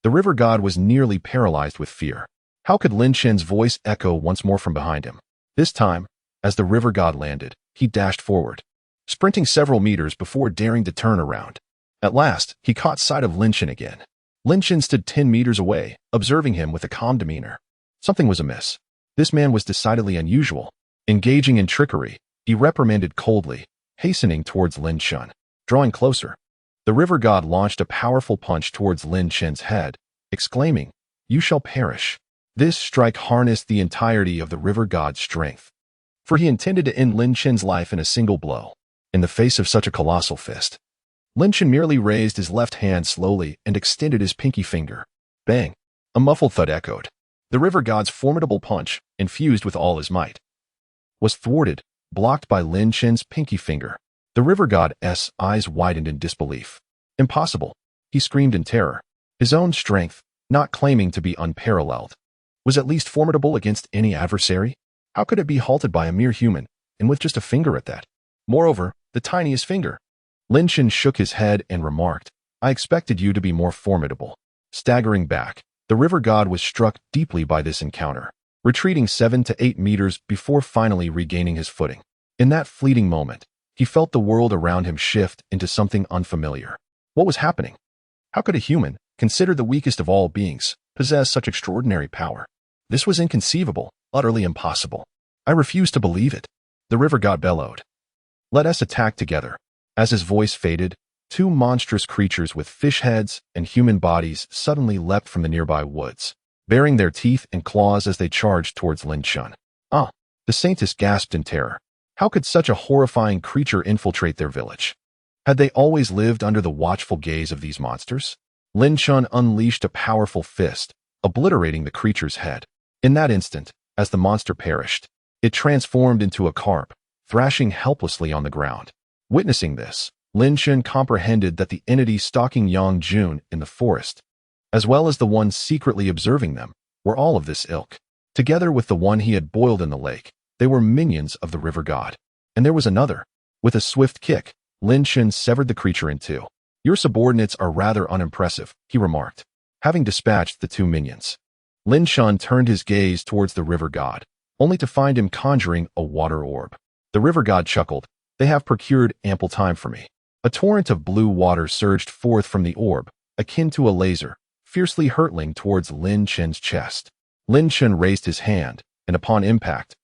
The river god was nearly paralyzed with fear. How could Lin Chen's voice echo once more from behind him? This time, as the river god landed, he dashed forward, sprinting several meters before daring to turn around. At last, he caught sight of Lin Chen again. Lin Chen stood 10 meters away, observing him with a calm demeanor. Something was amiss. This man was decidedly unusual. Engaging in trickery, he reprimanded coldly, hastening towards Lin Chen. Drawing closer, the river god launched a powerful punch towards Lin Chen's head, exclaiming, "You shall perish." This strike harnessed the entirety of the river god's strength, for he intended to end Lin Chen's life in a single blow. In the face of such a colossal fist, Lin Chen merely raised his left hand slowly and extended his pinky finger. Bang! A muffled thud echoed. The river god's formidable punch, infused with all his might, was thwarted, blocked by Lin Chen's pinky finger. The river god's eyes widened in disbelief. "Impossible!" he screamed in terror. His own strength, not claiming to be unparalleled, was at least formidable against any adversary. How could it be halted by a mere human, and with just a finger at that? Moreover, the tiniest finger. Lin Chen shook his head and remarked, "I expected you to be more formidable." Staggering back, the river god was struck deeply by this encounter, retreating 7 to 8 meters before finally regaining his footing. In that fleeting moment, he felt the world around him shift into something unfamiliar. What was happening? How could a human, considered the weakest of all beings, possess such extraordinary power? This was inconceivable, utterly impossible. "I refuse to believe it," the river god bellowed. "Let us attack together." As his voice faded, two monstrous creatures with fish heads and human bodies suddenly leapt from the nearby woods, baring their teeth and claws as they charged towards Lin Chen. "Ah!" the saintess gasped in terror. How could such a horrifying creature infiltrate their village? Had they always lived under the watchful gaze of these monsters? Lin Chen unleashed a powerful fist, obliterating the creature's head. In that instant, as the monster perished, It transformed into a carp, thrashing helplessly on the ground. Witnessing this, Chen comprehended that the entity stalking Yang Jun in the forest, as well as the one secretly observing them, were all of this ilk. Together with the one he had boiled in the lake, they were minions of the river god. And there was another. With a swift kick, Chen severed the creature in two. "Your subordinates are rather unimpressive," he remarked. Having dispatched the two minions, Chen turned his gaze towards the river god, only to find him conjuring a water orb. The river god chuckled. "They have procured ample time for me." A torrent of blue water surged forth from the orb, akin to a laser, fiercely hurtling towards Chen's chest. Chen raised his hand, and upon impact,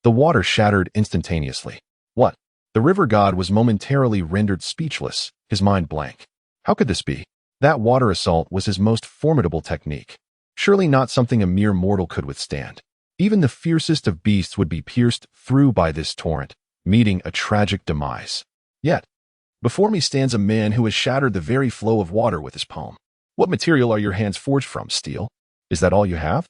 the water shattered instantaneously. What? The river god was momentarily rendered speechless, his mind blank. How could this be? That water assault was his most formidable technique. Surely not something a mere mortal could withstand. Even the fiercest of beasts would be pierced through by this torrent, meeting a tragic demise. Yet, before me stands a man who has shattered the very flow of water with his palm. "What material are your hands forged from, steel? Is that all you have?"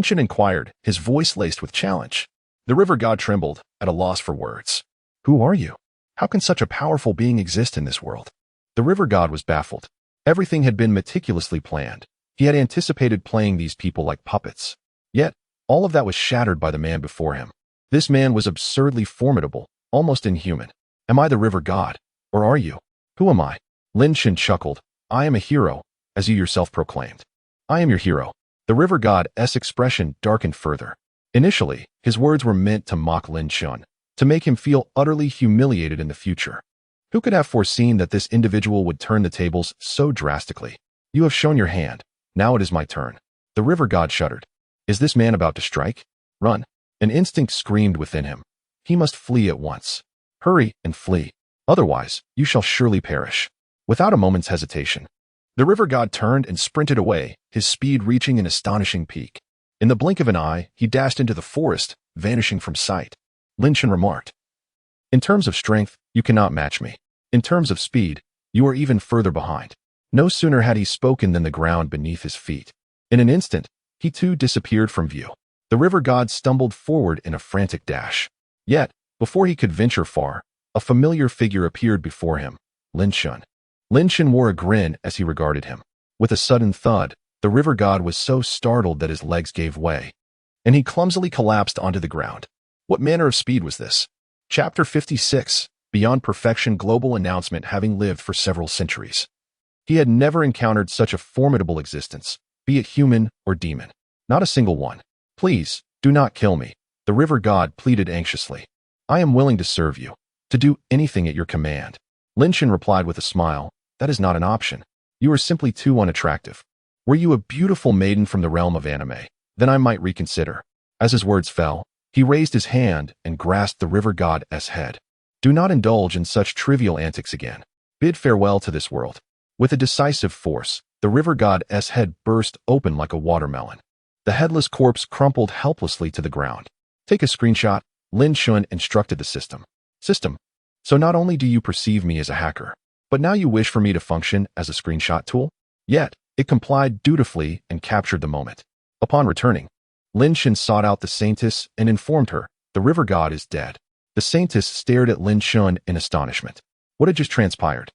Chen inquired, his voice laced with challenge. The river god trembled, at a loss for words. "Who are you? How can such a powerful being exist in this world?" The river god was baffled. Everything had been meticulously planned. He had anticipated playing these people like puppets. Yet, all of that was shattered by the man before him. This man was absurdly formidable, almost inhuman. "Am I the river god? Or are you? Who am I?" Chen chuckled. "I am a hero, as you yourself proclaimed." "I am your hero." The river god's expression darkened further. Initially, his words were meant to mock Chen, to make him feel utterly humiliated in the future. Who could have foreseen that this individual would turn the tables so drastically? "You have shown your hand. Now it is my turn." The river god shuddered. "Is this man about to strike?" "Run." An instinct screamed within him. He must flee at once. "Hurry and flee. Otherwise, you shall surely perish." Without a moment's hesitation, the river god turned and sprinted away, his speed reaching an astonishing peak. In the blink of an eye, he dashed into the forest, vanishing from sight. Chen remarked, "In terms of strength, you cannot match me. In terms of speed, you are even further behind." No sooner had he spoken than the ground beneath his feet. In an instant, he too disappeared from view. The river god stumbled forward in a frantic dash. Yet, before he could venture far, a familiar figure appeared before him, Chen. Chen wore a grin as he regarded him. With a sudden thud, the river god was so startled that his legs gave way, and he clumsily collapsed onto the ground. What manner of speed was this? Chapter 56, Beyond Perfection. Global announcement. Having lived for several centuries, he had never encountered such a formidable existence, be it human or demon. Not a single one. "Please, do not kill me," the river god pleaded anxiously. "I am willing to serve you, to do anything at your command." Chen replied with a smile, "That is not an option. You are simply too unattractive. Were you a beautiful maiden from the realm of anime, then I might reconsider." As his words fell, he raised his hand and grasped the river god's head. "Do not indulge in such trivial antics again. Bid farewell to this world." With a decisive force, the river god's head burst open like a watermelon. The headless corpse crumpled helplessly to the ground. "Take a screenshot," Chen instructed the system. "System. So not only do you perceive me as a hacker, but now you wish for me to function as a screenshot tool?" Yet, it complied dutifully and captured the moment. Upon returning, Chen sought out the saintess and informed her, "The river god is dead." The saintess stared at Chen in astonishment. What had just transpired?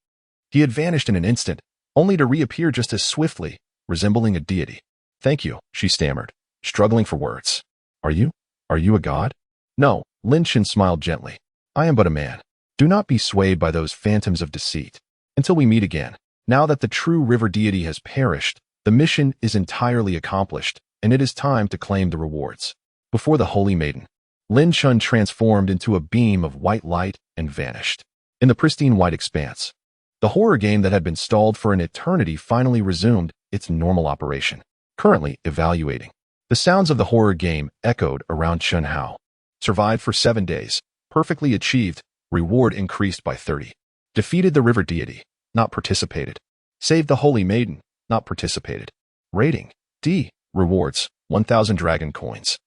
He had vanished in an instant, only to reappear just as swiftly, resembling a deity. "Thank you," she stammered, struggling for words. Are you a god?" "No," Chen smiled gently. "I am but a man. Do not be swayed by those phantoms of deceit. Until we meet again. Now that the true river deity has perished, the mission is entirely accomplished, and it is time to claim the rewards." Before the holy maiden, Chen transformed into a beam of white light and vanished. In the pristine white expanse, the horror game that had been stalled for an eternity finally resumed its normal operation. Currently evaluating. The sounds of the horror game echoed around Chen Hao. Survived for 7 days. Perfectly achieved. Reward increased by 30. Defeated the river deity. Not participated. Saved the holy maiden. Not participated. Rating D. Rewards 1,000 dragon coins.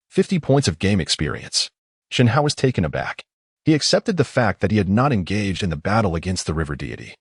50 points of game experience. Chen Hao was taken aback. He accepted the fact that he had not engaged in the battle against the river deity,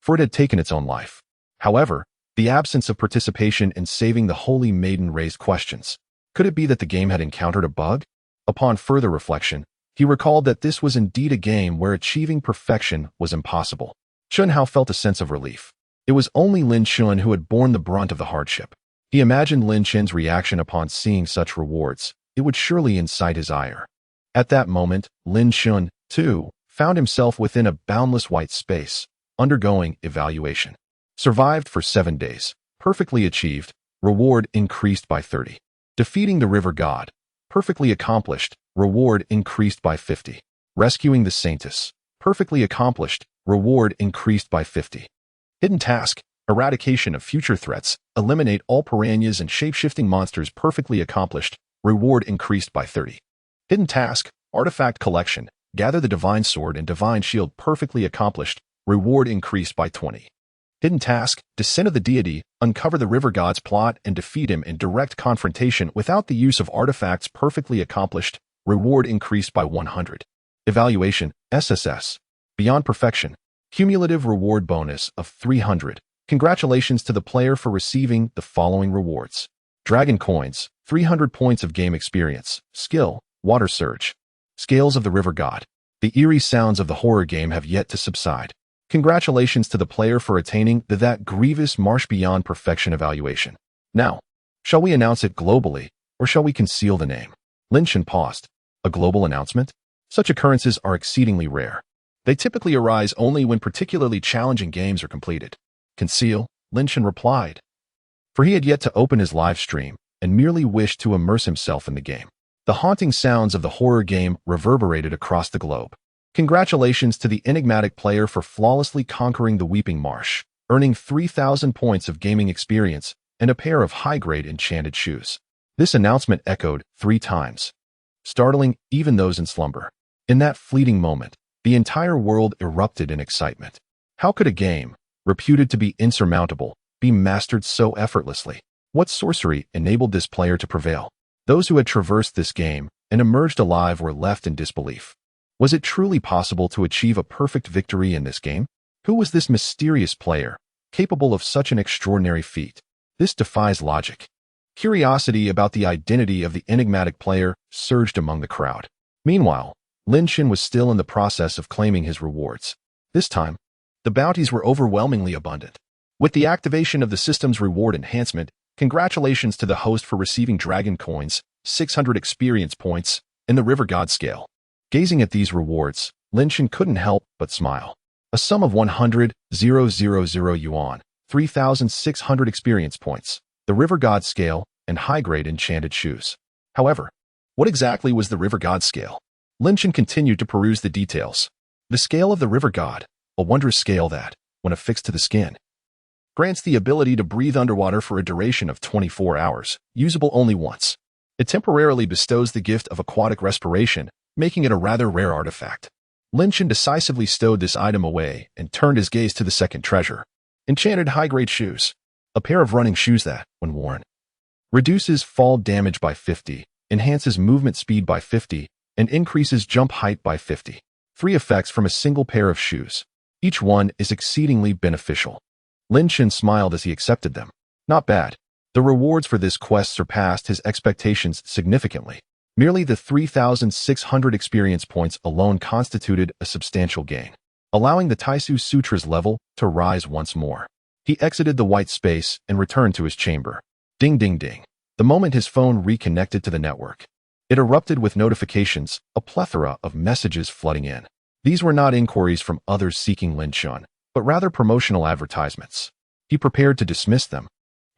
for it had taken its own life. However, the absence of participation in saving the holy maiden raised questions. Could it be that the game had encountered a bug? Upon further reflection, he recalled that this was indeed a game where achieving perfection was impossible. Chen Hao felt a sense of relief. It was only Lin Chen who had borne the brunt of the hardship. He imagined Lin Chen's reaction upon seeing such rewards. It would surely incite his ire. At that moment, Lin Chen, too, found himself within a boundless white space, undergoing evaluation. Survived for 7 days. Perfectly achieved. Reward increased by 30. Defeating the river god. Perfectly accomplished. Reward increased by 50. Rescuing the Saintess. Perfectly accomplished. Reward increased by 50. Hidden task. Eradication of future threats. Eliminate all piranhas and shape-shifting monsters. Perfectly accomplished. Reward increased by 30. Hidden task. Artifact collection. Gather the divine sword and divine shield. Perfectly accomplished. Reward increased by 20. Hidden task. Descent of the deity. Uncover the river god's plot and defeat him in direct confrontation without the use of artifacts. Perfectly accomplished. Reward increased by 100. Evaluation. SSS. Beyond perfection. Cumulative reward bonus of 300. Congratulations to the player for receiving the following rewards. Dragon coins. 300 points of game experience. Skill. Water surge. Scales of the river god. The eerie sounds of the horror game have yet to subside. Congratulations to the player for attaining that grievous marsh beyond perfection evaluation. Now, shall we announce it globally, or shall we conceal the name? Lin Chen paused. A global announcement? Such occurrences are exceedingly rare. They typically arise only when particularly challenging games are completed. Conceal, Lin Chen replied. For he had yet to open his live stream and merely wished to immerse himself in the game. The haunting sounds of the horror game reverberated across the globe. Congratulations to the enigmatic player for flawlessly conquering the Weeping Marsh, earning 3,000 points of gaming experience and a pair of high-grade enchanted shoes. This announcement echoed 3 times, startling even those in slumber. In that fleeting moment, the entire world erupted in excitement. How could a game, reputed to be insurmountable, be mastered so effortlessly? What sorcery enabled this player to prevail? Those who had traversed this game and emerged alive were left in disbelief. Was it truly possible to achieve a perfect victory in this game? Who was this mysterious player, capable of such an extraordinary feat? This defies logic. Curiosity about the identity of the enigmatic player surged among the crowd. Meanwhile, Lin Chen was still in the process of claiming his rewards. This time, the bounties were overwhelmingly abundant. With the activation of the system's reward enhancement, congratulations to the host for receiving dragon coins, 600 experience points, and the river god scale. Gazing at these rewards, Lin Chen couldn't help but smile. A sum of 100,000 yuan, 3,600 experience points, the river god scale, and high-grade enchanted shoes. However, what exactly was the river god scale? Lin Chen continued to peruse the details. The scale of the river god, a wondrous scale that, when affixed to the skin, grants the ability to breathe underwater for a duration of 24 hours, usable only once. It temporarily bestows the gift of aquatic respiration, making it a rather rare artifact. Lin Chen decisively stowed this item away and turned his gaze to the second treasure. Enchanted high-grade shoes. A pair of running shoes that, when worn, reduces fall damage by 50, enhances movement speed by 50, and increases jump height by 50. 3 effects from a single pair of shoes. Each one is exceedingly beneficial. Lin Chen smiled as he accepted them. Not bad. The rewards for this quest surpassed his expectations significantly. Merely the 3,600 experience points alone constituted a substantial gain, allowing the Taisu Sutra's level to rise once more. He exited the white space and returned to his chamber. Ding ding ding. The moment his phone reconnected to the network, it erupted with notifications, a plethora of messages flooding in. These were not inquiries from others seeking Lin Chen, but rather promotional advertisements. He prepared to dismiss them,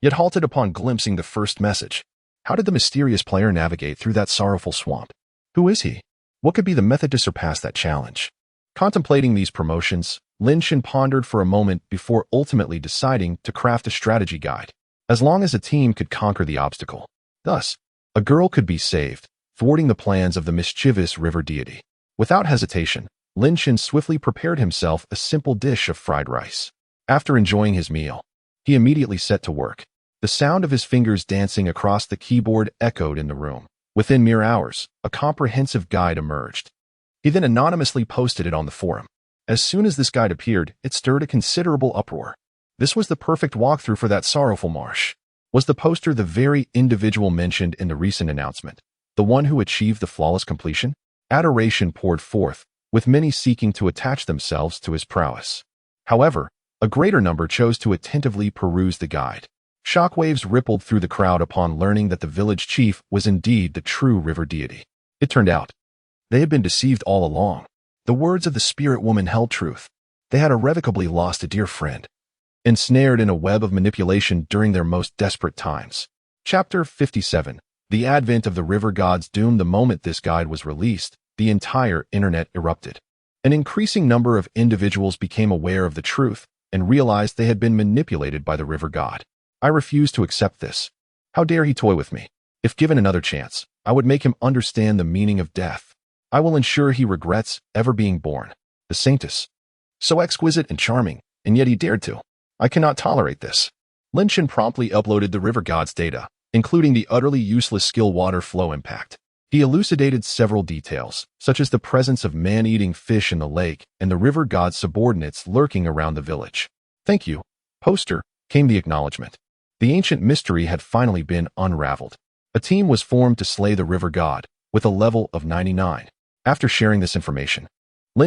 yet halted upon glimpsing the first message. How did the mysterious player navigate through that sorrowful swamp? Who is he? What could be the method to surpass that challenge? Contemplating these promotions, Lin Chen pondered for a moment before ultimately deciding to craft a strategy guide. As long as a team could conquer the obstacle, thus, a girl could be saved, thwarting the plans of the mischievous river deity. Without hesitation, Lin Chen swiftly prepared himself a simple dish of fried rice. After enjoying his meal, he immediately set to work. The sound of his fingers dancing across the keyboard echoed in the room. Within mere hours, a comprehensive guide emerged. He then anonymously posted it on the forum. As soon as this guide appeared, it stirred a considerable uproar. This was the perfect walkthrough for that sorrowful marsh. Was the poster the very individual mentioned in the recent announcement? the one who achieved the flawless completion? Adoration poured forth, with many seeking to attach themselves to his prowess. However, a greater number chose to attentively peruse the guide. Shockwaves rippled through the crowd upon learning that the village chief was indeed the true river deity. It turned out, they had been deceived all along. The words of the spirit woman held truth. They had irrevocably lost a dear friend, ensnared in a web of manipulation during their most desperate times. Chapter 57. The advent of the river gods doomed. The moment this guide was released, the entire internet erupted. An increasing number of individuals became aware of the truth and realized they had been manipulated by the river god. I refuse to accept this. How dare he toy with me? If given another chance, I would make him understand the meaning of death. I will ensure he regrets ever being born. The saintess. So exquisite and charming, and yet he dared to. I cannot tolerate this. Chen promptly uploaded the river god's data, including the utterly useless skill water flow impact. He elucidated several details, such as the presence of man-eating fish in the lake and the river god's subordinates lurking around the village. Thank you, poster, came the acknowledgement. The ancient mystery had finally been unraveled. A team was formed to slay the river god, with a level of 99. After sharing this information,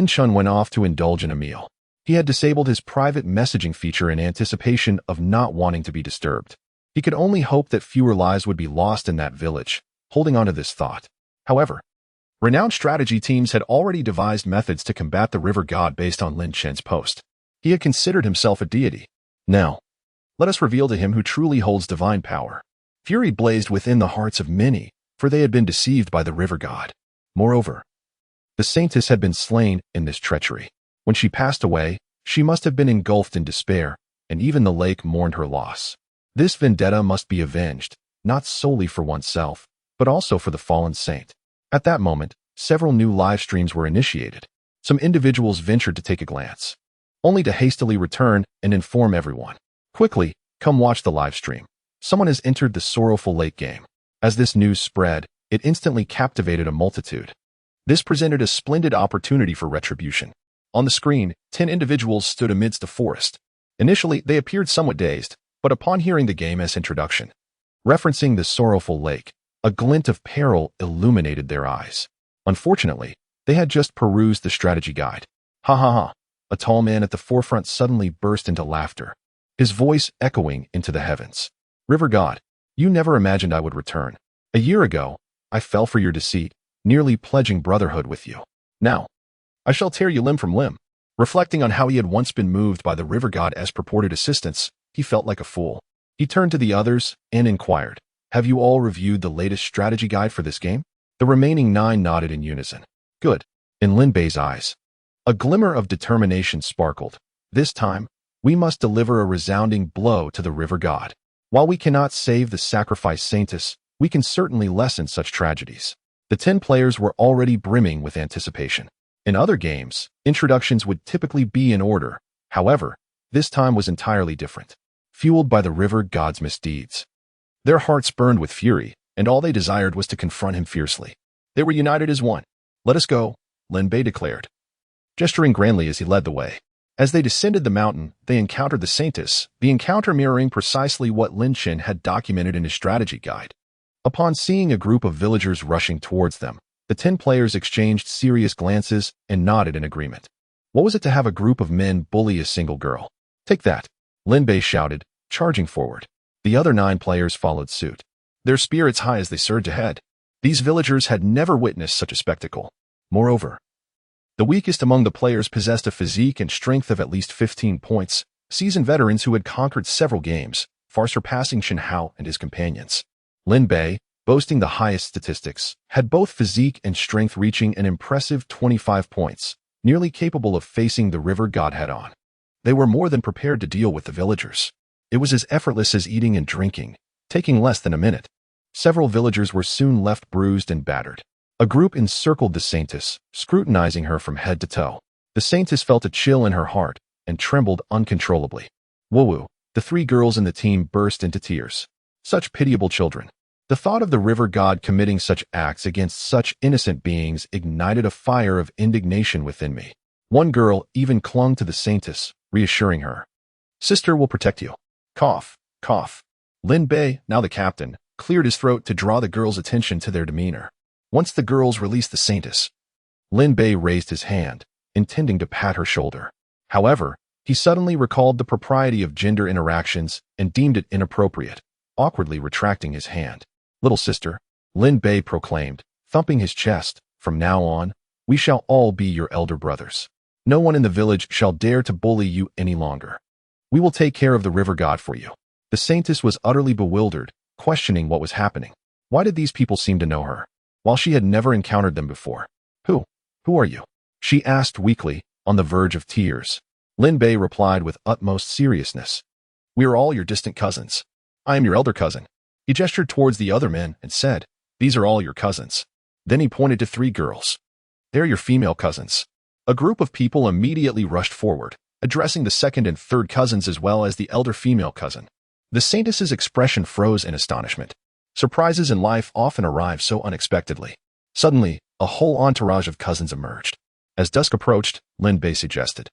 Chen went off to indulge in a meal. He had disabled his private messaging feature in anticipation of not wanting to be disturbed. He could only hope that fewer lives would be lost in that village, holding on to this thought. However, renowned strategy teams had already devised methods to combat the river god based on Chen's post. He had considered himself a deity. Now, let us reveal to him who truly holds divine power. Fury blazed within the hearts of many, for they had been deceived by the river god. Moreover, the saintess had been slain in this treachery. When she passed away, she must have been engulfed in despair, and even the lake mourned her loss. This vendetta must be avenged, not solely for oneself, but also for the fallen saint. At that moment, several new live streams were initiated. Some individuals ventured to take a glance, only to hastily return and inform everyone. Quickly, come watch the live stream. Someone has entered the sorrowful lake game. As this news spread, it instantly captivated a multitude. This presented a splendid opportunity for retribution. On the screen, 10 individuals stood amidst a forest. Initially, they appeared somewhat dazed, but upon hearing the game's introduction, referencing the sorrowful lake, a glint of peril illuminated their eyes. Unfortunately, they had just perused the strategy guide. Ha ha ha. A tall man at the forefront suddenly burst into laughter, his voice echoing into the heavens. River god, you never imagined I would return. A year ago, I fell for your deceit, nearly pledging brotherhood with you. Now, I shall tear you limb from limb. Reflecting on how he had once been moved by the river god's purported assistance, he felt like a fool. He turned to the others and inquired, have you all reviewed the latest strategy guide for this game? The remaining 9 nodded in unison. Good. In Lin Bei's eyes, a glimmer of determination sparkled. This time, we must deliver a resounding blow to the river god. While we cannot save the sacrifice saintess, we can certainly lessen such tragedies. The 10 players were already brimming with anticipation. In other games, introductions would typically be in order. However, this time was entirely different. Fueled by the river god's misdeeds, their hearts burned with fury, and all they desired was to confront him fiercely. They were united as one. Let us go, Lin Bei declared, gesturing grandly as he led the way. As they descended the mountain, they encountered the saintess, the encounter mirroring precisely what Chen had documented in his strategy guide. Upon seeing a group of villagers rushing towards them, the 10 players exchanged serious glances and nodded in agreement. What was it to have a group of men bully a single girl? Take that, Lin Bei shouted, charging forward. The other 9 players followed suit, their spirits high as they surged ahead. These villagers had never witnessed such a spectacle. Moreover, the weakest among the players possessed a physique and strength of at least 15 points, seasoned veterans who had conquered several games, far surpassing Chen Hao and his companions. Lin Bei, boasting the highest statistics, had both physique and strength reaching an impressive 25 points, nearly capable of facing the river god head-on. They were more than prepared to deal with the villagers. It was as effortless as eating and drinking, taking less than a minute. Several villagers were soon left bruised and battered. A group encircled the saintess, scrutinizing her from head to toe. The saintess felt a chill in her heart and trembled uncontrollably. Woo-woo, the 3 girls in the team burst into tears. Such pitiable children. The thought of the river god committing such acts against such innocent beings ignited a fire of indignation within me. One girl even clung to the saintess, reassuring her. Sister will protect you. Cough, cough. Lin Bei, now the captain, cleared his throat to draw the girls' attention to their demeanor. Once the girls released the saintess, Lin Bei raised his hand, intending to pat her shoulder. However, he suddenly recalled the propriety of gender interactions and deemed it inappropriate, awkwardly retracting his hand. "Little sister," Lin Bei proclaimed, thumping his chest, "from now on, we shall all be your elder brothers. No one in the village shall dare to bully you any longer. We will take care of the river god for you." The saintess was utterly bewildered, questioning what was happening. Why did these people seem to know her, while she had never encountered them before? Who are you?" she asked weakly, on the verge of tears. Lin Bei replied with utmost seriousness. "We are all your distant cousins. I am your elder cousin." He gestured towards the other men and said, "These are all your cousins." Then he pointed to 3 girls. "They're your female cousins." A group of people immediately rushed forward, addressing the second and third cousins as well as the elder female cousin. The saintess's expression froze in astonishment. Surprises in life often arrive so unexpectedly. Suddenly, a whole entourage of cousins emerged. As dusk approached, Lin Bei suggested,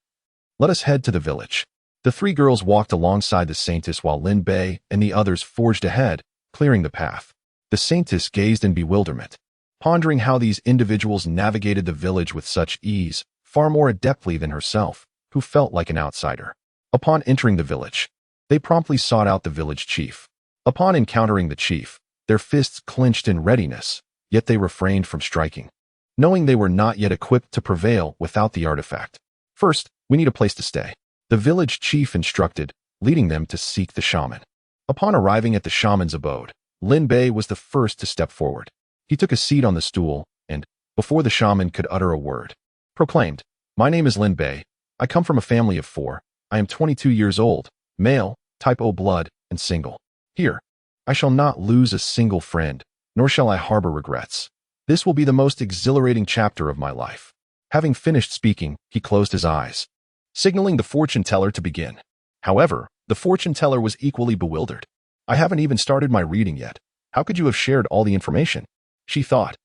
"Let us head to the village." The 3 girls walked alongside the saintess while Lin Bei and the others forged ahead, clearing the path. The saintess gazed in bewilderment, pondering how these individuals navigated the village with such ease, far more adeptly than herself, who felt like an outsider. Upon entering the village, they promptly sought out the village chief. Upon encountering the chief, their fists clenched in readiness, yet they refrained from striking, knowing they were not yet equipped to prevail without the artifact. "First, we need a place to stay," the village chief instructed, leading them to seek the shaman. Upon arriving at the shaman's abode, Lin Bei was the first to step forward. He took a seat on the stool and, before the shaman could utter a word, proclaimed, "My name is Lin Bei. I come from a family of 4. I am 22 years old, male, type O blood, and single. Here, I shall not lose a single friend, nor shall I harbor regrets. This will be the most exhilarating chapter of my life." Having finished speaking, he closed his eyes, signaling the fortune teller to begin. However, the fortune teller was equally bewildered. "I haven't even started my reading yet. How could you have shared all the information?" she thought.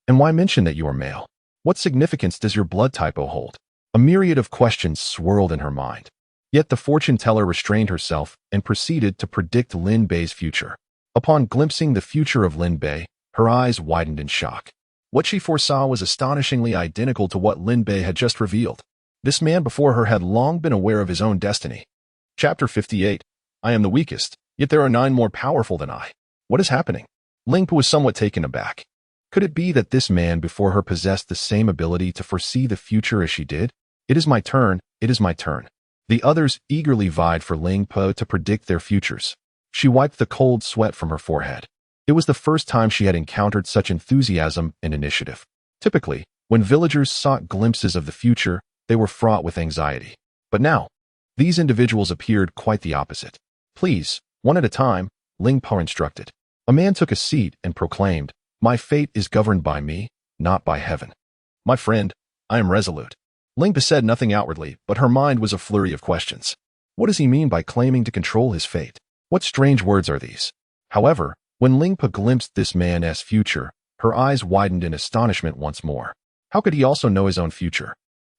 "And why mention that you are male? What significance does your blood type O hold?" A myriad of questions swirled in her mind. Yet the fortune teller restrained herself and proceeded to predict Lin Bei's future. Upon glimpsing the future of Lin Bei, her eyes widened in shock. What she foresaw was astonishingly identical to what Lin Bei had just revealed. This man before her had long been aware of his own destiny. Chapter 58. I am the weakest, yet there are 9 more powerful than I. What is happening? Ling Po was somewhat taken aback. Could it be that this man before her possessed the same ability to foresee the future as she did? "It is my turn, it is my turn." The others eagerly vied for Ling Po to predict their futures. She wiped the cold sweat from her forehead. It was the first time she had encountered such enthusiasm and initiative. Typically, when villagers sought glimpses of the future, they were fraught with anxiety. But now, these individuals appeared quite the opposite. "Please, one at a time," Ling Po instructed. A man took a seat and proclaimed, "My fate is governed by me, not by heaven." "My friend, I am resolute." Ling Po said nothing outwardly, but her mind was a flurry of questions. What does he mean by claiming to control his fate? What strange words are these? However, when Ling Po glimpsed this man's future, her eyes widened in astonishment once more. How could he also know his own future?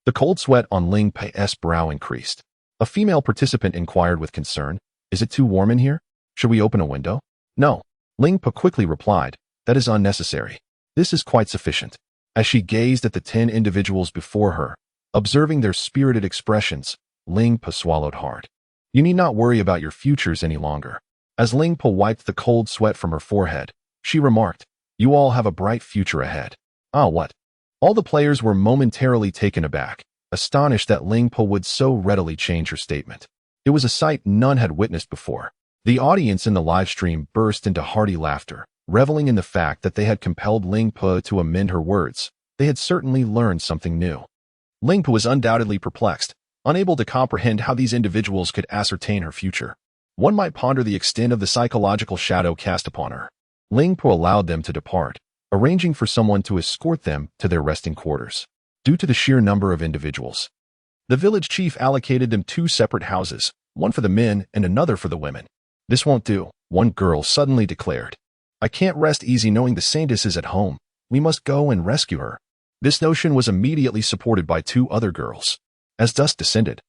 The cold sweat on Ling Po's brow increased. A female participant inquired with concern, "Is it too warm in here? Should we open a window?" "No." Ling Po quickly replied, "That is unnecessary. This is quite sufficient." As she gazed at the 10 individuals before her, observing their spirited expressions, Ling Po swallowed hard. "You need not worry about your futures any longer." As Ling Po wiped the cold sweat from her forehead, she remarked, "You all have a bright future ahead." "Ah, what?" All the players were momentarily taken aback, astonished that Ling Po would so readily change her statement. It was a sight none had witnessed before. The audience in the live stream burst into hearty laughter, reveling in the fact that they had compelled Ling Po to amend her words. They had certainly learned something new. Ling Po was undoubtedly perplexed, unable to comprehend how these individuals could ascertain her future. One might ponder the extent of the psychological shadow cast upon her. Ling Po allowed them to depart, arranging for someone to escort them to their resting quarters. Due to the sheer number of individuals, the village chief allocated them 2 separate houses, one for the men and another for the women. "This won't do," one girl suddenly declared. "I can't rest easy knowing the saintess is at home. We must go and rescue her." This notion was immediately supported by 2 other girls. As dusk descended,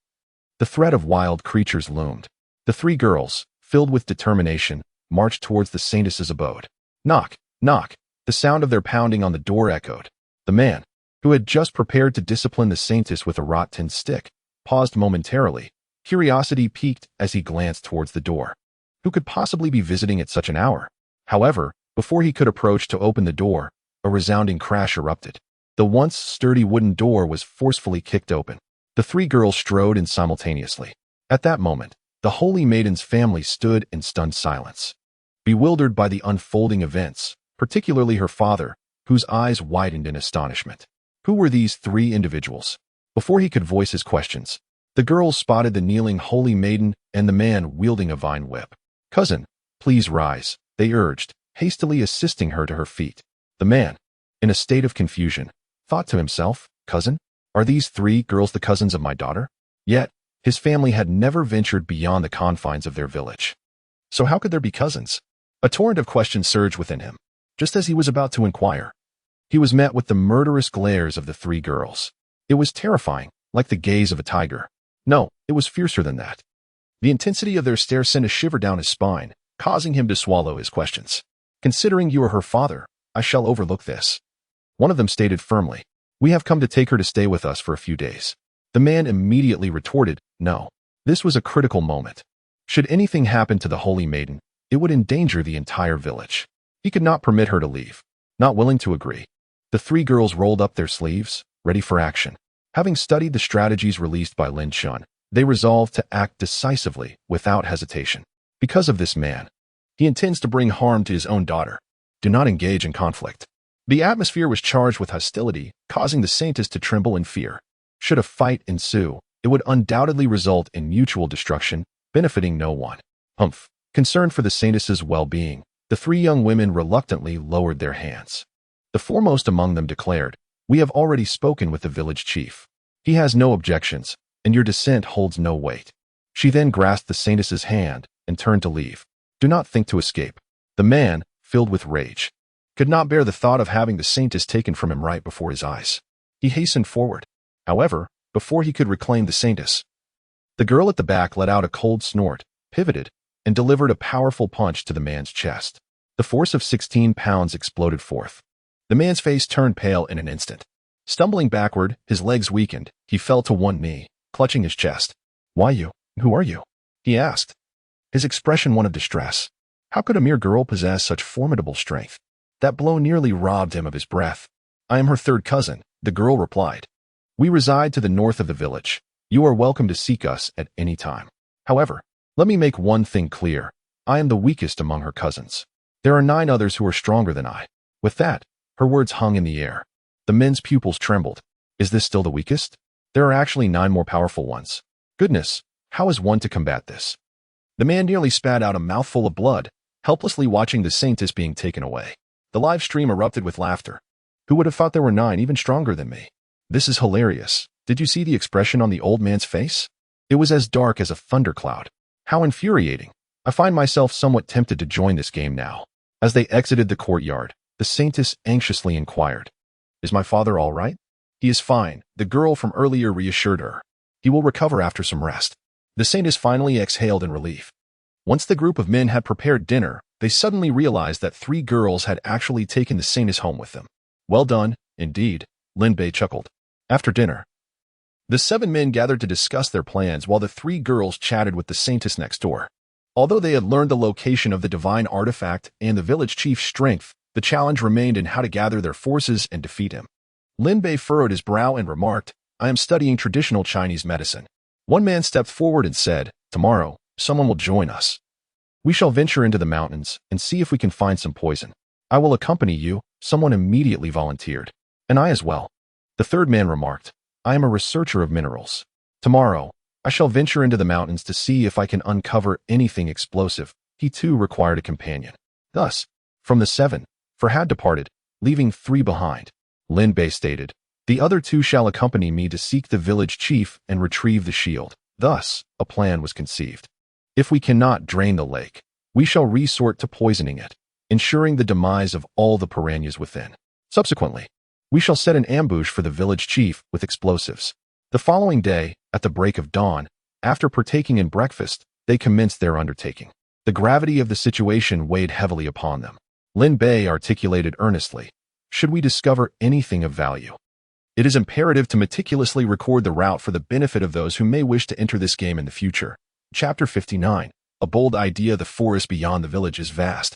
the threat of wild creatures loomed. The 3 girls, filled with determination, marched towards the saintess's abode. "Knock, knock." The sound of their pounding on the door echoed. The man, who had just prepared to discipline the saintess with a wrought-tin stick, paused momentarily. Curiosity piqued as he glanced towards the door. Who could possibly be visiting at such an hour? However, before he could approach to open the door, a resounding crash erupted. The once sturdy wooden door was forcefully kicked open. The three girls strode in simultaneously. At that moment, the Holy Maiden's family stood in stunned silence, bewildered by the unfolding events, particularly her father, whose eyes widened in astonishment. Who were these three individuals? Before he could voice his questions, the girls spotted the kneeling Holy Maiden and the man wielding a vine whip. "Cousin, please rise," they urged, hastily assisting her to her feet. The man, in a state of confusion, thought to himself, "Cousin? Are these three girls the cousins of my daughter?" Yet, his family had never ventured beyond the confines of their village. So how could there be cousins? A torrent of questions surged within him. Just as he was about to inquire, he was met with the murderous glares of the three girls. It was terrifying, like the gaze of a tiger. No, it was fiercer than that. The intensity of their stare sent a shiver down his spine, causing him to swallow his questions. "Considering you are her father, I shall overlook this." One of them stated firmly, "We have come to take her to stay with us for a few days." The man immediately retorted, "No." This was a critical moment. Should anything happen to the Holy Maiden, it would endanger the entire village. He could not permit her to leave. Not willing to agree, the three girls rolled up their sleeves, ready for action. Having studied the strategies released by Chen, they resolved to act decisively, without hesitation. Because of this man, he intends to bring harm to his own daughter. Do not engage in conflict. The atmosphere was charged with hostility, causing the saintess to tremble in fear. Should a fight ensue, it would undoubtedly result in mutual destruction, benefiting no one. Concerned for the saintess's well-being, the three young women reluctantly lowered their hands. The foremost among them declared, "We have already spoken with the village chief. He has no objections, and your dissent holds no weight." She then grasped the saintess's hand and turned to leave. "Do not think to escape." The man, filled with rage, could not bear the thought of having the saintess taken from him right before his eyes. He hastened forward. However, before he could reclaim the saintess, the girl at the back let out a cold snort, pivoted, and delivered a powerful punch to the man's chest. The force of 16 pounds exploded forth. The man's face turned pale in an instant. Stumbling backward, his legs weakened, he fell to one knee, clutching his chest. "Why you? Who are you?" he asked, his expression one of distress. How could a mere girl possess such formidable strength? That blow nearly robbed him of his breath. "I am her third cousin," the girl replied. "We reside to the north of the village. You are welcome to seek us at any time. However, let me make one thing clear. I am the weakest among her cousins. There are 9 others who are stronger than I." With that, her words hung in the air. The men's pupils trembled. Is this still the weakest? There are actually 9 more powerful ones. Goodness, how is one to combat this? The man nearly spat out a mouthful of blood, helplessly watching the saintess being taken away. The live stream erupted with laughter. Who would have thought there were 9 even stronger than me? This is hilarious. Did you see the expression on the old man's face? It was as dark as a thundercloud. How infuriating. I find myself somewhat tempted to join this game now. As they exited the courtyard, the saintess anxiously inquired, "Is my father all right?" "He is fine," the girl from earlier reassured her. "He will recover after some rest." The saintess finally exhaled in relief. Once the group of men had prepared dinner, they suddenly realized that 3 girls had actually taken the saintess home with them. "Well done, indeed," Lin Bei chuckled. After dinner, the 7 men gathered to discuss their plans while the 3 girls chatted with the saintess next door. Although they had learned the location of the divine artifact and the village chief's strength, the challenge remained in how to gather their forces and defeat him. Lin Bei furrowed his brow and remarked, "I am studying traditional Chinese medicine." One man stepped forward and said, "Tomorrow, someone will join us. We shall venture into the mountains and see if we can find some poison. I will accompany you," someone immediately volunteered. "And I as well." The third man remarked, "I am a researcher of minerals. Tomorrow, I shall venture into the mountains to see if I can uncover anything explosive." He too required a companion. Thus, from the 7, 4 had departed, leaving 3 behind. Lin Bei stated, "The other 2 shall accompany me to seek the village chief and retrieve the shield." Thus, a plan was conceived. If we cannot drain the lake, we shall resort to poisoning it, ensuring the demise of all the piranhas within. Subsequently, we shall set an ambush for the village chief with explosives. The following day, at the break of dawn, after partaking in breakfast, they commenced their undertaking. The gravity of the situation weighed heavily upon them. Lin Bei articulated earnestly. Should we discover anything of value, it is imperative to meticulously record the route for the benefit of those who may wish to enter this game in the future. Chapter 59. A bold idea. The forest beyond the village is vast,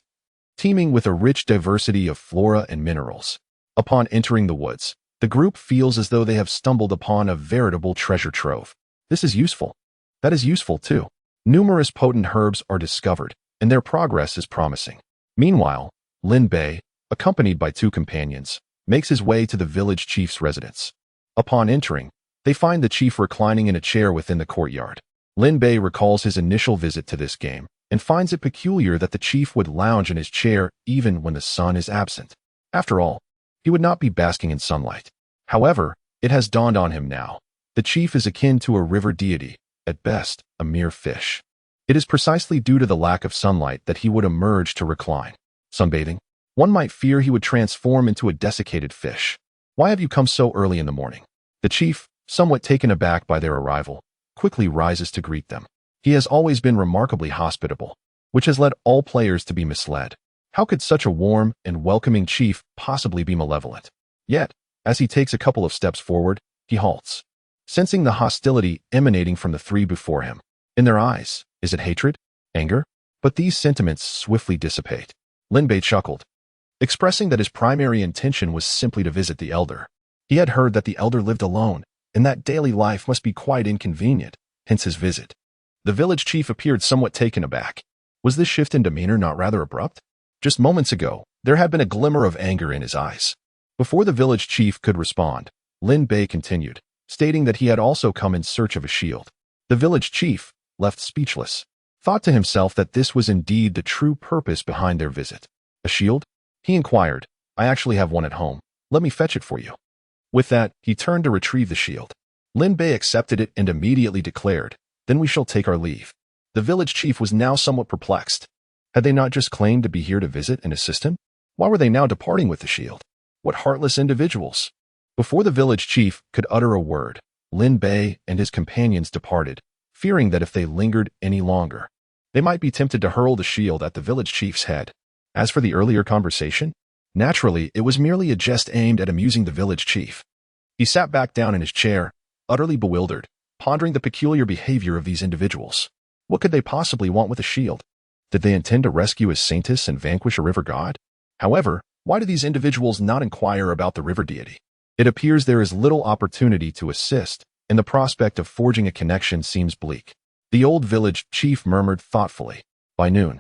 teeming with a rich diversity of flora and minerals. Upon entering the woods, the group feels as though they have stumbled upon a veritable treasure trove. This is useful. That is useful too. Numerous potent herbs are discovered, and their progress is promising. Meanwhile, Lin Bei, accompanied by 2 companions, makes his way to the village chief's residence. Upon entering, they find the chief reclining in a chair within the courtyard. Lin Bei recalls his initial visit to this game and finds it peculiar that the chief would lounge in his chair even when the sun is absent. After all, he would not be basking in sunlight. However, it has dawned on him now. The chief is akin to a river deity, at best, a mere fish. It is precisely due to the lack of sunlight that he would emerge to recline. Sunbathing? One might fear he would transform into a desiccated fish. Why have you come so early in the morning? The chief, somewhat taken aback by their arrival, quickly rises to greet them. He has always been remarkably hospitable, which has led all players to be misled. How could such a warm and welcoming chief possibly be malevolent? Yet, as he takes a couple of steps forward, he halts, sensing the hostility emanating from the 3 before him. In their eyes, is it hatred? Anger? But these sentiments swiftly dissipate. Lin Bei chuckled, expressing that his primary intention was simply to visit the elder. He had heard that the elder lived alone, and that daily life must be quite inconvenient, hence his visit. The village chief appeared somewhat taken aback. Was this shift in demeanor not rather abrupt? Just moments ago, there had been a glimmer of anger in his eyes. Before the village chief could respond, Lin Bei continued, stating that he had also come in search of a shield. The village chief, left speechless, thought to himself that this was indeed the true purpose behind their visit. A shield? He inquired. I actually have one at home. Let me fetch it for you. With that, he turned to retrieve the shield. Lin Bei accepted it and immediately declared, then we shall take our leave. The village chief was now somewhat perplexed. Had they not just claimed to be here to visit and assist him? Why were they now departing with the shield? What heartless individuals! Before the village chief could utter a word, Lin Bei and his companions departed, fearing that if they lingered any longer, they might be tempted to hurl the shield at the village chief's head. As for the earlier conversation, naturally, it was merely a jest aimed at amusing the village chief. He sat back down in his chair, utterly bewildered, pondering the peculiar behavior of these individuals. What could they possibly want with a shield? Did they intend to rescue a saintess and vanquish a river god? However, why do these individuals not inquire about the river deity? It appears there is little opportunity to assist, and the prospect of forging a connection seems bleak. The old village chief murmured thoughtfully. By noon,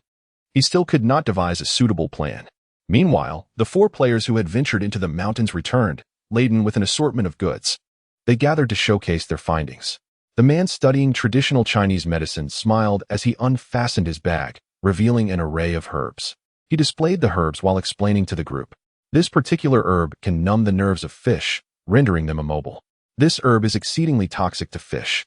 he still could not devise a suitable plan. Meanwhile, the 4 players who had ventured into the mountains returned, laden with an assortment of goods. They gathered to showcase their findings. The man studying traditional Chinese medicine smiled as he unfastened his bag, revealing an array of herbs. He displayed the herbs while explaining to the group. This particular herb can numb the nerves of fish, rendering them immobile. This herb is exceedingly toxic to fish.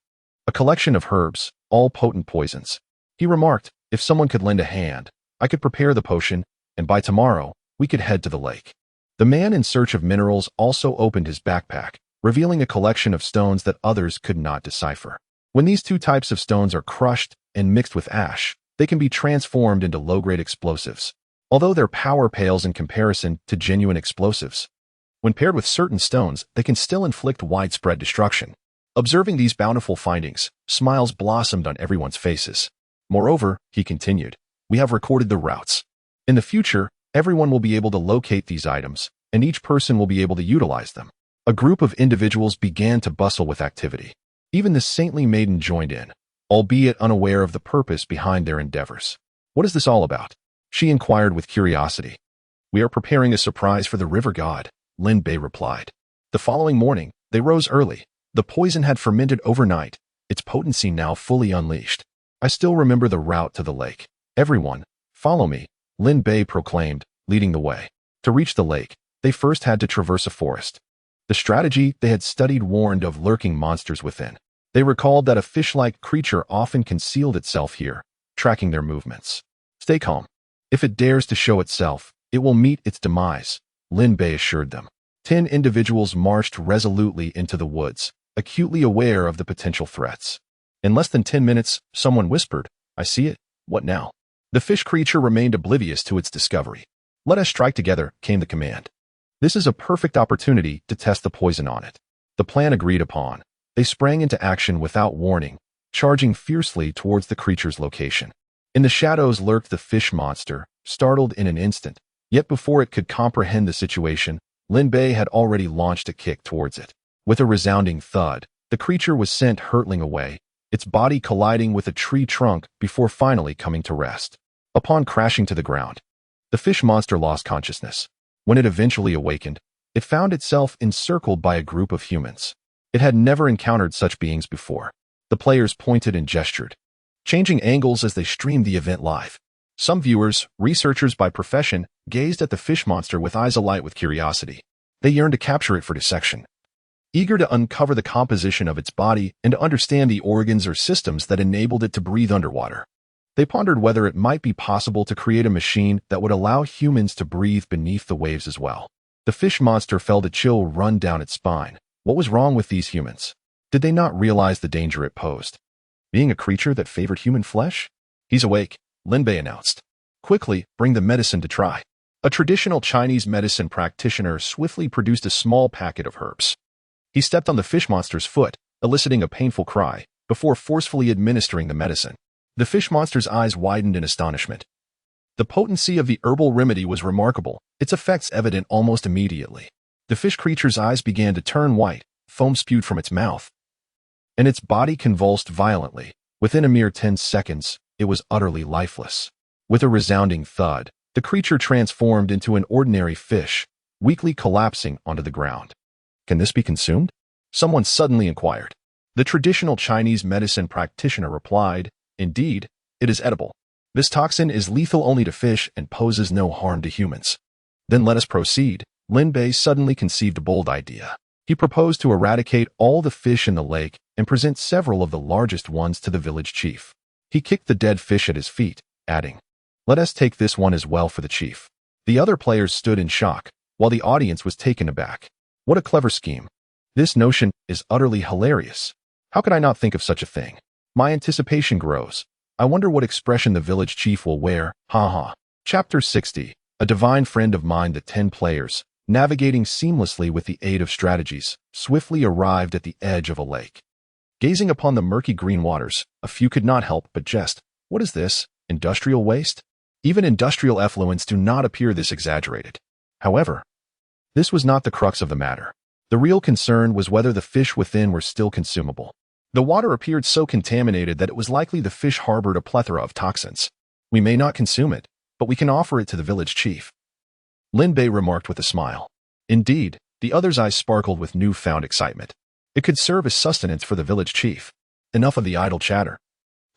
A collection of herbs, all potent poisons. He remarked, if someone could lend a hand, I could prepare the potion, and by tomorrow, we could head to the lake. The man in search of minerals also opened his backpack, revealing a collection of stones that others could not decipher. When these 2 types of stones are crushed and mixed with ash, they can be transformed into low-grade explosives, although their power pales in comparison to genuine explosives. When paired with certain stones, they can still inflict widespread destruction. Observing these bountiful findings, smiles blossomed on everyone's faces. Moreover, he continued, we have recorded the routes. In the future, everyone will be able to locate these items, and each person will be able to utilize them. A group of individuals began to bustle with activity. Even the saintly maiden joined in, albeit unaware of the purpose behind their endeavors. What is this all about? She inquired with curiosity. We are preparing a surprise for the river god, Lin Bei replied. The following morning, they rose early. The poison had fermented overnight, its potency now fully unleashed. I still remember the route to the lake. Everyone, follow me, Lin Bei proclaimed, leading the way. To reach the lake, they first had to traverse a forest. The strategy they had studied warned of lurking monsters within. They recalled that a fish-like creature often concealed itself here, tracking their movements. Stay calm. If it dares to show itself, it will meet its demise, Lin Bei assured them. 10 individuals marched resolutely into the woods, acutely aware of the potential threats. In less than 10 minutes, someone whispered, I see it. What now? The fish creature remained oblivious to its discovery. "Let us strike together," came the command. "This is a perfect opportunity to test the poison on it." The plan agreed upon. They sprang into action without warning, charging fiercely towards the creature's location. In the shadows lurked the fish monster, startled in an instant. Yet before it could comprehend the situation, Lin Bei had already launched a kick towards it. With a resounding thud, the creature was sent hurtling away, its body colliding with a tree trunk before finally coming to rest. Upon crashing to the ground, the fish monster lost consciousness. When it eventually awakened, it found itself encircled by a group of humans. It had never encountered such beings before. The players pointed and gestured, changing angles as they streamed the event live. Some viewers, researchers by profession, gazed at the fish monster with eyes alight with curiosity. They yearned to capture it for dissection, eager to uncover the composition of its body and to understand the organs or systems that enabled it to breathe underwater. They pondered whether it might be possible to create a machine that would allow humans to breathe beneath the waves as well. The fish monster felt a chill run down its spine. What was wrong with these humans? Did they not realize the danger it posed? Being a creature that favored human flesh? "He's awake," Lin Bei announced. "Quickly, bring the medicine to try." A traditional Chinese medicine practitioner swiftly produced a small packet of herbs. He stepped on the fish monster's foot, eliciting a painful cry, before forcefully administering the medicine. The fish monster's eyes widened in astonishment. The potency of the herbal remedy was remarkable, its effects evident almost immediately. The fish creature's eyes began to turn white, foam spewed from its mouth, and its body convulsed violently. Within a mere 10 seconds, it was utterly lifeless. With a resounding thud, the creature transformed into an ordinary fish, weakly collapsing onto the ground. "Can this be consumed?" someone suddenly inquired. The traditional Chinese medicine practitioner replied, "Indeed, it is edible. This toxin is lethal only to fish and poses no harm to humans." "Then let us proceed." Lin Bei suddenly conceived a bold idea. He proposed to eradicate all the fish in the lake and present several of the largest ones to the village chief. He kicked the dead fish at his feet, adding, "Let us take this one as well for the chief." The other players stood in shock, while the audience was taken aback. What a clever scheme. This notion is utterly hilarious. How could I not think of such a thing? My anticipation grows. I wonder what expression the village chief will wear. Ha ha. Chapter 60. A divine friend of mine. The 10 players, navigating seamlessly with the aid of strategies, swiftly arrived at the edge of a lake. Gazing upon the murky green waters, a few could not help but jest. What is this? Industrial waste? Even industrial effluents do not appear this exaggerated. However, this was not the crux of the matter. The real concern was whether the fish within were still consumable. The water appeared so contaminated that it was likely the fish harbored a plethora of toxins. "We may not consume it, but we can offer it to the village chief," Lin Bei remarked with a smile. Indeed, the other's eyes sparkled with newfound excitement. It could serve as sustenance for the village chief. Enough of the idle chatter.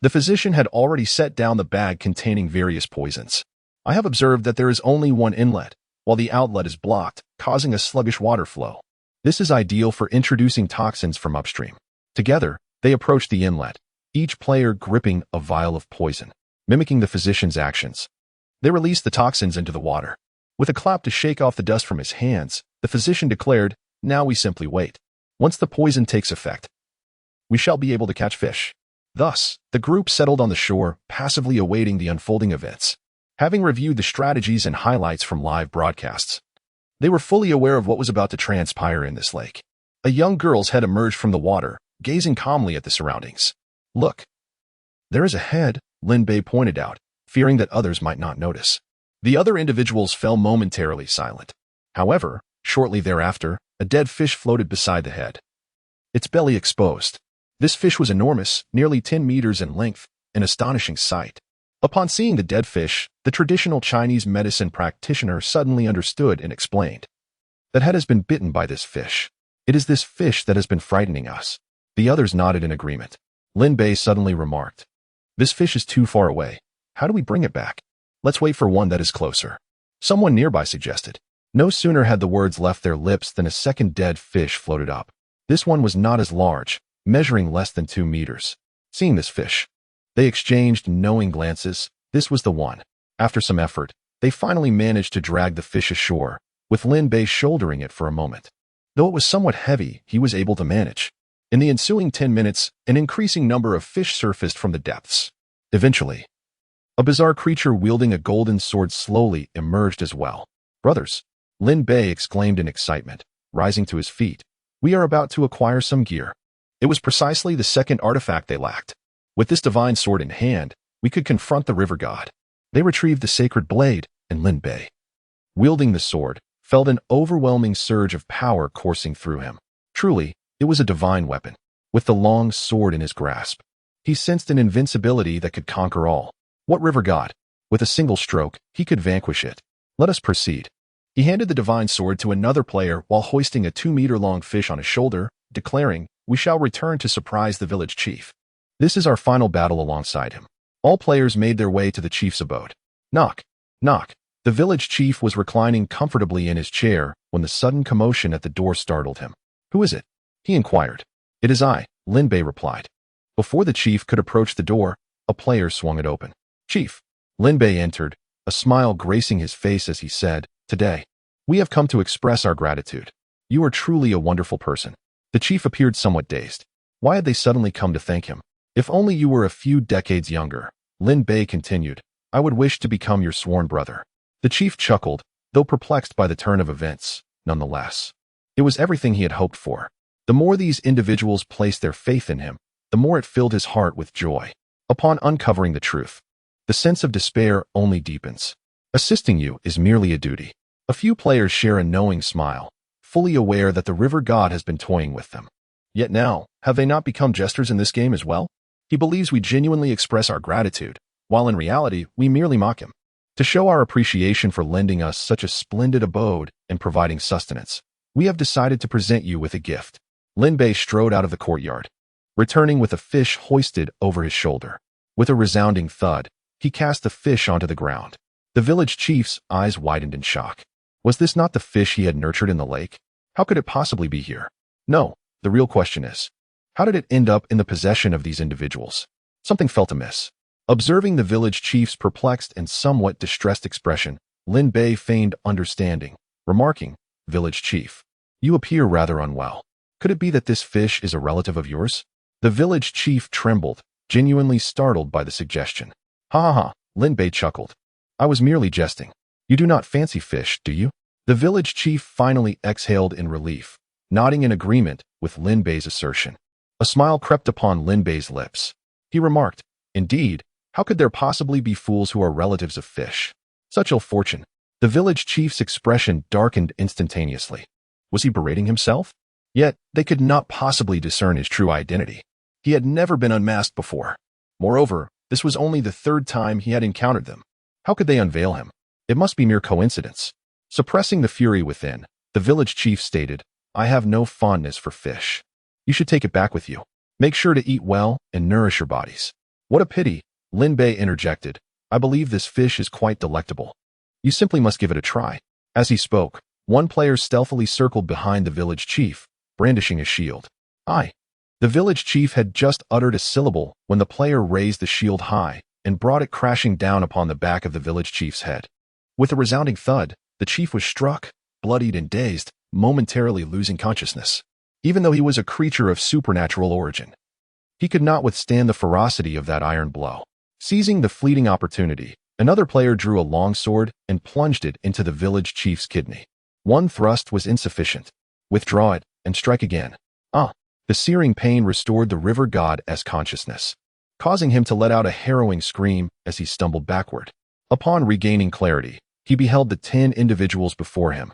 The physician had already set down the bag containing various poisons. "I have observed that there is only one inlet, while the outlet is blocked, causing a sluggish water flow. This is ideal for introducing toxins from upstream." Together, they approached the inlet, each player gripping a vial of poison. Mimicking the physician's actions, they released the toxins into the water. With a clap to shake off the dust from his hands, the physician declared, "Now we simply wait. Once the poison takes effect, we shall be able to catch fish." Thus, the group settled on the shore, passively awaiting the unfolding events. Having reviewed the strategies and highlights from live broadcasts, they were fully aware of what was about to transpire in this lake. A young girl's head emerged from the water, gazing calmly at the surroundings. "Look, there is a head," Lin Bei pointed out, fearing that others might not notice. The other individuals fell momentarily silent. However, shortly thereafter, a dead fish floated beside the head, its belly exposed. This fish was enormous, nearly 10 meters in length, an astonishing sight. Upon seeing the dead fish, the traditional Chinese medicine practitioner suddenly understood and explained. "That head has been bitten by this fish. It is this fish that has been frightening us." The others nodded in agreement. Lin Bei suddenly remarked, "This fish is too far away. How do we bring it back?" "Let's wait for one that is closer," someone nearby suggested. No sooner had the words left their lips than a second dead fish floated up. This one was not as large, measuring less than 2 meters. Seeing this fish, they exchanged knowing glances. This was the one. After some effort, they finally managed to drag the fish ashore, with Lin Bei shouldering it for a moment. Though it was somewhat heavy, he was able to manage. In the ensuing 10 minutes, an increasing number of fish surfaced from the depths. Eventually, A bizarre creature wielding a golden sword slowly emerged as well. "Brothers," Lin Bei exclaimed in excitement, rising to his feet. "We are about to acquire some gear." It was precisely the second artifact they lacked. With this divine sword in hand, we could confront the river god. They retrieved the sacred blade, and Lin Bei, wielding the sword, felt an overwhelming surge of power coursing through him. Truly, it was a divine weapon. With the long sword in his grasp, he sensed an invincibility that could conquer all. What river god? With a single stroke, he could vanquish it. Let us proceed. He handed the divine sword to another player while hoisting a 2-meter-long fish on his shoulder, declaring, "We shall return to surprise the village chief. This is our final battle alongside him." All players made their way to the chief's abode. Knock, knock. The village chief was reclining comfortably in his chair when the sudden commotion at the door startled him. "Who is it?" he inquired. "It is I," Lin Bei replied. Before the chief could approach the door, a player swung it open. "Chief." Lin Bei entered, a smile gracing his face as he said, "Today, we have come to express our gratitude. You are truly a wonderful person." The chief appeared somewhat dazed. Why had they suddenly come to thank him? "If only you were a few decades younger," Lin Bei continued, "I would wish to become your sworn brother." The chief chuckled, though perplexed by the turn of events, nonetheless. It was everything he had hoped for. The more these individuals placed their faith in him, the more it filled his heart with joy. Upon uncovering the truth, the sense of despair only deepens. Assisting you is merely a duty. A few players share a knowing smile, fully aware that the river god has been toying with them. Yet now, have they not become jesters in this game as well? He believes we genuinely express our gratitude, while in reality, we merely mock him. To show our appreciation for lending us such a splendid abode and providing sustenance, we have decided to present you with a gift. Lin Bei strode out of the courtyard, returning with a fish hoisted over his shoulder. With a resounding thud, he cast the fish onto the ground. The village chief's eyes widened in shock. Was this not the fish he had nurtured in the lake? How could it possibly be here? No, the real question is, how did it end up in the possession of these individuals? Something felt amiss. Observing the village chief's perplexed and somewhat distressed expression, Lin Bei feigned understanding, remarking, "Village chief, you appear rather unwell. Could it be that this fish is a relative of yours?" The village chief trembled, genuinely startled by the suggestion. "Ha ha ha," Lin Bei chuckled. "I was merely jesting. You do not fancy fish, do you?" The village chief finally exhaled in relief, nodding in agreement with Lin Bei's assertion. A smile crept upon Lin Bei's lips. He remarked, "Indeed, how could there possibly be fools who are relatives of fish? Such ill fortune." The village chief's expression darkened instantaneously. Was he berating himself? Yet, they could not possibly discern his true identity. He had never been unmasked before. Moreover, this was only the third time he had encountered them. How could they unveil him? It must be mere coincidence. Suppressing the fury within, the village chief stated, "I have no fondness for fish. You should take it back with you. Make sure to eat well and nourish your bodies." "What a pity," Lin Bei interjected. "I believe this fish is quite delectable. You simply must give it a try." As he spoke, one player stealthily circled behind the village chief, brandishing a shield. "I." The village chief had just uttered a syllable when the player raised the shield high and brought it crashing down upon the back of the village chief's head. With a resounding thud, the chief was struck, bloodied and dazed, momentarily losing consciousness. Even though he was a creature of supernatural origin, he could not withstand the ferocity of that iron blow. Seizing the fleeting opportunity, another player drew a long sword and plunged it into the village chief's kidney. One thrust was insufficient. Withdraw it and strike again. The searing pain restored the river god as consciousness, causing him to let out a harrowing scream as he stumbled backward. Upon regaining clarity, he beheld the 10 individuals before him,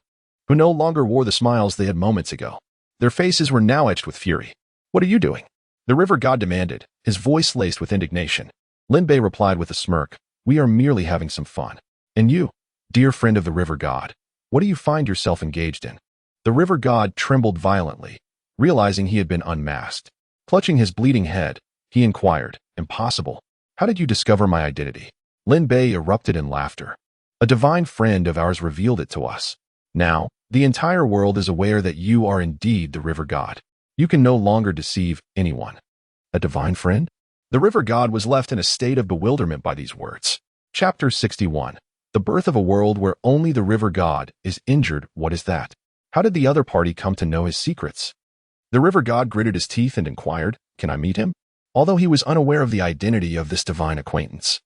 who no longer wore the smiles they had moments ago. Their faces were now etched with fury. "What are you doing?" the river god demanded, his voice laced with indignation. Lin Bei replied with a smirk, "We are merely having some fun. And you, dear friend of the river god, what do you find yourself engaged in?" The river god trembled violently, realizing he had been unmasked. Clutching his bleeding head, he inquired, "Impossible. How did you discover my identity?" Lin Bei erupted in laughter. "A divine friend of ours revealed it to us. Now, the entire world is aware that you are indeed the river god. You can no longer deceive anyone." "A divine friend?" The river god was left in a state of bewilderment by these words. Chapter 61. The birth of a world where only the river god is injured. What is that? How did the other party come to know his secrets? The river god gritted his teeth and inquired, "Can I meet him?" Although he was unaware of the identity of this divine acquaintance,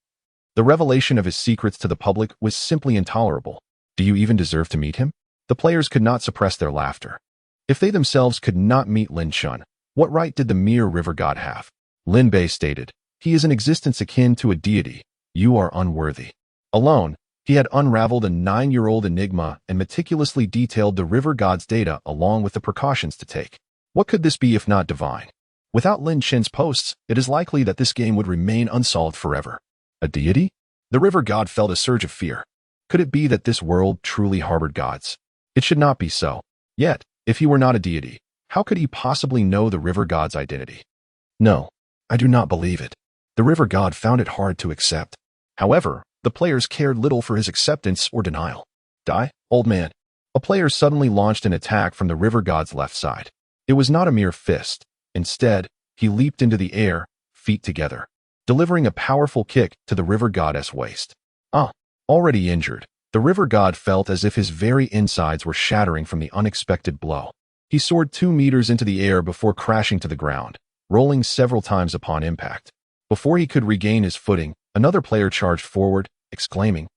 The revelation of his secrets to the public was simply intolerable. Do you even deserve to meet him? The players could not suppress their laughter. If they themselves could not meet Lin Chen, what right did the mere river god have? Lin Bei stated, he is an existence akin to a deity. You are unworthy. Alone, he had unraveled a 9-year-old enigma and meticulously detailed the river god's data along with the precautions to take. What could this be if not divine? Without Lin Chen's posts, it is likely that this game would remain unsolved forever. A deity? The river god felt a surge of fear. Could it be that this world truly harbored gods? It should not be so. Yet, if he were not a deity, how could he possibly know the river god's identity? No, I do not believe it. The river god found it hard to accept. However, the players cared little for his acceptance or denial. Die, old man. A player suddenly launched an attack from the river god's left side. It was not a mere fist. Instead, he leaped into the air, feet together, delivering a powerful kick to the river god's waist. Already injured, the river god felt as if his very insides were shattering from the unexpected blow. He soared 2 meters into the air before crashing to the ground, rolling several times upon impact. Before he could regain his footing, another player charged forward, exclaiming,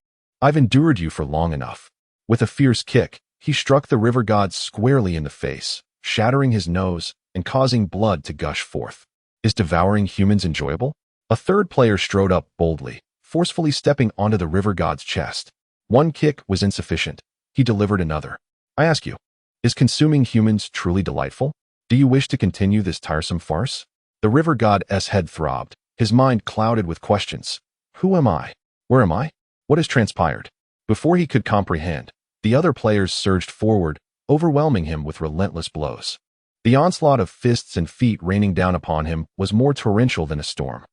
I've endured you for long enough. With a fierce kick, he struck the river god squarely in the face, shattering his nose and causing blood to gush forth. Is devouring humans enjoyable? A third player strode up boldly, forcefully stepping onto the river god's chest. One kick was insufficient. He delivered another. I ask you, is consuming humans truly delightful? Do you wish to continue this tiresome farce? The river god's head throbbed, his mind clouded with questions. Who am I? Where am I? What has transpired? Before he could comprehend, the other players surged forward, overwhelming him with relentless blows. The onslaught of fists and feet raining down upon him was more torrential than a storm.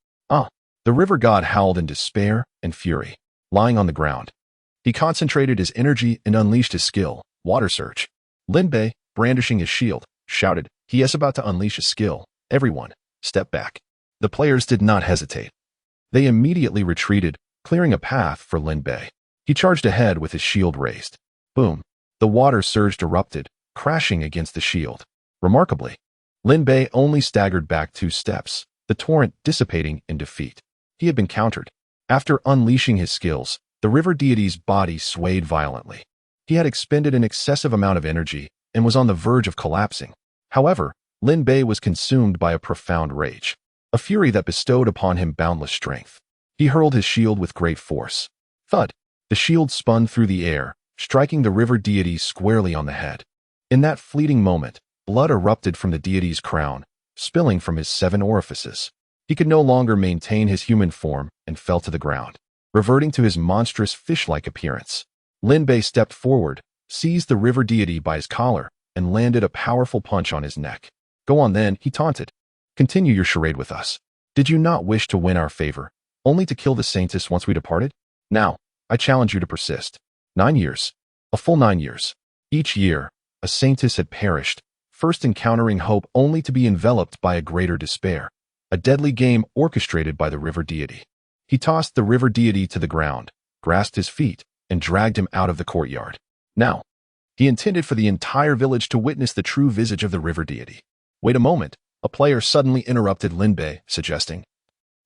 The river god howled in despair and fury. Lying on the ground, he concentrated his energy and unleashed his skill, Water Surge. Lin Bei, brandishing his shield, shouted, he is about to unleash his skill. Everyone, step back. The players did not hesitate. They immediately retreated, clearing a path for Lin Bei. He charged ahead with his shield raised. Boom. The water surge erupted, crashing against the shield. Remarkably, Lin Bei only staggered back 2 steps, the torrent dissipating in defeat. He had been countered. After unleashing his skills, the river deity's body swayed violently. He had expended an excessive amount of energy and was on the verge of collapsing. However, Lin Bei was consumed by a profound rage, a fury that bestowed upon him boundless strength. He hurled his shield with great force. Thud! The shield spun through the air, striking the river deity squarely on the head. In that fleeting moment, blood erupted from the deity's crown, spilling from his 7 orifices. He could no longer maintain his human form and fell to the ground, reverting to his monstrous fish-like appearance. Lin Bei stepped forward, seized the river deity by his collar, and landed a powerful punch on his neck. Go on then, he taunted. Continue your charade with us. Did you not wish to win our favor, only to kill the saintess once we departed? Now, I challenge you to persist. 9 years. A full 9 years. Each year, a saintess had perished, first encountering hope only to be enveloped by a greater despair. A deadly game orchestrated by the river deity. He tossed the river deity to the ground, grasped his feet, and dragged him out of the courtyard. Now, he intended for the entire village to witness the true visage of the river deity. Wait a moment, a player suddenly interrupted Lin Bei, suggesting,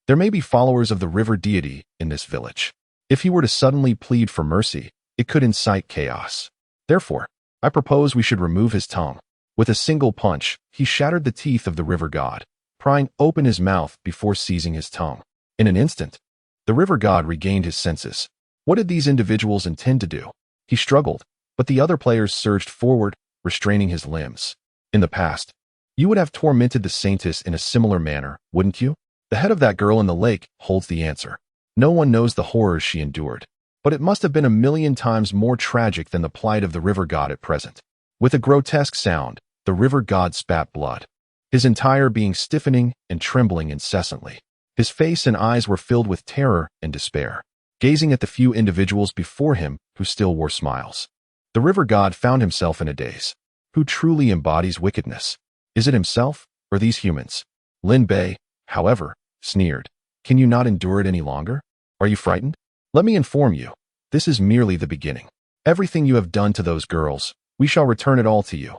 there may be followers of the river deity in this village. If he were to suddenly plead for mercy, it could incite chaos. Therefore, I propose we should remove his tongue. With a single punch, he shattered the teeth of the river god, prying open his mouth before seizing his tongue. In an instant, the river god regained his senses. What did these individuals intend to do? He struggled, but the other players surged forward, restraining his limbs. In the past, you would have tormented the saintess in a similar manner, wouldn't you? The head of that girl in the lake holds the answer. No one knows the horrors she endured, but it must have been a million times more tragic than the plight of the river god at present. With a grotesque sound, the river god spat blood, his entire being stiffening and trembling incessantly. His face and eyes were filled with terror and despair, gazing at the few individuals before him who still wore smiles. The river god found himself in a daze. Who truly embodies wickedness? Is it himself or these humans? Lin Bei, however, sneered. Can you not endure it any longer? Are you frightened? Let me inform you, this is merely the beginning. Everything you have done to those girls, we shall return it all to you.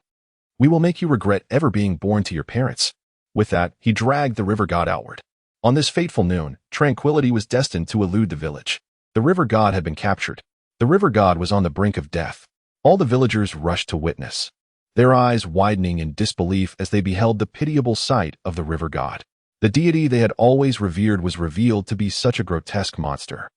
We will make you regret ever being born to your parents. With that, he dragged the river god outward. On this fateful noon, tranquility was destined to elude the village. The river god had been captured. The river god was on the brink of death. All the villagers rushed to witness, their eyes widening in disbelief as they beheld the pitiable sight of the river god. The deity they had always revered was revealed to be such a grotesque monster.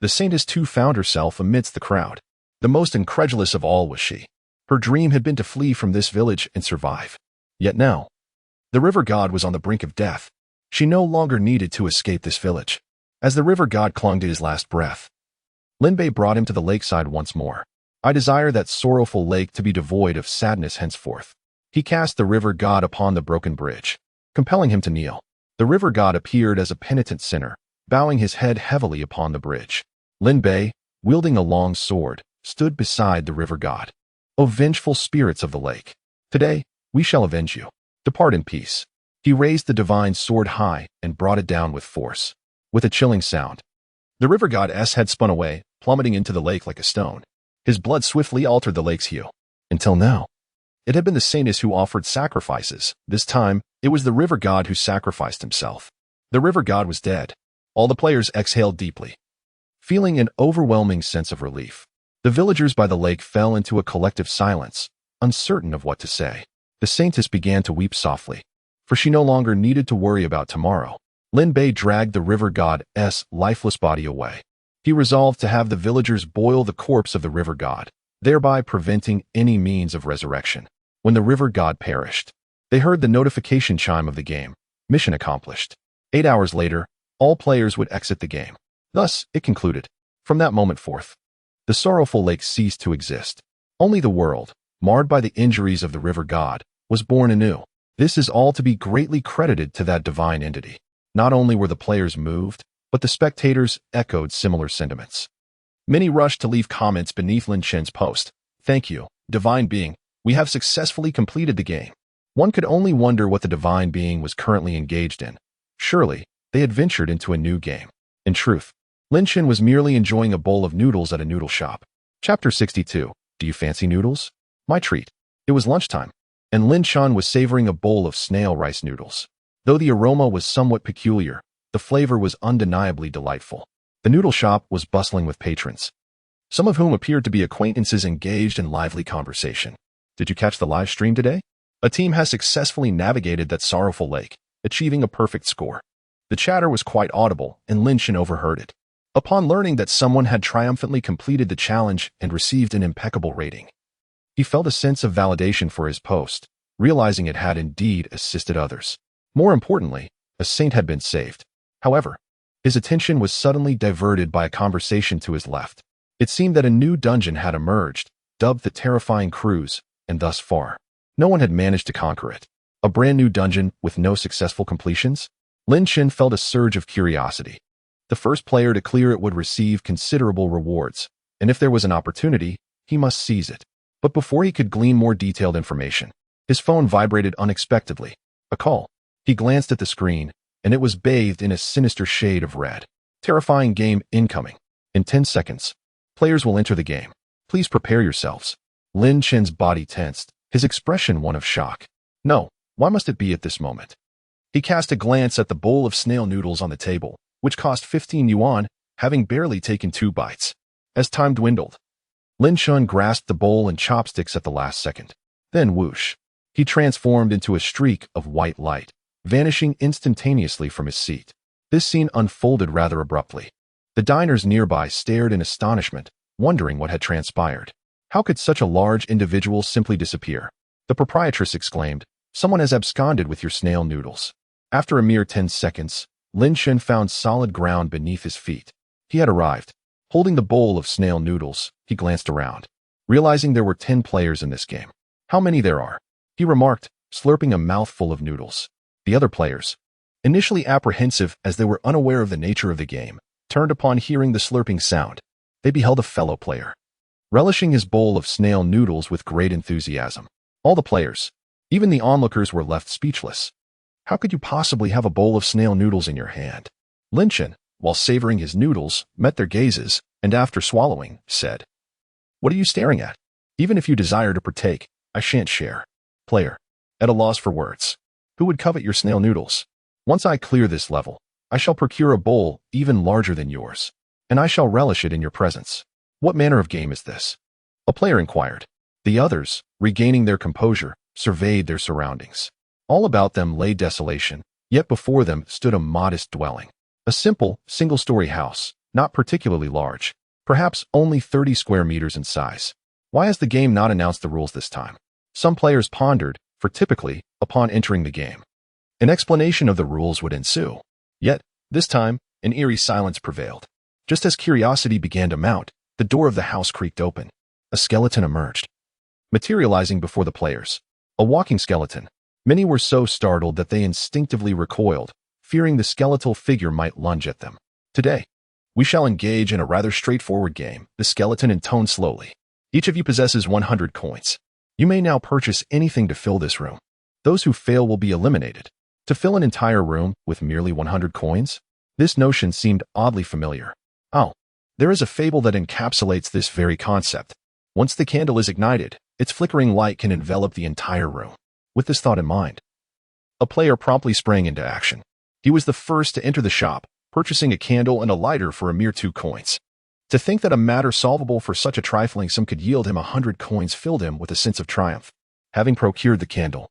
The saintess too found herself amidst the crowd. The most incredulous of all was she. Her dream had been to flee from this village and survive. Yet now, the river god was on the brink of death. She no longer needed to escape this village. As the river god clung to his last breath, Linbei brought him to the lakeside once more. I desire that sorrowful lake to be devoid of sadness henceforth. He cast the river god upon the broken bridge, compelling him to kneel. The river god appeared as a penitent sinner, bowing his head heavily upon the bridge. Linbei, wielding a long sword, stood beside the river god. O vengeful spirits of the lake, today we shall avenge you. Depart in peace. He raised the divine sword high and brought it down with force. With a chilling sound, the river god's head spun away, plummeting into the lake like a stone. His blood swiftly altered the lake's hue. Until now, it had been the saintess who offered sacrifices. This time, it was the river god who sacrificed himself. The river god was dead. All the players exhaled deeply, feeling an overwhelming sense of relief. The villagers by the lake fell into a collective silence, uncertain of what to say. The saintess began to weep softly, for she no longer needed to worry about tomorrow. Linbei dragged the river god's lifeless body away. He resolved to have the villagers boil the corpse of the river god, thereby preventing any means of resurrection. When the river god perished, they heard the notification chime of the game. Mission accomplished. 8 hours later, all players would exit the game. Thus, it concluded. From that moment forth, the sorrowful lake ceased to exist. Only the world, marred by the injuries of the river god, was born anew. This is all to be greatly credited to that divine entity. Not only were the players moved, but the spectators echoed similar sentiments. Many rushed to leave comments beneath Lin Chen's post. Thank you, divine being. We have successfully completed the game. One could only wonder what the divine being was currently engaged in. Surely, they had ventured into a new game. In truth, Lin Chen was merely enjoying a bowl of noodles at a noodle shop. Chapter 62. Do you fancy noodles? My treat. It was lunchtime, and Lin Chen was savoring a bowl of snail rice noodles. Though the aroma was somewhat peculiar, the flavor was undeniably delightful. The noodle shop was bustling with patrons, some of whom appeared to be acquaintances engaged in lively conversation. Did you catch the live stream today? A team has successfully navigated that sorrowful lake, achieving a perfect score. The chatter was quite audible, and Lin Chen overheard it. Upon learning that someone had triumphantly completed the challenge and received an impeccable rating, he felt a sense of validation for his post, realizing it had indeed assisted others. More importantly, a saint had been saved. However, his attention was suddenly diverted by a conversation to his left. It seemed that a new dungeon had emerged, dubbed the Terrifying Cruise, and thus far, no one had managed to conquer it. A brand new dungeon with no successful completions? Lin Chen felt a surge of curiosity. The first player to clear it would receive considerable rewards, and if there was an opportunity, he must seize it. But before he could glean more detailed information, his phone vibrated unexpectedly. A call. He glanced at the screen, and it was bathed in a sinister shade of red. Terrifying game incoming. In 10 seconds, players will enter the game. Please prepare yourselves. Lin Chen's body tensed, his expression one of shock. No, why must it be at this moment? He cast a glance at the bowl of snail noodles on the table, which cost 15 yuan, having barely taken 2 bites. As time dwindled, Lin Chen grasped the bowl and chopsticks at the last second. Then whoosh, he transformed into a streak of white light, vanishing instantaneously from his seat. This scene unfolded rather abruptly. The diners nearby stared in astonishment, wondering what had transpired. How could such a large individual simply disappear? The proprietress exclaimed, "Someone has absconded with your snail noodles." After a mere 10 seconds, Lin Chen found solid ground beneath his feet. He had arrived. Holding the bowl of snail noodles, he glanced around, realizing there were 10 players in this game. How many there are? He remarked, slurping a mouthful of noodles. The other players, initially apprehensive as they were unaware of the nature of the game, turned upon hearing the slurping sound. They beheld a fellow player, relishing his bowl of snail noodles with great enthusiasm. All the players, even the onlookers, were left speechless. How could you possibly have a bowl of snail noodles in your hand? Lin Chen, while savoring his noodles, met their gazes, and after swallowing, said, "What are you staring at? Even if you desire to partake, I shan't share." Player, at a loss for words. Who would covet your snail noodles? Once I clear this level, I shall procure a bowl even larger than yours, and I shall relish it in your presence. What manner of game is this? A player inquired. The others, regaining their composure, surveyed their surroundings. All about them lay desolation, yet before them stood a modest dwelling. A simple, single-story house, not particularly large, perhaps only 30 square meters in size. Why has the game not announced the rules this time? Some players pondered, for typically, upon entering the game, an explanation of the rules would ensue. Yet, this time, an eerie silence prevailed. Just as curiosity began to mount, the door of the house creaked open. A skeleton emerged, materializing before the players. A walking skeleton. Many were so startled that they instinctively recoiled, fearing the skeletal figure might lunge at them. Today, we shall engage in a rather straightforward game, the skeleton intoned slowly. Each of you possesses 100 coins. You may now purchase anything to fill this room. Those who fail will be eliminated. To fill an entire room with merely 100 coins? This notion seemed oddly familiar. Oh, there is a fable that encapsulates this very concept. Once the candle is ignited, its flickering light can envelop the entire room. With this thought in mind, a player promptly sprang into action. He was the first to enter the shop, purchasing a candle and a lighter for a mere 2 coins. To think that a matter solvable for such a trifling sum could yield him 100 coins filled him with a sense of triumph. Having procured the candle,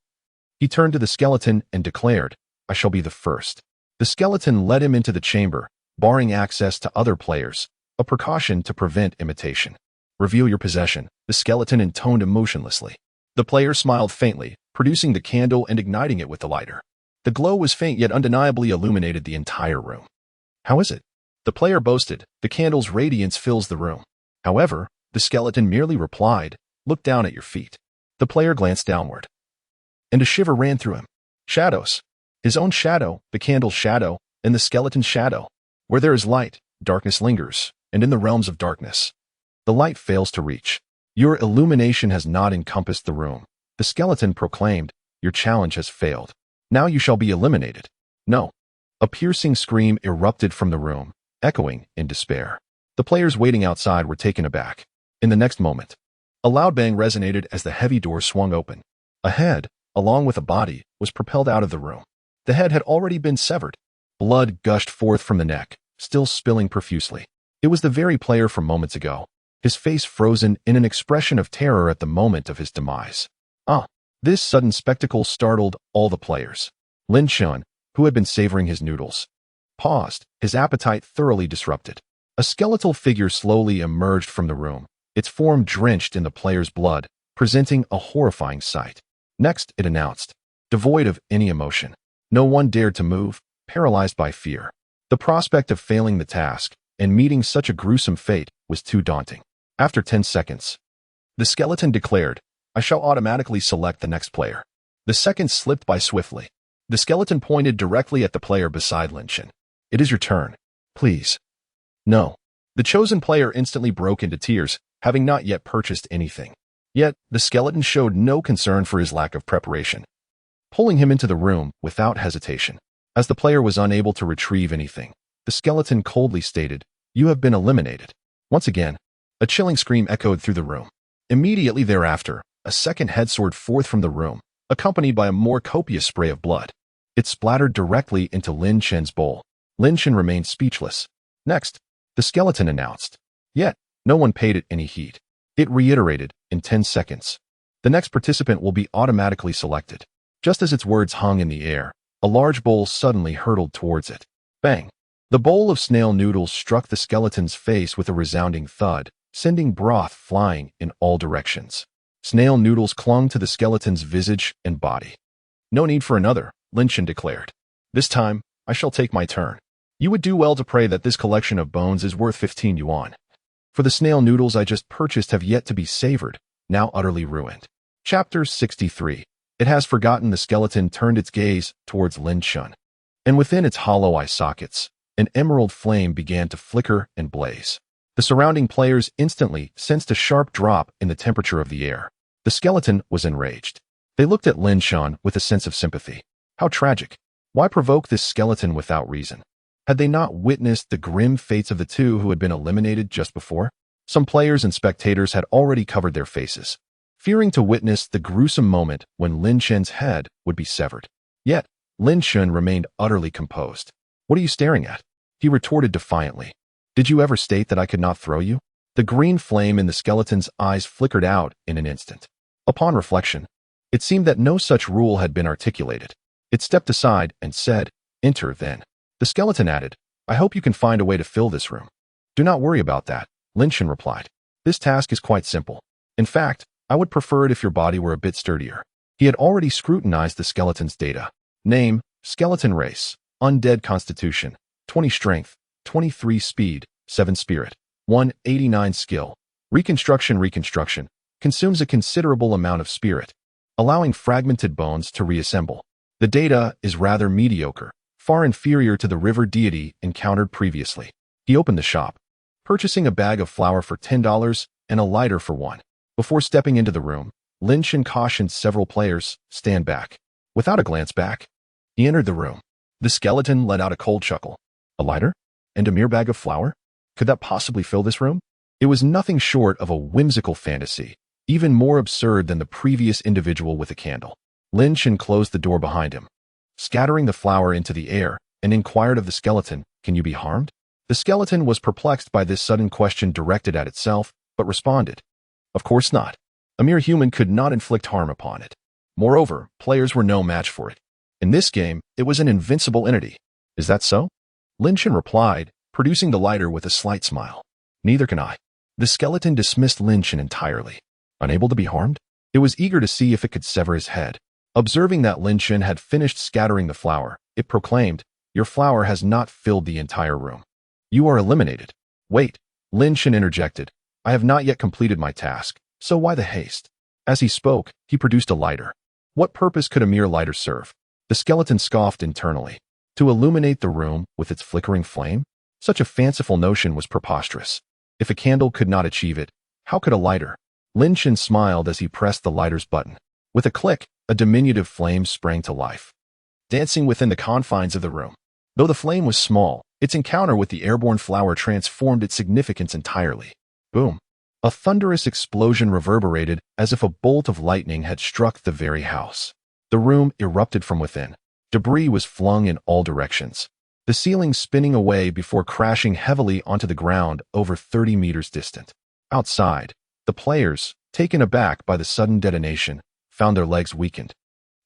he turned to the skeleton and declared, "I shall be the first." The skeleton led him into the chamber, barring access to other players, a precaution to prevent imitation. "Reveal your possession," the skeleton intoned emotionlessly. The player smiled faintly, producing the candle and igniting it with the lighter. The glow was faint yet undeniably illuminated the entire room. "How is it?" the player boasted. "The candle's radiance fills the room." However, the skeleton merely replied, "Look down at your feet." The player glanced downward, and a shiver ran through him. Shadows. His own shadow, the candle's shadow, and the skeleton's shadow. Where there is light, darkness lingers, and in the realms of darkness, the light fails to reach. "Your illumination has not encompassed the room," the skeleton proclaimed. "Your challenge has failed. Now you shall be eliminated." "No." A piercing scream erupted from the room, echoing in despair. The players waiting outside were taken aback. In the next moment, a loud bang resonated as the heavy door swung open. A head, along with a body, was propelled out of the room. The head had already been severed. Blood gushed forth from the neck, still spilling profusely. It was the very player from moments ago, his face frozen in an expression of terror at the moment of his demise. This sudden spectacle startled all the players. Chen, who had been savoring his noodles, paused, his appetite thoroughly disrupted. A skeletal figure slowly emerged from the room, its form drenched in the player's blood, presenting a horrifying sight. Next, it announced, devoid of any emotion. No one dared to move, paralyzed by fear. The prospect of failing the task and meeting such a gruesome fate was too daunting. After 10 seconds, the skeleton declared, "I shall automatically select the next player." The seconds slipped by swiftly. The skeleton pointed directly at the player beside Chen. "It is your turn. Please." "No." The chosen player instantly broke into tears, having not yet purchased anything. Yet, the skeleton showed no concern for his lack of preparation, pulling him into the room without hesitation. As the player was unable to retrieve anything, the skeleton coldly stated, "You have been eliminated." Once again, a chilling scream echoed through the room. Immediately thereafter, a second head soared forth from the room, accompanied by a more copious spray of blood. It splattered directly into Chen's bowl. Chen remained speechless. Next, the skeleton announced. Yet, no one paid it any heed. It reiterated, in 10 seconds. The next participant will be automatically selected. Just as its words hung in the air, a large bowl suddenly hurtled towards it. Bang! The bowl of snail noodles struck the skeleton's face with a resounding thud, sending broth flying in all directions. Snail noodles clung to the skeleton's visage and body. "No need for another," Chen declared. "This time, I shall take my turn. You would do well to pray that this collection of bones is worth 15 yuan. For the snail noodles I just purchased have yet to be savored, now utterly ruined." Chapter 63. It has forgotten. The skeleton turned its gaze towards Chen, and within its hollow eye sockets, an emerald flame began to flicker and blaze. The surrounding players instantly sensed a sharp drop in the temperature of the air. The skeleton was enraged. They looked at Chen with a sense of sympathy. How tragic. Why provoke this skeleton without reason? Had they not witnessed the grim fates of the two who had been eliminated just before? Some players and spectators had already covered their faces, fearing to witness the gruesome moment when Chen's head would be severed. Yet, Chen remained utterly composed. What are you staring at? He retorted defiantly. Did you ever state that I could not throw you? The green flame in the skeleton's eyes flickered out in an instant. Upon reflection, it seemed that no such rule had been articulated. It stepped aside and said, "Enter then." The skeleton added, "I hope you can find a way to fill this room." "Do not worry about that," Chen replied. "This task is quite simple. In fact, I would prefer it if your body were a bit sturdier." He had already scrutinized the skeleton's data. Name, skeleton race, undead constitution, 20 strength, 23 speed, 7 spirit, 189 skill. Reconstruction consumes a considerable amount of spirit, allowing fragmented bones to reassemble. The data is rather mediocre, far inferior to the river deity encountered previously. He opened the shop, purchasing a bag of flour for $10 and a lighter for $1. Before stepping into the room, Chen cautioned several players, "Stand back." Without a glance back, he entered the room. The skeleton let out a cold chuckle. A lighter? And a mere bag of flour? Could that possibly fill this room? It was nothing short of a whimsical fantasy, even more absurd than the previous individual with a candle. Chen closed the door behind him, scattering the flour into the air, and inquired of the skeleton, "Can you be harmed?" The skeleton was perplexed by this sudden question directed at itself, but responded, "Of course not. A mere human could not inflict harm upon it. Moreover, players were no match for it. In this game, it was an invincible entity. Is that so?" Chen replied, producing the lighter with a slight smile. "Neither can I." The skeleton dismissed Chen entirely. Unable to be harmed? It was eager to see if it could sever his head. Observing that Chen had finished scattering the flour, it proclaimed, "Your flour has not filled the entire room. You are eliminated." "Wait," Chen interjected. "I have not yet completed my task, so why the haste?" As he spoke, he produced a lighter. What purpose could a mere lighter serve? The skeleton scoffed internally. To illuminate the room with its flickering flame? Such a fanciful notion was preposterous. If a candle could not achieve it, how could a lighter? Chen smiled as he pressed the lighter's button. With a click, a diminutive flame sprang to life, dancing within the confines of the room. Though the flame was small, its encounter with the airborne flour transformed its significance entirely. Boom! A thunderous explosion reverberated as if a bolt of lightning had struck the very house. The room erupted from within. Debris was flung in all directions, the ceiling spinning away before crashing heavily onto the ground over 30 meters distant. Outside, the players, taken aback by the sudden detonation, found their legs weakened,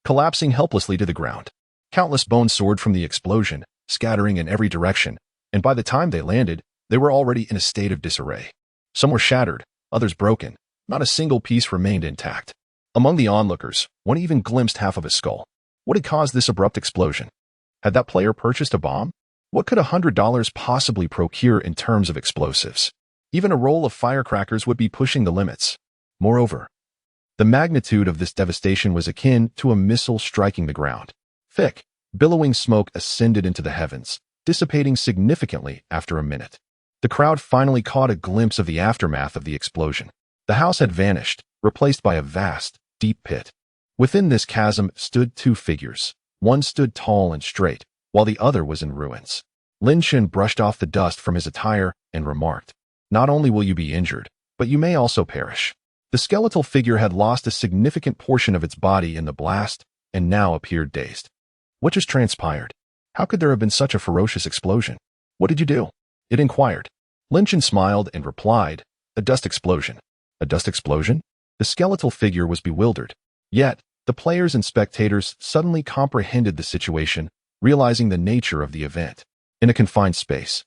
collapsing helplessly to the ground. Countless bones soared from the explosion, scattering in every direction, and by the time they landed, they were already in a state of disarray. Some were shattered, others broken. Not a single piece remained intact. Among the onlookers, one even glimpsed half of his skull. What had caused this abrupt explosion? Had that player purchased a bomb? What could $100 possibly procure in terms of explosives? Even a roll of firecrackers would be pushing the limits. Moreover, the magnitude of this devastation was akin to a missile striking the ground. Thick, billowing smoke ascended into the heavens, dissipating significantly after a minute. The crowd finally caught a glimpse of the aftermath of the explosion. The house had vanished, replaced by a vast, deep pit. Within this chasm stood two figures. One stood tall and straight, while the other was in ruins. Chen brushed off the dust from his attire and remarked, "Not only will you be injured, but you may also perish." The skeletal figure had lost a significant portion of its body in the blast and now appeared dazed. "What just transpired? How could there have been such a ferocious explosion? What did you do?" it inquired. Chen smiled and replied, "A dust explosion." "A dust explosion?" The skeletal figure was bewildered. Yet, the players and spectators suddenly comprehended the situation, realizing the nature of the event. In a confined space,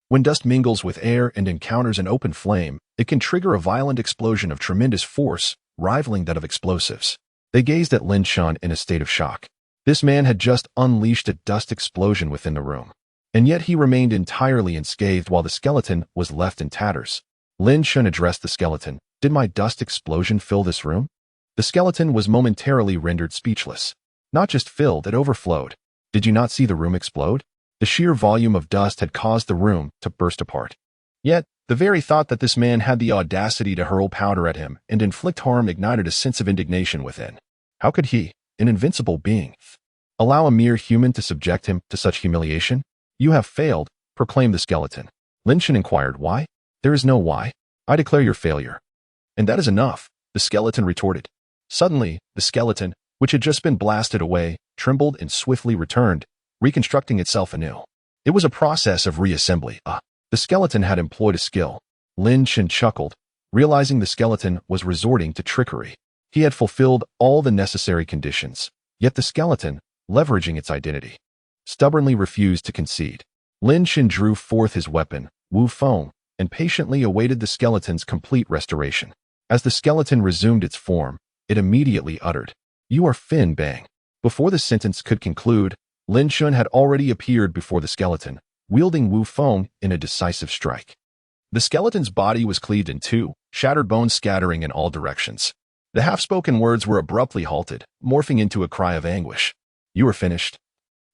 when dust mingles with air and encounters an open flame, it can trigger a violent explosion of tremendous force, rivaling that of explosives. They gazed at Chen in a state of shock. This man had just unleashed a dust explosion within the room, and yet he remained entirely unscathed while the skeleton was left in tatters. Chen addressed the skeleton. "Did my dust explosion fill this room?" The skeleton was momentarily rendered speechless. Not just filled, it overflowed. Did you not see the room explode? The sheer volume of dust had caused the room to burst apart. Yet, the very thought that this man had the audacity to hurl powder at him and inflict harm ignited a sense of indignation within. How could he, an invincible being, allow a mere human to subject him to such humiliation? "You have failed," proclaimed the skeleton. Chen inquired, "Why?" "There is no why. I declare your failure." "And that is enough," the skeleton retorted. Suddenly, the skeleton, which had just been blasted away, trembled and swiftly returned, reconstructing itself anew. It was a process of reassembly. The skeleton had employed a skill. Chen chuckled, realizing the skeleton was resorting to trickery. He had fulfilled all the necessary conditions, yet the skeleton, leveraging its identity, stubbornly refused to concede. Chen drew forth his weapon, Wu Feng, and patiently awaited the skeleton's complete restoration. As the skeleton resumed its form, it immediately uttered, "You are Fin Bang." Before the sentence could conclude, Chen had already appeared before the skeleton, wielding Wu Feng in a decisive strike. The skeleton's body was cleaved in two, shattered bones scattering in all directions. The half-spoken words were abruptly halted, morphing into a cry of anguish. "You are finished,"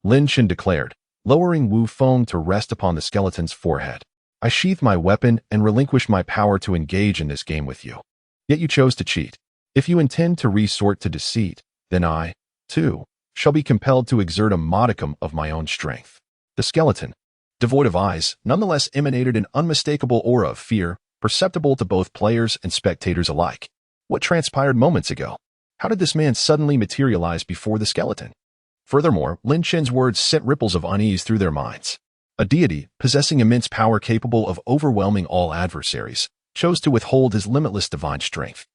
Chen declared, lowering Wu Feng to rest upon the skeleton's forehead. "I sheathed my weapon and relinquished my power to engage in this game with you. Yet you chose to cheat. If you intend to resort to deceit, then I, too, shall be compelled to exert a modicum of my own strength." The skeleton, devoid of eyes, nonetheless emanated an unmistakable aura of fear, perceptible to both players and spectators alike. What transpired moments ago? How did this man suddenly materialize before the skeleton? Furthermore, Chen's words sent ripples of unease through their minds. A deity, possessing immense power capable of overwhelming all adversaries, chose to withhold his limitless divine strength.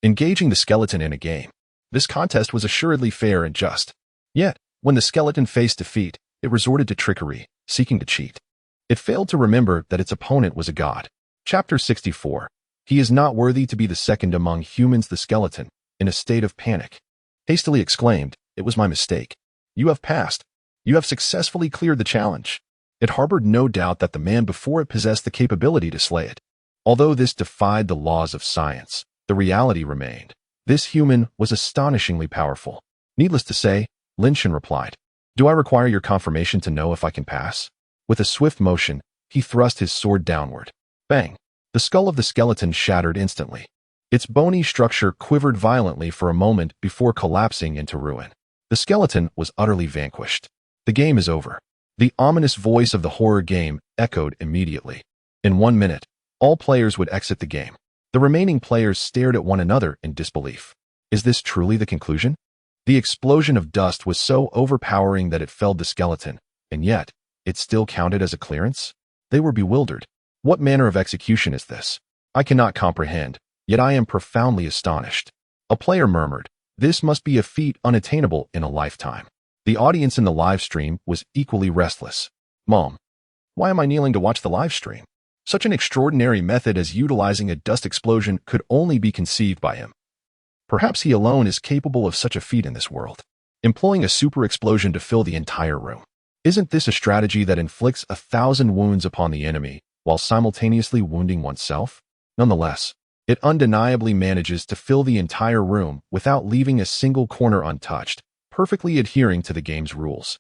Engaging the skeleton in a game. This contest was assuredly fair and just. Yet, when the skeleton faced defeat, it resorted to trickery, seeking to cheat. It failed to remember that its opponent was a god. Chapter 64. He is not worthy to be the second among humans. The skeleton, in a state of panic, hastily exclaimed, "It was my mistake. You have passed. You have successfully cleared the challenge." It harbored no doubt that the man before it possessed the capability to slay it. Although this defied the laws of science, the reality remained. This human was astonishingly powerful. Needless to say, Chen replied, "Do I require your confirmation to know if I can pass?" With a swift motion, he thrust his sword downward. Bang! The skull of the skeleton shattered instantly. Its bony structure quivered violently for a moment before collapsing into ruin. The skeleton was utterly vanquished. The game is over. The ominous voice of the horror game echoed immediately. In 1 minute, all players would exit the game. The remaining players stared at one another in disbelief. Is this truly the conclusion? The explosion of dust was so overpowering that it felled the skeleton, and yet, it still counted as a clearance? They were bewildered. What manner of execution is this? I cannot comprehend, yet I am profoundly astonished. A player murmured, "This must be a feat unattainable in a lifetime." The audience in the live stream was equally restless. "Mom, why am I kneeling to watch the live stream?" Such an extraordinary method as utilizing a dust explosion could only be conceived by him. Perhaps he alone is capable of such a feat in this world. Employing a super explosion to fill the entire room. Isn't this a strategy that inflicts 1,000 wounds upon the enemy, while simultaneously wounding oneself? Nonetheless, it undeniably manages to fill the entire room without leaving a single corner untouched, perfectly adhering to the game's rules.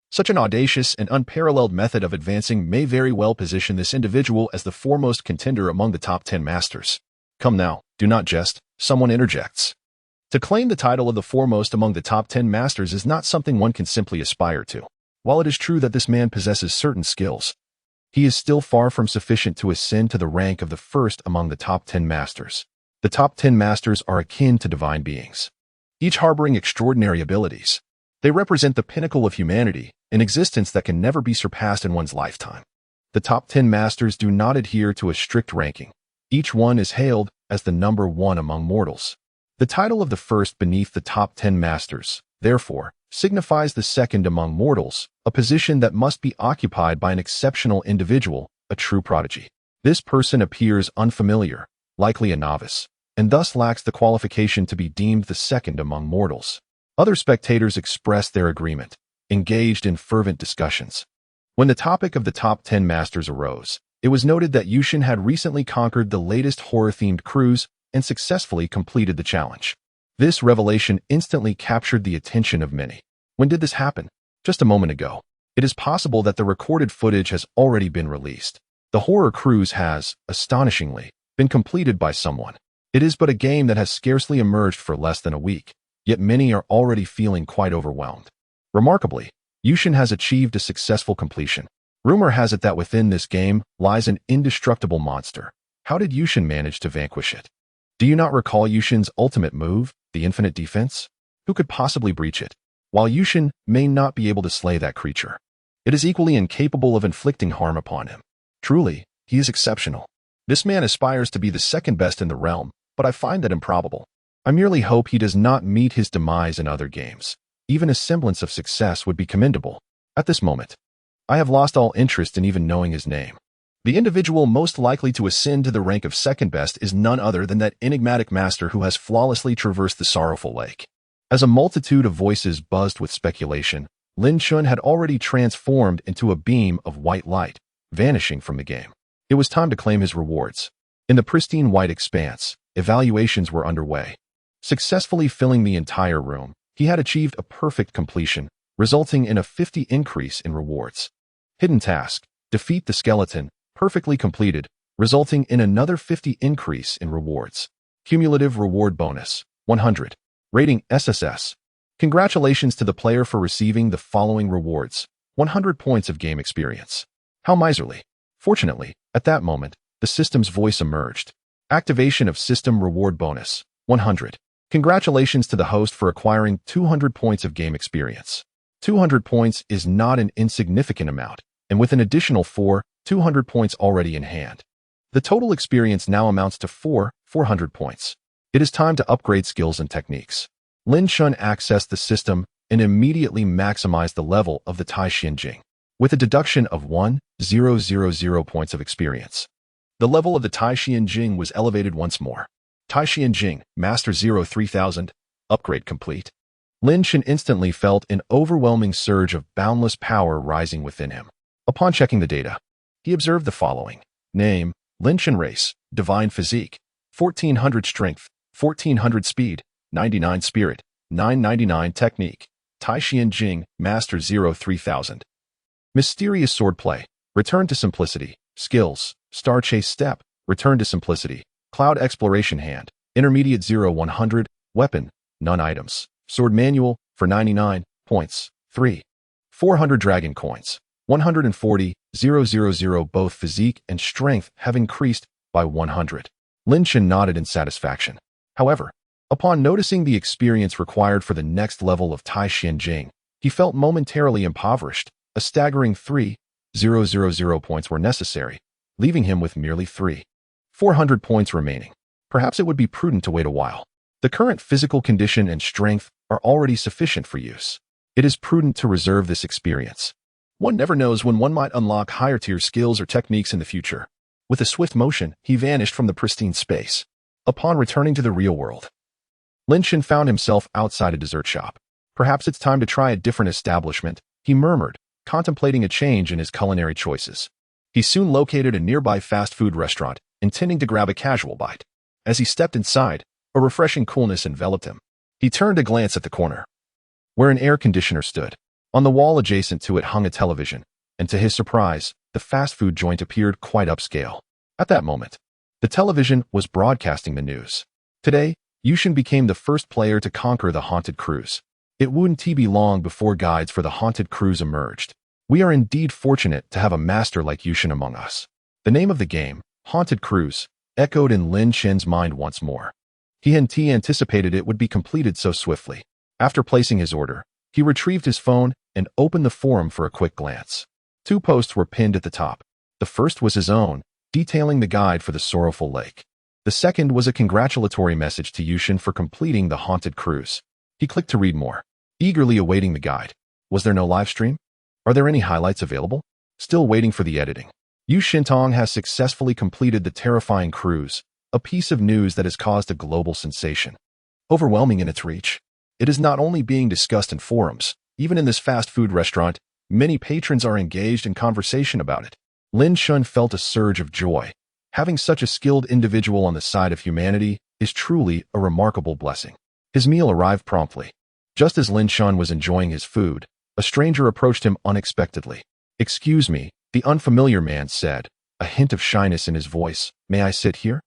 Such an audacious and unparalleled method of advancing may very well position this individual as the foremost contender among the top 10 masters. "Come now, do not jest," someone interjects. To claim the title of the foremost among the top 10 masters is not something one can simply aspire to. While it is true that this man possesses certain skills, he is still far from sufficient to ascend to the rank of the first among the top 10 masters. The top 10 masters are akin to divine beings, each harboring extraordinary abilities. They represent the pinnacle of humanity, an existence that can never be surpassed in one's lifetime. The top 10 masters do not adhere to a strict ranking. Each one is hailed as the number one among mortals. The title of the first beneath the top 10 masters, therefore, signifies the second among mortals, a position that must be occupied by an exceptional individual, a true prodigy. This person appears unfamiliar, likely a novice, and thus lacks the qualification to be deemed the second among mortals. Other spectators expressed their agreement, engaged in fervent discussions. When the topic of the top 10 masters arose, it was noted that Chen had recently conquered the latest horror-themed cruise and successfully completed the challenge. This revelation instantly captured the attention of many. When did this happen? Just a moment ago. It is possible that the recorded footage has already been released. The horror cruise has, astonishingly, been completed by someone. It is but a game that has scarcely emerged for less than a week, yet many are already feeling quite overwhelmed. Remarkably, Chen has achieved a successful completion. Rumor has it that within this game lies an indestructible monster. How did Chen manage to vanquish it? Do you not recall Chen's ultimate move, the infinite defense? Who could possibly breach it? While Chen may not be able to slay that creature, It is equally incapable of inflicting harm upon him. Truly, he is exceptional. This man aspires to be the second best in the realm, but I find that improbable. I merely hope he does not meet his demise in other games. Even a semblance of success would be commendable. At this moment, I have lost all interest in even knowing his name. The individual most likely to ascend to the rank of second best is none other than that enigmatic master who has flawlessly traversed the sorrowful lake. As a multitude of voices buzzed with speculation, Chen had already transformed into a beam of white light, vanishing from the game. It was time to claim his rewards. In the pristine white expanse, evaluations were underway. Successfully filling the entire room, he had achieved a perfect completion, resulting in a 50 increase in rewards. Hidden task: defeat the skeleton, perfectly completed, resulting in another 50 increase in rewards. Cumulative reward bonus, 100. Rating SSS. Congratulations to the player for receiving the following rewards: 100 points of game experience. How miserly. Fortunately, at that moment, the system's voice emerged. Activation of system reward bonus, 100. Congratulations to the host for acquiring 200 points of game experience. 200 points is not an insignificant amount, and with an additional 200 points already in hand, the total experience now amounts to 400 points. It is time to upgrade skills and techniques. Chen accessed the system and immediately maximized the level of the Tai Xian Jing, with a deduction of 1,000 points of experience. The level of the Tai Xian Jing was elevated once more. Tai Xian Jing, Master 3000, upgrade complete. Chen instantly felt an overwhelming surge of boundless power rising within him. Upon checking the data, he observed the following. Name: Chen race, divine physique, 1400 strength, 1400 speed, 99 spirit, 999 technique. Tai Xian Jing, Master 3000. Mysterious swordplay, return to simplicity. Skills: Star Chase Step, return to simplicity. Cloud Exploration Hand, intermediate 0100. Weapon: none items. Sword manual, for 99 points. 3. 400 dragon coins. 140,000. Both physique and strength have increased by 100. Chen nodded in satisfaction. However, upon noticing the experience required for the next level of Tai Xian Jing, he felt momentarily impoverished. A staggering 3,000 points were necessary, leaving him with merely 400 points remaining. Perhaps it would be prudent to wait a while. The current physical condition and strength are already sufficient for use. It is prudent to reserve this experience. One never knows when one might unlock higher-tier skills or techniques in the future. With a swift motion, he vanished from the pristine space. Upon returning to the real world, Chen found himself outside a dessert shop. Perhaps it's time to try a different establishment, he murmured, contemplating a change in his culinary choices. He soon located a nearby fast food restaurant, intending to grab a casual bite. As he stepped inside, a refreshing coolness enveloped him. He turned to glance at the corner, where an air conditioner stood. On the wall adjacent to it hung a television, and to his surprise, the fast food joint appeared quite upscale. At that moment, the television was broadcasting the news. Today, Yushin became the first player to conquer the haunted cruise. It wouldn't be long before guides for the haunted cruise emerged. We are indeed fortunate to have a master like Yushin among us. The name of the game, Haunted Cruise, echoed in Chen's mind once more. He hadn't anticipated it would be completed so swiftly. After placing his order, he retrieved his phone and opened the forum for a quick glance. 2 posts were pinned at the top. The first was his own, detailing the guide for the sorrowful lake. The second was a congratulatory message to Yushin for completing the haunted cruise. He clicked to read more, eagerly awaiting the guide. Was there no live stream? Are there any highlights available? Still waiting for the editing. Yushin Tong has successfully completed the terrifying cruise, a piece of news that has caused a global sensation. Overwhelming in its reach, it is not only being discussed in forums. Even in this fast food restaurant, many patrons are engaged in conversation about it. Chen felt a surge of joy. Having such a skilled individual on the side of humanity is truly a remarkable blessing. His meal arrived promptly. Just as Chen was enjoying his food, a stranger approached him unexpectedly. "Excuse me," the unfamiliar man said, a hint of shyness in his voice. "May I sit here?"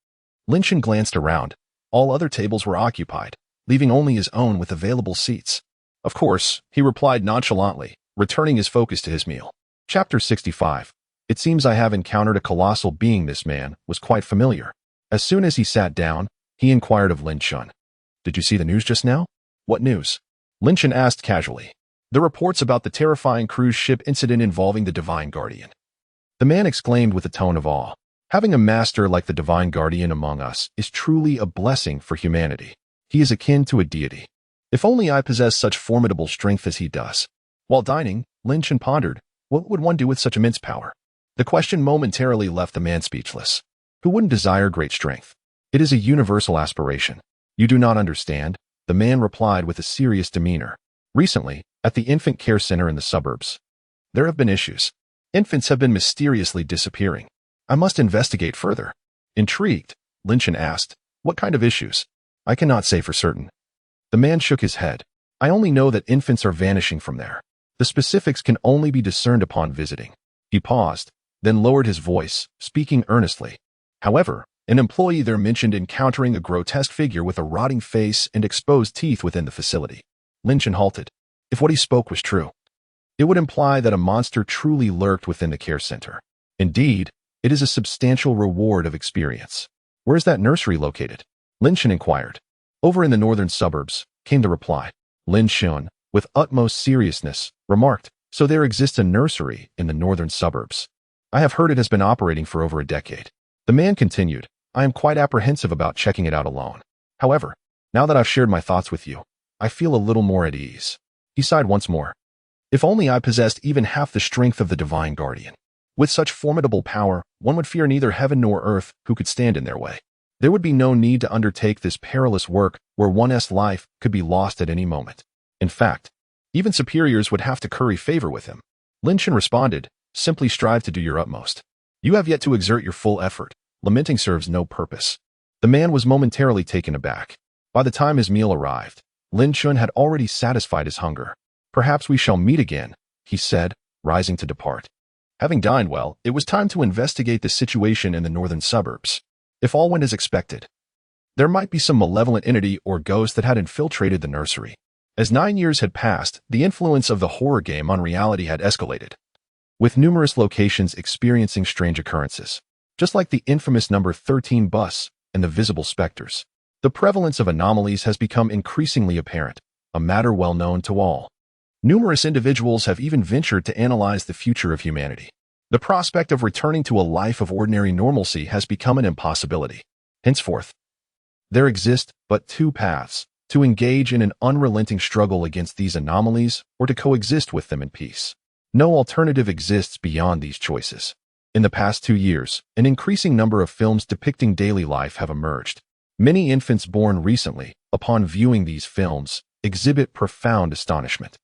Chen glanced around. All other tables were occupied, leaving only his own with available seats. "Of course," he replied nonchalantly, returning his focus to his meal. Chapter 65. It seems I have encountered a colossal being. This man was quite familiar. As soon as he sat down, he inquired of Chen. "Did you see the news just now?" "What news?" Chen asked casually. The reports about the terrifying cruise ship incident involving the Divine Guardian. The man exclaimed with a tone of awe. Having a master like the Divine Guardian among us is truly a blessing for humanity. He is akin to a deity. If only I possessed such formidable strength as he does. While dining, Chen pondered, what would one do with such immense power? The question momentarily left the man speechless. Who wouldn't desire great strength? It is a universal aspiration. You do not understand, the man replied with a serious demeanor. Recently, at the infant care center in the suburbs, there have been issues. Infants have been mysteriously disappearing. I must investigate further. Intrigued, Chen asked, what kind of issues? I cannot say for certain. The man shook his head. I only know that infants are vanishing from there. The specifics can only be discerned upon visiting. He paused, then lowered his voice, speaking earnestly. However, an employee there mentioned encountering a grotesque figure with a rotting face and exposed teeth within the facility. Chen halted. If what he spoke was true, it would imply that a monster truly lurked within the care center. Indeed, it is a substantial reward of experience. Where is that nursery located? Chen inquired. Over in the northern suburbs, came the reply. Chen, with utmost seriousness, remarked, so there exists a nursery in the northern suburbs. I have heard it has been operating for over a decade. The man continued, I am quite apprehensive about checking it out alone. However, now that I've shared my thoughts with you, I feel a little more at ease. He sighed once more. If only I possessed even half the strength of the Divine Guardian. With such formidable power, one would fear neither heaven nor earth who could stand in their way. There would be no need to undertake this perilous work where one's life could be lost at any moment. In fact, even superiors would have to curry favor with him. Chen responded, simply strive to do your utmost. You have yet to exert your full effort. Lamenting serves no purpose. The man was momentarily taken aback. By the time his meal arrived, Chen had already satisfied his hunger. Perhaps we shall meet again, he said, rising to depart. Having dined well, it was time to investigate the situation in the northern suburbs. If all went as expected, there might be some malevolent entity or ghost that had infiltrated the nursery. As 9 years had passed, the influence of the horror game on reality had escalated, with numerous locations experiencing strange occurrences. Just like the infamous number 13 bus and the visible specters, the prevalence of anomalies has become increasingly apparent, a matter well known to all. Numerous individuals have even ventured to analyze the future of humanity. The prospect of returning to a life of ordinary normalcy has become an impossibility. Henceforth, there exist but two paths: to engage in an unrelenting struggle against these anomalies or to coexist with them in peace. No alternative exists beyond these choices. In the past 2 years, an increasing number of films depicting daily life have emerged. Many infants born recently, upon viewing these films, exhibit profound astonishment.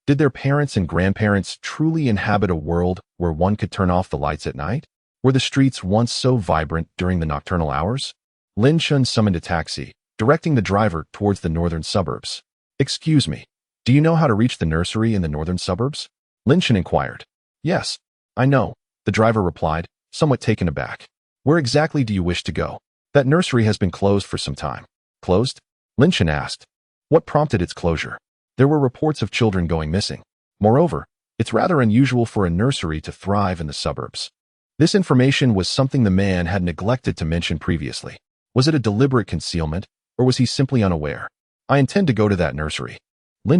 Did their parents and grandparents truly inhabit a world where one could turn off the lights at night? Were the streets once so vibrant during the nocturnal hours? Chen summoned a taxi, directing the driver towards the northern suburbs. Excuse me, do you know how to reach the nursery in the northern suburbs? Chen inquired. Yes, I know, the driver replied, somewhat taken aback. Where exactly do you wish to go? That nursery has been closed for some time. Closed? Chen asked. What prompted its closure? There were reports of children going missing. Moreover, it's rather unusual for a nursery to thrive in the suburbs. This information was something the man had neglected to mention previously. Was it a deliberate concealment, or was he simply unaware? I intend to go to that nursery,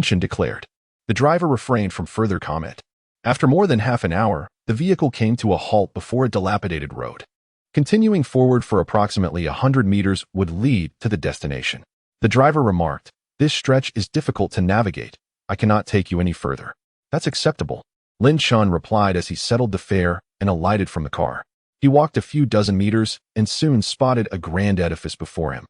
Chen declared. The driver refrained from further comment. After more than half an hour, the vehicle came to a halt before a dilapidated road. Continuing forward for approximately 100 meters would lead to the destination. The driver remarked, this stretch is difficult to navigate. I cannot take you any further. That's acceptable, Chen replied as he settled the fare and alighted from the car. He walked a few dozen meters and soon spotted a grand edifice before him.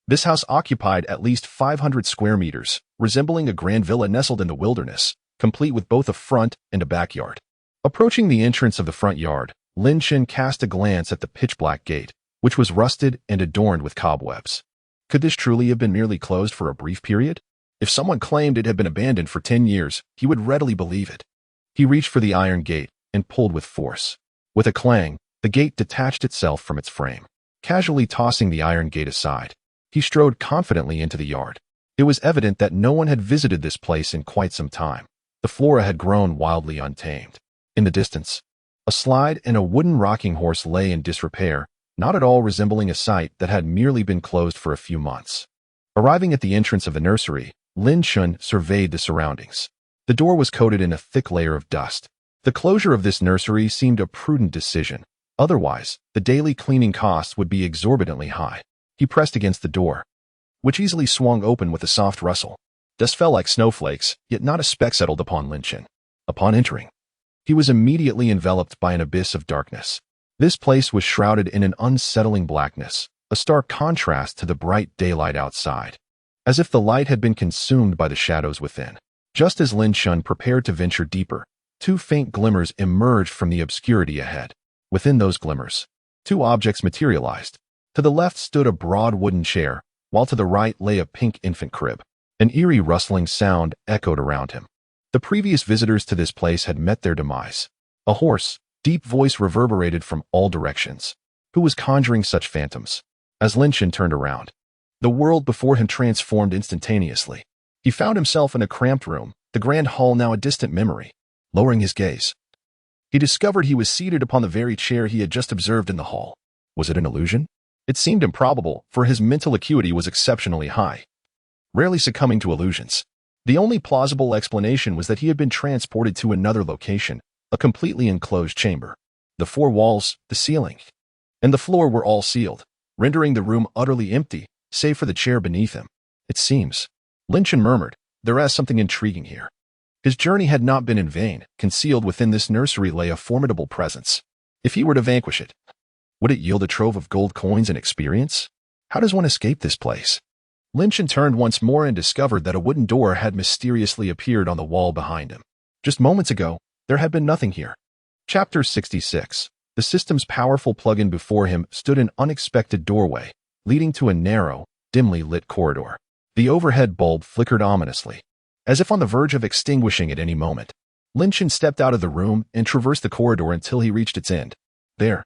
This house occupied at least 500 square meters, resembling a grand villa nestled in the wilderness, complete with both a front and a backyard. Approaching the entrance of the front yard, Chen cast a glance at the pitch-black gate, which was rusted and adorned with cobwebs. Could this truly have been merely closed for a brief period? If someone claimed it had been abandoned for 10 years, he would readily believe it. He reached for the iron gate and pulled with force. With a clang, the gate detached itself from its frame. Casually tossing the iron gate aside, he strode confidently into the yard. It was evident that no one had visited this place in quite some time. The flora had grown wildly untamed. In the distance, a slide and a wooden rocking horse lay in disrepair, not at all resembling a site that had merely been closed for a few months. Arriving at the entrance of the nursery, Chen surveyed the surroundings. The door was coated in a thick layer of dust. The closure of this nursery seemed a prudent decision. Otherwise, the daily cleaning costs would be exorbitantly high. He pressed against the door, which easily swung open with a soft rustle. Dust fell like snowflakes, yet not a speck settled upon Chen. Upon entering, he was immediately enveloped by an abyss of darkness. This place was shrouded in an unsettling blackness, a stark contrast to the bright daylight outside, as if the light had been consumed by the shadows within. Just as Chen prepared to venture deeper, two faint glimmers emerged from the obscurity ahead. Within those glimmers, two objects materialized. To the left stood a broad wooden chair, while to the right lay a pink infant crib. An eerie rustling sound echoed around him. The previous visitors to this place had met their demise. A hoarse, deep voice reverberated from all directions. Who was conjuring such phantoms? As Chen turned around, the world before him transformed instantaneously. He found himself in a cramped room, the grand hall now a distant memory. Lowering his gaze, he discovered he was seated upon the very chair he had just observed in the hall. Was it an illusion? It seemed improbable, for his mental acuity was exceptionally high, rarely succumbing to illusions. The only plausible explanation was that he had been transported to another location, a completely enclosed chamber. The four walls, the ceiling, and the floor were all sealed, rendering the room utterly empty, save for the chair beneath him. It seems, Chen murmured, there is something intriguing here. His journey had not been in vain. Concealed within this nursery lay a formidable presence. If he were to vanquish it, would it yield a trove of gold coins and experience? How does one escape this place? Chen turned once more and discovered that a wooden door had mysteriously appeared on the wall behind him. Just moments ago, there had been nothing here. Chapter 66. The system's powerful plug-in before him stood an unexpected doorway, leading to a narrow, dimly lit corridor. The overhead bulb flickered ominously, as if on the verge of extinguishing at any moment. Chen stepped out of the room and traversed the corridor until he reached its end. There,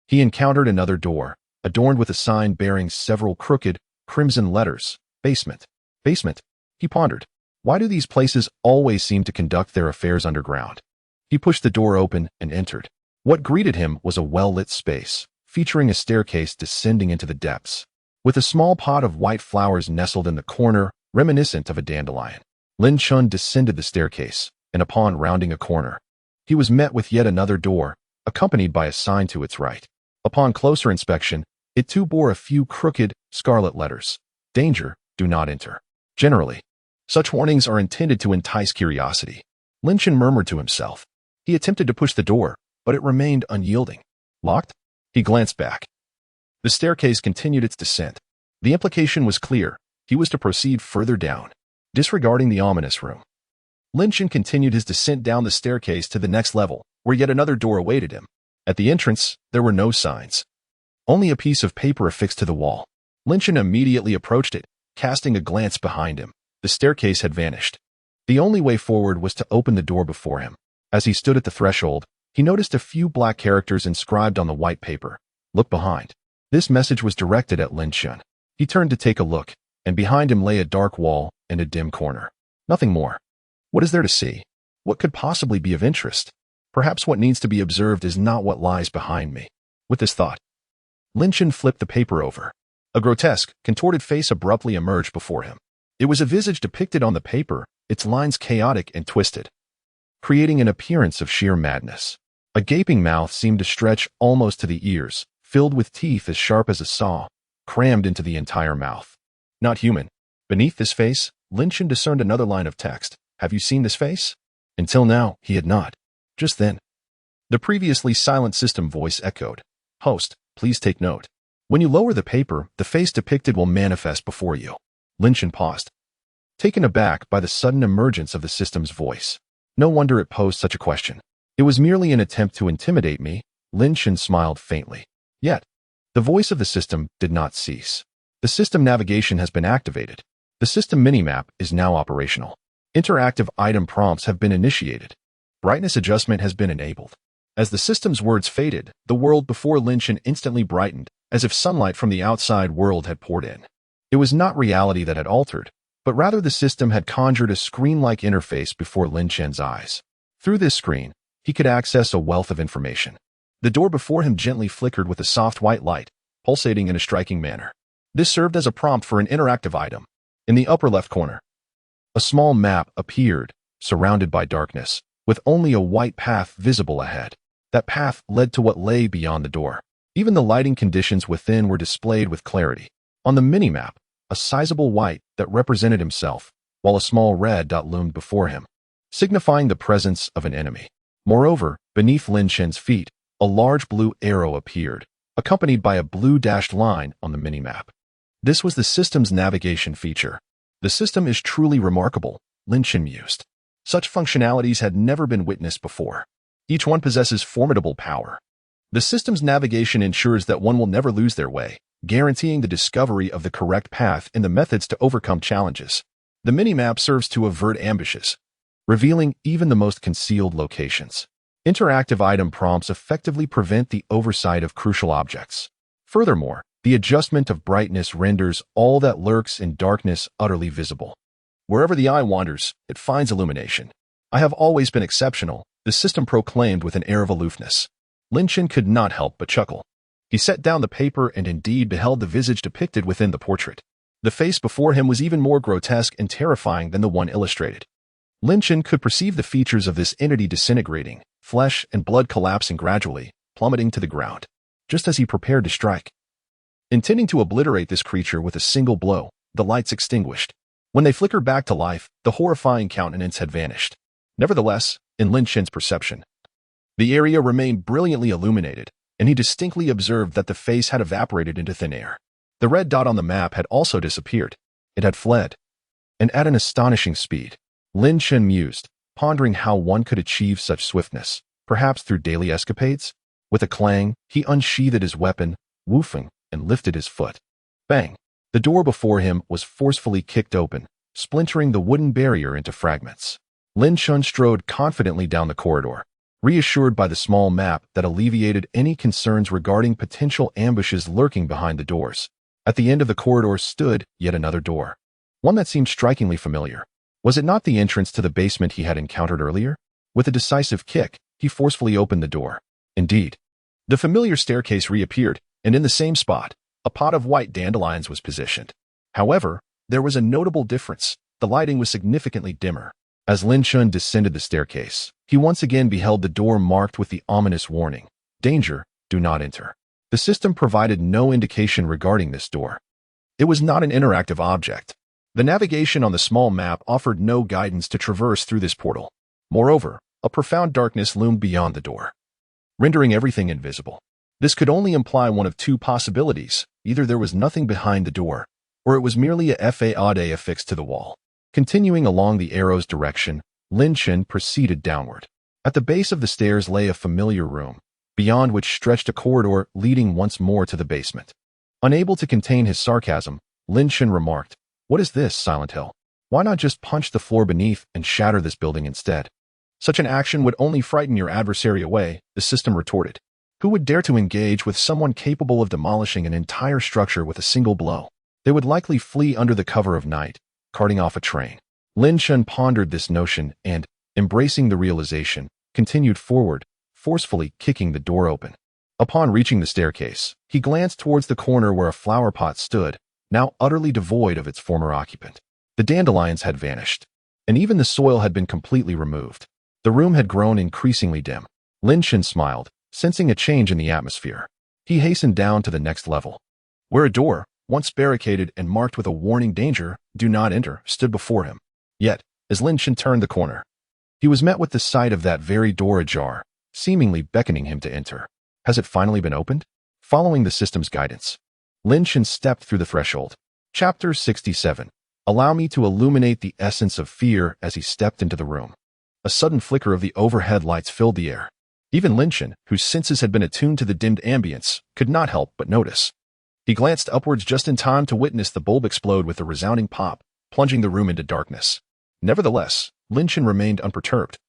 he encountered another door, adorned with a sign bearing several crooked, crimson letters. Basement. Basement, he pondered. Why do these places always seem to conduct their affairs underground? He pushed the door open and entered. What greeted him was a well-lit space, featuring a staircase descending into the depths, with a small pot of white flowers nestled in the corner, reminiscent of a dandelion. Chen descended the staircase, and upon rounding a corner, he was met with yet another door, accompanied by a sign to its right. Upon closer inspection, it too bore a few crooked, scarlet letters. Danger, do not enter. Generally, such warnings are intended to entice curiosity. Chen murmured to himself. He attempted to push the door, but it remained unyielding. Locked? He glanced back. The staircase continued its descent. The implication was clear. He was to proceed further down. Disregarding the ominous room, Chen continued his descent down the staircase to the next level, where yet another door awaited him. At the entrance, there were no signs. Only a piece of paper affixed to the wall. Chen immediately approached it, casting a glance behind him. The staircase had vanished. The only way forward was to open the door before him. As he stood at the threshold, he noticed a few black characters inscribed on the white paper. Look behind. This message was directed at Chen. He turned to take a look, and behind him lay a dark wall and a dim corner. Nothing more. What is there to see? What could possibly be of interest? Perhaps what needs to be observed is not what lies behind me. With this thought, Chen flipped the paper over. A grotesque, contorted face abruptly emerged before him. It was a visage depicted on the paper, its lines chaotic and twisted, creating an appearance of sheer madness. A gaping mouth seemed to stretch almost to the ears, filled with teeth as sharp as a saw, crammed into the entire mouth. Not human. Beneath this face, Chen discerned another line of text. Have you seen this face? Until now, he had not. Just then, the previously silent system voice echoed. Host, please take note. When you lower the paper, the face depicted will manifest before you. Chen paused, taken aback by the sudden emergence of the system's voice. No wonder it posed such a question. It was merely an attempt to intimidate me. Chen smiled faintly. Yet, the voice of the system did not cease. The system navigation has been activated. The system minimap is now operational. Interactive item prompts have been initiated. Brightness adjustment has been enabled. As the system's words faded, the world before Chen instantly brightened, as if sunlight from the outside world had poured in. It was not reality that had altered, but rather the system had conjured a screen-like interface before Chen's eyes. Through this screen, he could access a wealth of information. The door before him gently flickered with a soft white light, pulsating in a striking manner. This served as a prompt for an interactive item. In the upper left corner, a small map appeared, surrounded by darkness, with only a white path visible ahead. That path led to what lay beyond the door. Even the lighting conditions within were displayed with clarity. On the minimap, a sizable white that represented himself, while a small red dot loomed before him, signifying the presence of an enemy. Moreover, beneath Lin Chen's feet, a large blue arrow appeared, accompanied by a blue dashed line on the minimap. This was the system's navigation feature. The system is truly remarkable, Lin Chen mused. Such functionalities had never been witnessed before. Each one possesses formidable power. The system's navigation ensures that one will never lose their way, guaranteeing the discovery of the correct path and the methods to overcome challenges. The minimap serves to avert ambushes, revealing even the most concealed locations. Interactive item prompts effectively prevent the oversight of crucial objects. Furthermore, the adjustment of brightness renders all that lurks in darkness utterly visible. Wherever the eye wanders, it finds illumination. I have always been exceptional, the system proclaimed with an air of aloofness. Lin Chen could not help but chuckle. He set down the paper and indeed beheld the visage depicted within the portrait. The face before him was even more grotesque and terrifying than the one illustrated. Lin Chen could perceive the features of this entity disintegrating, flesh and blood collapsing gradually, plummeting to the ground, just as he prepared to strike. Intending to obliterate this creature with a single blow, the lights extinguished. When they flickered back to life, the horrifying countenance had vanished. Nevertheless, in Lin Chen's perception, the area remained brilliantly illuminated, and he distinctly observed that the face had evaporated into thin air. The red dot on the map had also disappeared. It had fled. And at an astonishing speed. Lin Chen mused, pondering how one could achieve such swiftness, perhaps through daily escapades. With a clang, he unsheathed his weapon, woofing, and lifted his foot. Bang! The door before him was forcefully kicked open, splintering the wooden barrier into fragments. Lin Chen strode confidently down the corridor, reassured by the small map that alleviated any concerns regarding potential ambushes lurking behind the doors. At the end of the corridor stood yet another door, one that seemed strikingly familiar. Was it not the entrance to the basement he had encountered earlier? With a decisive kick, he forcefully opened the door. Indeed, the familiar staircase reappeared, and in the same spot, a pot of white dandelions was positioned. However, there was a notable difference. The lighting was significantly dimmer. As Lin Chen descended the staircase, he once again beheld the door marked with the ominous warning, "Danger, do not enter." The system provided no indication regarding this door. It was not an interactive object. The navigation on the small map offered no guidance to traverse through this portal. Moreover, a profound darkness loomed beyond the door, rendering everything invisible. This could only imply one of two possibilities. Either there was nothing behind the door, or it was merely a faade affixed to the wall. Continuing along the arrow's direction, Lin Chen proceeded downward. At the base of the stairs lay a familiar room, beyond which stretched a corridor leading once more to the basement. Unable to contain his sarcasm, Lin Chen remarked, "What is this, Silent Hill? Why not just punch the floor beneath and shatter this building instead?" "Such an action would only frighten your adversary away," the system retorted. "Who would dare to engage with someone capable of demolishing an entire structure with a single blow? They would likely flee under the cover of night, carting off a train." Lin Chen pondered this notion and, embracing the realization, continued forward, forcefully kicking the door open. Upon reaching the staircase, he glanced towards the corner where a flower pot stood, now utterly devoid of its former occupant. The dandelions had vanished, and even the soil had been completely removed. The room had grown increasingly dim. Lin Chen smiled, sensing a change in the atmosphere. He hastened down to the next level, where a door, once barricaded and marked with a warning, "Danger, do not enter," stood before him. Yet, as Lin Chen turned the corner, he was met with the sight of that very door ajar, seemingly beckoning him to enter. Has it finally been opened? Following the system's guidance, Lin Chen stepped through the threshold. Chapter 67. Allow me to illuminate the essence of fear. As he stepped into the room, a sudden flicker of the overhead lights filled the air. Even Lin Chen, whose senses had been attuned to the dimmed ambience, could not help but notice. He glanced upwards just in time to witness the bulb explode with a resounding pop, plunging the room into darkness. Nevertheless, Lin Chen remained unperturbed,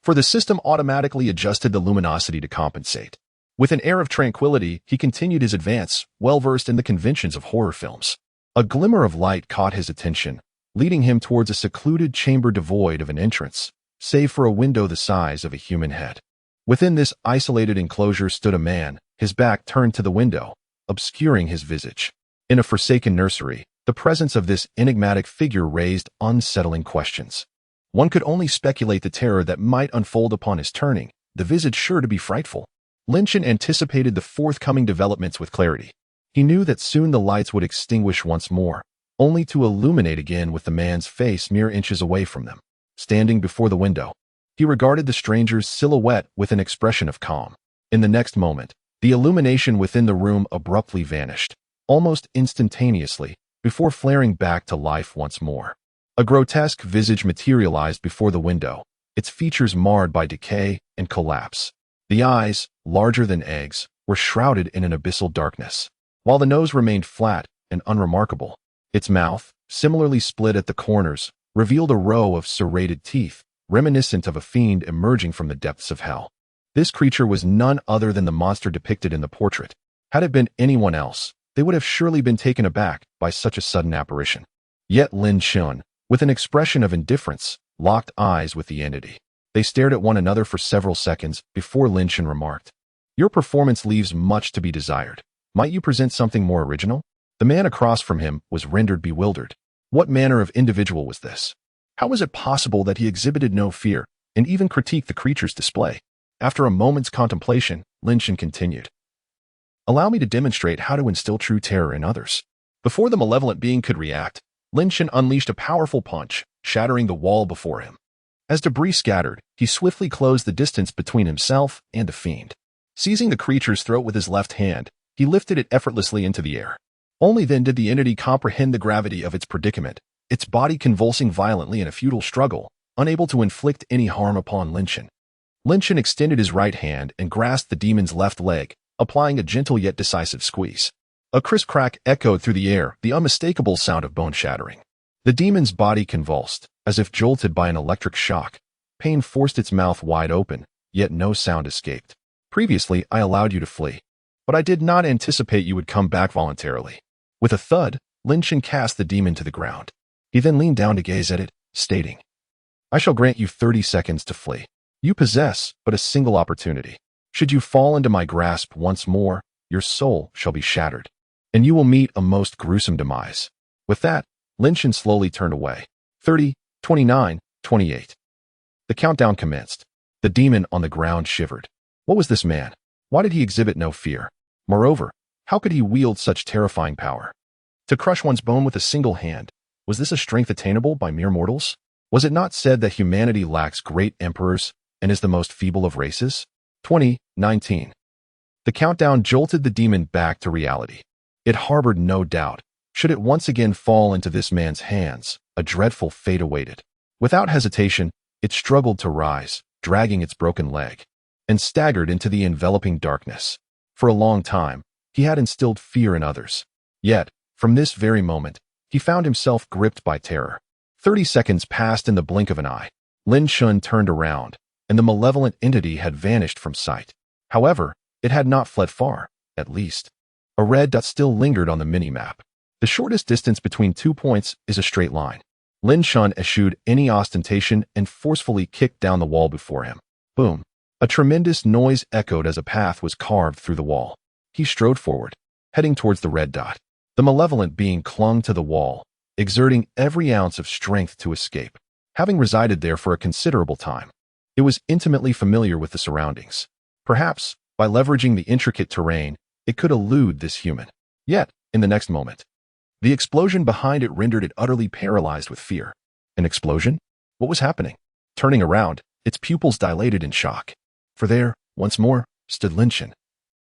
for the system automatically adjusted the luminosity to compensate. With an air of tranquility, he continued his advance, well-versed in the conventions of horror films. A glimmer of light caught his attention, leading him towards a secluded chamber devoid of an entrance, save for a window the size of a human head. Within this isolated enclosure stood a man, his back turned to the window, obscuring his visage. In a forsaken nursery, the presence of this enigmatic figure raised unsettling questions. One could only speculate the terror that might unfold upon his turning, the visage sure to be frightful. Lin Chen anticipated the forthcoming developments with clarity. He knew that soon the lights would extinguish once more, only to illuminate again with the man's face mere inches away from them. Standing before the window, he regarded the stranger's silhouette with an expression of calm. In the next moment, the illumination within the room abruptly vanished, almost instantaneously, before flaring back to life once more. A grotesque visage materialized before the window, its features marred by decay and collapse. The eyes, larger than eggs, were shrouded in an abyssal darkness, while the nose remained flat and unremarkable. Its mouth, similarly split at the corners, revealed a row of serrated teeth, reminiscent of a fiend emerging from the depths of hell. This creature was none other than the monster depicted in the portrait. Had it been anyone else, they would have surely been taken aback by such a sudden apparition. Yet Lin Chen, with an expression of indifference, locked eyes with the entity. They stared at one another for several seconds before Lin Chen remarked, "Your performance leaves much to be desired. Might you present something more original?" The man across from him was rendered bewildered. What manner of individual was this? How was it possible that he exhibited no fear and even critiqued the creature's display? After a moment's contemplation, Lin Chen continued, "Allow me to demonstrate how to instill true terror in others." Before the malevolent being could react, Lin Chen unleashed a powerful punch, shattering the wall before him. As debris scattered, he swiftly closed the distance between himself and the fiend. Seizing the creature's throat with his left hand, he lifted it effortlessly into the air. Only then did the entity comprehend the gravity of its predicament, its body convulsing violently in a futile struggle, unable to inflict any harm upon Lin Chen. Lin Chen extended his right hand and grasped the demon's left leg, applying a gentle yet decisive squeeze. A crisp crack echoed through the air, the unmistakable sound of bone shattering. The demon's body convulsed, as if jolted by an electric shock. Pain forced its mouth wide open, yet no sound escaped. "Previously, I allowed you to flee, but I did not anticipate you would come back voluntarily." With a thud, Lin Chen cast the demon to the ground. He then leaned down to gaze at it, stating, "I shall grant you 30 seconds to flee. You possess but a single opportunity. Should you fall into my grasp once more, your soul shall be shattered, and you will meet a most gruesome demise." With that, Lin Chen slowly turned away. 30, 29, 28. The countdown commenced. The demon on the ground shivered. What was this man? Why did he exhibit no fear? Moreover, how could he wield such terrifying power? To crush one's bone with a single hand, was this a strength attainable by mere mortals? Was it not said that humanity lacks great emperors and is the most feeble of races? 2019. The countdown jolted the demon back to reality. It harbored no doubt. Should it once again fall into this man's hands, a dreadful fate awaited. Without hesitation, it struggled to rise, dragging its broken leg, and staggered into the enveloping darkness. For a long time, he had instilled fear in others. Yet, from this very moment, he found himself gripped by terror. 30 seconds passed in the blink of an eye. Lin Chen turned around, and the malevolent entity had vanished from sight. However, it had not fled far, at least. A red dot still lingered on the mini-map. The shortest distance between 2 points is a straight line. Lin Chen eschewed any ostentation and forcefully kicked down the wall before him. Boom! A tremendous noise echoed as a path was carved through the wall. He strode forward, heading towards the red dot. The malevolent being clung to the wall, exerting every ounce of strength to escape. Having resided there for a considerable time, it was intimately familiar with the surroundings. Perhaps, by leveraging the intricate terrain, it could elude this human. Yet, in the next moment, the explosion behind it rendered it utterly paralyzed with fear. An explosion? What was happening? Turning around, its pupils dilated in shock. For there, once more, stood Lin Chen,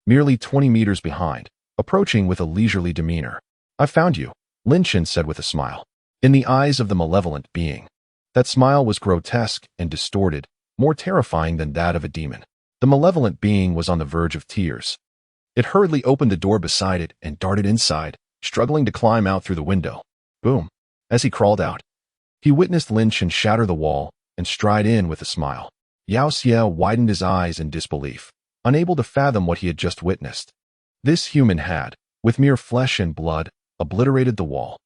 merely 20 meters behind, approaching with a leisurely demeanor. "I found you," Lin Chen said with a smile. In the eyes of the malevolent being, that smile was grotesque and distorted, more terrifying than that of a demon. The malevolent being was on the verge of tears. It hurriedly opened the door beside it and darted inside, struggling to climb out through the window. Boom! As he crawled out, he witnessed Lin Chen shatter the wall and stride in with a smile. Yao Xie widened his eyes in disbelief, unable to fathom what he had just witnessed. This human had, with mere flesh and blood, obliterated the wall.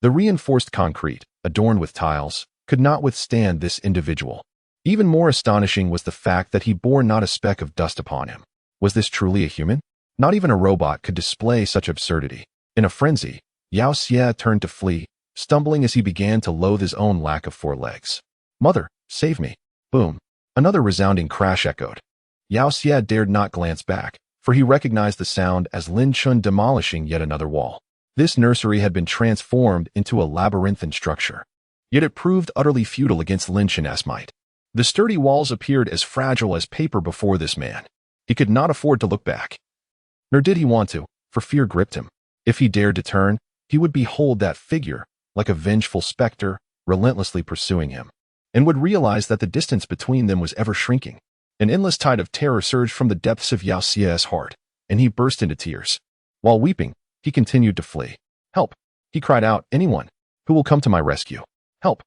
The reinforced concrete, adorned with tiles, could not withstand this individual. Even more astonishing was the fact that he bore not a speck of dust upon him. Was this truly a human? Not even a robot could display such absurdity. In a frenzy, Yao Xie turned to flee, stumbling as he began to loathe his own lack of 4 legs. Mother, save me. Boom. Another resounding crash echoed. Yao Xie dared not glance back, for he recognized the sound as Lin Chun demolishing yet another wall. This nursery had been transformed into a labyrinthine structure. Yet it proved utterly futile against Lin Chun's might. The sturdy walls appeared as fragile as paper before this man. He could not afford to look back. Nor did he want to, for fear gripped him. If he dared to turn, he would behold that figure, like a vengeful specter, relentlessly pursuing him, and would realize that the distance between them was ever shrinking. An endless tide of terror surged from the depths of Yao Xie's heart, and he burst into tears. While weeping, he continued to flee. Help! He cried out, anyone who will come to my rescue. Help!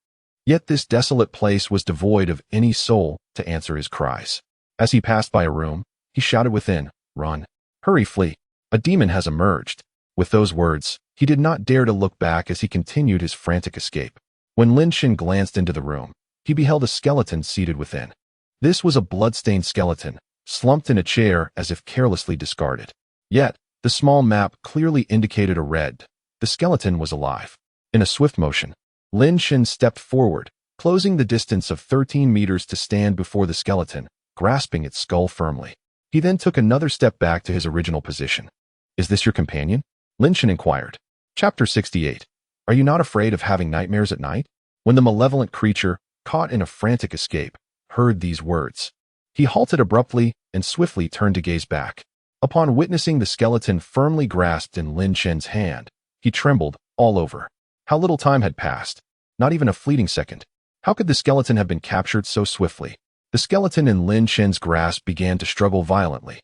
Yet this desolate place was devoid of any soul to answer his cries. As he passed by a room, he shouted within, run! Hurry, flee! A demon has emerged. With those words, he did not dare to look back as he continued his frantic escape. When Lin Chen glanced into the room, he beheld a skeleton seated within. This was a blood-stained skeleton, slumped in a chair as if carelessly discarded. Yet, the small map clearly indicated a red. The skeleton was alive. In a swift motion, Lin Chen stepped forward, closing the distance of 13 meters to stand before the skeleton, grasping its skull firmly. He then took another step back to his original position. Is this your companion? Lin Chen inquired. Chapter 68. Are you not afraid of having nightmares at night? When the malevolent creature, caught in a frantic escape, heard these words, he halted abruptly and swiftly turned to gaze back. Upon witnessing the skeleton firmly grasped in Lin Chen's hand, he trembled all over. How little time had passed. Not even a fleeting second. How could the skeleton have been captured so swiftly? The skeleton in Lin Chen's grasp began to struggle violently.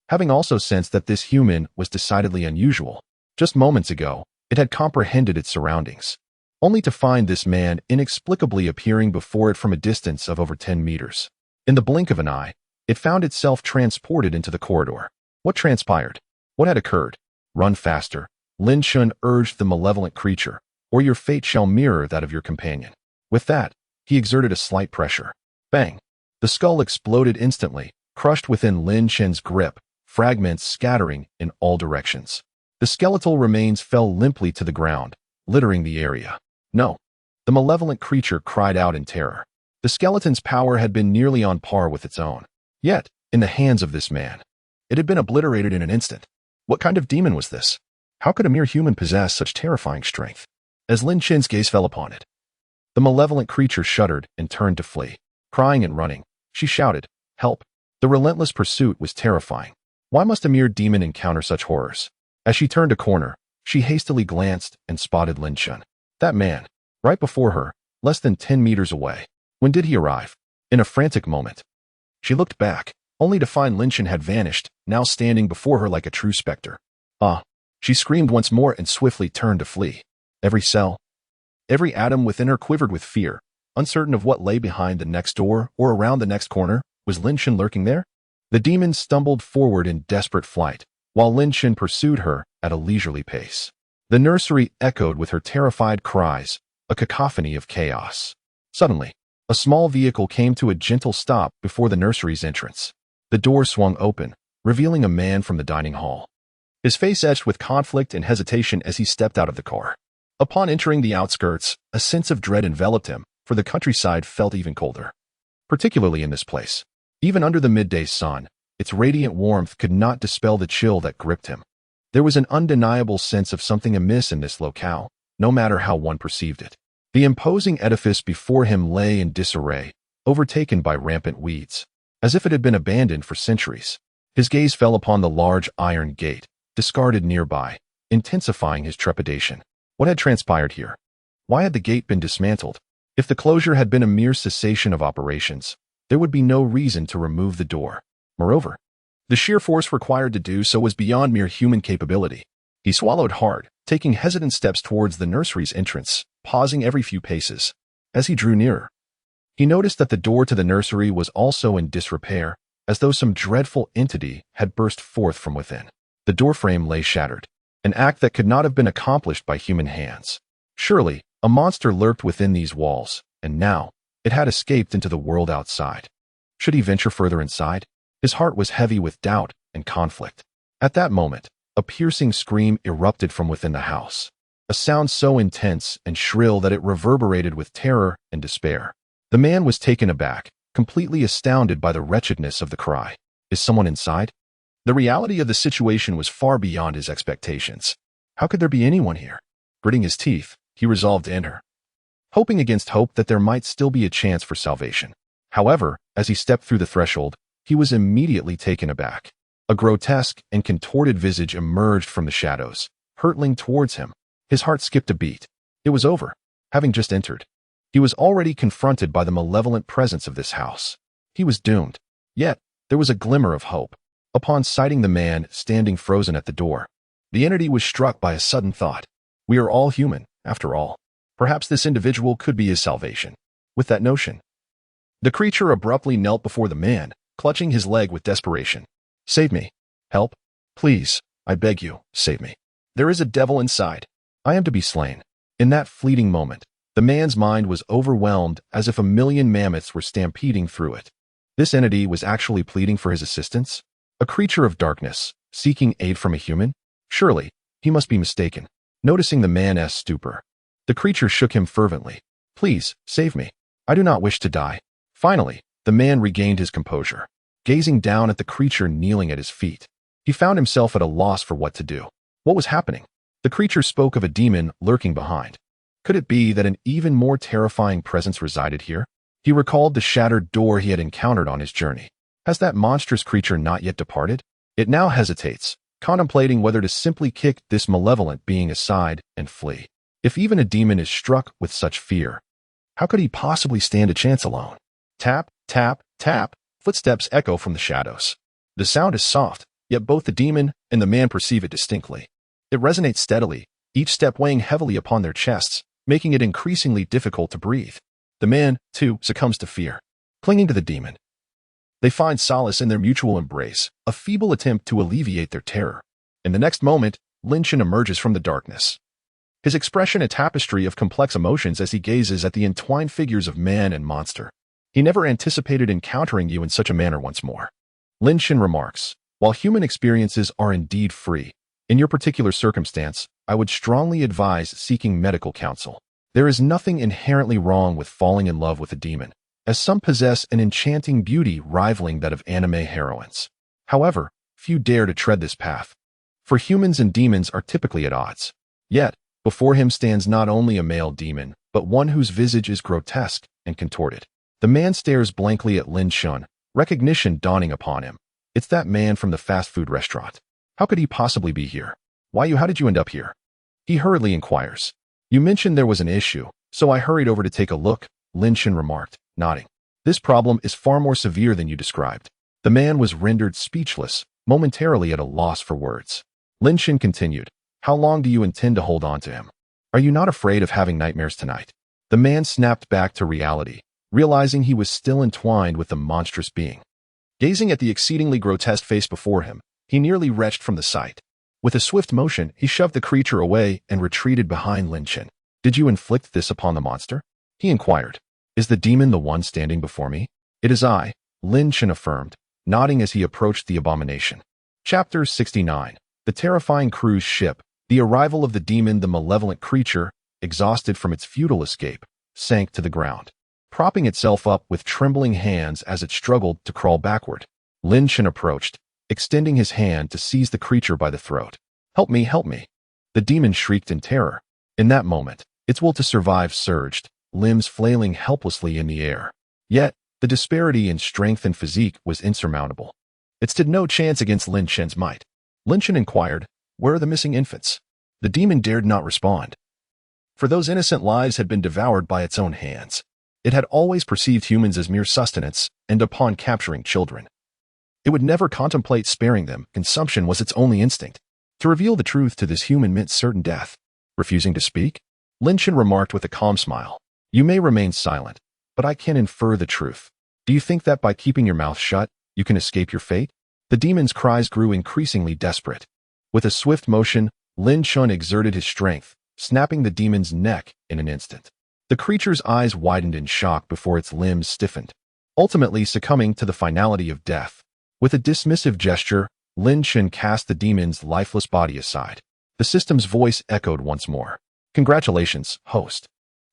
Having also sensed that this human was decidedly unusual, just moments ago, it had comprehended its surroundings, only to find this man inexplicably appearing before it from a distance of over 10 meters. In the blink of an eye, it found itself transported into the corridor. What transpired? What had occurred? Run faster, Lin Chun urged the malevolent creature, or your fate shall mirror that of your companion. With that, he exerted a slight pressure. Bang! The skull exploded instantly, crushed within Lin Chen's grip, fragments scattering in all directions. The skeletal remains fell limply to the ground, littering the area. No! The malevolent creature cried out in terror. The skeleton's power had been nearly on par with its own. Yet, in the hands of this man, it had been obliterated in an instant. What kind of demon was this? How could a mere human possess such terrifying strength? As Lin Chen's gaze fell upon it, the malevolent creature shuddered and turned to flee. Crying and running, she shouted, help! The relentless pursuit was terrifying. Why must a mere demon encounter such horrors? As she turned a corner, she hastily glanced and spotted Lin Chen. That man, right before her, less than 10 meters away. When did he arrive? In a frantic moment, she looked back, only to find Lin Chen had vanished, now standing before her like a true specter. Ah! She screamed once more and swiftly turned to flee. Every cell, every atom within her quivered with fear, uncertain of what lay behind the next door or around the next corner. Was Lin Chen lurking there? The demon stumbled forward in desperate flight, while Lin Chen pursued her at a leisurely pace. The nursery echoed with her terrified cries, a cacophony of chaos. Suddenly, a small vehicle came to a gentle stop before the nursery's entrance. The door swung open, revealing a man from the dining hall. His face etched with conflict and hesitation as he stepped out of the car. Upon entering the outskirts, a sense of dread enveloped him, for the countryside felt even colder. Particularly in this place. Even under the midday sun, its radiant warmth could not dispel the chill that gripped him. There was an undeniable sense of something amiss in this locale, no matter how one perceived it. The imposing edifice before him lay in disarray, overtaken by rampant weeds, as if it had been abandoned for centuries. His gaze fell upon the large iron gate, discarded nearby, intensifying his trepidation. What had transpired here? Why had the gate been dismantled? If the closure had been a mere cessation of operations, there would be no reason to remove the door. Moreover, the sheer force required to do so was beyond mere human capability. He swallowed hard, taking hesitant steps towards the nursery's entrance, pausing every few paces. As he drew nearer, he noticed that the door to the nursery was also in disrepair, as though some dreadful entity had burst forth from within. The doorframe lay shattered, an act that could not have been accomplished by human hands. Surely, a monster lurked within these walls, and now, it had escaped into the world outside. Should he venture further inside? His heart was heavy with doubt and conflict. At that moment, a piercing scream erupted from within the house, a sound so intense and shrill that it reverberated with terror and despair. The man was taken aback, completely astounded by the wretchedness of the cry. Is someone inside? The reality of the situation was far beyond his expectations. How could there be anyone here? Gritting his teeth, he resolved to enter, hoping against hope that there might still be a chance for salvation. However, as he stepped through the threshold, he was immediately taken aback. A grotesque and contorted visage emerged from the shadows, hurtling towards him. His heart skipped a beat. It was over. Having just entered, he was already confronted by the malevolent presence of this house. He was doomed. Yet, there was a glimmer of hope. Upon sighting the man standing frozen at the door, the entity was struck by a sudden thought. We are all human, after all. Perhaps this individual could be his salvation. With that notion, the creature abruptly knelt before the man, clutching his leg with desperation. Save me. Help. Please, I beg you, save me. There is a devil inside. I am to be slain. In that fleeting moment, the man's mind was overwhelmed as if a million mammoths were stampeding through it. This entity was actually pleading for his assistance? A creature of darkness, seeking aid from a human? Surely, he must be mistaken. Noticing the man's stupor, the creature shook him fervently. Please, save me. I do not wish to die. Finally, the man regained his composure. Gazing down at the creature kneeling at his feet, he found himself at a loss for what to do. What was happening? The creature spoke of a demon lurking behind. Could it be that an even more terrifying presence resided here? He recalled the shattered door he had encountered on his journey. Has that monstrous creature not yet departed? It now hesitates, contemplating whether to simply kick this malevolent being aside and flee. If even a demon is struck with such fear, how could he possibly stand a chance alone? Tap, tap, tap. Footsteps echo from the shadows. The sound is soft, yet both the demon and the man perceive it distinctly. It resonates steadily, each step weighing heavily upon their chests, making it increasingly difficult to breathe. The man, too, succumbs to fear. Clinging to the demon, they find solace in their mutual embrace, a feeble attempt to alleviate their terror. In the next moment, Chen emerges from the darkness. His expression a tapestry of complex emotions as he gazes at the entwined figures of man and monster. He never anticipated encountering you in such a manner once more. Chen remarks, while human experiences are indeed free, in your particular circumstance, I would strongly advise seeking medical counsel. There is nothing inherently wrong with falling in love with a demon, as some possess an enchanting beauty rivaling that of anime heroines. However, few dare to tread this path, for humans and demons are typically at odds. Yet, before him stands not only a male demon, but one whose visage is grotesque and contorted. The man stares blankly at Chen, recognition dawning upon him. It's that man from the fast food restaurant. How could he possibly be here? How did you end up here? He hurriedly inquires. You mentioned there was an issue, so I hurried over to take a look, Chen remarked, nodding. This problem is far more severe than you described. The man was rendered speechless, momentarily at a loss for words. Chen continued, how long do you intend to hold on to him? Are you not afraid of having nightmares tonight? The man snapped back to reality, realizing he was still entwined with the monstrous being. Gazing at the exceedingly grotesque face before him, he nearly retched from the sight. With a swift motion, he shoved the creature away and retreated behind Chen. Did you inflict this upon the monster? He inquired. Is the demon the one standing before me? It is I, Chen affirmed, nodding as he approached the abomination. Chapter 69. The terrifying cruise ship. The arrival of the demon, the malevolent creature, exhausted from its futile escape, sank to the ground, propping itself up with trembling hands as it struggled to crawl backward. Chen approached, extending his hand to seize the creature by the throat. Help me, help me. The demon shrieked in terror. In that moment, its will to survive surged, limbs flailing helplessly in the air. Yet, the disparity in strength and physique was insurmountable. It stood no chance against Chen's might. Chen inquired, where are the missing infants? The demon dared not respond, for those innocent lives had been devoured by its own hands. It had always perceived humans as mere sustenance, and upon capturing children, it would never contemplate sparing them. Consumption was its only instinct. To reveal the truth to this human meant certain death. Refusing to speak, Chen remarked with a calm smile, you may remain silent, but I can infer the truth. Do you think that by keeping your mouth shut, you can escape your fate? The demon's cries grew increasingly desperate. With a swift motion, Chen exerted his strength, snapping the demon's neck in an instant. The creature's eyes widened in shock before its limbs stiffened, ultimately succumbing to the finality of death. With a dismissive gesture, Chen cast the demon's lifeless body aside. The system's voice echoed once more. Congratulations, host.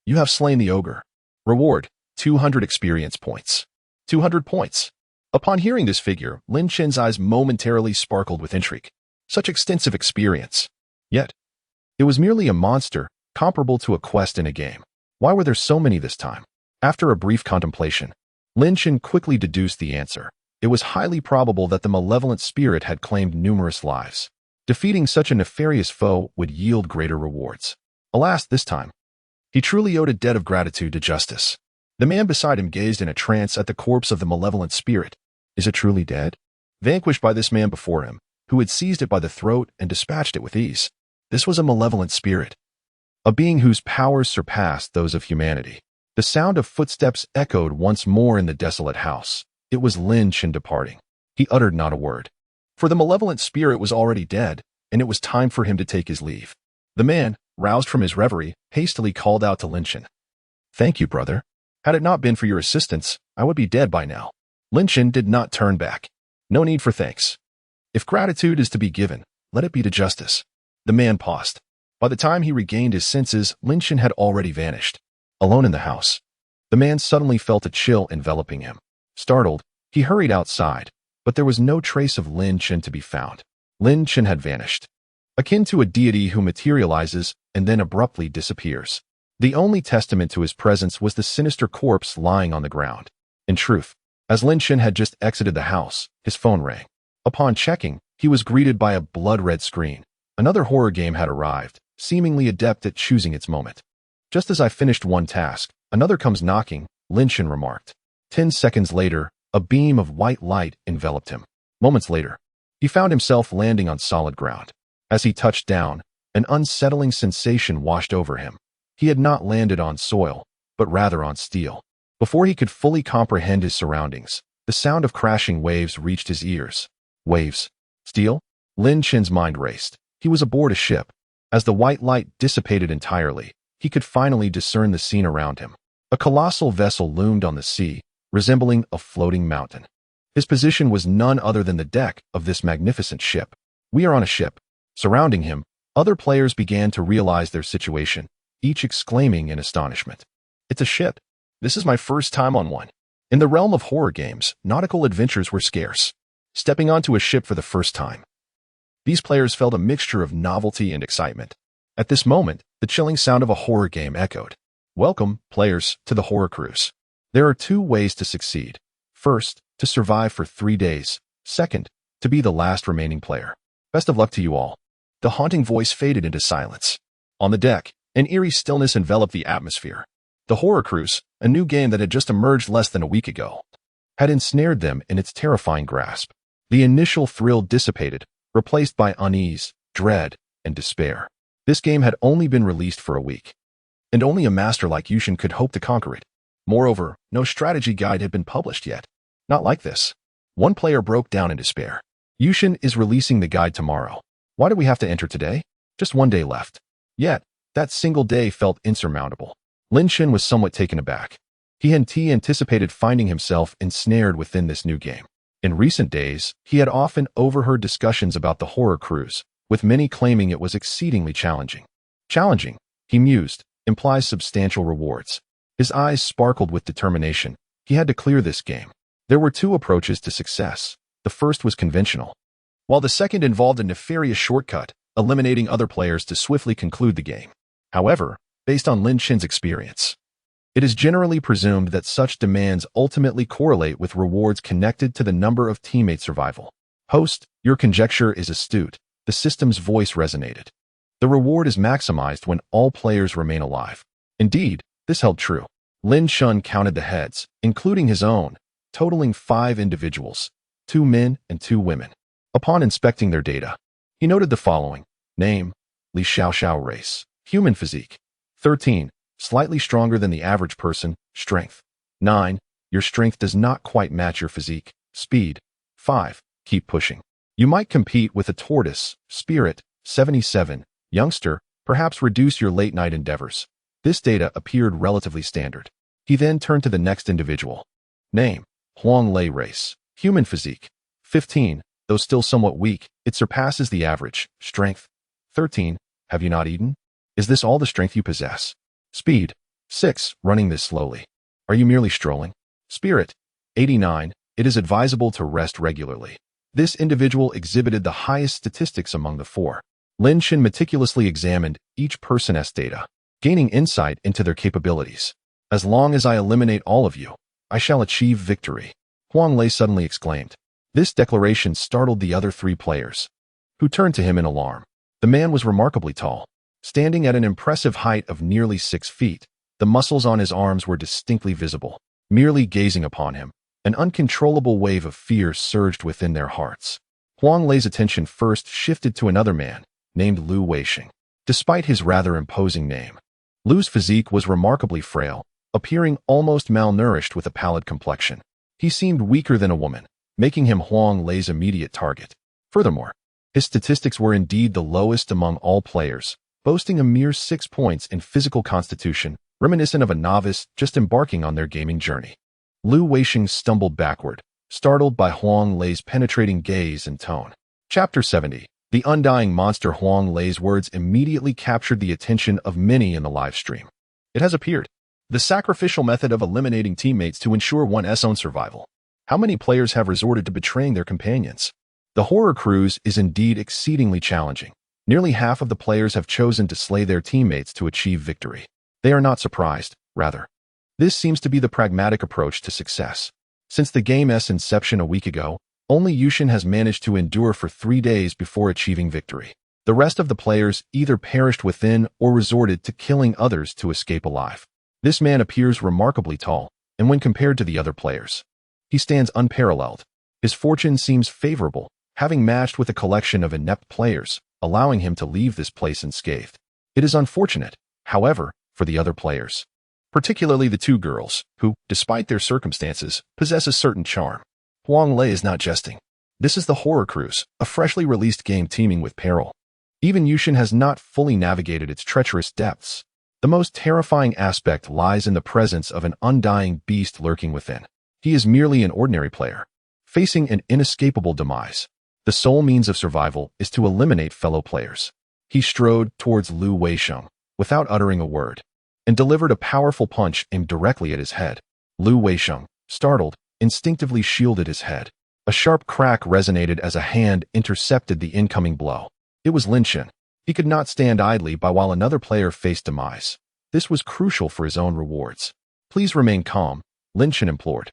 You have slain the ogre. Reward, 200 experience points. 200 points. Upon hearing this figure, Lin Chen's eyes momentarily sparkled with intrigue. Such extensive experience. Yet, it was merely a monster, comparable to a quest in a game. Why were there so many this time? After a brief contemplation, Lin Chen quickly deduced the answer. It was highly probable that the malevolent spirit had claimed numerous lives. Defeating such a nefarious foe would yield greater rewards. Alas, this time, he truly owed a debt of gratitude to justice. The man beside him gazed in a trance at the corpse of the malevolent spirit. Is it truly dead? Vanquished by this man before him, who had seized it by the throat and dispatched it with ease. This was a malevolent spirit, a being whose powers surpassed those of humanity. The sound of footsteps echoed once more in the desolate house. It was Lin Chen departing. He uttered not a word, for the malevolent spirit was already dead, and it was time for him to take his leave. The man, roused from his reverie, hastily called out to Lin Chen. "Thank you, brother. Had it not been for your assistance, I would be dead by now." Lin Chen did not turn back. No need for thanks. If gratitude is to be given, let it be to justice. The man paused. By the time he regained his senses, Lin Chen had already vanished. Alone in the house, the man suddenly felt a chill enveloping him. Startled, he hurried outside, but there was no trace of Lin Chen to be found. Lin Chen had vanished, akin to a deity who materializes and then abruptly disappears. The only testament to his presence was the sinister corpse lying on the ground. In truth, as Lin Chen had just exited the house, his phone rang. Upon checking, he was greeted by a blood-red screen. Another horror game had arrived, seemingly adept at choosing its moment. Just as I finished one task, another comes knocking, Lin Chen remarked. 10 seconds later, a beam of white light enveloped him. Moments later, he found himself landing on solid ground. As he touched down, an unsettling sensation washed over him. He had not landed on soil, but rather on steel. Before he could fully comprehend his surroundings, the sound of crashing waves reached his ears. Waves? Steel? Lin Chen's mind raced. He was aboard a ship. As the white light dissipated entirely, he could finally discern the scene around him. A colossal vessel loomed on the sea, resembling a floating mountain. His position was none other than the deck of this magnificent ship. We are on a ship. Surrounding him, other players began to realize their situation, each exclaiming in astonishment. It's a ship. This is my first time on one. In the realm of horror games, nautical adventures were scarce. Stepping onto a ship for the first time, these players felt a mixture of novelty and excitement. At this moment, the chilling sound of a horror game echoed. Welcome, players, to the horror cruise. There are 2 ways to succeed. First, to survive for 3 days. Second, to be the last remaining player. Best of luck to you all. The haunting voice faded into silence. On the deck, an eerie stillness enveloped the atmosphere. The horror cruise, a new game that had just emerged less than a week ago, had ensnared them in its terrifying grasp. The initial thrill dissipated, replaced by unease, dread, and despair. This game had only been released for a week, and only a master like Chen could hope to conquer it. Moreover, no strategy guide had been published yet. Not like this. One player broke down in despair. Chen is releasing the guide tomorrow. Why do we have to enter today? Just 1 day left. Yet, that single day felt insurmountable. Lin Chen was somewhat taken aback. He anticipated finding himself ensnared within this new game. In recent days, he had often overheard discussions about the horror cruise, with many claiming it was exceedingly challenging. Challenging, he mused, implies substantial rewards. His eyes sparkled with determination. He had to clear this game. There were 2 approaches to success. The first was conventional, while the second involved a nefarious shortcut, eliminating other players to swiftly conclude the game. However, based on Lin Chen's experience, it is generally presumed that such demands ultimately correlate with rewards connected to the number of teammate survival. Host, your conjecture is astute. The system's voice resonated. The reward is maximized when all players remain alive. Indeed, this held true. Lin Chen counted the heads, including his own, totaling 5 individuals, 2 men and 2 women. Upon inspecting their data, he noted the following. Name, Li Xiaoxiao race, human physique. 13, slightly stronger than the average person, strength. 9, your strength does not quite match your physique, speed. 5, keep pushing. You might compete with a tortoise, spirit. 77, youngster, perhaps reduce your late-night endeavors. This data appeared relatively standard. He then turned to the next individual. Name, Huang Lei race, human physique. 15, though still somewhat weak, it surpasses the average, strength. 13, have you not eaten? Is this all the strength you possess? Speed. 6, running this slowly. Are you merely strolling? Spirit. 89. It is advisable to rest regularly. This individual exhibited the highest statistics among the four. Chen meticulously examined each person's data, gaining insight into their capabilities. As long as I eliminate all of you, I shall achieve victory, Lei suddenly exclaimed. This declaration startled the other three players, who turned to him in alarm. The man was remarkably tall, standing at an impressive height of nearly 6 feet. The muscles on his arms were distinctly visible. Merely gazing upon him, an uncontrollable wave of fear surged within their hearts. Lei's attention first shifted to another man, named Lu Weisheng. Despite his rather imposing name, Lu's physique was remarkably frail, appearing almost malnourished with a pallid complexion. He seemed weaker than a woman, making him Lei's immediate target. Furthermore, his statistics were indeed the lowest among all players, boasting a mere 6 points in physical constitution, reminiscent of a novice just embarking on their gaming journey. Lu Weisheng stumbled backward, startled by Lei's penetrating gaze and tone. Chapter 70. The undying monster. Lei's words immediately captured the attention of many in the live stream. It has appeared. The sacrificial method of eliminating teammates to ensure one's own survival. How many players have resorted to betraying their companions? The horror cruise is indeed exceedingly challenging. Nearly half of the players have chosen to slay their teammates to achieve victory. They are not surprised, rather. This seems to be the pragmatic approach to success. Since the game's inception a week ago, only Chen has managed to endure for 3 days before achieving victory. The rest of the players either perished within or resorted to killing others to escape alive. This man appears remarkably tall, and when compared to the other players, he stands unparalleled. His fortune seems favorable, having matched with a collection of inept players, allowing him to leave this place unscathed. It is unfortunate, however, for the other players, particularly the 2 girls, who, despite their circumstances, possess a certain charm. Lei is not jesting. This is the horror cruise, a freshly released game teeming with peril. Even Chen has not fully navigated its treacherous depths. The most terrifying aspect lies in the presence of an undying beast lurking within. He is merely an ordinary player, facing an inescapable demise. The sole means of survival is to eliminate fellow players. He strode towards Lu Weisheng, without uttering a word, and delivered a powerful punch aimed directly at his head. Lu Weisheng, startled, instinctively shielded his head. A sharp crack resonated as a hand intercepted the incoming blow. It was Chen. He could not stand idly by while another player faced demise. This was crucial for his own rewards. Please remain calm, Chen implored.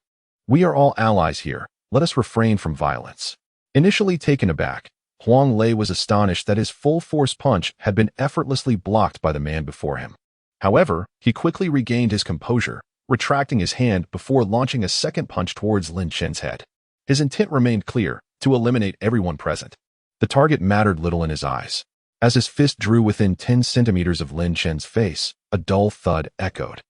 We are all allies here. Let us refrain from violence. Initially taken aback, Lei was astonished that his full-force punch had been effortlessly blocked by the man before him. However, he quickly regained his composure, retracting his hand before launching a second punch towards Chen's head. His intent remained clear, to eliminate everyone present. The target mattered little in his eyes. As his fist drew within 10 centimeters of Chen's face, a dull thud echoed.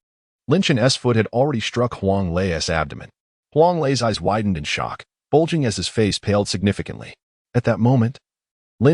Chen's foot had already struck Lei's abdomen. Lei's eyes widened in shock, bulging as his face paled significantly. At that moment,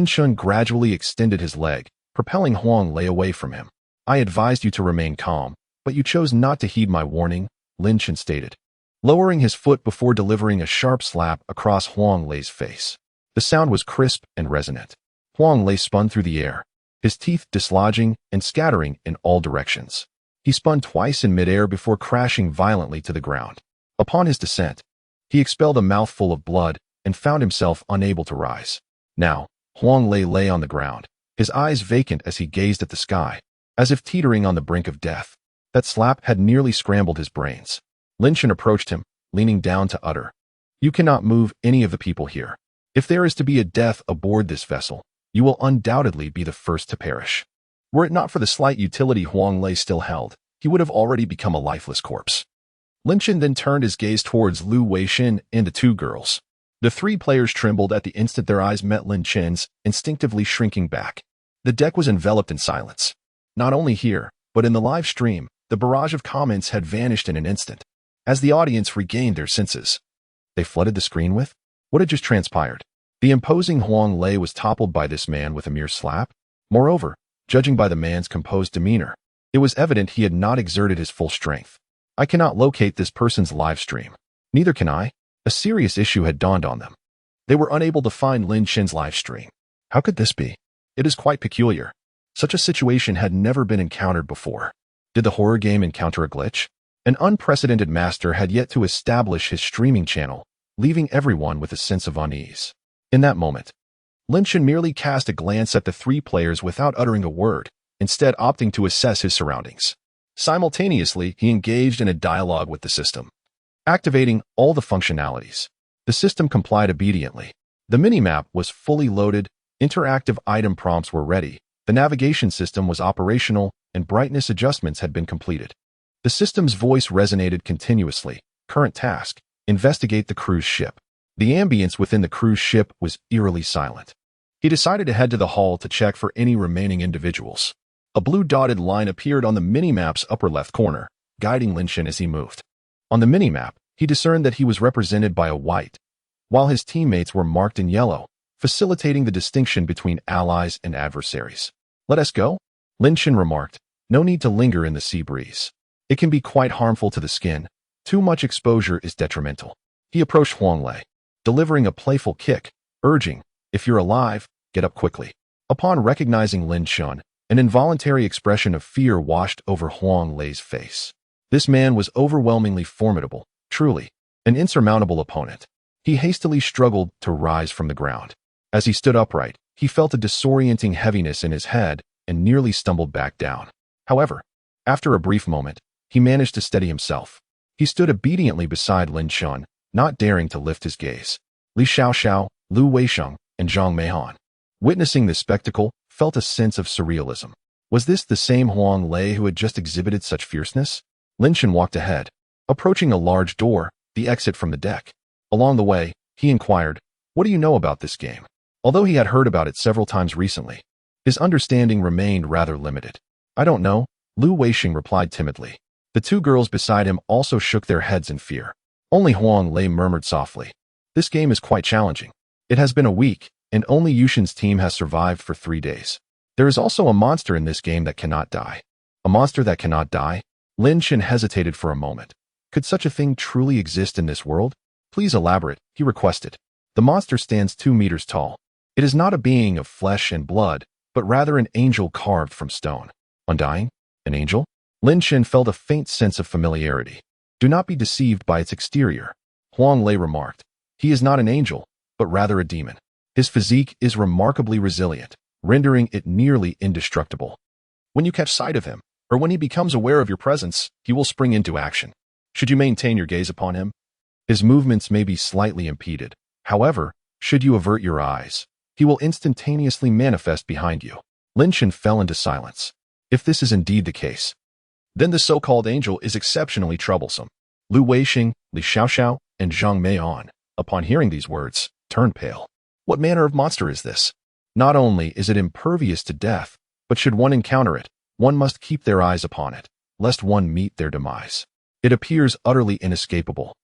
Chen gradually extended his leg, propelling Lei away from him. I advised you to remain calm, but you chose not to heed my warning, Chen stated, lowering his foot before delivering a sharp slap across Lei's face. The sound was crisp and resonant. Lei spun through the air, his teeth dislodging and scattering in all directions. He spun twice in midair before crashing violently to the ground. Upon his descent, he expelled a mouthful of blood and found himself unable to rise. Now, Lei lay on the ground, his eyes vacant as he gazed at the sky, as if teetering on the brink of death. That slap had nearly scrambled his brains. Chen approached him, leaning down to utter, "You cannot move any of the people here. If there is to be a death aboard this vessel, you will undoubtedly be the first to perish." Were it not for the slight utility Lei still held, he would have already become a lifeless corpse. Chen then turned his gaze towards Lu Weisheng and the 2 girls. The 3 players trembled at the instant their eyes met Chen's, instinctively shrinking back. The deck was enveloped in silence. Not only here, but in the live stream, the barrage of comments had vanished in an instant. As the audience regained their senses, they flooded the screen with what had just transpired. The imposing Lei was toppled by this man with a mere slap. Moreover, judging by the man's composed demeanor, it was evident he had not exerted his full strength. I cannot locate this person's live stream. Neither can I. A serious issue had dawned on them. They were unable to find Chen's live stream. How could this be? It is quite peculiar. Such a situation had never been encountered before. Did the horror game encounter a glitch? An unprecedented master had yet to establish his streaming channel, leaving everyone with a sense of unease. In that moment, Chen merely cast a glance at the three players without uttering a word, instead opting to assess his surroundings. Simultaneously, he engaged in a dialogue with the system, activating all the functionalities. The system complied obediently. The minimap was fully loaded, interactive item prompts were ready, the navigation system was operational, and brightness adjustments had been completed. The system's voice resonated continuously. Current task: investigate the cruise ship. The ambience within the cruise ship was eerily silent. He decided to head to the hall to check for any remaining individuals. A blue dotted line appeared on the minimap's upper left corner, guiding Chen as he moved. On the minimap, he discerned that he was represented by a white, while his teammates were marked in yellow, facilitating the distinction between allies and adversaries. "Let us go," Chen remarked. "No need to linger in the sea breeze. It can be quite harmful to the skin. Too much exposure is detrimental." He approached Huang Lei, delivering a playful kick, urging, "If you're alive, get up quickly." Upon recognizing Chen, an involuntary expression of fear washed over Huang Lei's face. This man was overwhelmingly formidable, truly, an insurmountable opponent. He hastily struggled to rise from the ground. As he stood upright, he felt a disorienting heaviness in his head and nearly stumbled back down. However, after a brief moment, he managed to steady himself. He stood obediently beside Chen, not daring to lift his gaze. Li Xiaoxiao, Lu Weisheng, and Zhang Meihan, witnessing this spectacle, felt a sense of surrealism. Was this the same Huang Lei who had just exhibited such fierceness? Chen walked ahead, approaching a large door, the exit from the deck. Along the way, he inquired, "What do you know about this game?" Although he had heard about it several times recently, his understanding remained rather limited. "I don't know," Lu Weisheng replied timidly. The two girls beside him also shook their heads in fear. Only Huang Lei murmured softly, "This game is quite challenging. It has been a week, and only Yushin's team has survived for 3 days. There is also a monster in this game that cannot die." "A monster that cannot die?" Chen hesitated for a moment. Could such a thing truly exist in this world? "Please elaborate," he requested. "The monster stands 2 meters tall. It is not a being of flesh and blood, but rather an angel carved from stone." "Undying? An angel?" Chen felt a faint sense of familiarity. "Do not be deceived by its exterior," Huang Lei remarked. "He is not an angel, but rather a demon. His physique is remarkably resilient, rendering it nearly indestructible. When you catch sight of him, or when he becomes aware of your presence, he will spring into action. Should you maintain your gaze upon him, his movements may be slightly impeded. However, should you avert your eyes, he will instantaneously manifest behind you." Chen fell into silence. If this is indeed the case, then the so-called angel is exceptionally troublesome. Lu Weisheng, Li Xiaoxiao, and Zhang Meihan, upon hearing these words, turned pale. What manner of monster is this? Not only is it impervious to death, but should one encounter it, one must keep their eyes upon it, lest one meet their demise. It appears utterly inescapable.